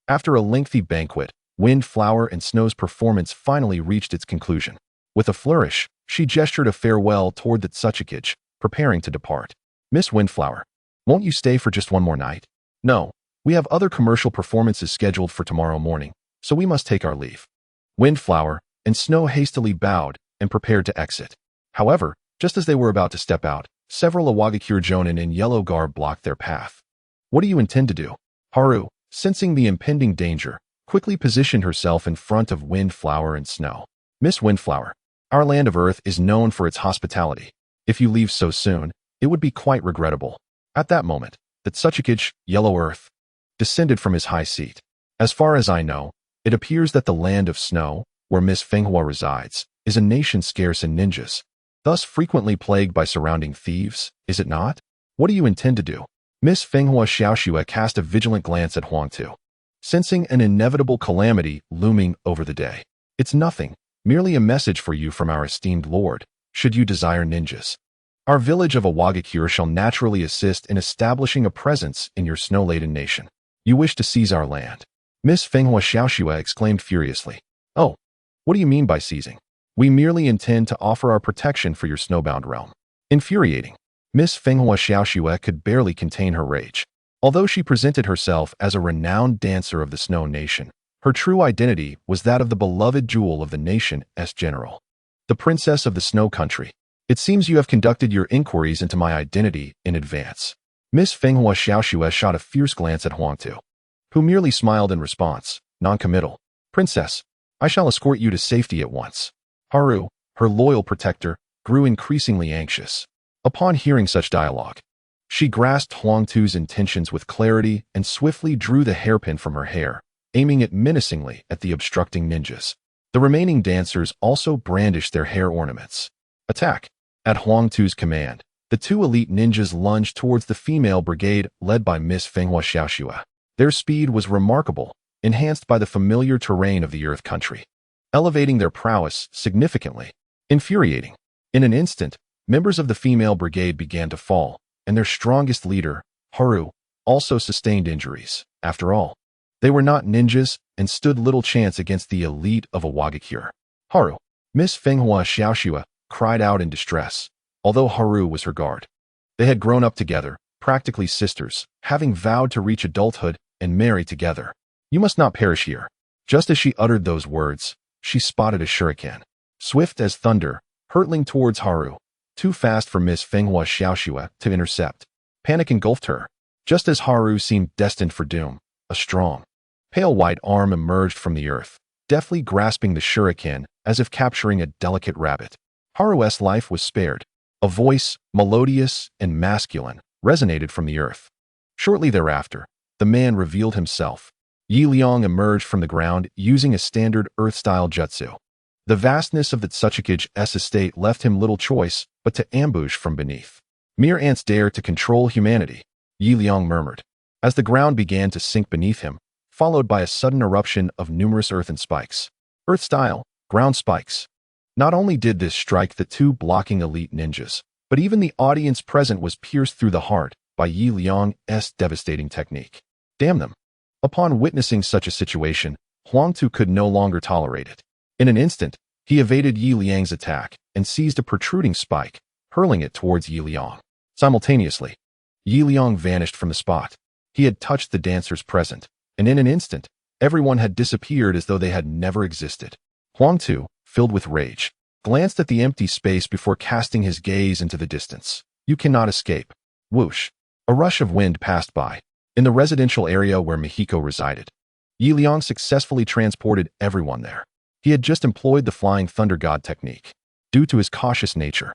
Speaker 1: After a lengthy banquet, Wind, Flower, and Snow's performance finally reached its conclusion. With a flourish, she gestured a farewell toward the Tsuchikage, preparing to depart. Miss Windflower, won't you stay for just one more night? No, we have other commercial performances scheduled for tomorrow morning, so we must take our leave. Windflower and Snow hastily bowed and prepared to exit. However, just as they were about to step out, several Awagakure Jonin in yellow garb blocked their path. What do you intend to do? Haru, sensing the impending danger, quickly positioned herself in front of Windflower and Snow. Miss Windflower, our land of Earth is known for its hospitality. If you leave so soon, it would be quite regrettable. At that moment, the Tsuchikage, Yellow Earth, descended from his high seat. As far as I know, it appears that the land of Snow, where Miss Fenghua resides, is a nation scarce in ninjas, thus frequently plagued by surrounding thieves, is it not? What do you intend to do? Miss Fenghua Xiaoxue cast a vigilant glance at Huangtu, sensing an inevitable calamity looming over the day. It's nothing, merely a message for you from our esteemed lord, should you desire ninjas. Our village of Awagakure shall naturally assist in establishing a presence in your snow-laden nation. You wish to seize our land. Miss Fenghua Xiaoxue exclaimed furiously. Oh, what do you mean by seizing? We merely intend to offer our protection for your snowbound realm. Infuriating. Miss Fenghua Xiaoxue could barely contain her rage. Although she presented herself as a renowned dancer of the Snow Nation, her true identity was that of the beloved jewel of the nation's general, the princess of the Snow Country. It seems you have conducted your inquiries into my identity in advance. Miss Fenghua Xiaoxue shot a fierce glance at Huangtu, who merely smiled in response, non-committal. Princess, I shall escort you to safety at once. Haru, her loyal protector, grew increasingly anxious. Upon hearing such dialogue, she grasped Huangtu's intentions with clarity and swiftly drew the hairpin from her hair, aiming it menacingly at the obstructing ninjas. The remaining dancers also brandished their hair ornaments. Attack! At Huangtu's command, the two elite ninjas lunged towards the female brigade led by Miss Fenghua Xiaoxue. Their speed was remarkable, enhanced by the familiar terrain of the Earth Country, elevating their prowess significantly. Infuriating. In an instant, members of the female brigade began to fall, and their strongest leader, Haru, also sustained injuries. After all, they were not ninjas and stood little chance against the elite of Awagakure. Haru, Miss Fenghua Xiaoxue cried out in distress, although Haru was her guard. They had grown up together, practically sisters, having vowed to reach adulthood and marry together. You must not perish here. Just as she uttered those words, she spotted a shuriken, swift as thunder, hurtling towards Haru, too fast for Miss Fenghua Xiaoxue to intercept. Panic engulfed her. Just as Haru seemed destined for doom, a strong, pale white arm emerged from the earth, deftly grasping the shuriken as if capturing a delicate rabbit. Haru's life was spared. A voice, melodious and masculine, resonated from the earth. Shortly thereafter, the man revealed himself. Liang emerged from the ground using a standard Earth-style jutsu. The vastness of the Tsuchikage's estate left him little choice but to ambush from beneath. Mere ants dare to control humanity, Liang murmured, as the ground began to sink beneath him, followed by a sudden eruption of numerous earthen spikes. Earth-style, ground spikes. Not only did this strike the two blocking elite ninjas, but even the audience present was pierced through the heart by Liang's devastating technique. Damn them. Upon witnessing such a situation, Huangtu could no longer tolerate it. In an instant, he evaded Liang's attack and seized a protruding spike, hurling it towards Liang. Simultaneously, Liang vanished from the spot. He had touched the dancers present, and in an instant, everyone had disappeared as though they had never existed. Huangtu, filled with rage, glanced at the empty space before casting his gaze into the distance. You cannot escape. Whoosh. A rush of wind passed by. In the residential area where Mihiko resided, Liang successfully transported everyone there. He had just employed the Flying Thunder God technique. Due to his cautious nature,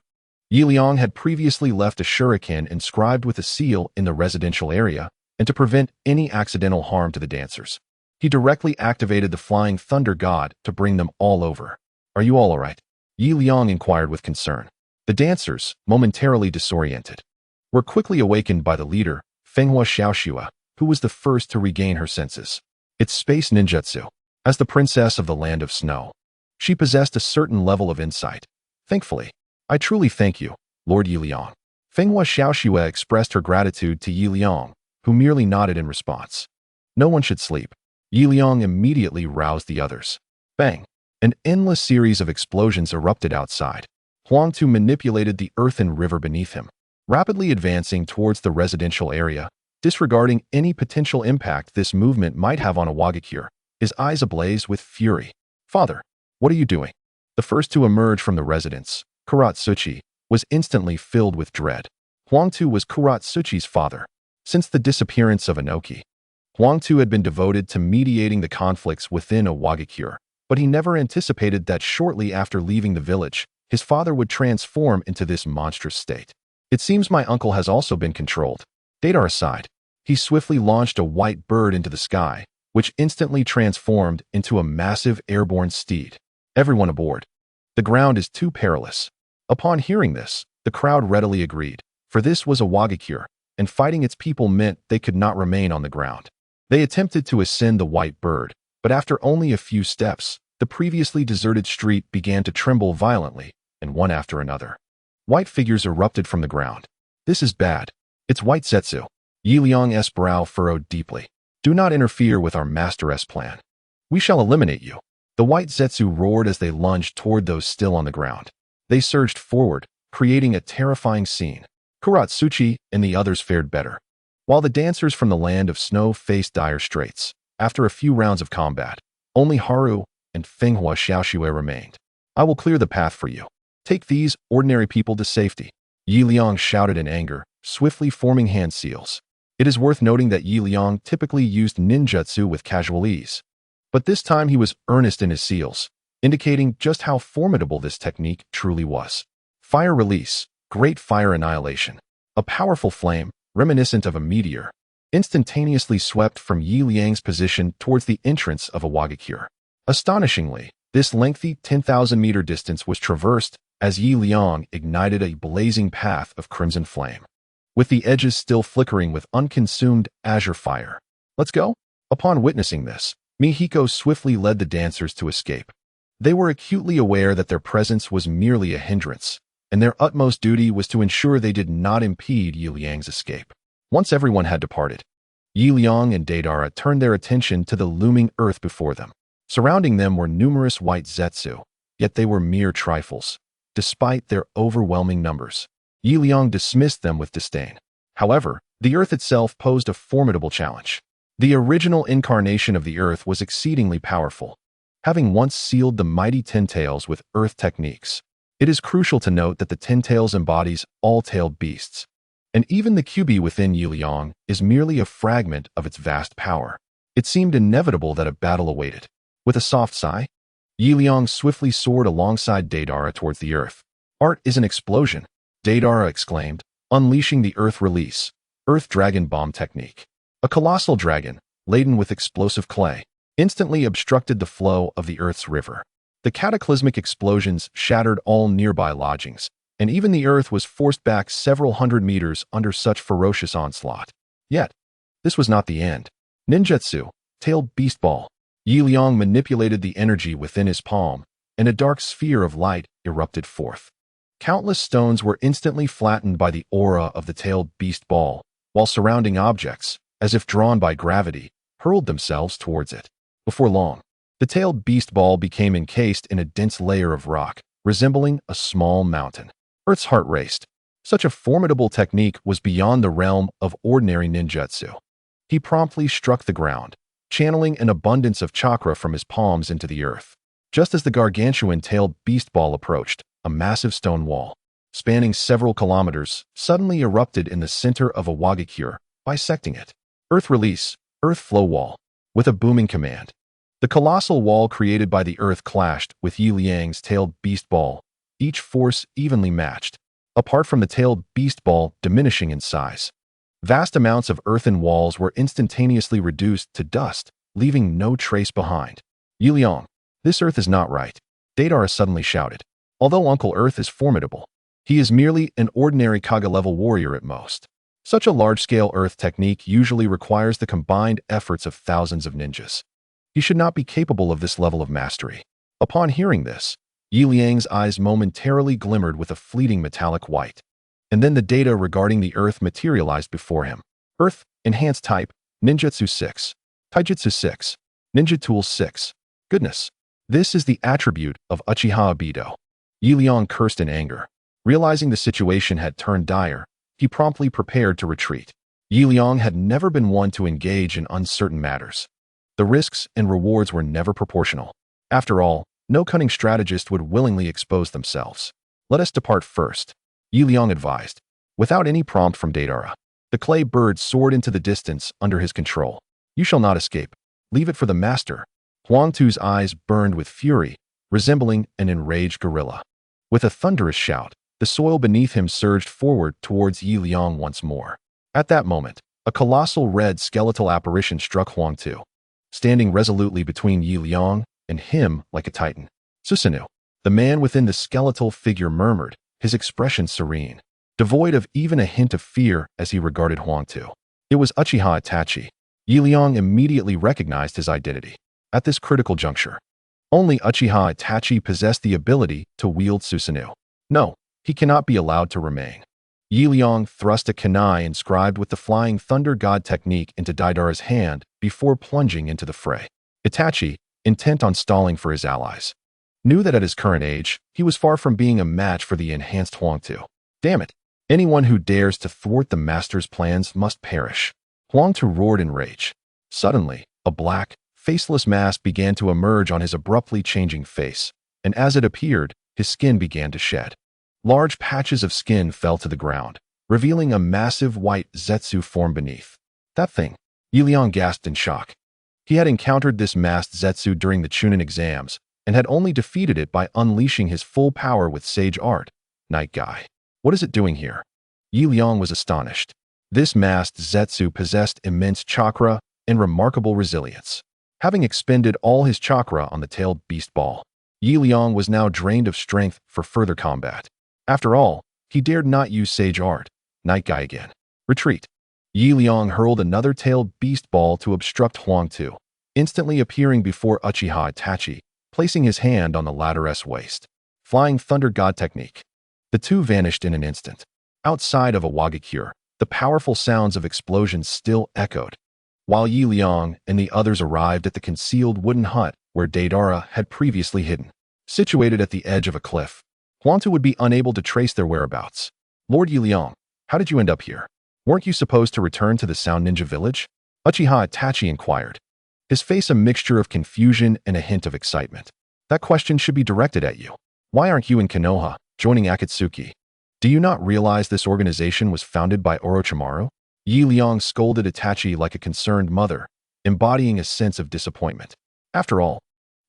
Speaker 1: Liang had previously left a shuriken inscribed with a seal in the residential area, and to prevent any accidental harm to the dancers, he directly activated the Flying Thunder God to bring them all over. Are you all right? Liang inquired with concern. The dancers, momentarily disoriented, were quickly awakened by the leader, Fenghua Xiaoxue, who was the first to regain her senses. It's space ninjutsu. As the princess of the land of snow, she possessed a certain level of insight. Thankfully, I truly thank you, Lord Yi Liang. Fenghua Xiaoxue expressed her gratitude to Yi Liang, who merely nodded in response. No one should sleep. Yi Liang immediately roused the others. Bang! An endless series of explosions erupted outside. Huangtu manipulated the earthen river beneath him, rapidly advancing towards the residential area, disregarding any potential impact this movement might have on Awagakure, his eyes ablaze with fury. Father, what are you doing? The first to emerge from the residence, Kuratsuchi, was instantly filled with dread. Huangtu was Kuratsuchi's father. Since the disappearance of Inoki, Huangtu had been devoted to mediating the conflicts within Awagakure, but he never anticipated that shortly after leaving the village, his father would transform into this monstrous state. It seems my uncle has also been controlled. Dadar aside, he swiftly launched a white bird into the sky, which instantly transformed into a massive airborne steed. Everyone aboard. The ground is too perilous. Upon hearing this, the crowd readily agreed, for this was Awagakure, and fighting its people meant they could not remain on the ground. They attempted to ascend the white bird, but after only a few steps, the previously deserted street began to tremble violently, and one after another. White figures erupted from the ground. This is bad. It's White Zetsu. Yi Liang's brow furrowed deeply. Do not interfere with our master's plan. We shall eliminate you. The White Zetsu roared as they lunged toward those still on the ground. They surged forward, creating a terrifying scene. Kuratsuchi and the others fared better, while the dancers from the land of snow faced dire straits. After a few rounds of combat, only Haru and Fenghua Xiaoxue remained. I will clear the path for you. Take these ordinary people to safety. Yi Liang shouted in anger, swiftly forming hand seals. It is worth noting that Yi Liang typically used ninjutsu with casual ease, but this time he was earnest in his seals, indicating just how formidable this technique truly was. Fire release, great fire annihilation. A powerful flame, reminiscent of a meteor, instantaneously swept from Yi Liang's position towards the entrance of Awagakure. Astonishingly, this lengthy 10,000-meter distance was traversed as Yi Liang ignited a blazing path of crimson flame, with the edges still flickering with unconsumed azure fire. Let's go? Upon witnessing this, Mihiko swiftly led the dancers to escape. They were acutely aware that their presence was merely a hindrance, and their utmost duty was to ensure they did not impede Yi Liang's escape. Once everyone had departed, Yi Liang and Deidara turned their attention to the looming earth before them. Surrounding them were numerous white zetsu, yet they were mere trifles. Despite their overwhelming numbers, Yi Liang dismissed them with disdain. However, the earth itself posed a formidable challenge. The original incarnation of the earth was exceedingly powerful, having once sealed the mighty Ten Tails with earth techniques. It is crucial to note that the Ten Tails embodies all tailed beasts, and even the QB within Yi Liang is merely a fragment of its vast power. It seemed inevitable that a battle awaited. With a soft sigh, Yi Liang swiftly soared alongside Deidara towards the earth. Art is an explosion, Deidara exclaimed, unleashing the earth release, earth dragon bomb technique. A colossal dragon, laden with explosive clay, instantly obstructed the flow of the earth's river. The cataclysmic explosions shattered all nearby lodgings, and even the earth was forced back several hundred meters under such ferocious onslaught. Yet, this was not the end. Ninjutsu, tailed beast ball. Yi Liang manipulated the energy within his palm, and a dark sphere of light erupted forth. Countless stones were instantly flattened by the aura of the tailed beast ball, while surrounding objects, as if drawn by gravity, hurled themselves towards it. Before long, the tailed beast ball became encased in a dense layer of rock, resembling a small mountain. Earth's heart raced. Such a formidable technique was beyond the realm of ordinary ninjutsu. He promptly struck the ground, channeling an abundance of chakra from his palms into the earth. Just as the gargantuan tailed beast ball approached, a massive stone wall, spanning several kilometers, suddenly erupted in the center of Awagakure, bisecting it. Earth release, earth flow wall. With a booming command, the colossal wall created by the earth clashed with Yi Liang's tailed beast ball, each force evenly matched, apart from the tailed beast ball diminishing in size. Vast amounts of earthen walls were instantaneously reduced to dust, leaving no trace behind. Yi Liang, this earth is not right, Deidara suddenly shouted. Although Uncle Earth is formidable, he is merely an ordinary Kaga-level warrior at most. Such a large-scale earth technique usually requires the combined efforts of thousands of ninjas. He should not be capable of this level of mastery. Upon hearing this, Liang's eyes momentarily glimmered with a fleeting metallic white. And then the data regarding the Earth materialized before him. Earth, Enhanced Type, Ninjutsu 6. Taijutsu 6. Ninja Tools 6. Goodness. This is the attribute of Uchiha Obito. Liang cursed in anger. Realizing the situation had turned dire, he promptly prepared to retreat. Liang had never been one to engage in uncertain matters. The risks and rewards were never proportional. After all, no cunning strategist would willingly expose themselves. Let us depart first, Liang advised. Without any prompt from Deidara, the clay bird soared into the distance under his control. You shall not escape. Leave it for the master. Huang Tu's eyes burned with fury, resembling an enraged gorilla. With a thunderous shout, the soil beneath him surged forward towards Liang once more. At that moment, a colossal red skeletal apparition struck Huang Tu, standing resolutely between Liang and him like a titan. Susanoo, the man within the skeletal figure, murmured, his expression serene, devoid of even a hint of fear as he regarded Huang Tu. It was Uchiha Itachi. Liang immediately recognized his identity. At this critical juncture, only Uchiha Itachi possessed the ability to wield Susanoo. No, he cannot be allowed to remain. Liang thrust a kunai inscribed with the Flying Thunder God technique into Deidara's hand before plunging into the fray. Itachi, intent on stalling for his allies, knew that at his current age, he was far from being a match for the enhanced Huang Tu. Damn it! Anyone who dares to thwart the master's plans must perish. Huang Tu roared in rage. Suddenly, a black, faceless mask began to emerge on his abruptly changing face, and as it appeared, his skin began to shed. Large patches of skin fell to the ground, revealing a massive white Zetsu form beneath. That thing! Liang gasped in shock. He had encountered this masked Zetsu during the Chunin exams, and had only defeated it by unleashing his full power with Sage Art. Night Guy. What is it doing here? Liang was astonished. This masked Zetsu possessed immense chakra and remarkable resilience. Having expended all his chakra on the tailed beast ball, Liang was now drained of strength for further combat. After all, he dared not use Sage Art, Night Guy again. Retreat. Liang hurled another tailed beast ball to obstruct Huang Tu, instantly appearing before Uchiha Itachi, placing his hand on the latter's waist. Flying Thunder God technique. The two vanished in an instant. Outside of Awagakure, the powerful sounds of explosions still echoed, while Liang and the others arrived at the concealed wooden hut where Deidara had previously hidden. Situated at the edge of a cliff, Huang Tu would be unable to trace their whereabouts. Lord Liang, how did you end up here? Weren't you supposed to return to the Sound Ninja village? Uchiha Itachi inquired, his face a mixture of confusion and a hint of excitement. That question should be directed at you. Why aren't you in Konoha, joining Akatsuki? Do you not realize this organization was founded by Orochimaru? Liang scolded Itachi like a concerned mother, embodying a sense of disappointment. After all,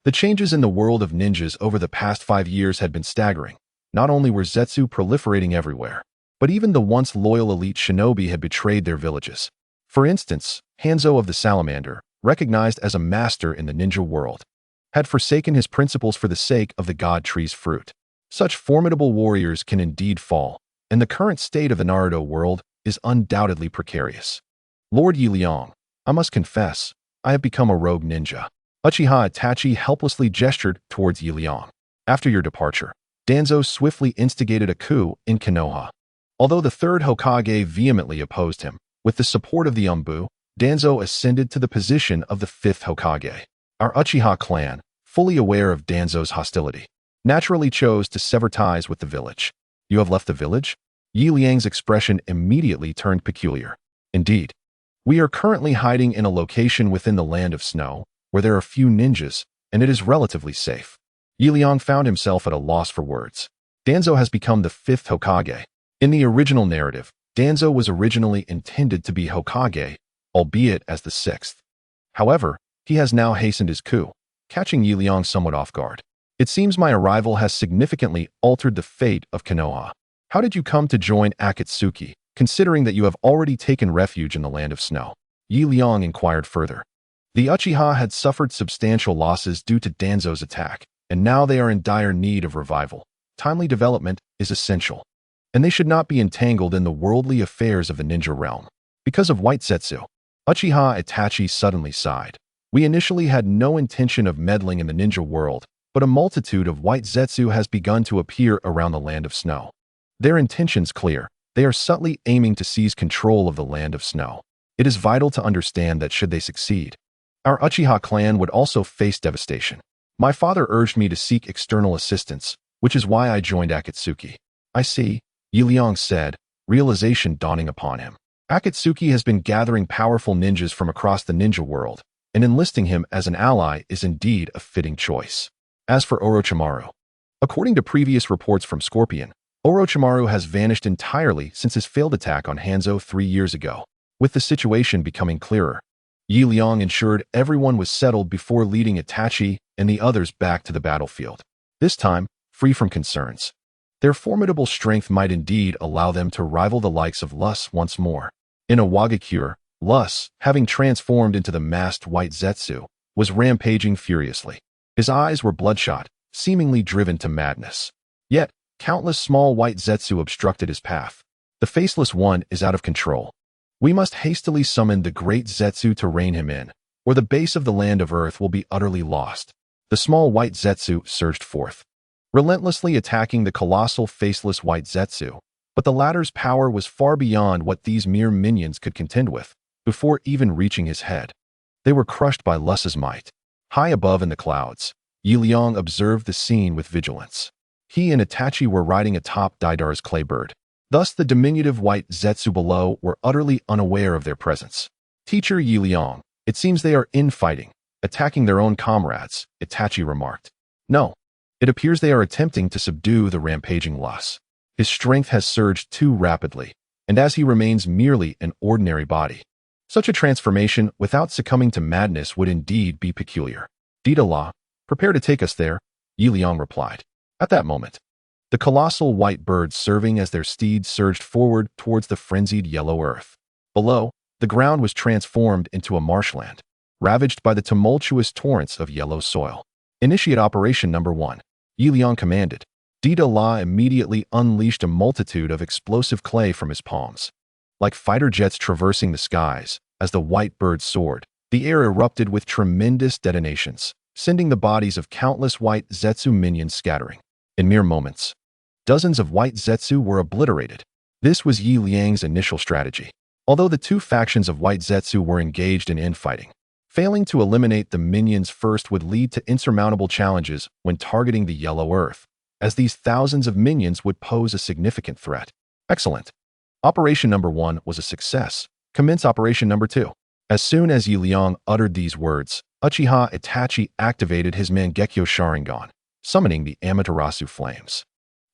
Speaker 1: the changes in the world of ninjas over the past 5 years had been staggering. Not only were Zetsu proliferating everywhere, but even the once loyal elite shinobi had betrayed their villages. For instance, Hanzo of the Salamander, recognized as a master in the ninja world, had forsaken his principles for the sake of the god tree's fruit. Such formidable warriors can indeed fall, and the current state of the Naruto world is undoubtedly precarious. Lord Liang, I must confess, I have become a rogue ninja. Uchiha Itachi helplessly gestured towards Liang. After your departure, Danzo swiftly instigated a coup in Konoha. Although the third Hokage vehemently opposed him, with the support of the Umbu, Danzo ascended to the position of the fifth Hokage. Our Uchiha clan, fully aware of Danzo's hostility, naturally chose to sever ties with the village. You have left the village? Liang's expression immediately turned peculiar. Indeed, we are currently hiding in a location within the Land of Snow, where there are few ninjas, and it is relatively safe. Liang found himself at a loss for words. Danzo has become the fifth Hokage. In the original narrative, Danzo was originally intended to be Hokage, albeit as the sixth. However, he has now hastened his coup, catching Liang somewhat off guard. It seems my arrival has significantly altered the fate of Konoha. How did you come to join Akatsuki, considering that you have already taken refuge in the Land of Snow? Liang inquired further. The Uchiha had suffered substantial losses due to Danzo's attack, and now they are in dire need of revival. Timely development is essential, and they should not be entangled in the worldly affairs of the ninja realm. Because of White Zetsu, Uchiha Itachi suddenly sighed. We initially had no intention of meddling in the ninja world, but a multitude of white Zetsu has begun to appear around the land of snow. Their intentions clear. They are subtly aiming to seize control of the land of snow. It is vital to understand that should they succeed, our Uchiha clan would also face devastation. My father urged me to seek external assistance, which is why I joined Akatsuki. I see, Liang said, realization dawning upon him. Akatsuki has been gathering powerful ninjas from across the ninja world, and enlisting him as an ally is indeed a fitting choice. As for Orochimaru, according to previous reports from Scorpion, Orochimaru has vanished entirely since his failed attack on Hanzo 3 years ago. With the situation becoming clearer, Liang ensured everyone was settled before leading Itachi and the others back to the battlefield. This time, free from concerns. Their formidable strength might indeed allow them to rival the likes of Lus once more. In Awagakure, Lus, having transformed into the masked white Zetsu, was rampaging furiously. His eyes were bloodshot, seemingly driven to madness. Yet, countless small white Zetsu obstructed his path. The Faceless One is out of control. We must hastily summon the great Zetsu to rein him in, or the base of the land of Earth will be utterly lost. The small white Zetsu surged forth, relentlessly attacking the colossal faceless white Zetsu, but the latter's power was far beyond what these mere minions could contend with. Before even reaching his head, they were crushed by Lus's might. High above in the clouds, Liang observed the scene with vigilance. He and Itachi were riding atop Daidar's clay bird. Thus the diminutive white Zetsu below were utterly unaware of their presence. Teacher Liang, it seems they are infighting, attacking their own comrades, Itachi remarked. No, it appears they are attempting to subdue the rampaging Lus. His strength has surged too rapidly, and as he remains merely an ordinary body, such a transformation without succumbing to madness would indeed be peculiar. Dida-la, prepare to take us there, Liang replied. At that moment, the colossal white birds serving as their steeds surged forward towards the frenzied yellow earth. Below, the ground was transformed into a marshland, ravaged by the tumultuous torrents of yellow soil. Initiate Operation Number 1, Liang commanded. Dida-la immediately unleashed a multitude of explosive clay from his palms. Like fighter jets traversing the skies, as the white bird soared, the air erupted with tremendous detonations, sending the bodies of countless white Zetsu minions scattering. In mere moments, dozens of white Zetsu were obliterated. This was Liang's initial strategy. Although the two factions of white Zetsu were engaged in infighting, failing to eliminate the minions first would lead to insurmountable challenges when targeting the yellow earth, as these thousands of minions would pose a significant threat. Excellent. Operation Number 1 was a success. Commence Operation Number 2. As soon as Liang uttered these words, Uchiha Itachi activated his Mangekyo Sharingan, summoning the Amaterasu flames.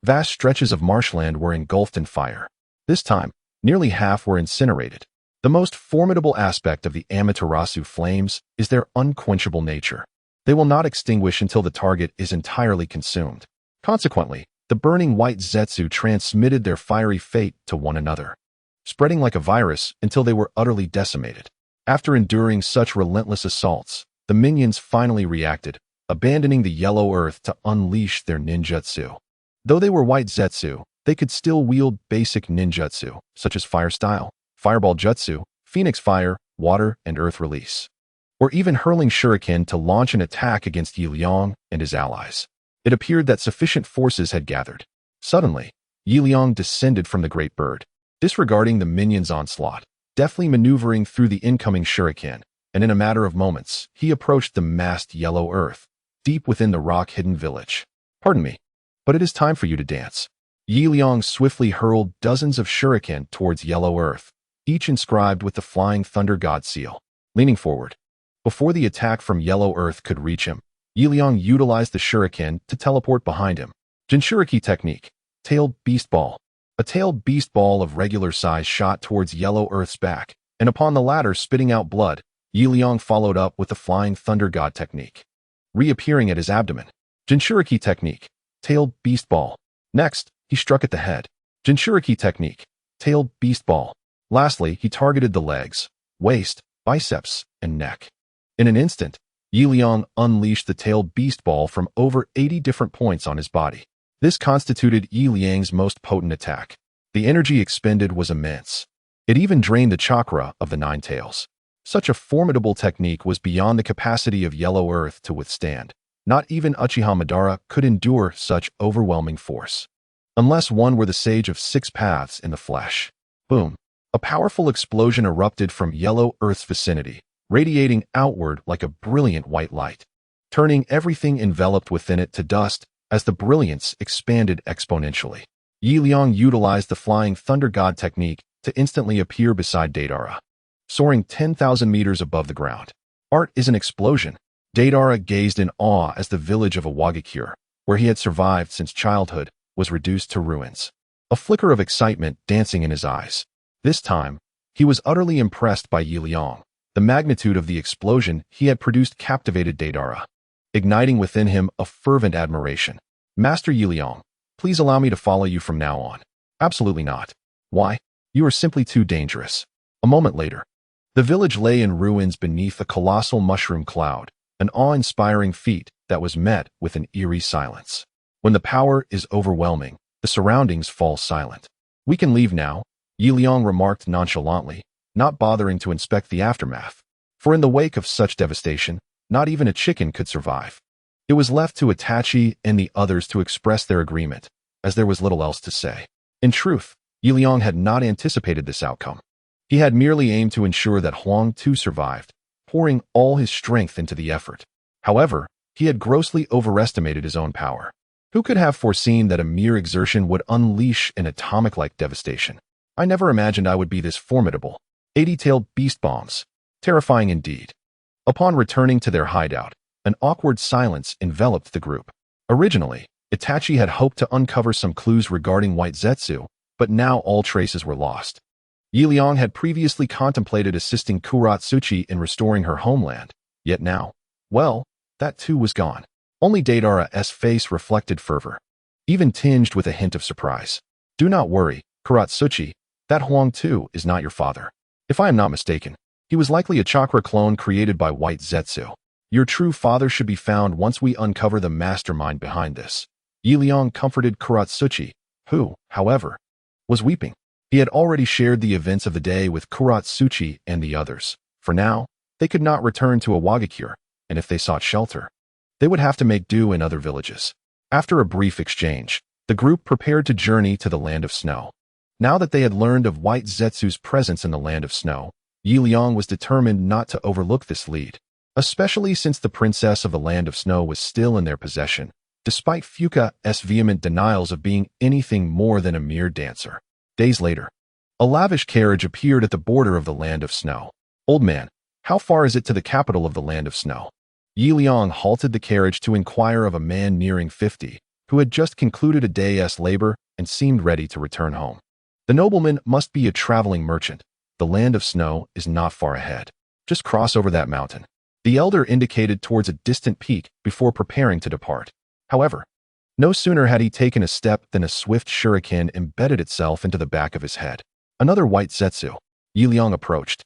Speaker 1: Vast stretches of marshland were engulfed in fire. This time, nearly half were incinerated. The most formidable aspect of the Amaterasu flames is their unquenchable nature. They will not extinguish until the target is entirely consumed. Consequently, the burning white Zetsu transmitted their fiery fate to one another, spreading like a virus until they were utterly decimated. After enduring such relentless assaults, the minions finally reacted, abandoning the yellow earth to unleash their ninjutsu. Though they were white Zetsu, they could still wield basic ninjutsu, such as Fire Style, Fireball Jutsu, Phoenix Fire, Water, and Earth Release, or even hurling shuriken to launch an attack against Liang and his allies. It appeared that sufficient forces had gathered. Suddenly, Liang descended from the great bird, disregarding the minions' onslaught, deftly maneuvering through the incoming shuriken, and in a matter of moments, he approached the massed yellow earth, deep within the rock-hidden village. Pardon me, but it is time for you to dance. Liang swiftly hurled dozens of shuriken towards yellow earth, each inscribed with the flying thunder god seal. Leaning forward, before the attack from yellow earth could reach him, Liang utilized the shuriken to teleport behind him. Jinchuriki technique, tailed beast ball. A tailed beast ball of regular size shot towards yellow earth's back, and upon the latter spitting out blood, Liang followed up with the flying thunder god technique, reappearing at his abdomen. Jinchuriki technique, tailed beast ball. Next, he struck at the head. Jinchuriki technique, tailed beast ball. Lastly, he targeted the legs, waist, biceps, and neck. In an instant, Liang unleashed the tailed beast ball from over 80 different points on his body. This constituted Liang's most potent attack. The energy expended was immense. It even drained the chakra of the nine tails. Such a formidable technique was beyond the capacity of yellow earth to withstand. Not even Uchiha Madara could endure such overwhelming force. Unless one were the sage of 6 paths in the flesh. Boom. A powerful explosion erupted from Yellow Earth's vicinity, radiating outward like a brilliant white light, turning everything enveloped within it to dust as the brilliance expanded exponentially. Liang utilized the Flying Thunder God technique to instantly appear beside Deidara, soaring 10,000 meters above the ground. Art is an explosion. Deidara gazed in awe as the village of Awagakure, where he had survived since childhood, was reduced to ruins. A flicker of excitement dancing in his eyes. This time, he was utterly impressed by Liang. The magnitude of the explosion he had produced captivated Deidara, igniting within him a fervent admiration. Master Liang, please allow me to follow you from now on. Absolutely not. Why? You are simply too dangerous. A moment later, the village lay in ruins beneath a colossal mushroom cloud, an awe-inspiring feat that was met with an eerie silence. When the power is overwhelming, the surroundings fall silent. We can leave now, Liang remarked nonchalantly, not bothering to inspect the aftermath. For in the wake of such devastation, not even a chicken could survive. It was left to Itachi and the others to express their agreement, as there was little else to say. In truth, Liang had not anticipated this outcome. He had merely aimed to ensure that Huang too survived, pouring all his strength into the effort. However, he had grossly overestimated his own power. Who could have foreseen that a mere exertion would unleash an atomic-like devastation? I never imagined I would be this formidable. 80-tailed beast bombs. Terrifying indeed. Upon returning to their hideout, an awkward silence enveloped the group. Originally, Itachi had hoped to uncover some clues regarding White Zetsu, but now all traces were lost. Liang had previously contemplated assisting Kuratsuchi in restoring her homeland, yet now, well, that too was gone. Only Deidara's face reflected fervor, even tinged with a hint of surprise. Do not worry, Kuratsuchi, that Huang too is not your father. If I am not mistaken, he was likely a chakra clone created by White Zetsu. Your true father should be found once we uncover the mastermind behind this. Liang comforted Kuratsuchi, who, however, was weeping. He had already shared the events of the day with Kuratsuchi and the others. For now, they could not return to Awagakure, and if they sought shelter, they would have to make do in other villages. After a brief exchange, the group prepared to journey to the Land of Snow. Now that they had learned of White Zetsu's presence in the Land of Snow, Liang was determined not to overlook this lead, especially since the princess of the Land of Snow was still in their possession, despite Fuka's vehement denials of being anything more than a mere dancer. Days later, a lavish carriage appeared at the border of the Land of Snow. Old man, how far is it to the capital of the Land of Snow? Liang halted the carriage to inquire of a man nearing 50, who had just concluded a day's labor and seemed ready to return home. The nobleman must be a traveling merchant. The Land of Snow is not far ahead. Just cross over that mountain. The elder indicated towards a distant peak before preparing to depart. However, no sooner had he taken a step than a swift shuriken embedded itself into the back of his head. Another White Zetsu. Liang approached,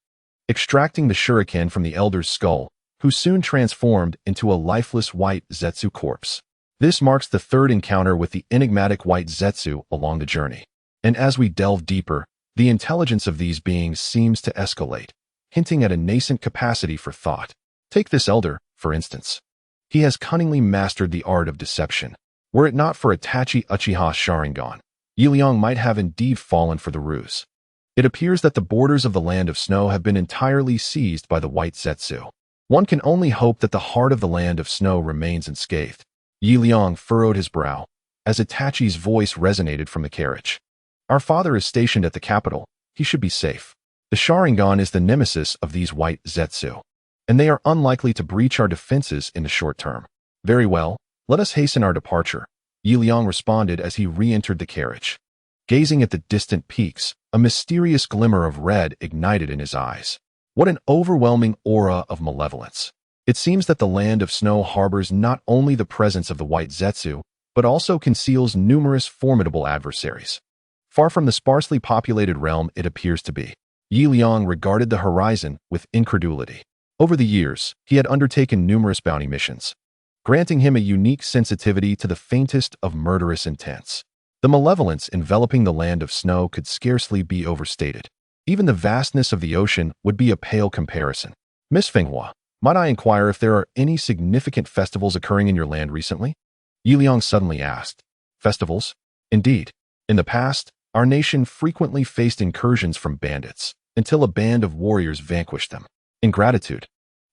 Speaker 1: extracting the shuriken from the elder's skull, who soon transformed into a lifeless White Zetsu corpse. This marks the third encounter with the enigmatic White Zetsu along the journey. And as we delve deeper, the intelligence of these beings seems to escalate, hinting at a nascent capacity for thought. Take this elder, for instance. He has cunningly mastered the art of deception. Were it not for Itachi Uchiha's Sharingan, Liang might have indeed fallen for the ruse. It appears that the borders of the Land of Snow have been entirely seized by the White Zetsu. One can only hope that the heart of the Land of Snow remains unscathed. Liang furrowed his brow, as Itachi's voice resonated from the carriage. Our father is stationed at the capital. He should be safe. The Sharingan is the nemesis of these White Zetsu, and they are unlikely to breach our defenses in the short term. Very well, let us hasten our departure, Liang responded as he re-entered the carriage. Gazing at the distant peaks, a mysterious glimmer of red ignited in his eyes. What an overwhelming aura of malevolence. It seems that the Land of Snow harbors not only the presence of the White Zetsu, but also conceals numerous formidable adversaries. Far from the sparsely populated realm it appears to be, Liang regarded the horizon with incredulity. Over the years, he had undertaken numerous bounty missions, granting him a unique sensitivity to the faintest of murderous intents. The malevolence enveloping the Land of Snow could scarcely be overstated. Even the vastness of the ocean would be a pale comparison. Miss Fenghua, Might I inquire if there are any significant festivals occurring in your land recently? Liang suddenly asked. Festivals? Indeed. In the past, our nation frequently faced incursions from bandits, until a band of warriors vanquished them. In gratitude,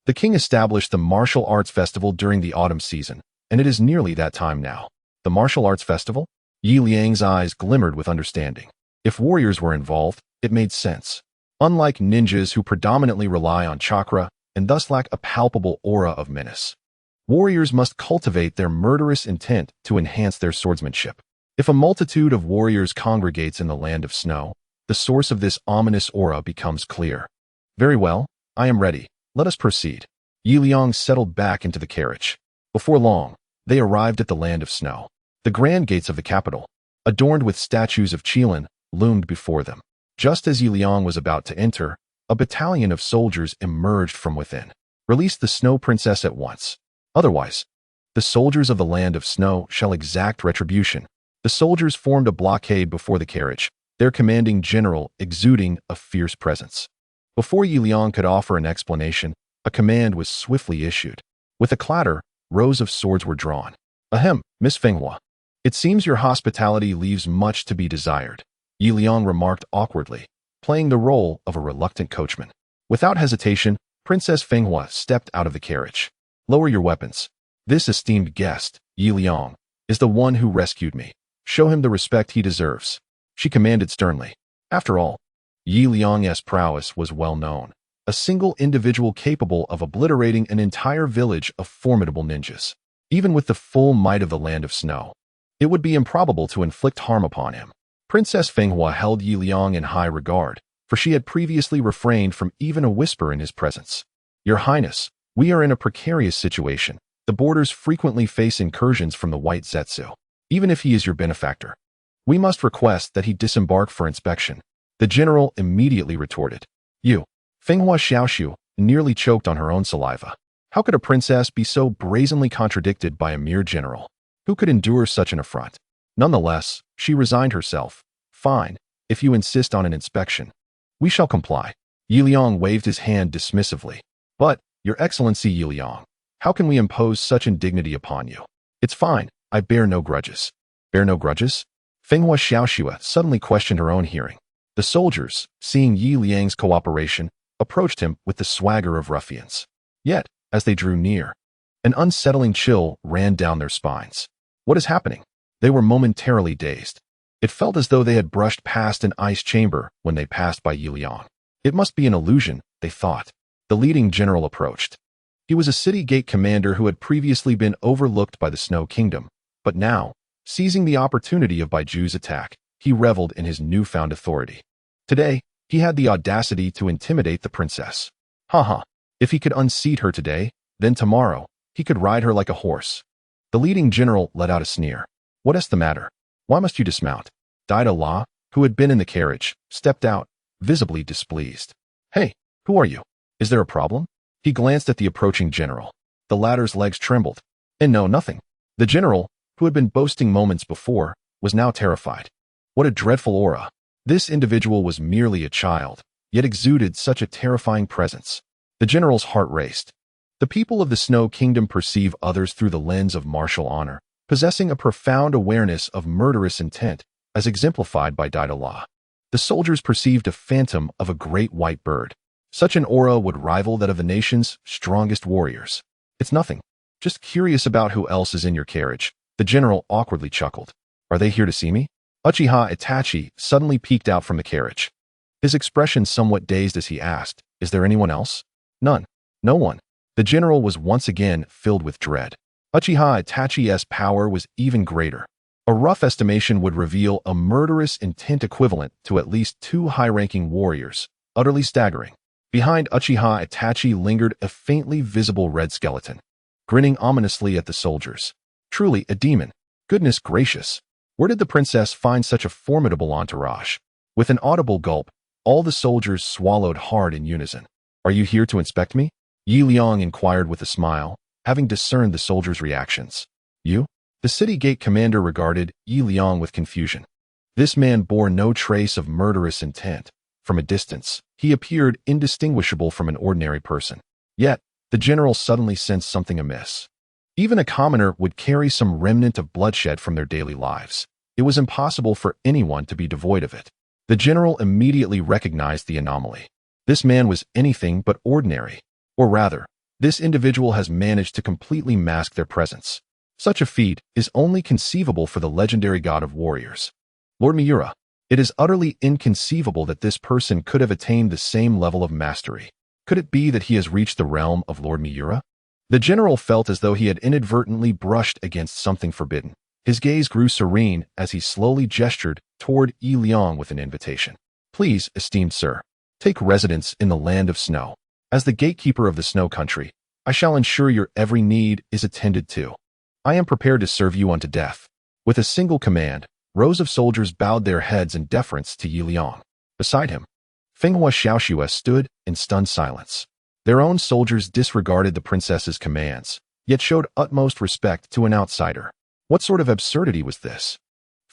Speaker 1: the king established the martial arts festival during the autumn season, and it is nearly that time now. The martial arts festival? Liang's eyes glimmered with understanding. If warriors were involved, it made sense. Unlike ninjas who predominantly rely on chakra and thus lack a palpable aura of menace, warriors must cultivate their murderous intent to enhance their swordsmanship. If a multitude of warriors congregates in the land of snow, the source of this ominous aura becomes clear. Very well, I am ready. Let us proceed. Liang settled back into the carriage. Before long, they arrived at the land of snow. The grand gates of the capital, adorned with statues of Qilin, loomed before them. Just as Liang was about to enter, a battalion of soldiers emerged from within. Release the Snow Princess at once. Otherwise, the soldiers of the land of snow shall exact retribution. The soldiers formed a blockade before the carriage, their commanding general exuding a fierce presence. Before Liang could offer an explanation, a command was swiftly issued. With a clatter, rows of swords were drawn. Ahem, Miss Fenghua. It seems your hospitality leaves much to be desired, Liang remarked awkwardly, playing the role of a reluctant coachman. Without hesitation, Princess Fenghua stepped out of the carriage. Lower your weapons. This esteemed guest, Liang, is the one who rescued me. Show him the respect he deserves, she commanded sternly. After all, Liang's prowess was well known, a single individual capable of obliterating an entire village of formidable ninjas. Even with the full might of the land of snow, it would be improbable to inflict harm upon him. Princess Fenghua held Liang in high regard, for she had previously refrained from even a whisper in his presence. Your Highness, we are in a precarious situation. The borders frequently face incursions from the White Zetsu. Even if he is your benefactor, we must request that he disembark for inspection. The general immediately retorted. You, Fenghua Xiaoxiu, nearly choked on her own saliva. How could a princess be so brazenly contradicted by a mere general? Who could endure such an affront? Nonetheless, she resigned herself. Fine, if you insist on an inspection, we shall comply. Liang waved his hand dismissively. But, Your Excellency Liang, how can we impose such indignity upon you? It's fine, I bear no grudges. Bear no grudges? Fenghua Xiaoxiu suddenly questioned her own hearing. The soldiers, seeing Liang's cooperation, approached him with the swagger of ruffians. Yet, as they drew near, an unsettling chill ran down their spines. What is happening? They were momentarily dazed. It felt as though they had brushed past an ice chamber when they passed by Liang. It must be an illusion, they thought. The leading general approached. He was a city gate commander who had previously been overlooked by the Snow Kingdom, but now, seizing the opportunity of Baiju's attack, he reveled in his newfound authority. Today, he had the audacity to intimidate the princess. Haha, if he could unseat her today, then tomorrow, he could ride her like a horse. The leading general let out a sneer. What is the matter? Why must you dismount? Daida La, who had been in the carriage, stepped out, visibly displeased. Hey, who are you? Is there a problem? He glanced at the approaching general. The latter's legs trembled. And no, nothing. The general, who had been boasting moments before, was now terrified. What a dreadful aura. This individual was merely a child, yet exuded such a terrifying presence. The general's heart raced. The people of the Snow Kingdom perceive others through the lens of martial honor, possessing a profound awareness of murderous intent, as exemplified by Daida La. The soldiers perceived a phantom of a great white bird. Such an aura would rival that of the nation's strongest warriors. It's nothing. Just curious about who else is in your carriage. The general awkwardly chuckled. Are they here to see me? Uchiha Itachi suddenly peeked out from the carriage. His expression somewhat dazed as he asked, Is there anyone else? None. No one. The general was once again filled with dread. Uchiha Itachi's power was even greater. A rough estimation would reveal a murderous intent equivalent to at least 2 high-ranking warriors, utterly staggering. Behind Uchiha Itachi lingered a faintly visible red skeleton, grinning ominously at the soldiers. Truly a demon. Goodness gracious. Where did the princess find such a formidable entourage? With an audible gulp, all the soldiers swallowed hard in unison. Are you here to inspect me? Liang inquired with a smile, having discerned the soldiers' reactions. You? The city gate commander regarded Liang with confusion. This man bore no trace of murderous intent. From a distance, he appeared indistinguishable from an ordinary person. Yet, The general suddenly sensed something amiss. Even a commoner would carry some remnant of bloodshed from their daily lives. It was impossible for anyone to be devoid of it. The general immediately recognized the anomaly. This man was anything but ordinary. Or rather, this individual has managed to completely mask their presence. Such a feat is only conceivable for the legendary god of warriors, Lord Miura. It is utterly inconceivable that this person could have attained the same level of mastery. Could it be that he has reached the realm of Lord Miura? The general felt as though he had inadvertently brushed against something forbidden. His gaze grew serene as he slowly gestured toward Liang with an invitation. Please, esteemed sir, take residence in the land of snow. As the gatekeeper of the snow country, I shall ensure your every need is attended to. I am prepared to serve you unto death. With a single command, rows of soldiers bowed their heads in deference to Liang. Beside him, Fenghua Xiaoxue stood in stunned silence. Their own soldiers disregarded the princess's commands, yet showed utmost respect to an outsider. What sort of absurdity was this?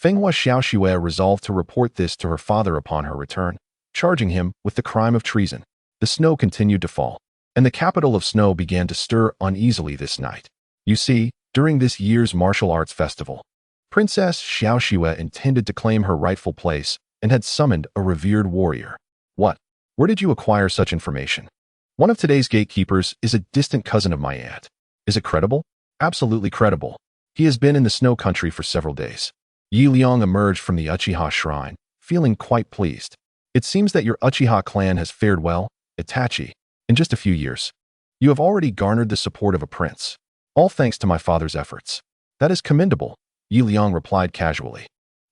Speaker 1: Fenghua Xiaoxue resolved to report this to her father upon her return, charging him with the crime of treason. The snow continued to fall, and the capital of snow began to stir uneasily this night. You see, during this year's martial arts festival, Princess Xiaoxue intended to claim her rightful place and had summoned a revered warrior. What? Where did you acquire such information? One of today's gatekeepers is a distant cousin of my aunt. Is it credible? Absolutely credible. He has been in the snow country for several days. Liang emerged from the Uchiha shrine, feeling quite pleased. It seems that your Uchiha clan has fared well, Itachi. In just a few years, you have already garnered the support of a prince. All thanks to my father's efforts. That is commendable, Liang replied casually.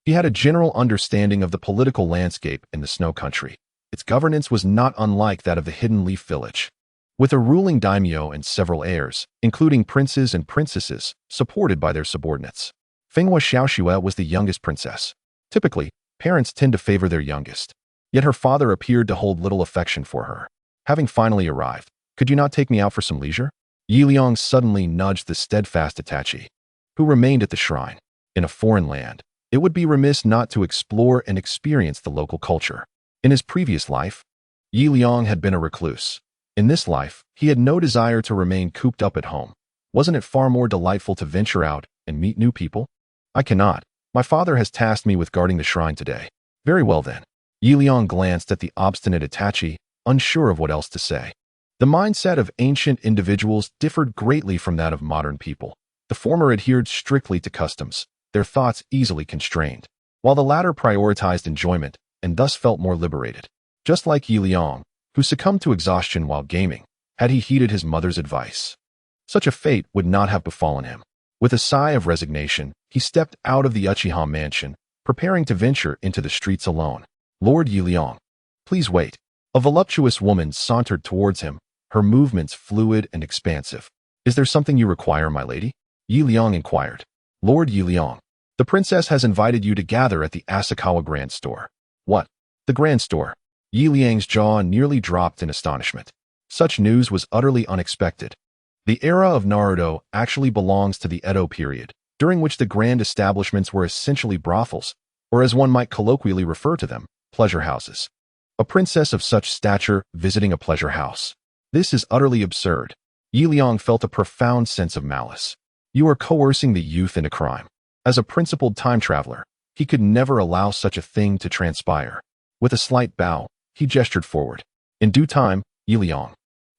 Speaker 1: He had a general understanding of the political landscape in the snow country. Its governance was not unlike that of the Hidden Leaf Village, with a ruling daimyo and several heirs, including princes and princesses, supported by their subordinates. Fenghua Xiaoxue was the youngest princess. Typically, parents tend to favor their youngest. Yet her father appeared to hold little affection for her. Having finally arrived, could you not take me out for some leisure? Liang suddenly nudged the steadfast Itachi, who remained at the shrine. In a foreign land, it would be remiss not to explore and experience the local culture. In his previous life, Liang had been a recluse. In this life, he had no desire to remain cooped up at home. Wasn't it far more delightful to venture out and meet new people? I cannot. My father has tasked me with guarding the shrine today. Very well then. Liang glanced at the obstinate Itachi, unsure of what else to say. The mindset of ancient individuals differed greatly from that of modern people. The former adhered strictly to customs, their thoughts easily constrained, while the latter prioritized enjoyment and thus felt more liberated. Just like Liang, who succumbed to exhaustion while gaming, had he heeded his mother's advice. Such a fate would not have befallen him. With a sigh of resignation, he stepped out of the Uchiha mansion, preparing to venture into the streets alone. Lord Liang, please wait. A voluptuous woman sauntered towards him, her movements fluid and expansive. Is there something you require, my lady? Liang inquired. Lord Liang, the princess has invited you to gather at the Asakawa Grand Store. What? The Grand Store? Liang's jaw nearly dropped in astonishment. Such news was utterly unexpected. The era of Naruto actually belongs to the Edo period, during which the grand establishments were essentially brothels, or as one might colloquially refer to them, pleasure houses. A princess of such stature visiting a pleasure house. This is utterly absurd. Liang felt a profound sense of malice. You are coercing the youth into crime. As a principled time traveler, he could never allow such a thing to transpire. With a slight bow, he gestured forward. In due time, Liang,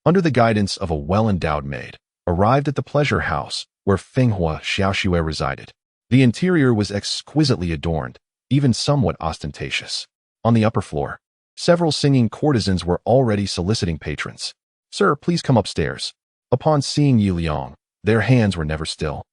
Speaker 1: under the guidance of a well-endowed maid, arrived at the pleasure house where Fenghua Xiaoxue resided. The interior was exquisitely adorned, even somewhat ostentatious. On the upper floor, several singing courtesans were already soliciting patrons. Sir, please come upstairs. Upon seeing Liang, their hands were never still,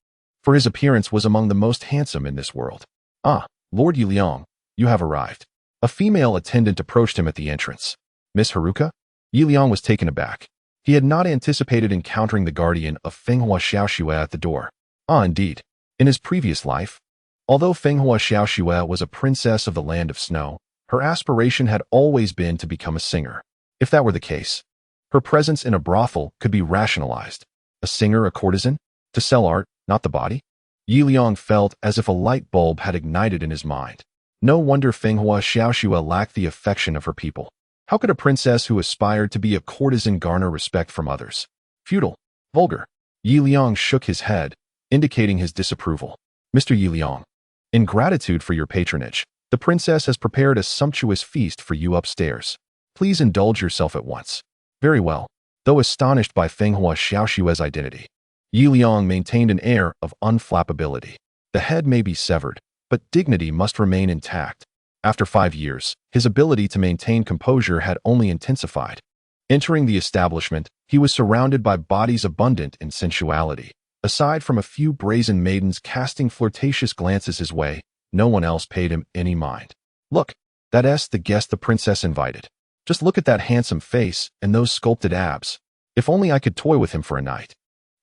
Speaker 1: for his appearance was among the most handsome in this world. Ah, Lord Liang, you have arrived. A female attendant approached him at the entrance. Miss Haruka? Liang was taken aback. He had not anticipated encountering the guardian of Fenghua Xiaoxue at the door. Ah, indeed. In his previous life, although Fenghua Xiaoxue was a princess of the land of snow, her aspiration had always been to become a singer. If that were the case, her presence in a brothel could be rationalized. A singer, a courtesan? To sell art, not the body? Liang felt as if a light bulb had ignited in his mind. No wonder Fenghua Xiaoxue lacked the affection of her people. How could a princess who aspired to be a courtesan garner respect from others? Feudal. Vulgar. Yi Liang shook his head, indicating his disapproval. Mr. Yi Liang, in gratitude for your patronage, the princess has prepared a sumptuous feast for you upstairs. Please indulge yourself at once. Very well. Though astonished by Fenghua Xiaoshue's identity, Yi Liang maintained an air of unflappability. The head may be severed, but dignity must remain intact. After 5 years, his ability to maintain composure had only intensified. Entering the establishment, he was surrounded by bodies abundant in sensuality. Aside from a few brazen maidens casting flirtatious glances his way, no one else paid him any mind. Look, that's the guest the princess invited. Just look at that handsome face and those sculpted abs. If only I could toy with him for a night.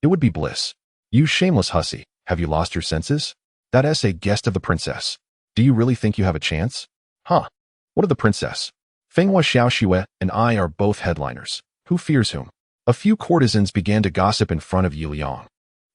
Speaker 1: It would be bliss. You shameless hussy, have you lost your senses? That's a guest of the princess. Do you really think you have a chance? Huh. What of the princess? Fenghua Xiaoxue and I are both headliners. Who fears whom? A few courtesans began to gossip in front of Yi Liang,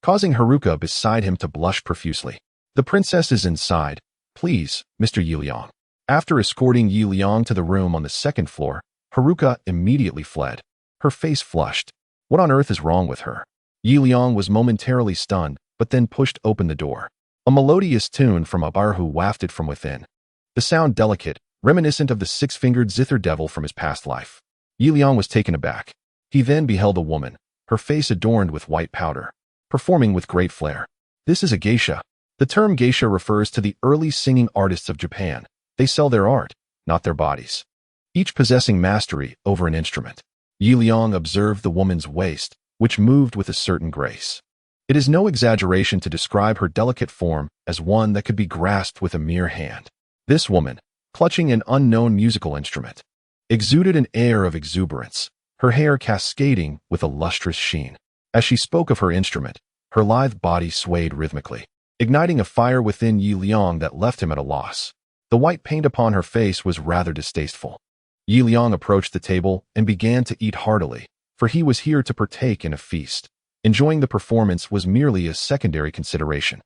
Speaker 1: causing Haruka beside him to blush profusely. The princess is inside. Please, Mr. Yi Liang. After escorting Yi Liang to the room on the second floor, Haruka immediately fled. Her face flushed. What on earth is wrong with her? Yi Liang was momentarily stunned, but then pushed open the door. A melodious tune from a barhu wafted from within. The sound delicate, reminiscent of the six-fingered zither devil from his past life. Yi Liang was taken aback. He then beheld a woman, her face adorned with white powder, performing with great flair. This is a geisha. The term geisha refers to the early singing artists of Japan. They sell their art, not their bodies, each possessing mastery over an instrument. Yi Liang observed the woman's waist, which moved with a certain grace. It is no exaggeration to describe her delicate form as one that could be grasped with a mere hand. This woman, clutching an unknown musical instrument, exuded an air of exuberance, her hair cascading with a lustrous sheen. As she spoke of her instrument, her lithe body swayed rhythmically, igniting a fire within Yi Liang that left him at a loss. The white paint upon her face was rather distasteful. Yi Liang approached the table and began to eat heartily, for he was here to partake in a feast. Enjoying the performance was merely a secondary consideration.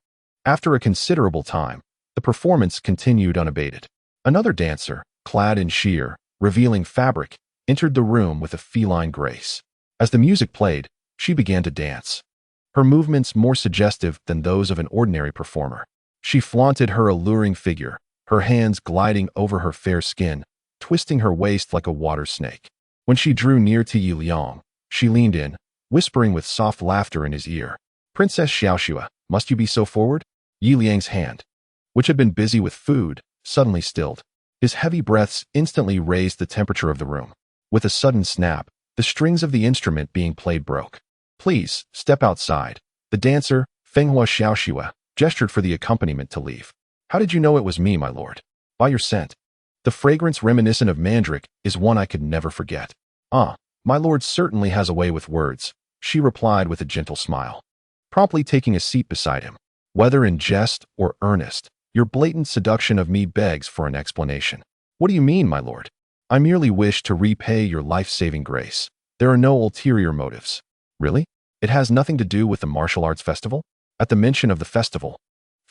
Speaker 1: After a considerable time, the performance continued unabated. Another dancer, clad in sheer, revealing fabric, entered the room with a feline grace. As the music played, she began to dance, her movements more suggestive than those of an ordinary performer. She flaunted her alluring figure, her hands gliding over her fair skin, twisting her waist like a water snake. When she drew near to Yi Liang, she leaned in, whispering with soft laughter in his ear. Princess Xiaoxue, must you be so forward? Yi Liang's hand, which had been busy with food, suddenly stilled. His heavy breaths instantly raised the temperature of the room. With a sudden snap, the strings of the instrument being played broke. Please, step outside. The dancer, Fenghua Xiaoxue, gestured for the accompaniment to leave. How did you know it was me, my lord? By your scent. The fragrance reminiscent of mandrake is one I could never forget. Ah, my lord certainly has a way with words, she replied with a gentle smile, promptly taking a seat beside him. Whether in jest or earnest, your blatant seduction of me begs for an explanation. What do you mean, my lord? I merely wish to repay your life-saving grace. There are no ulterior motives. Really? It has nothing to do with the martial arts festival? At the mention of the festival,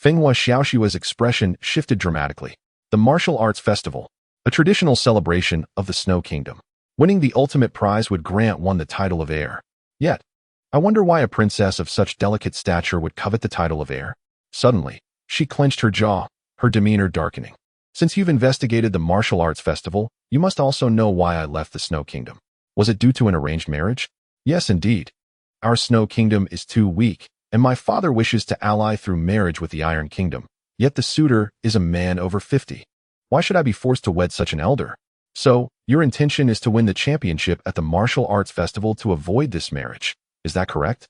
Speaker 1: Fenghua Xiaoshue's expression shifted dramatically. The martial arts festival, a traditional celebration of the Snow Kingdom. Winning the ultimate prize would grant one the title of heir. Yet, I wonder why a princess of such delicate stature would covet the title of heir. Suddenly, she clenched her jaw, her demeanor darkening. Since you've investigated the martial arts festival, you must also know why I left the Snow Kingdom. Was it due to an arranged marriage? Yes, indeed. Our Snow Kingdom is too weak, and my father wishes to ally through marriage with the Iron Kingdom. Yet the suitor is a man over 50. Why should I be forced to wed such an elder? So, your intention is to win the championship at the martial arts festival to avoid this marriage. Is that correct?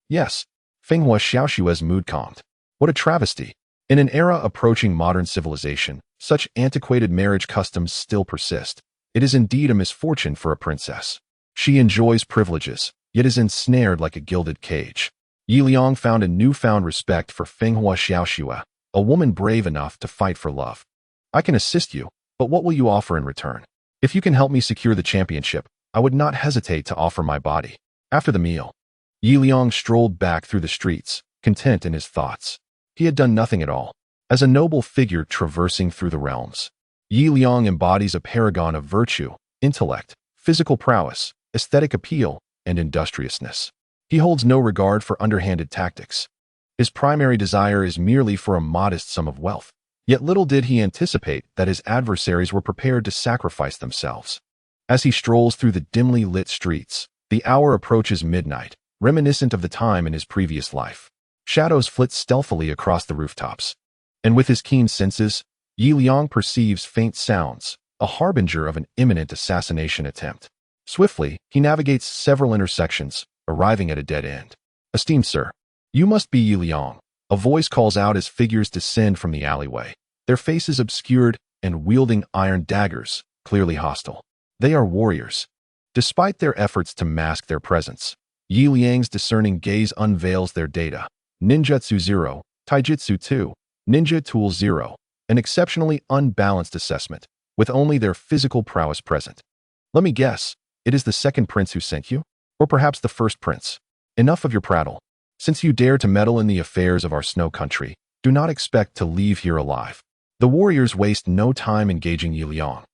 Speaker 1: Yes. Fenghua Xiaoshue's mood calmed. What a travesty. In an era approaching modern civilization, such antiquated marriage customs still persist. It is indeed a misfortune for a princess. She enjoys privileges, yet is ensnared like a gilded cage. Yi Liang found a newfound respect for Fenghua Xiaoxue, a woman brave enough to fight for love. I can assist you, but what will you offer in return? If you can help me secure the championship, I would not hesitate to offer my body. After the meal, Yi Liang strolled back through the streets, content in his thoughts. He had done nothing at all. As a noble figure traversing through the realms, Yi Liang embodies a paragon of virtue, intellect, physical prowess, aesthetic appeal, and industriousness. He holds no regard for underhanded tactics. His primary desire is merely for a modest sum of wealth. Yet little did he anticipate that his adversaries were prepared to sacrifice themselves. As he strolls through the dimly lit streets, the hour approaches midnight, reminiscent of the time in his previous life. Shadows flit stealthily across the rooftops. And with his keen senses, Liang perceives faint sounds, a harbinger of an imminent assassination attempt. Swiftly, he navigates several intersections, arriving at a dead end. "Esteemed sir, you must be Liang," a voice calls out as figures descend from the alleyway, their faces obscured and wielding iron daggers, clearly hostile. They are warriors. Despite their efforts to mask their presence, Liang's discerning gaze unveils their data: Ninjutsu 0, Taijutsu 2, Ninja Tool 0, an exceptionally unbalanced assessment, with only their physical prowess present. "Let me guess, it is the second prince who sent you? Or perhaps the first prince? Enough of your prattle. Since you dare to meddle in the affairs of our snow country, do not expect to leave here alive." The warriors waste no time engaging Liang,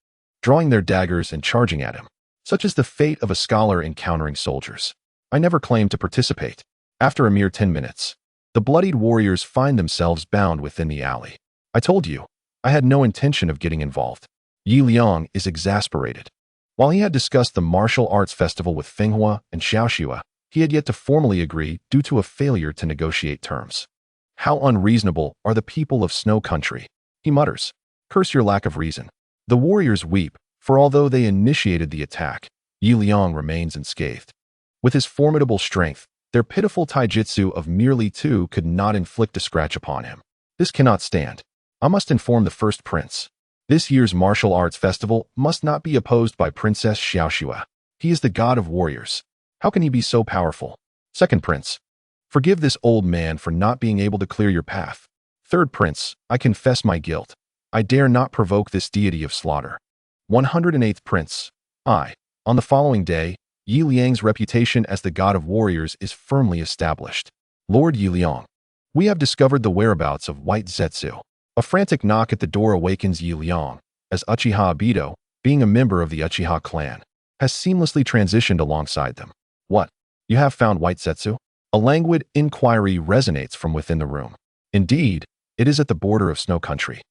Speaker 1: drawing their daggers and charging at him. Such is the fate of a scholar encountering soldiers. I never claimed to participate. After a mere 10 minutes, the bloodied warriors find themselves bound within the alley. "I told you, I had no intention of getting involved." Liang is exasperated. While he had discussed the martial arts festival with Fenghua and Xiaoxua, he had yet to formally agree due to a failure to negotiate terms. "How unreasonable are the people of Snow Country," he mutters. "Curse your lack of reason." The warriors weep, for although they initiated the attack, Liang remains unscathed. With his formidable strength, their pitiful taijutsu of merely 2 could not inflict a scratch upon him. "This cannot stand. I must inform the first prince. This year's martial arts festival must not be opposed by Princess Xiaoxua. He is the god of warriors. How can he be so powerful? Second prince, forgive this old man for not being able to clear your path. Third prince, I confess my guilt. I dare not provoke this deity of slaughter. 108th prince, I." On the following day, Liang's reputation as the god of warriors is firmly established. "Lord Liang, we have discovered the whereabouts of White Zetsu." A frantic knock at the door awakens Liang, as Uchiha Obito, being a member of the Uchiha clan, has seamlessly transitioned alongside them. "What? You have found White Zetsu?" A languid inquiry resonates from within the room. Indeed, it is at the border of Snow Country.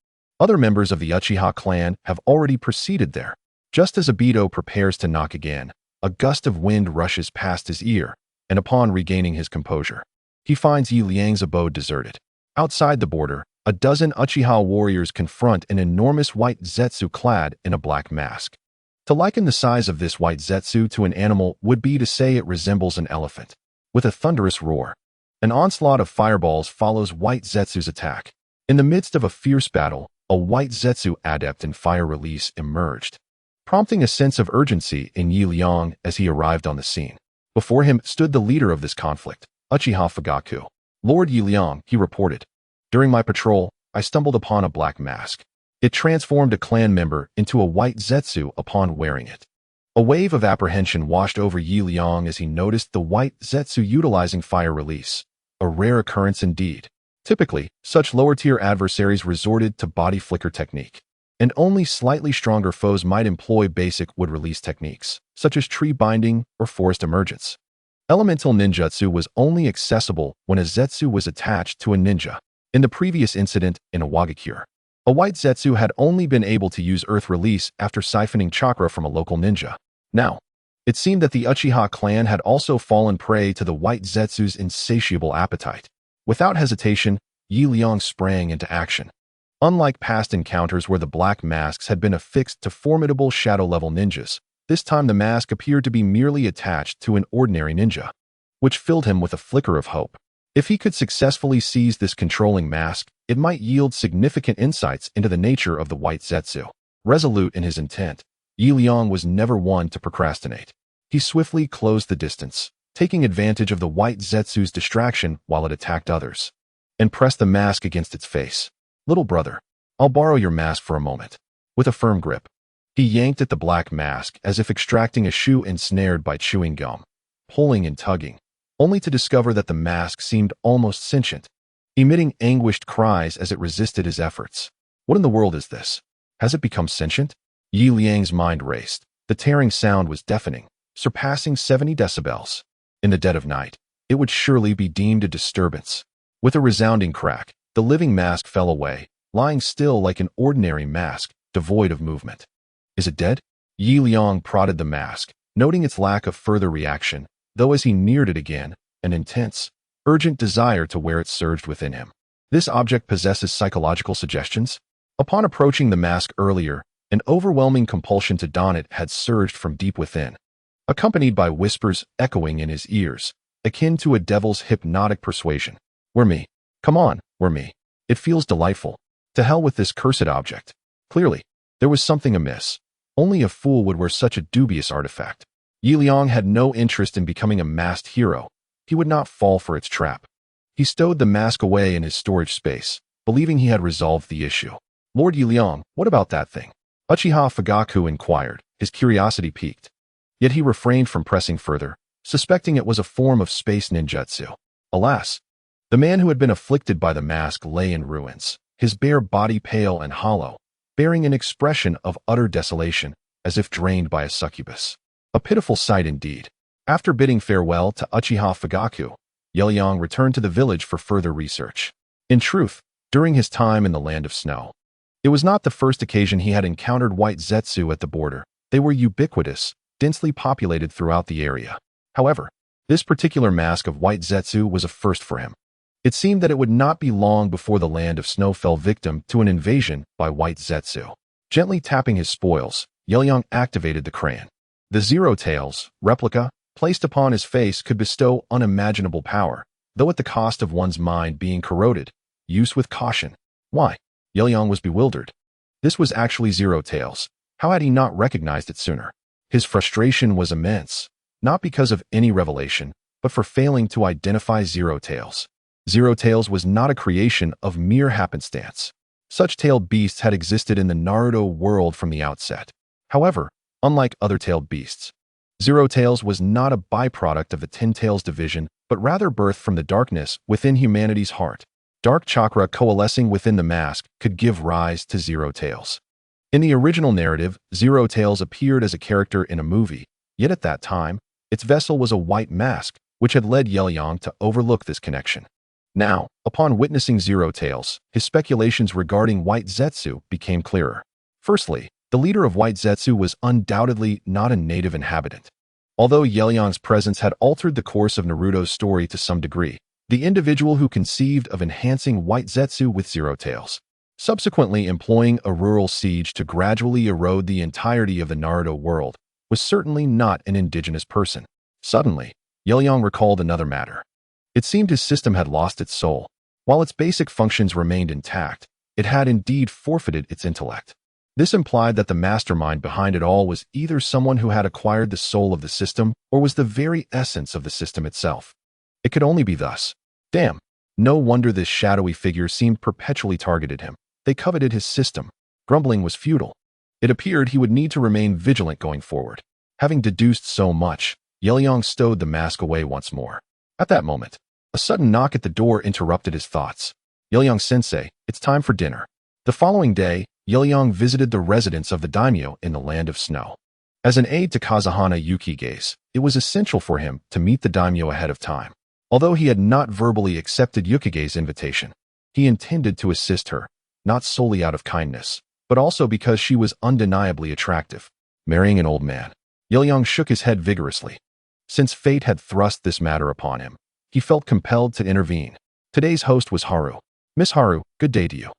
Speaker 1: Other members of the Uchiha clan have already proceeded there. Just as Obito prepares to knock again, a gust of wind rushes past his ear, and upon regaining his composure, he finds Liang's abode deserted. Outside the border, a dozen Uchiha warriors confront an enormous white Zetsu clad in a black mask. To liken the size of this white Zetsu to an animal would be to say it resembles an elephant. With a thunderous roar, an onslaught of fireballs follows White Zetsu's attack. In the midst of a fierce battle, a White Zetsu adept in fire release emerged, prompting a sense of urgency in Liang as he arrived on the scene. Before him stood the leader of this conflict, Uchiha Fugaku. "Lord Liang," he reported, "during my patrol, I stumbled upon a black mask. It transformed a clan member into a white Zetsu upon wearing it." A wave of apprehension washed over Liang as he noticed the white Zetsu utilizing fire release, a rare occurrence indeed. Typically, such lower-tier adversaries resorted to body flicker technique, and only slightly stronger foes might employ basic wood-release techniques, such as tree binding or forest emergence. Elemental ninjutsu was only accessible when a Zetsu was attached to a ninja. In the previous incident in Awagakure, a white Zetsu had only been able to use earth release after siphoning chakra from a local ninja. Now, it seemed that the Uchiha clan had also fallen prey to the white Zetsu's insatiable appetite. Without hesitation, Liang sprang into action. Unlike past encounters where the black masks had been affixed to formidable shadow-level ninjas, this time the mask appeared to be merely attached to an ordinary ninja, which filled him with a flicker of hope. If he could successfully seize this controlling mask, it might yield significant insights into the nature of the white Zetsu. Resolute in his intent, Liang was never one to procrastinate. He swiftly closed the distance, taking advantage of the white Zetsu's distraction while it attacked others, and pressed the mask against its face. "Little brother, I'll borrow your mask for a moment." With a firm grip, he yanked at the black mask as if extracting a shoe ensnared by chewing gum, pulling and tugging, only to discover that the mask seemed almost sentient, emitting anguished cries as it resisted his efforts. What in the world is this? Has it become sentient? Liang's mind raced. The tearing sound was deafening, surpassing 70 decibels. In the dead of night, it would surely be deemed a disturbance. With a resounding crack, the living mask fell away, lying still like an ordinary mask, devoid of movement. Is it dead? Liang prodded the mask, noting its lack of further reaction, though as he neared it again, an intense, urgent desire to wear it surged within him. This object possesses psychological suggestions? Upon approaching the mask earlier, an overwhelming compulsion to don it had surged from deep within, accompanied by whispers echoing in his ears, akin to a devil's hypnotic persuasion. We're me. Come on, we're me. It feels delightful. To hell with this cursed object. Clearly, there was something amiss. Only a fool would wear such a dubious artifact. Liang had no interest in becoming a masked hero. He would not fall for its trap. He stowed the mask away in his storage space, believing he had resolved the issue. Lord Liang, what about that thing? Uchiha Fugaku inquired, his curiosity piqued. Yet he refrained from pressing further, suspecting it was a form of space ninjutsu. Alas, the man who had been afflicted by the mask lay in ruins, his bare body pale and hollow, bearing an expression of utter desolation, as if drained by a succubus. A pitiful sight indeed. After bidding farewell to Uchiha Fugaku, Liang returned to the village for further research. In truth, during his time in the Land of Snow, it was not the first occasion he had encountered white zetsu at the border. They were ubiquitous, densely populated throughout the area. However, this particular mask of white zetsu was a first for him. It seemed that it would not be long before the Land of Snow fell victim to an invasion by white zetsu. Gently tapping his spoils, Liang activated the crayon. The Zero Tails replica placed upon his face could bestow unimaginable power, though at the cost of one's mind being corroded. Use with caution. Why? Liang was bewildered. This was actually Zero Tails. How had he not recognized it sooner? His frustration was immense, not because of any revelation, but for failing to identify Zero Tails. Zero Tails was not a creation of mere happenstance. Such tailed beasts had existed in the Naruto world from the outset. However, unlike other tailed beasts, Zero Tails was not a byproduct of the Ten Tails division, but rather birthed from the darkness within humanity's heart. Dark chakra coalescing within the mask could give rise to Zero Tails. In the original narrative, Zero Tails appeared as a character in a movie, yet at that time, its vessel was a white mask, which had led Liang to overlook this connection. Now, upon witnessing Zero Tails, his speculations regarding white zetsu became clearer. Firstly, the leader of white zetsu was undoubtedly not a native inhabitant. Although Liang's presence had altered the course of Naruto's story to some degree, the individual who conceived of enhancing white zetsu with Zero Tails, subsequently employing a rural siege to gradually erode the entirety of the Naruto world, was certainly not an indigenous person. Suddenly, Liang recalled another matter. It seemed his system had lost its soul. While its basic functions remained intact, it had indeed forfeited its intellect. This implied that the mastermind behind it all was either someone who had acquired the soul of the system or was the very essence of the system itself. It could only be thus. Damn. No wonder this shadowy figure seemed perpetually targeted him. They coveted his system. Grumbling was futile. It appeared he would need to remain vigilant going forward. Having deduced so much, Liang stowed the mask away once more. At that moment, a sudden knock at the door interrupted his thoughts. Liang-sensei, it's time for dinner. The following day, Liang visited the residence of the daimyo in the Land of Snow. As an aide to Kazuhana Yukige's, it was essential for him to meet the daimyo ahead of time. Although he had not verbally accepted Yukige's invitation, he intended to assist her, not solely out of kindness, but also because she was undeniably attractive. Marrying an old man. Liang shook his head vigorously. Since fate had thrust this matter upon him, he felt compelled to intervene. Today's host was Haru. Miss Haru, good day to you.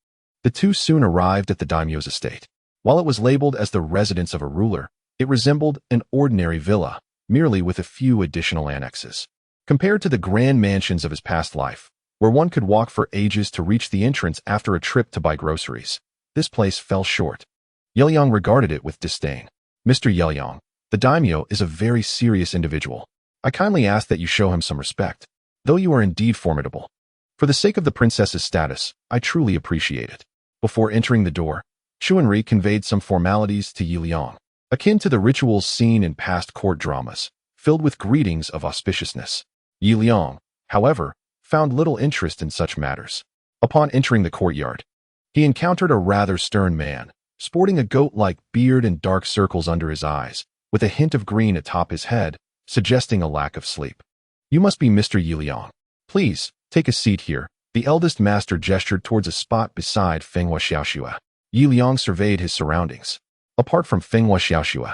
Speaker 1: The two soon arrived at the daimyo's estate. While it was labeled as the residence of a ruler, it resembled an ordinary villa, merely with a few additional annexes. Compared to the grand mansions of his past life, where one could walk for ages to reach the entrance after a trip to buy groceries, this place fell short. Liang regarded it with disdain. Mr. Liang, the daimyo is a very serious individual. I kindly ask that you show him some respect. Though you are indeed formidable, for the sake of the princess's status, I truly appreciate it. Before entering the door, Chunri conveyed some formalities to Liang, akin to the rituals seen in past court dramas, filled with greetings of auspiciousness. Liang, however, found little interest in such matters. Upon entering the courtyard, he encountered a rather stern man, sporting a goat-like beard and dark circles under his eyes, with a hint of green atop his head, suggesting a lack of sleep. You must be Mr. Liang. Please, take a seat here. The eldest master gestured towards a spot beside Fenghua Xiaoxue. Liang surveyed his surroundings. Apart from Fenghua Xiaoxue,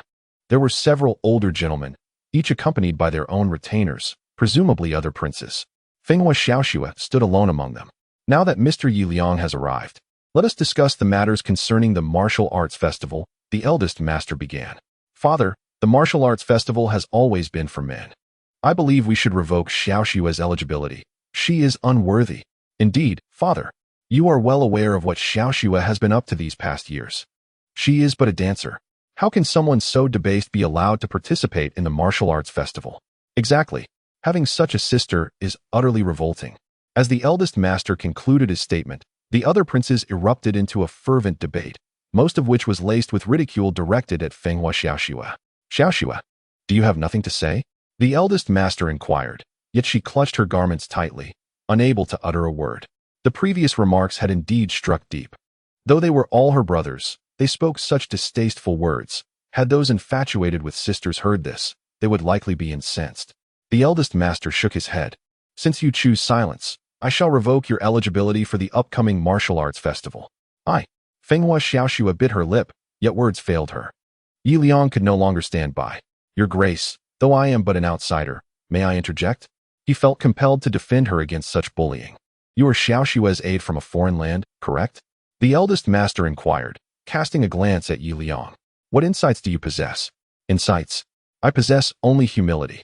Speaker 1: there were several older gentlemen, each accompanied by their own retainers, presumably other princes. Fenghua Xiaoxue stood alone among them. Now that Mr. Liang has arrived, let us discuss the matters concerning the martial arts festival, the eldest master began. Father, the martial arts festival has always been for men. I believe we should revoke Xiaoxue's eligibility. She is unworthy. Indeed, Father, you are well aware of what Xiaoxue has been up to these past years. She is but a dancer. How can someone so debased be allowed to participate in the martial arts festival? Exactly. Having such a sister is utterly revolting. As the eldest master concluded his statement, the other princes erupted into a fervent debate, most of which was laced with ridicule directed at Fenghua Xiaoxue. Xiaoxue, do you have nothing to say? The eldest master inquired, yet she clutched her garments tightly, unable to utter a word. The previous remarks had indeed struck deep. Though they were all her brothers, they spoke such distasteful words. Had those infatuated with sisters heard this, they would likely be incensed. The eldest master shook his head. Since you choose silence, I shall revoke your eligibility for the upcoming martial arts festival. Fenghua Xiaoxue bit her lip, yet words failed her. Liang could no longer stand by. Your Grace, though I am but an outsider, may I interject? He felt compelled to defend her against such bullying. You are Xiaoxue's aide from a foreign land, correct? The eldest master inquired, casting a glance at Liang. What insights do you possess? Insights? I possess only humility.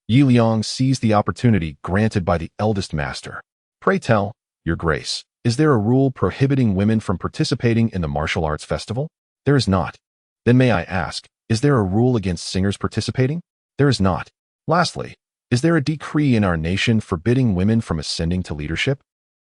Speaker 1: Liang seized the opportunity granted by the eldest master. Pray tell, Your Grace, is there a rule prohibiting women from participating in the martial arts festival? There is not. Then may I ask, is there a rule against singers participating? There is not. Lastly, is there a decree in our nation forbidding women from ascending to leadership?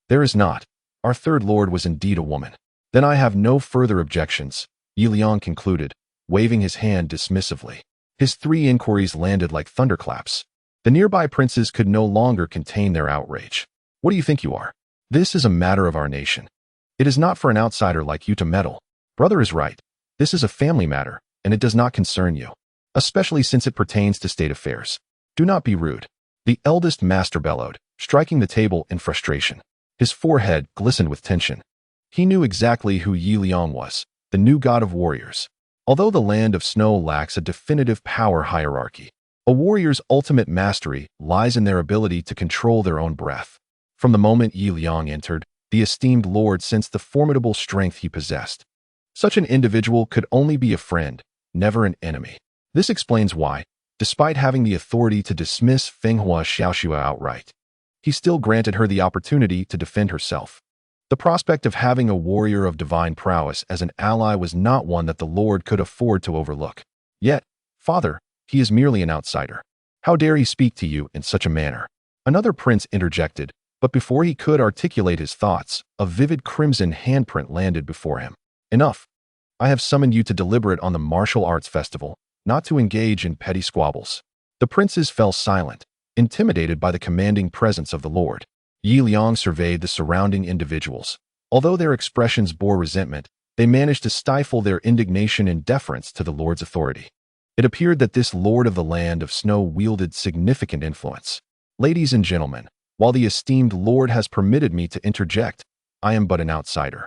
Speaker 1: There is not. Our third lord was indeed a woman. Then I have no further objections, Liang concluded, waving his hand dismissively. His three inquiries landed like thunderclaps. The nearby princes could no longer contain their outrage. What do you think you are? This is a matter of our nation. It is not for an outsider like you to meddle. Brother is right. This is a family matter, and it does not concern you, especially since it pertains to state affairs. Do not be rude. The eldest master bellowed, striking the table in frustration. His forehead glistened with tension. He knew exactly who Liang was, the new god of warriors. Although the land of snow lacks a definitive power hierarchy, a warrior's ultimate mastery lies in their ability to control their own breath. From the moment Liang entered, the esteemed lord sensed the formidable strength he possessed. Such an individual could only be a friend, never an enemy. This explains why, despite having the authority to dismiss Fenghua Xiaoxue outright, he still granted her the opportunity to defend herself. The prospect of having a warrior of divine prowess as an ally was not one that the lord could afford to overlook. Yet, Father, he is merely an outsider. How dare he speak to you in such a manner? Another prince interjected, but before he could articulate his thoughts, a vivid crimson handprint landed before him. Enough. I have summoned you to deliberate on the martial arts festival, not to engage in petty squabbles. The princes fell silent, intimidated by the commanding presence of the lord. Liang surveyed the surrounding individuals. Although their expressions bore resentment, they managed to stifle their indignation in deference to the lord's authority. It appeared that this lord of the land of snow wielded significant influence. Ladies and gentlemen, while the esteemed lord has permitted me to interject, I am but an outsider.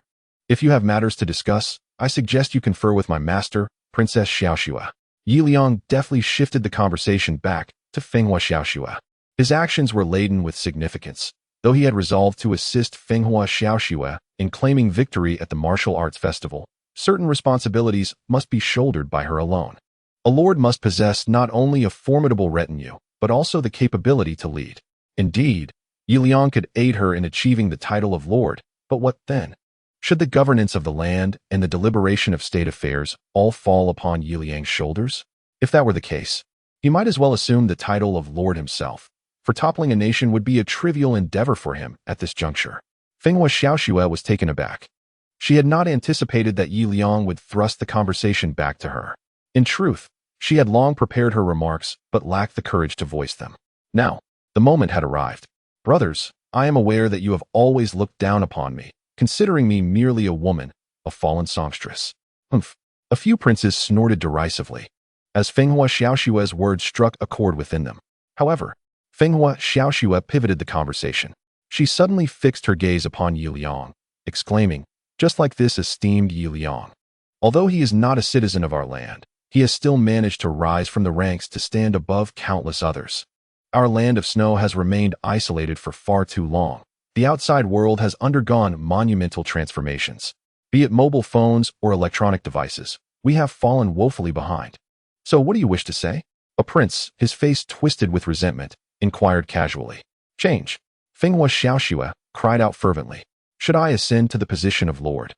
Speaker 1: If you have matters to discuss, I suggest you confer with my master, Princess Xiaoxue. Liang deftly shifted the conversation back to Fenghua Xiaoxue. His actions were laden with significance. Though he had resolved to assist Fenghua Xiaoxue in claiming victory at the martial arts festival, certain responsibilities must be shouldered by her alone. A lord must possess not only a formidable retinue, but also the capability to lead. Indeed, Liang could aid her in achieving the title of lord, but what then? Should the governance of the land and the deliberation of state affairs all fall upon Liang's shoulders? If that were the case, he might as well assume the title of lord himself, for toppling a nation would be a trivial endeavor for him at this juncture. Fenghua Xiaoxue was taken aback. She had not anticipated that Liang would thrust the conversation back to her. In truth, she had long prepared her remarks, but lacked the courage to voice them. Now, the moment had arrived. Brothers, I am aware that you have always looked down upon me, considering me merely a woman, a fallen songstress. Humph. A few princes snorted derisively, as Fenghua Xiaoxue's words struck a chord within them. However, Fenghua Xiaoxue pivoted the conversation. She suddenly fixed her gaze upon Yi Liang, exclaiming, "Just like this esteemed Yi Liang. Although he is not a citizen of our land, he has still managed to rise from the ranks to stand above countless others. Our land of snow has remained isolated for far too long. The outside world has undergone monumental transformations. Be it mobile phones or electronic devices, we have fallen woefully behind. So what do you wish to say?" A prince, his face twisted with resentment, inquired casually. "Change." Fenghua Xiaoxue cried out fervently. "Should I ascend to the position of lord,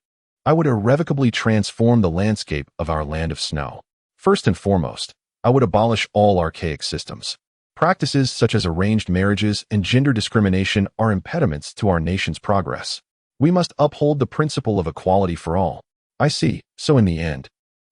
Speaker 1: I would irrevocably transform the landscape of our land of snow. First and foremost, I would abolish all archaic systems. Practices such as arranged marriages and gender discrimination are impediments to our nation's progress. We must uphold the principle of equality for all." "I see. So in the end,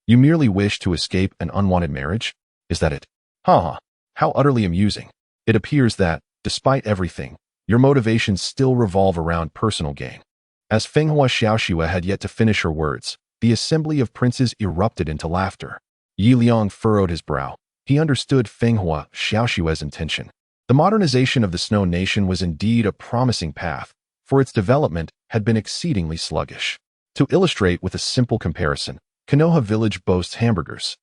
Speaker 1: you merely wish to escape an unwanted marriage? Is that it?" "Ha ha. How utterly amusing. It appears that, despite everything, your motivations still revolve around personal gain." As Fenghua Xiaoxue had yet to finish her words, the assembly of princes erupted into laughter. Yi Liang furrowed his brow. He understood Fenghua Xiaoxue's intention. The modernization of the Snow Nation was indeed a promising path, for its development had been exceedingly sluggish. To illustrate with a simple comparison, Konoha Village boasts hamburgers,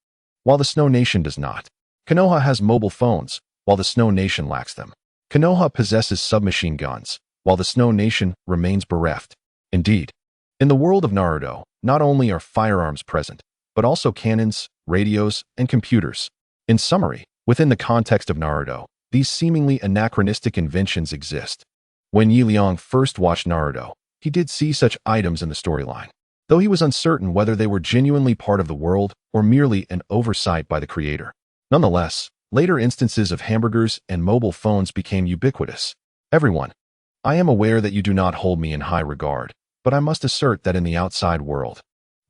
Speaker 1: while the Snow Nation does not. Konoha has mobile phones, while the Snow Nation lacks them. Konoha possesses submachine guns, while the Snow Nation remains bereft. Indeed, in the world of Naruto, not only are firearms present, but also cannons, radios, and computers. In summary, within the context of Naruto, these seemingly anachronistic inventions exist. When Yi Liang first watched Naruto, he did see such items in the storyline, though he was uncertain whether they were genuinely part of the world or merely an oversight by the creator. Nonetheless, later instances of hamburgers and mobile phones became ubiquitous. "Everyone, I am aware that you do not hold me in high regard, but I must assert that in the outside world,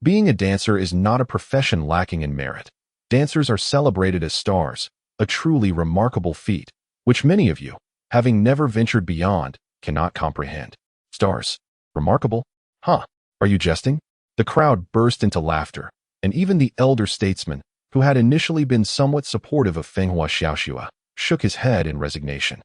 Speaker 1: being a dancer is not a profession lacking in merit. Dancers are celebrated as stars, a truly remarkable feat, which many of you, having never ventured beyond, cannot comprehend." "Stars? Remarkable? Huh? Are you jesting?" The crowd burst into laughter, and even the elder statesman, who had initially been somewhat supportive of Fenghua Xiaoxue, shook his head in resignation.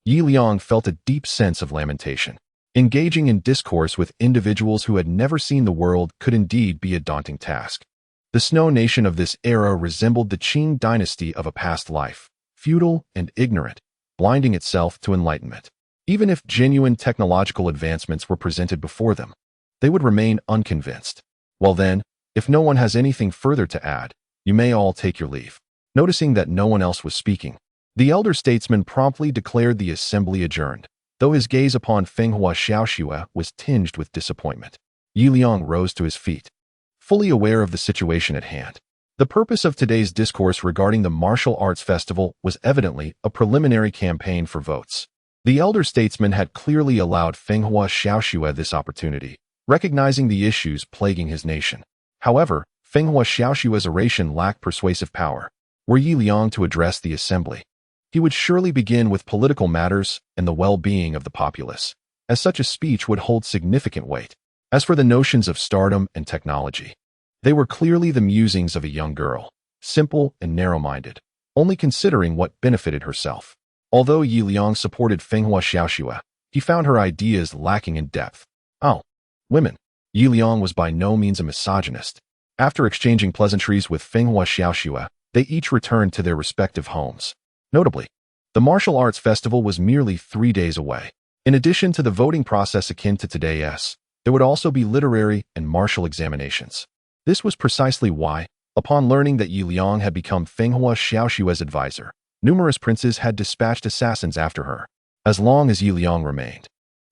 Speaker 1: Yi Liang felt a deep sense of lamentation. Engaging in discourse with individuals who had never seen the world could indeed be a daunting task. The Snow Nation of this era resembled the Qing dynasty of a past life, feudal and ignorant, blinding itself to enlightenment. Even if genuine technological advancements were presented before them, they would remain unconvinced. "Well then, if no one has anything further to add, you may all take your leave." Noticing that no one else was speaking, the elder statesman promptly declared the assembly adjourned, though his gaze upon Fenghua Xiaoxue was tinged with disappointment. Yi Liang rose to his feet, fully aware of the situation at hand. The purpose of today's discourse regarding the martial arts festival was evidently a preliminary campaign for votes. The elder statesman had clearly allowed Fenghua Xiaoxue this opportunity, recognizing the issues plaguing his nation. However, Fenghua Xiaoxue's oration lacked persuasive power. Were Yi Liang to address the assembly, he would surely begin with political matters and the well-being of the populace, as such a speech would hold significant weight. As for the notions of stardom and technology, they were clearly the musings of a young girl, simple and narrow-minded, only considering what benefited herself. Although Yi Liang supported Fenghua Xiaoxue, he found her ideas lacking in depth. Oh, women. Yi Liang was by no means a misogynist. After exchanging pleasantries with Fenghua Xiaoxue, they each returned to their respective homes. Notably, the martial arts festival was merely 3 days away. In addition to the voting process akin to today's, there would also be literary and martial examinations. This was precisely why, upon learning that Yi Liang had become Fenghua Xiaoxue's advisor, numerous princes had dispatched assassins after her. As long as Yi Liang remained,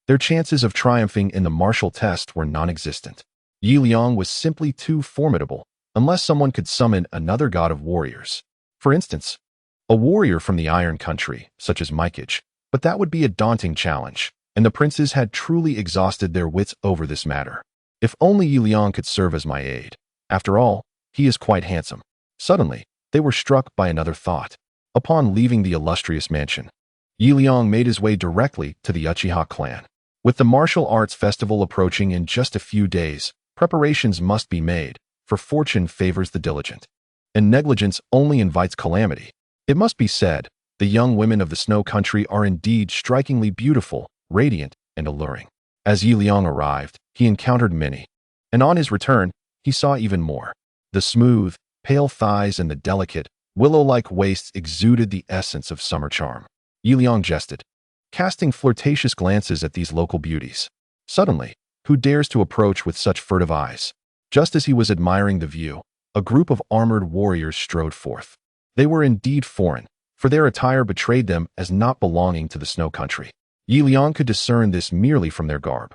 Speaker 1: their chances of triumphing in the martial test were non-existent. Yi Liang was simply too formidable, unless someone could summon another god of warriors. For instance, a warrior from the Iron Country, such as Mikage, but that would be a daunting challenge, and the princes had truly exhausted their wits over this matter. If only Yi Liang could serve as my aide. After all, he is quite handsome. Suddenly, they were struck by another thought. Upon leaving the illustrious mansion, Yi Liang made his way directly to the Uchiha clan. With the martial arts festival approaching in just a few days, preparations must be made, for fortune favors the diligent, and negligence only invites calamity. It must be said, The young women of the snow country are indeed strikingly beautiful, radiant, and alluring. As Liang arrived, he encountered many, and on his return, he saw even more. The smooth, pale thighs and the delicate, willow-like waists exuded the essence of summer charm. Liang jested, casting flirtatious glances at these local beauties. Suddenly, who dares to approach with such furtive eyes? Just as he was admiring the view, a group of armored warriors strode forth. They were indeed foreign, for their attire betrayed them as not belonging to the snow country. Liang could discern this merely from their garb.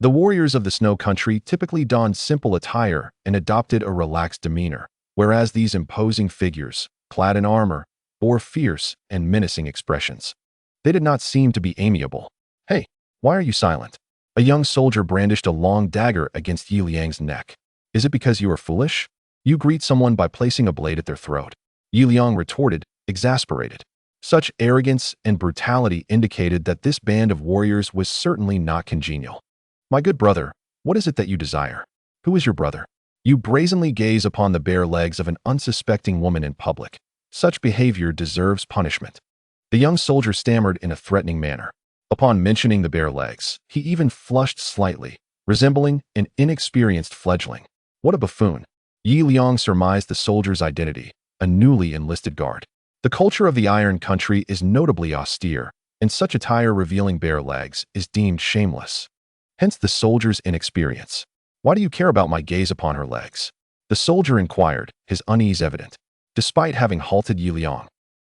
Speaker 1: The warriors of the snow country typically donned simple attire and adopted a relaxed demeanor, whereas these imposing figures, clad in armor, bore fierce and menacing expressions. They did not seem to be amiable. "Hey, why are you silent?" A young soldier brandished a long dagger against Liang's neck. "Is it because you are foolish? You greet someone by placing a blade at their throat." Liang retorted, exasperated. Such arrogance and brutality indicated that this band of warriors was certainly not congenial. "My good brother, what is it that you desire? Who is your brother? You brazenly gaze upon the bare legs of an unsuspecting woman in public. Such behavior deserves punishment." The young soldier stammered in a threatening manner. Upon mentioning the bare legs, he even flushed slightly, resembling an inexperienced fledgling. What a buffoon! Liang surmised the soldier's identity, a newly enlisted guard. The culture of the Iron Country is notably austere, and such attire revealing bare legs is deemed shameless. Hence the soldier's inexperience. "Why do you care about my gaze upon her legs?" The soldier inquired, his unease evident. Despite having halted Liang,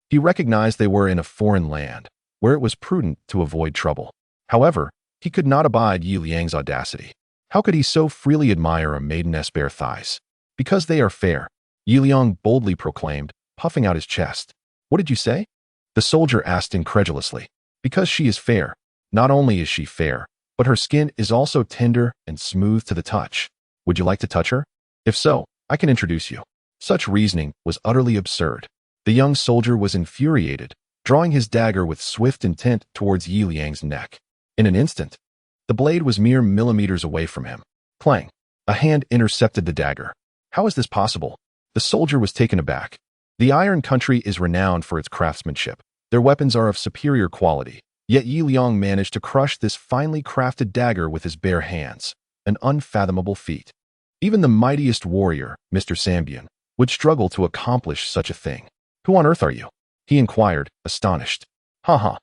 Speaker 1: he recognized they were in a foreign land, where it was prudent to avoid trouble. However, he could not abide Liang's audacity. How could he so freely admire a maiden's bare thighs? "Because they are fair," Liang boldly proclaimed, puffing out his chest. "What did you say?" The soldier asked incredulously. "Because she is fair. Not only is she fair, but her skin is also tender and smooth to the touch. Would you like to touch her? If so, I can introduce you." Such reasoning was utterly absurd. The young soldier was infuriated, drawing his dagger with swift intent towards Liang's neck. In an instant, the blade was mere millimeters away from him. Clang! A hand intercepted the dagger. How is this possible? The soldier was taken aback. The Iron Country is renowned for its craftsmanship. Their weapons are of superior quality, yet Liang managed to crush this finely crafted dagger with his bare hands, an unfathomable feat. Even the mightiest warrior, Mr. Sambian, would struggle to accomplish such a thing. "Who on earth are you?" he inquired, astonished. "Ha."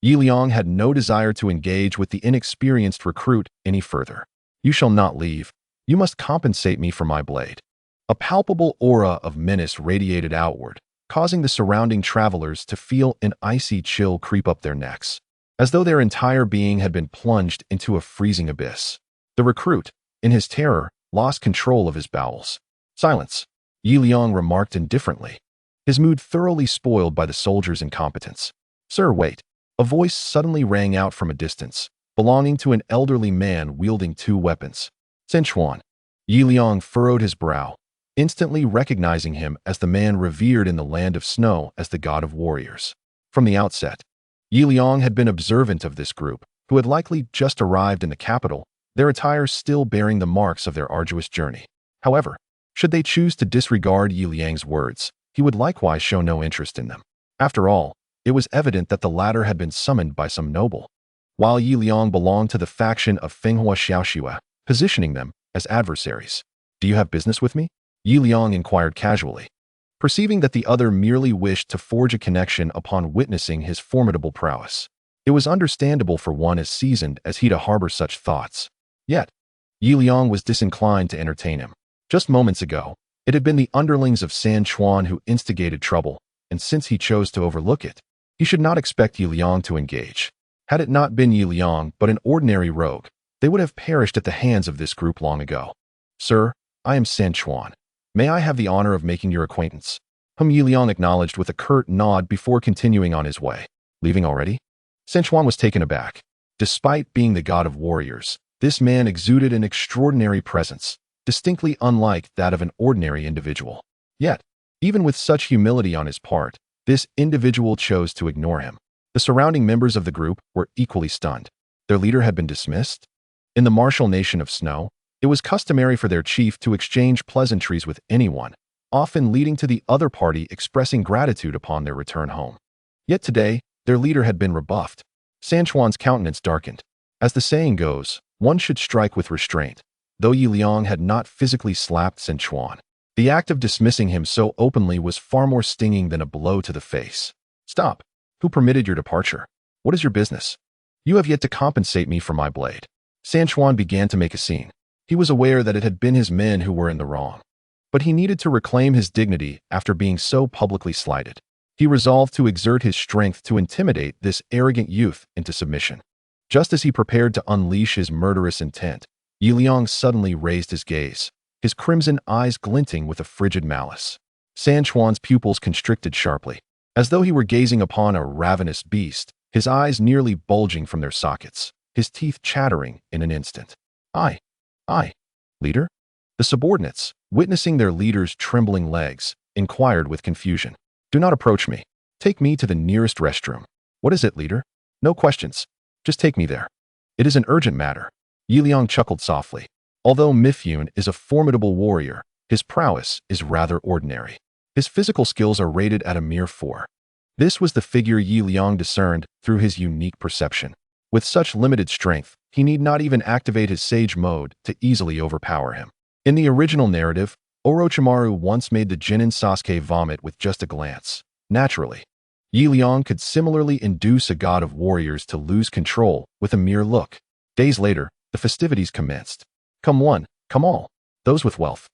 Speaker 1: Liang had no desire to engage with the inexperienced recruit any further. "You shall not leave. You must compensate me for my blade." A palpable aura of menace radiated outward, causing the surrounding travelers to feel an icy chill creep up their necks, as though their entire being had been plunged into a freezing abyss. The recruit, in his terror, lost control of his bowels. "Silence," Liang remarked indifferently, his mood thoroughly spoiled by the soldier's incompetence. "Sir, wait." A voice suddenly rang out from a distance, belonging to an elderly man wielding two weapons. "Sinchuan." Liang furrowed his brow, instantly recognizing him as the man revered in the land of snow as the god of warriors. From the outset, Liang had been observant of this group, who had likely just arrived in the capital, their attire still bearing the marks of their arduous journey. However, should they choose to disregard Liang's words, he would likewise show no interest in them. After all, it was evident that the latter had been summoned by some noble, while Liang belonged to the faction of Fenghua Xiaoxua, positioning them as adversaries. "Do you have business with me?" Liang inquired casually, perceiving that the other merely wished to forge a connection upon witnessing his formidable prowess. It was understandable for one as seasoned as he to harbor such thoughts. Yet, Liang was disinclined to entertain him. Just moments ago, it had been the underlings of San Chuan who instigated trouble, and since he chose to overlook it, he should not expect Liang to engage. Had it not been Liang but an ordinary rogue, they would have perished at the hands of this group long ago. "Sir, I am San Chuan. May I have the honor of making your acquaintance?" Liang acknowledged with a curt nod before continuing on his way. "Leaving already?" San Chuan was taken aback. Despite being the god of warriors, this man exuded an extraordinary presence, distinctly unlike that of an ordinary individual. Yet, even with such humility on his part, this individual chose to ignore him. The surrounding members of the group were equally stunned. Their leader had been dismissed? In the martial nation of snow, it was customary for their chief to exchange pleasantries with anyone, often leading to the other party expressing gratitude upon their return home. Yet today, their leader had been rebuffed. San Chuan's countenance darkened. As the saying goes, one should strike with restraint. Though Yi Liang had not physically slapped San Chuan, the act of dismissing him so openly was far more stinging than a blow to the face. Stop. Who permitted your departure? What is your business? You have yet to compensate me for my blade. San Chuan began to make a scene. He was aware that it had been his men who were in the wrong. But he needed to reclaim his dignity after being so publicly slighted. He resolved to exert his strength to intimidate this arrogant youth into submission. Just as he prepared to unleash his murderous intent, Yi Liang suddenly raised his gaze, his crimson eyes glinting with a frigid malice. San Chuan's pupils constricted sharply, as though he were gazing upon a ravenous beast, his eyes nearly bulging from their sockets, his teeth chattering in an instant. I, leader? The subordinates, witnessing their leader's trembling legs, inquired with confusion. Do not approach me. Take me to the nearest restroom. What is it, leader? No questions. Just take me there. It is an urgent matter. Yi Liang chuckled softly. Although Mifyun is a formidable warrior, his prowess is rather ordinary. His physical skills are rated at a mere 4. This was the figure Yi Liang discerned through his unique perception. With such limited strength, he need not even activate his sage mode to easily overpower him. In the original narrative, Orochimaru once made the Jinin Sasuke vomit with just a glance. Naturally, Yi Liang could similarly induce a god of warriors to lose control with a mere look. Days later, the festivities commenced. Come one, come all. Those with wealth,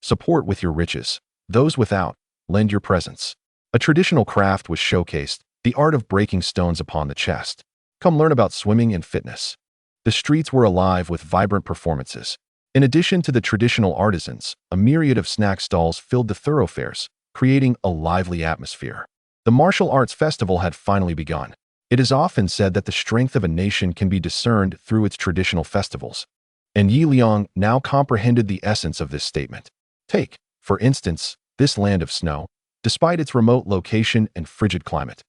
Speaker 1: support with your riches. Those without, lend your presence. A traditional craft was showcased, the art of breaking stones upon the chest. Come learn about swimming and fitness. The streets were alive with vibrant performances. In addition to the traditional artisans, a myriad of snack stalls filled the thoroughfares, creating a lively atmosphere. The martial arts festival had finally begun. It is often said that the strength of a nation can be discerned through its traditional festivals. And Yi Liang now comprehended the essence of this statement. Take, for instance, this land of snow. Despite its remote location and frigid climate,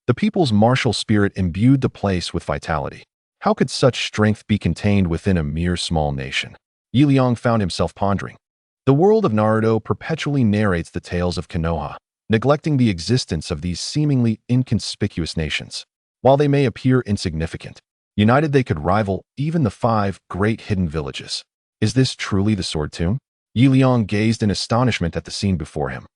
Speaker 1: the people's martial spirit imbued the place with vitality. How could such strength be contained within a mere small nation? Yi Liang found himself pondering. The world of Naruto perpetually narrates the tales of Konoha, neglecting the existence of these seemingly inconspicuous nations. While they may appear insignificant, united they could rival even the 5 great hidden villages. Is this truly the sword tomb? Yi Liang gazed in astonishment at the scene before him.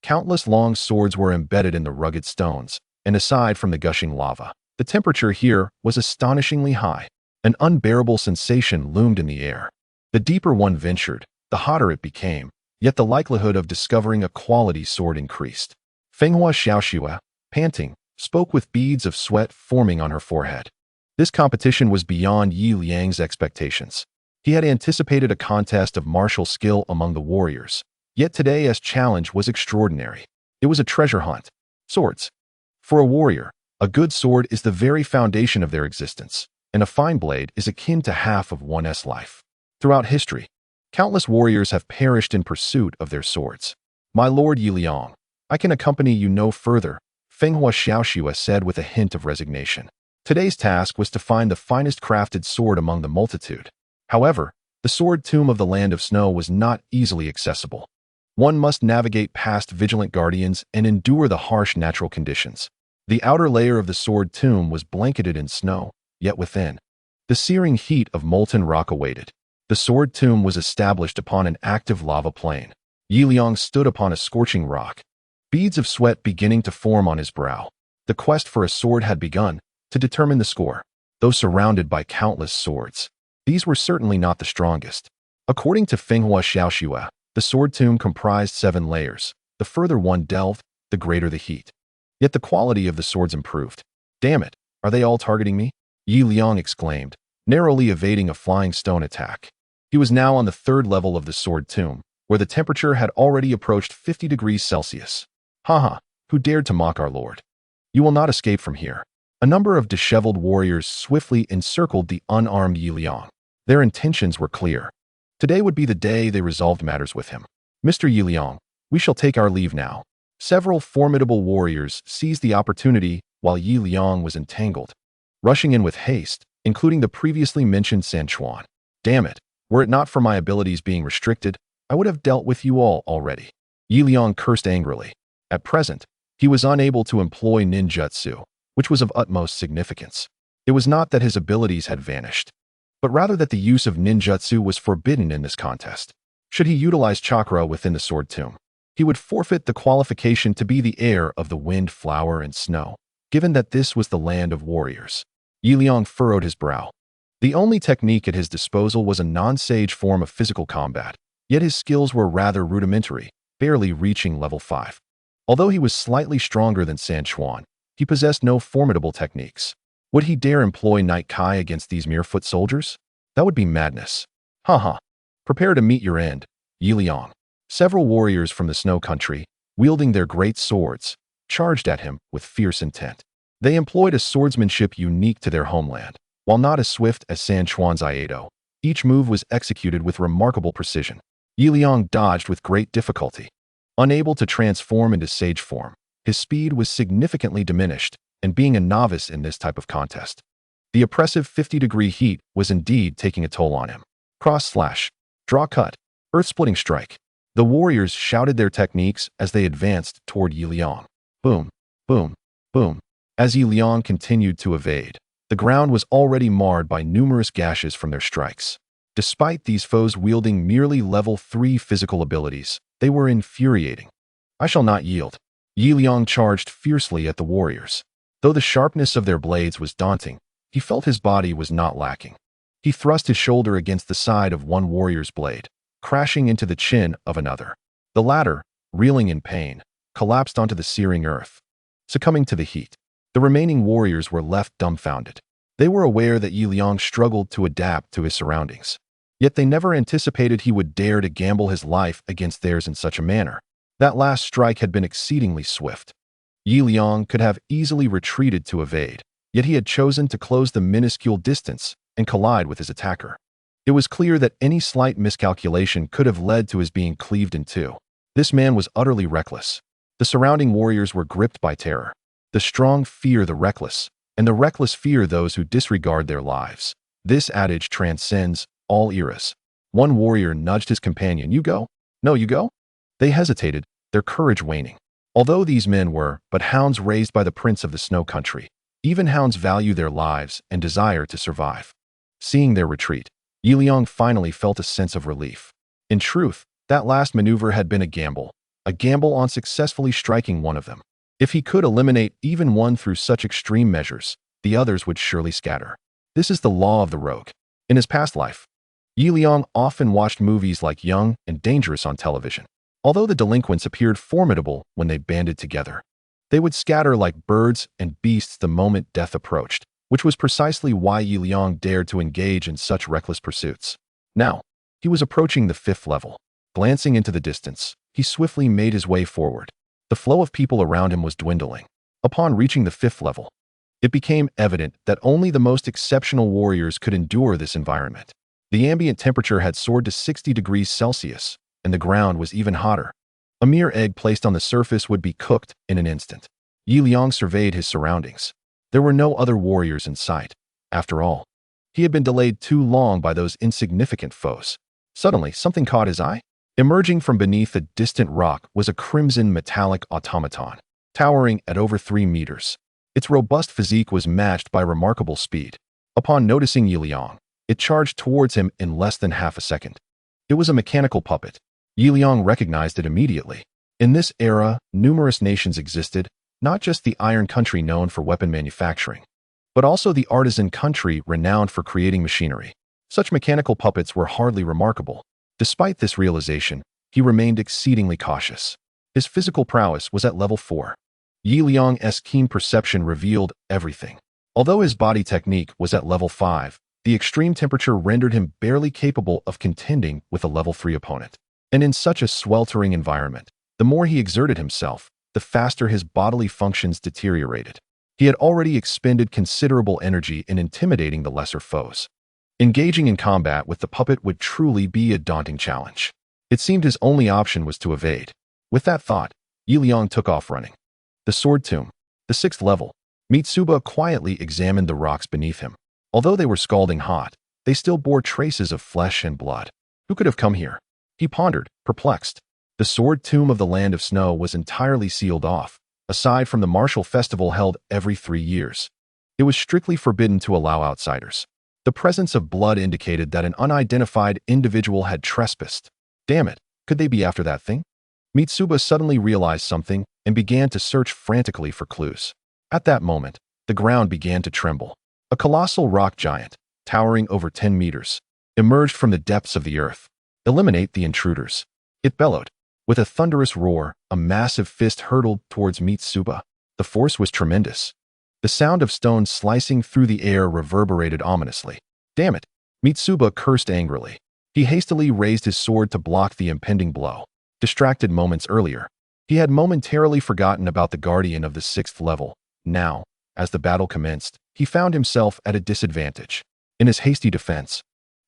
Speaker 1: Countless long swords were embedded in the rugged stones, and aside from the gushing lava, the temperature here was astonishingly high. An unbearable sensation loomed in the air. The deeper one ventured, the hotter it became, yet the likelihood of discovering a quality sword increased. Fenghua Xiaoxue, panting, spoke with beads of sweat forming on her forehead. This competition was beyond Yi Liang's expectations. He had anticipated a contest of martial skill among the warriors, yet today's challenge was extraordinary. It was a treasure hunt. Swords. For a warrior, a good sword is the very foundation of their existence, and a fine blade is akin to half of one's life. Throughout history, countless warriors have perished in pursuit of their swords. My lord Yi Liang, I can accompany you no further, Fenghua Xiaoxue said with a hint of resignation. Today's task was to find the finest crafted sword among the multitude. However, the sword tomb of the land of snow was not easily accessible. One must navigate past vigilant guardians and endure the harsh natural conditions. The outer layer of the sword tomb was blanketed in snow, yet within, the searing heat of molten rock awaited. The sword tomb was established upon an active lava plain. Yi Liang stood upon a scorching rock, beads of sweat beginning to form on his brow. The quest for a sword had begun. To determine the score, though surrounded by countless swords, these were certainly not the strongest. According to Fenghua Xiaoxue, the sword tomb comprised 7 layers. The further one delved, the greater the heat. Yet the quality of the swords improved. Damn it, are they all targeting me? Yi Liang exclaimed, narrowly evading a flying stone attack. He was now on the 3rd level of the sword tomb, where the temperature had already approached 50 degrees Celsius. Haha, who dared to mock our lord? You will not escape from here. A number of disheveled warriors swiftly encircled the unarmed Yi Liang. Their intentions were clear. Today would be the day they resolved matters with him. Mr. Yi Liang, we shall take our leave now. Several formidable warriors seized the opportunity while Yi Liang was entangled, rushing in with haste, including the previously mentioned San Chuan. Damn it, were it not for my abilities being restricted, I would have dealt with you all already. Yi Liang cursed angrily. At present, He was unable to employ ninjutsu, which was of utmost significance. It was not that his abilities had vanished, but rather that the use of ninjutsu was forbidden in this contest. Should he utilize chakra within the sword tomb, he would forfeit the qualification to be the heir of the wind, flower, and snow, given that this was the land of warriors. Liang furrowed his brow. The only technique at his disposal was a non-sage form of physical combat, yet his skills were rather rudimentary, barely reaching level 5. Although he was slightly stronger than San Chuan, he possessed no formidable techniques. Would he dare employ Night Kai against these mere foot soldiers? That would be madness. Haha. Prepare to meet your end, Liang. Several warriors from the snow country, wielding their great swords, charged at him with fierce intent. They employed a swordsmanship unique to their homeland. While not as swift as San Chuan's Iaido, each move was executed with remarkable precision. Liang dodged with great difficulty. Unable to transform into sage form, his speed was significantly diminished, and being a novice in this type of contest, the oppressive 50-degree heat was indeed taking a toll on him. Cross slash, draw cut, earth-splitting strike. The warriors shouted their techniques as they advanced toward Liang. Boom, boom, boom. As Liang continued to evade, the ground was already marred by numerous gashes from their strikes. Despite these foes wielding merely level 3 physical abilities, they were infuriating. I shall not yield. Liang charged fiercely at the warriors. Though the sharpness of their blades was daunting, he felt his body was not lacking. He thrust his shoulder against the side of one warrior's blade, crashing into the chin of another. The latter, reeling in pain, collapsed onto the searing earth. Succumbing to the heat, the remaining warriors were left dumbfounded. They were aware that Liang struggled to adapt to his surroundings. Yet they never anticipated he would dare to gamble his life against theirs in such a manner. That last strike had been exceedingly swift. Liang could have easily retreated to evade, yet he had chosen to close the minuscule distance and collide with his attacker. It was clear that any slight miscalculation could have led to his being cleaved in two. This man was utterly reckless. The surrounding warriors were gripped by terror. The strong fear the reckless, and the reckless fear those who disregard their lives. This adage transcends all eras. One warrior nudged his companion. You go? No, you go? They hesitated, their courage waning. Although these men were but hounds raised by the prince of the snow country, even hounds value their lives and desire to survive. Seeing their retreat, Liang finally felt a sense of relief. In truth, that last maneuver had been a gamble on successfully striking one of them. If he could eliminate even one through such extreme measures, the others would surely scatter. This is the law of the rogue. In his past life, Liang often watched movies like Young and Dangerous on television. Although the delinquents appeared formidable when they banded together, they would scatter like birds and beasts the moment death approached, which was precisely why Liang dared to engage in such reckless pursuits. Now, he was approaching the 5th level. Glancing into the distance, he swiftly made his way forward. The flow of people around him was dwindling. Upon reaching the 5th level, it became evident that only the most exceptional warriors could endure this environment. The ambient temperature had soared to 60 degrees Celsius, and the ground was even hotter. A mere egg placed on the surface would be cooked in an instant. Liang surveyed his surroundings. There were no other warriors in sight. After all, he had been delayed too long by those insignificant foes. Suddenly, something caught his eye. Emerging from beneath a distant rock was a crimson metallic automaton, towering at over 3 meters. Its robust physique was matched by remarkable speed. Upon noticing Liang, it charged towards him in less than half a second. It was a mechanical puppet. Liang recognized it immediately. In this era, numerous nations existed, not just the Iron Country known for weapon manufacturing, but also the artisan country renowned for creating machinery. Such mechanical puppets were hardly remarkable. Despite this realization, he remained exceedingly cautious. His physical prowess was at level 4. Liang's keen perception revealed everything. Although his body technique was at level 5, the extreme temperature rendered him barely capable of contending with a level 3 opponent. And in such a sweltering environment, the more he exerted himself, the faster his bodily functions deteriorated. He had already expended considerable energy in intimidating the lesser foes. Engaging in combat with the puppet would truly be a daunting challenge. It seemed his only option was to evade. With that thought, Liang took off running. The sword tomb, the 6th level. Mitsuba quietly examined the rocks beneath him. Although they were scalding hot, they still bore traces of flesh and blood. Who could have come here? He pondered, perplexed. The sword tomb of the land of snow was entirely sealed off, aside from the martial festival held every 3 years. It was strictly forbidden to allow outsiders. The presence of blood indicated that an unidentified individual had trespassed. Damn it, could they be after that thing? Mitsuba suddenly realized something and began to search frantically for clues. At that moment, the ground began to tremble. A colossal rock giant, towering over 10 meters, emerged from the depths of the earth. Eliminate the intruders. It bellowed. With a thunderous roar, a massive fist hurtled towards Mitsuba. The force was tremendous. The sound of stones slicing through the air reverberated ominously. Damn it! Mitsuba cursed angrily. He hastily raised his sword to block the impending blow. Distracted moments earlier, he had momentarily forgotten about the guardian of the 6th level. Now, as the battle commenced, he found himself at a disadvantage. In his hasty defense,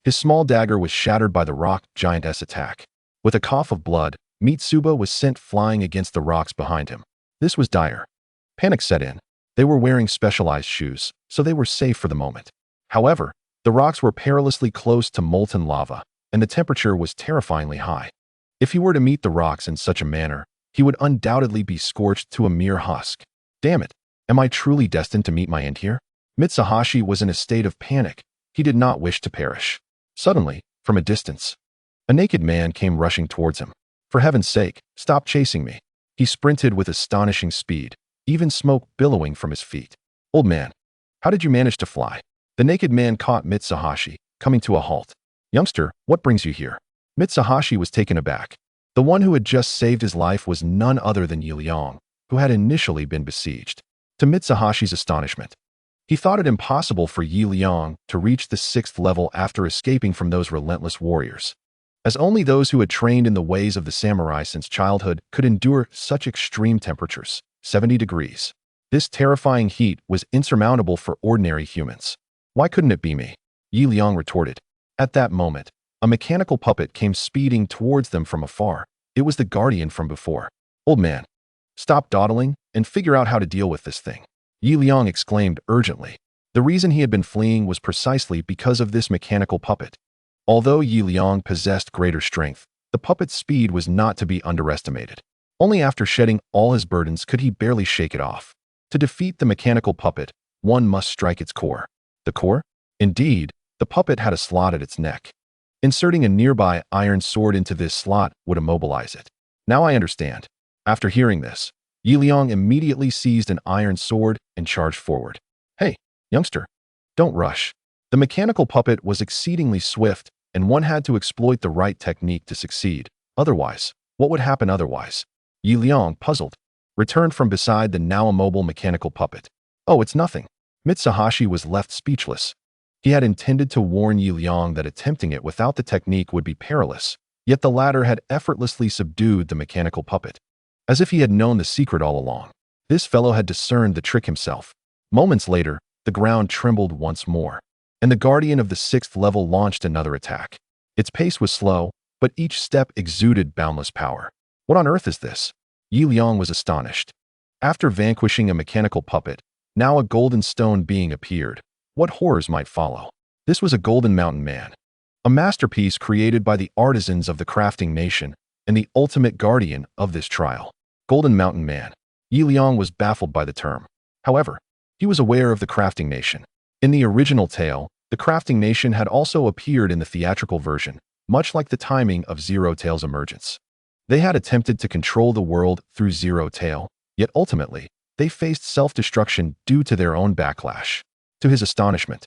Speaker 1: his small dagger was shattered by the rock giant's attack. With a cough of blood, Mitsuba was sent flying against the rocks behind him. This was dire. Panic set in. They were wearing specialized shoes, so they were safe for the moment. However, the rocks were perilously close to molten lava, and the temperature was terrifyingly high. If he were to meet the rocks in such a manner, he would undoubtedly be scorched to a mere husk. Damn it! Am I truly destined to meet my end here? Mitsuhashi was in a state of panic. He did not wish to perish. Suddenly, from a distance, a naked man came rushing towards him. For heaven's sake, stop chasing me. He sprinted with astonishing speed, even smoke billowing from his feet. Old man, how did you manage to fly? The naked man caught Mitsuhashi, coming to a halt. Youngster, what brings you here? Mitsuhashi was taken aback. The one who had just saved his life was none other than Liang, who had initially been besieged. To Mitsuhashi's astonishment, he thought it impossible for Liang to reach the 6th level after escaping from those relentless warriors, as only those who had trained in the ways of the samurai since childhood could endure such extreme temperatures, 70 degrees. This terrifying heat was insurmountable for ordinary humans. Why couldn't it be me? Liang retorted. At that moment, a mechanical puppet came speeding towards them from afar. It was the guardian from before. Old man, stop dawdling and figure out how to deal with this thing. Liang exclaimed urgently. The reason he had been fleeing was precisely because of this mechanical puppet. Although Liang possessed greater strength, the puppet's speed was not to be underestimated. Only after shedding all his burdens could he barely shake it off. To defeat the mechanical puppet, one must strike its core. The core? Indeed, the puppet had a slot at its neck. Inserting a nearby iron sword into this slot would immobilize it. Now I understand. After hearing this, Liang immediately seized an iron sword and charged forward. Hey, youngster, don't rush. The mechanical puppet was exceedingly swift, and one had to exploit the right technique to succeed. Otherwise, what would happen otherwise? Liang, puzzled, returned from beside the now immobile mechanical puppet. Oh, it's nothing. Mitsuhashi was left speechless. He had intended to warn Liang that attempting it without the technique would be perilous, yet the latter had effortlessly subdued the mechanical puppet. As if he had known the secret all along. This fellow had discerned the trick himself. Moments later, the ground trembled once more, and the guardian of the 6th level launched another attack. Its pace was slow, but each step exuded boundless power. What on earth is this? Liang was astonished. After vanquishing a mechanical puppet, now a golden stone being appeared. What horrors might follow? This was a golden mountain man, a masterpiece created by the artisans of the crafting nation and the ultimate guardian of this trial. Golden Mountain Man. Liang was baffled by the term. However, he was aware of the crafting nation. In the original tale, the crafting nation had also appeared in the theatrical version, much like the timing of Zero Tail's emergence. They had attempted to control the world through Zero Tail, yet ultimately, they faced self-destruction due to their own backlash. To his astonishment,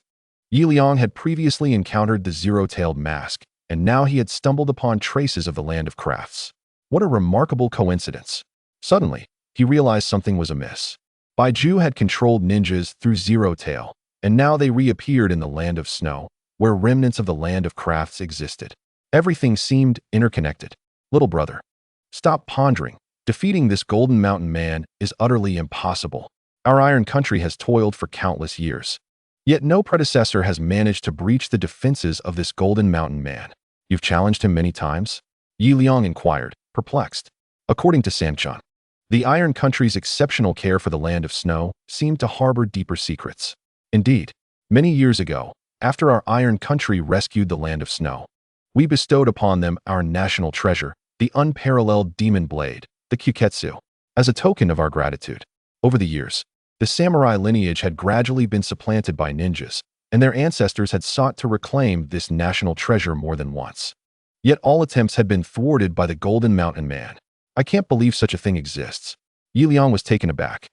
Speaker 1: Liang had previously encountered the zero-tailed mask, and now he had stumbled upon traces of the land of crafts. What a remarkable coincidence. Suddenly, he realized something was amiss. Baiju had controlled ninjas through Zero Tail, and now they reappeared in the land of snow, where remnants of the land of crafts existed. Everything seemed interconnected. Little brother, stop pondering. Defeating this Golden Mountain Man is utterly impossible. Our Iron Country has toiled for countless years. Yet no predecessor has managed to breach the defenses of this Golden Mountain Man. You've challenged him many times? Liang inquired, perplexed. According to Sanchan, the Iron Country's exceptional care for the land of snow seemed to harbor deeper secrets. Indeed, many years ago, after our Iron Country rescued the land of snow, we bestowed upon them our national treasure, the unparalleled demon blade, the Kyuketsu. as a token of our gratitude. Over the years, the samurai lineage had gradually been supplanted by ninjas, and their ancestors had sought to reclaim this national treasure more than once. Yet all attempts had been thwarted by the Golden Mountain Man. I can't believe such a thing exists. Liang was taken aback.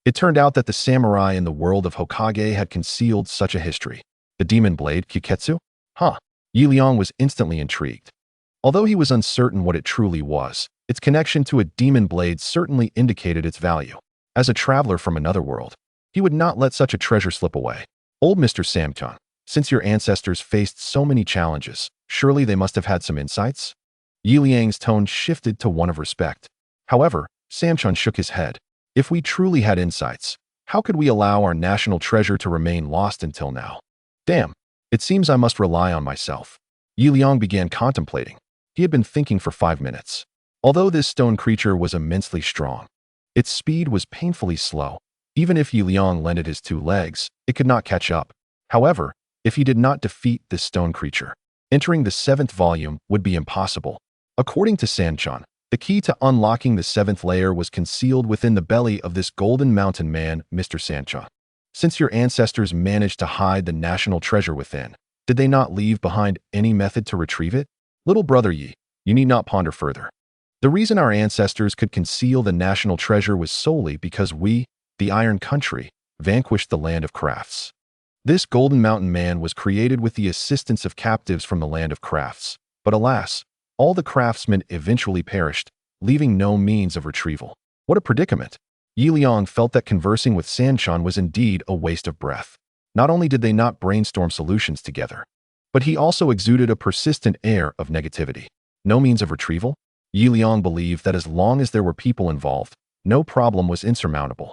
Speaker 1: It turned out that the samurai in the world of Hokage had concealed such a history. The demon blade, Kiketsu? Huh. Liang was instantly intrigued. Although he was uncertain what it truly was, its connection to a demon blade certainly indicated its value. As a traveler from another world, he would not let such a treasure slip away. Old Mr. Samchon, since your ancestors faced so many challenges, surely they must have had some insights? Liang's tone shifted to one of respect. However, Samchon shook his head. If we truly had insights, how could we allow our national treasure to remain lost until now? Damn, it seems I must rely on myself. Liang began contemplating. He had been thinking for 5 minutes. Although this stone creature was immensely strong, its speed was painfully slow. Even if Liang lended his 2 legs, it could not catch up. However, if he did not defeat this stone creature, entering the 7th volume would be impossible. According to Samchon, the key to unlocking the 7th layer was concealed within the belly of this Golden Mountain Man, Mr. Samchon. Since your ancestors managed to hide the national treasure within, did they not leave behind any method to retrieve it? Little brother Yi, you need not ponder further. The reason our ancestors could conceal the national treasure was solely because we, the Iron Country, vanquished the land of crafts. This Golden Mountain Man was created with the assistance of captives from the land of crafts. But alas, all the craftsmen eventually perished, leaving no means of retrieval. What a predicament! Liang felt that conversing with Samchon was indeed a waste of breath. Not only did they not brainstorm solutions together, but he also exuded a persistent air of negativity. No means of retrieval? Liang believed that as long as there were people involved, no problem was insurmountable.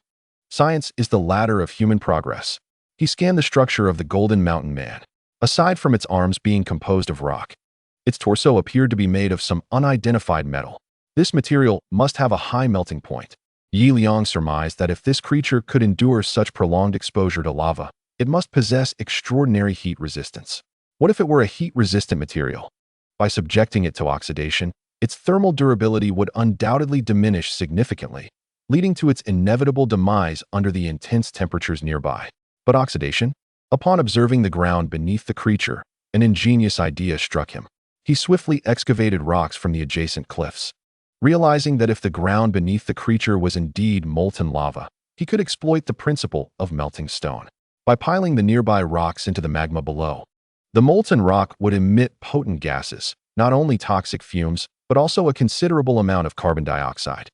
Speaker 1: Science is the ladder of human progress. He scanned the structure of the Golden Mountain Man. Aside from its arms being composed of rock, its torso appeared to be made of some unidentified metal. This material must have a high melting point. Liang surmised that if this creature could endure such prolonged exposure to lava, it must possess extraordinary heat resistance. What if it were a heat-resistant material? By subjecting it to oxidation, its thermal durability would undoubtedly diminish significantly, leading to its inevitable demise under the intense temperatures nearby. But oxidation? Upon observing the ground beneath the creature, an ingenious idea struck him. He swiftly excavated rocks from the adjacent cliffs. Realizing that if the ground beneath the creature was indeed molten lava, he could exploit the principle of melting stone. By piling the nearby rocks into the magma below, the molten rock would emit potent gases, not only toxic fumes, but also a considerable amount of carbon dioxide.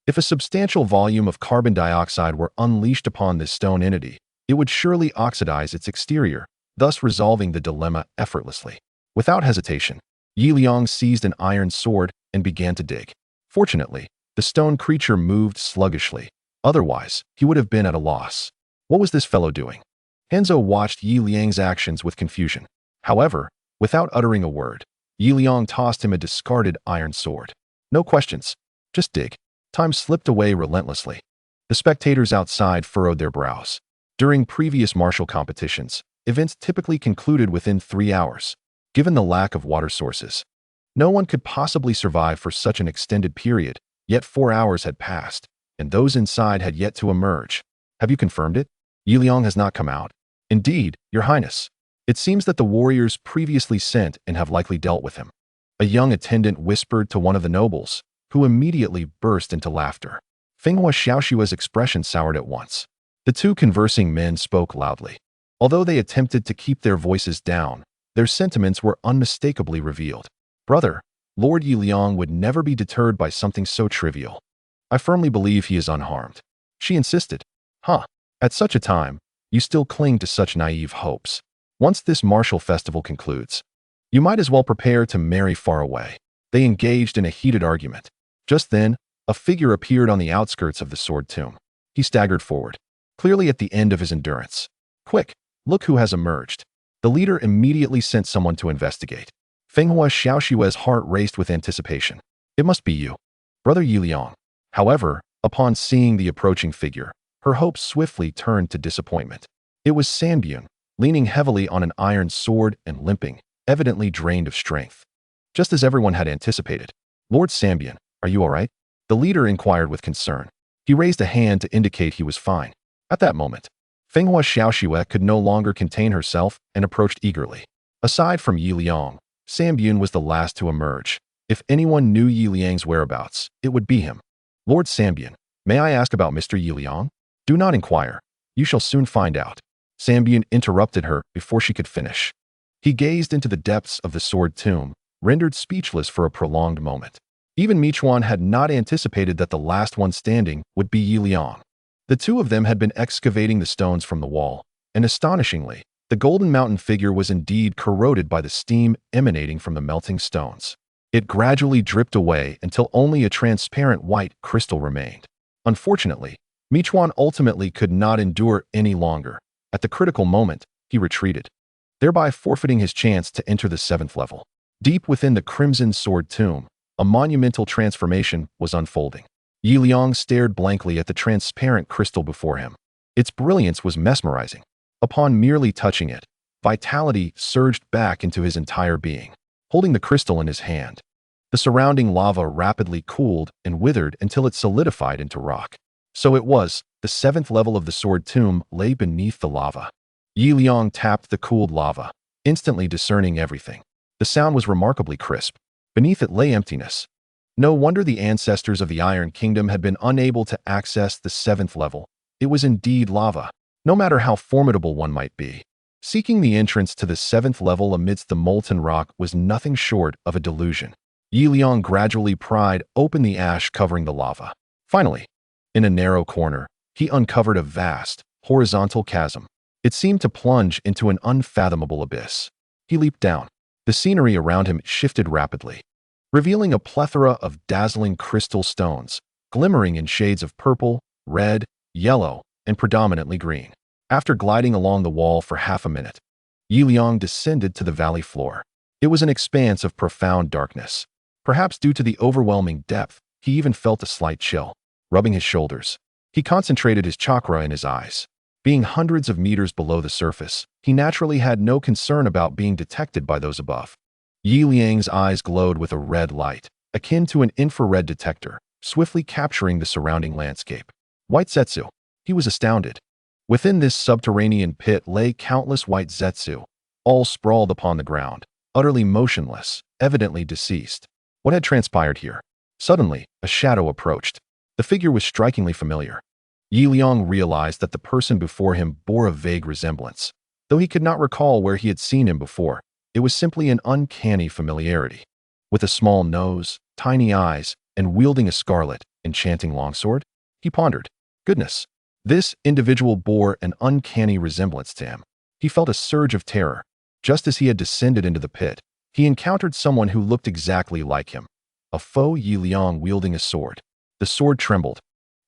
Speaker 1: If a substantial volume of carbon dioxide were unleashed upon this stone entity, it would surely oxidize its exterior, thus resolving the dilemma effortlessly. Without hesitation, Liang seized an iron sword and began to dig. Fortunately, the stone creature moved sluggishly. Otherwise, he would have been at a loss. What was this fellow doing? Hanzo watched Liang's actions with confusion. However, without uttering a word, Liang tossed him a discarded iron sword. No questions. Just dig. Time slipped away relentlessly. The spectators outside furrowed their brows. During previous martial competitions, events typically concluded within 3 hours. Given the lack of water sources, no one could possibly survive for such an extended period, yet 4 hours had passed, and those inside had yet to emerge. Have you confirmed it? Liang has not come out. Indeed, Your Highness. It seems that the warriors previously sent and have likely dealt with him. A young attendant whispered to one of the nobles, who immediately burst into laughter. Fenghua Xiaoshua's expression soured at once. The 2 conversing men spoke loudly. Although they attempted to keep their voices down, their sentiments were unmistakably revealed. Brother, Lord Liang would never be deterred by something so trivial. I firmly believe he is unharmed. She insisted. Huh. At such a time, you still cling to such naive hopes. Once this martial festival concludes, you might as well prepare to marry far away. They engaged in a heated argument. Just then, a figure appeared on the outskirts of the sword tomb. He staggered forward, clearly at the end of his endurance. Quick, look who has emerged. The leader immediately sent someone to investigate. Fenghua Xiaoshua's heart raced with anticipation. It must be you, Brother Liang. However, upon seeing the approaching figure, her hopes swiftly turned to disappointment. It was Sanbyun, leaning heavily on an iron sword and limping, evidently drained of strength. Just as everyone had anticipated. Lord Sanbyun, are you all right? The leader inquired with concern. He raised a hand to indicate he was fine. At that moment, Fenghua Xiaoxue could no longer contain herself and approached eagerly. Aside from Yi Liang, Sambyun was the last to emerge. If anyone knew Yi Liang's whereabouts, it would be him. Lord Sambyun, may I ask about Mr. Yi Liang? Do not inquire. You shall soon find out. Sambyun interrupted her before she could finish. He gazed into the depths of the sword tomb, rendered speechless for a prolonged moment. Even Michuan had not anticipated that the last one standing would be Yi Liang. The two of them had been excavating the stones from the wall, and astonishingly, the Golden Mountain figure was indeed corroded by the steam emanating from the melting stones. It gradually dripped away until only a transparent white crystal remained. Unfortunately, Michuan ultimately could not endure any longer. At the critical moment, he retreated, thereby forfeiting his chance to enter the 7th level. Deep within the Crimson Sword Tomb, a monumental transformation was unfolding. Yi Liang stared blankly at the transparent crystal before him. Its brilliance was mesmerizing. Upon merely touching it, vitality surged back into his entire being. Holding the crystal in his hand, the surrounding lava rapidly cooled and withered until it solidified into rock. So it was, the 7th level of the Sword Tomb lay beneath the lava. Yi Liang tapped the cooled lava, instantly discerning everything. The sound was remarkably crisp. Beneath it lay emptiness. No wonder the ancestors of the Iron Kingdom had been unable to access the 7th level. It was indeed lava, no matter how formidable one might be. Seeking the entrance to the 7th level amidst the molten rock was nothing short of a delusion. Yi Liang gradually pried open the ash covering the lava. Finally, in a narrow corner, he uncovered a vast, horizontal chasm. It seemed to plunge into an unfathomable abyss. He leaped down. The scenery around him shifted rapidly, revealing a plethora of dazzling crystal stones, glimmering in shades of purple, red, yellow, and predominantly green. After gliding along the wall for half a minute, Yi Liang descended to the valley floor. It was an expanse of profound darkness. Perhaps due to the overwhelming depth, he even felt a slight chill. Rubbing his shoulders, he concentrated his chakra in his eyes. Being hundreds of meters below the surface, he naturally had no concern about being detected by those above. Yi Liang's eyes glowed with a red light, akin to an infrared detector, swiftly capturing the surrounding landscape. White Zetsu. He was astounded. Within this subterranean pit lay countless white Zetsu, all sprawled upon the ground, utterly motionless, evidently deceased. What had transpired here? Suddenly, a shadow approached. The figure was strikingly familiar. Yi Liang realized that the person before him bore a vague resemblance. Though he could not recall where he had seen him before, it was simply an uncanny familiarity. With a small nose, tiny eyes, and wielding a scarlet, enchanting longsword, he pondered. Goodness, this individual bore an uncanny resemblance to him. He felt a surge of terror. Just as he had descended into the pit, he encountered someone who looked exactly like him. A foe Yi Liang wielding a sword. The sword trembled,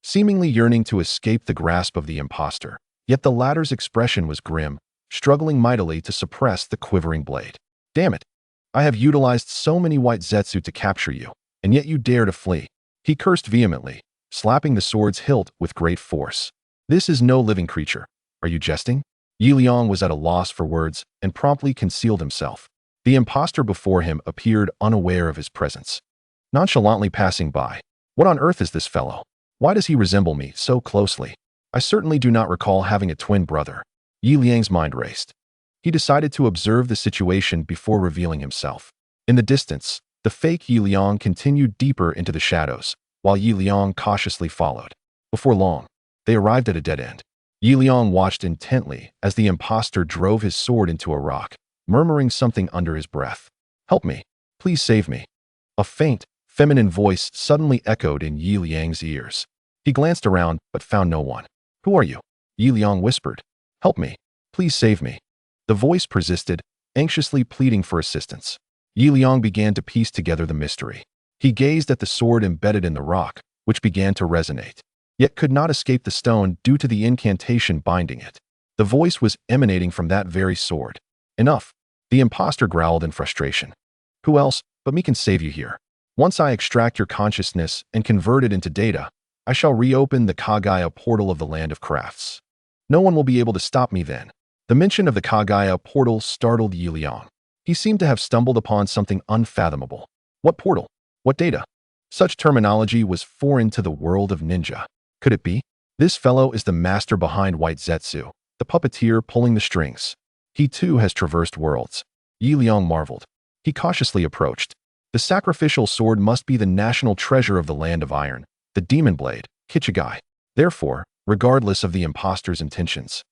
Speaker 1: seemingly yearning to escape the grasp of the impostor. Yet the latter's expression was grim, struggling mightily to suppress the quivering blade. Damn it! I have utilized so many white Zetsu to capture you, and yet you dare to flee. He cursed vehemently, slapping the sword's hilt with great force. This is no living creature. Are you jesting? Yi Liang was at a loss for words and promptly concealed himself. The impostor before him appeared unaware of his presence, nonchalantly passing by. What on earth is this fellow? Why does he resemble me so closely? I certainly do not recall having a twin brother. Yi Liang's mind raced. He decided to observe the situation before revealing himself. In the distance, the fake Yi Liang continued deeper into the shadows, while Yi Liang cautiously followed. Before long, they arrived at a dead end. Yi Liang watched intently as the impostor drove his sword into a rock, murmuring something under his breath. Help me. Please save me. A faint, feminine voice suddenly echoed in Yi Liang's ears. He glanced around but found no one. Who are you? Yi Liang whispered. Help me. Please save me. The voice persisted, anxiously pleading for assistance. Yi Liang began to piece together the mystery. He gazed at the sword embedded in the rock, which began to resonate, yet could not escape the stone due to the incantation binding it. The voice was emanating from that very sword. Enough. The impostor growled in frustration. Who else but me can save you here? Once I extract your consciousness and convert it into data, I shall reopen the Kagaya portal of the Land of Crafts. No one will be able to stop me then. The mention of the Kagaya portal startled Yi Liang. He seemed to have stumbled upon something unfathomable. What portal? What data? Such terminology was foreign to the world of ninja. Could it be? This fellow is the master behind White Zetsu, the puppeteer pulling the strings. He too has traversed worlds. Liang marveled. He cautiously approached. The sacrificial sword must be the national treasure of the Land of Iron, the demon blade, Kichigai. Therefore, regardless of the impostor's intentions,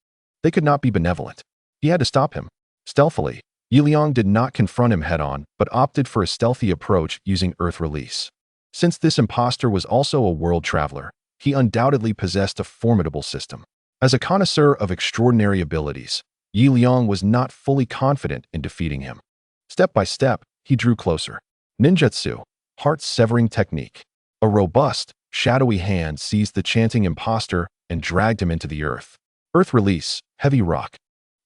Speaker 1: they could not be benevolent. He had to stop him. Stealthily, Liang did not confront him head-on, but opted for a stealthy approach using Earth Release. Since this impostor was also a world traveler, he undoubtedly possessed a formidable system. As a connoisseur of extraordinary abilities, Liang was not fully confident in defeating him. Step by step, he drew closer. Ninjutsu, heart-severing technique. A robust, shadowy hand seized the chanting impostor and dragged him into the earth. Earth Release, heavy rock.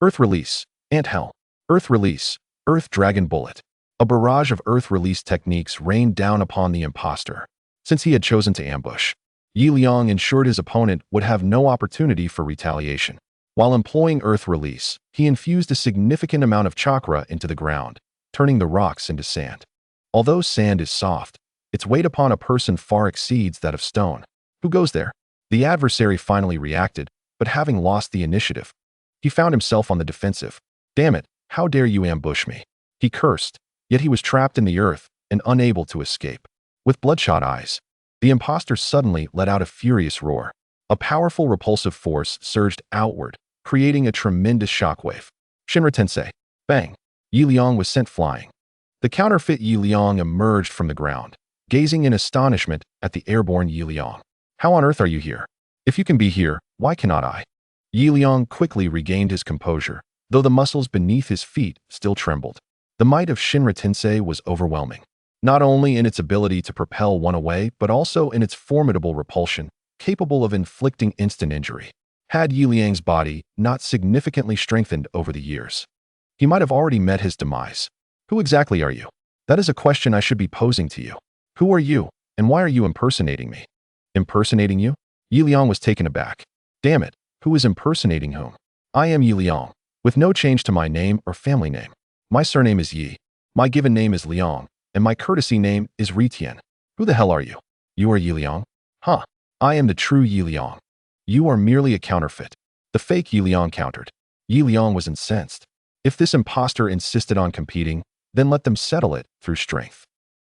Speaker 1: Earth Release, ant hell. Earth Release, earth dragon bullet. A barrage of Earth Release techniques rained down upon the impostor. Since he had chosen to ambush, Liang ensured his opponent would have no opportunity for retaliation. While employing Earth Release, he infused a significant amount of chakra into the ground, turning the rocks into sand. Although sand is soft, its weight upon a person far exceeds that of stone. Who goes there? The adversary finally reacted, but having lost the initiative, he found himself on the defensive. Damn it, how dare you ambush me? He cursed, yet he was trapped in the earth and unable to escape. With bloodshot eyes, the impostor suddenly let out a furious roar. A powerful repulsive force surged outward, creating a tremendous shockwave. Shinra Tensei. Bang! Liang was sent flying. The counterfeit Liang emerged from the ground, gazing in astonishment at the airborne Liang. How on earth are you here? If you can be here, why cannot I? Liang quickly regained his composure, though the muscles beneath his feet still trembled. The might of Shinra Tensei was overwhelming, not only in its ability to propel one away, but also in its formidable repulsion, capable of inflicting instant injury. Had Liang's body not significantly strengthened over the years, he might have already met his demise. Who exactly are you? That is a question I should be posing to you. Who are you, and why are you impersonating me? Impersonating you? Liang was taken aback. Damn it, who is impersonating whom? I am Liang, with no change to my name or family name. My surname is Yi. My given name is Liang, and my courtesy name is Ritian. Who the hell are you? You are Liang? Huh. I am the true Liang. You are merely a counterfeit. The fake Liang countered. Liang was incensed. If this impostor insisted on competing, then let them settle it through strength.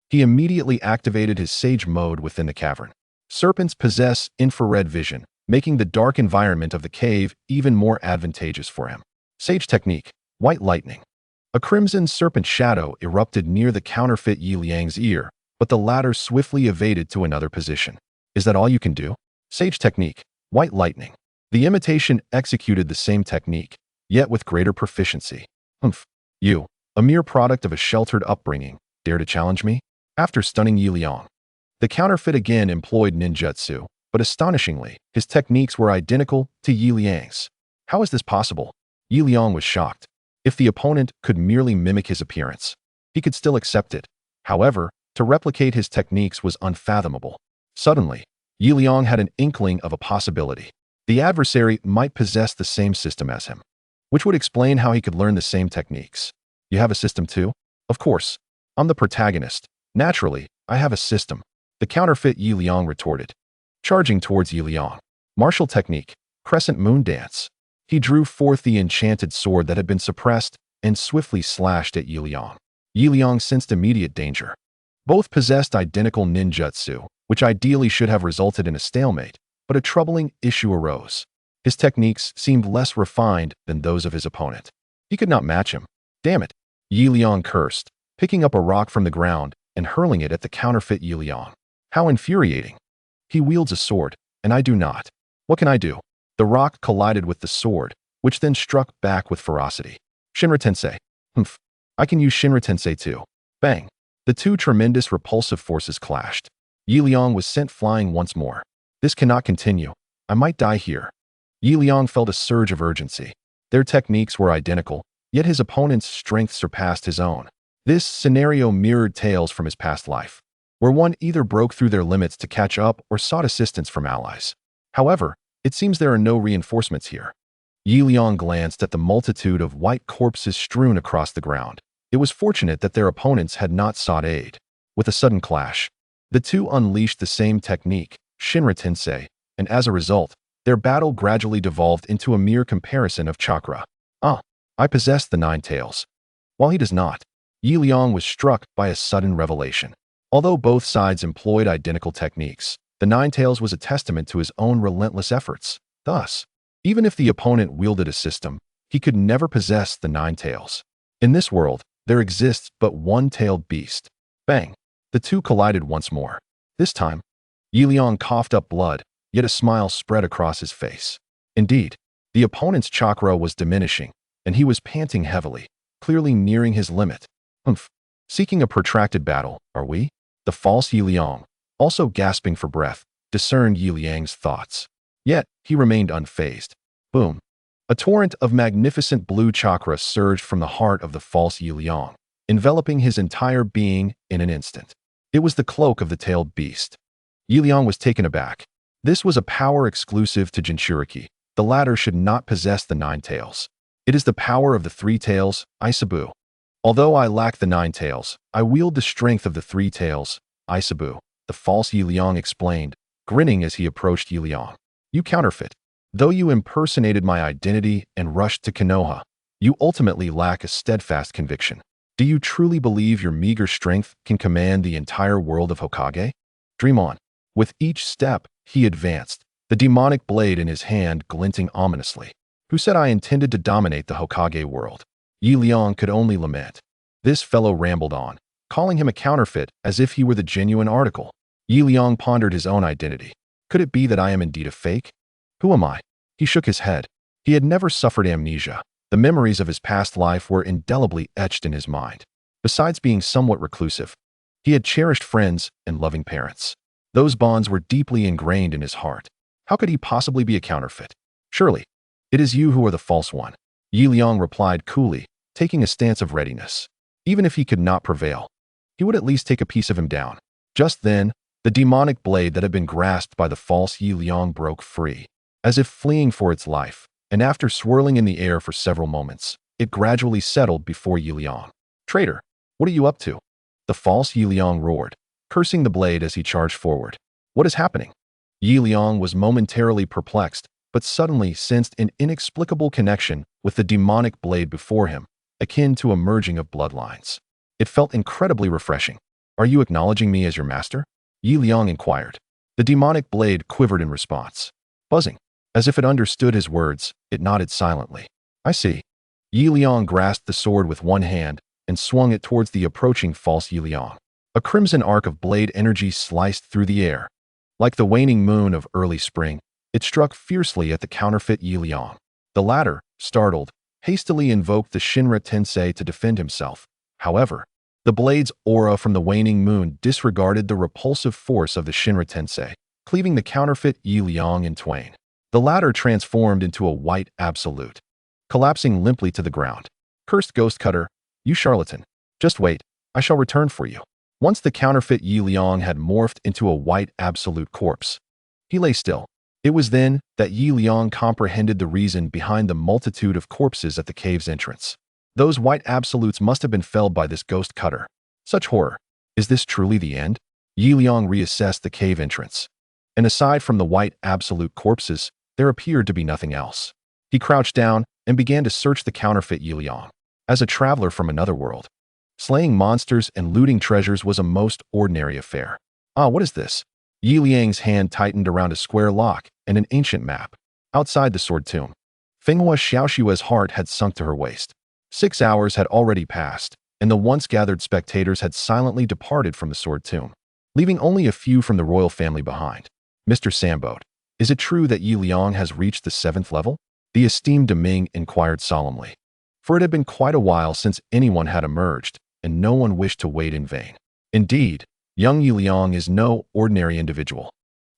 Speaker 1: He immediately activated his sage mode within the cavern. Serpents possess infrared vision, making the dark environment of the cave even more advantageous for him. Sage technique, white lightning. A crimson serpent shadow erupted near the counterfeit Liang's ear, but the latter swiftly evaded to another position. Is that all you can do? Sage technique, white lightning. The imitation executed the same technique, yet with greater proficiency. Humph. You, a mere product of a sheltered upbringing, dare to challenge me? After stunning Liang, the counterfeit again employed ninjutsu, but astonishingly, his techniques were identical to Liang's. How is this possible? Liang was shocked. If the opponent could merely mimic his appearance, he could still accept it. However, to replicate his techniques was unfathomable. Suddenly, Liang had an inkling of a possibility. The adversary might possess the same system as him, which would explain how he could learn the same techniques. You have a system too? Of course. I'm the protagonist. Naturally, I have a system. The counterfeit Liang retorted. Charging towards Liang. Martial technique, crescent moon dance. He drew forth the enchanted sword that had been suppressed and swiftly slashed at Liang. Liang sensed immediate danger. Both possessed identical ninjutsu, which ideally should have resulted in a stalemate, but a troubling issue arose. His techniques seemed less refined than those of his opponent. He could not match him. Damn it! Liang cursed, picking up a rock from the ground and hurling it at the counterfeit Liang. How infuriating! He wields a sword, and I do not. What can I do? The rock collided with the sword, which then struck back with ferocity. Shinra Tensei. Humph. I can use Shinra Tensei too. Bang. The two tremendous repulsive forces clashed. Liang was sent flying once more. This cannot continue. I might die here. Liang felt a surge of urgency. Their techniques were identical, yet his opponent's strength surpassed his own. This scenario mirrored tales from his past life, where one either broke through their limits to catch up or sought assistance from allies. However, it seems there are no reinforcements here. Liang glanced at the multitude of white corpses strewn across the ground. It was fortunate that their opponents had not sought aid. With a sudden clash, the two unleashed the same technique, Shinra Tensei, and as a result, their battle gradually devolved into a mere comparison of chakra. Ah, I possess the nine tails. While he does not, Liang was struck by a sudden revelation. Although both sides employed identical techniques, the nine tails was a testament to his own relentless efforts. Thus, even if the opponent wielded a system, he could never possess the nine tails. In this world, there exists but one-tailed beast. Bang! The two collided once more. This time, Liang coughed up blood, yet a smile spread across his face. Indeed, the opponent's chakra was diminishing, and he was panting heavily, clearly nearing his limit. Humph! Seeking a protracted battle, are we? The false Liang, also gasping for breath, discerned Liang's thoughts. Yet, he remained unfazed. Boom! A torrent of magnificent blue chakra surged from the heart of the false Liang, enveloping his entire being in an instant. It was the cloak of the tailed beast. Liang was taken aback. This was a power exclusive to Jinchuriki. The latter should not possess the nine tails. It is the power of the three tails, Isabu. Although I lack the nine tails, I wield the strength of the three tails, Isabu, the false Liang explained, grinning as he approached Liang. You counterfeit. Though you impersonated my identity and rushed to Konoha, you ultimately lack a steadfast conviction. Do you truly believe your meager strength can command the entire world of Hokage? Dream on. With each step, he advanced, the demonic blade in his hand glinting ominously. Who said I intended to dominate the Hokage world? Liang could only lament. This fellow rambled on, calling him a counterfeit as if he were the genuine article. Liang pondered his own identity. Could it be that I am indeed a fake? Who am I? He shook his head. He had never suffered amnesia. The memories of his past life were indelibly etched in his mind. Besides being somewhat reclusive, he had cherished friends and loving parents. Those bonds were deeply ingrained in his heart. How could he possibly be a counterfeit? Surely, it is you who are the false one. Liang replied coolly, taking a stance of readiness. Even if he could not prevail, he would at least take a piece of him down. Just then, the demonic blade that had been grasped by the false Liang broke free, as if fleeing for its life, and after swirling in the air for several moments, it gradually settled before Liang. Traitor, what are you up to? The false Liang roared, cursing the blade as he charged forward. What is happening? Liang was momentarily perplexed, but suddenly sensed an inexplicable connection with the demonic blade before him, akin to a merging of bloodlines. It felt incredibly refreshing. Are you acknowledging me as your master? Liang inquired. The demonic blade quivered in response. Buzzing. As if it understood his words, it nodded silently. I see. Liang grasped the sword with one hand and swung it towards the approaching false Liang. A crimson arc of blade energy sliced through the air. Like the waning moon of early spring, it struck fiercely at the counterfeit Liang. The latter, startled, hastily invoked the Shinra Tensei to defend himself. However, the blade's aura from the waning moon disregarded the repulsive force of the Shinra Tensei, cleaving the counterfeit Liang in twain. The latter transformed into a white absolute, collapsing limply to the ground. Cursed ghost cutter, you charlatan. Just wait, I shall return for you. Once the counterfeit Liang had morphed into a white absolute corpse, he lay still. It was then that Liang comprehended the reason behind the multitude of corpses at the cave's entrance. Those white absolutes must have been felled by this ghost cutter. Such horror. Is this truly the end? Liang reassessed the cave entrance. And aside from the white absolute corpses, there appeared to be nothing else. He crouched down and began to search the counterfeit Liang. As a traveler from another world, slaying monsters and looting treasures was a most ordinary affair. Ah, what is this? Liang's hand tightened around a square lock and an ancient map. Outside the sword tomb, Fenghua Xiaoshua's heart had sunk to her waist. 6 hours had already passed, and the once gathered spectators had silently departed from the sword tomb, leaving only a few from the royal family behind. Mr. Samboat, is it true that Liang has reached the 7th level? The esteemed Deming inquired solemnly. For it had been quite a while since anyone had emerged, and no one wished to wait in vain. Indeed, young Liang is no ordinary individual.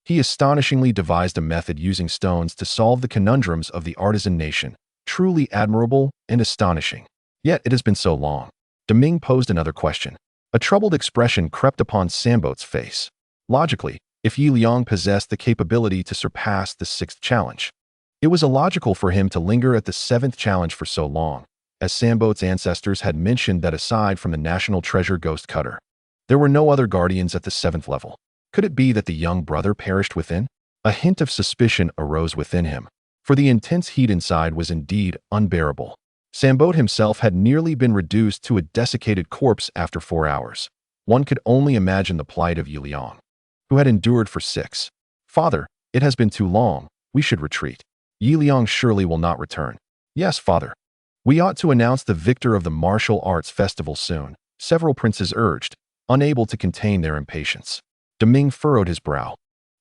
Speaker 1: He astonishingly devised a method using stones to solve the conundrums of the artisan nation, truly admirable and astonishing. Yet it has been so long. Deming posed another question. A troubled expression crept upon Samboat's face. Logically, if Liang possessed the capability to surpass the 6th challenge, it was illogical for him to linger at the 7th challenge for so long, as Samboat's ancestors had mentioned that aside from the national treasure Ghost Cutter, there were no other guardians at the 7th level. Could it be that the young brother perished within? A hint of suspicion arose within him, for the intense heat inside was indeed unbearable. Sambot himself had nearly been reduced to a desiccated corpse after 4 hours. One could only imagine the plight of Liang, who had endured for 6. Father, it has been too long. We should retreat. Liang surely will not return. Yes, father. We ought to announce the victor of the martial arts festival soon, several princes urged, unable to contain their impatience. Deming furrowed his brow.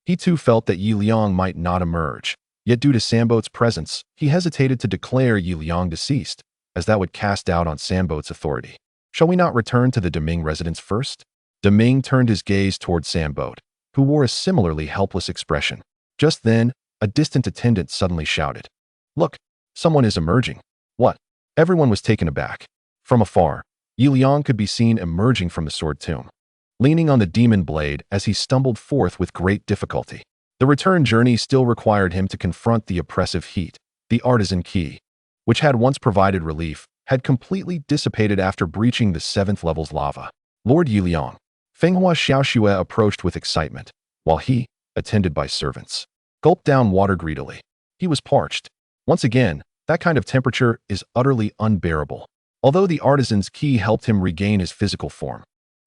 Speaker 1: He too felt that Liang might not emerge, yet due to Sambot's presence, he hesitated to declare Liang deceased, as that would cast doubt on Sambot's authority. Shall we not return to the Deming residence first? Deming turned his gaze toward Sambot, who wore a similarly helpless expression. Just then, a distant attendant suddenly shouted, "Look, someone is emerging." What? Everyone was taken aback. From afar, Liang could be seen emerging from the sword tomb, leaning on the demon blade as he stumbled forth with great difficulty. The return journey still required him to confront the oppressive heat. The artisan key, which had once provided relief, had completely dissipated after breaching the 7th level's lava. Lord Liang. Fenghua Xiaoxue approached with excitement, while he, attended by servants, gulped down water greedily. He was parched. Once again, that kind of temperature is utterly unbearable. Although the artisan's key helped him regain his physical form,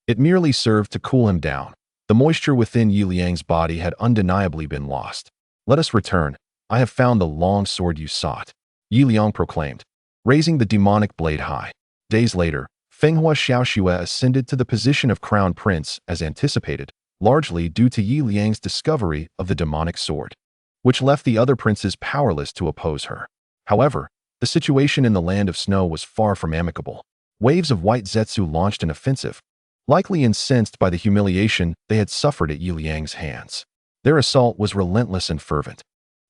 Speaker 1: it merely served to cool him down. The moisture within Liang's body had undeniably been lost. Let us return. I have found the long sword you sought, Liang proclaimed, raising the demonic blade high. Days later, Fenghua Xiaoxue ascended to the position of crown prince as anticipated, largely due to Liang's discovery of the demonic sword, which left the other princes powerless to oppose her. However, the situation in the land of snow was far from amicable. Waves of white Zetsu launched an offensive, likely incensed by the humiliation they had suffered at Liang's hands. Their assault was relentless and fervent,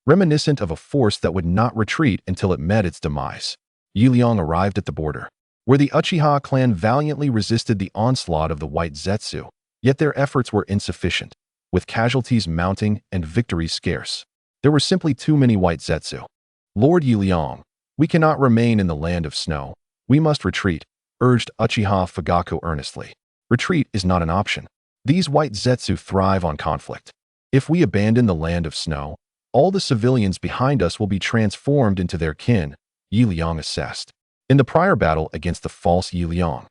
Speaker 1: reminiscent of a force that would not retreat until it met its demise. Liang arrived at the border, where the Uchiha clan valiantly resisted the onslaught of the white Zetsu, yet their efforts were insufficient, with casualties mounting and victories scarce. There were simply too many white Zetsu. Lord Liang, we cannot remain in the land of snow. We must retreat, urged Uchiha Fugaku earnestly. Retreat is not an option. These white Zetsu thrive on conflict. If we abandon the land of snow, all the civilians behind us will be transformed into their kin, Liang assessed. In the prior battle against the false Liang,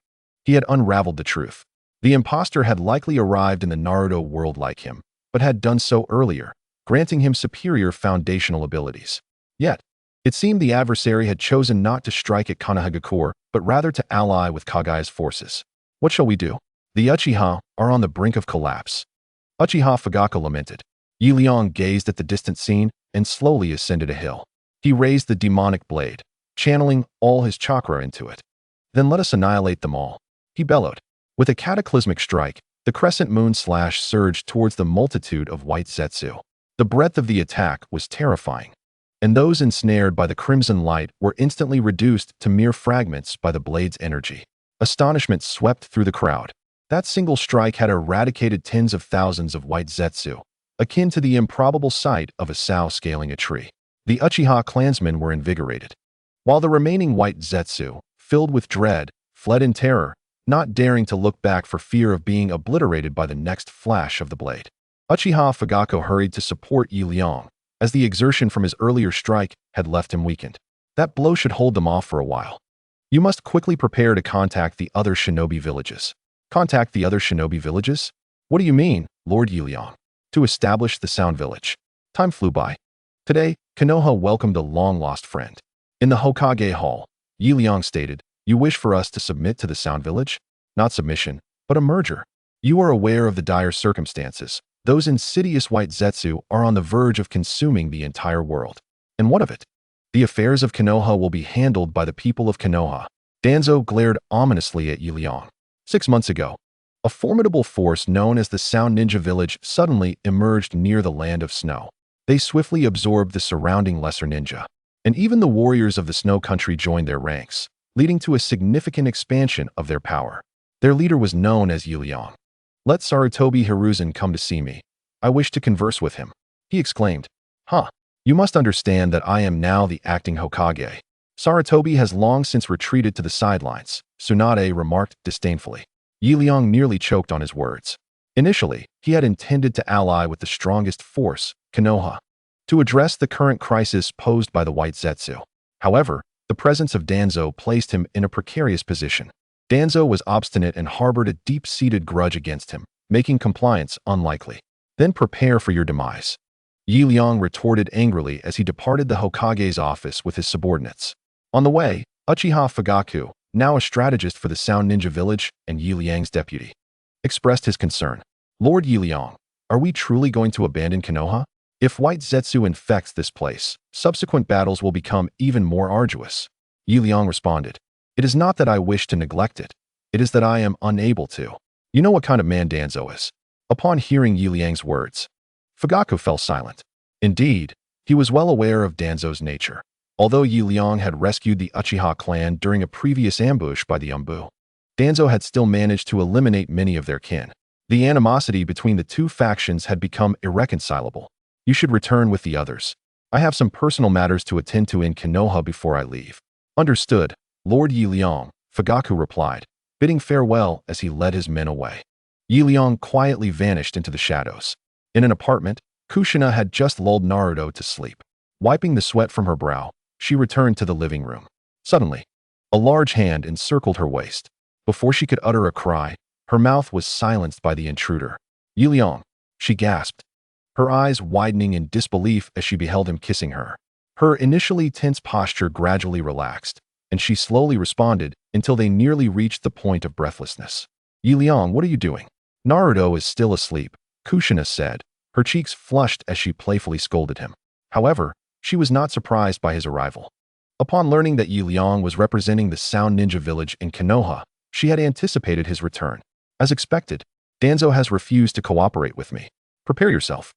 Speaker 1: he had unraveled the truth. The impostor had likely arrived in the Naruto world like him, but had done so earlier, granting him superior foundational abilities. Yet, it seemed the adversary had chosen not to strike at Konohagakure, but rather to ally with Kagaya's forces. What shall we do? The Uchiha are on the brink of collapse. Uchiha Fugaku lamented. Liang gazed at the distant scene and slowly ascended a hill. He raised the demonic blade, channeling all his chakra into it. Then let us annihilate them all, he bellowed. With a cataclysmic strike, the crescent moon slash surged towards the multitude of white Zetsu. The breadth of the attack was terrifying, and those ensnared by the crimson light were instantly reduced to mere fragments by the blade's energy. Astonishment swept through the crowd. That single strike had eradicated tens of thousands of white Zetsu, akin to the improbable sight of a sow scaling a tree. The Uchiha clansmen were invigorated, while the remaining white Zetsu, filled with dread, fled in terror, not daring to look back for fear of being obliterated by the next flash of the blade. Uchiha Fugaku hurried to support Liang, as the exertion from his earlier strike had left him weakened. That blow should hold them off for a while. You must quickly prepare to contact the other shinobi villages. Contact the other shinobi villages? What do you mean, Lord Liang? To establish the Sound Village. Time flew by. Today, Konoha welcomed a long-lost friend. In the Hokage Hall, Liang stated, "You wish for us to submit to the Sound Village? Not submission, but a merger. You are aware of the dire circumstances. Those insidious white Zetsu are on the verge of consuming the entire world. And what of it? The affairs of Konoha will be handled by the people of Konoha." Danzo glared ominously at Liang. 6 months ago, a formidable force known as the Sound Ninja Village suddenly emerged near the land of snow. They swiftly absorbed the surrounding lesser ninja, and even the warriors of the snow country joined their ranks, leading to a significant expansion of their power. Their leader was known as Liang. "Let Sarutobi Hiruzen come to see me. I wish to converse with him," he exclaimed. "Huh. You must understand that I am now the acting Hokage. Sarutobi has long since retreated to the sidelines," Tsunade remarked disdainfully. Liang nearly choked on his words. Initially, he had intended to ally with the strongest force, Konoha, to address the current crisis posed by the White Zetsu. However, the presence of Danzo placed him in a precarious position. Danzo was obstinate and harbored a deep-seated grudge against him, making compliance unlikely. Then prepare for your demise. Liang retorted angrily as he departed the Hokage's office with his subordinates. On the way, Uchiha Fugaku, now a strategist for the Sound Ninja Village and Liang's deputy, expressed his concern. Lord Liang, are we truly going to abandon Konoha? If White Zetsu infects this place, subsequent battles will become even more arduous. Liang responded. It is not that I wish to neglect it. It is that I am unable to. You know what kind of man Danzo is. Upon hearing Liang's words, Fugaku fell silent. Indeed, he was well aware of Danzo's nature. Although Liang had rescued the Uchiha clan during a previous ambush by the Umbu, Danzo had still managed to eliminate many of their kin. The animosity between the two factions had become irreconcilable. You should return with the others. I have some personal matters to attend to in Konoha before I leave. Understood, Lord Liang, Fugaku replied, bidding farewell as he led his men away. Liang quietly vanished into the shadows. In an apartment, Kushina had just lulled Naruto to sleep. Wiping the sweat from her brow, she returned to the living room. Suddenly, a large hand encircled her waist. Before she could utter a cry, her mouth was silenced by the intruder. Liang, she gasped, her eyes widening in disbelief as she beheld him kissing her. Her initially tense posture gradually relaxed, and she slowly responded until they nearly reached the point of breathlessness. Liang, what are you doing? Naruto is still asleep, Kushina said, her cheeks flushed as she playfully scolded him. However, she was not surprised by his arrival. Upon learning that Liang was representing the Sound Ninja Village in Konoha, she had anticipated his return. As expected, Danzo has refused to cooperate with me. Prepare yourself.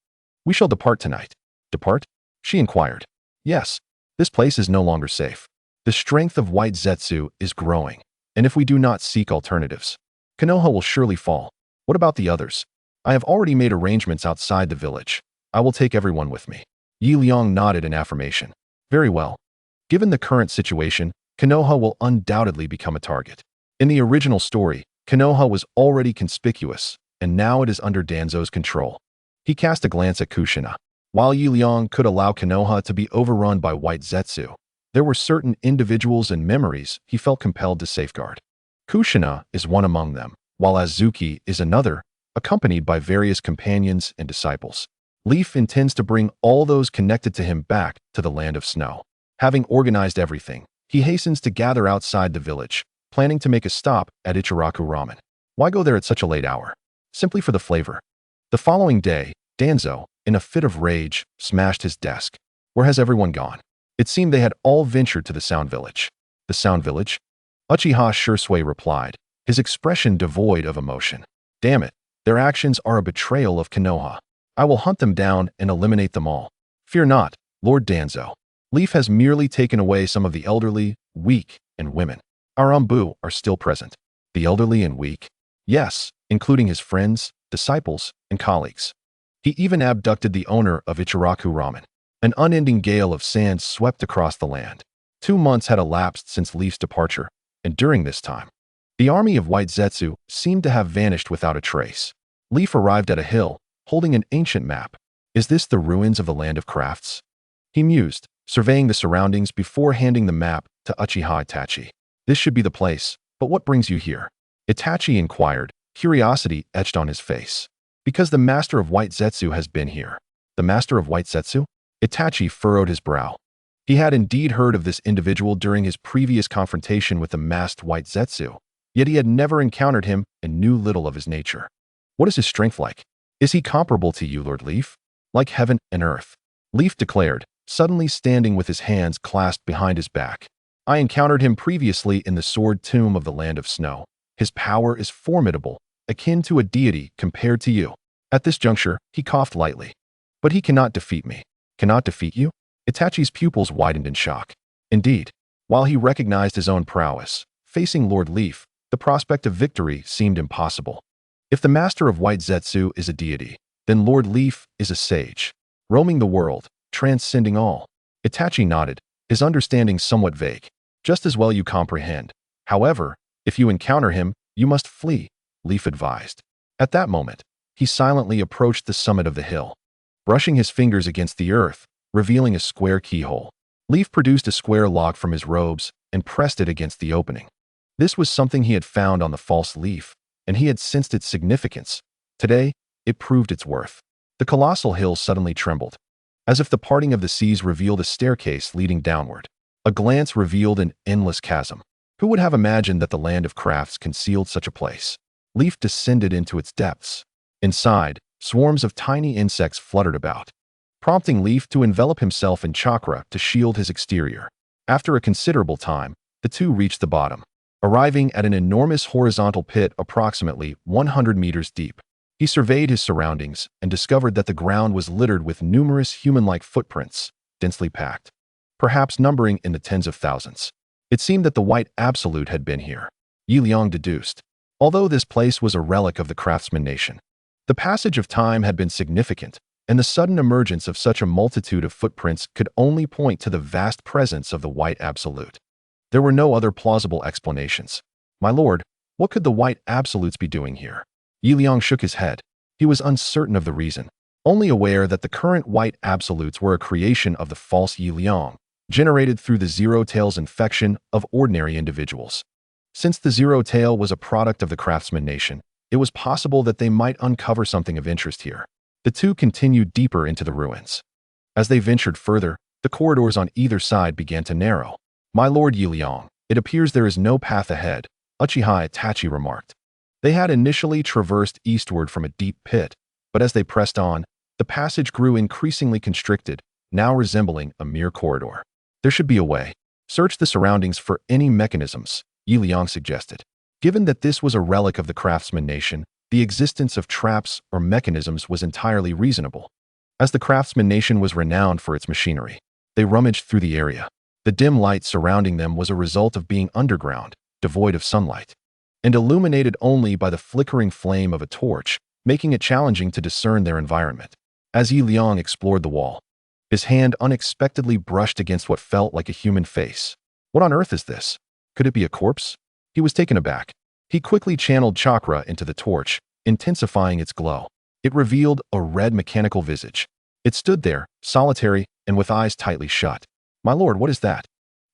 Speaker 1: We shall depart tonight. Depart? She inquired. Yes, this place is no longer safe. The strength of White Zetsu is growing, and if we do not seek alternatives, Konoha will surely fall. What about the others? I have already made arrangements outside the village. I will take everyone with me. Liang nodded in affirmation. Very well. Given the current situation, Konoha will undoubtedly become a target. In the original story, Konoha was already conspicuous, and now it is under Danzo's control. He cast a glance at Kushina. While Liang could allow Konoha to be overrun by White Zetsu, there were certain individuals and memories he felt compelled to safeguard. Kushina is one among them, while Azuki is another, accompanied by various companions and disciples. Leaf intends to bring all those connected to him back to the land of snow. Having organized everything, he hastens to gather outside the village, planning to make a stop at Ichiraku Ramen. Why go there at such a late hour? Simply for the flavor. The following day, Danzo, in a fit of rage, smashed his desk. Where has everyone gone? It seemed they had all ventured to the Sound Village. The Sound Village? Uchiha Shursui replied, his expression devoid of emotion. Damn it, their actions are a betrayal of Konoha. I will hunt them down and eliminate them all. Fear not, Lord Danzo. Leaf has merely taken away some of the elderly, weak, and women. Our Umbu are still present. The elderly and weak? Yes, including his friends, disciples, and colleagues. He even abducted the owner of Ichiraku Ramen. An unending gale of sand swept across the land. 2 months had elapsed since Leaf's departure, and during this time, the army of White Zetsu seemed to have vanished without a trace. Leaf arrived at a hill, holding an ancient map. Is this the ruins of the land of crafts? He mused, surveying the surroundings before handing the map to Uchiha Itachi. This should be the place, but what brings you here? Itachi inquired, curiosity etched on his face. Because the master of White Zetsu has been here. The master of White Zetsu? Itachi furrowed his brow. He had indeed heard of this individual during his previous confrontation with the masked White Zetsu, yet he had never encountered him and knew little of his nature. What is his strength like? Is he comparable to you, Lord Leaf? Like heaven and earth, Leaf declared, suddenly standing with his hands clasped behind his back. I encountered him previously in the sword tomb of the land of snow. His power is formidable, akin to a deity compared to you. At this juncture, he coughed lightly. But he cannot defeat me. Cannot defeat you? Itachi's pupils widened in shock. Indeed, while he recognized his own prowess, facing Lord Leaf, the prospect of victory seemed impossible. If the master of White Zetsu is a deity, then Lord Leaf is a sage, roaming the world, transcending all. Itachi nodded, his understanding somewhat vague. Just as well you comprehend. However, if you encounter him, you must flee, Leaf advised. At that moment, he silently approached the summit of the hill, brushing his fingers against the earth, revealing a square keyhole. Leaf produced a square lock from his robes and pressed it against the opening. This was something he had found on the false leaf, and he had sensed its significance. Today, it proved its worth. The colossal hill suddenly trembled, as if the parting of the seas revealed a staircase leading downward. A glance revealed an endless chasm. Who would have imagined that the land of crafts concealed such a place? Leaf descended into its depths. Inside, swarms of tiny insects fluttered about, prompting Leaf to envelop himself in chakra to shield his exterior. After a considerable time, the two reached the bottom, arriving at an enormous horizontal pit approximately 100 meters deep. He surveyed his surroundings and discovered that the ground was littered with numerous human-like footprints, densely packed, perhaps numbering in the tens of thousands. It seemed that the White Absolute had been here, Liang deduced. Although this place was a relic of the craftsman nation, the passage of time had been significant, and the sudden emergence of such a multitude of footprints could only point to the vast presence of the White Absolute. There were no other plausible explanations. My lord, what could the White Absolutes be doing here? Liang shook his head. He was uncertain of the reason, only aware that the current White Absolutes were a creation of the false Liang, generated through the Zero Tail's infection of ordinary individuals. Since the Zero Tail was a product of the craftsman nation, it was possible that they might uncover something of interest here. The two continued deeper into the ruins. As they ventured further, the corridors on either side began to narrow. My lord Liang, it appears there is no path ahead, Uchiha Itachi remarked. They had initially traversed eastward from a deep pit, but as they pressed on, the passage grew increasingly constricted, now resembling a mere corridor. There should be a way. Search the surroundings for any mechanisms, Liang suggested. Given that this was a relic of the craftsman nation, the existence of traps or mechanisms was entirely reasonable. As the craftsman nation was renowned for its machinery, they rummaged through the area. The dim light surrounding them was a result of being underground, devoid of sunlight, and illuminated only by the flickering flame of a torch, making it challenging to discern their environment. As Liang explored the wall, his hand unexpectedly brushed against what felt like a human face. What on earth is this? Could it be a corpse? He was taken aback. He quickly channeled chakra into the torch, intensifying its glow. It revealed a red mechanical visage. It stood there, solitary and with eyes tightly shut. My lord, what is that?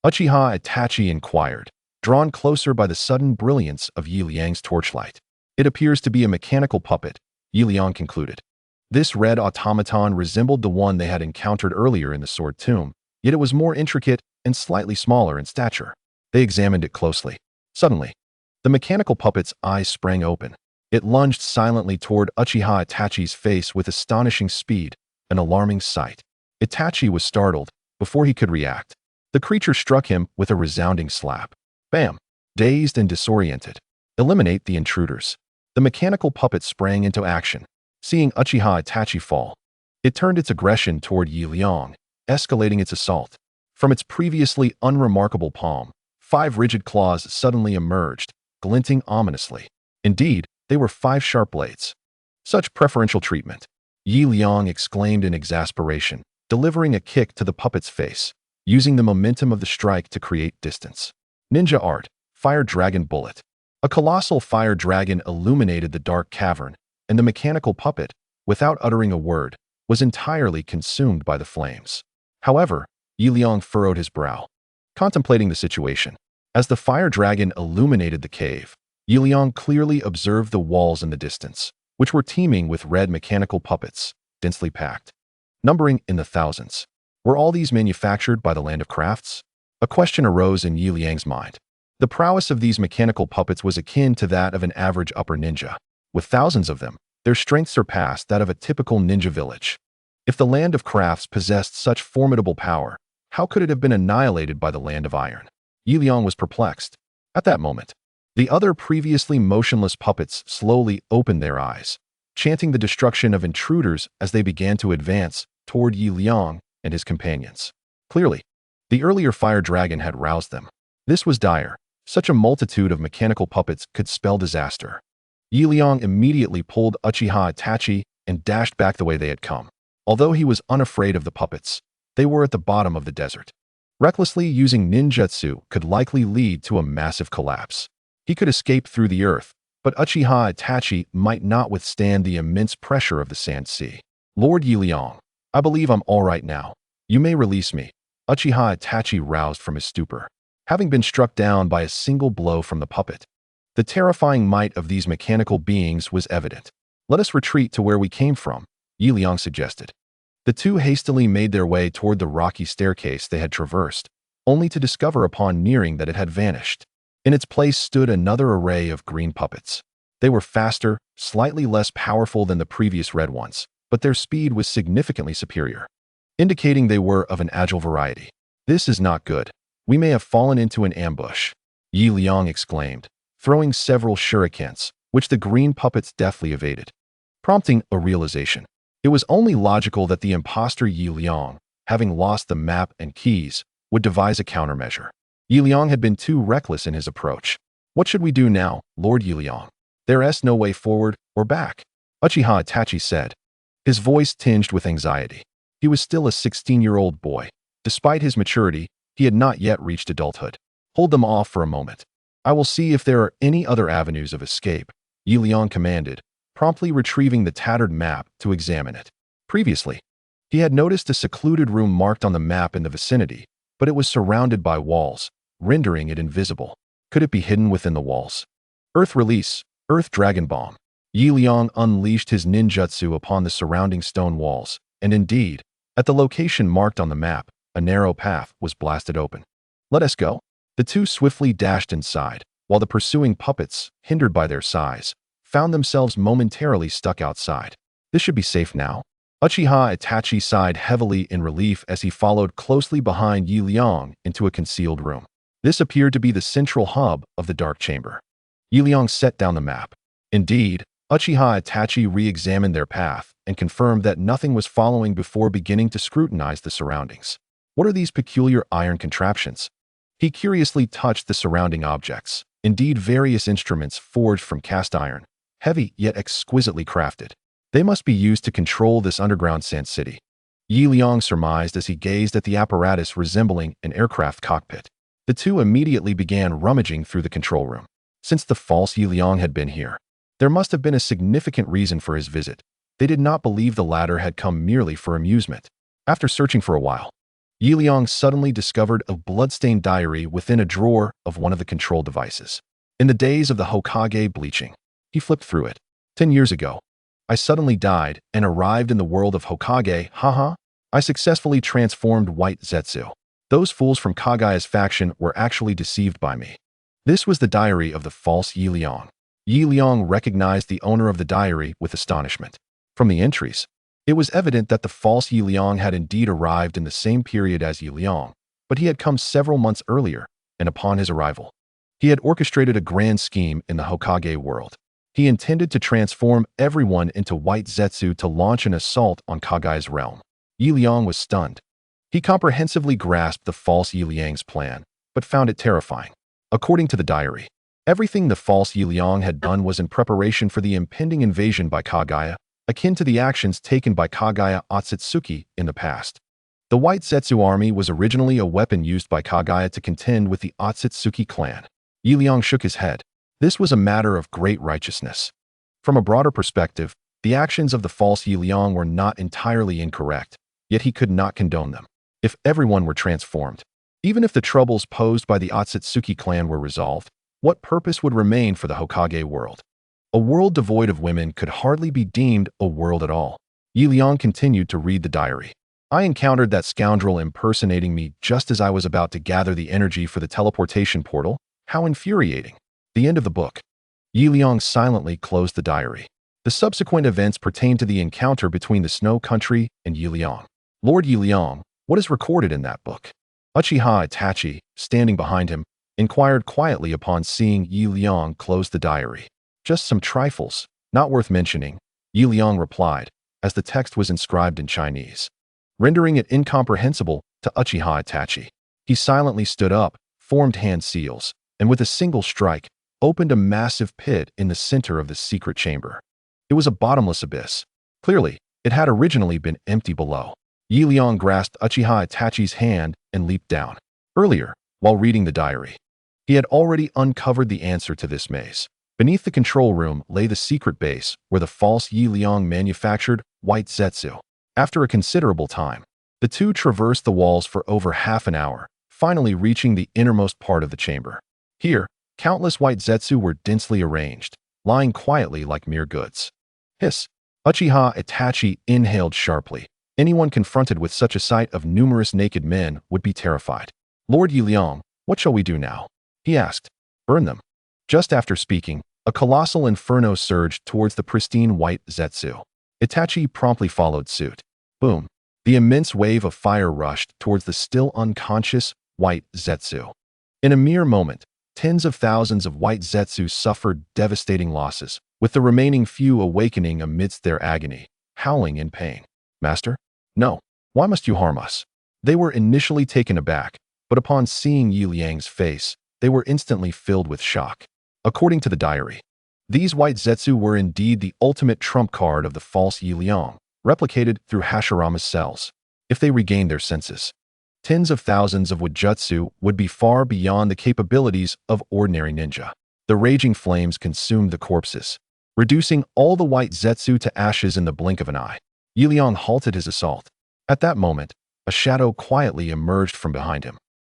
Speaker 1: Uchiha Itachi inquired, drawn closer by the sudden brilliance of Liang's torchlight. It appears to be a mechanical puppet, Liang concluded. This red automaton resembled the one they had encountered earlier in the Sword Tomb, yet it was more intricate and slightly smaller in stature. They examined it closely. Suddenly, the mechanical puppet's eyes sprang open. It lunged silently toward Uchiha Itachi's face with astonishing speed, an alarming sight. Itachi was startled before he could react. The creature struck him with a resounding slap. Bam! Dazed and disoriented. Eliminate the intruders. The mechanical puppet sprang into action, seeing Uchiha Itachi fall. It turned its aggression toward Liang, escalating its assault. From its previously unremarkable palm, 5 rigid claws suddenly emerged, glinting ominously. Indeed, they were 5 sharp blades. Such preferential treatment. Liang exclaimed in exasperation, delivering a kick to the puppet's face, using the momentum of the strike to create distance. Ninja art, Fire Dragon Bullet. A colossal fire dragon illuminated the dark cavern, and the mechanical puppet, without uttering a word, was entirely consumed by the flames. However, Liang furrowed his brow, contemplating the situation. As the fire dragon illuminated the cave, Liang clearly observed the walls in the distance, which were teeming with red mechanical puppets, densely packed, numbering in the thousands. Were all these manufactured by the land of crafts? A question arose in Liang's mind. The prowess of these mechanical puppets was akin to that of an average upper ninja. With thousands of them, their strength surpassed that of a typical ninja village. If the land of crafts possessed such formidable power, how could it have been annihilated by the land of iron? Liang was perplexed. At that moment, the other previously motionless puppets slowly opened their eyes, chanting the destruction of intruders as they began to advance toward Liang and his companions. Clearly, the earlier fire dragon had roused them. This was dire. Such a multitude of mechanical puppets could spell disaster. Liang immediately pulled Uchiha Itachi and dashed back the way they had come. Although he was unafraid of the puppets, they were at the bottom of the desert. Recklessly using ninjutsu could likely lead to a massive collapse. He could escape through the earth, but Uchiha Itachi might not withstand the immense pressure of the sand sea. Lord Liang, I believe I'm all right now. You may release me. Uchiha Itachi roused from his stupor, having been struck down by a single blow from the puppet. The terrifying might of these mechanical beings was evident. Let us retreat to where we came from, Liang suggested. The two hastily made their way toward the rocky staircase they had traversed, only to discover upon nearing that it had vanished. In its place stood another array of green puppets. They were faster, slightly less powerful than the previous red ones, but their speed was significantly superior, indicating they were of an agile variety. This is not good. We may have fallen into an ambush, Liang exclaimed, throwing several shurikens, which the green puppets deftly evaded, prompting a realization. It was only logical that the imposter Liang, having lost the map and keys, would devise a countermeasure. Liang had been too reckless in his approach. What should we do now, Lord Liang? There is no way forward or back, Uchiha Itachi said, his voice tinged with anxiety. He was still a 16-year-old boy. Despite his maturity, he had not yet reached adulthood. Hold them off for a moment. I will see if there are any other avenues of escape, Liang commanded, promptly retrieving the tattered map to examine it. Previously, he had noticed a secluded room marked on the map in the vicinity, but it was surrounded by walls, rendering it invisible. Could it be hidden within the walls? Earth Release, Earth Dragon Bomb. Liang unleashed his ninjutsu upon the surrounding stone walls, and indeed, at the location marked on the map, a narrow path was blasted open. Let us go. The two swiftly dashed inside, while the pursuing puppets, hindered by their size, found themselves momentarily stuck outside. This should be safe now. Uchiha Itachi sighed heavily in relief as he followed closely behind Liang into a concealed room. This appeared to be the central hub of the dark chamber. Liang set down the map. Indeed, Uchiha Itachi re-examined their path and confirmed that nothing was following before beginning to scrutinize the surroundings. What are these peculiar iron contraptions? He curiously touched the surrounding objects, indeed various instruments forged from cast iron, heavy yet exquisitely crafted. They must be used to control this underground sand city, Liang surmised as he gazed at the apparatus resembling an aircraft cockpit. The two immediately began rummaging through the control room. Since the false Liang had been here, there must have been a significant reason for his visit. They did not believe the latter had come merely for amusement. After searching for a while, Liang suddenly discovered a bloodstained diary within a drawer of one of the control devices. In the days of the Hokage bleaching, he flipped through it. 10 years ago, I suddenly died and arrived in the world of Hokage, haha. I successfully transformed White Zetsu. Those fools from Kagaya's faction were actually deceived by me. This was the diary of the false Liang. Liang recognized the owner of the diary with astonishment. From the entries, it was evident that the false Liang had indeed arrived in the same period as Liang, but he had come several months earlier, and upon his arrival, he had orchestrated a grand scheme in the Hokage world. He intended to transform everyone into White Zetsu to launch an assault on Kagaya's realm. Liang was stunned. He comprehensively grasped the false Liang's plan, but found it terrifying. According to the diary, everything the false Liang had done was in preparation for the impending invasion by Kagaya, akin to the actions taken by Kagaya Otsutsuki in the past. The White Zetsu army was originally a weapon used by Kagaya to contend with the Otsutsuki clan. Liang shook his head. This was a matter of great righteousness. From a broader perspective, the actions of the false Liang were not entirely incorrect, yet he could not condone them. If everyone were transformed, even if the troubles posed by the Otsutsuki clan were resolved, what purpose would remain for the Hokage world? A world devoid of women could hardly be deemed a world at all. Liang continued to read the diary. I encountered that scoundrel impersonating me just as I was about to gather the energy for the teleportation portal. How infuriating. The end of the book. Liang silently closed the diary. The subsequent events pertain to the encounter between the Snow Country and Liang. Lord Liang, what is recorded in that book? Uchiha Itachi, standing behind him, inquired quietly upon seeing Liang close the diary. Just some trifles, not worth mentioning, Liang replied, as the text was inscribed in Chinese, rendering it incomprehensible to Uchiha Itachi. He silently stood up, formed hand seals, and with a single strike, opened a massive pit in the center of the secret chamber. It was a bottomless abyss. Clearly, it had originally been empty below. Liang grasped Uchiha Itachi's hand and leaped down. Earlier, while reading the diary, he had already uncovered the answer to this maze. Beneath the control room lay the secret base where the false Liang manufactured white Zetsu. After a considerable time, the two traversed the walls for over half an hour, finally reaching the innermost part of the chamber. Here, countless white Zetsu were densely arranged, lying quietly like mere goods. Hiss! Uchiha Itachi inhaled sharply. Anyone confronted with such a sight of numerous naked men would be terrified. Lord Liang, what shall we do now? He asked. Burn them. Just after speaking, a colossal inferno surged towards the pristine white Zetsu. Itachi promptly followed suit. Boom! The immense wave of fire rushed towards the still unconscious white Zetsu. In a mere moment, tens of thousands of white Zetsu suffered devastating losses, with the remaining few awakening amidst their agony, howling in pain. Master? No. Why must you harm us? They were initially taken aback, but upon seeing Liang's face, they were instantly filled with shock. According to the diary, these white Zetsu were indeed the ultimate trump card of the false Liang, replicated through Hashirama's cells. If they regained their senses, tens of thousands of Wujutsu would be far beyond the capabilities of ordinary ninja. The raging flames consumed the corpses, reducing all the white Zetsu to ashes in the blink of an eye. Liang halted his assault. At that moment, a shadow quietly emerged from behind him.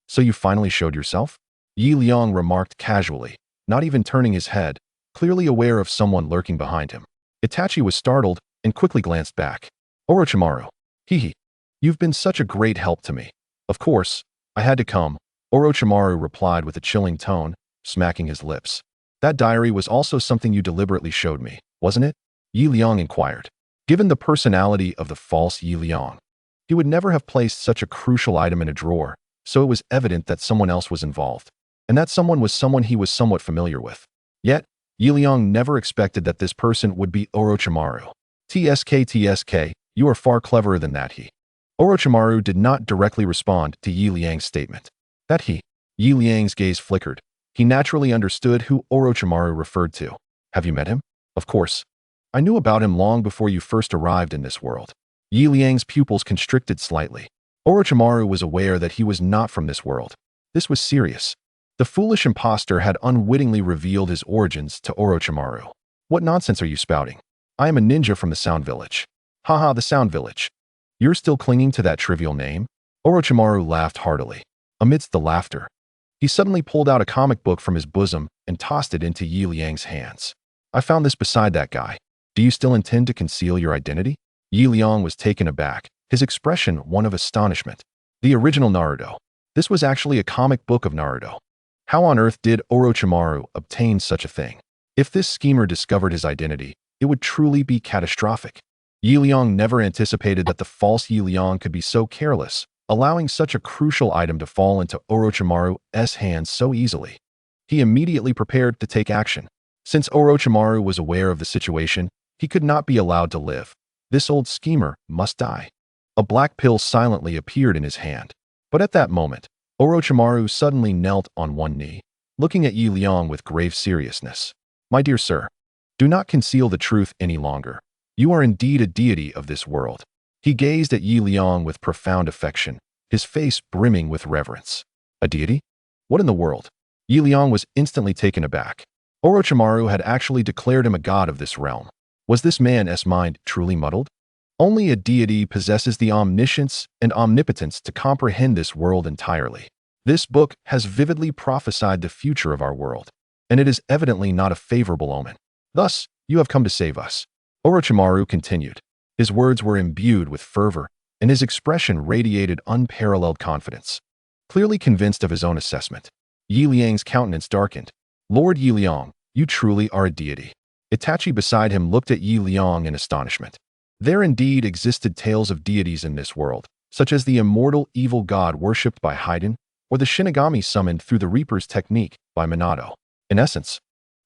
Speaker 1: So you finally showed yourself? Liang remarked casually, not even turning his head, clearly aware of someone lurking behind him. Itachi was startled and quickly glanced back. Orochimaru. Hehe. You've been such a great help to me. Of course, I had to come, Orochimaru replied with a chilling tone, smacking his lips. That diary was also something you deliberately showed me, wasn't it? Liang inquired. Given the personality of the false Liang, he would never have placed such a crucial item in a drawer, so it was evident that someone else was involved. And that someone was someone he was somewhat familiar with. Yet, Liang never expected that this person would be Orochimaru. TSK, you are far cleverer than that, he. Orochimaru did not directly respond to Liang's statement. That he. Liang's gaze flickered. He naturally understood who Orochimaru referred to. Have you met him? Of course. I knew about him long before you first arrived in this world. Liang's pupils constricted slightly. Orochimaru was aware that he was not from this world. This was serious. The foolish impostor had unwittingly revealed his origins to Orochimaru. What nonsense are you spouting? I am a ninja from the Sound Village. Haha, the Sound Village. You're still clinging to that trivial name? Orochimaru laughed heartily. Amidst the laughter, he suddenly pulled out a comic book from his bosom and tossed it into Liang's hands. I found this beside that guy. Do you still intend to conceal your identity? Liang was taken aback, his expression one of astonishment. The original Naruto. This was actually a comic book of Naruto. How on earth did Orochimaru obtain such a thing? If this schemer discovered his identity, it would truly be catastrophic. Liang never anticipated that the false Liang could be so careless, allowing such a crucial item to fall into Orochimaru's hands so easily. He immediately prepared to take action. Since Orochimaru was aware of the situation, he could not be allowed to live. This old schemer must die. A black pill silently appeared in his hand. But at that moment, Orochimaru suddenly knelt on one knee, looking at Liang with grave seriousness. My dear sir, do not conceal the truth any longer. You are indeed a deity of this world. He gazed at Liang with profound affection, his face brimming with reverence. A deity? What in the world? Liang was instantly taken aback. Orochimaru had actually declared him a god of this realm. Was this man's mind truly muddled? Only a deity possesses the omniscience and omnipotence to comprehend this world entirely. This book has vividly prophesied the future of our world, and it is evidently not a favorable omen. Thus, you have come to save us. Orochimaru continued. His words were imbued with fervor, and his expression radiated unparalleled confidence. Clearly convinced of his own assessment, Liang's countenance darkened. Lord Liang, you truly are a deity. Itachi beside him looked at Liang in astonishment. There indeed existed tales of deities in this world, such as the immortal evil god worshipped by Haiden, or the Shinigami summoned through the Reaper's technique by Minato. In essence,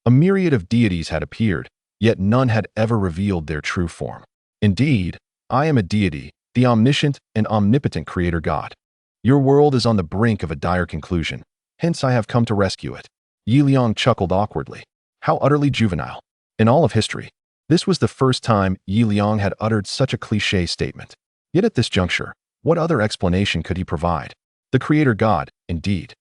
Speaker 1: a myriad of deities had appeared, yet none had ever revealed their true form. Indeed, I am a deity, the omniscient and omnipotent creator god. Your world is on the brink of a dire conclusion, hence I have come to rescue it. Liang chuckled awkwardly. How utterly juvenile. In all of history, this was the first time Liang had uttered such a cliché statement. Yet at this juncture, what other explanation could he provide? The creator god, indeed.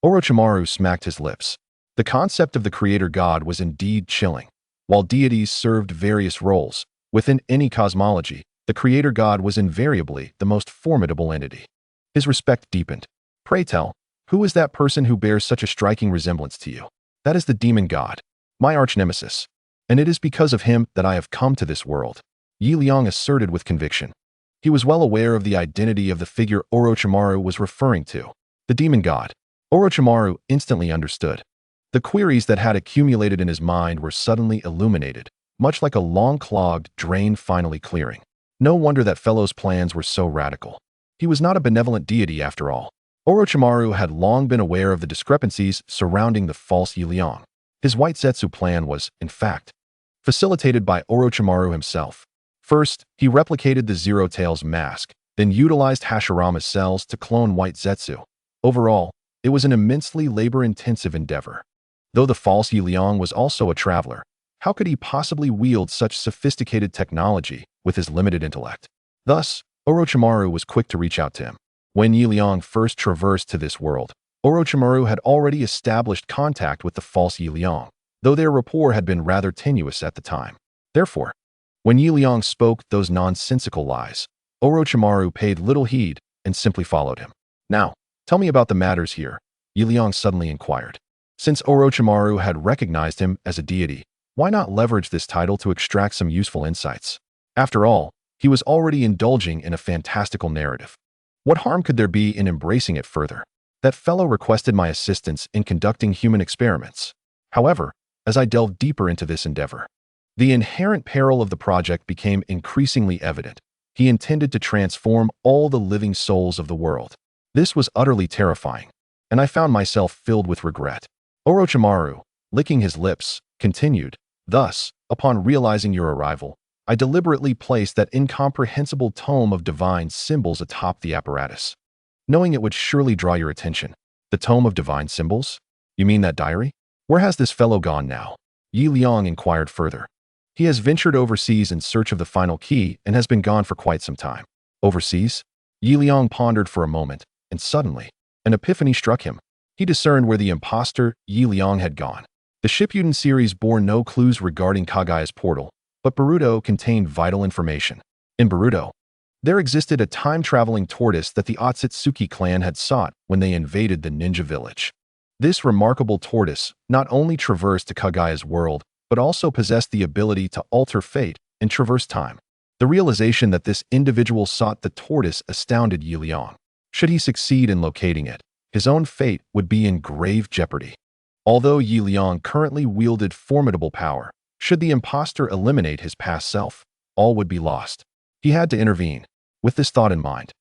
Speaker 1: Orochimaru smacked his lips. The concept of the creator god was indeed chilling. While deities served various roles, within any cosmology, the creator god was invariably the most formidable entity. His respect deepened. Pray tell, who is that person who bears such a striking resemblance to you? That is the demon god, my arch-nemesis. And it is because of him that I have come to this world, Liang asserted with conviction. He was well aware of the identity of the figure Orochimaru was referring to, the demon god. Orochimaru instantly understood. The queries that had accumulated in his mind were suddenly illuminated, much like a long-clogged drain finally clearing. No wonder that fellow's plans were so radical. He was not a benevolent deity after all. Orochimaru had long been aware of the discrepancies surrounding the false Liang. His white Zetsu plan was, in fact, facilitated by Orochimaru himself. First, he replicated the Zero Tails mask, then utilized Hashirama's cells to clone white Zetsu. Overall, it was an immensely labor-intensive endeavor. Though the false Liang was also a traveler, how could he possibly wield such sophisticated technology with his limited intellect? Thus, Orochimaru was quick to reach out to him. When Liang first traversed to this world, Orochimaru had already established contact with the false Liang, though their rapport had been rather tenuous at the time. Therefore, when Liang spoke those nonsensical lies, Orochimaru paid little heed and simply followed him. Now, tell me about the matters here, Liang suddenly inquired. Since Orochimaru had recognized him as a deity, why not leverage this title to extract some useful insights? After all, he was already indulging in a fantastical narrative. What harm could there be in embracing it further? That fellow requested my assistance in conducting human experiments. However, as I delved deeper into this endeavor, the inherent peril of the project became increasingly evident. He intended to transform all the living souls of the world. This was utterly terrifying, and I found myself filled with regret. Orochimaru, licking his lips, continued, "Thus, upon realizing your arrival, I deliberately placed that incomprehensible tome of divine symbols atop the apparatus, knowing it would surely draw your attention. The tome of divine symbols? You mean that diary? Where has this fellow gone now?" Liang inquired further. "He has ventured overseas in search of the final key and has been gone for quite some time." Overseas? Liang pondered for a moment, and suddenly, an epiphany struck him. He discerned where the imposter Liang had gone. The Shippuden series bore no clues regarding Kagaya's portal, but Boruto contained vital information. In Boruto, there existed a time-traveling tortoise that the Otsutsuki clan had sought when they invaded the ninja village. This remarkable tortoise not only traversed to Kagaya's world, but also possessed the ability to alter fate and traverse time. The realization that this individual sought the tortoise astounded Liang. Should he succeed in locating it, his own fate would be in grave jeopardy. Although Liang currently wielded formidable power, should the imposter eliminate his past self, all would be lost. He had to intervene. With this thought in mind,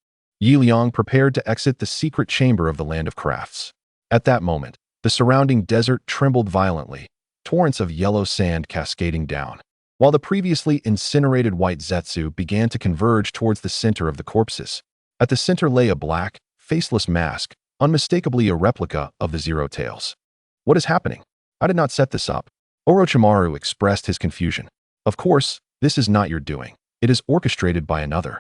Speaker 1: Liang prepared to exit the secret chamber of the Land of Crafts. At that moment, the surrounding desert trembled violently, torrents of yellow sand cascading down, while the previously incinerated white Zetsu began to converge towards the center of the corpses. At the center lay a black, faceless mask, unmistakably a replica of the Zero Tails. "What is happening? I did not set this up." Orochimaru expressed his confusion. "Of course, this is not your doing. It is orchestrated by another."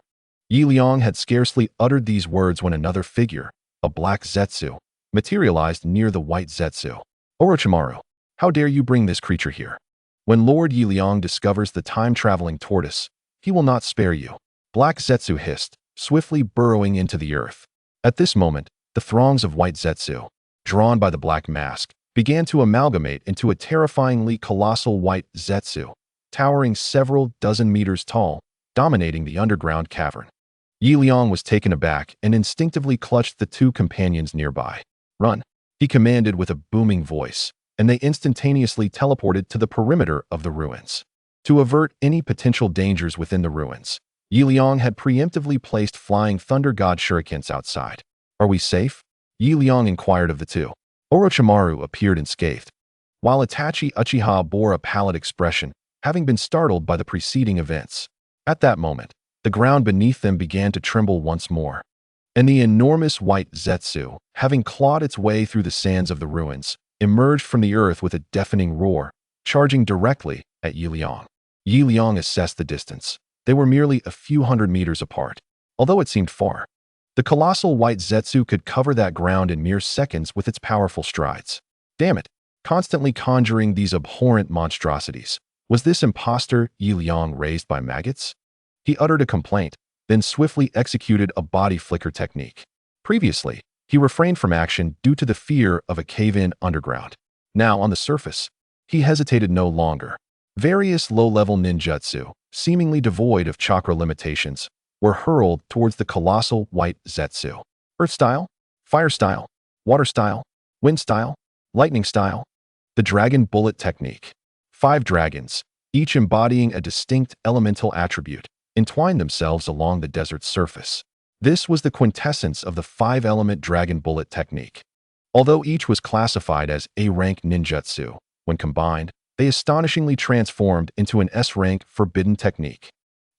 Speaker 1: Liang had scarcely uttered these words when another figure, a black Zetsu, materialized near the white Zetsu. "Orochimaru, how dare you bring this creature here? When Lord Liang discovers the time-traveling tortoise, he will not spare you." Black Zetsu hissed, swiftly burrowing into the earth. At this moment, the throngs of white Zetsu, drawn by the black mask, began to amalgamate into a terrifyingly colossal white Zetsu, towering several dozen meters tall, dominating the underground cavern. Liang was taken aback and instinctively clutched the two companions nearby. "Run," he commanded with a booming voice, and they instantaneously teleported to the perimeter of the ruins. To avert any potential dangers within the ruins, Liang had preemptively placed flying thunder god shurikens outside. "Are we safe?" Liang inquired of the two. Orochimaru appeared unscathed, while Itachi Uchiha bore a pallid expression, having been startled by the preceding events. At that moment, the ground beneath them began to tremble once more, and the enormous white Zetsu, having clawed its way through the sands of the ruins, emerged from the earth with a deafening roar, charging directly at Liang. Liang assessed the distance. They were merely a few hundred meters apart, although it seemed far. The colossal white Zetsu could cover that ground in mere seconds with its powerful strides. "Damn it!" constantly conjuring these abhorrent monstrosities. Was this imposter Liang raised by maggots? He uttered a complaint, then swiftly executed a body flicker technique. Previously, he refrained from action due to the fear of a cave-in underground. Now, on the surface, he hesitated no longer. Various low-level ninjutsu, seemingly devoid of chakra limitations, were hurled towards the colossal white zetsu. Earth style, fire style, water style, wind style, lightning style. The dragon bullet technique. 5 dragons, each embodying a distinct elemental attribute, entwined themselves along the desert's surface. This was the quintessence of the 5-element dragon bullet technique. Although each was classified as A-rank ninjutsu, when combined, they astonishingly transformed into an S-rank forbidden technique.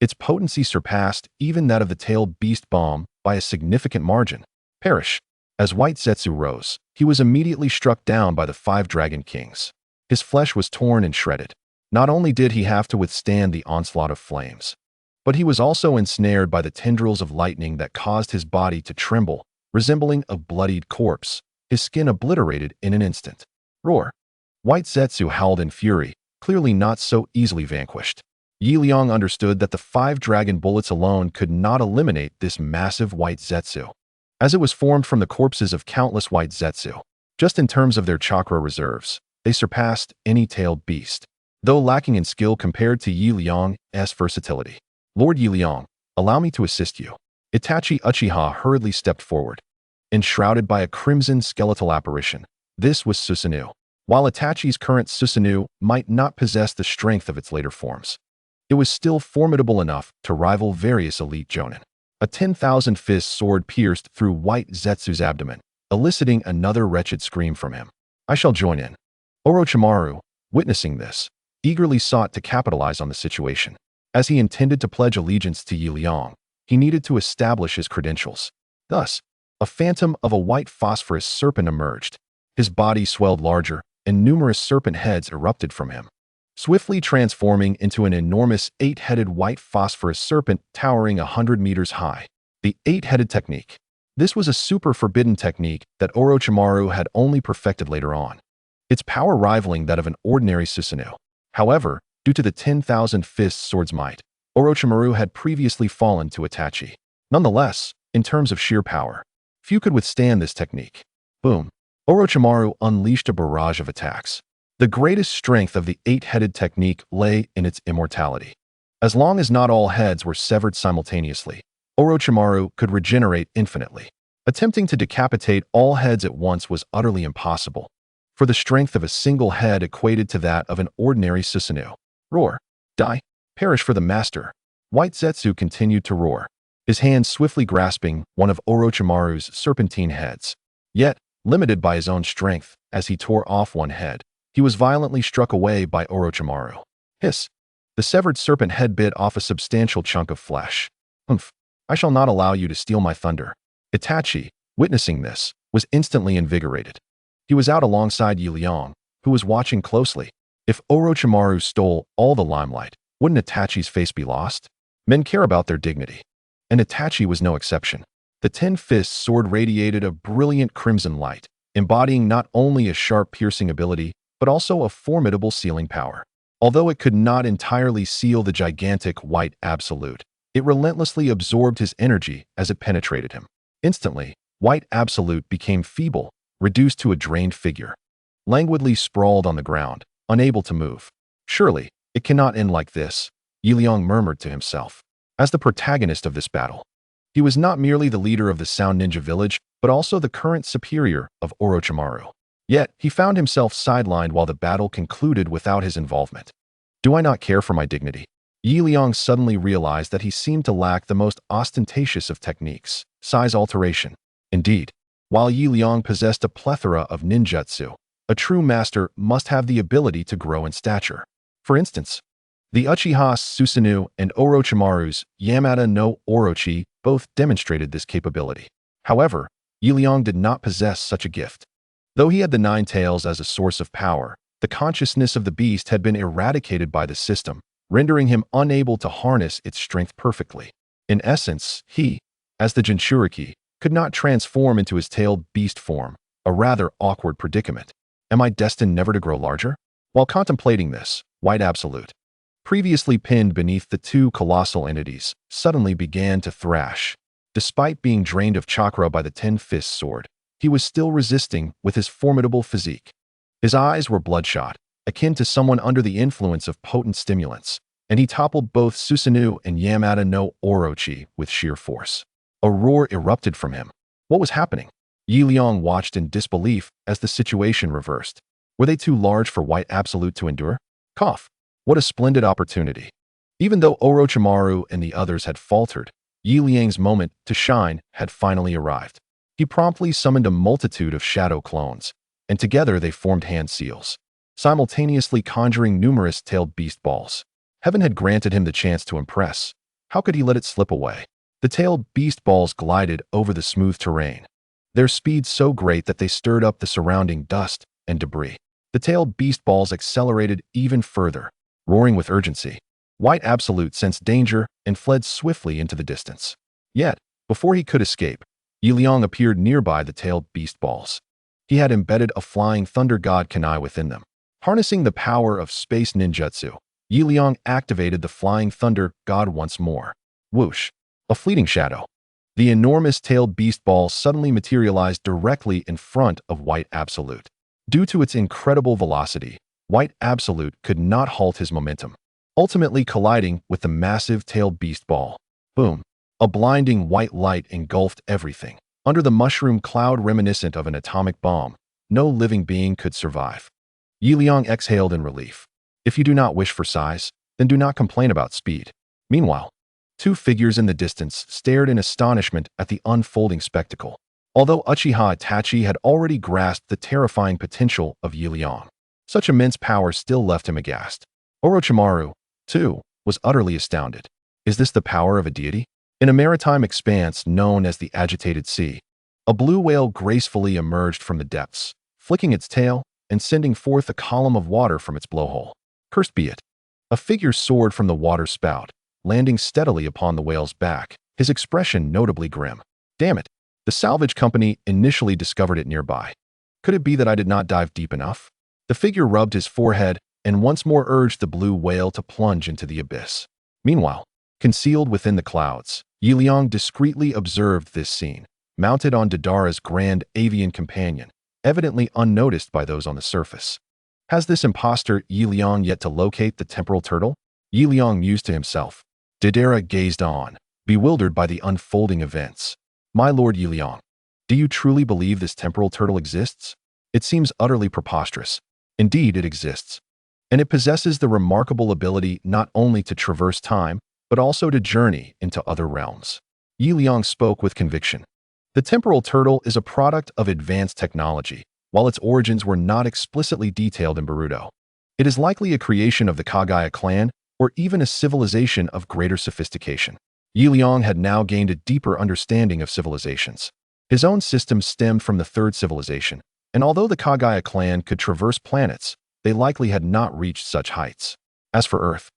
Speaker 1: Its potency surpassed even that of the tailed beast bomb by a significant margin. Perish. As White Zetsu rose, he was immediately struck down by the 5 Dragon Kings. His flesh was torn and shredded. Not only did he have to withstand the onslaught of flames, but he was also ensnared by the tendrils of lightning that caused his body to tremble, resembling a bloodied corpse, his skin obliterated in an instant. Roar. White Zetsu howled in fury, clearly not so easily vanquished. Liang understood that the 5 dragon bullets alone could not eliminate this massive White Zetsu, as it was formed from the corpses of countless White Zetsu. Just in terms of their chakra reserves, they surpassed any tailed beast, though lacking in skill compared to Liang's versatility. Lord Liang, allow me to assist you. Itachi Uchiha hurriedly stepped forward, enshrouded by a crimson skeletal apparition. This was Susanoo. While Itachi's current Susanoo might not possess the strength of its later forms, it was still formidable enough to rival various elite jonin. A 10,000-fist sword pierced through White Zetsu's abdomen, eliciting another wretched scream from him. I shall join in. Orochimaru, witnessing this, eagerly sought to capitalize on the situation. As he intended to pledge allegiance to Liang, he needed to establish his credentials. Thus, a phantom of a white phosphorus serpent emerged. His body swelled larger, and numerous serpent heads erupted from him, swiftly transforming into an enormous 8-headed white phosphorus serpent towering 100 meters high. The 8-headed technique. This was a super forbidden technique that Orochimaru had only perfected later on, its power rivaling that of an ordinary Susanoo. However, due to the 10,000 fists sword's might, Orochimaru had previously fallen to Itachi. Nonetheless, in terms of sheer power, few could withstand this technique. Boom. Orochimaru unleashed a barrage of attacks. The greatest strength of the 8-headed technique lay in its immortality. As long as not all heads were severed simultaneously, Orochimaru could regenerate infinitely. Attempting to decapitate all heads at once was utterly impossible, for the strength of a single head equated to that of an ordinary Susanoo. Roar. Die. Perish for the master. White Zetsu continued to roar, his hand swiftly grasping one of Orochimaru's serpentine heads. Yet, limited by his own strength, as he tore off one head, he was violently struck away by Orochimaru. Hiss. The severed serpent head bit off a substantial chunk of flesh. Humph. I shall not allow you to steal my thunder. Itachi, witnessing this, was instantly invigorated. He was out alongside Liang, who was watching closely. If Orochimaru stole all the limelight, wouldn't Itachi's face be lost? Men care about their dignity, and Itachi was no exception. The 10-fist sword radiated a brilliant crimson light, embodying not only a sharp piercing ability, but also a formidable sealing power. Although it could not entirely seal the gigantic white absolute, it relentlessly absorbed his energy as it penetrated him. Instantly, White Absolute became feeble, reduced to a drained figure, languidly sprawled on the ground, unable to move. Surely, it cannot end like this, Liang murmured to himself. As the protagonist of this battle, he was not merely the leader of the Sound Ninja village, but also the current superior of Orochimaru. Yet, he found himself sidelined while the battle concluded without his involvement. Do I not care for my dignity? Liang suddenly realized that he seemed to lack the most ostentatious of techniques, size alteration. Indeed, while Liang possessed a plethora of ninjutsu, a true master must have the ability to grow in stature. For instance, the Uchiha's Susanoo and Orochimaru's Yamada no Orochi both demonstrated this capability. However, Liang did not possess such a gift. Though he had the 9 tails as a source of power, the consciousness of the beast had been eradicated by the system, rendering him unable to harness its strength perfectly. In essence, he, as the Jinchuriki, could not transform into his tailed beast form, a rather awkward predicament. Am I destined never to grow larger? While contemplating this, White Absolute, previously pinned beneath the two colossal entities, suddenly began to thrash. Despite being drained of chakra by the Ten-Fist sword, he was still resisting with his formidable physique. His eyes were bloodshot, akin to someone under the influence of potent stimulants, and he toppled both Susanoo and Yamada no Orochi with sheer force. A roar erupted from him. What was happening? Liang watched in disbelief as the situation reversed. Were they too large for White Absolute to endure? Cough. What a splendid opportunity. Even though Orochimaru and the others had faltered, Liang's moment to shine had finally arrived. He promptly summoned a multitude of shadow clones, and together they formed hand seals, simultaneously conjuring numerous tailed beast balls. Heaven had granted him the chance to impress. How could he let it slip away? The tailed beast balls glided over the smooth terrain, their speed so great that they stirred up the surrounding dust and debris. The tailed beast balls accelerated even further, roaring with urgency. White Absolute sensed danger and fled swiftly into the distance. Yet, before he could escape, Liang appeared nearby the tailed beast balls. He had embedded a flying thunder god Kanai within them. Harnessing the power of space ninjutsu, Liang activated the flying thunder god once more. Whoosh! A fleeting shadow. The enormous tailed beast ball suddenly materialized directly in front of White Absolute. Due to its incredible velocity, White Absolute could not halt his momentum, ultimately colliding with the massive tailed beast ball. Boom! A blinding white light engulfed everything. Under the mushroom cloud reminiscent of an atomic bomb, no living being could survive. Liang exhaled in relief. If you do not wish for size, then do not complain about speed. Meanwhile, two figures in the distance stared in astonishment at the unfolding spectacle. Although Uchiha Itachi had already grasped the terrifying potential of Liang, such immense power still left him aghast. Orochimaru, too, was utterly astounded. Is this the power of a deity? In a maritime expanse known as the Agitated Sea, a blue whale gracefully emerged from the depths, flicking its tail and sending forth a column of water from its blowhole. Cursed be it! A figure soared from the water spout, landing steadily upon the whale's back, his expression notably grim. Damn it! The salvage company initially discovered it nearby. Could it be that I did not dive deep enough? The figure rubbed his forehead and once more urged the blue whale to plunge into the abyss. Meanwhile, concealed within the clouds, Liang discreetly observed this scene, mounted on Deidara's grand avian companion, evidently unnoticed by those on the surface. Has this imposter Liang yet to locate the temporal turtle? Liang mused to himself. Deidara gazed on, bewildered by the unfolding events. My lord Liang, do you truly believe this temporal turtle exists? It seems utterly preposterous. Indeed, it exists. And it possesses the remarkable ability not only to traverse time, but also to journey into other realms. Liang spoke with conviction. The temporal turtle is a product of advanced technology, while its origins were not explicitly detailed in Boruto. It is likely a creation of the Kagaya clan, or even a civilization of greater sophistication. Liang had now gained a deeper understanding of civilizations. His own system stemmed from the third civilization, and although the Kagaya clan could traverse planets, they likely had not reached such heights. As for Earth,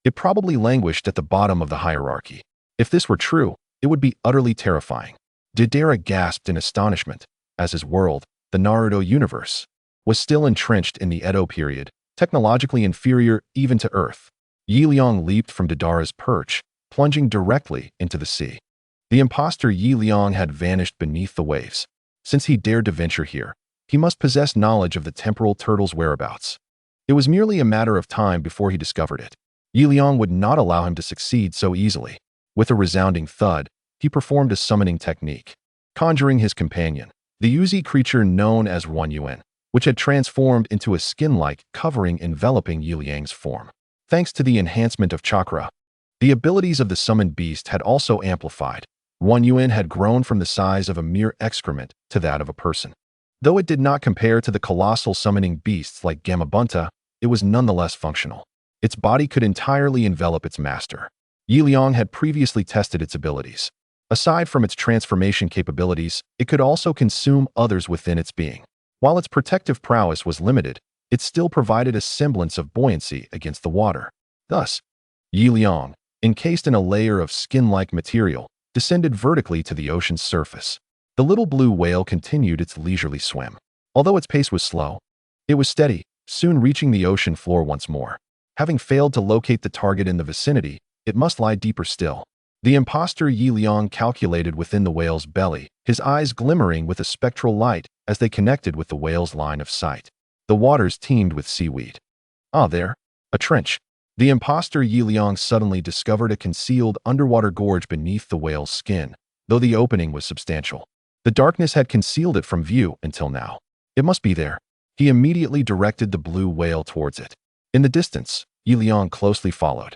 Speaker 1: it probably languished at the bottom of the hierarchy. If this were true, it would be utterly terrifying. Deidara gasped in astonishment, as his world, the Naruto universe, was still entrenched in the Edo period, technologically inferior even to Earth. Liang leaped from Deidara's perch, plunging directly into the sea. The imposter Liang had vanished beneath the waves. Since he dared to venture here, he must possess knowledge of the temporal turtle's whereabouts. It was merely a matter of time before he discovered it. Liang would not allow him to succeed so easily. With a resounding thud, he performed a summoning technique, conjuring his companion, the Yuzi creature known as Runyuan, which had transformed into a skin-like covering enveloping Liang's form. Thanks to the enhancement of chakra, the abilities of the summoned beast had also amplified. Runyuan had grown from the size of a mere excrement to that of a person. Though it did not compare to the colossal summoning beasts like Gamabunta, it was nonetheless functional. Its body could entirely envelop its master. Liang had previously tested its abilities. Aside from its transformation capabilities, it could also consume others within its being. While its protective prowess was limited, it still provided a semblance of buoyancy against the water. Thus, Liang, encased in a layer of skin-like material, descended vertically to the ocean's surface. The little blue whale continued its leisurely swim. Although its pace was slow, It was steady, soon reaching the ocean floor once more. Having failed to locate the target in the vicinity, it must lie deeper still. The imposter Liang calculated within the whale's belly, his eyes glimmering with a spectral light as they connected with the whale's line of sight. The waters teemed with seaweed. Ah, there. A trench. The imposter Liang suddenly discovered a concealed underwater gorge beneath the whale's skin, though the opening was substantial. The darkness had concealed it from view until now. It must be there. He immediately directed the blue whale towards it. In the distance, Liang closely followed.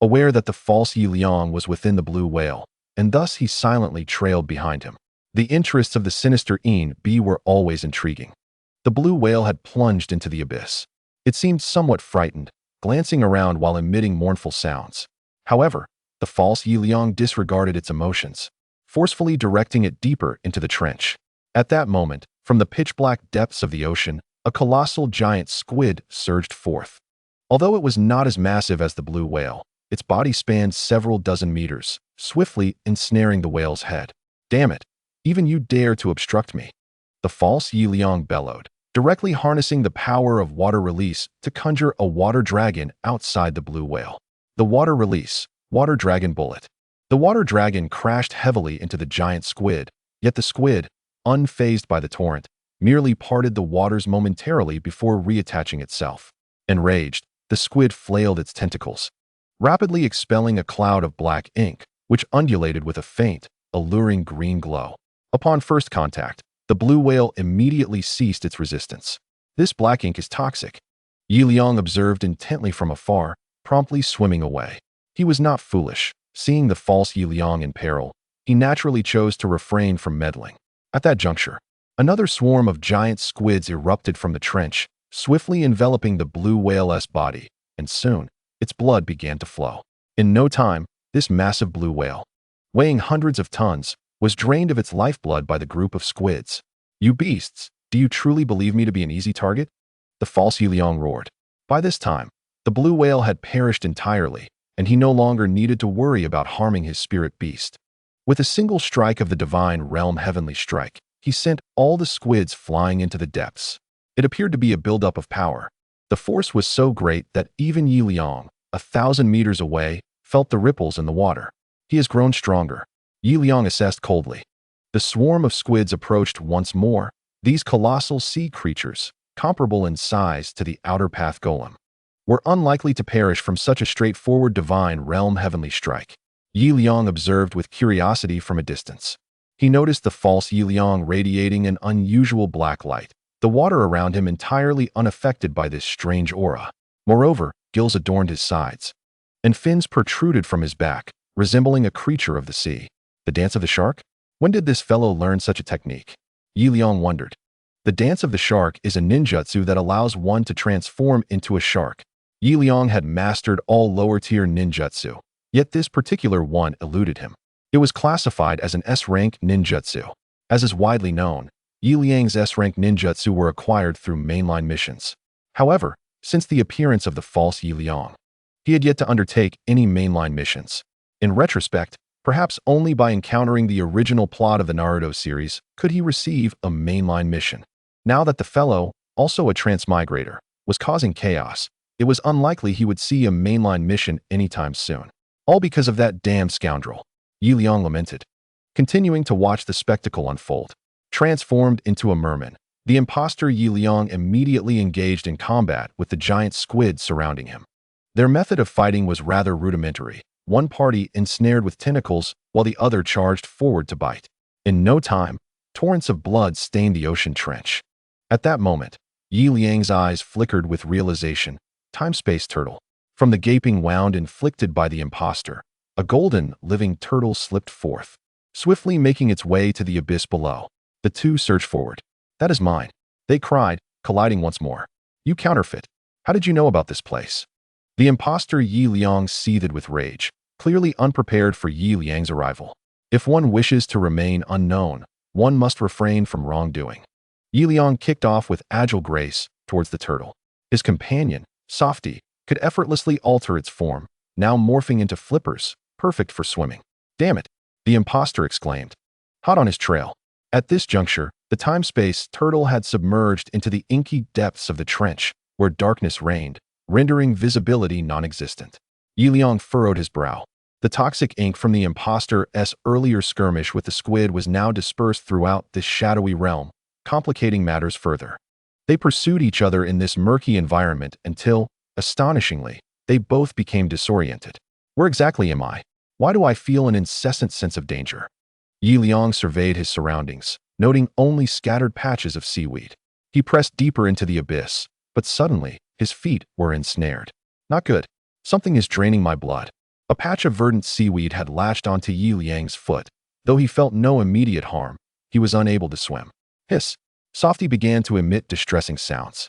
Speaker 1: Aware that the false Liang was within the blue whale, and thus he silently trailed behind him. The interests of the sinister Ed were always intriguing. The blue whale had plunged into the abyss. It seemed somewhat frightened, glancing around while emitting mournful sounds. However, the false Liang disregarded its emotions, forcefully directing it deeper into the trench. At that moment, from the pitch-black depths of the ocean, a colossal giant squid surged forth. Although it was not as massive as the blue whale, its body spanned several dozen meters, swiftly ensnaring the whale's head. "Damn it! Even you dare to obstruct me!" The false Liang bellowed, directly harnessing the power of water release to conjure a water dragon outside the blue whale. The water release, water dragon bullet. The water dragon crashed heavily into the giant squid, yet the squid, unfazed by the torrent, merely parted the waters momentarily before reattaching itself. Enraged, the squid flailed its tentacles, rapidly expelling a cloud of black ink, which undulated with a faint, alluring green glow. Upon first contact, the blue whale immediately ceased its resistance. "This black ink is toxic," Liang observed intently from afar, promptly swimming away. He was not foolish. Seeing the false Liang in peril, he naturally chose to refrain from meddling. At that juncture, another swarm of giant squids erupted from the trench, swiftly enveloping the blue whale's body, and soon, its blood began to flow. In no time, this massive blue whale, weighing hundreds of tons, was drained of its lifeblood by the group of squids. "You beasts, do you truly believe me to be an easy target?" The false Liang roared. By this time, the blue whale had perished entirely, and he no longer needed to worry about harming his spirit beast. With a single strike of the divine realm heavenly strike, he sent all the squids flying into the depths. It appeared to be a buildup of power. The force was so great that even Liang, 1,000 meters away, felt the ripples in the water. "He has grown stronger," Liang assessed coldly. The swarm of squids approached once more, these colossal sea creatures, comparable in size to the outer path golem, were unlikely to perish from such a straightforward divine realm heavenly strike. Liang observed with curiosity from a distance. He noticed the false Liang radiating an unusual black light, the water around him entirely unaffected by this strange aura. Moreover, gills adorned his sides, and fins protruded from his back, resembling a creature of the sea. The dance of the shark? When did this fellow learn such a technique? Liang wondered. The dance of the shark is a ninjutsu that allows one to transform into a shark. Liang had mastered all lower-tier ninjutsu, yet this particular one eluded him. It was classified as an S-rank ninjutsu. As is widely known, Liang's S-rank ninjutsu were acquired through mainline missions. However, since the appearance of the false Liang, he had yet to undertake any mainline missions. In retrospect, perhaps only by encountering the original plot of the Naruto series could he receive a mainline mission. Now that the fellow, also a transmigrator, was causing chaos, it was unlikely he would see a mainline mission anytime soon. All because of that damned scoundrel, Liang lamented. Continuing to watch the spectacle unfold. Transformed into a merman, the imposter Liang immediately engaged in combat with the giant squid surrounding him. Their method of fighting was rather rudimentary, one party ensnared with tentacles while the other charged forward to bite. In no time, torrents of blood stained the ocean trench. At that moment, Liang's eyes flickered with realization. Time-space turtle. From the gaping wound inflicted by the imposter, a golden, living turtle slipped forth, swiftly making its way to the abyss below. The two surged forward. "That is mine," they cried, colliding once more. "You counterfeit. How did you know about this place?" The imposter Liang seethed with rage, clearly unprepared for Liang's arrival. If one wishes to remain unknown, one must refrain from wrongdoing. Liang kicked off with agile grace towards the turtle. His companion, Softy, could effortlessly alter its form, now morphing into flippers, perfect for swimming. "Damn it!" the imposter exclaimed. Hot on his trail. At this juncture, the time-space turtle had submerged into the inky depths of the trench, where darkness reigned, rendering visibility non-existent. Liang furrowed his brow. The toxic ink from the imposter's earlier skirmish with the squid was now dispersed throughout this shadowy realm, complicating matters further. They pursued each other in this murky environment until, astonishingly, they both became disoriented. Where exactly am I? Why do I feel an incessant sense of danger? Liang surveyed his surroundings, noting only scattered patches of seaweed. He pressed deeper into the abyss, but suddenly, his feet were ensnared. Not good. Something is draining my blood. A patch of verdant seaweed had latched onto Liang's foot. Though he felt no immediate harm, he was unable to swim. Hiss! Softy began to emit distressing sounds.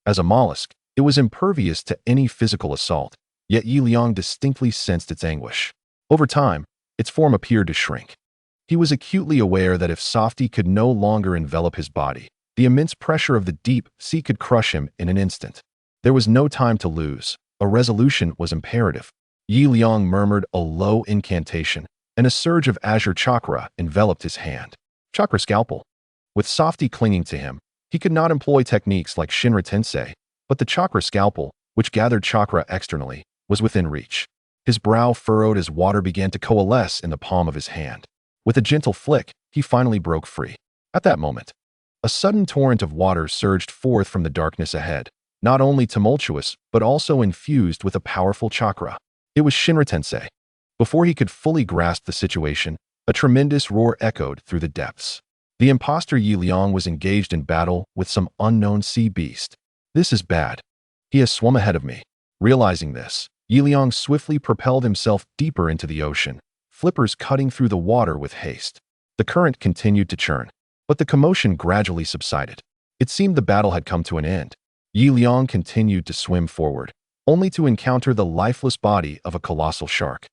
Speaker 1: As a mollusk, it was impervious to any physical assault, yet Liang distinctly sensed its anguish. Over time, its form appeared to shrink. He was acutely aware that if Softy could no longer envelop his body, the immense pressure of the deep sea could crush him in an instant. There was no time to lose. A resolution was imperative. Liang murmured a low incantation, and a surge of azure chakra enveloped his hand. Chakra scalpel. With Softy clinging to him, he could not employ techniques like Shinra Tensei, but the chakra scalpel, which gathered chakra externally, was within reach. His brow furrowed as water began to coalesce in the palm of his hand. With a gentle flick, he finally broke free. At that moment, a sudden torrent of water surged forth from the darkness ahead, not only tumultuous, but also infused with a powerful chakra. It was Shinra Tensei. Before he could fully grasp the situation, a tremendous roar echoed through the depths. The imposter Liang was engaged in battle with some unknown sea beast. This is bad. He has swum ahead of me. Realizing this, Liang swiftly propelled himself deeper into the ocean, flippers cutting through the water with haste. The current continued to churn, but the commotion gradually subsided. It seemed the battle had come to an end. Liang continued to swim forward, only to encounter the lifeless body of a colossal shark.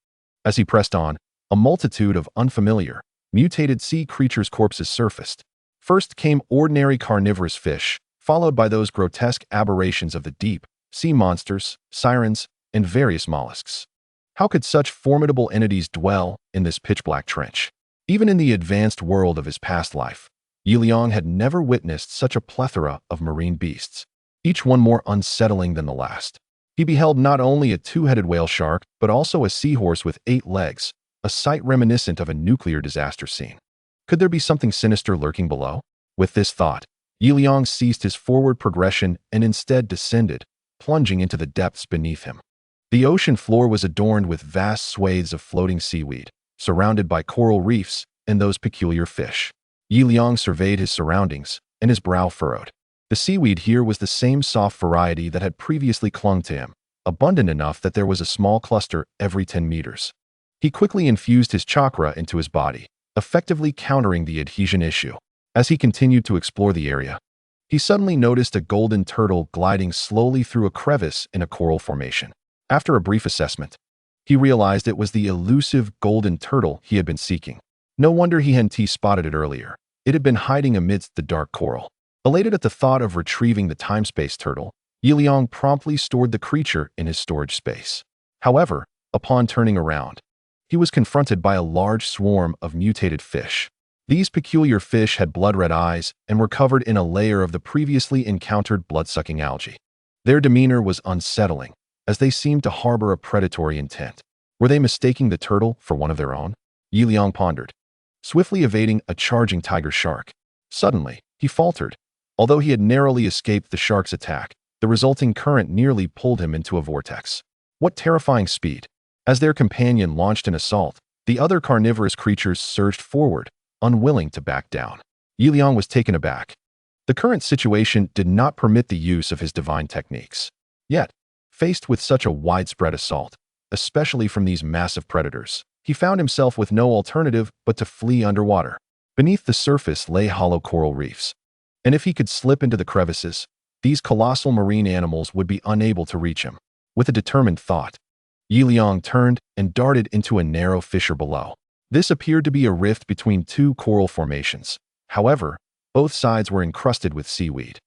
Speaker 1: As he pressed on, a multitude of unfamiliar, mutated sea creatures' corpses surfaced. First came ordinary carnivorous fish, followed by those grotesque aberrations of the deep, sea monsters, sirens, and various mollusks. How could such formidable entities dwell in this pitch-black trench? Even in the advanced world of his past life, Liang had never witnessed such a plethora of marine beasts, each one more unsettling than the last. He beheld not only a two-headed whale shark, but also a seahorse with 8 legs, a sight reminiscent of a nuclear disaster scene. Could there be something sinister lurking below? With this thought, Liang ceased his forward progression and instead descended, plunging into the depths beneath him. The ocean floor was adorned with vast swathes of floating seaweed, surrounded by coral reefs and those peculiar fish. Liang surveyed his surroundings, and his brow furrowed. The seaweed here was the same soft variety that had previously clung to him, abundant enough that there was a small cluster every 10 meters. He quickly infused his chakra into his body, effectively countering the adhesion issue. As he continued to explore the area, he suddenly noticed a golden turtle gliding slowly through a crevice in a coral formation. After a brief assessment, he realized it was the elusive golden turtle he had been seeking. No wonder he hadn't spotted it earlier. It had been hiding amidst the dark coral. Elated at the thought of retrieving the time-space turtle, Liang promptly stored the creature in his storage space. However, upon turning around, he was confronted by a large swarm of mutated fish. These peculiar fish had blood-red eyes and were covered in a layer of the previously encountered blood-sucking algae. Their demeanor was unsettling, as they seemed to harbor a predatory intent. Were they mistaking the turtle for one of their own? Liang pondered, swiftly evading a charging tiger shark. Suddenly, he faltered. Although he had narrowly escaped the shark's attack, the resulting current nearly pulled him into a vortex. What terrifying speed! As their companion launched an assault, the other carnivorous creatures surged forward, unwilling to back down. Liang was taken aback. The current situation did not permit the use of his divine techniques. Yet, faced with such a widespread assault, especially from these massive predators, he found himself with no alternative but to flee underwater. Beneath the surface lay hollow coral reefs, and if he could slip into the crevices, these colossal marine animals would be unable to reach him. With a determined thought, Liang turned and darted into a narrow fissure below. This appeared to be a rift between 2 coral formations. However, both sides were encrusted with seaweed,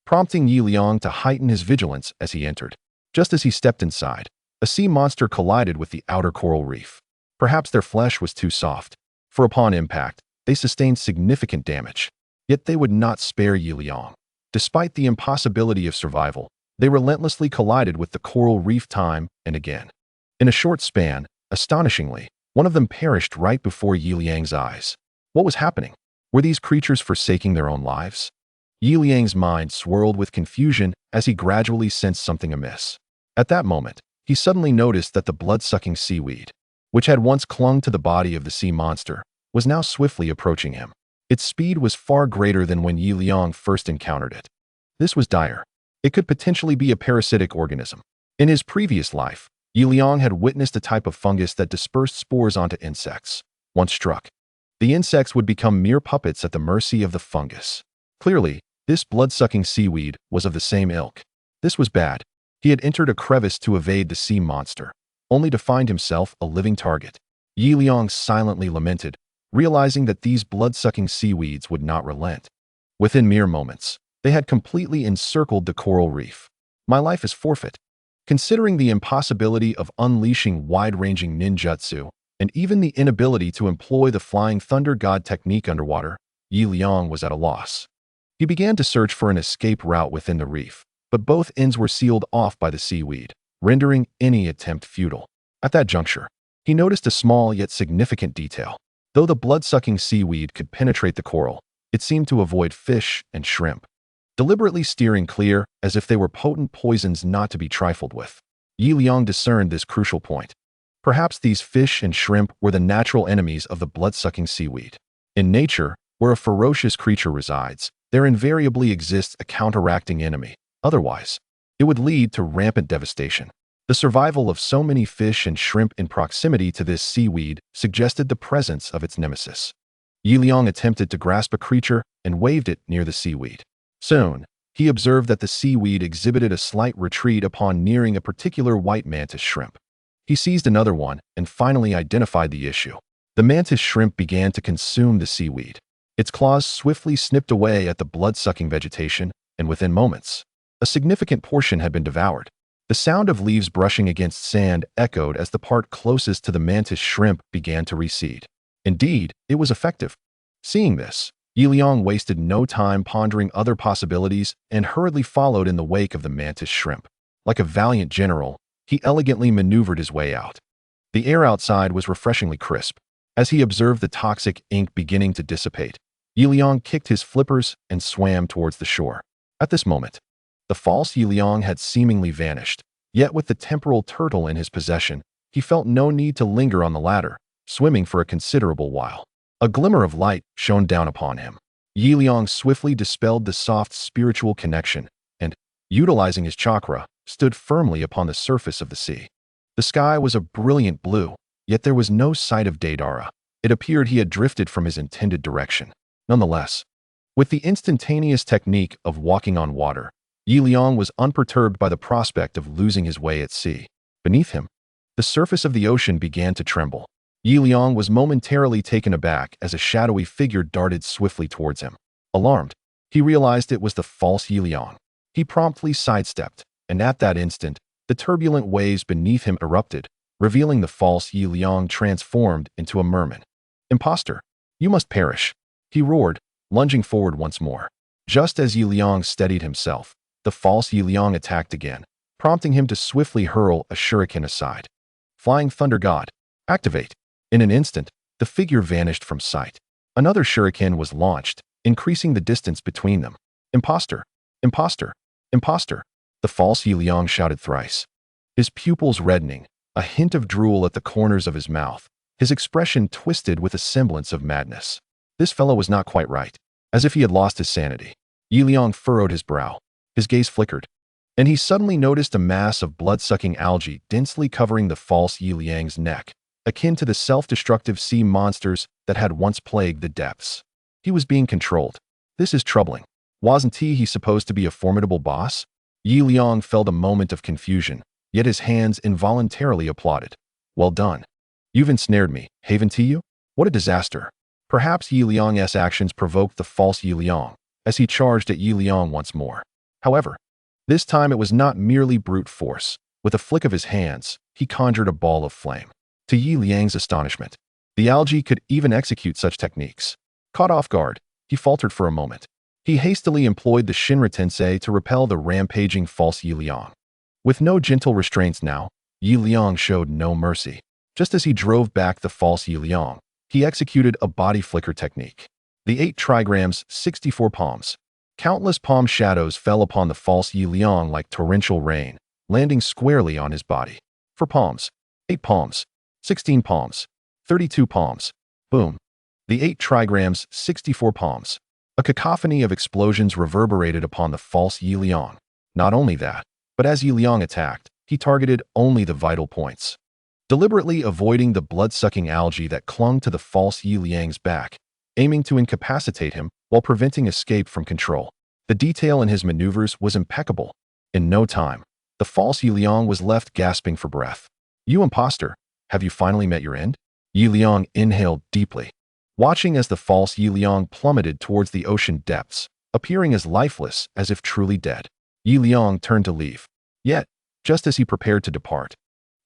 Speaker 1: prompting Liang to heighten his vigilance as he entered. Just as he stepped inside, a sea monster collided with the outer coral reef. Perhaps their flesh was too soft, for upon impact, They sustained significant damage. Yet they would not spare Yi Liang. Despite the impossibility of survival, they relentlessly collided with the coral reef time and again. In a short span, astonishingly, one of them perished right before Yi Liang's eyes. What was happening? Were these creatures forsaking their own lives? Yi Liang's mind swirled with confusion as he gradually sensed something amiss. At that moment, he suddenly noticed that the blood-sucking seaweed, which had once clung to the body of the sea monster, was now swiftly approaching him. Its speed was far greater than when Yi Liang first encountered it. This was dire. It could potentially be a parasitic organism. In his previous life, Yi Liang had witnessed a type of fungus that dispersed spores onto insects. Once struck, the insects would become mere puppets at the mercy of the fungus. Clearly, this blood-sucking seaweed was of the same ilk. This was bad. He had entered a crevice to evade the sea monster, only to find himself a living target. Yi Liang silently lamented, realizing that these blood-sucking seaweeds would not relent. Within mere moments, they had completely encircled the coral reef. My life is forfeit. Considering the impossibility of unleashing wide-ranging ninjutsu, and even the inability to employ the Flying Thunder God technique underwater, Yi Liang was at a loss. He began to search for an escape route within the reef, but both ends were sealed off by the seaweed, rendering any attempt futile. At that juncture, he noticed a small yet significant detail. Though the blood-sucking seaweed could penetrate the coral, it seemed to avoid fish and shrimp, deliberately steering clear as if they were potent poisons not to be trifled with. Yi Liang discerned this crucial point. Perhaps these fish and shrimp were the natural enemies of the blood-sucking seaweed. In nature, where a ferocious creature resides, there invariably exists a counteracting enemy. Otherwise, it would lead to rampant devastation. The survival of so many fish and shrimp in proximity to this seaweed suggested the presence of its nemesis. Yi Liang attempted to grasp a creature and waved it near the seaweed. Soon, he observed that the seaweed exhibited a slight retreat upon nearing a particular white mantis shrimp. He seized another one and finally identified the issue. The mantis shrimp began to consume the seaweed. Its claws swiftly snipped away at the blood-sucking vegetation, and within moments, a significant portion had been devoured. The sound of leaves brushing against sand echoed as the part closest to the mantis shrimp began to recede. Indeed, it was effective. Seeing this, Yi Liang wasted no time pondering other possibilities and hurriedly followed in the wake of the mantis shrimp. Like a valiant general, he elegantly maneuvered his way out. The air outside was refreshingly crisp. As he observed the toxic ink beginning to dissipate, Yi Liang kicked his flippers and swam towards the shore. At this moment, the false Yi Liang had seemingly vanished, yet with the temporal turtle in his possession, he felt no need to linger on the ladder, swimming for a considerable while. A glimmer of light shone down upon him. Yi Liang swiftly dispelled the soft spiritual connection and, utilizing his chakra, stood firmly upon the surface of the sea. The sky was a brilliant blue, yet there was no sight of Daedara. It appeared he had drifted from his intended direction. Nonetheless, with the instantaneous technique of walking on water, Yi Liang was unperturbed by the prospect of losing his way at sea. Beneath him, the surface of the ocean began to tremble. Yi Liang was momentarily taken aback as a shadowy figure darted swiftly towards him. Alarmed, he realized it was the false Yi Liang. He promptly sidestepped, and at that instant, the turbulent waves beneath him erupted, revealing the false Yi Liang transformed into a merman. "Imposter, you must perish," he roared, lunging forward once more. Just as Yi Liang steadied himself, the false Yi Liang attacked again, prompting him to swiftly hurl a shuriken aside. "Flying Thunder God, activate!" In an instant, the figure vanished from sight. Another shuriken was launched, increasing the distance between them. "Imposter! Imposter! Imposter!" the false Yi Liang shouted thrice. His pupils reddening, a hint of drool at the corners of his mouth, his expression twisted with a semblance of madness. This fellow was not quite right. As if he had lost his sanity, Yi Liang furrowed his brow. His gaze flickered, and he suddenly noticed a mass of blood-sucking algae densely covering the false Yi Liang's neck, akin to the self-destructive sea monsters that had once plagued the depths. He was being controlled. This is troubling. Wasn't he supposed to be a formidable boss? Yi Liang felt a moment of confusion, yet his hands involuntarily applauded. "Well done. You've ensnared me, haven't you? What a disaster." Perhaps Yi Liang's actions provoked the false Yi Liang, as he charged at Yi Liang once more. However, this time it was not merely brute force. With a flick of his hands, he conjured a ball of flame. To Yi Liang's astonishment, the algae could even execute such techniques. Caught off guard, he faltered for a moment. He hastily employed the Shinra Tensei to repel the rampaging false Liang. With no gentle restraints now, Liang showed no mercy. Just as he drove back the false Liang, he executed a body flicker technique. The 8 trigrams, 64 palms. Countless palm shadows fell upon the false Liang like torrential rain, landing squarely on his body. 4 palms, 8 palms, 16 palms, 32 palms. Boom. The 8 trigrams, 64 palms. A cacophony of explosions reverberated upon the false Liang. Not only that, but as Liang attacked, he targeted only the vital points, deliberately avoiding the blood-sucking algae that clung to the false Liang's back, aiming to incapacitate him while preventing escape from control. The detail in his maneuvers was impeccable. In no time, the false Liang was left gasping for breath. "You imposter, have you finally met your end?" Liang inhaled deeply, watching as the false Liang plummeted towards the ocean depths, appearing as lifeless as if truly dead. Liang turned to leave. Yet, just as he prepared to depart,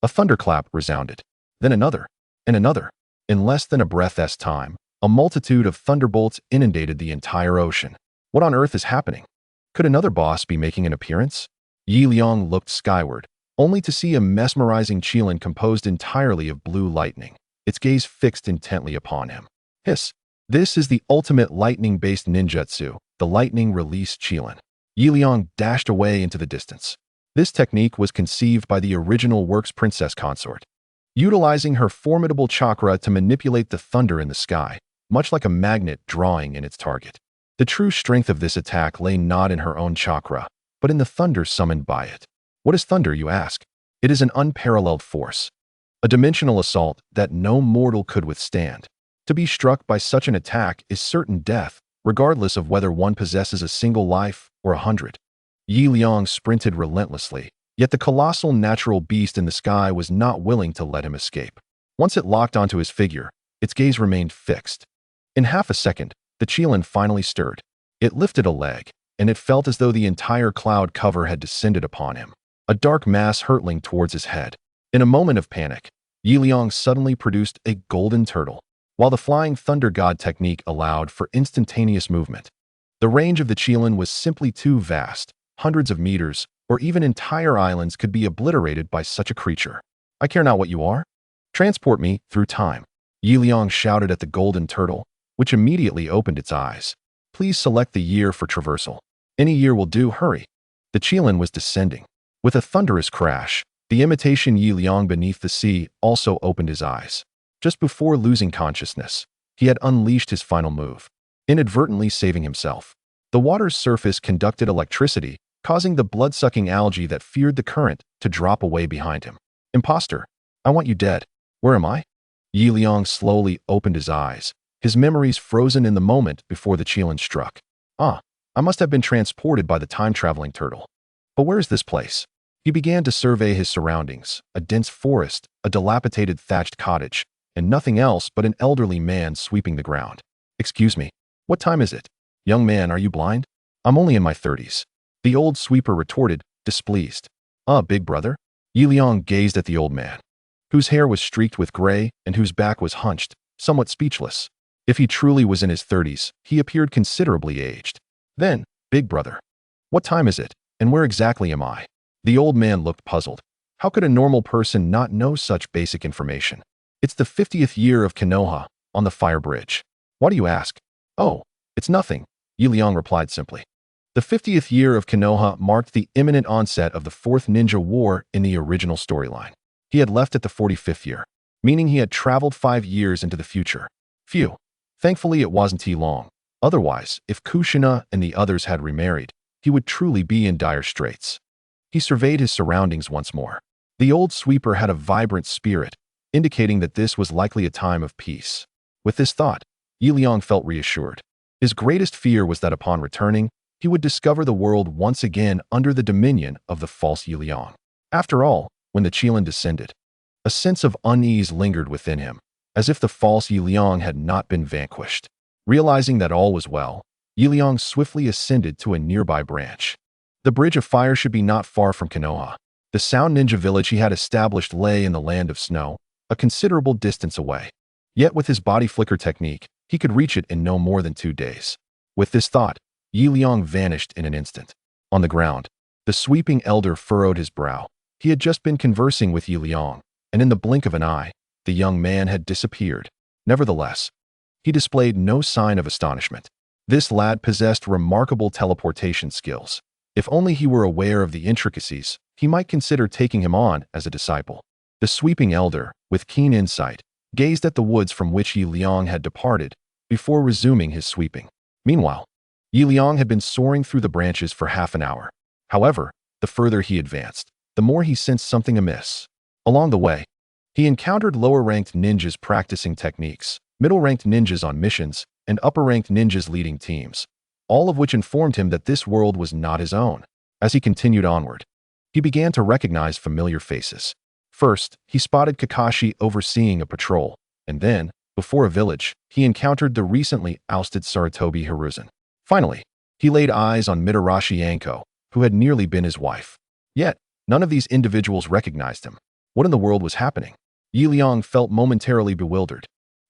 Speaker 1: a thunderclap resounded. Then another, and another. In less than a breath's time, a multitude of thunderbolts inundated the entire ocean. What on earth is happening? Could another boss be making an appearance? Liang looked skyward, only to see a mesmerizing Qilin composed entirely of blue lightning, its gaze fixed intently upon him. Hiss! This is the ultimate lightning-based ninjutsu, the lightning release Qilin. Liang dashed away into the distance. This technique was conceived by the original work's princess consort, utilizing her formidable chakra to manipulate the thunder in the sky, much like a magnet drawing in its target. The true strength of this attack lay not in her own chakra, but in the thunder summoned by it. What is thunder, you ask? It is an unparalleled force, a dimensional assault that no mortal could withstand. To be struck by such an attack is certain death, regardless of whether one possesses a single life or 100. Liang sprinted relentlessly, yet the colossal natural beast in the sky was not willing to let him escape. Once it locked onto his figure, its gaze remained fixed. In half a second, the Qilin finally stirred. It lifted a leg, and it felt as though the entire cloud cover had descended upon him, a dark mass hurtling towards his head. In a moment of panic, Liang suddenly produced a golden turtle, while the flying thunder god technique allowed for instantaneous movement. The range of the Qilin was simply too vast. Hundreds of meters, or even entire islands could be obliterated by such a creature. "I care not what you are. Transport me through time." Liang shouted at the golden turtle, which immediately opened its eyes. "Please select the year for traversal." "Any year will do, hurry." The Qilin was descending. With a thunderous crash, the imitation Liang beneath the sea also opened his eyes. Just before losing consciousness, he had unleashed his final move, inadvertently saving himself. The water's surface conducted electricity, causing the blood-sucking algae that feared the current to drop away behind him. "Imposter, I want you dead. Where am I?" Liang slowly opened his eyes, his memories frozen in the moment before the Qilin struck. "Ah, I must have been transported by the time-traveling turtle. But where is this place?" He began to survey his surroundings, a dense forest, a dilapidated thatched cottage, and nothing else but an elderly man sweeping the ground. "Excuse me, what time is it?" "Young man, are you blind?" "I'm only in my 30s. The old sweeper retorted, displeased. Big brother?" Liang gazed at the old man, whose hair was streaked with gray and whose back was hunched, somewhat speechless. If he truly was in his 30s, he appeared considerably aged. Then, "Big brother, what time is it, and where exactly am I?" The old man looked puzzled. How could a normal person not know such basic information? "It's the 50th year of Konoha, on the fire bridge." "Why do you ask?" "Oh, it's nothing," Liang replied simply. The 50th year of Konoha marked the imminent onset of the Fourth Ninja War in the original storyline. He had left at the 45th year, meaning he had traveled 5 years into the future. Phew. Thankfully, it wasn't too long. Otherwise, if Kushina and the others had remarried, he would truly be in dire straits. He surveyed his surroundings once more. The old sweeper had a vibrant spirit, indicating that this was likely a time of peace. With this thought, Liang felt reassured. His greatest fear was that upon returning, he would discover the world once again under the dominion of the false Liang. After all, when the Qilin descended, a sense of unease lingered within him, as if the false Liang had not been vanquished. Realizing that all was well, Liang swiftly ascended to a nearby branch. The Bridge of Fire should be not far from Konoha. The Sound Ninja village he had established lay in the land of snow, a considerable distance away. Yet with his body flicker technique, He could reach it in no more than 2 days. With this thought, Liang vanished in an instant. On the ground, the sweeping elder furrowed his brow. He had just been conversing with Liang, and in the blink of an eye, the young man had disappeared. Nevertheless, he displayed no sign of astonishment. This lad possessed remarkable teleportation skills. If only he were aware of the intricacies, he might consider taking him on as a disciple. The sweeping elder, with keen insight, gazed at the woods from which Liang had departed before resuming his sweeping. Meanwhile, Liang had been soaring through the branches for half an hour. However, the further he advanced, the more he sensed something amiss. Along the way, he encountered lower-ranked ninjas practicing techniques, middle-ranked ninjas on missions, and upper-ranked ninjas leading teams, all of which informed him that this world was not his own. As he continued onward, he began to recognize familiar faces. First, he spotted Kakashi overseeing a patrol, and then, before a village, he encountered the recently ousted Sarutobi Hiruzen. Finally, he laid eyes on Mitarashi Anko, who had nearly been his wife. Yet, none of these individuals recognized him. What in the world was happening? Liang felt momentarily bewildered.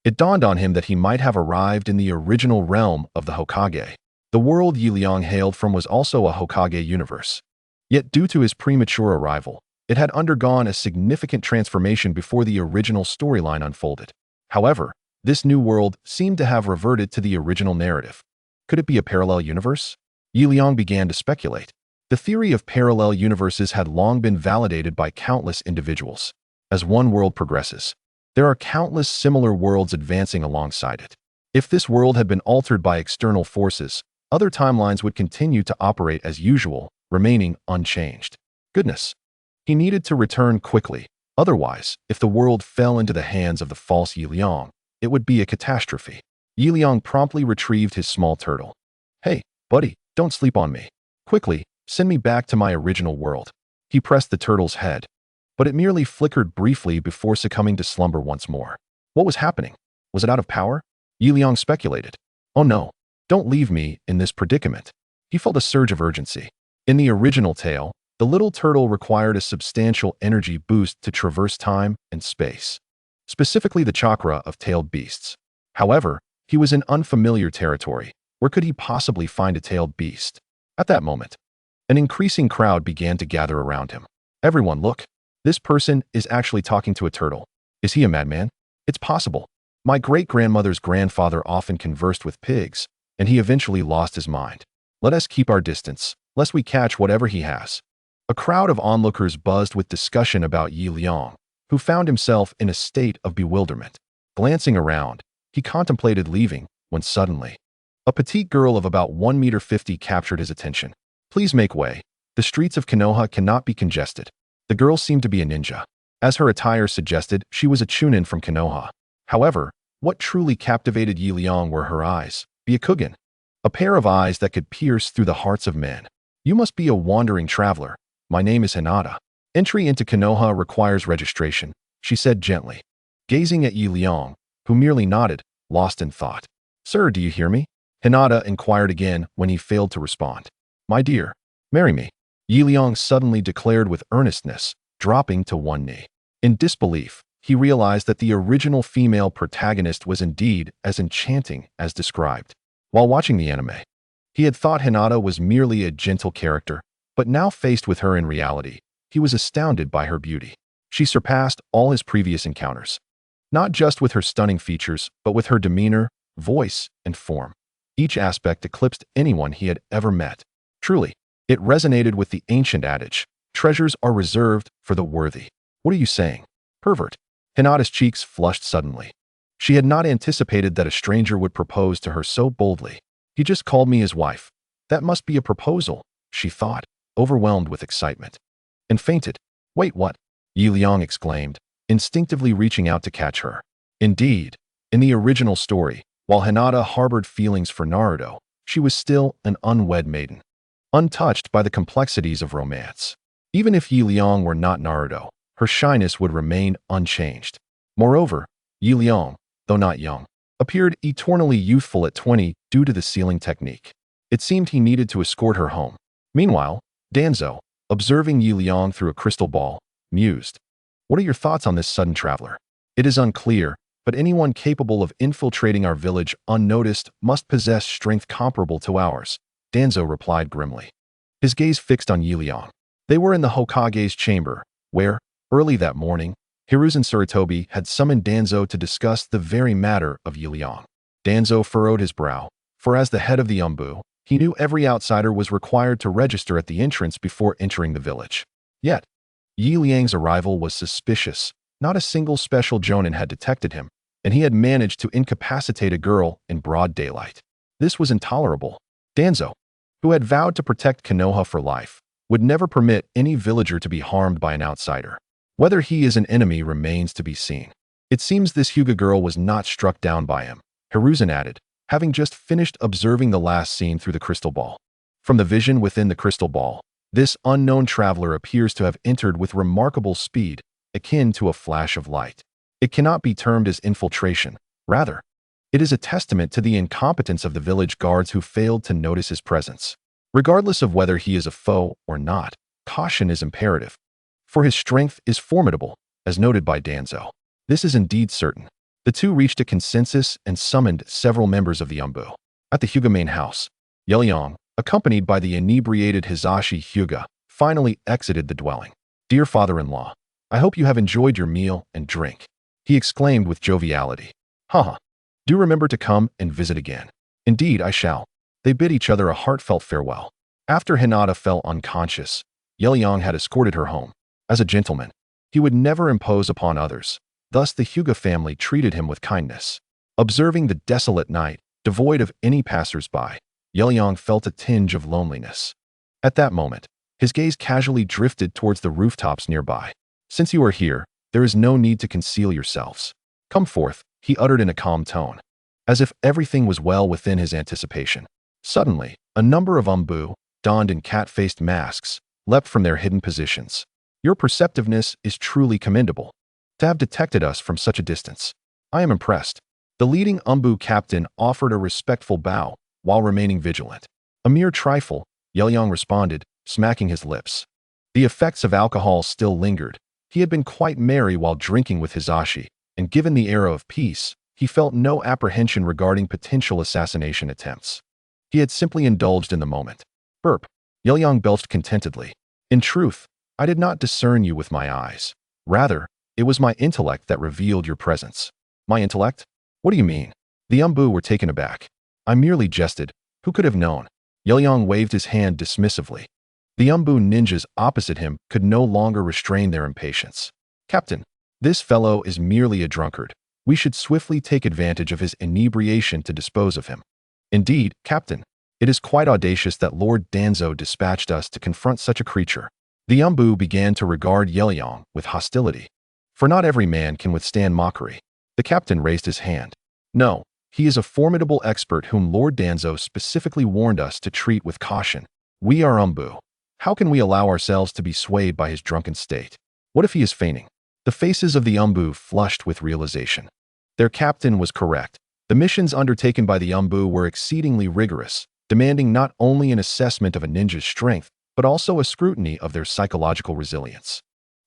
Speaker 1: It dawned on him that he might have arrived in the original realm of the Hokage. The world Liang hailed from was also a Hokage universe. Yet due to his premature arrival, it had undergone a significant transformation before the original storyline unfolded. However, this new world seemed to have reverted to the original narrative. Could it be a parallel universe? Liang began to speculate. The theory of parallel universes had long been validated by countless individuals. As one world progresses, there are countless similar worlds advancing alongside it. If this world had been altered by external forces, other timelines would continue to operate as usual, remaining unchanged. Goodness! He needed to return quickly. Otherwise, if the world fell into the hands of the false Liang, it would be a catastrophe. Liang promptly retrieved his small turtle. "Hey, buddy, don't sleep on me. Quickly, send me back to my original world." He pressed the turtle's head, but it merely flickered briefly before succumbing to slumber once more. What was happening? Was it out of power? Liang speculated. Oh no, don't leave me in this predicament. He felt a surge of urgency. In the original tale, the little turtle required a substantial energy boost to traverse time and space, specifically the chakra of tailed beasts. However, he was in unfamiliar territory. Where could he possibly find a tailed beast? At that moment, an increasing crowd began to gather around him. Everyone, look. This person is actually talking to a turtle. Is he a madman? It's possible. My great-grandmother's grandfather often conversed with pigs, and he eventually lost his mind. Let us keep our distance, lest we catch whatever he has. A crowd of onlookers buzzed with discussion about Liang, who found himself in a state of bewilderment. Glancing around, he contemplated leaving, when suddenly, a petite girl of about 1.50 meters captured his attention. Please make way. The streets of Konoha cannot be congested. The girl seemed to be a ninja. As her attire suggested, she was a chunin from Konoha. However, what truly captivated Liang were her eyes, Byakugan, a pair of eyes that could pierce through the hearts of men. You must be a wandering traveler. My name is Hinata. Entry into Konoha requires registration, she said gently, gazing at Liang, who merely nodded, lost in thought. Sir, do you hear me? Hinata inquired again when he failed to respond. My dear, marry me. Liang suddenly declared with earnestness, dropping to one knee. In disbelief, he realized that the original female protagonist was indeed as enchanting as described. While watching the anime, he had thought Hinata was merely a gentle character, but now faced with her in reality, he was astounded by her beauty. She surpassed all his previous encounters, not just with her stunning features, but with her demeanor, voice, and form. Each aspect eclipsed anyone he had ever met. Truly, it resonated with the ancient adage, treasures are reserved for the worthy. What are you saying? Pervert. Hinata's cheeks flushed suddenly. She had not anticipated that a stranger would propose to her so boldly. He just called me his wife. That must be a proposal, she thought, overwhelmed with excitement. And fainted. Wait, what? Liang exclaimed, instinctively reaching out to catch her. Indeed, in the original story, while Hinata harbored feelings for Naruto, she was still an unwed maiden, untouched by the complexities of romance. Even if Liang were not Naruto, her shyness would remain unchanged. Moreover, Liang, though not young, appeared eternally youthful at 20 due to the sealing technique. It seemed he needed to escort her home. Meanwhile, Danzo, observing Liang through a crystal ball, mused. What are your thoughts on this sudden traveler? It is unclear, but anyone capable of infiltrating our village unnoticed must possess strength comparable to ours, Danzo replied grimly. His gaze fixed on Liang. They were in the Hokage's chamber, where, early that morning, Hiruzen Sarutobi had summoned Danzo to discuss the very matter of Liang. Danzo furrowed his brow, for as the head of the Umbu, he knew every outsider was required to register at the entrance before entering the village. Yet, Liang's arrival was suspicious. Not a single special jonin had detected him, and he had managed to incapacitate a girl in broad daylight. This was intolerable. Danzo, who had vowed to protect Konoha for life, would never permit any villager to be harmed by an outsider. Whether he is an enemy remains to be seen. It seems this Hyuga girl was not struck down by him, Hiruzen added, having just finished observing the last scene through the crystal ball. From the vision within the crystal ball, this unknown traveler appears to have entered with remarkable speed, akin to a flash of light. It cannot be termed as infiltration. Rather, it is a testament to the incompetence of the village guards who failed to notice his presence. Regardless of whether he is a foe or not, caution is imperative, for his strength is formidable, as noted by Danzo. This is indeed certain. The two reached a consensus and summoned several members of the Umbu. At the Hyuga main house, Liang, accompanied by the inebriated Hizashi Hyuga, finally exited the dwelling. "Dear father-in-law, I hope you have enjoyed your meal and drink," he exclaimed with joviality. "Haha. Do remember to come and visit again." "Indeed, I shall." They bid each other a heartfelt farewell. After Hinata fell unconscious, Liang had escorted her home. As a gentleman, he would never impose upon others. Thus the Hyuga family treated him with kindness. Observing the desolate night, devoid of any passers-by, Liang felt a tinge of loneliness. At that moment, his gaze casually drifted towards the rooftops nearby. "Since you are here, there is no need to conceal yourselves. Come forth," he uttered in a calm tone, as if everything was well within his anticipation. Suddenly, a number of Umbu, donned in cat-faced masks, leapt from their hidden positions. "Your perceptiveness is truly commendable. To have detected us from such a distance, I am impressed." The leading Umbu captain offered a respectful bow while remaining vigilant. "A mere trifle," Liang responded, smacking his lips. The effects of alcohol still lingered. He had been quite merry while drinking with Hizashi, and given the era of peace, he felt no apprehension regarding potential assassination attempts. He had simply indulged in the moment. "Burp," Liang belched contentedly. "In truth, I did not discern you with my eyes. Rather, it was my intellect that revealed your presence." "My intellect? What do you mean?" The Umbu were taken aback. "I merely jested. Who could have known?" Liang waved his hand dismissively. The Umbu ninjas opposite him could no longer restrain their impatience. "Captain, this fellow is merely a drunkard. We should swiftly take advantage of his inebriation to dispose of him." "Indeed, Captain, it is quite audacious that Lord Danzo dispatched us to confront such a creature." The Umbu began to regard Liang with hostility. For not every man can withstand mockery. The captain raised his hand. "No, he is a formidable expert whom Lord Danzo specifically warned us to treat with caution. We are Umbu. How can we allow ourselves to be swayed by his drunken state? What if he is feigning?" The faces of the Umbu flushed with realization. Their captain was correct. The missions undertaken by the Umbu were exceedingly rigorous, demanding not only an assessment of a ninja's strength, but also a scrutiny of their psychological resilience.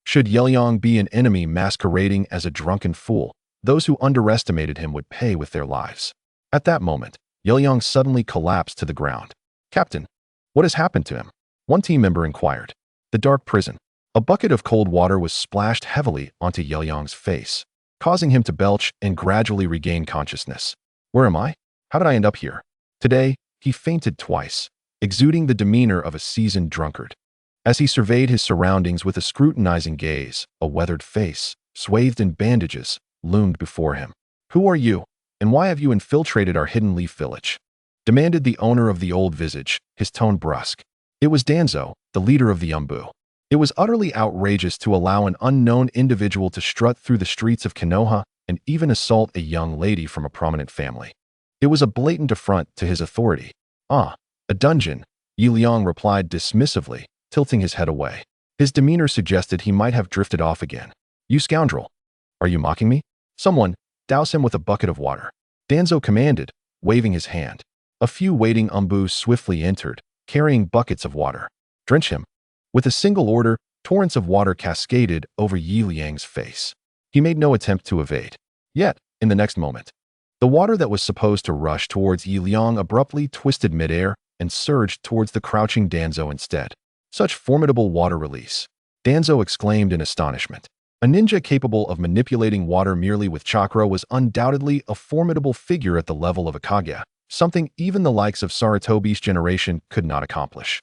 Speaker 1: Should Liang be an enemy masquerading as a drunken fool, those who underestimated him would pay with their lives. At that moment, Liang suddenly collapsed to the ground. "Captain, what has happened to him?" one team member inquired. "The dark prison." A bucket of cold water was splashed heavily onto Liang's face, causing him to belch and gradually regain consciousness. "Where am I? How did I end up here?" Today, he fainted twice, exuding the demeanor of a seasoned drunkard. As he surveyed his surroundings with a scrutinizing gaze, a weathered face, swathed in bandages, loomed before him. "Who are you, and why have you infiltrated our hidden leaf village?" demanded the owner of the old visage, his tone brusque. It was Danzo, the leader of the Umbu. It was utterly outrageous to allow an unknown individual to strut through the streets of Konoha and even assault a young lady from a prominent family. It was a blatant affront to his authority. "Ah, a dungeon," Liang replied dismissively, tilting his head away. His demeanor suggested he might have drifted off again. "You scoundrel! Are you mocking me? Someone, douse him with a bucket of water," Danzo commanded, waving his hand. A few waiting Umbu swiftly entered, carrying buckets of water. "Drench him." With a single order, torrents of water cascaded over Liang's face. He made no attempt to evade. Yet, in the next moment, the water that was supposed to rush towards Liang abruptly twisted midair and surged towards the crouching Danzo instead. Such formidable water release! Danzo exclaimed in astonishment. A ninja capable of manipulating water merely with chakra was undoubtedly a formidable figure at the level of a Kage, something even the likes of Sarutobi's generation could not accomplish.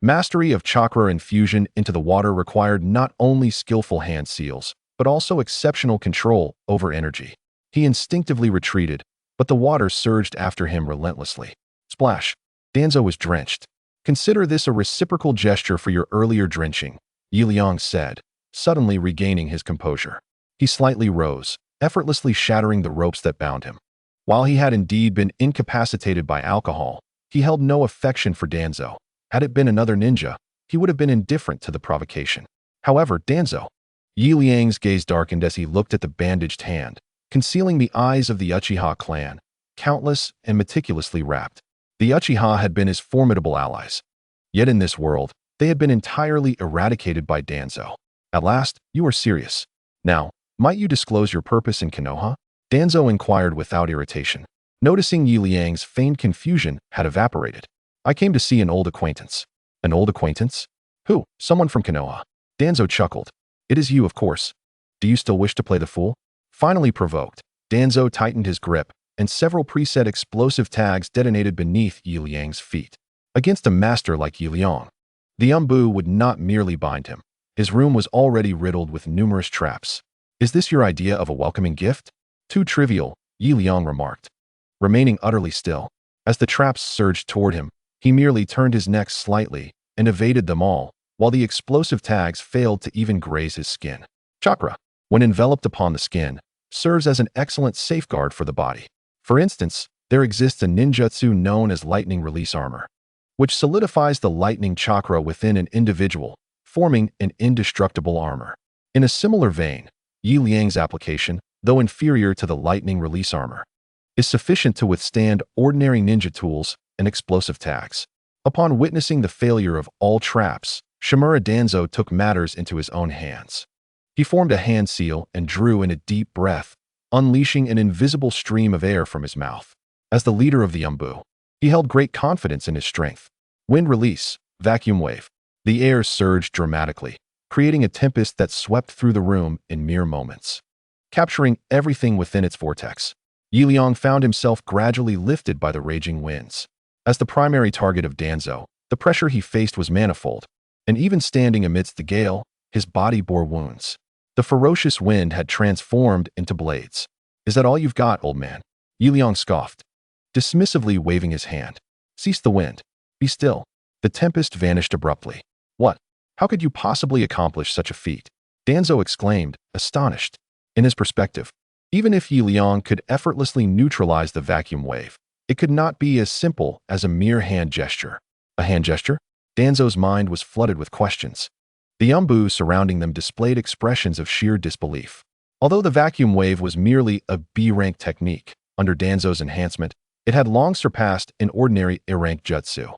Speaker 1: Mastery of chakra infusion into the water required not only skillful hand seals, but also exceptional control over energy. He instinctively retreated, but the water surged after him relentlessly. Splash! Danzo was drenched. Consider this a reciprocal gesture for your earlier drenching, Liang said, suddenly regaining his composure. He slightly rose, effortlessly shattering the ropes that bound him. While he had indeed been incapacitated by alcohol, he held no affection for Danzo. Had it been another ninja, he would have been indifferent to the provocation. However, Danzo. Liang's gaze darkened as he looked at the bandaged hand, concealing the eyes of the Uchiha clan, countless and meticulously wrapped. The Uchiha had been his formidable allies. Yet in this world, they had been entirely eradicated by Danzo. At last, you are serious. Now, might you disclose your purpose in Konoha? Danzo inquired without irritation. Noticing Liang's feigned confusion had evaporated. I came to see an old acquaintance. An old acquaintance? Who? Someone from Konoha. Danzo chuckled. It is you, of course. Do you still wish to play the fool? Finally provoked, Danzo tightened his grip, and several preset explosive tags detonated beneath Liang's feet. Against a master like Liang, the Umbu would not merely bind him. His room was already riddled with numerous traps. Is this your idea of a welcoming gift? Too trivial, Liang remarked. Remaining utterly still, as the traps surged toward him, he merely turned his neck slightly and evaded them all, while the explosive tags failed to even graze his skin. Chakra, when enveloped upon the skin, serves as an excellent safeguard for the body. For instance, there exists a ninjutsu known as lightning release armor, which solidifies the lightning chakra within an individual, forming an indestructible armor. In a similar vein, Liang's application, though inferior to the lightning release armor, is sufficient to withstand ordinary ninja tools and explosive tags. Upon witnessing the failure of all traps, Shimura Danzo took matters into his own hands. He formed a hand seal and drew in a deep breath, unleashing an invisible stream of air from his mouth. As the leader of the Umbu, he held great confidence in his strength. Wind release, vacuum wave. The air surged dramatically, creating a tempest that swept through the room in mere moments, capturing everything within its vortex. Liang found himself gradually lifted by the raging winds. As the primary target of Danzo, the pressure he faced was manifold, and even standing amidst the gale, his body bore wounds. The ferocious wind had transformed into blades. Is that all you've got, old man? Liang scoffed, dismissively waving his hand. Cease the wind. Be still. The tempest vanished abruptly. What? How could you possibly accomplish such a feat? Danzo exclaimed, astonished. In his perspective, even if Liang could effortlessly neutralize the vacuum wave, it could not be as simple as a mere hand gesture. A hand gesture? Danzo's mind was flooded with questions. The Umbu surrounding them displayed expressions of sheer disbelief. Although the vacuum wave was merely a B-rank technique, under Danzo's enhancement, it had long surpassed an ordinary A-rank jutsu.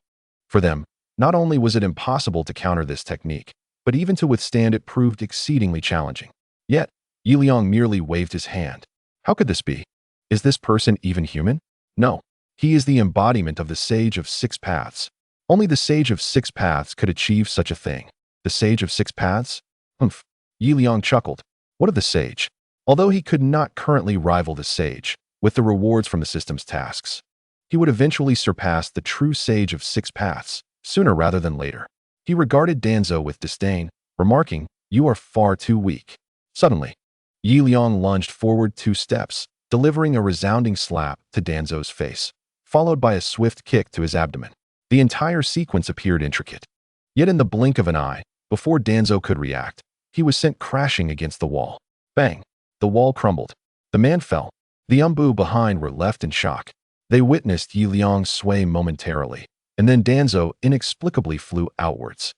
Speaker 1: For them, not only was it impossible to counter this technique, but even to withstand it proved exceedingly challenging. Yet, Liang merely waved his hand. How could this be? Is this person even human? No. He is the embodiment of the Sage of Six Paths. Only the Sage of Six Paths could achieve such a thing. The Sage of Six Paths? Humph. Liang chuckled. What of the Sage? Although he could not currently rival the Sage, with the rewards from the system's tasks, he would eventually surpass the true Sage of Six Paths, sooner rather than later. He regarded Danzo with disdain, remarking, "You are far too weak." Suddenly, Liang lunged forward 2 steps, delivering a resounding slap to Danzo's face, followed by a swift kick to his abdomen. The entire sequence appeared intricate. Yet in the blink of an eye, before Danzo could react, he was sent crashing against the wall. Bang! The wall crumbled. The man fell. The Umbu behind were left in shock. They witnessed Liang sway momentarily, and then Danzo inexplicably flew outwards.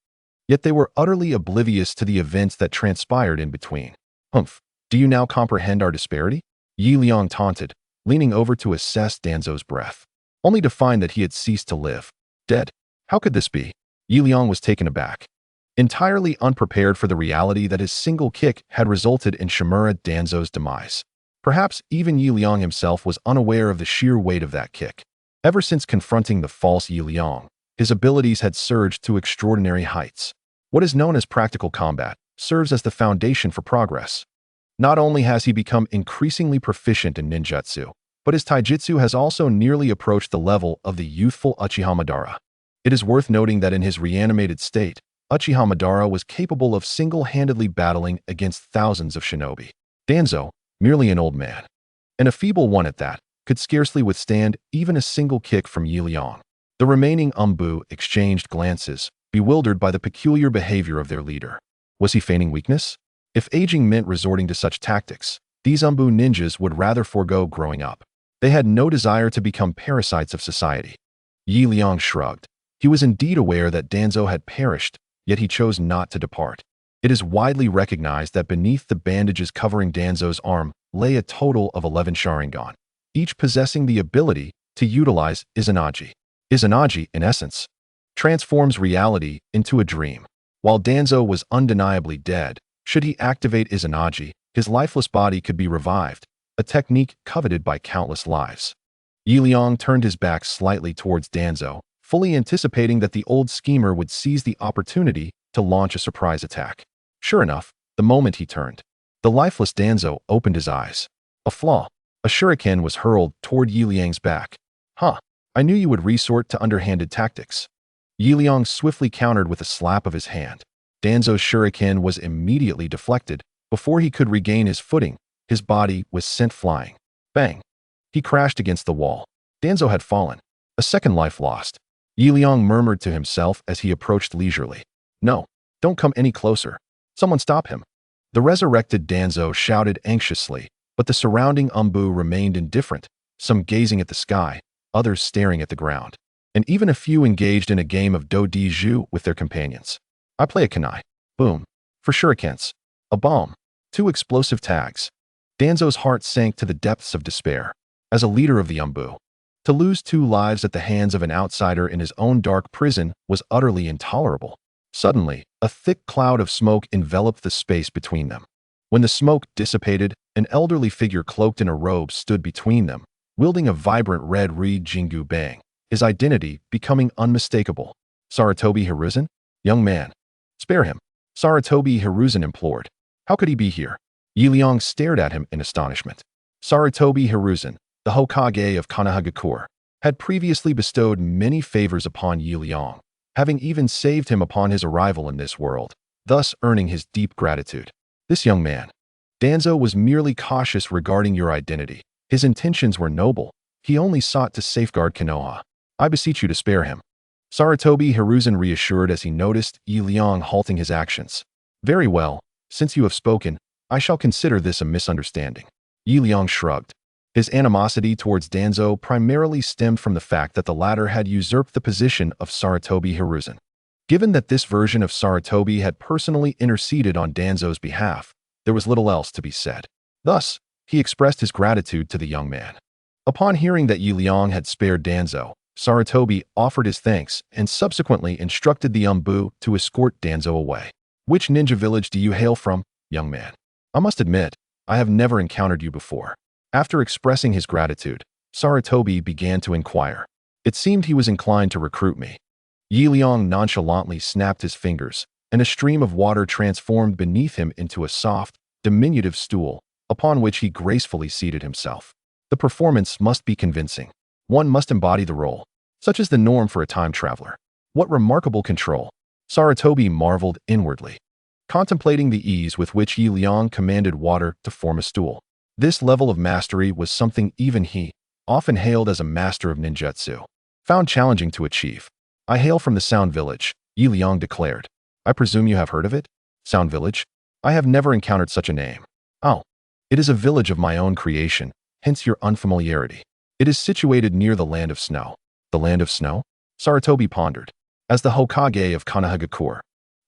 Speaker 1: Yet they were utterly oblivious to the events that transpired in between. Humph! Do you now comprehend our disparity? Liang taunted, leaning over to assess Danzo's breath, only to find that he had ceased to live. Dead. How could this be? Liang was taken aback, entirely unprepared for the reality that his single kick had resulted in Shimura Danzo's demise. Perhaps even Yi Liang himself was unaware of the sheer weight of that kick. Ever since confronting the false Yi Liang, his abilities had surged to extraordinary heights. What is known as practical combat serves as the foundation for progress. Not only has he become increasingly proficient in ninjutsu, but his taijutsu has also nearly approached the level of the youthful Uchiha Madara. It is worth noting that in his reanimated state, Uchiha Madara was capable of single-handedly battling against thousands of shinobi. Danzo, merely an old man, and a feeble one at that, could scarcely withstand even a single kick from Yi Liang. The remaining Umbu exchanged glances, bewildered by the peculiar behavior of their leader. Was he feigning weakness? If aging meant resorting to such tactics, these Umbu ninjas would rather forego growing up. They had no desire to become parasites of society. Yi Liang shrugged. He was indeed aware that Danzo had perished, yet he chose not to depart. It is widely recognized that beneath the bandages covering Danzo's arm lay a total of 11 Sharingan, each possessing the ability to utilize Izanagi. Izanagi, in essence, transforms reality into a dream. While Danzo was undeniably dead, should he activate Izanagi, his lifeless body could be revived, a technique coveted by countless lives. Yi Liang turned his back slightly towards Danzo, fully anticipating that the old schemer would seize the opportunity to launch a surprise attack. Sure enough, the moment he turned, the lifeless Danzo opened his eyes. A flaw. A shuriken was hurled toward Yi Liang's back. Huh, I knew you would resort to underhanded tactics. Yi Liang swiftly countered with a slap of his hand. Danzo's shuriken was immediately deflected. Before he could regain his footing, his body was sent flying. Bang! He crashed against the wall. Danzo had fallen. A second life lost. Yi Liang murmured to himself as he approached leisurely. No, don't come any closer. Someone stop him. The resurrected Danzo shouted anxiously, but the surrounding Umbu remained indifferent, some gazing at the sky, others staring at the ground, and even a few engaged in a game of do di ju with their companions. I play a kunai. Boom. For shurikens. A bomb. 2 explosive tags. Danzo's heart sank to the depths of despair. As a leader of the Umbu, to lose 2 lives at the hands of an outsider in his own dark prison was utterly intolerable. Suddenly, a thick cloud of smoke enveloped the space between them. When the smoke dissipated, an elderly figure cloaked in a robe stood between them, wielding a vibrant red reed Jingu Bang, his identity becoming unmistakable. Sarutobi Hiruzen? Young man. Spare him. Sarutobi Hiruzen implored. How could he be here? Yi Liang stared at him in astonishment. Sarutobi Hiruzen, the Hokage of Konohagakure, had previously bestowed many favors upon Yi Liang, having even saved him upon his arrival in this world, thus earning his deep gratitude. This young man, Danzo, was merely cautious regarding your identity. His intentions were noble. He only sought to safeguard Konoha. I beseech you to spare him. Sarutobi Hiruzen reassured as he noticed Yi Liang halting his actions. Very well, since you have spoken, I shall consider this a misunderstanding. Yi Liang shrugged. His animosity towards Danzo primarily stemmed from the fact that the latter had usurped the position of Sarutobi Hiruzen. Given that this version of Sarutobi had personally interceded on Danzo's behalf, there was little else to be said. Thus, he expressed his gratitude to the young man. Upon hearing that Yi Liang had spared Danzo, Sarutobi offered his thanks and subsequently instructed the Umbu to escort Danzo away. Which ninja village do you hail from, young man? I must admit, I have never encountered you before. After expressing his gratitude, Sarutobi began to inquire. It seemed he was inclined to recruit me. Yi Liang nonchalantly snapped his fingers, and a stream of water transformed beneath him into a soft, diminutive stool, upon which he gracefully seated himself. The performance must be convincing. One must embody the role. Such is the norm for a time traveler. What remarkable control! Sarutobi marveled inwardly, contemplating the ease with which Yi Liang commanded water to form a stool. This level of mastery was something even he, often hailed as a master of ninjutsu, found challenging to achieve. I hail from the Sound Village, Yi Liang declared. I presume you have heard of it? Sound Village? I have never encountered such a name. Oh, it is a village of my own creation, hence your unfamiliarity. It is situated near the Land of Snow. The Land of Snow? Sarutobi pondered. As the Hokage of Konohagakure,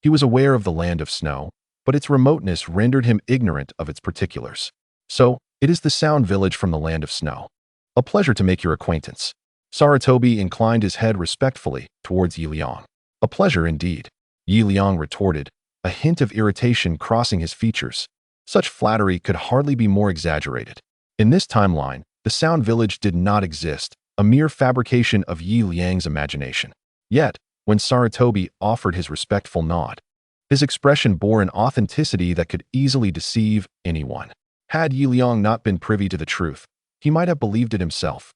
Speaker 1: he was aware of the Land of Snow, but its remoteness rendered him ignorant of its particulars. So, it is the Sound Village from the Land of Snow. A pleasure to make your acquaintance. Sarutobi inclined his head respectfully towards Yi Liang. A pleasure indeed, Yi Liang retorted, a hint of irritation crossing his features. Such flattery could hardly be more exaggerated. In this timeline, the Sound Village did not exist, a mere fabrication of Yi Liang's imagination. Yet, when Sarutobi offered his respectful nod, his expression bore an authenticity that could easily deceive anyone. Had Yi Liang not been privy to the truth, he might have believed it himself.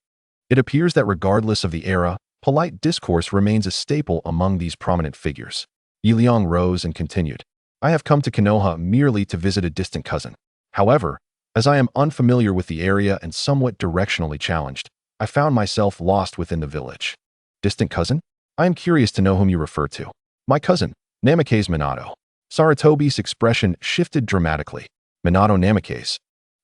Speaker 1: It appears that regardless of the era, polite discourse remains a staple among these prominent figures. Yi Liang rose and continued, I have come to Konoha merely to visit a distant cousin. However, as I am unfamiliar with the area and somewhat directionally challenged, I found myself lost within the village. Distant cousin? I am curious to know whom you refer to. My cousin, Namake's Minato. Sarutobi's expression shifted dramatically. Minato Namakase,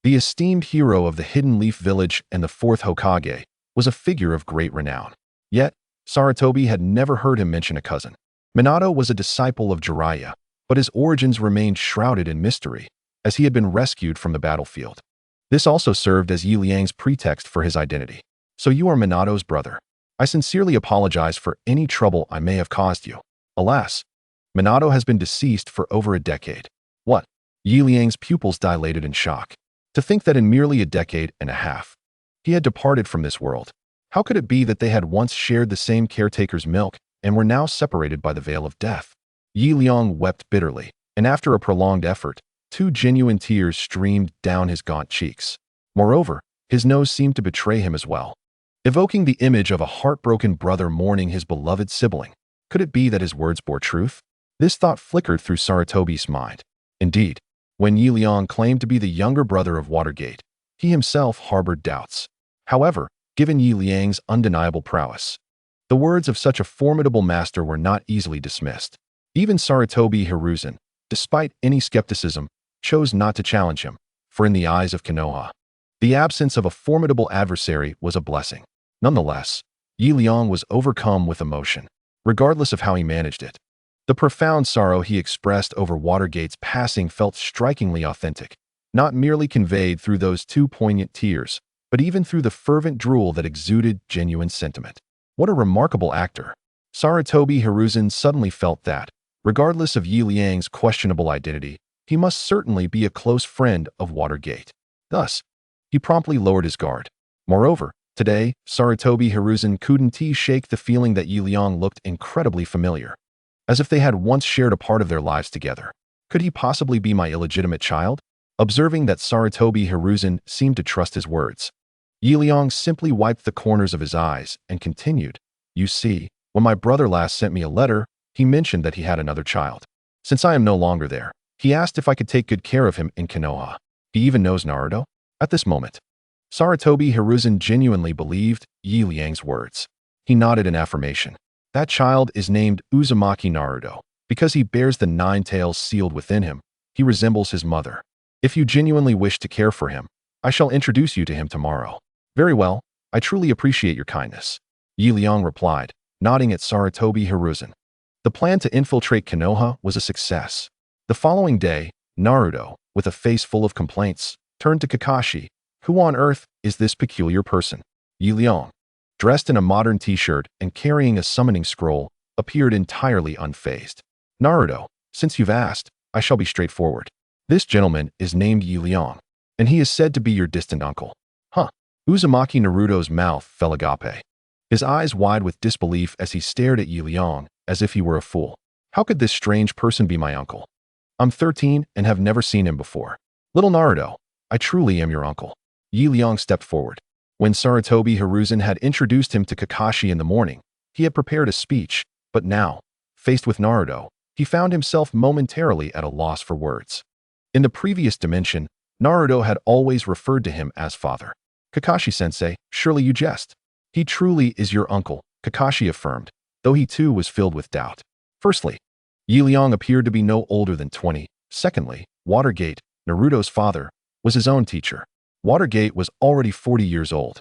Speaker 1: the esteemed hero of the Hidden Leaf Village and the fourth Hokage, was a figure of great renown. Yet, Sarutobi had never heard him mention a cousin. Minato was a disciple of Jiraiya, but his origins remained shrouded in mystery, as he had been rescued from the battlefield. This also served as Yi Liang's pretext for his identity. So you are Minato's brother. I sincerely apologize for any trouble I may have caused you. Alas, Minato has been deceased for over a decade. What? Yi Liang's pupils dilated in shock. To think that in merely a decade and a half, he had departed from this world. How could it be that they had once shared the same caretaker's milk and were now separated by the veil of death? Yi Liang wept bitterly, and after a prolonged effort, 2 genuine tears streamed down his gaunt cheeks. Moreover, his nose seemed to betray him as well, evoking the image of a heartbroken brother mourning his beloved sibling. Could it be that his words bore truth? This thought flickered through Sarutobi's mind. Indeed, when Yi Liang claimed to be the younger brother of Watergate, he himself harbored doubts. However, given Yi Liang's undeniable prowess, the words of such a formidable master were not easily dismissed. Even Sarutobi Hiruzen, despite any skepticism, chose not to challenge him, for in the eyes of Konoha, the absence of a formidable adversary was a blessing. Nonetheless, Yi Liang was overcome with emotion, regardless of how he managed it. The profound sorrow he expressed over Watergate's passing felt strikingly authentic, not merely conveyed through those 2 poignant tears, but even through the fervent drool that exuded genuine sentiment. What a remarkable actor! Sarutobi Hiruzen suddenly felt that, regardless of Yi Liang's questionable identity, he must certainly be a close friend of Watergate. Thus, he promptly lowered his guard. Moreover, today, Sarutobi Hiruzen couldn't shake the feeling that Yi Liang looked incredibly familiar, as if they had once shared a part of their lives together. Could he possibly be my illegitimate child? Observing that Sarutobi Hiruzen seemed to trust his words, Yi Liang simply wiped the corners of his eyes and continued, You see, when my brother last sent me a letter, he mentioned that he had another child. Since I am no longer there, he asked if I could take good care of him in Konoha. He even knows Naruto? At this moment, Sarutobi Hiruzen genuinely believed Yi Liang's words. He nodded in affirmation. That child is named Uzumaki Naruto. Because he bears the 9 tails sealed within him, he resembles his mother. If you genuinely wish to care for him, I shall introduce you to him tomorrow. Very well, I truly appreciate your kindness. Yi Liang replied, nodding at Sarutobi Hiruzen. The plan to infiltrate Konoha was a success. The following day, Naruto, with a face full of complaints, turned to Kakashi. Who on earth is this peculiar person? Yi Liang, dressed in a modern t-shirt and carrying a summoning scroll, appeared entirely unfazed. Naruto, since you've asked, I shall be straightforward. This gentleman is named Yi Liang, and he is said to be your distant uncle. Huh. Uzumaki Naruto's mouth fell agape, his eyes wide with disbelief as he stared at Yi Liang as if he were a fool. How could this strange person be my uncle? I'm 13 and have never seen him before. Little Naruto, I truly am your uncle. Yi Liang stepped forward. When Sarutobi Hiruzen had introduced him to Kakashi in the morning, he had prepared a speech, but now, faced with Naruto, he found himself momentarily at a loss for words. In the previous dimension, Naruto had always referred to him as father. Kakashi-sensei, surely you jest. He truly is your uncle, Kakashi affirmed, though he too was filled with doubt. Firstly, Yi Liang appeared to be no older than 20. Secondly, Watergate, Naruto's father, was his own teacher. Watergate was already 40 years old.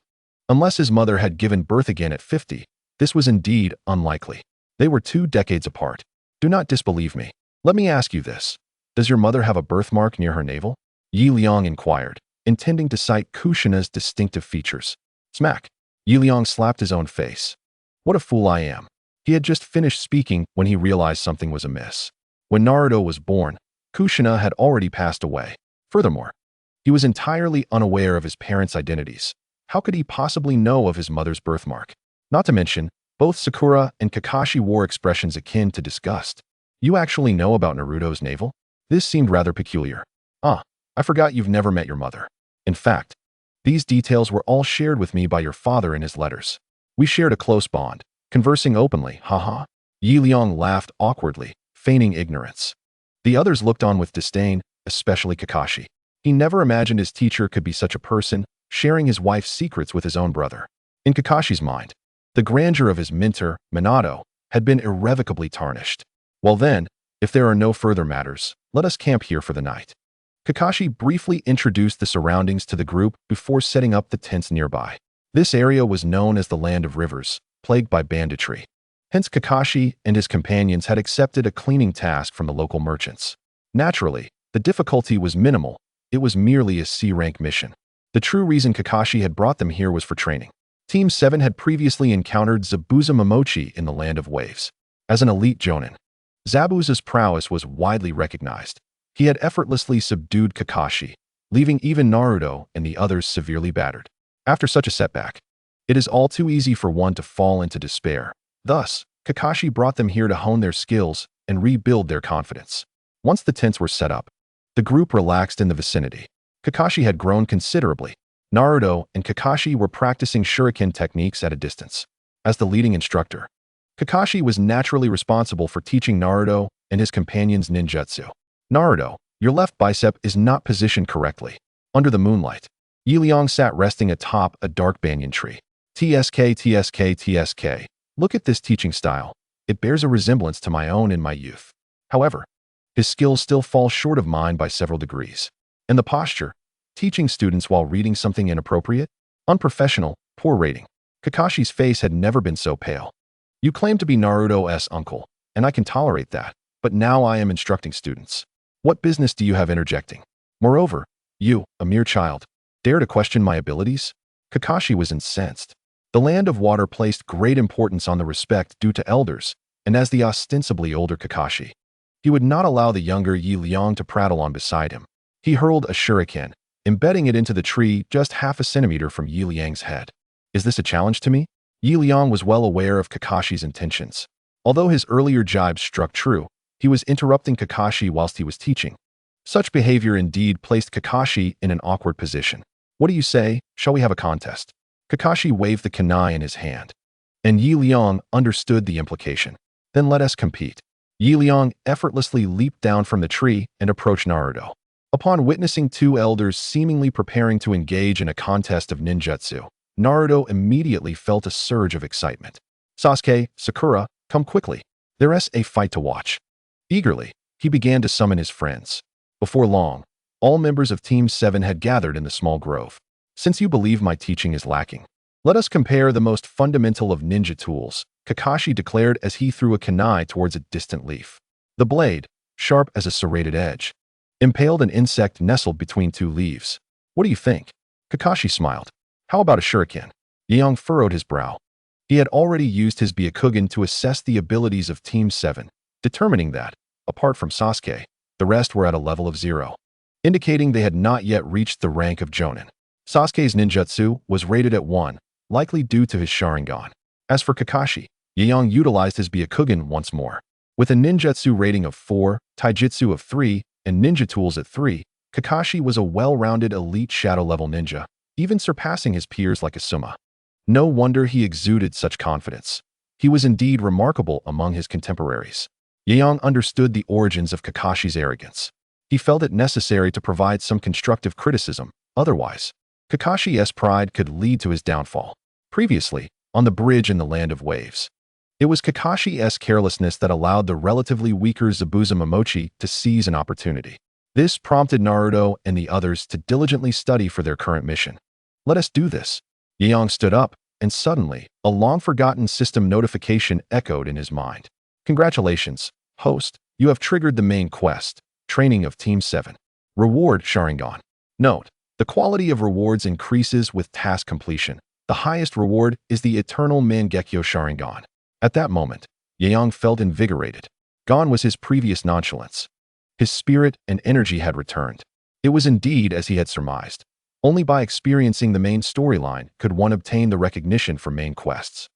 Speaker 1: Unless his mother had given birth again at 50, this was indeed unlikely. They were 2 decades apart. Do not disbelieve me. Let me ask you this. Does your mother have a birthmark near her navel? Yi Liang inquired, intending to cite Kushina's distinctive features. Smack. Yi Liang slapped his own face. What a fool I am. He had just finished speaking when he realized something was amiss. When Naruto was born, Kushina had already passed away. Furthermore, He was entirely unaware of his parents' identities. How could he possibly know of his mother's birthmark? Not to mention, both Sakura and Kakashi wore expressions akin to disgust. You actually know about Naruto's navel? This seemed rather peculiar. Ah, I forgot you've never met your mother. In fact, these details were all shared with me by your father in his letters. We shared a close bond, conversing openly, haha. Liang laughed awkwardly, feigning ignorance. The others looked on with disdain, especially Kakashi. He never imagined his teacher could be such a person, sharing his wife's secrets with his own brother. In Kakashi's mind, the grandeur of his mentor, Minato, had been irrevocably tarnished. Well then, if there are no further matters, let us camp here for the night. Kakashi briefly introduced the surroundings to the group before setting up the tents nearby. This area was known as the Land of Rivers, plagued by banditry. Hence Kakashi and his companions had accepted a cleaning task from the local merchants. Naturally, the difficulty was minimal. It was merely a C-rank mission. The true reason Kakashi had brought them here was for training. Team 7 had previously encountered Zabuza Momochi in the Land of Waves. As an elite jonin, Zabuza's prowess was widely recognized. He had effortlessly subdued Kakashi, leaving even Naruto and the others severely battered. After such a setback, it is all too easy for one to fall into despair. Thus, Kakashi brought them here to hone their skills and rebuild their confidence. Once the tents were set up, the group relaxed in the vicinity. Kakashi had grown considerably. Naruto and Kakashi were practicing shuriken techniques at a distance. As the leading instructor, Kakashi was naturally responsible for teaching Naruto and his companions ninjutsu. Naruto, your left bicep is not positioned correctly. Under the moonlight, Liang sat resting atop a dark banyan tree. TSK. Look at this teaching style. It bears a resemblance to my own in my youth. However, his skills still fall short of mine by several degrees. And the posture, teaching students while reading something inappropriate, unprofessional, poor rating. Kakashi's face had never been so pale. You claim to be Naruto's uncle, and I can tolerate that, but now I am instructing students. What business do you have interjecting? Moreover, you, a mere child, dare to question my abilities? Kakashi was incensed. The Land of Water placed great importance on the respect due to elders, and as the ostensibly older Kakashi, he would not allow the younger Liang to prattle on beside him. He hurled a shuriken, embedding it into the tree just half a centimeter from Liang's head. Is this a challenge to me? Liang was well aware of Kakashi's intentions. Although his earlier jibes struck true, he was interrupting Kakashi whilst he was teaching. Such behavior indeed placed Kakashi in an awkward position. What do you say? Shall we have a contest? Kakashi waved the kunai in his hand, and Liang understood the implication. Then let us compete. Liang effortlessly leaped down from the tree and approached Naruto. Upon witnessing two elders seemingly preparing to engage in a contest of ninjutsu, Naruto immediately felt a surge of excitement. Sasuke, Sakura, come quickly. There's a fight to watch. Eagerly, he began to summon his friends. Before long, all members of Team 7 had gathered in the small grove. Since you believe my teaching is lacking, let us compare the most fundamental of ninja tools, Kakashi declared as he threw a kunai towards a distant leaf. The blade, sharp as a serrated edge, impaled an insect nestled between two leaves. What do you think? Kakashi smiled. How about a shuriken? Liang furrowed his brow. He had already used his Byakugan to assess the abilities of Team 7, determining that, apart from Sasuke, the rest were at a level of 0, indicating they had not yet reached the rank of Jonin. Sasuke's ninjutsu was rated at 1, likely due to his Sharingan. As for Kakashi, Liang utilized his Byakugan once more. With a ninjutsu rating of 4, taijutsu of 3, and ninja tools at 3, Kakashi was a well-rounded elite shadow-level ninja, even surpassing his peers like Asuma. No wonder he exuded such confidence. He was indeed remarkable among his contemporaries. Liang understood the origins of Kakashi's arrogance. He felt it necessary to provide some constructive criticism, otherwise, Kakashi's pride could lead to his downfall. Previously, on the bridge in the Land of Waves, it was Kakashi's carelessness that allowed the relatively weaker Zabuza Momochi to seize an opportunity. This prompted Naruto and the others to diligently study for their current mission. Let us do this. Liang stood up, and suddenly, a long-forgotten system notification echoed in his mind. Congratulations, host, you have triggered the main quest, Training of Team 7. Reward Sharingan. Note, the quality of rewards increases with task completion. The highest reward is the Eternal Mangekyo Sharingan. At that moment, Liang felt invigorated. Gone was his previous nonchalance. His spirit and energy had returned. It was indeed as he had surmised. Only by experiencing the main storyline could one obtain the recognition for main quests.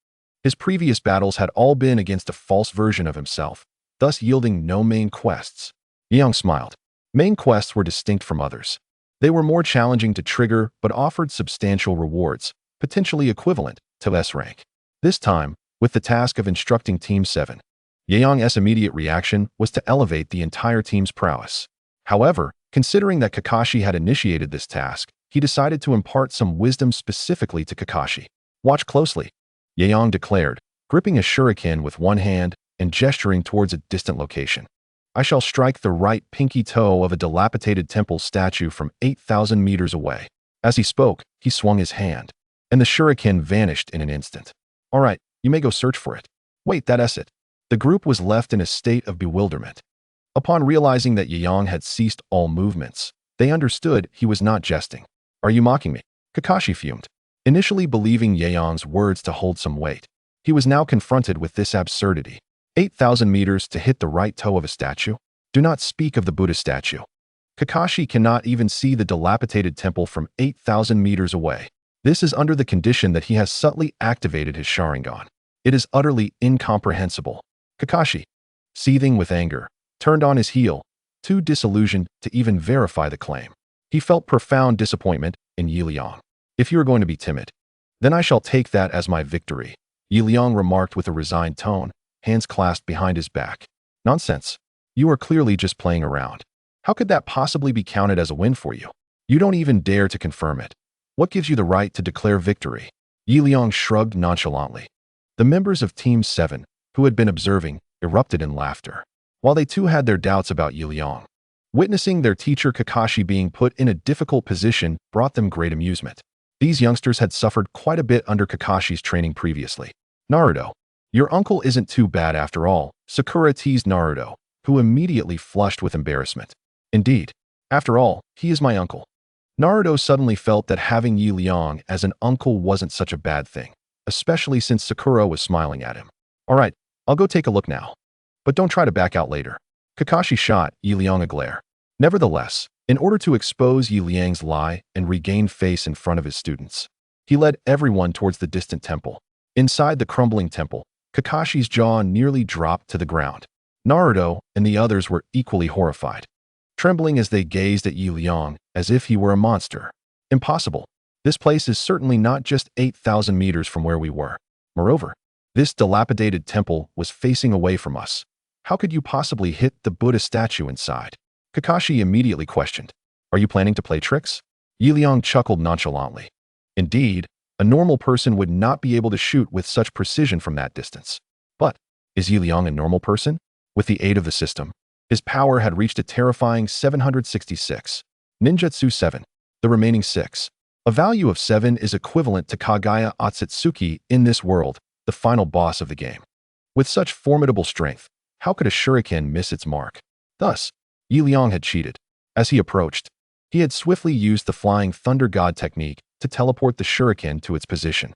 Speaker 1: His previous battles had all been against a false version of himself, thus yielding no main quests. Liang smiled. Main quests were distinct from others. They were more challenging to trigger but offered substantial rewards, potentially equivalent to S rank. This time, with the task of instructing Team 7, Liang's immediate reaction was to elevate the entire team's prowess. However, considering that Kakashi had initiated this task, he decided to impart some wisdom specifically to Kakashi. Watch closely, Liang declared, gripping a shuriken with one hand and gesturing towards a distant location. I shall strike the right pinky toe of a dilapidated temple statue from 8,000 meters away. As he spoke, he swung his hand, and the shuriken vanished in an instant. All right, you may go search for it. Wait, that's it. The group was left in a state of bewilderment. Upon realizing that Liang had ceased all movements, they understood he was not jesting. Are you mocking me? Kakashi fumed. Initially believing Liang's words to hold some weight, he was now confronted with this absurdity. 8,000 meters to hit the right toe of a statue? Do not speak of the Buddha statue. Kakashi cannot even see the dilapidated temple from 8,000 meters away. This is under the condition that he has subtly activated his Sharingan. It is utterly incomprehensible. Kakashi, seething with anger, turned on his heel, too disillusioned to even verify the claim. He felt profound disappointment in Liang. If you are going to be timid, then I shall take that as my victory, Liang remarked with a resigned tone, hands clasped behind his back. Nonsense. You are clearly just playing around. How could that possibly be counted as a win for you? You don't even dare to confirm it. What gives you the right to declare victory? Liang shrugged nonchalantly. The members of Team 7, who had been observing, erupted in laughter, while they too had their doubts about Liang. Witnessing their teacher Kakashi being put in a difficult position brought them great amusement. These youngsters had suffered quite a bit under Kakashi's training previously. Naruto, your uncle isn't too bad after all, Sakura teased Naruto, who immediately flushed with embarrassment. Indeed, after all, he is my uncle. Naruto suddenly felt that having Liang as an uncle wasn't such a bad thing, especially since Sakura was smiling at him. All right, I'll go take a look now. But don't try to back out later. Kakashi shot Liang a glare. Nevertheless, in order to expose Liang's lie and regain face in front of his students, he led everyone towards the distant temple. Inside the crumbling temple, Kakashi's jaw nearly dropped to the ground. Naruto and the others were equally horrified, trembling as they gazed at Liang as if he were a monster. Impossible. This place is certainly not just 8,000 meters from where we were. Moreover, this dilapidated temple was facing away from us. How could you possibly hit the Buddha statue inside? Kakashi immediately questioned. Are you planning to play tricks? Liang chuckled nonchalantly. Indeed, a normal person would not be able to shoot with such precision from that distance. But, is Liang a normal person? With the aid of the system, his power had reached a terrifying 766. Ninjutsu 7. The remaining 6. A value of 7 is equivalent to Kagaya Otsutsuki in this world, the final boss of the game. With such formidable strength, how could a shuriken miss its mark? Thus, Liang had cheated. As he approached, he had swiftly used the Flying Thunder God technique to teleport the shuriken to its position,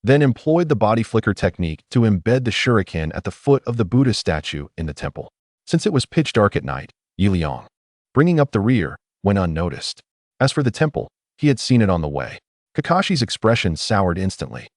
Speaker 1: then employed the body flicker technique to embed the shuriken at the foot of the Buddha statue in the temple. Since it was pitch dark at night, Liang, bringing up the rear, went unnoticed. As for the temple, he had seen it on the way. Kakashi's expression soured instantly.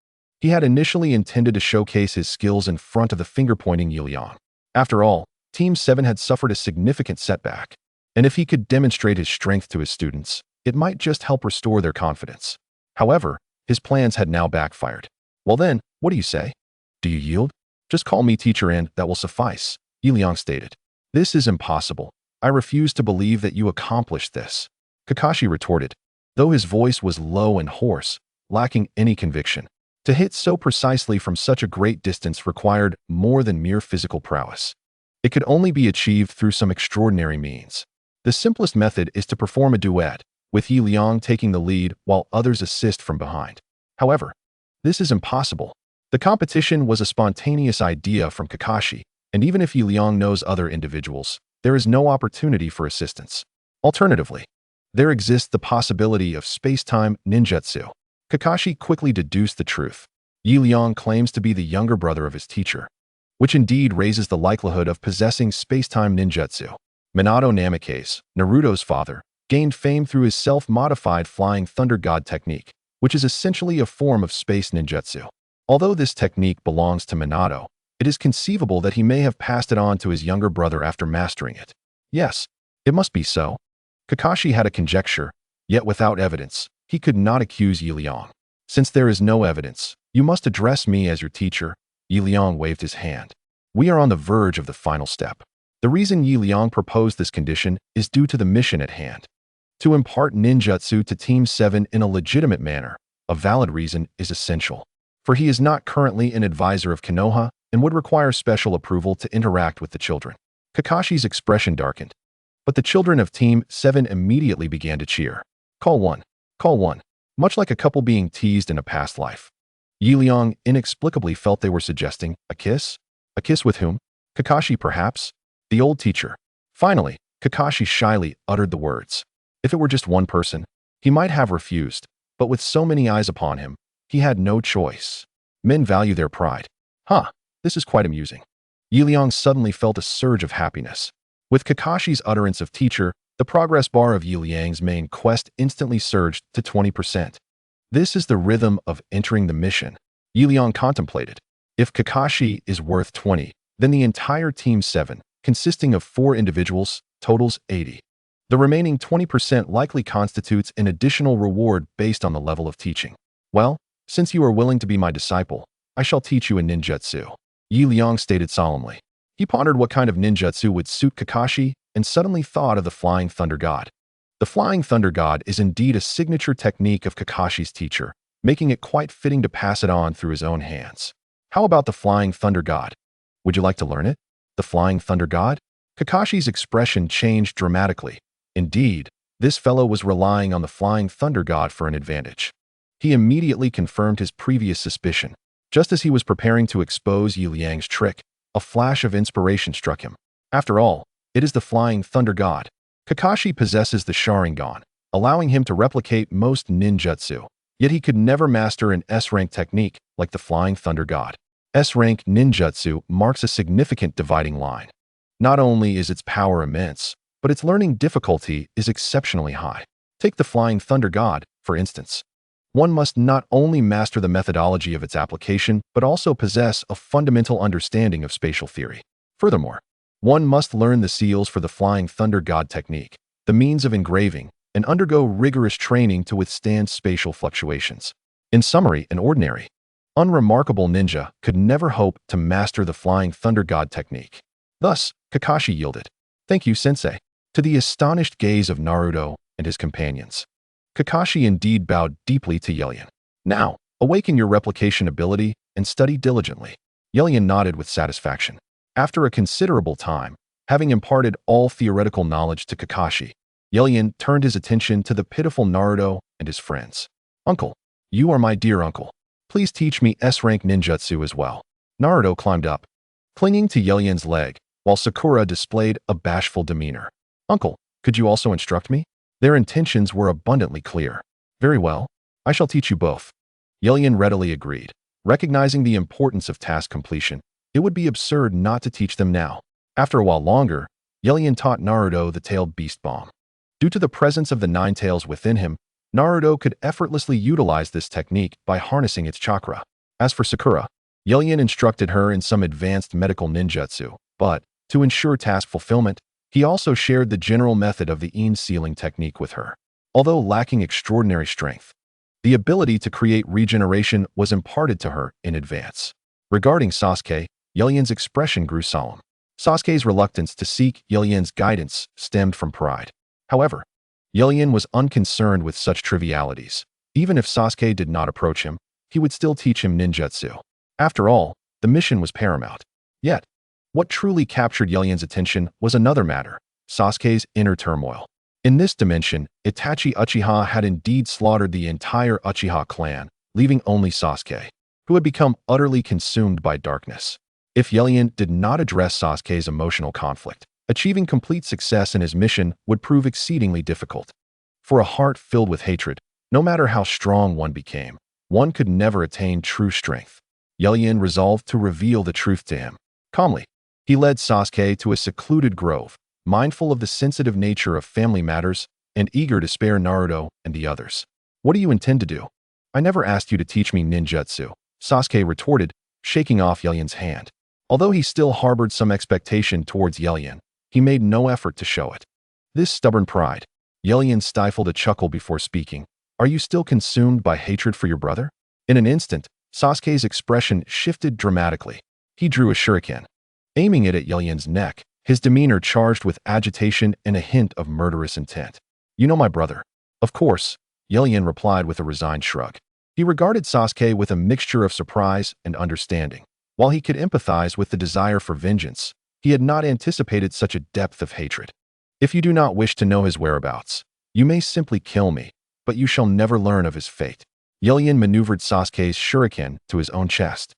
Speaker 1: He had initially intended to showcase his skills in front of the finger-pointing Liang. After all, Team 7 had suffered a significant setback, and if he could demonstrate his strength to his students, it might just help restore their confidence. However, his plans had now backfired. Well then, what do you say? Do you yield? Just call me teacher and that will suffice, Liang stated. This is impossible. I refuse to believe that you accomplished this, Kakashi retorted, though his voice was low and hoarse, lacking any conviction. To hit so precisely from such a great distance required more than mere physical prowess. It could only be achieved through some extraordinary means. The simplest method is to perform a duet, with Liang taking the lead while others assist from behind. However, this is impossible. The competition was a spontaneous idea from Kakashi, and even if Liang knows other individuals, there is no opportunity for assistance. Alternatively, there exists the possibility of space-time ninjutsu. Kakashi quickly deduced the truth. Liang claims to be the younger brother of his teacher, which indeed raises the likelihood of possessing space-time ninjutsu. Minato Namikaze, Naruto's father, gained fame through his self-modified Flying Thunder God technique, which is essentially a form of space ninjutsu. Although this technique belongs to Minato, it is conceivable that he may have passed it on to his younger brother after mastering it. Yes, it must be so. Kakashi had a conjecture, yet without evidence, he could not accuse Liang. Since there is no evidence, you must address me as your teacher. Liang waved his hand. We are on the verge of the final step. The reason Liang proposed this condition is due to the mission at hand. To impart ninjutsu to Team 7 in a legitimate manner, a valid reason is essential. For he is not currently an advisor of Konoha and would require special approval to interact with the children. Kakashi's expression darkened, but the children of Team 7 immediately began to cheer. Call one. Call one. Much like a couple being teased in a past life. Liang inexplicably felt they were suggesting a kiss? A kiss with whom? Kakashi, perhaps? The old teacher. Finally, Kakashi shyly uttered the words. If it were just one person, he might have refused, but with so many eyes upon him, he had no choice. Men value their pride. This is quite amusing. Liang suddenly felt a surge of happiness. With Kakashi's utterance of teacher, the progress bar of Liang's main quest instantly surged to 20%. This is the rhythm of entering the mission. Liang contemplated. If Kakashi is worth 20, then the entire Team 7, consisting of 4 individuals, totals 80. The remaining 20% likely constitutes an additional reward based on the level of teaching. Well, since you are willing to be my disciple, I shall teach you a ninjutsu. Liang stated solemnly. He pondered what kind of ninjutsu would suit Kakashi and suddenly thought of the Flying Thunder God. The Flying Thunder God is indeed a signature technique of Kakashi's teacher, making it quite fitting to pass it on through his own hands. How about the Flying Thunder God? Would you like to learn it? The Flying Thunder God? Kakashi's expression changed dramatically. Indeed, this fellow was relying on the Flying Thunder God for an advantage. He immediately confirmed his previous suspicion. Just as he was preparing to expose Liang's trick, a flash of inspiration struck him. After all, it is the Flying Thunder God. Kakashi possesses the Sharingan, allowing him to replicate most ninjutsu, yet he could never master an S-rank technique like the Flying Thunder God. S-rank ninjutsu marks a significant dividing line. Not only is its power immense, but its learning difficulty is exceptionally high. Take the Flying Thunder God, for instance. One must not only master the methodology of its application, but also possess a fundamental understanding of spatial theory. Furthermore, one must learn the seals for the Flying Thunder God technique, the means of engraving, and undergo rigorous training to withstand spatial fluctuations. In summary, an ordinary, unremarkable ninja could never hope to master the Flying Thunder God technique. Thus, Kakashi yielded. Thank you, sensei. To the astonished gaze of Naruto and his companions, Kakashi indeed bowed deeply to Liang. Now, awaken your replication ability and study diligently. Liang nodded with satisfaction. After a considerable time, having imparted all theoretical knowledge to Kakashi, Liang turned his attention to the pitiful Naruto and his friends. Uncle, you are my dear uncle. Please teach me S-rank ninjutsu as well. Naruto climbed up, clinging to Liang's leg, while Sakura displayed a bashful demeanor. Uncle, could you also instruct me? Their intentions were abundantly clear. Very well, I shall teach you both. Liang readily agreed. Recognizing the importance of task completion, it would be absurd not to teach them now. After a while longer, Liang taught Naruto the tailed beast bomb. Due to the presence of the 9 tails within him, Naruto could effortlessly utilize this technique by harnessing its chakra. As for Sakura, Liang instructed her in some advanced medical ninjutsu, but, to ensure task fulfillment, he also shared the general method of the sealing technique with her. Although lacking extraordinary strength, the ability to create regeneration was imparted to her in advance. Regarding Sasuke, Liang's expression grew solemn. Sasuke's reluctance to seek Liang's guidance stemmed from pride. However, Liang was unconcerned with such trivialities. Even if Sasuke did not approach him, he would still teach him ninjutsu. After all, the mission was paramount. Yet, what truly captured Liang's attention was another matter, Sasuke's inner turmoil. In this dimension, Itachi Uchiha had indeed slaughtered the entire Uchiha clan, leaving only Sasuke, who had become utterly consumed by darkness. If Liang did not address Sasuke's emotional conflict, achieving complete success in his mission would prove exceedingly difficult. For a heart filled with hatred, no matter how strong one became, one could never attain true strength. Liang resolved to reveal the truth to him. Calmly, he led Sasuke to a secluded grove. Mindful of the sensitive nature of family matters, and eager to spare Naruto and the others. What do you intend to do? I never asked you to teach me ninjutsu, Sasuke retorted, shaking off Yelian's hand. Although he still harbored some expectation towards Yelian, he made no effort to show it. This stubborn pride. Yelian stifled a chuckle before speaking. Are you still consumed by hatred for your brother? In an instant, Sasuke's expression shifted dramatically. He drew a shuriken, aiming it at Yelian's neck, his demeanor charged with agitation and a hint of murderous intent. You know my brother. Of course, Yelian replied with a resigned shrug. He regarded Sasuke with a mixture of surprise and understanding. While he could empathize with the desire for vengeance, he had not anticipated such a depth of hatred. If you do not wish to know his whereabouts, you may simply kill me, but you shall never learn of his fate. Yelian maneuvered Sasuke's shuriken to his own chest.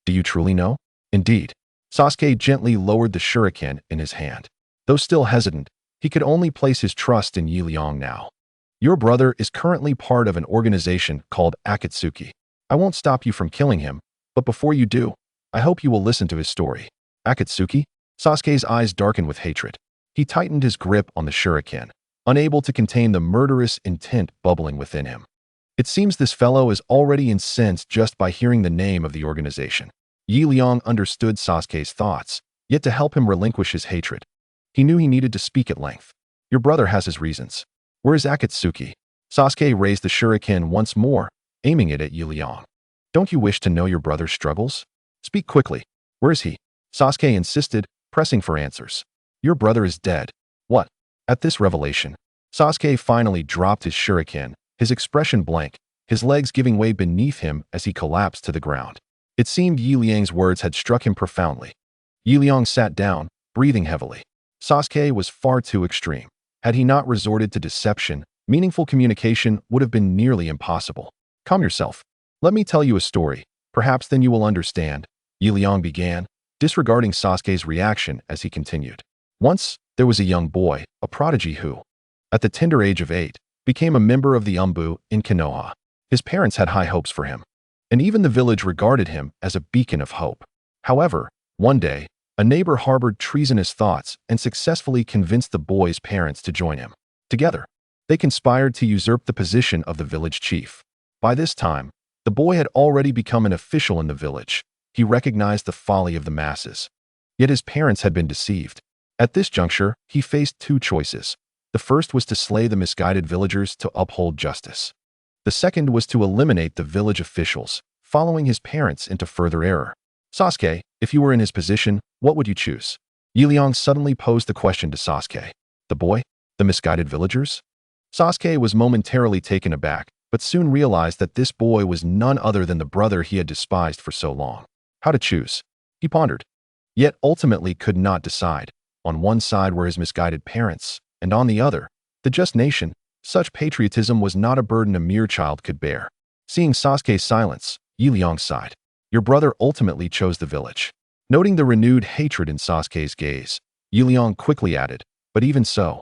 Speaker 1: Do you truly know? Indeed. Sasuke gently lowered the shuriken in his hand. Though still hesitant, he could only place his trust in Liang now. Your brother is currently part of an organization called Akatsuki. I won't stop you from killing him, but before you do, I hope you will listen to his story. Akatsuki? Sasuke's eyes darkened with hatred. He tightened his grip on the shuriken, unable to contain the murderous intent bubbling within him. It seems this fellow is already incensed just by hearing the name of the organization. Liang understood Sasuke's thoughts, yet to help him relinquish his hatred, he knew he needed to speak at length. Your brother has his reasons. Where is Akatsuki? Sasuke raised the shuriken once more, aiming it at Liang. Don't you wish to know your brother's struggles? Speak quickly. Where is he? Sasuke insisted, pressing for answers. Your brother is dead. What? At this revelation, Sasuke finally dropped his shuriken, his expression blank, his legs giving way beneath him as he collapsed to the ground. It seemed Liang's words had struck him profoundly. Liang sat down, breathing heavily. Sasuke was far too extreme. Had he not resorted to deception, meaningful communication would have been nearly impossible. Calm yourself. Let me tell you a story. Perhaps then you will understand. Liang began, disregarding Sasuke's reaction as he continued. Once, there was a young boy, a prodigy who, at the tender age of 8, became a member of the Umbu in Konoha. His parents had high hopes for him, and even the village regarded him as a beacon of hope. However, one day, a neighbor harbored treasonous thoughts and successfully convinced the boy's parents to join him. Together, they conspired to usurp the position of the village chief. By this time, the boy had already become an official in the village. He recognized the folly of the masses. Yet his parents had been deceived. At this juncture, he faced two choices. The first was to slay the misguided villagers to uphold justice. The second was to eliminate the village officials, following his parents into further error. Sasuke, if you were in his position, what would you choose? Liang suddenly posed the question to Sasuke. The boy? The misguided villagers? Sasuke was momentarily taken aback, but soon realized that this boy was none other than the brother he had despised for so long. How to choose? He pondered, yet ultimately could not decide. On one side were his misguided parents, and on the other, the just nation. Such patriotism was not a burden a mere child could bear. Seeing Sasuke's silence, Liang sighed. Your brother ultimately chose the village. Noting the renewed hatred in Sasuke's gaze, Liang quickly added, but even so,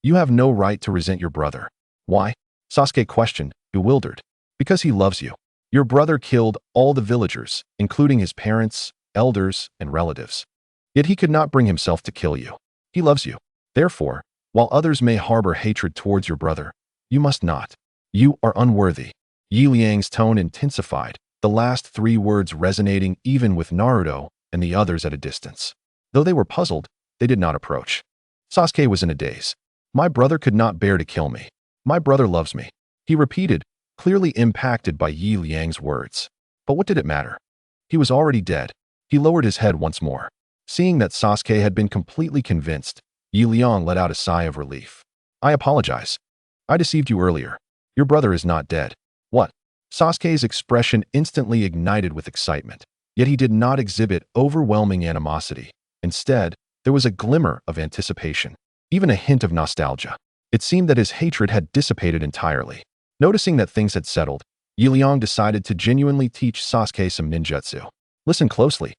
Speaker 1: you have no right to resent your brother. Why? Sasuke questioned, bewildered. Because he loves you. Your brother killed all the villagers, including his parents, elders, and relatives. Yet he could not bring himself to kill you. He loves you. Therefore, while others may harbor hatred towards your brother, you must not. You are unworthy. Liang's tone intensified, the last 3 words resonating even with Naruto and the others at a distance. Though they were puzzled, they did not approach. Sasuke was in a daze. My brother could not bear to kill me. My brother loves me. He repeated, clearly impacted by Liang's words. But what did it matter? He was already dead. He lowered his head once more. Seeing that Sasuke had been completely convinced, Liang let out a sigh of relief. I apologize. I deceived you earlier. Your brother is not dead. What? Sasuke's expression instantly ignited with excitement, yet he did not exhibit overwhelming animosity. Instead, there was a glimmer of anticipation, even a hint of nostalgia. It seemed that his hatred had dissipated entirely. Noticing that things had settled, Liang decided to genuinely teach Sasuke some ninjutsu. Listen closely.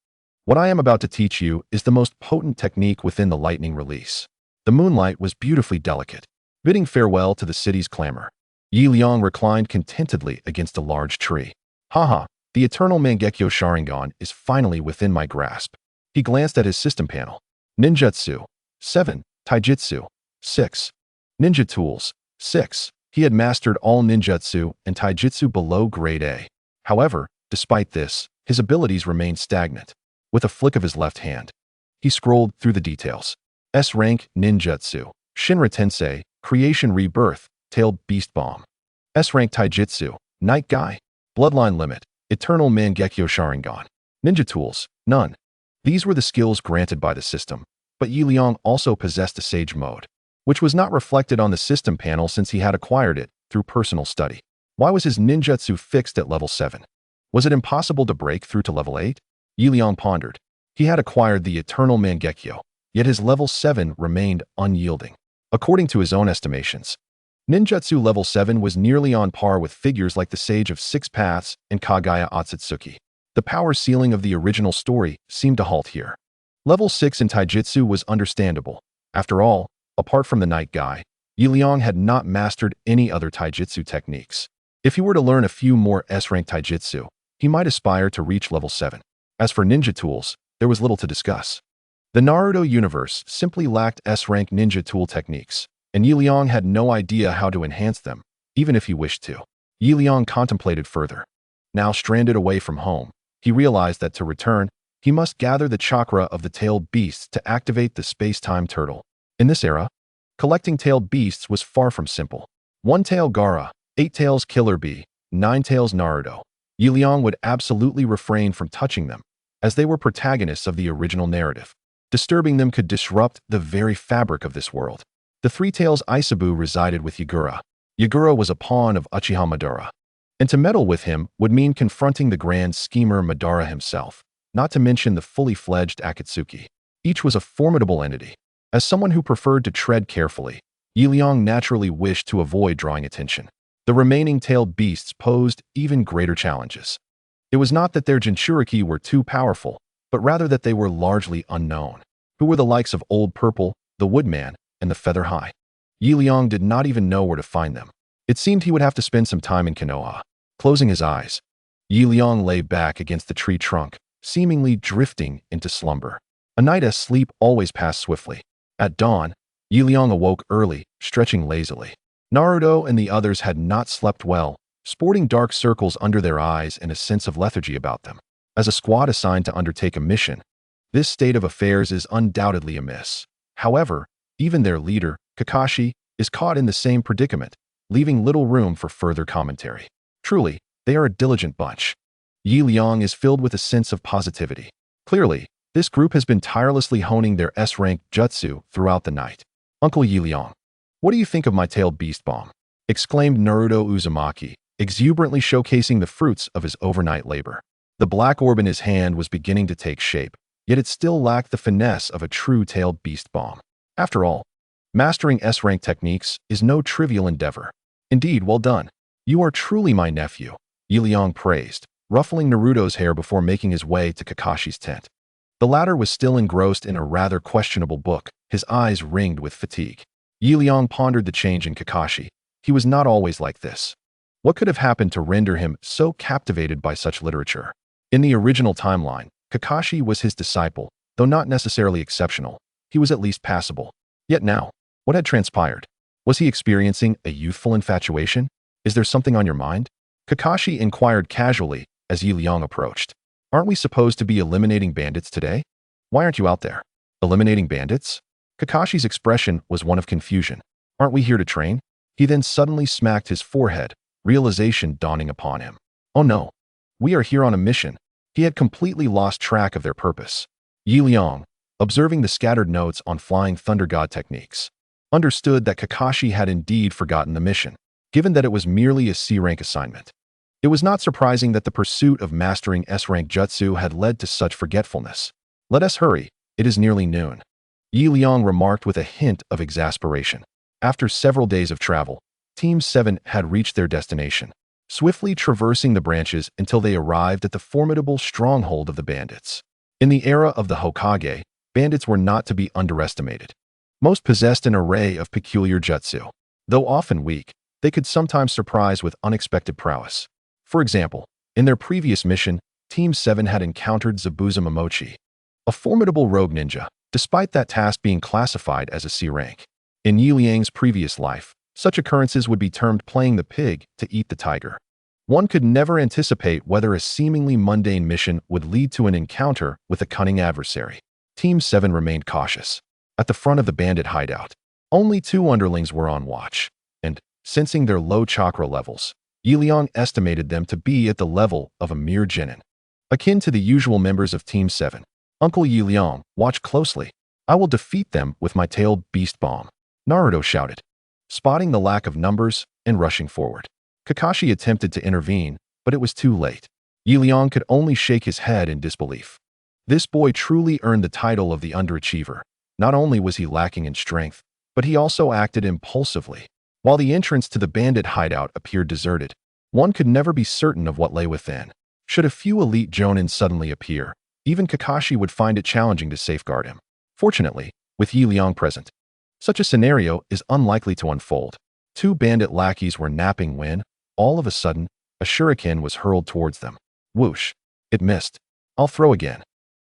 Speaker 1: What I am about to teach you is the most potent technique within the lightning release. The moonlight was beautifully delicate, bidding farewell to the city's clamor. Liang reclined contentedly against a large tree. Haha, the eternal Mangekyo Sharingan is finally within my grasp. He glanced at his system panel. Ninjutsu. 7. Taijutsu. 6. Ninja tools. 6. He had mastered all ninjutsu and taijutsu below grade A. However, despite this, his abilities remained stagnant. With a flick of his left hand, he scrolled through the details. S rank ninjutsu, Shinra Tensei, Creation Rebirth, Tailed Beast Bomb. S rank taijutsu, Night Guy, Bloodline Limit, Eternal Mangekyo Sharingan. Ninja tools, none. These were the skills granted by the system, but Liang also possessed a Sage mode, which was not reflected on the system panel since he had acquired it through personal study. Why was his ninjutsu fixed at level 7? Was it impossible to break through to level 8? Liang pondered. He had acquired the Eternal Mangekyo, yet his level 7 remained unyielding. According to his own estimations, ninjutsu level 7 was nearly on par with figures like the Sage of Six Paths and Kagaya Otsutsuki. The power ceiling of the original story seemed to halt here. Level 6 in taijutsu was understandable. After all, apart from the Night Guy, Liang had not mastered any other taijutsu techniques. If he were to learn a few more S-rank taijutsu, he might aspire to reach level 7. As for ninja tools, there was little to discuss. The Naruto universe simply lacked S-rank ninja tool techniques, and Liang had no idea how to enhance them, even if he wished to. Liang contemplated further. Now stranded away from home, he realized that to return, he must gather the chakra of the tailed beasts to activate the space-time turtle. In this era, collecting tailed beasts was far from simple. 1 tail Gaara, 8 tails Killer Bee, 9 tails Naruto. Liang would absolutely refrain from touching them, as they were protagonists of the original narrative. Disturbing them could disrupt the very fabric of this world. The 3 tails Isabu resided with Yagura. Yagura was a pawn of Uchiha Madara, and to meddle with him would mean confronting the grand schemer Madara himself, not to mention the fully fledged Akatsuki. Each was a formidable entity. As someone who preferred to tread carefully, Liang naturally wished to avoid drawing attention. The remaining tailed beasts posed even greater challenges. It was not that their Jinchuriki were too powerful, but rather that they were largely unknown. Who were the likes of Old Purple, the Woodman, and the Feather High? Liang did not even know where to find them. It seemed he would have to spend some time in Konoha. Closing his eyes, Liang lay back against the tree trunk, seemingly drifting into slumber. A night as sleep always passed swiftly. At dawn, Liang awoke early, stretching lazily. Naruto and the others had not slept well, sporting dark circles under their eyes and a sense of lethargy about them. As a squad assigned to undertake a mission, this state of affairs is undoubtedly amiss. However, even their leader, Kakashi, is caught in the same predicament, leaving little room for further commentary. Truly, they are a diligent bunch. Liang is filled with a sense of positivity. Clearly, this group has been tirelessly honing their S-rank jutsu throughout the night. Uncle Liang, what do you think of my tailed beast bomb? Exclaimed Naruto Uzumaki, exuberantly showcasing the fruits of his overnight labor. The black orb in his hand was beginning to take shape, yet it still lacked the finesse of a true tailed beast bomb. After all, mastering S-rank techniques is no trivial endeavor. Indeed, well done. You are truly my nephew, Liang praised, ruffling Naruto's hair before making his way to Kakashi's tent. The latter was still engrossed in a rather questionable book, his eyes ringed with fatigue. Liang pondered the change in Kakashi. He was not always like this. What could have happened to render him so captivated by such literature? In the original timeline, Kakashi was his disciple, though not necessarily exceptional. He was at least passable. Yet now, what had transpired? Was he experiencing a youthful infatuation? Is there something on your mind? Kakashi inquired casually as Liang approached. Aren't we supposed to be eliminating bandits today? Why aren't you out there? Eliminating bandits? Kakashi's expression was one of confusion. Aren't we here to train? He then suddenly smacked his forehead, realization dawning upon him. Oh no, we are here on a mission. He had completely lost track of their purpose. Liang, observing the scattered notes on Flying Thunder God techniques, understood that Kakashi had indeed forgotten the mission, given that it was merely a C-rank assignment. It was not surprising that the pursuit of mastering S-rank jutsu had led to such forgetfulness. Let us hurry, it is nearly noon. Liang remarked with a hint of exasperation. After several days of travel, Team 7 had reached their destination, swiftly traversing the branches until they arrived at the formidable stronghold of the bandits. In the era of the Hokage, bandits were not to be underestimated. Most possessed an array of peculiar jutsu. Though often weak, they could sometimes surprise with unexpected prowess. For example, in their previous mission, Team 7 had encountered Zabuza Momochi, a formidable rogue ninja, despite that task being classified as a C rank. In Liang's previous life, Such occurrences would be termed playing the pig to eat the tiger. One could never anticipate whether a seemingly mundane mission would lead to an encounter with a cunning adversary. Team 7 remained cautious. At the front of the bandit hideout, only 2 underlings were on watch, and, sensing their low chakra levels, Liang estimated them to be at the level of a mere genin. Akin to the usual members of Team 7, Uncle Liang, watch closely. I will defeat them with my tailed beast bomb, Naruto shouted, spotting the lack of numbers and rushing forward. Kakashi attempted to intervene, but it was too late. Liang could only shake his head in disbelief. This boy truly earned the title of the underachiever. Not only was he lacking in strength, but he also acted impulsively. While the entrance to the bandit hideout appeared deserted, one could never be certain of what lay within. Should a few elite jonin suddenly appear, even Kakashi would find it challenging to safeguard him. Fortunately, with Liang present, such a scenario is unlikely to unfold. 2 bandit lackeys were napping when, all of a sudden, a shuriken was hurled towards them. Whoosh! It missed. I'll throw again.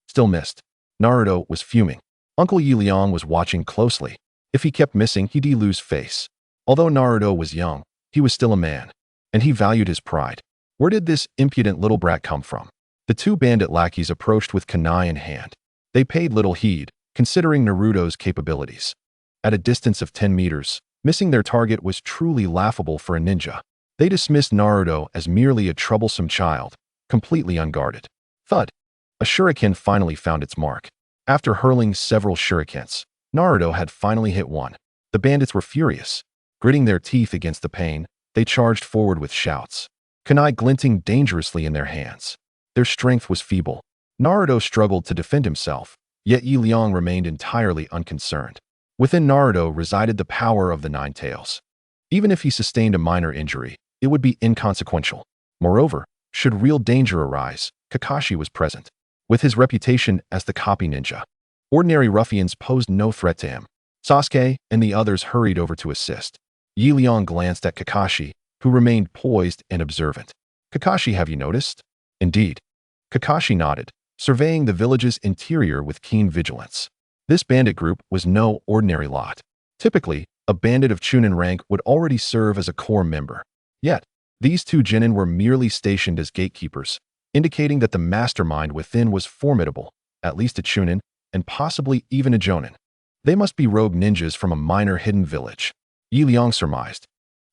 Speaker 1: Still missed. Naruto was fuming. Uncle Liang was watching closely. If he kept missing, he'd lose face. Although Naruto was young, he was still a man, and he valued his pride. Where did this impudent little brat come from? The 2 bandit lackeys approached with kunai in hand. They paid little heed, considering Naruto's capabilities. At a distance of 10 meters, missing their target was truly laughable for a ninja. They dismissed Naruto as merely a troublesome child, completely unguarded. Thud! A shuriken finally found its mark. After hurling several shurikens, Naruto had finally hit one. The bandits were furious. Gritting their teeth against the pain, they charged forward with shouts, kunai glinting dangerously in their hands. Their strength was feeble. Naruto struggled to defend himself, yet Liang remained entirely unconcerned. Within Naruto resided the power of the 9 tails. Even if he sustained a minor injury, it would be inconsequential. Moreover, should real danger arise, Kakashi was present. With his reputation as the copy ninja, ordinary ruffians posed no threat to him. Sasuke and the others hurried over to assist. Liang glanced at Kakashi, who remained poised and observant. Kakashi, have you noticed? Indeed. Kakashi nodded, surveying the village's interior with keen vigilance. This bandit group was no ordinary lot. Typically, a bandit of Chunin rank would already serve as a core member. Yet, these 2 genin were merely stationed as gatekeepers, indicating that the mastermind within was formidable, at least a Chunin, and possibly even a jonin. They must be rogue ninjas from a minor hidden village, Liang surmised.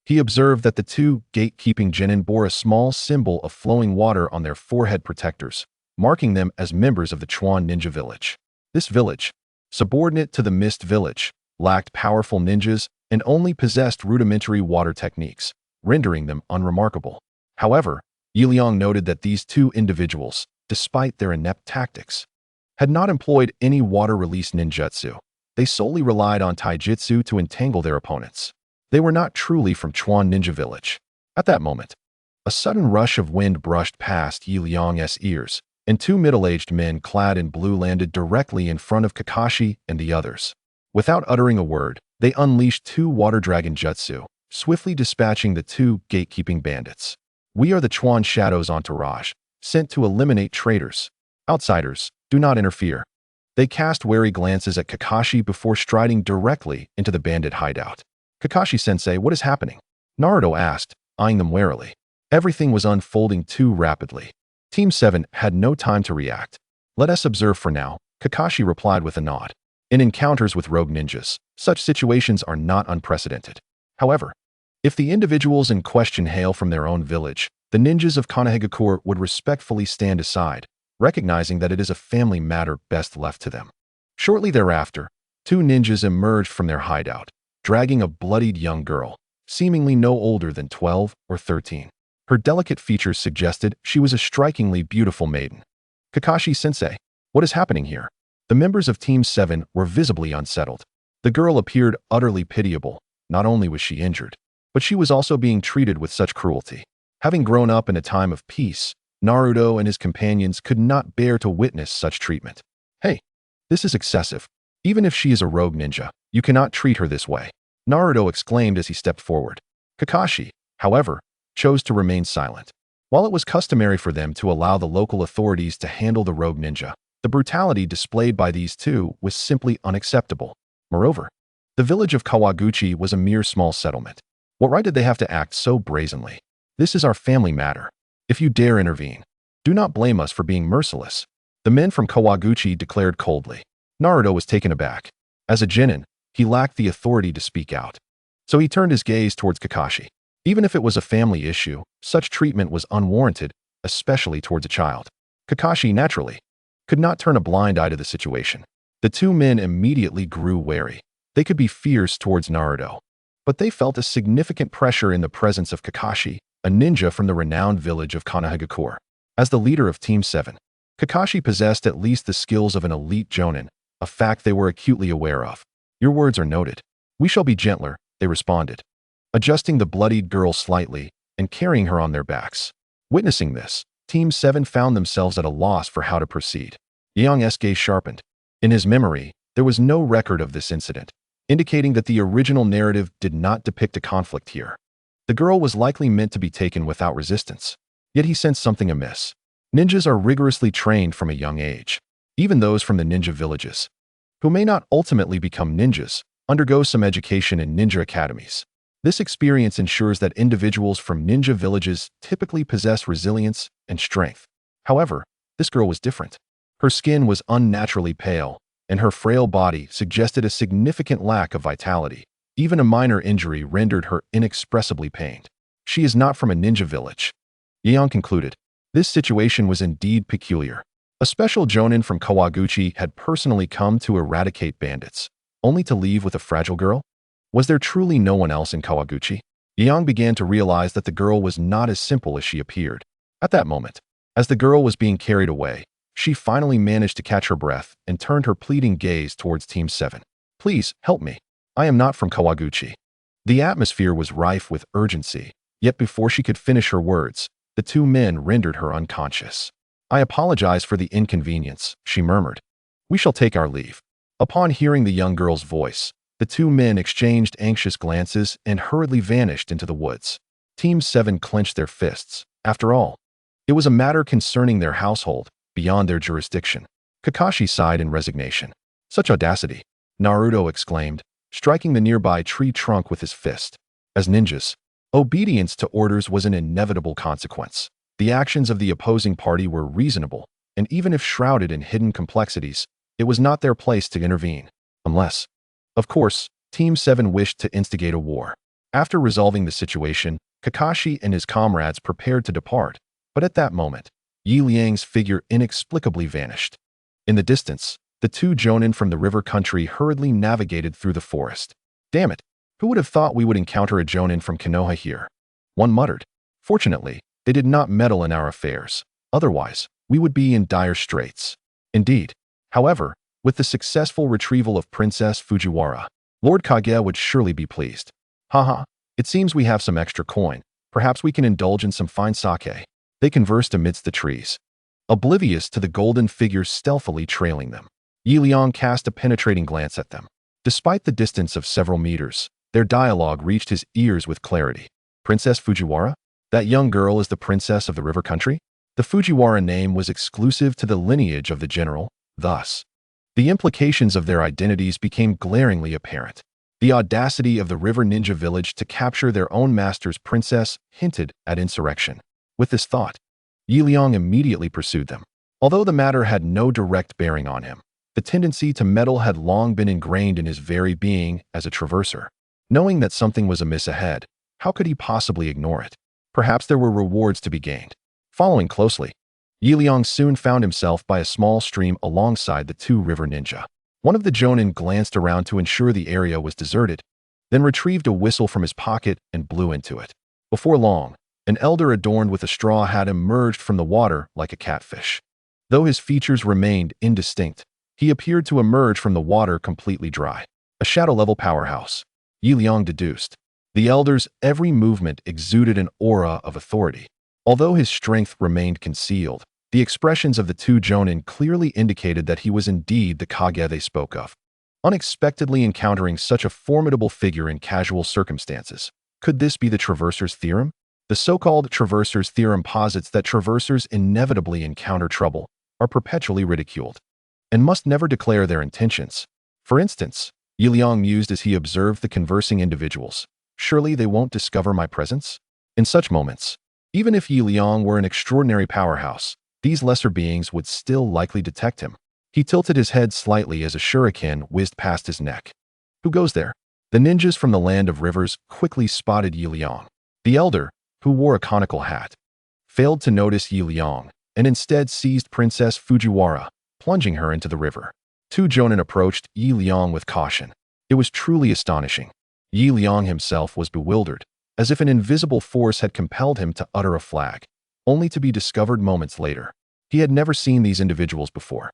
Speaker 1: He observed that the 2 gatekeeping genin bore a small symbol of flowing water on their forehead protectors, marking them as members of the Chuan ninja village. This village, subordinate to the Mist village, lacked powerful ninjas and only possessed rudimentary water techniques, rendering them unremarkable. However, Liang noted that these 2 individuals, despite their inept tactics, had not employed any water-release ninjutsu. They solely relied on taijutsu to entangle their opponents. They were not truly from Chuan Ninja Village. At that moment, a sudden rush of wind brushed past Liang's ears, and 2 middle-aged men clad in blue landed directly in front of Kakashi and the others. Without uttering a word, they unleashed 2 water dragon jutsu, swiftly dispatching the 2 gatekeeping bandits. We are the Chuan Shadow's entourage, sent to eliminate traitors. Outsiders, do not interfere. They cast wary glances at Kakashi before striding directly into the bandit hideout. Kakashi-sensei, what is happening? Naruto asked, eyeing them warily. Everything was unfolding too rapidly. Team 7 had no time to react. Let us observe for now, Kakashi replied with a nod. In encounters with rogue ninjas, such situations are not unprecedented. However, if the individuals in question hail from their own village, the ninjas of Konohagakure would respectfully stand aside, recognizing that it is a family matter best left to them. Shortly thereafter, 2 ninjas emerged from their hideout, dragging a bloodied young girl, seemingly no older than 12 or 13. Her delicate features suggested she was a strikingly beautiful maiden. Kakashi-sensei, what is happening here? The members of Team 7 were visibly unsettled. The girl appeared utterly pitiable. Not only was she injured, but she was also being treated with such cruelty. Having grown up in a time of peace, Naruto and his companions could not bear to witness such treatment. Hey, this is excessive. Even if she is a rogue ninja, you cannot treat her this way, Naruto exclaimed as he stepped forward. Kakashi, however, chose to remain silent. While it was customary for them to allow the local authorities to handle the rogue ninja, the brutality displayed by these 2 was simply unacceptable. Moreover, the village of Kawaguchi was a mere small settlement. What right did they have to act so brazenly? This is our family matter. If you dare intervene, do not blame us for being merciless. The men from Kawaguchi declared coldly. Naruto was taken aback. As a genin, he lacked the authority to speak out. So he turned his gaze towards Kakashi. Even if it was a family issue, such treatment was unwarranted, especially towards a child. Kakashi, naturally, could not turn a blind eye to the situation. The two men immediately grew wary. They could be fierce towards Naruto, but they felt a significant pressure in the presence of Kakashi, a ninja from the renowned village of Konohagakure. As the leader of Team 7, Kakashi possessed at least the skills of an elite jonin, a fact they were acutely aware of. Your words are noted. We shall be gentler, they responded, adjusting the bloodied girl slightly and carrying her on their backs. Witnessing this, Team 7 found themselves at a loss for how to proceed. Liang's gaze sharpened. In his memory, there was no record of this incident, indicating that the original narrative did not depict a conflict here. The girl was likely meant to be taken without resistance, yet he sensed something amiss. Ninjas are rigorously trained from a young age. Even those from the ninja villages, who may not ultimately become ninjas, undergo some education in ninja academies. This experience ensures that individuals from ninja villages typically possess resilience and strength. However, this girl was different. Her skin was unnaturally pale, and her frail body suggested a significant lack of vitality. Even a minor injury rendered her inexpressibly pained. She is not from a ninja village, Liang concluded. This situation was indeed peculiar. A special jonin from Kawaguchi had personally come to eradicate bandits, only to leave with a fragile girl? Was there truly no one else in Kawaguchi? Liang began to realize that the girl was not as simple as she appeared. At that moment, as the girl was being carried away, she finally managed to catch her breath and turned her pleading gaze towards Team 7. Please, help me. I am not from Kawaguchi. The atmosphere was rife with urgency, yet before she could finish her words, the two men rendered her unconscious. I apologize for the inconvenience, she murmured. We shall take our leave. Upon hearing the young girl's voice, the two men exchanged anxious glances and hurriedly vanished into the woods. Team 7 clenched their fists. After all, it was a matter concerning their household, beyond their jurisdiction. Kakashi sighed in resignation. Such audacity, Naruto exclaimed, striking the nearby tree trunk with his fist. As ninjas, obedience to orders was an inevitable consequence. The actions of the opposing party were reasonable, and even if shrouded in hidden complexities, it was not their place to intervene. Unless, of course, Team 7 wished to instigate a war. After resolving the situation, Kakashi and his comrades prepared to depart, but at that moment, Liang's figure inexplicably vanished. In the distance, the two jonin from the river country hurriedly navigated through the forest. Damn it, who would have thought we would encounter a jonin from Konoha here? One muttered. Fortunately, they did not meddle in our affairs. Otherwise, we would be in dire straits. Indeed. However, with the successful retrieval of Princess Fujiwara, Lord Kage would surely be pleased. Haha, it seems we have some extra coin. Perhaps we can indulge in some fine sake. They conversed amidst the trees, oblivious to the golden figures stealthily trailing them. Liang cast a penetrating glance at them. Despite the distance of several meters, their dialogue reached his ears with clarity. Princess Fujiwara? That young girl is the princess of the river country? The Fujiwara name was exclusive to the lineage of the general, thus, the implications of their identities became glaringly apparent. The audacity of the river ninja village to capture their own master's princess hinted at insurrection. With this thought, Liang immediately pursued them. Although the matter had no direct bearing on him, the tendency to meddle had long been ingrained in his very being as a traverser. Knowing that something was amiss ahead, how could he possibly ignore it? Perhaps there were rewards to be gained. Following closely, Liang soon found himself by a small stream alongside the two river ninja. One of the jonin glanced around to ensure the area was deserted, then retrieved a whistle from his pocket and blew into it. Before long, an elder adorned with a straw hat emerged from the water like a catfish. Though his features remained indistinct, he appeared to emerge from the water completely dry. A shadow-level powerhouse, Liang deduced. The elder's every movement exuded an aura of authority. Although his strength remained concealed, the expressions of the two jonin clearly indicated that he was indeed the Kage they spoke of. Unexpectedly encountering such a formidable figure in casual circumstances, could this be the Traverser's Theorem? The so-called Traverser's Theorem posits that traversers inevitably encounter trouble, are perpetually ridiculed, and must never declare their intentions. For instance, Liang mused as he observed the conversing individuals. Surely they won't discover my presence? In such moments, even if Liang were an extraordinary powerhouse, these lesser beings would still likely detect him. He tilted his head slightly as a shuriken whizzed past his neck. Who goes there? The ninjas from the land of rivers quickly spotted Liang. The elder, who wore a conical hat, failed to notice Liang and instead seized Princess Fujiwara, plunging her into the river. Two jonin approached Liang with caution. It was truly astonishing. Liang himself was bewildered, as if an invisible force had compelled him to utter a flag, only to be discovered moments later. He had never seen these individuals before,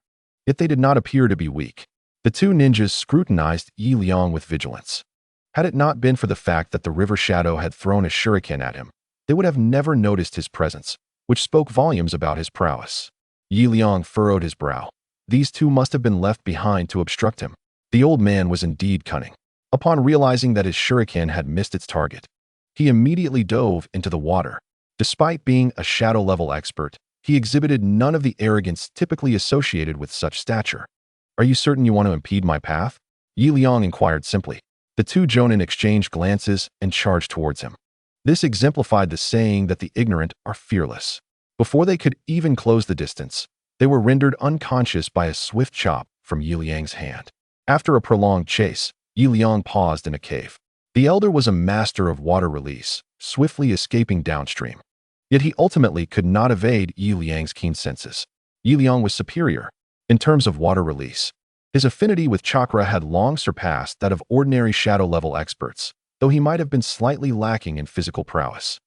Speaker 1: yet they did not appear to be weak. The two ninjas scrutinized Liang with vigilance. Had it not been for the fact that the river shadow had thrown a shuriken at him, they would have never noticed his presence, which spoke volumes about his prowess. Liang furrowed his brow. These two must have been left behind to obstruct him. The old man was indeed cunning. Upon realizing that his shuriken had missed its target, he immediately dove into the water. Despite being a shadow-level expert, he exhibited none of the arrogance typically associated with such stature. "Are you certain you want to impede my path?" Liang inquired simply. The two jonin exchanged glances and charged towards him. This exemplified the saying that the ignorant are fearless. Before they could even close the distance, they were rendered unconscious by a swift chop from Liang's hand. After a prolonged chase, Liang paused in a cave. The elder was a master of water release, swiftly escaping downstream. Yet he ultimately could not evade Liang's keen senses. Liang was superior in terms of water release. His affinity with chakra had long surpassed that of ordinary shadow-level experts, though he might have been slightly lacking in physical prowess.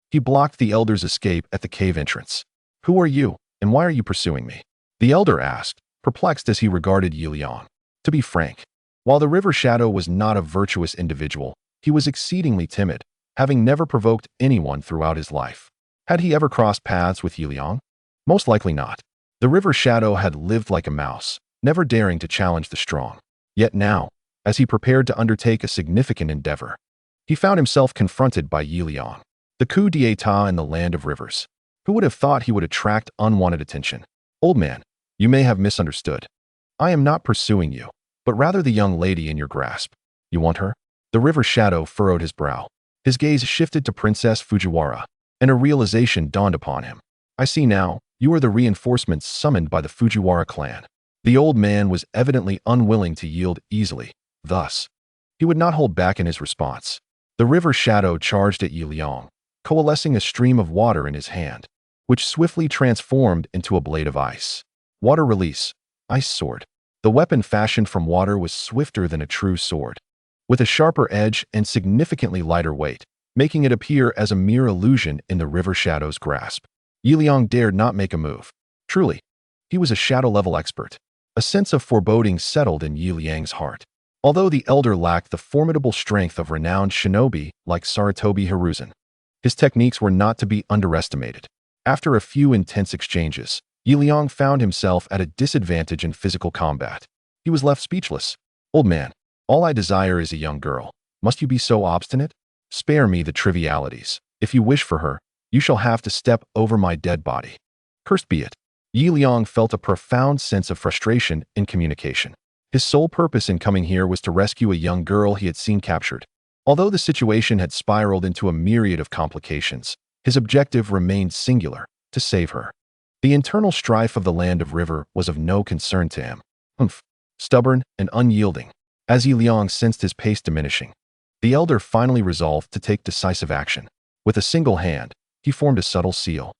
Speaker 1: He blocked the elder's escape at the cave entrance. "Who are you, and why are you pursuing me?" the elder asked, perplexed as he regarded Liang. To be frank, while the river shadow was not a virtuous individual, he was exceedingly timid, having never provoked anyone throughout his life. Had he ever crossed paths with Liang? Most likely not. The river shadow had lived like a mouse, never daring to challenge the strong. Yet now, as he prepared to undertake a significant endeavor, he found himself confronted by Liang, the coup d'etat in the land of rivers. Who would have thought he would attract unwanted attention? "Old man, you may have misunderstood. I am not pursuing you, but rather the young lady in your grasp. You want her?" The river shadow furrowed his brow. His gaze shifted to Princess Fujiwara, and a realization dawned upon him. "I see now, you are the reinforcements summoned by the Fujiwara clan." The old man was evidently unwilling to yield easily. Thus, he would not hold back in his response. The river shadow charged at Liang, coalescing a stream of water in his hand, which swiftly transformed into a blade of ice. Water release, ice sword. The weapon fashioned from water was swifter than a true sword, with a sharper edge and significantly lighter weight, making it appear as a mere illusion in the river shadow's grasp. Liang dared not make a move. Truly, he was a shadow-level expert. A sense of foreboding settled in Liang's heart. Although the elder lacked the formidable strength of renowned shinobi like Sarutobi Hiruzen, his techniques were not to be underestimated. After a few intense exchanges, Liang found himself at a disadvantage in physical combat. He was left speechless. "Old man, all I desire is a young girl. Must you be so obstinate? Spare me the trivialities. If you wish for her, you shall have to step over my dead body." Cursed be it. Liang felt a profound sense of frustration in communication. His sole purpose in coming here was to rescue a young girl he had seen captured. Although the situation had spiraled into a myriad of complications, his objective remained singular: to save her. The internal strife of the land of river was of no concern to him. Stubborn and unyielding, as Liang sensed his pace diminishing, the elder finally resolved to take decisive action. With a single hand, he formed a subtle seal,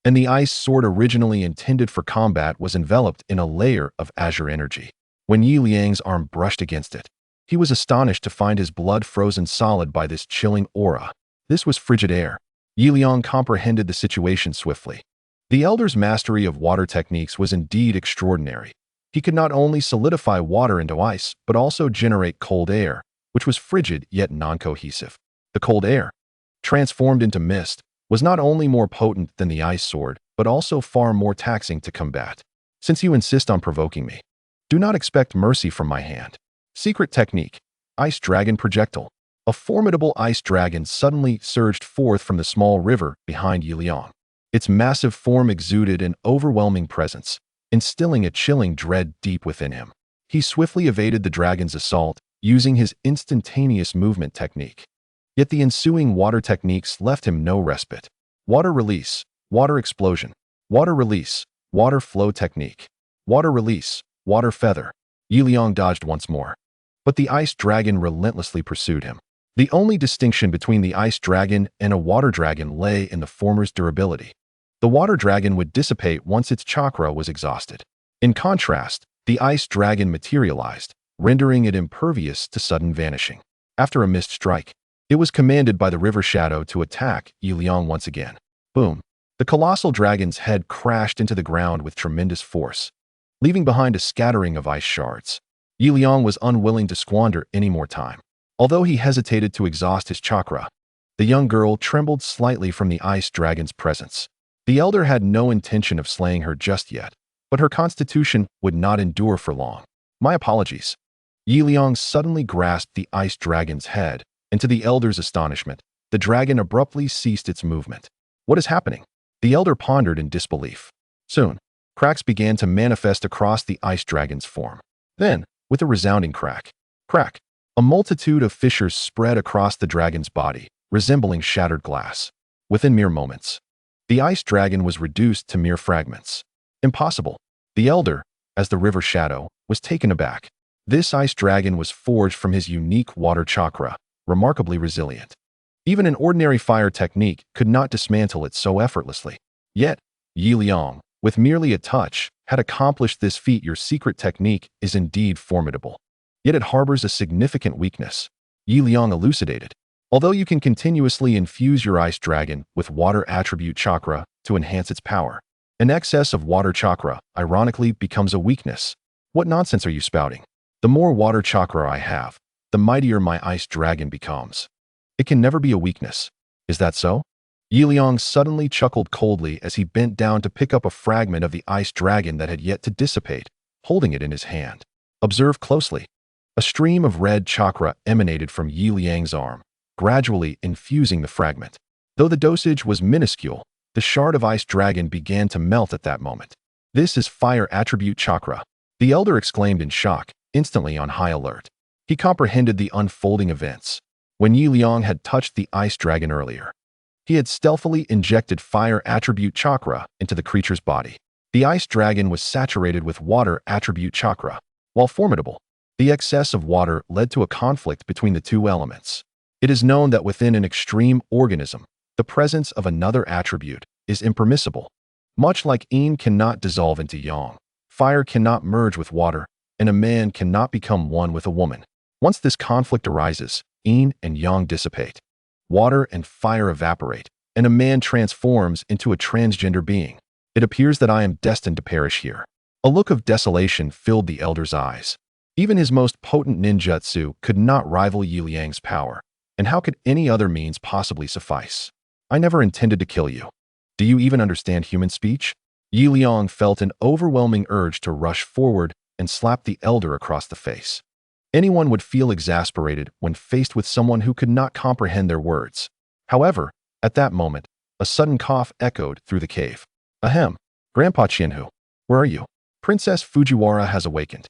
Speaker 1: and the ice sword originally intended for combat was enveloped in a layer of azure energy. When Liang's arm brushed against it, he was astonished to find his blood frozen solid by this chilling aura. This was frigid air. Liang comprehended the situation swiftly. The elder's mastery of water techniques was indeed extraordinary. He could not only solidify water into ice, but also generate cold air, which was frigid yet non-cohesive. The cold air, transformed into mist, was not only more potent than the ice sword, but also far more taxing to combat. "Since you insist on provoking me, do not expect mercy from my hand." Secret technique: Ice Dragon Projectile. A formidable ice dragon suddenly surged forth from the small river behind Liang. Its massive form exuded an overwhelming presence, instilling a chilling dread deep within him. He swiftly evaded the dragon's assault, using his instantaneous movement technique. Yet the ensuing water techniques left him no respite. Water release, water explosion, water release, water flow technique, water release, water feather. Liang dodged once more. But the ice dragon relentlessly pursued him. The only distinction between the ice dragon and a water dragon lay in the former's durability. The water dragon would dissipate once its chakra was exhausted. In contrast, the ice dragon materialized, rendering it impervious to sudden vanishing. After a missed strike, it was commanded by the river shadow to attack Liang once again. Boom! The colossal dragon's head crashed into the ground with tremendous force, leaving behind a scattering of ice shards. Liang was unwilling to squander any more time. Although he hesitated to exhaust his chakra, the young girl trembled slightly from the ice dragon's presence. The elder had no intention of slaying her just yet, but her constitution would not endure for long. My apologies. Liang suddenly grasped the ice dragon's head, and to the elder's astonishment, the dragon abruptly ceased its movement. What is happening? The elder pondered in disbelief. Soon, cracks began to manifest across the ice dragon's form. Then, with a resounding crack, a multitude of fissures spread across the dragon's body, resembling shattered glass. Within mere moments, the ice dragon was reduced to mere fragments. Impossible. The elder, as the river shadow, was taken aback. This ice dragon was forged from his unique water chakra, remarkably resilient. Even an ordinary fire technique could not dismantle it so effortlessly. Yet, Liang, with merely a touch, had accomplished this feat. Your secret technique is indeed formidable. Yet it harbors a significant weakness. Liang elucidated. Although you can continuously infuse your ice dragon with water attribute chakra to enhance its power, an excess of water chakra, ironically, becomes a weakness. What nonsense are you spouting? The more water chakra I have, the mightier my ice dragon becomes. It can never be a weakness. Is that so? Liang suddenly chuckled coldly as he bent down to pick up a fragment of the ice dragon that had yet to dissipate, holding it in his hand. Observe closely. A stream of red chakra emanated from Liang's arm, gradually infusing the fragment. Though the dosage was minuscule, the shard of ice dragon began to melt at that moment. This is fire attribute chakra, the elder exclaimed in shock, instantly on high alert. He comprehended the unfolding events. When Liang had touched the ice dragon earlier, he had stealthily injected fire attribute chakra into the creature's body. The ice dragon was saturated with water attribute chakra. While formidable, the excess of water led to a conflict between the two elements. It is known that within an extreme organism, the presence of another attribute is impermissible. Much like yin cannot dissolve into yang, fire cannot merge with water, and a man cannot become one with a woman. Once this conflict arises, yin and yang dissipate. Water and fire evaporate, and a man transforms into a transgender being. It appears that I am destined to perish here. A look of desolation filled the elder's eyes. Even his most potent ninjutsu could not rival Liang's power, and how could any other means possibly suffice? I never intended to kill you. Do you even understand human speech? Liang felt an overwhelming urge to rush forward and slap the elder across the face. Anyone would feel exasperated when faced with someone who could not comprehend their words. However, at that moment, a sudden cough echoed through the cave. Ahem. Grandpa Chinhu, where are you? Princess Fujiwara has awakened.